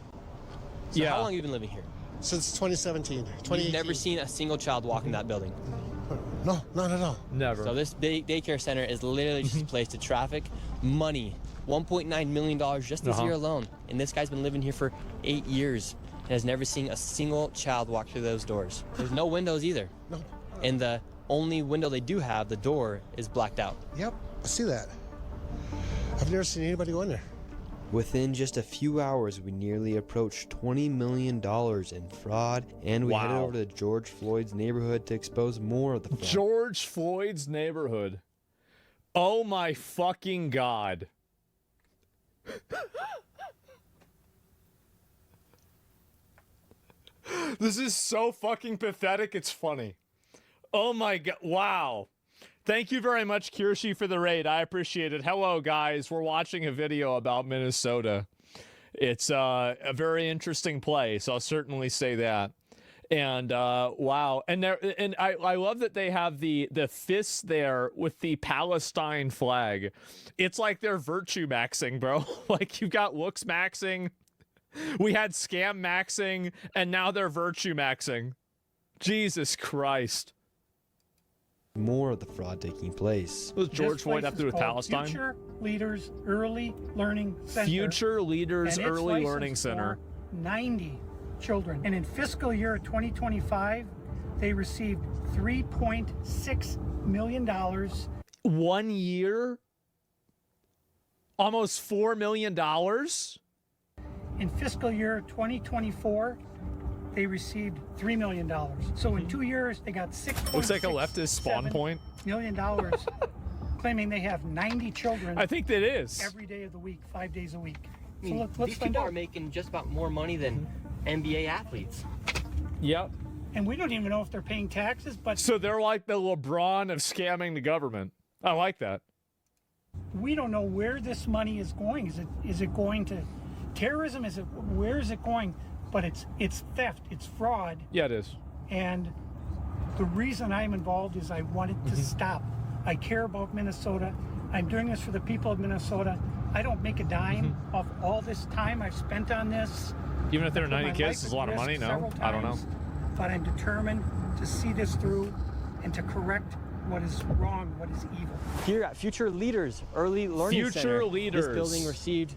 S1: So how long have you been living here?
S5: Since 2017.
S1: You've never seen a single child walk in that building?
S5: No, not at all.
S18: Never.
S1: So this daycare center is literally just a place to traffic money. $1.9 million just this year alone. And this guy's been living here for 8 years and has never seen a single child walk through those doors. There's no windows either.
S5: No.
S1: And the only window they do have, the door, is blacked out.
S5: Yep, I see that. I've never seen anybody go in there.
S22: Within just a few hours, we nearly approached $20 million in fraud, and we headed over to George Floyd's neighborhood to expose more of the fraud.
S18: George Floyd's neighborhood. Oh my fucking God. This is so fucking pathetic, it's funny. Oh my God, wow. Thank you very much, Kirshi, for the raid. I appreciate it. Hello, guys. We're watching a video about Minnesota. It's a very interesting place. I'll certainly say that. And wow. And I love that they have the fists there with the Palestine flag. It's like they're virtue maxing, bro. Like you've got looks maxing. We had scam maxing, and now they're virtue maxing. Jesus Christ.
S22: More of the fraud taking place.
S18: Was George Floyd up there with Palestine?
S21: Future Leaders Early Learning Center.
S18: Future Leaders
S21: and it's
S18: Early Learning
S21: licensed
S18: Center.
S21: for 90 children. And in fiscal year 2025, they received $3.6 million.
S18: 1 year? Almost $4 million?
S21: In fiscal year 2024, they received $3 million. So in 2 years, they got
S18: Looks like a leftist spawn point.
S21: $6.6 million, claiming they have 90 children.
S18: I think that is.
S21: Every day of the week, 5 days a week.
S1: I mean,
S21: So let's
S1: these
S21: find
S1: people
S21: out.
S1: are making just about more money than NBA athletes.
S18: Yep.
S21: And we don't even know if they're paying taxes, but
S18: So they're like the LeBron of scamming the government. I like that.
S21: we don't know where this money is going. Is it going to terrorism? Where is it going? But it's theft, it's fraud.
S18: Yeah, it is.
S21: And the reason I'm involved is I want it to stop. I care about Minnesota. I'm doing this for the people of Minnesota. I don't make a dime off all this time I've spent on this.
S18: Even if there are
S21: I put
S18: 90
S21: my
S18: kids,
S21: life
S18: it's
S21: at
S18: a lot of
S21: risk
S18: money. No,
S21: several
S18: I don't know.
S21: times, But I'm determined to see this through and to correct what is wrong, what is evil.
S1: Here at Future Leaders Early Learning
S18: Future
S1: Center,
S18: Leaders.
S1: this building received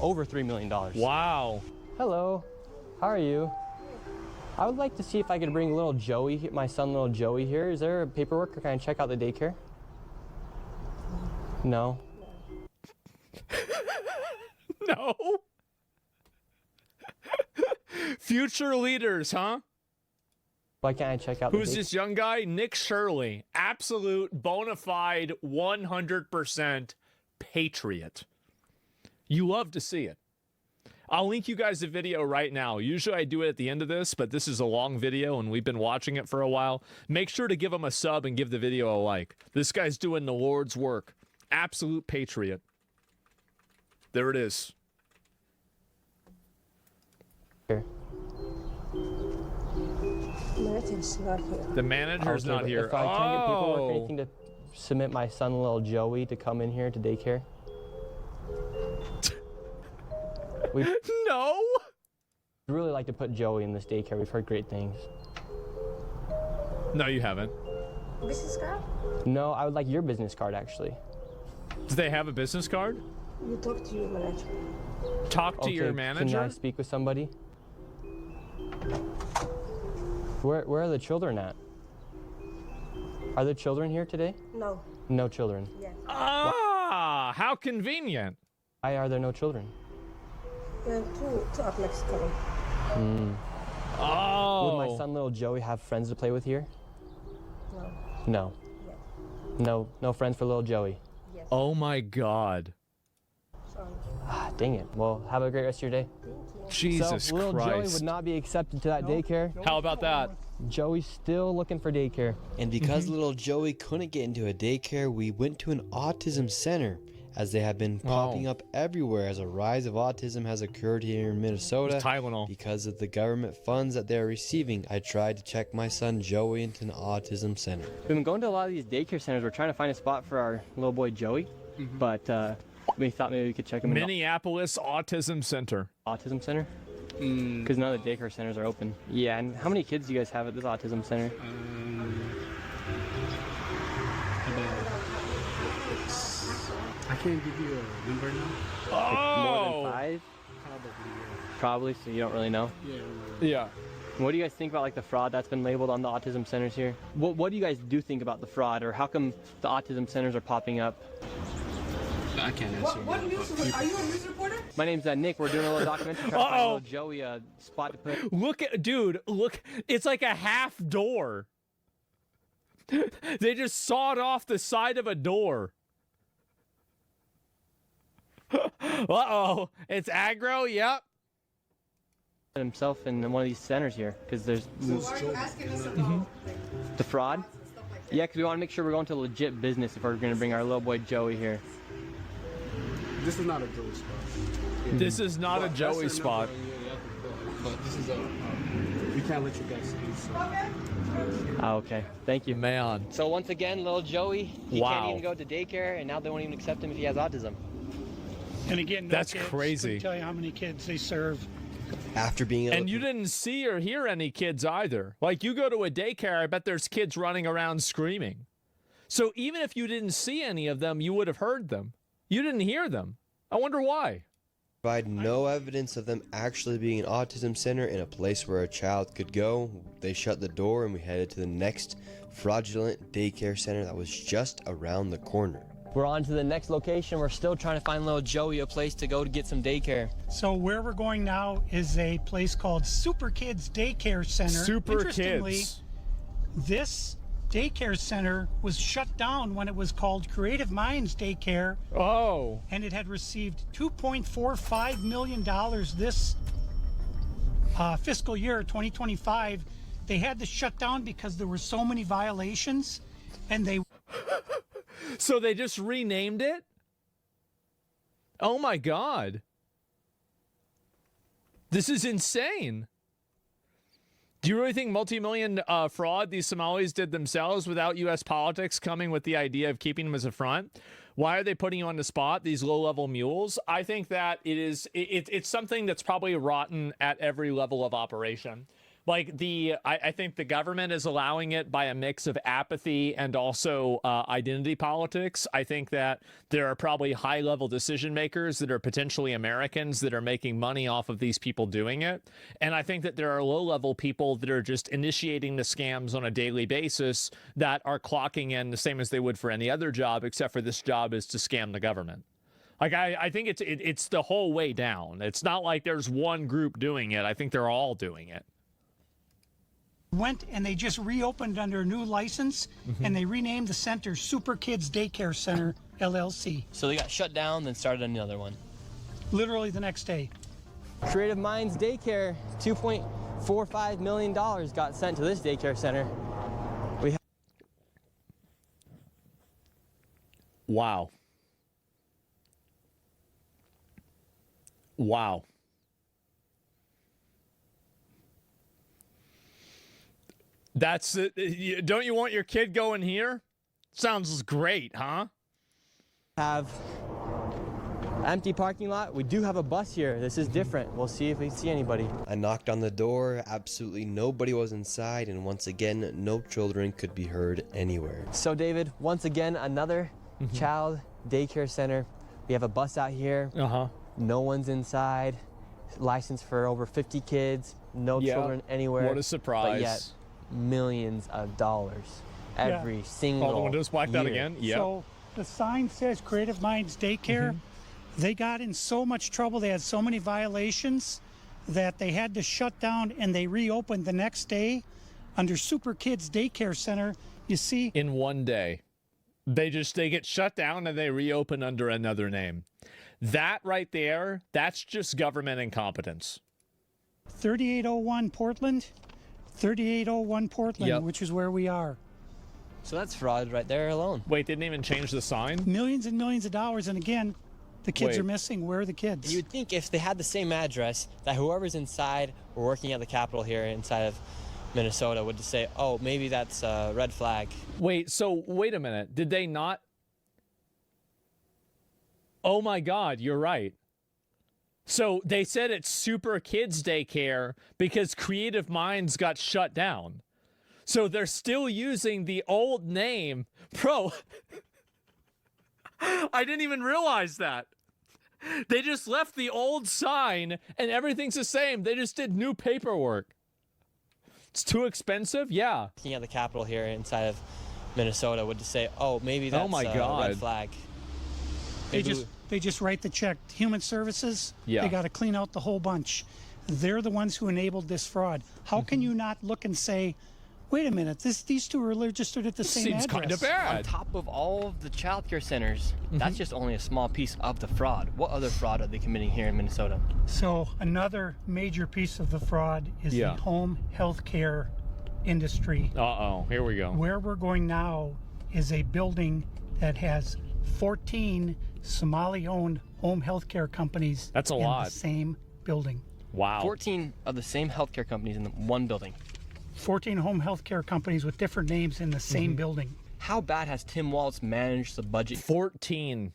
S1: over $3 million.
S18: Wow.
S1: Hello, how are you? I would like to see if I could bring little Joey, my son little Joey here. Is there paperwork or can I check out the daycare? No.
S18: No. Future Leaders, huh?
S1: Why can't I check out
S18: Who's this young guy? Nick Shirley. Absolute, bona fide, 100% patriot. You love to see it. I'll link you guys a video right now. Usually I do it at the end of this, but this is a long video and we've been watching it for a while. Make sure to give him a sub and give the video a like. This guy's doing the Lord's work. Absolute patriot. There it is.
S1: Here.
S12: Manager's not here.
S18: The manager's not here.
S1: If I can't get paperwork or anything to submit my son little Joey to come in here to daycare. We'd really like to put Joey in this daycare. We've heard great things.
S18: No, you haven't.
S12: Business card?
S1: No, I would like your business card, actually.
S18: Do they have a business card?
S12: You talk to your manager.
S18: Talk to your manager?
S1: Can I speak with somebody? Where are the children at? Are there children here today?
S12: No.
S1: No children.
S12: Yeah.
S18: Ah, how convenient.
S1: Why are there no children?
S12: Two of Mexico.
S18: Oh.
S1: Would my son little Joey have friends to play with here?
S12: No.
S1: No.
S12: Yeah.
S1: No friends for little Joey.
S12: Yes.
S18: Oh my God.
S12: Sorry.
S1: Ah, dang it. Well, have a great rest of your day.
S18: Jesus
S1: so, little Joey
S18: Christ.
S1: would not be accepted to that daycare.
S18: How about that?
S1: Joey's still looking for daycare.
S22: And because little Joey couldn't get into a daycare, we went to an autism center, as they have been popping up everywhere as a rise of autism has occurred here in Minnesota.
S18: Tylenol.
S22: Because of the government funds that they're receiving, I tried to check my son Joey into an autism center.
S1: We've been going to a lot of these daycare centers. We're trying to find a spot for our little boy Joey, but we thought maybe we could check him in.
S18: Minneapolis Autism Center.
S1: Autism Center? Because none of the daycare centers are open. Yeah, and how many kids do you guys have at this autism center?
S9: I can't give you a number now.
S18: Oh!
S1: More than 5? Probably, so you don't really know?
S18: Yeah.
S1: What do you guys think about like the fraud that's been labeled on the autism centers here? What do you guys do think about the fraud, or how come the autism centers are popping up?
S9: I can't answer.
S12: What news? Are you a news reporter?
S1: My name's Nick. We're doing a little documentary trying to find little Joey a spot to put.
S18: Look at, dude, look, it's like a half door. They just sawed off the side of a door. Uh-oh, it's aggro, yep.
S1: Himself in one of these centers here, because there's...
S12: So why are you asking us about
S1: the fraud? Yeah, because we want to make sure we're going to legit business if we're going to bring our little boy Joey here.
S9: This is not a Joey spot.
S18: This is not a Joey spot.
S9: But this is a... we can't let you guys use
S1: Oh, okay. Thank you.
S18: Man.
S1: So once again, little Joey, he
S18: Wow.
S1: can't even go to daycare, and now they won't even accept him if he has autism.
S21: And again, no
S18: That's
S21: kids.
S18: crazy.
S21: Couldn't tell you how many kids they serve.
S22: After being able
S18: And you didn't see or hear any kids either. Like, you go to a daycare, I bet there's kids running around screaming. So even if you didn't see any of them, you would have heard them. You didn't hear them. I wonder why.
S22: provide no evidence of them actually being an autism center in a place where a child could go. They shut the door and we headed to the next fraudulent daycare center that was just around the corner.
S1: We're on to the next location. We're still trying to find little Joey a place to go to get some daycare.
S21: So where we're going now is a place called Super Kids Daycare Center.
S18: Super
S21: Interestingly,
S18: Kids.
S21: This daycare center was shut down when it was called Creative Minds Daycare.
S18: Oh.
S21: And it had received $2.45 million this fiscal year, 2025. They had to shut down because there were so many violations, and they...
S18: So they just renamed it? Oh my God. This is insane. Do you really think multi-million fraud these Somalis did themselves without U.S. politics coming with the idea of keeping them as a front? Why are they putting you on the spot, these low-level mules? I think that it's something that's probably rotten at every level of operation. Like I think the government is allowing it by a mix of apathy and also identity politics. I think that there are probably high-level decision makers that are potentially Americans that are making money off of these people doing it. And I think that there are low-level people that are just initiating the scams on a daily basis that are clocking in the same as they would for any other job, except for this job is to scam the government. Like, I think it's the whole way down. It's not like there's one group doing it. I think they're all doing it.
S21: Went and they just reopened under a new license, and they renamed the center Super Kids Daycare Center, LLC.
S1: So they got shut down, then started another one.
S21: Literally the next day.
S1: Creative Minds Daycare, $2.45 million got sent to this daycare center.
S18: Wow. Wow. That's it. Don't you want your kid going here? Sounds great, huh?
S1: Have empty parking lot. We do have a bus here. This is different. We'll see if we see anybody.
S22: I knocked on the door. Absolutely nobody was inside, and once again, no children could be heard anywhere.
S1: So David, once again, another child daycare center. We have a bus out here. No one's inside. Licensed for over 50 kids. No children anywhere.
S18: What a surprise.
S1: But yet, millions of dollars every single
S18: All the windows blacked out
S1: year.
S18: again? Yeah.
S21: So the sign says Creative Minds Daycare. They got in so much trouble. They had so many violations that they had to shut down, and they reopened the next day under Super Kids Daycare Center. You see?
S18: In one day. They get shut down and they reopen under another name. That right there, that's just government incompetence.
S21: 3801 Portland. 3801 Portland, which is where we are.
S1: So that's fraud right there alone.
S18: Wait, didn't even change the sign?
S21: Millions and millions of dollars, and again, the kids are missing. Where are the kids?
S1: You'd think if they had the same address, that whoever's inside or working at the Capitol here inside of Minnesota would just say, oh, maybe that's a red flag.
S18: Wait a minute. Did they not? Oh my God, you're right. So they said it's Super Kids Daycare because Creative Minds got shut down. So they're still using the old name. Bro, I didn't even realize that. They just left the old sign and everything's the same. They just did new paperwork. It's too expensive? Yeah.
S1: Working at the Capitol here inside of Minnesota would just say, oh, maybe that's a red flag.
S21: They just write the check. Human Services,
S18: Yeah.
S21: they got to clean out the whole bunch. They're the ones who enabled this fraud. How can you not look and say, wait a minute, these two are registered at the same
S18: Seems
S21: address?
S18: kind of bad.
S1: On top of all of the child care centers, that's just only a small piece of the fraud. What other fraud are they committing here in Minnesota?
S21: So another major piece of the fraud is the home health care industry.
S18: Uh-oh, here we go.
S21: Where we're going now is a building that has 14 Somali-owned home health care companies.
S18: That's a
S21: in
S18: lot.
S21: the same building.
S18: Wow.
S1: 14 of the same healthcare companies in one building.
S21: 14 home health care companies with different names in the same building.
S1: How bad has Tim Walz managed the budget?
S18: 14.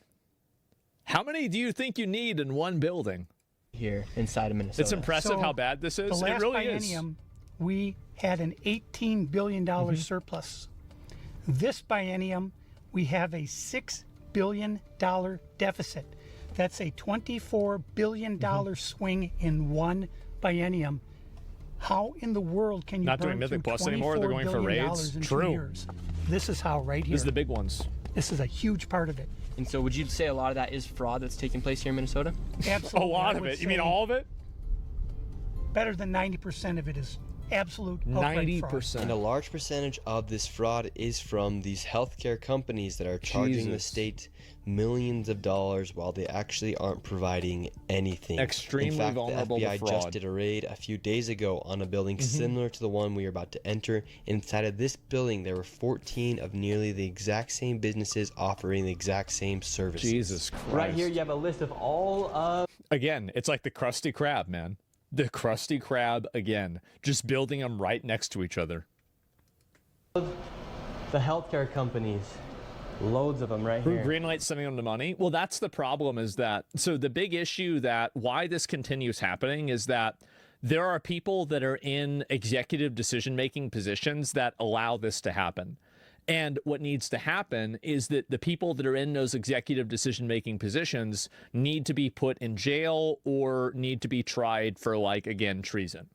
S18: How many do you think you need in one building?
S1: Here inside of Minnesota.
S18: It's impressive how bad this is.
S21: The last
S18: It really is.
S21: biennium, we had an $18 billion surplus. This biennium, we have a $6 billion deficit. That's a $24 billion swing in one biennium. How in the world can you
S18: Not doing
S21: burn
S18: Mythic
S21: through
S18: Plus anymore? They're going for
S21: $24 billion
S18: raids?
S21: in 2
S18: True.
S21: years? This is how right here.
S18: This is the big ones.
S21: This is a huge part of it.
S1: And so would you say a lot of that is fraud that's taking place here in Minnesota?
S21: Absolutely.
S18: A lot
S21: I
S18: of
S21: would
S18: it. You mean
S21: say
S18: all of it?
S21: Better than 90% of it is absolute outright fraud.
S22: And a large percentage of this fraud is from these healthcare companies that are charging the
S18: Jesus.
S22: state millions of dollars while they actually aren't providing anything.
S18: Extremely
S22: In fact,
S18: vulnerable
S22: the
S18: to
S22: FBI
S18: fraud.
S22: just did a raid a few days ago on a building similar to the one we are about to enter. Inside of this building, there were 14 of nearly the exact same businesses offering the exact same services.
S18: Jesus Christ.
S1: Right here, you have a list of all of.
S18: Again, it's like the Krusty Krab, man. The Krusty Krab again, just building them right next to each other.
S1: The healthcare companies, loads of them right here.
S18: Greenlight sending them the money. Well, that's the problem, is that, so the big issue that why this continues happening is that there are people that are in executive decision-making positions that allow this to happen. And what needs to happen is that the people that are in those executive decision-making positions need to be put in jail or need to be tried for, like, again, treason.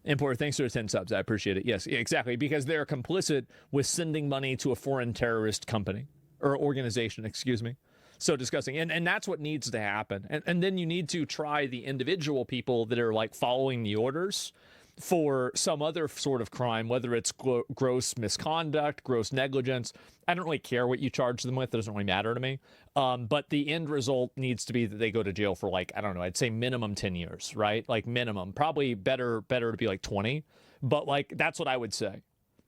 S18: Important. Thanks for the 10 subs. I appreciate it. Yes, exactly. Because they're complicit with sending money to a foreign terrorist company or organization, excuse me. So disgusting. And that's what needs to happen. And then you need to try the individual people that are, like, following the orders for some other sort of crime, whether it's gross misconduct, gross negligence. I don't really care what you charge them with. It doesn't really matter to me. But the end result needs to be that they go to jail for, like, I don't know, I'd say minimum 10 years, right? Like minimum. Probably better to be like 20. But, like, that's what I would say.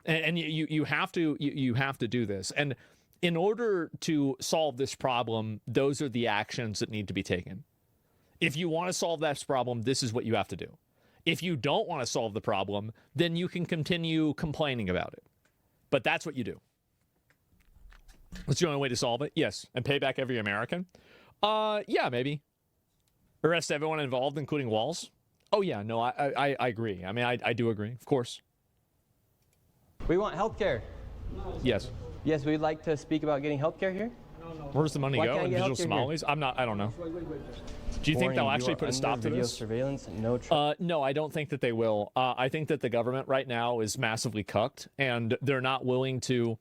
S18: And you have to do this. And in order to solve this problem, those are the actions that need to be taken. If you want to solve this problem, this is what you have to do. If you don't want to solve the problem, then you can continue complaining about it. But that's what you do. That's the only way to solve it? Yes. And pay back every American? Yeah, maybe. Arrest everyone involved, including Walls? Oh, yeah. No, I agree. I mean, I do agree. Of course.
S1: We want healthcare.
S18: Yes.
S1: Yes, we'd like to speak about getting healthcare here.
S18: Where does the money go? Individual Somalis? I don't know. Do you think they'll actually put a stop to this?
S1: Surveillance, no,
S18: no, I don't think that they will. I think that the government right now is massively cucked, and they're not willing to.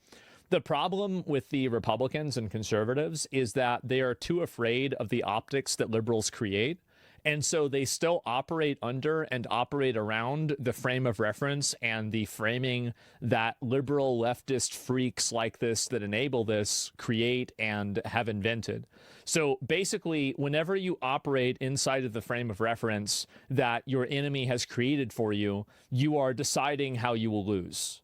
S18: The problem with the Republicans and conservatives is that they are too afraid of the optics that liberals create. And so they still operate under and operate around the frame of reference and the framing that liberal leftist freaks like this that enable this create and have invented. So basically, whenever you operate inside of the frame of reference that your enemy has created for you, you are deciding how you will lose.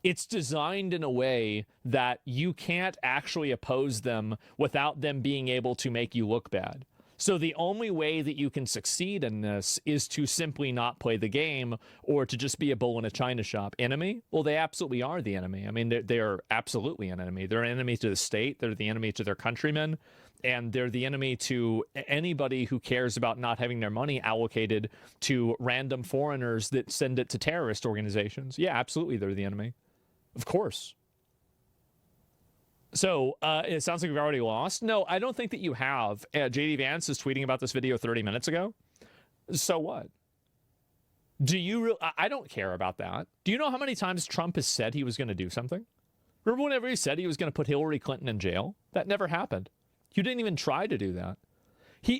S18: It's designed in a way that you can't actually oppose them without them being able to make you look bad. So the only way that you can succeed in this is to simply not play the game or to just be a bull in a china shop. Enemy? Well, they absolutely are the enemy. I mean, they are absolutely an enemy. They're an enemy to the state. They're the enemy to their countrymen. And they're the enemy to anybody who cares about not having their money allocated to random foreigners that send it to terrorist organizations. Yeah, absolutely, they're the enemy. Of course. So, it sounds like we've already lost. No, I don't think that you have. JD Vance is tweeting about this video 30 minutes ago. So what? Do you I don't care about that. Do you know how many times Trump has said he was going to do something? Remember whenever he said he was going to put Hillary Clinton in jail? That never happened. You didn't even try to do that.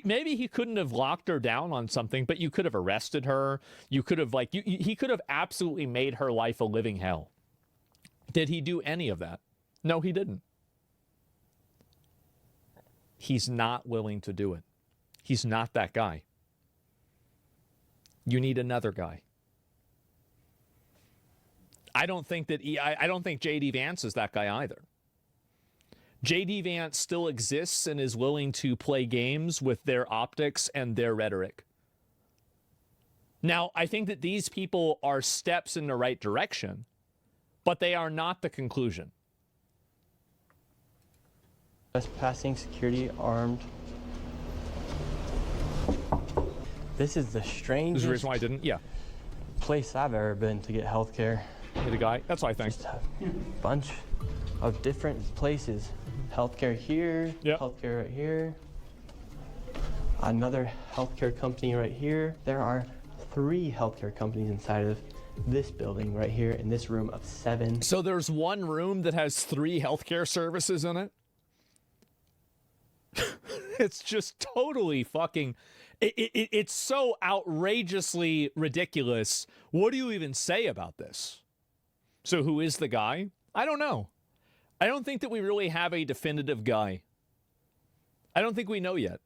S18: Maybe he couldn't have locked her down on something, but you could have arrested her. You could have, like, he could have absolutely made her life a living hell. Did he do any of that? No, he didn't. He's not willing to do it. He's not that guy. You need another guy. I don't think JD Vance is that guy either. JD Vance still exists and is willing to play games with their optics and their rhetoric. Now, I think that these people are steps in the right direction, but they are not the conclusion.
S1: Passing security armed. This is the strangest.
S18: This is the reason why I didn't. Yeah.
S1: Place I've ever been to get healthcare.
S18: Hey, the guy. That's what I think.
S1: Just a bunch of different places. Healthcare here. Yep. Healthcare right here. Another healthcare company right here. There are 3 healthcare companies inside of this building right here in this room of 7.
S18: So there's one room that has 3 healthcare services in it? It's just totally fucking... It's so outrageously ridiculous. What do you even say about this? So who is the guy? I don't know. I don't think that we really have a definitive guy. I don't think we know yet.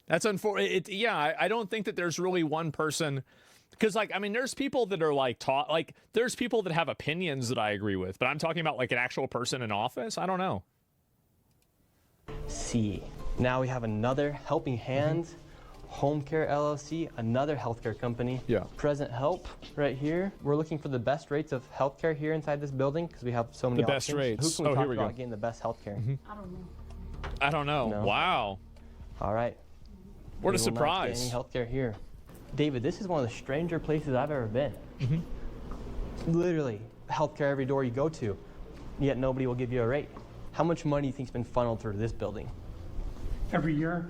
S18: That's unfortunate. Yeah, I don't think that there's really one person... Because, like, I mean, there's people that are, like, there's people that have opinions that I agree with. But I'm talking about, like, an actual person in office? I don't know.
S1: See, now we have another helping hand Home Care LLC, another healthcare company.
S18: Yeah.
S1: Present Help right here. We're looking for the best rates of healthcare here inside this building because we have so many
S18: The best
S1: options.
S18: rates.
S1: Who can we
S18: Oh,
S1: talk
S18: here we
S1: about
S18: go.
S1: getting the best healthcare?
S4: I don't know.
S18: I don't know.
S1: No.
S18: Wow.
S1: All right.
S18: What a
S1: We will not get
S18: surprise.
S1: any healthcare here. David, this is one of the stranger places I've ever been. Literally, healthcare every door you go to, yet nobody will give you a rate. How much money do you think's been funneled through this building?
S21: Every year,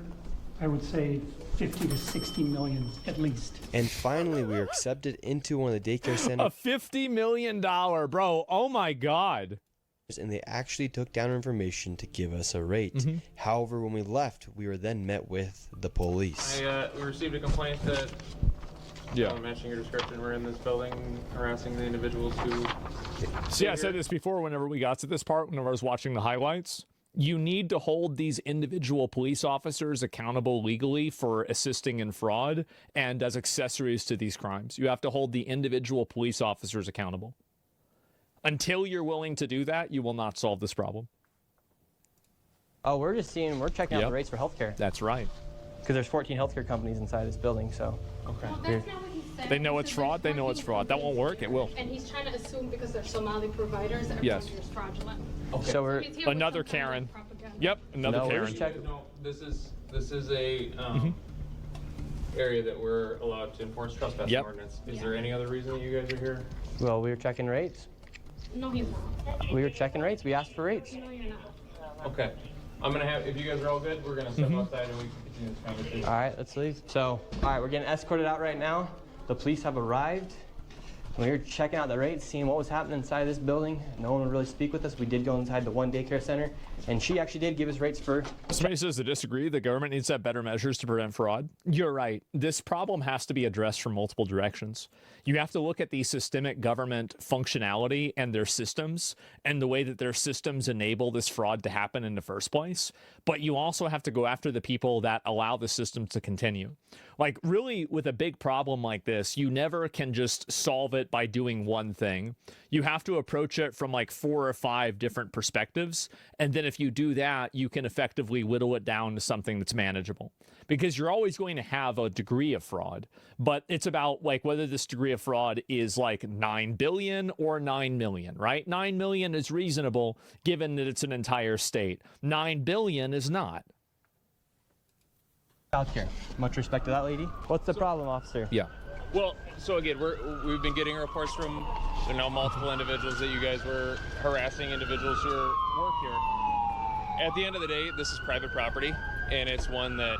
S21: I would say 50 to 60 million at least.
S22: And finally, we were accepted into one of the daycare
S18: A
S22: centers.
S18: $50 million, bro. Oh my God.
S22: And they actually took down our information to give us a rate. However, when we left, we were then met with the police.
S11: We received a complaint that,
S18: Yeah.
S11: matching your description, we're in this building harassing the individuals who.
S18: See, I said this before whenever we got to this part, whenever I was watching the highlights. You need to hold these individual police officers accountable legally for assisting in fraud and as accessories to these crimes. You have to hold the individual police officers accountable. Until you're willing to do that, you will not solve this problem.
S1: Oh, we're checking out
S18: Yep.
S1: the rates for healthcare.
S18: That's right.
S1: Because there's 14 healthcare companies inside this building, so.
S11: Okay.
S7: Well, that's not what he said.
S18: They know
S7: He
S18: it's
S7: said
S18: fraud.
S7: there's
S18: They know it's
S7: 14
S18: fraud. That won't work. It will.
S7: And he's trying to assume because they're Somali providers that
S18: Yes.
S7: everything is fraudulent.
S1: Okay. So we're
S7: He's here with
S18: Another
S7: some kind of
S18: Karen.
S7: propaganda.
S18: Yep, another
S1: No, we're
S18: Karen.
S1: just checking.
S11: No, this is a area that we're allowed to enforce trespassing
S18: Yep.
S11: ordinance. Is there any other reason that you guys are here?
S1: Well, we were checking rates.
S7: No, he's not.
S1: We were checking rates. We asked for rates.
S7: No, you're not.
S11: Okay. I'm gonna have, if you guys are all good, we're gonna step outside and we can continue this conversation.
S1: All right, let's leave. So, all right, we're getting escorted out right now. The police have arrived. We were checking out the rates, seeing what was happening inside this building. No one would really speak with us. We did go inside the one daycare center, and she actually did give us rates for.
S18: Somebody says to disagree. The government needs to have better measures to prevent fraud. You're right. This problem has to be addressed from multiple directions. You have to look at the systemic government functionality and their systems and the way that their systems enable this fraud to happen in the first place. But you also have to go after the people that allow the system to continue. Like, really, with a big problem like this, you never can just solve it by doing one thing. You have to approach it from like 4 or 5 different perspectives. And then if you do that, you can effectively whittle it down to something that's manageable. Because you're always going to have a degree of fraud. But it's about like whether this degree of fraud is like 9 billion or 9 million, right? 9 million is reasonable given that it's an entire state. 9 billion is not.
S1: Healthcare. Much respect to that lady. What's the problem, officer?
S18: Yeah.
S11: Well, so again, we've been getting reports from multiple individuals that you guys were harassing individuals who work here. At the end of the day, this is private property, and it's one that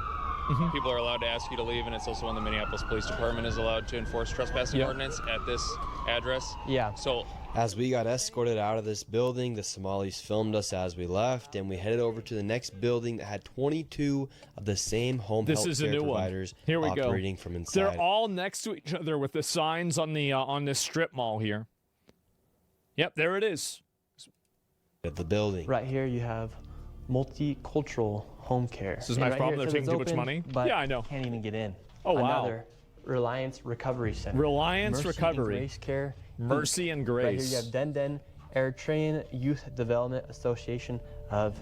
S11: people are allowed to ask you to leave, and it's also one the Minneapolis Police Department is allowed to enforce trespassing ordinance at this address.
S1: Yeah.
S11: So
S22: As we got escorted out of this building, the Somalis filmed us as we left, and we headed over to the next building that had 22 of the same home
S18: This
S22: health
S18: is a
S22: care
S18: new
S22: providers
S18: one. Here we
S22: operating
S18: go.
S22: from inside.
S18: They're all next to each other with the signs on the on this strip mall here. Yep, there it is.
S22: At the building.
S1: Right here, you have multicultural home care.
S18: This is
S1: And
S18: my
S1: right
S18: problem.
S1: here it
S18: They're
S1: says
S18: taking
S1: it's
S18: too much
S1: open,
S18: money.
S1: But
S18: Yeah, I know.
S1: Can't even get in.
S18: Oh, wow.
S1: Another Reliance Recovery Center.
S18: Reliance
S1: Mercy
S18: Recovery.
S1: And Grace Care.
S18: Mercy and
S1: Right here
S18: Grace.
S1: you have Den Eritrean Youth Development Association of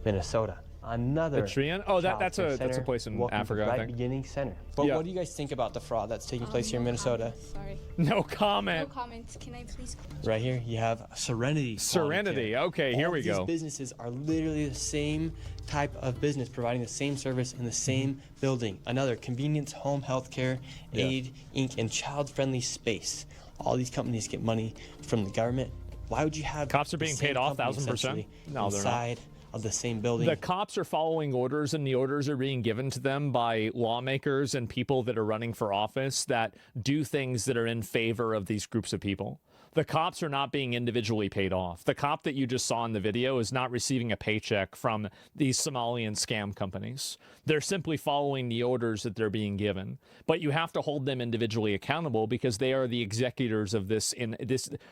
S1: Minnesota. Another
S18: Eritrean? Oh,
S1: child
S18: that's
S1: care
S18: a
S1: center.
S18: place in
S1: Welcome to
S18: Africa, I
S1: Right
S18: think.
S1: Beginning Center. But
S18: Yeah.
S1: what do you guys think about the fraud that's taking place here in Minnesota?
S12: Sorry.
S18: No comment.
S12: No comments. Can I please?
S1: Right here, you have Serenity.
S18: Serenity. Okay, here
S1: All
S18: we
S1: of these
S18: go.
S1: businesses are literally the same type of business, providing the same service in the same building. Another convenience, home health care,
S18: Yeah.
S1: aid, Inc., and child-friendly space. All these companies get money from the government. Why would you have
S18: Cops are
S1: the
S18: being
S1: same
S18: paid off
S1: company
S18: 1,000%?
S1: essentially
S18: No, they're not.
S1: inside of the same building?
S18: The cops are following orders, and the orders are being given to them by lawmakers and people that are running for office that do things that are in favor of these groups of people. The cops are not being individually paid off. The cop that you just saw in the video is not receiving a paycheck from these Somalian scam companies. They're simply following the orders that they're being given. But you have to hold them individually accountable because they are the executors of this.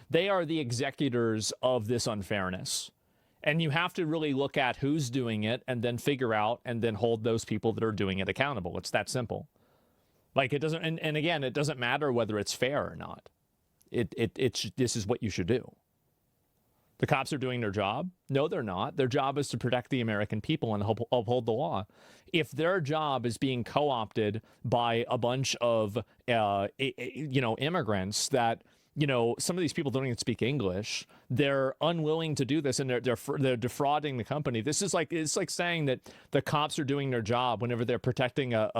S18: They are the executors of this unfairness. And you have to really look at who's doing it and then figure out and then hold those people that are doing it accountable. It's that simple. Like, it doesn't, and again, it doesn't matter whether it's fair or not. This is what you should do. The cops are doing their job? No, they're not. Their job is to protect the American people and uphold the law. If their job is being co-opted by a bunch of, immigrants that, some of these people don't even speak English, they're unwilling to do this, and they're defrauding the company. This is it's like saying that the cops are doing their job whenever they're protecting a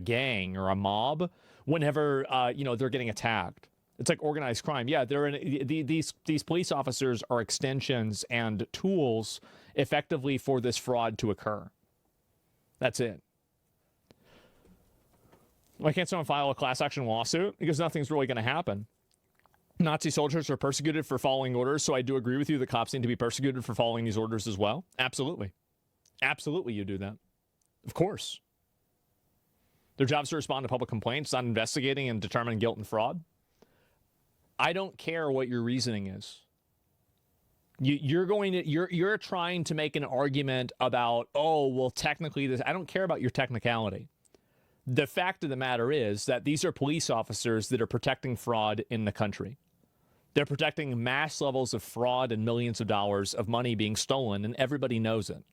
S18: gang or a mob, whenever they're getting attacked. It's like organized crime. Yeah, these police officers are extensions and tools effectively for this fraud to occur. That's it. Why can't someone file a class action lawsuit? Because nothing's really going to happen. Nazi soldiers are persecuted for following orders, so I do agree with you that cops need to be persecuted for following these orders as well. Absolutely. Absolutely you do that. Of course. Their job is to respond to public complaints, not investigating and determining guilt and fraud. I don't care what your reasoning is. You're trying to make an argument about, oh, well, technically this. I don't care about your technicality. The fact of the matter is that these are police officers that are protecting fraud in the country. They're protecting mass levels of fraud and millions of dollars of money being stolen, and everybody knows it.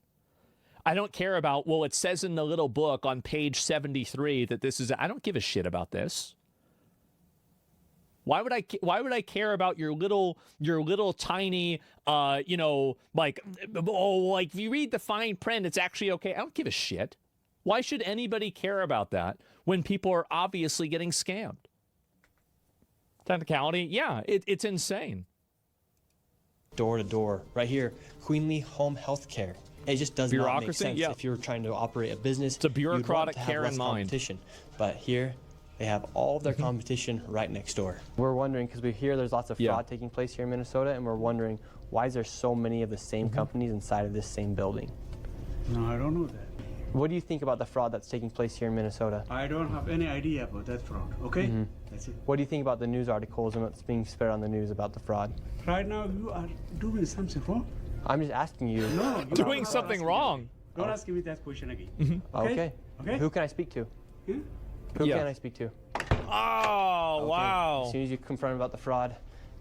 S18: I don't care about, well, it says in the little book on page 73 that this is. I don't give a shit about this. Why would I care about your little tiny, if you read the fine print, it's actually okay. I don't give a shit. Why should anybody care about that when people are obviously getting scammed? Technicality, yeah, it's insane.
S1: Door to door, right here, Queenly Home Health Care. It just does not make sense if you're trying to operate a business.
S18: It's a bureaucratic care in mind.
S1: Competition, but here. They have all of their competition right next door. We're wondering, because we hear there's lots of fraud taking place here in Minnesota, and we're wondering, why is there so many of the same companies inside of this same building?
S8: No, I don't know that.
S1: What do you think about the fraud that's taking place here in Minnesota?
S8: I don't have any idea about that fraud, okay? That's it.
S1: What do you think about the news articles and what's being spread on the news about the fraud?
S8: Right now, you are doing something wrong.
S1: I'm just asking you.
S8: No, you're
S18: doing something wrong.
S8: Don't ask me that question again.
S1: Okay. Who can I speak to? Who can I speak to?
S18: Oh, wow.
S1: As soon as you confront them about the fraud,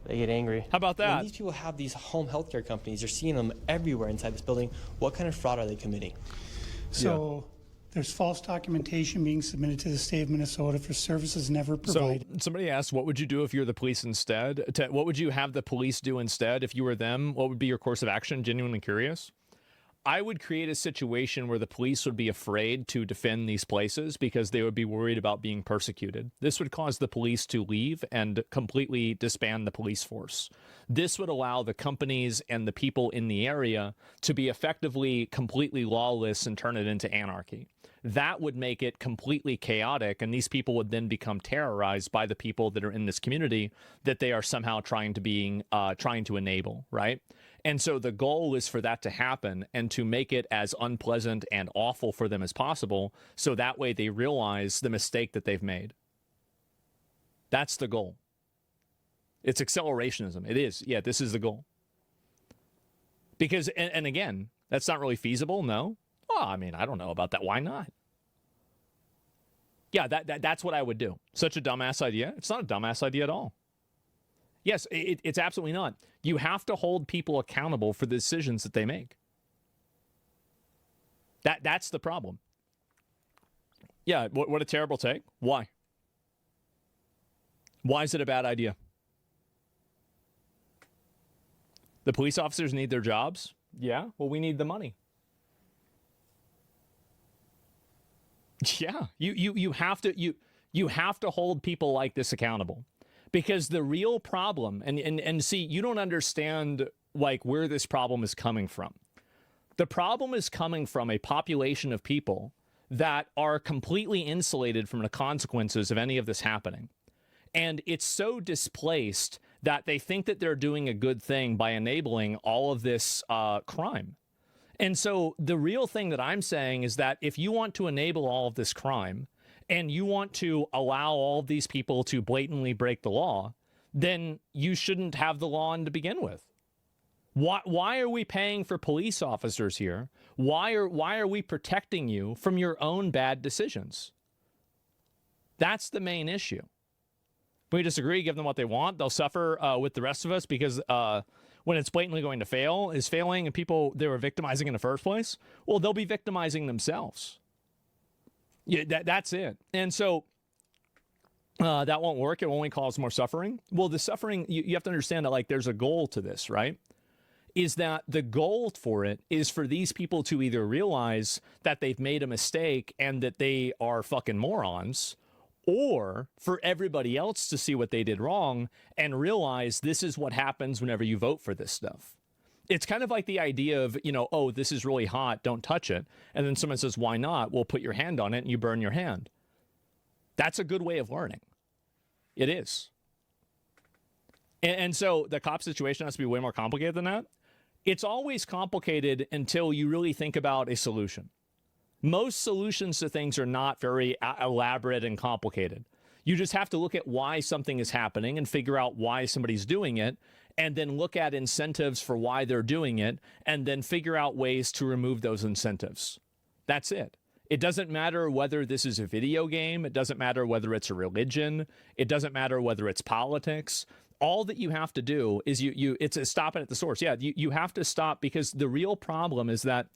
S1: they get angry.
S18: How about that?
S1: When these people have these home healthcare companies, you're seeing them everywhere inside this building. What kind of fraud are they committing?
S21: So there's false documentation being submitted to the state of Minnesota for services never provided.
S18: So somebody asked, what would you do if you're the police instead? What would you have the police do instead if you were them? What would be your course of action? Genuinely curious. I would create a situation where the police would be afraid to defend these places because they would be worried about being persecuted. This would cause the police to leave and completely disband the police force. This would allow the companies and the people in the area to be effectively completely lawless and turn it into anarchy. That would make it completely chaotic, and these people would then become terrorized by the people that are in this community that they are somehow trying to enable, right? And so the goal is for that to happen and to make it as unpleasant and awful for them as possible, so that way they realize the mistake that they've made. That's the goal. It's accelerationism. It is. Yeah, this is the goal. Because, and again, that's not really feasible, no? Well, I mean, I don't know about that. Why not? Yeah, that's what I would do. Such a dumbass idea? It's not a dumbass idea at all. Yes, it's absolutely not. You have to hold people accountable for the decisions that they make. That's the problem. Yeah, what a terrible take. Why? Why is it a bad idea? The police officers need their jobs? Yeah, well, we need the money. Yeah, you have to hold people like this accountable. Because the real problem, and see, you don't understand like where this problem is coming from. The problem is coming from a population of people that are completely insulated from the consequences of any of this happening. And it's so displaced that they think that they're doing a good thing by enabling all of this crime. And so the real thing that I'm saying is that if you want to enable all of this crime, and you want to allow all of these people to blatantly break the law, then you shouldn't have the law to begin with. Why are we paying for police officers here? Why are we protecting you from your own bad decisions? That's the main issue. We disagree, give them what they want. They'll suffer with the rest of us because when it's blatantly going to fail, is failing, and people they were victimizing in the first place, well, they'll be victimizing themselves. Yeah, that's it. And so that won't work. It will only cause more suffering. Well, the suffering, you have to understand that, like, there's a goal to this, right? Is that the goal for it is for these people to either realize that they've made a mistake and that they are fucking morons, or for everybody else to see what they did wrong and realize this is what happens whenever you vote for this stuff. It's kind of like the idea of, you know, oh, this is really hot, don't touch it. And then someone says, why not? Well, put your hand on it and you burn your hand. That's a good way of learning. It is. And so the cop situation has to be way more complicated than that. It's always complicated until you really think about a solution. Most solutions to things are not very elaborate and complicated. You just have to look at why something is happening and figure out why somebody's doing it, and then look at incentives for why they're doing it, and then figure out ways to remove those incentives. That's it. It doesn't matter whether this is a video game. It doesn't matter whether it's a religion. It doesn't matter whether it's politics. All that you have to do is it's a stop it at the source. Yeah, you have to stop, because the real problem is that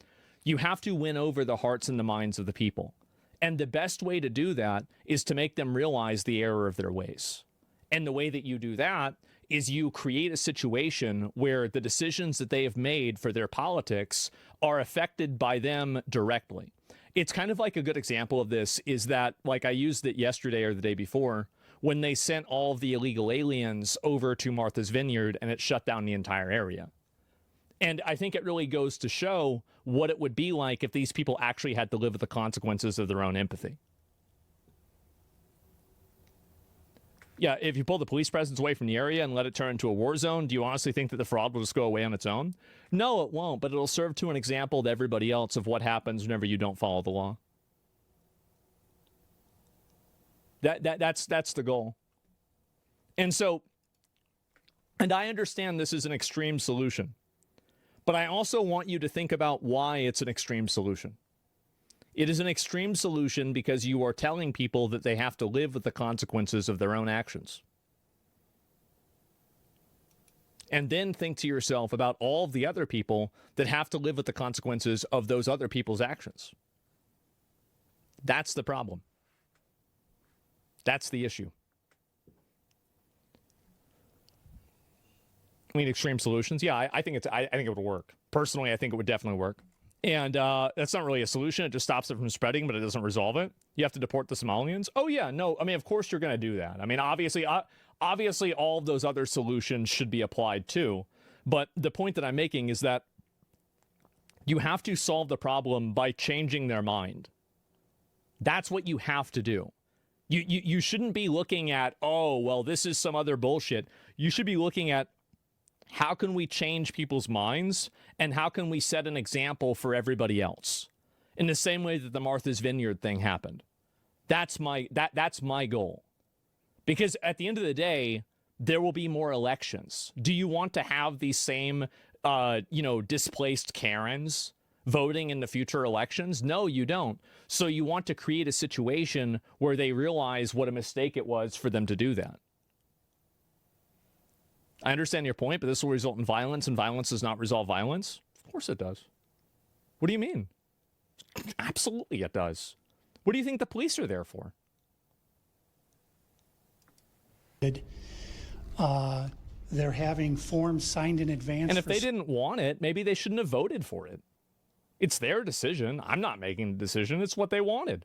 S18: you have to win over the hearts and the minds of the people. And the best way to do that is to make them realize the error of their ways. And the way that you do that is you create a situation where the decisions that they have made for their politics are affected by them directly. It's kind of like a good example of this is that, like I used it yesterday or the day before, when they sent all of the illegal aliens over to Martha's Vineyard and it shut down the entire area. And I think it really goes to show what it would be like if these people actually had to live with the consequences of their own empathy. Yeah, if you pull the police presence away from the area and let it turn into a war zone, do you honestly think that the fraud will just go away on its own? No, it won't, but it'll serve to an example to everybody else of what happens whenever you don't follow the law. That's the goal. And so, and I understand this is an extreme solution, but I also want you to think about why it's an extreme solution. It is an extreme solution because you are telling people that they have to live with the consequences of their own actions. And then think to yourself about all of the other people that have to live with the consequences of those other people's actions. That's the problem. That's the issue. I mean, extreme solutions. Yeah, I think I think it would work. Personally, I think it would definitely work. And that's not really a solution. It just stops it from spreading, but it doesn't resolve it. You have to deport the Somalians. Oh, yeah, no. I mean, of course you're going to do that. I mean, obviously, all of those other solutions should be applied too. But the point that I'm making is that you have to solve the problem by changing their mind. That's what you have to do. You shouldn't be looking at, oh, well, this is some other bullshit. You should be looking at, how can we change people's minds, and how can we set an example for everybody else? In the same way that the Martha's Vineyard thing happened. That's my goal. Because at the end of the day, there will be more elections. Do you want to have these same, displaced Karens voting in the future elections? No, you don't. So you want to create a situation where they realize what a mistake it was for them to do that. I understand your point, but this will result in violence, and violence does not resolve violence. Of course it does. What do you mean? Absolutely it does. What do you think the police are there for?
S21: They're having forms signed in advance.
S18: And if they didn't want it, maybe they shouldn't have voted for it. It's their decision. I'm not making the decision. It's what they wanted.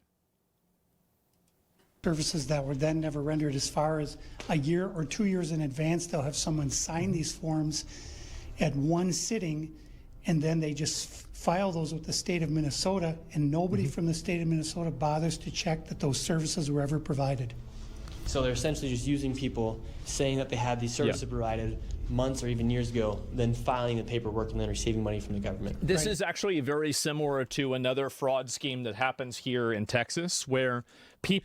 S21: Services that were then never rendered. As far as a year or 2 years in advance, they'll have someone sign these forms at one sitting, and then they just file those with the state of Minnesota, and nobody from the state of Minnesota bothers to check that those services were ever provided.
S1: So they're essentially just using people, saying that they had these services provided months or even years ago, then filing the paperwork and then receiving money from the government.
S18: This is actually very similar to another fraud scheme that happens here in Texas, where